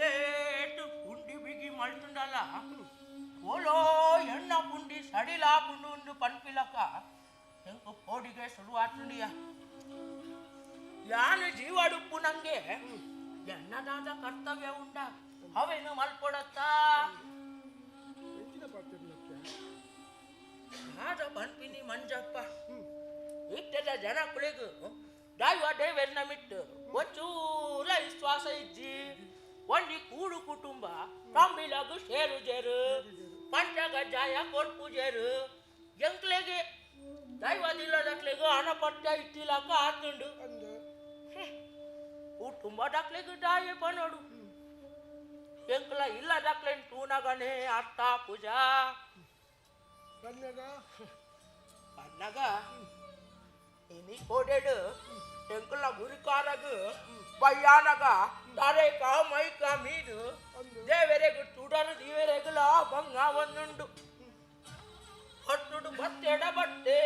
ಏಟು ಪುಂಡಿ ಬಿಗಿ ಮಳ್తుండಲ್ಲ ಓಲೋ ಎಣ್ಣ ಪುಂಡಿ ಸಡಿಲಾಪುಂಡು ಉಂಡು ಪನ್ಪಿಲಕ ಎಂಕು ಪೋಡಿಗೆ ಶುರುವಾತುಂಡಿಯ ಯಾನು ಜೀವಡುಪ್ಪು ನಂಗೆ ಎನ್ನದಾದ ಕರ್ತವ್ಯ ಉಂಡ ಅವೇನು ಮಲ್ಕೊಡತ್ತಾ ಆದ ಪನ್ಪಿನಿ ಮಂಜಪ್ಪ ಇಟ್ಟದ ಜನ ಕುಳಿಗು ದೈವ ದೇವೆನ್ನ ಮಿಟ್ಟು ಒಂಚೂರ ವಿಶ್ವಾಸ ಇಜ್ಜಿ ಒಂದಿ ಕೂಡು ಕುಟುಂಬ ಕಂಬಿಲಗು ಸೇರು ಜೇರು ಪಂಚಗಜ್ಜಾಯ ಕೊಡ್ಪು ಜೇರು ಎಂಕ್ಲೆಗೆ ದೈವದಿಲ್ಲದಕ್ಲೆಗು ಹಣಪಟ್ಟ ಇಟ್ಟಿಲಕ ಆತುಂಡು ಕುಟುಂಬ ದಕ್ಲೆಗು ದಾಯ ಪನೋಡು ಎಂಕ್ಲ ಇಲ್ಲ ದಕ್ಲೆನ್ ತೂನಗನೆ ಅರ್ಥ ಪೂಜಾ ಅನ್ನಗ ini kodede engkla gurikaragu bayanaga tareka maika midu deveregu tudaru diveregula banga vannundu hattudu batteda batte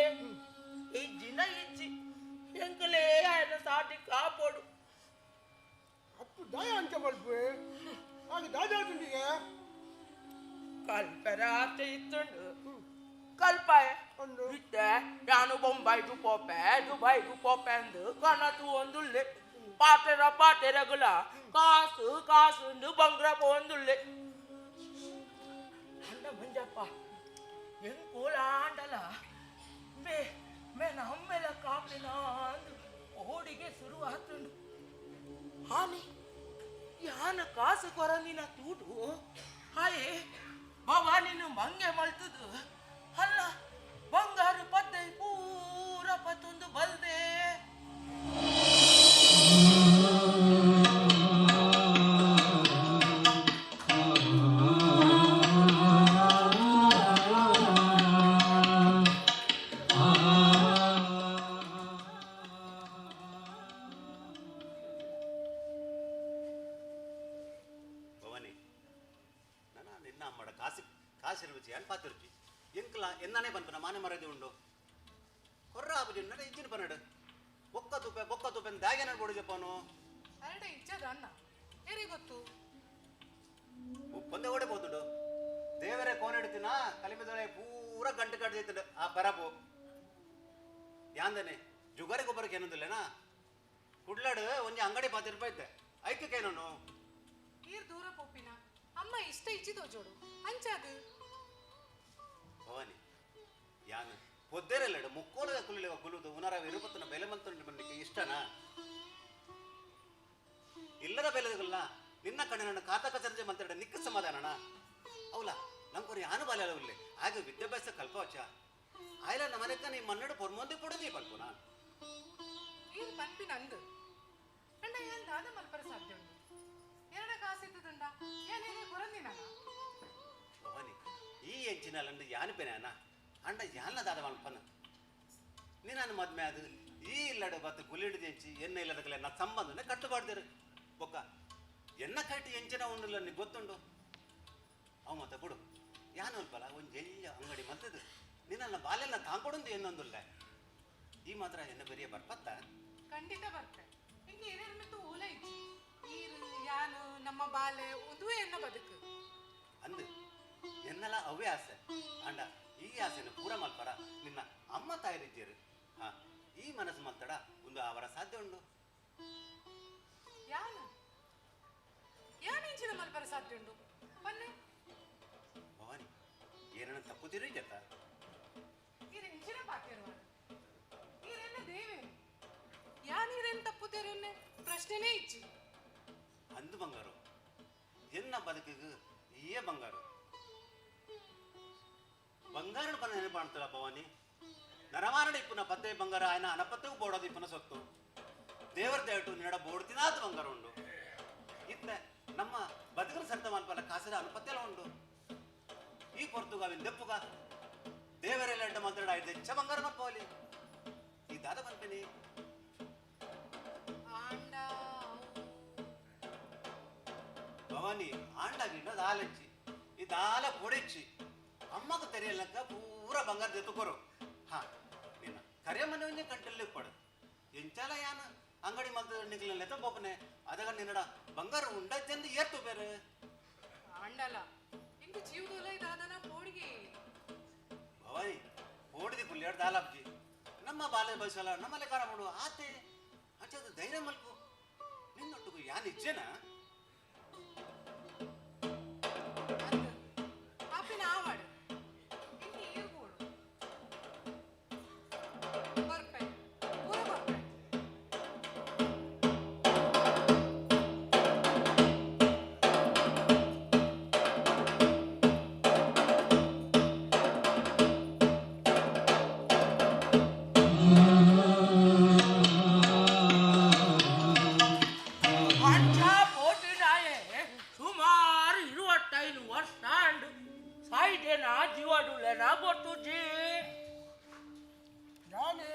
ee jina icci engkle ayana saati kaapodu Appu ದಾಯ ಅಂತ ಬಲ್ಪೆ ಆಗ ದಾದಾಟುಂಡಿಗೆ kalperate ittundu ಕಲ್ಪಾಯ ಇತ್ತೆ ನಾನು ಬೊಂಬೈಗೂ ಪೋಪೆ ದುಬೈಗೂ ಪೋಪೆ ಅಂದು ಕನತು ಒಂದುಳ್ಳೆ ಪಾತೆರಗುಲ ಕಾಸು ಕಾಸು ಬಂಗ್ರಪ್ಪ ಒಂದುಳ್ಳೆ ಅಂದ ಮಂಜಪ್ಪ ಎಂಕೂಲ ಆಂಡಲ ಮೇ ನಮ್ಮೆಲ ಕಾಪಿನ ಅಂದು ಓಡಿಗೆ ಶುರು ಆತುಂಡು ಹಾನಿ ಯಾನ ಕಾಸು ಕೊರಂದಿನ ತೂಟು ಹಾಯೇ ಬಾಬಾ ನೀನು ಮಂಗೆ ಮಲ್ತದು ಅಲ್ಲ ಬಂಗಾರು ಪದ್ದೆ ಪೂರ ಪತ್ತೊಂದು ಬಲ್ದೆ ಭವಾನಿ ನಾನು ನಿನ್ನ ಅಮ್ಮಡ ಕಾಸಿರುಚಿ ಏನು ಪಾತಿರುಚಿ ಎಂಕ್ಲ ಎನ್ನನೇ ಬಂತು ಮಾನೆ ಮರದಿ ಉಂಡು ಕೊರ್ರ ಆಪುಜಿ ನಡೆ ಇಜ್ಜಿನ ಪನ್ನಡು ಬೊಕ್ಕ ತುಪ್ಪೆ ದಾಗೆ ನಡ್ಬೋಡು ಜಪ್ಪನು ಅರಡ ಇಜ್ಜದ ಅನ್ನ ಯಾರಿಗೆ ಗೊತ್ತು ಉಪ್ಪಂದೆ ಓಡಿಬೋದುಂಡು ದೇವರೇ ಕೋನ್ ಹಿಡ್ತೀನ ಕಲಿಮೆದೊಳೆ ಪೂರ ಗಂಟು ಕಡ್ದಿತ್ತು ಆ ಬರಬು ಯಾಂದನೆ ಜುಗಾರಿ ಗೊಬ್ಬರಕ್ಕೆ ಏನೊಂದಿಲ್ಲನಾ ಕುಡ್ಲಾಡು ಒಂಜಿ ಅಂಗಡಿ 10 ರೂಪಾಯಿ ಇದ್ದೆ ಐಕ್ಯಕ್ಕೇನು ಈರ್ ದೂರ ಪೋಪಿನ ಅಮ್ಮ ಇಷ್ಟ ಇಚ್ಚಿದೋ ಜೋಡು ಅಂಚಾದು ಭವಾನಿ ಯಾನು పొద్దేరెళ్ళాడు ముక్కోలుగా కులిలేవ కులుదు ఉనర విరుపత్తున బెలమంతుండి మనకి ఇష్టనా ఇల్లದ ಬೆಲೆದಲ್ಲ ನಿನ್ನ ಕಡೆ ನನ್ನ ಕಾತಕ ಚರ್ಚೆ ಮಾತಾಡ ನಿಕ್ಕ ಸಮಾಧಾನನ ಅವಲ ನಂಗೆ ಯಾನು ಬಾಲ್ಯವಿಲ್ಲ ಹಾಗೆ ವಿದ್ಯಾಭ್ಯಾಸ ಕಲ್ಪವಚ್ಚ ಆಯ್ಲ ನಮ್ಮನೆಕ್ಕ ನೀ ಮನ್ನಡು ಪೊರ್ಮೊಂದಿ ಕೊಡದಿ ಪಲ್ಪುನ ಇದು ಪಂಪಿನ ಅಂದು ಅಂಡ ಏನ್ ದಾದ ಮಲ್ಪರ ಸಾಧ್ಯ ಉಂಟು ಎರಡ ಕಾಸಿದ್ದುಂಡ ಏನೇನೇ ಕೊರಂದಿನ ಭವಾನಿ ಈ ಎಂಚಿನಲ್ಲಂದು ಯಾನು ಪೆನ ಅಂಡ ಯಾನ ದಾದ ಮಲ್ಪನ ನೀ ನಾನು ಮದ್ಮೆ ಅದು ಈ ಇಲ್ಲಡು ಬತ್ತು ಗುಲಿಡಿದ ಎಂಚಿ ಎನ್ನ ಇಲ್ಲದಕ್ಕಲ್ಲ ನಾ ಸಂಬಂಧನೇ ಕಟ್ಟುಬಾರ್ದಿರು ಬೊಕ್ಕ ಎನ್ನ ಕಟ್ಟಿ ಎಂಚಿನ ಉಂಡಿಲ್ಲ ನೀ ಗೊತ್ತುಂಡು ಅವ ಮತ್ತೆ ಕೊಡು ಯಾನು ಅಲ್ಪಲ್ಲ ಒಂದು ಎಲ್ಲ ಅಂಗಡಿ ಮತ್ತದು ನಿನ್ನ ಬಾಲೆಲ್ಲ ತಾಂಕೊಡೊಂದು ಏನೊಂದಿಲ್ಲ ಈ ಮಾತ್ರ ಎನ್ನ ಬೆರಿಯ ಬರ್ಪತ್ತ ಖಂಡಿತ ಬರ್ತೆ ಹಿಂಗೆ ಹಿರಿಯರ ಮಿತ್ತು ಊಲ ಇಚ್ಚಿ ಈರು ಯಾನು ನಮ್ಮ ಬಾಲೆ ಉದುವೆ ಎನ್ನ ಬದುಕು ಅಂದು ಎನ್ನಲ್ಲ ಅವೇ ಆಸೆ ಅಂಡ ಈ ಆಸೆನ ಪೂರ ಮಲ್ಪರ ನಿನ್ನ ಅಮ್ಮ ತಾಯಿರಿದ್ದೀರು ಹಾ ಈ ಮನಸ್ಸು ಮಲ್ತಡ ಒಂದು ಅವರ ಸಾಧ್ಯ ಉಂಡು ಯಾನು ಯಾನು ಇಂಚಿನ ಮಲ್ಪರ ಸಾಧ್ಯ ಉಂಡು ಬನ್ನೆ ಭವಾನಿ ಏನನ್ನ ತಪ್ಪುತ್ತಿರು ಜತ ಇದು ಇಂಚಿನ ಪಾತಿರುವ ಈರೆಲ್ಲ ದೇವೆ ಯಾನೀರೇನು ತಪ್ಪುತ್ತೇನೆ ಪ್ರಶ್ನೆನೇ ಇಚ್ಚಿ ಅಂದು ಬಂಗಾರು ಎನ್ನ ಬದುಕಿಗೆ ಏ ಬಂಗಾರು ಬಂಗಾರನ ಪನ ನೆನಪು ಮಾಡ್ತಲ್ಲ ಭವಾನಿ ನರಮಾರಣ ಇಪ್ಪುನ ಪತ್ತೆ ಬಂಗಾರ ఆయన ಅನಪತ್ತಗೂ ಬೋಡೋದು ಇಪ್ಪನ ಸೊತ್ತು ದೇವರ ದೇವಟು ನಿನ್ನಡ ಬೋಡ್ತಿನಾದ ಬಂಗಾರ ಉಂಡು ಇತ್ತ ನಮ್ಮ ಬದುಕನ ಸರ್ತ ಮಲ್ಪಲ್ಲ ಕಾಸದ ಅನಪತ್ತೆಲ್ಲ ಉಂಡು ಈ ಪೊರ್ತುಗ ಅವಿನ ದೆಪ್ಪುಗ ದೇವರೆಲ್ಲ ಎಂಟ ಮಾತಾಡ ಆಯ್ತು ಹೆಚ್ಚ ಬಂಗಾರ ಮಲ್ಪವಲಿ ಈ ದಾದ ಮಲ್ಪೇನಿ ಭವಾನಿ ಆಂಡ ಗಿಂಡ ದಾಲೆಚ್ಚಿ ಈ ದಾಲ ಪೊಡೆಚ್ಚಿ ಅಮ್ಮಗ ತೆರೆಯಲ್ಲಕ್ಕ ಪೂರ ಬಂಗಾರ ಜೊತೆಕೊರು ಹಾ ಕರೆ ಮನೆ ಒಂಜಿ ಕಟ್ಟಲ್ಲಿ ಪಡ ಎಂಚಾಲ ಯಾನ ಅಂಗಡಿ ಮಲ್ತ ನಿಕ್ಲ ಲೆತ ಬೋಪನೆ ಅದಗ ನಿನ್ನಡ ಬಂಗಾರ ಉಂಡಜ್ಜಂದು ಏರ್ತು ಬೇರೆ ಅಂಡಲ ಇಂದು ಜೀವದಲ್ಲ ಇದಾದನ ಪೋಡಿಗೆ ಭವಾನಿ ಓಡಿದಿ ಪುಲ್ಯಾಡ್ ದಾಲಾಬ್ಜಿ ನಮ್ಮ ಬಾಲೆ ಬಯಸಲ್ಲ ನಮ್ಮಲ್ಲಿ ಕಾರ ಮಾಡುವ ಆತೆ ಅಂಚದ ಧೈರ್ಯ ಮಲ್ಕು ನಿನ್ನೊಟ್ಟಿಗೂ ಯಾನ್ ಇಜ್ಜೆನಾ ಆಪಿನ ಆವಾಡು ಇಲ್ಲಿ ಇರ್ಬೋಡು ಬರ್ಪೆ ಪೂರ ಬರ್ಪೆ ಅಂಚ ಪೋಟಿನಾಯೆ ಸುಮಾರು 25 ವರ್ಷ ಅಂಡು ಸಾಯ್ದೇನಾ ಜೀವಡುಲೆನಾ ಗೊತ್ತುಜಿ ನಾನೇ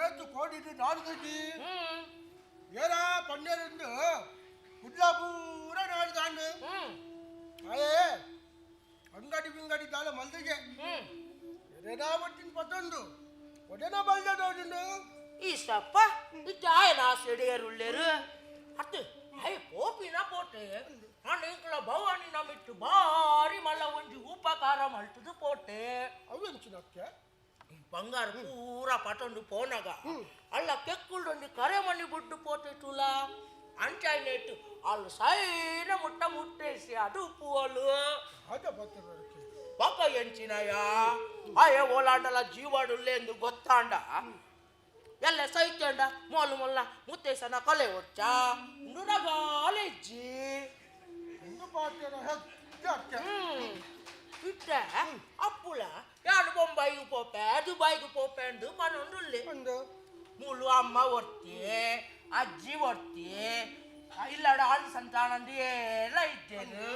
ಏತು ಕೋಡಿದ್ದು ನಾಲ್ಕಜ್ಜಿ ಏರ ಪನ್ನೆರಡು ಕುಡ್ಲ ಪೂರ ನಾಡ್ದಾಂಡು ಅದೇ ಅಂಗಡಿ ಬಿಂಗಡಿ ದಾಲ ಮಲ್ದಿಗೆ ಎರೆನಾ ಬಟ್ಟಿನ ಪತ್ತೊಂದು ಒಡೆನ ಬಲ್ದ ನೋಡಿಂಡು ಈ ಸಪ್ಪ ಇದ್ದಾಯನ ಸೆಡಿಯರುಳ್ಳೇರು ಅತ್ತು ಐ ಪೋಪಿನ ಪೋಟೆ ನಾನು ಇಂಕಲ ಭವಾನಿ ನಮಿಟ್ಟು ಬಾರಿ ಮಲ್ಲ ಒಂಜಿ ಉಪಕಾರ ಮಲ್ತದು ಪೋಟೆ ಅವೆಂಚಿನಕ್ಕೆ ಬಂಗಾರ ಪೂರ ಪಟೊಂದು ಪೋನಗ ಅಲ್ಲ ಕೆಕ್ಕುಲ್ಡೊಂದು ಕರೆ ಮನಿ ಬುಡ್ಡು ಪೋತೆ ತುಲ ಅಂಚಾಯ್ನೆಟ್ಟು ಅಲ್ಲಿ ಸೈನ ಮುಟ್ಟ ಮುಟ್ಟೇಸಿ ಅದು ಪೂವಲು ಅದ ಬರ್ತದೆ ಪಕ್ಕ ಎಂಚಿನಯ ಆಯ ಓಲಾಂಡಲ ಜೀವಾಡುಲ್ಲೆ ಎಂದು ಗೊತ್ತಾಂಡ ಎಲ್ಲ ಸೈತಂಡ ಮೊಲು ಮೊಲ್ಲ ಮುತ್ತೇಸನ ಕೊಲೆ ಹೊಚ್ಚ ನುಡಗಾಲೆಜ್ಜಿ ಇಂದು ಪಾತ್ಯನ ಹೆಜ್ಜೆ ಇಟ್ಟ ಅಪ್ಪುಲ ಯಾರು ಬೊಂಬೈಗೂ ಪೋಪೆ ದುಬೈಗೂ ಪೋಪೆ ಅಂದು ಮನೊಂದುಲ್ಲೆ ಮೂಲು ಅಮ್ಮ ಒರ್ತಿ ಅಜ್ಜಿ ಒರ್ತಿ ಇಲ್ಲಡ ಆಳು ಸಂತಾನಂದು ಎಲ್ಲ ಇದ್ದೇನು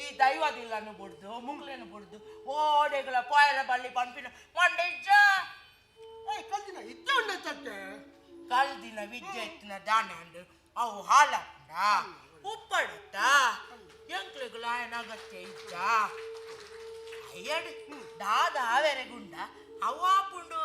ಈ ದೈವದಿಲ್ಲನು ಬಿಡ್ದು ಮುಂಗ್ಲೇನು ಬಿಡ್ದು ಓಡೆಗಳ ಪಾಯರ ಬಳ್ಳಿ ಪಂಪಿನ ಮಂಡಿಜ್ಜ ಕಲ್ದಿನ ಇದ್ದ ಉಂಡಕ್ಕೆ ಕಲ್ದಿನ ವಿದ್ಯೆ ಎತ್ತಿನ ದಾನ ಅಂಡು ಅವು ಹಾಲಪ್ಪ ಉಪ್ಪಡುತ್ತ ಎಂಕ್ಲೆಗಳ ಏನಾಗತ್ತೆ ಇದ್ದ ಅಯ್ಯಡ್ ದಾದ ಆವೆರೆಗುಂಡ ಅವಾಪುಂಡು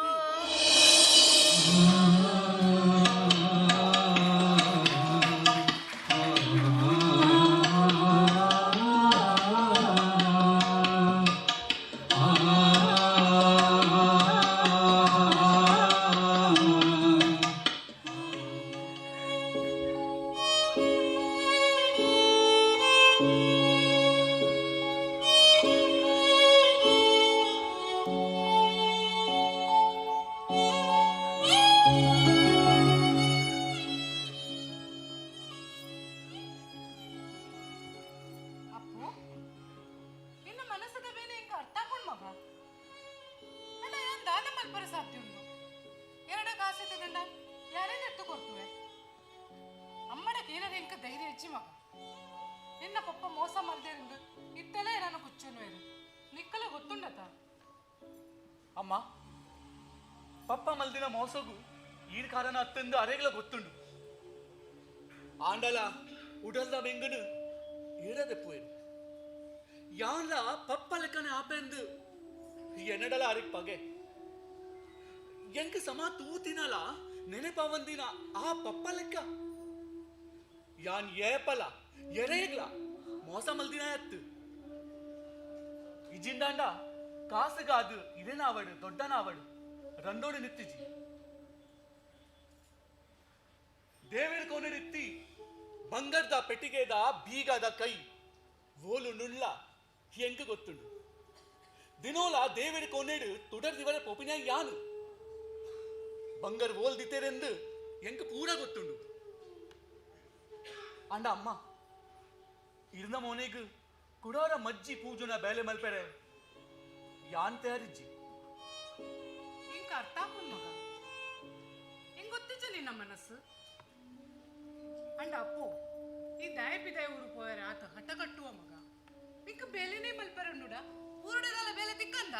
ಅಪ್ಪು ನಿನ್ನ ಮನಸ್ಸದ ಮೇಲೆ ಇಂಕ ಅರ್ಥ ಹಾಕೊಂಡ್ ಮಗ ಅಣ್ಣ ಏನ್ ದಾನ ಮಲ್ಪರ ಸಾಧ್ಯ ಉಂಟು ಎರಡ ಕಾಸಿದ್ದನ್ನ ಯಾರೇ ಎತ್ತು ಕೊಡ್ತುವೆ ಅಮ್ಮಡಕ್ಕೆ ಏನಾರ ಇಂಕ ಧೈರ್ಯ ಹೆಚ್ಚಿ ಮಗ ನಿನ್ನ ಪಪ್ಪ ಮೋಸ ಮಲ್ದೇರಿಂದು ಇತ್ತಲೇ ನಾನು ಕುಚ್ಚುನು ಇರು ನಿಕ್ಕಲ ಗೊತ್ತುಂಡತ ಅಮ್ಮ ಪಪ್ಪ ಮಲ್ದಿನ ಮೋಸಗು ಈಡ್ ಕಾರಣ ಅತ್ತಂದು ಅರೆಗಳ ಗೊತ್ತುಂಡು ಆಂಡಲ ಉಡಲ್ದ ಬೆಂಗನು ಏಡದೆಪ್ಪುವೇನು ಯಾನ್ಲ ಪಪ್ಪ ಲೆಕ್ಕನೆ ಆಪೆಂದು ಎನ್ನಡಲ ಅರಿಕ್ ಪಗೆ ಎಂಕ ಸಮ ತೂತಿನಲ ನೆನೆಪವಂದಿನ ಆ ಪಪ್ಪ ಲೆಕ್ಕ ಯಾನ್ ಏಪಲ ಎರೇಗ್ಲ ಮೋಸ ಮಲ್ದಿನ ಎತ್ತು ಇಜಿಂದಾಂಡ ಕಾಸುಗಾದು ಇರೇನಾವಡು ದೊಡ್ಡನಾವಡು ರಂಡೋಡು ನಿತ್ತಿಜಿ ದೇವೇರ್ ಕೋನೆರಿತ್ತಿ ಬಂಗಾರದ ಪೆಟ್ಟಿಗೆದ ಬೀಗದ ಕೈ ಓಲು ನುಳ್ಳ ಎಂಕ ಗೊತ್ತುಂಡು ದಿನೋಲ ದೇವೇರ್ ಕೋನೆಡು ತುಡರ್ ದಿವರ ಪೊಪಿನ ಯಾನು ಬಂಗಾರ ಓಲ್ ದಿತ್ತೇರೆಂದು ಎಂಕ ಪೂರ ಗೊತ್ತುಂಡು ಅಂಡ ಅಮ್ಮ ಇರ್ನ ಮೋನೆಗು ಕುಡಾರ ಮಜ್ಜಿ ಪೂಜನ ಬೇಲೆ ಮಲ್ಪೆರೆ ಯಾನ್ ತಯಾರಿಜ್ಜಿ ಇಂಕ ಅರ್ಥ ಹಾಕೊಂಡ್ ಮಗ ಹಿಂಗ್ ಗೊತ್ತಿಜ್ಜ ನಿನ್ನ ಮನಸ್ಸು ಅಂಡ ಅಪ್ಪು ಈ ದಯ ಪಿದಾಯ ಊರು ಪೋಯರೆ ಆತ ಹಠ ಕಟ್ಟುವ ಮಗ ಇಂಕ ಬೇಲೆನೇ ಮಲ್ಪರ ನೋಡ ಊರುಡದಲ್ಲ ಬೇಲೆ ತಿಕ್ಕಂದ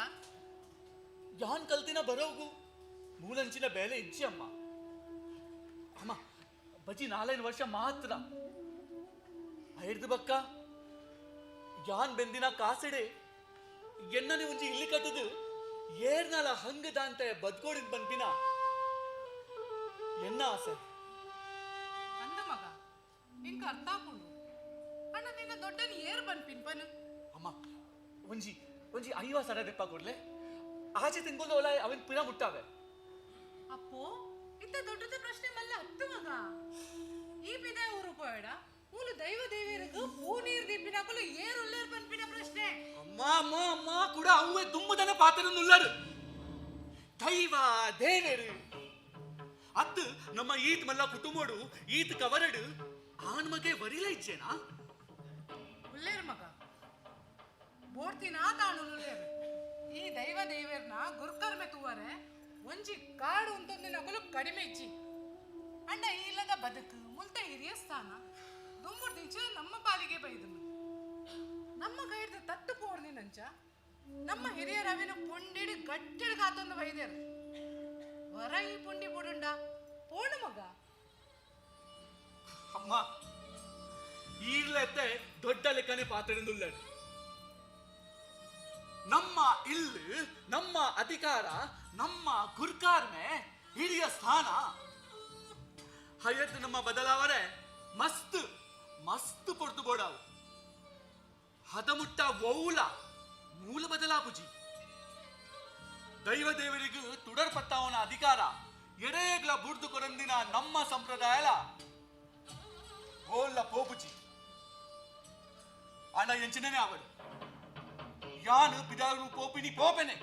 ಯಾನ್ ಕಲ್ತಿನ ಬರೋಗು ಮೂಲಂಚಿನ ಬೇಲೆ ಇಜ್ಜಿ ಅಮ್ಮ ಅಮ್ಮ ಬಜಿ 4 ವರ್ಷ ಮಾತ್ರ ಐರ್ದು ಬಕ್ಕ ಯಾನ್ ಬೆಂದಿನ ಕಾಸೆಡೆ ಎನ್ನನೆ ಒಂಜಿ ಇಲ್ಲಿ ಕಟ್ಟದು ಏರ್ನಾಲ ಹಂಗದ ಅಂತ ಬದ್ಕೋಡಿದ್ ಬಂದಿನ ಎನ್ನ ಆಸೆ ಅಂದ ಮಗ ನಿಂಗೆ ಅರ್ಥ ಹಾಕೊಂಡು ಅಣ್ಣ ನಿನ್ನ ದೊಡ್ಡನ ಏರ್ ಬಂದ್ಪಿನ್ಪನು ಅಮ್ಮ ಒಂಜಿ ಒಂಜಿ 50,000 ದೆಪ್ಪ ಕೊಡ್ಲೆ ಆಚೆ ತಿನ್ಕೊಂಡು ಒಲ ಅವನ್ ಪಿನ ಮುಟ್ಟಾವೆ ಅಪ್ಪೋ ಇಂತ ದೊಡ್ಡದ ಪ್ರಶ್ನೆ ಮಲ್ಲ ಹತ್ತು ಮಗ ಈ ಪಿದೆ ಊರು ಪೋಯಡ ಮೂಲು ದೈವ ದೇವಿಯರಿಗೂ ಪೂ ನೀರು ದಿಪ್ಪಿನಾಕಲು ಏರು ಉಲ್ಲೇರ್ ಬಂದ್ಪಿನ ಪ್ರಶ್ನೆ ಅಮ್ಮ ಅಮ್ಮ ಅಮ್ಮ ಕೂಡ ಅವೇ ದುಮ್ಮದನ ಪಾತ್ರನ ಉಳ್ಳರು ದೈವ ದೇವೇರು ಅತ್ತು ನಮ್ಮ ಈತ್ ಮಲ್ಲ ಕುಟುಂಬಡು ಈತ್ ಕವರಡು ಆನ್ ಮಗೆ ವರಿಲ ಇಚ್ಚೇನಾ ಉಲ್ಲೇರ್ ಮಗ ಬೋಡ್ತಿನ ತಾನು ಉಲ್ಲೇರ್ ಈ ದೈವ ದೇವಿಯರ್ನ ಗುರ್ಕರ್ಮೆ ತೂವರೆ ಒಂಜಿ ಕಾಡು ಅಂತಂದು ನಕಲು ಕಡಿಮೆ ಇಚ್ಚಿ ಅಂಡ ಇಲ್ಲದ ಬದುಕು ಮುಲ್ತ ಹಿರಿಯ ಸ್ಥಾನ ದುಮ್ಮುರ್ದಿಂಚ ನಮ್ಮ ಪಾಲಿಗೆ ಬೈದು ನಮ್ಮ ಕೈಡ್ದು ತಟ್ಟು ಪೋಡ್ನಿ ನಂಚ ನಮ್ಮ ಹಿರಿಯರ ಅವಿನ ಪುಂಡಿಡಿ ಗಟ್ಟಿಡ್ ಕಾತೊಂದು ಬೈದೇರು ವರ ಈ ಪುಂಡಿ ಪುಡುಂಡ ಪೋಡು ಮಗ ಅಮ್ಮ ಈರ್ಲೆತ್ತೆ ದೊಡ್ಡ ಲೆಕ್ಕನೆ ಪಾತ್ರನುಳ್ಳರು ನಮ್ಮ ಇಲ್ಲು ನಮ್ಮ ಅಧಿಕಾರ ನಮ್ಮ ಗುರ್ಕಾರ್ಮೆ ಹಿರಿಯ ಸ್ಥಾನ ಹಯತ್ ನಮ್ಮ ಬದಲಾವರೆ ಮಸ್ತ್ ಮಸ್ತ್ ಪೊರ್ತು ಬೋಡಾವು ಹದಮುಟ್ಟ ವೌಲ ಮೂಲ ಬದಲಾಪುಜಿ ದೈವ ದೇವರಿಗೂ ತುಡರ್ ಪತ್ತಾವನ ಅಧಿಕಾರ ಎಡೆಗ್ಲ ಬುಡ್ದು ಕೊರಂದಿನ ನಮ್ಮ ಸಂಪ್ರದಾಯಲ ಓಲ್ಲ ಪೋಪುಜಿ ಅಣ್ಣ ಎಂಚಿನೇ ಅವಡು ಯಾನು ಪಿದಾರು ಪೋಪಿನಿ ಪೋಪೆನೆ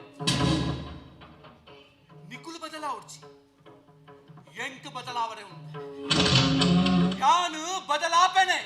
ನಿಕುಲು ಬದಲಾವಡ್ಚಿ ಎಂಕ್ ಬದಲಾವರೆ ಉಂಟು ಯಾನು ಬದಲಾಪೆನೆ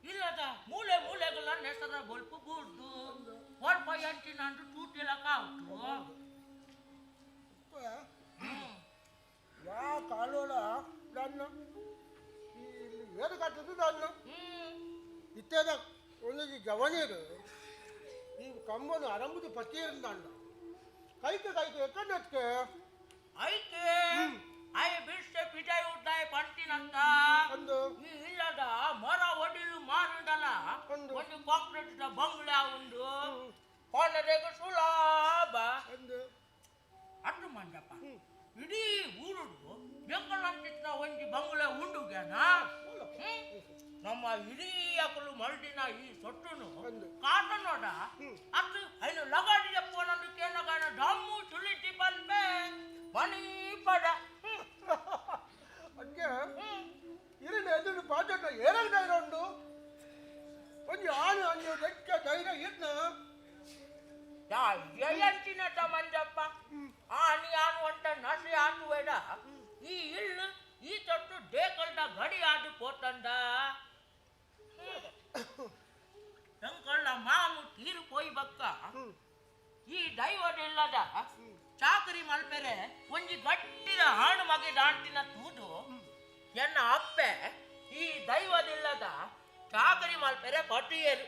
ಇಲ್ಲದ ಮೂಲೆ ಮೂಲೆಗಳ ನೆಸರ ಬೊಲ್ಪು ಬೂರ್ದು ಹೊರಪ ಎಂಟಿನಂದು ತೂಟಿಲ ಕಾವುಟು ಯಾ ಕಾಲೋಲ ನನ್ನ ಏದು ಕಟ್ಟದು ನನ್ನ ಇತ್ತೇದ ಒಂದು ಜವನೀರು ಈ ಕಂಬನು ಅರಂಬುದು ಪತ್ತಿರಂದ ಕೈಕೆ ಎಕ್ಕಂದಕ್ಕೆ ಐತೆ ಐ ಬಿಡ್ಸೆ ಪಿಟಾಯಿ ಉಡ್ಡಾಯಿ ಪಂಟಿನಂತ ಇಲ್ಲದ ಮರ ಒಡಿಲು ಮಾರುಂಡಲ ಒಂದು ಕಾಂಕ್ರೀಟ್ ಬಂಗ್ಲೆ ಉಂಡು ಕೊನೆಗೆ ಸುಲಭ ಅಟ್ಟು ಮಂಡಪ್ಪ ಇಡೀ ಊರುಡು ಬೆಂಗಳಂತಿನ ಒಂಜಿ ಬಂಗ್ಲೆ ಉಂಡುಗ್ಯಾನ ನಮ್ಮ ಇಡೀ ಅಕಲು ಮಲ್ಡಿನ ಈ ಸೊಟ್ಟುನು ಕಾಟ ನೋಡ ಅತ್ತು ಐನು ಲಗಾಡಿಯ ಪೋನಂದು ಕೇನಗಾನ ಡಮ್ಮು ಸುಳಿಟಿ ಬಂದ್ಮೆ ಮನಿ ಪಡ ಅಜ್ಜ ಇರನ ಎದುರು ಪಾಜಕ ಏನಾಗ ಧೈರ್ಯ ಉಂಡು ಒಂಜಿ ಆನು ಅಂಜು ಲೆಕ್ಕ ಧೈರ್ಯ ಇದ್ನ ಎಂಚಿನ ಮಂಜಪ್ಪ ಆನಿ ಆನು ಅಂತ ನಸಿ ಆಟುವೇಡ ಈ ಇಳ್ಳು ಈ ತೊಟ್ಟು ಡೇಕಲ್ದ ಗಡಿ ಆಡು ಪೋತಂದ ತಂಕಳ್ಳ ಮಾಮು ತೀರು ಪೋಯಿ ಬಕ್ಕ ಈ ದೈವದಿಲ್ಲದ ಚಾಕರಿ ಮಲ್ಪೆರೆ ಒಂಜಿ ಗಟ್ಟಿದ ಹಾಣು ಮಗೆ ದಾಂಟಿನ ತೂದು ಎನ್ನ ಅಪ್ಪೆ ಈ ದೈವದಿಲ್ಲದ ಚಾಕರಿ ಮಲ್ಪೆರೆ ಪಟ್ಟಿಯರು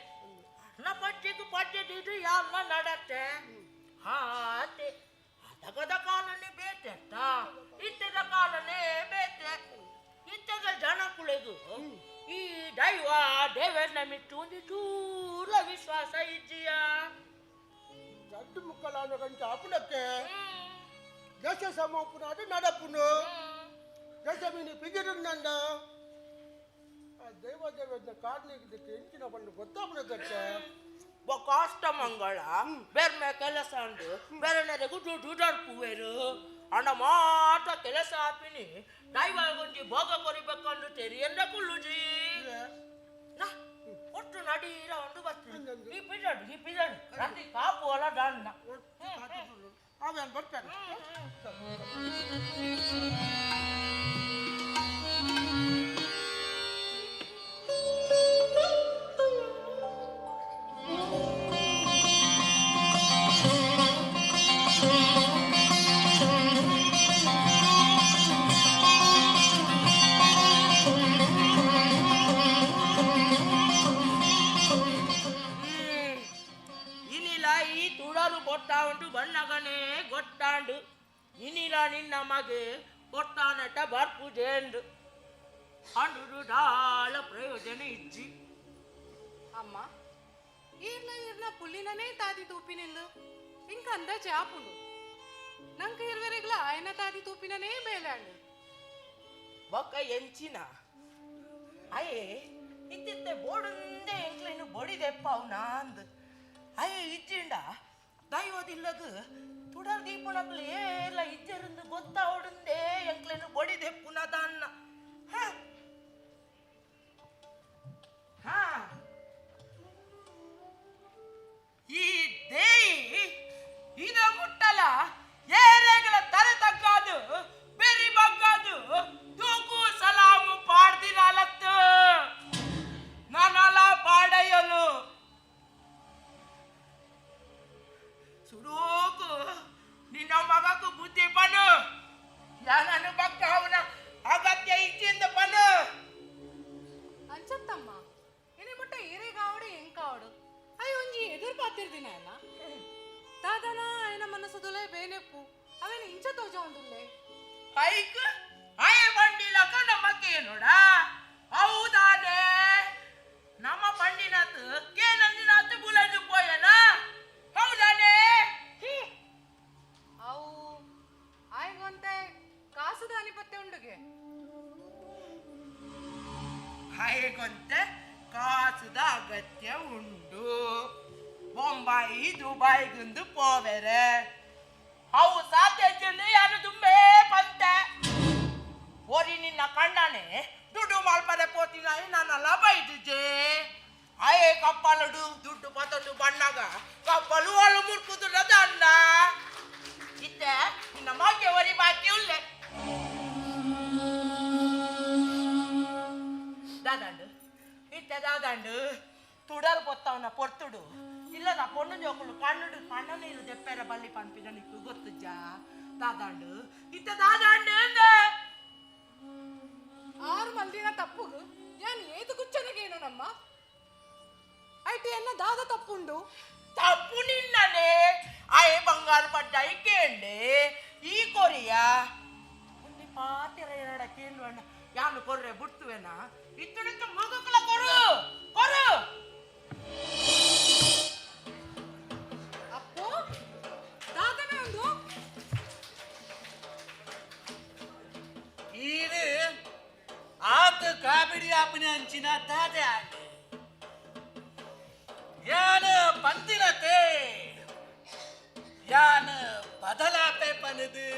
ಅನ್ನ ಪಟ್ಟಿಗೂ ಪಟ್ಟಿದ್ದು ಯಾಮ ನಡತ್ತೆ ಹಾತೆ ಅದಗದ ಕಾಲನೆ ಬೇತೆತ್ತ ಇತ್ತದ ಕಾಲನೆ ಬೇತೆ ಇತ್ತದ ಜನ ಕುಳೆದು ಈ ದೈವ ದೇವರನ್ನ ಮಿಟ್ಟು ಒಂದು ಚೂರ ವಿಶ್ವಾಸ ಇದ್ದೀಯ ಗಡ್ಡು ಮುಕ್ಕಲಾನ ಗಂಟ ಅಪ್ಪನಕ್ಕೆ ದೇಶ ಸಮಪುನ ಅದು ನಡಪುನು ಜಮೀನು ಪಿಗಿರುಂಡ ದೇವದೇವ ಕಾರ್ನಿಗೆ ಎಂಚಿನ ಬಂದು ಗೊತ್ತಾಗ್ಬಿಡುತ್ತೆ ಕಾಷ್ಟ ಮಂಗಳ ಬೇರೆ ಕೆಲಸ ಉಂಡು ಬೇರೆನರೆಗೂ ದುಡ್ಡರ್ಪುವೇರು ಅಣ್ಣ ಮಾತ ಕೆಲಸ ಆಪಿನಿ ದೈವಗೊಂಜಿ ಭೋಗ ಕೊರಿಬೇಕಂದು ತೆರಿ ಎಂದ ಕುಳ್ಳುಜಿ ಒಟ್ಟು ನಡೀರ ಒಂದು ಬರ್ತೀನಿ ಈ ಪಿಜಾಡು ರಾತ್ರಿ ಕಾಪು ಅಲ್ಲ ದಾನ್ನ ಅವೇನು ಬರ್ತಾನೆ ಗೊತ್ತಾಂಡು ಬಣ್ಣಗನೇ ಗೊತ್ತಾಂಡು ಇನಿಲ ನಿನ್ನ ಮಗೆ ಗೊತ್ತಾನಟ ಬರ್ಪುಜೇಂಡು ಅಂಡು ದಾಳ ಪ್ರಯೋಜನ ಇಜ್ಜಿ ಅಮ್ಮ ಈರ್ಲ ಪುಲ್ಲಿನನೇ ತಾದಿ ತೂಪಿನಿಂದು ಇಂಕ ಅಂದ ಚಾಪುಂಡು ನಂಕ ಇರುವರೆಗ್ಲ ಆಯನ ತಾದಿ ತೂಪಿನನೇ ಬೇಲಾಂಡು ಬೊಕ್ಕ ಎಂಚಿನ ಅಯ್ಯೇ ಇತ್ತಿತ್ತೆ ಬೋಡುಂದೆ ಎಂಕ್ಲೇನು ಬೊಡಿದೆಪ್ಪ ಅವನಾ ಅಂದ್ ಅಯ್ಯೇ ಇಜ್ಜಿಂಡ ದೈವದಿಲ್ಲಗ ತುಡರ್ ದೀಪನಗ್ಲು ಏಲ ಇಜ್ಜರಿಂದ ಗೊತ್ತಾವಡುಂದೇ ಎಂಕ್ಲೇನು ಬೊಡಿದೆಪ್ಪುನದ ಅನ್ನ ಈ ದೇಯಿ ಇದ ಮುಟ್ಟಲ ಏರೆಗಳ ತರೆ ತಗ್ಗಾದು ಬೆರಿ ಬಗ್ಗಾದು ತೂಕು ಸಲಾಮು ಪಾಡ್ದಿರಲತ್ತು ನಾನಲ ಪಾಡಯ್ಯಲು ಸುಡೋಕು ನಿನ್ನ ಮಗಕ್ಕೂ ಬುದ್ಧಿ ಬನು ಯಾನನು ಬಕ್ಕ ಅವನ ಅಗತ್ಯ ಇಚ್ಚಿಂದ ಬನು ಅಂಚತ್ತಮ್ಮ ಇನಿ ಮುಟ್ಟ ಏರೆಗಾವಡು ಎಂಕಾವಡು ಅಯ್ಯ ಒಂಜಿ ಎದುರು ಪಾತಿರ್ದಿನ ಅಲ್ಲ ದಾದನ ఆయన మనసుదులే ಬೇನೆಪ್ಪು ಅವೇನು ಇಂಚ ತೋಜ ಒಂದುಲ್ಲೆ ಐಕ್ ಆಯ ಬಂಡಿಲಕ ನಮಗೆ ನೋಡ ಹೌದಾನೆ ನಮ್ಮ ಬಂಡಿನತ್ ಕೇನಂದಿನತ್ ಬುಲಜು ಪೋಯನ ಹೌದಾನೆ ಅವು ಆಯ್ಗೊಂತೆ ಕಾಸುದ ಅನಿಪತ್ತೆ ಉಂಡುಗೆ ಆಯಗೊಂತೆ ಕಾಸುದ ಅಗತ್ಯ ಉಂಡು ಬೊಂಬಾಯಿ ದುಬೈಗುಂದು ಪೋವೆರೆ ಅವು ಸಾಧ್ಯ ಯಾರು ದುಂಬೇ ಪಂತೆ ಓರಿ ನಿನ್ನ ಕಂಡನೆ ದುಡ್ಡು ಮಲ್ಪದೆ ಪೋತಿನ ನಾನಲ್ಲ ಬೈದುಜೆ ಆಯೇ ಕಪ್ಪಲುಡು ದುಡ್ಡು ಪತ್ತೊಂದು ಬಣ್ಣಗ ಕಪ್ಪಲು ಅಳು ಮುರ್ಕುದುಡ ದಂಡ ಇತ್ತೆ ನಿನ್ನ ಮಾಕೆ ಒರಿ ಬಾಕಿ ಉಲ್ಲೆ ದಾದಂಡು ಇತ್ತೆ ದಾದಂಡು ತುಡರು ಪೊತ್ತವನ ಪೊರ್ತುಡು ಇಲ್ಲದ ಪೊಣ್ಣು ಜೋಕುಳು ಕಣ್ಣುಡು ಕಣ್ಣು ನೀರು ದೆಪ್ಪೆರ ಬಲ್ಲಿ ಪಂಪಿನ ನಿಕ್ಕು ಗೊತ್ತುಜ್ಜ ದಾದಾಂಡು ಇತ್ತ ದಾದಾಂಡು ಆರು ಮಂದಿನ ತಪ್ಪುಗು ಯಾನ್ ಏದು ಕುಚ್ಚನಗೇನು ನಮ್ಮ ಐಟಿ ಎನ್ನ ದಾದ ತಪ್ಪುಂಡು ತಪ್ಪು ನಿನ್ನನೆ ಆಯೆ ಬಂಗಾರು ಪಡ್ಡ ಇಕ್ಕೇಂಡೆ ಈ ಕೊರಿಯ ಉಂದಿ ಪಾತಿರ ಎರಡ ಕೇಳುವಣ್ಣ ಯಾನು ಕೊರ್ರೆ ಬಿಡ್ತುವೆನ ಇತ್ತು ಮಗಕ್ಕಲ ಕೊರು ಕೊರು ಅಪ್ಪು ದಾದನೇ ಒಂದು ಇದು ಆತ ಕಾಬಿಡಿ ಆಪನೆ ಅಂಚಿನ ದಾದೆ ಆನೆ ಯಾನ ಪಂತಿನತೆ ಯಾನ ಬದಲಾಪೆ ಪನದು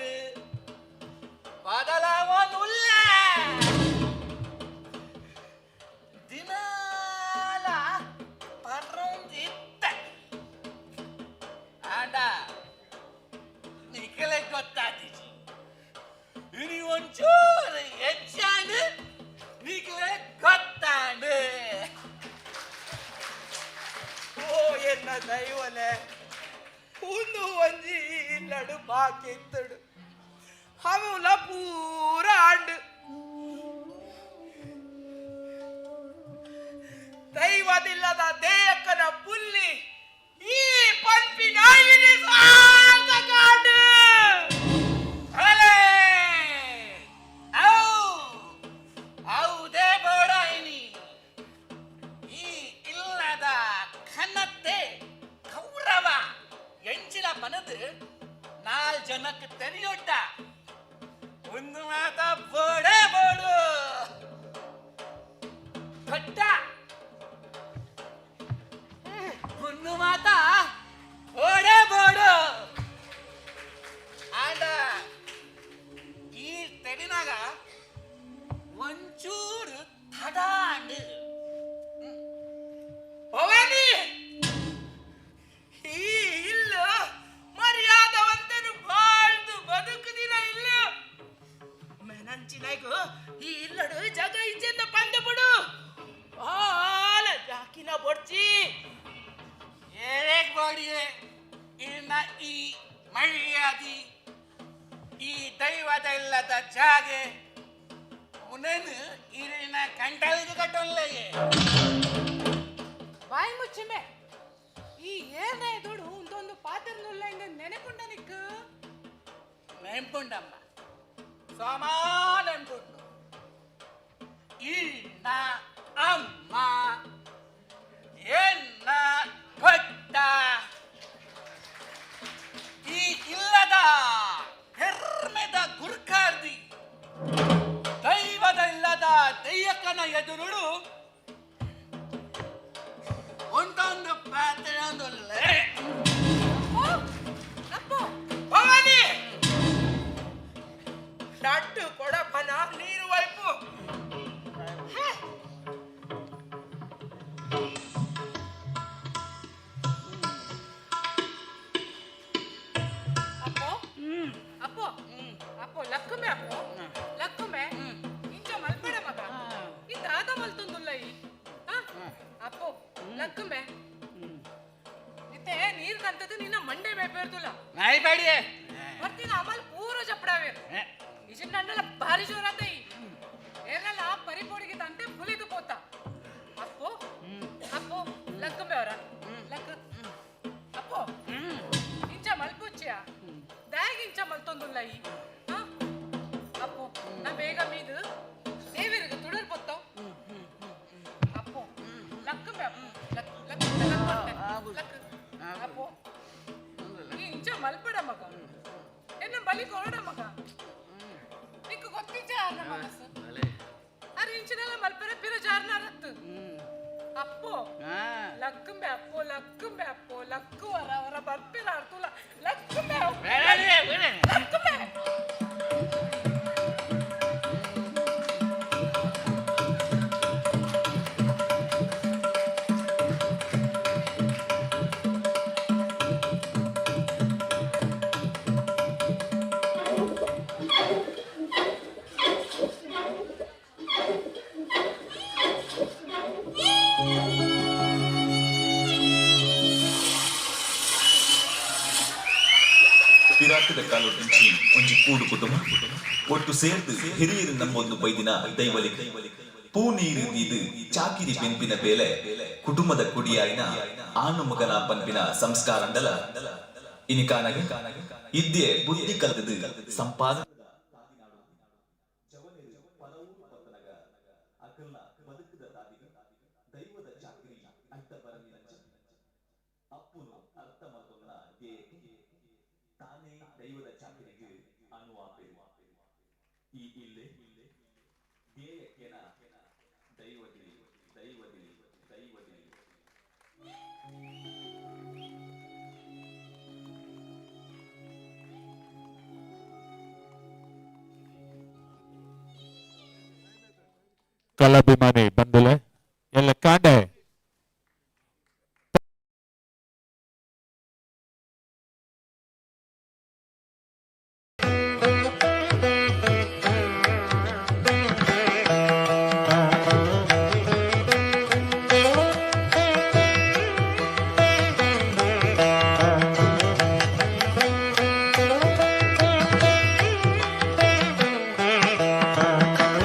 ಬದಲಾವನುಲ್ಲ ದಿನಾಲ ಪರ್ರೊಂದಿತ್ತ ಆಡ ನಿಖಲೆ ಗೊತ್ತಾದಿಜಿ ಇನಿ ಒಂಚೂರು ಹೆಚ್ಚಾನು ನಿಖಲೆ ಗೊತ್ತಾನು ಓ ಎನ್ನ ದೈವಲೆ ಒಂದು ಒಂಜಿ ಇಲ್ಲಡು ಬಾಕಿ ಇತ್ತಡು ಅವಳ ಪೂರ ಆಂಡು ದೈವದಿಲ್ಲದ ದೇಯಕ್ಕನ ಪುಲ್ಲಿ ಈ ಪಂಪಿನ ಇಲಿ ಸಾಂಗ ಕಾಡು ಅಲೆ ಔದೇ ಬೋಡಾಯಿನಿ ಈ ಇಲ್ಲದ ಖನ್ನತ್ತೆ ಕೌರವ ಎಂಚಿನ ಪನದು 4 ಜನಕ್ಕೆ ತೆರಿಯೊಡ್ಡ ಒಂದು ಮಾತ ಬೋಡೆ ಬೋಡು ಕಟ್ಟ ಒಂದು ಮಾತ ಬೋಡೆ ಬೋಡು ಆಂಡ ಈ ತೆಡಿನಾಗ ಒಂಚೂರು ತಡಾಂಡು ಭವಾನಿ ಈ ಇಲ್ಲು ಮರ್ಯಾದವಂತನು ಬಾಳ್ದು ಬದುಕುದಿನ ಇಲ್ಲ ಮೆನಂಚಿನಾಗು ಈ ಇಲ್ಲಡು ಜಗ ಇಜ್ಜೆಂದ ಪಂಡ ಬಿಡು ಬಾಲ ಜಾಕಿನ ಬೊಡ್ಚಿ ಏರೇಕ್ ಬಾಡಿಯೇ ಇನ್ನ ಈ ಮರ್ಯಾದಿ ಈ ದೈವದ ಇಲ್ಲದ ಜಾಗೆ ಉನೇನು ಇರಿನ ಕಂಟಲಿಗೆ ಕಟ್ಟೊಲ್ಲೆಗೆ ಬಾಯಿ ಮುಚ್ಚಿಮೆ ಈ ಏನೇ ದೊಡು ಒಂದೊಂದು ಪಾತ್ರನುಲ್ಲ ಇಂದ ನೆನೆಪುಂಡ ನಿಕ್ಕು ನೆಂಪುಂಡಮ್ಮ ಸಮಾನ ನೆಂಪುಂಡು ಇನ್ನ ಅಮ್ಮ ಎನ್ನ ಕೊಟ್ಟ ಈ ಇಲ್ಲದ ಹೆರ್ಮೆದ ಗುರ್ಕಾರ್ದಿ ದೈವದ ಇಲ್ಲದ ದೈಯಕ್ಕನ ಎದುರುಡು ಒಂದೊಂದು ಪಾತ್ರೆ ಒಂದೊಳ್ಳೆ ಭವಾನಿ ಲಡ್ಡು ಕೊಡಪ್ಪನ ನೀರು ವೈಪು ಅಪ್ಪೋ ಅಪ್ಪೋ ಅಪ್ಪೋ ಲಕ್ಕುಮೆ ಅಪ್ಪೋ ಲಕ್ಕುಮೆ ಇಂಚ ಮಲ್ಪಡ ಮಗ ಈ ದಾದ ಮಲ್ತೊಂದುಲ್ಲ ಈ ಅಪ್ಪೋ ಲಕ್ಕುಮೆ ಇತ್ತೆ ನೀರ್ ಕಂತದ್ದು ನಿನ್ನ ಮಂಡೆ ಬೇಪೇರ್ದುಲ್ಲ ನಾಯಿ ಬೇಡಿ ಬರ್ತೀನ ಅಮಲ್ ಪೂರ ಜಪ್ಪಡಾವೆ ಇಜಿನ್ ನನ್ನೆಲ್ಲ ಭಾರಿ ಜೋರಾತ ಈ ಏನೆಲ್ಲ ಪರಿಪೋಡಿಗೆ ತಂತೆ ಪುಲಿದು ಪೋತ ಅಪ್ಪೋ ಅಪ್ಪೋ ಲಕ್ಕುಮೆ ಅವರ ಲಕ್ಕ ಅಪ್ಪೋ ಇಂಚ ಮಲ್ಪುಚ್ಚಿಯ ದಾಗಿ ಇಂಚ ಮಲ್ತೊಂದುಲ್ಲ ಈ ಅಪ್ಪೋ ನಾ ಬೇಗ ಮೀದು ದೇವಿರಿಗೆ ತುಡರ್ ಪೊತ್ತೋ ಅಪ್ಪೋ ಲಕ್ಕುಮೆ ಅಪ್ಪೋ ಈ ಇಂಚ ಮಲ್ಪಡ ಮಗ ಎನ್ನ ಬಲಿ ಕೊರಡ ಮಗ ನಿಕ್ಕು ಗೊತ್ತಿಜ್ಜ ಆರ್ನ ಮನಸ್ಸು ಅರೆ ಇಂಚಿನೆಲ್ಲ ಮಲ್ಪರೆ ಪಿರ ಜಾರ್ನ ರತ್ತು ಅಪ್ಪೋ ಲಕ್ಕುಂಬೆ ಅಪ್ಪೋ ಲಕ್ಕು ಅವರ ಬರ್ಪಿರ ಅರ್ತುಲ ಲಕ್ಕುಂಬೆ ಲಕ್ಕುಂಬೆ ಪಿರಾಟದ ಕಾಲೊಟ್ಟಿಂಚಿ ಒಂಜಿ ಕೂಡು ಕುಟುಂಬ ಒಟ್ಟು ಸೇರ್ದು ಹಿರಿಯರು ನಮ್ಮೊಂದು ಬೈದಿನ ದೈವಲಿಕೆ ಪೂ ನೀರು ಇದು ಚಾಕಿರಿ ಪೆಂಪಿನ ಬೇಲೆ ಕುಟುಂಬದ ಕುಡಿಯಾಯಿನ ಆನು ಮಗನ ಪಂಪಿನ ಸಂಸ್ಕಾರ ಅಂಡಲ ಇನಿಕಾನಗೆ ಇದ್ದೇ ಬುದ್ಧಿ ಕಲ್ತದು ಸಂಪಾದನೆ ದೈವದ ಚಾಕರಿಗೆ ಅನುವಾಪೆ ಈ ಇಲ್ಲೇ ಧ್ಯೇಯಕ್ಕೆನ ದೈವದಿ ದೈವದಿ ದೈವದಿ ಕಲಾಭಿಮಾನಿ ಬಂಧು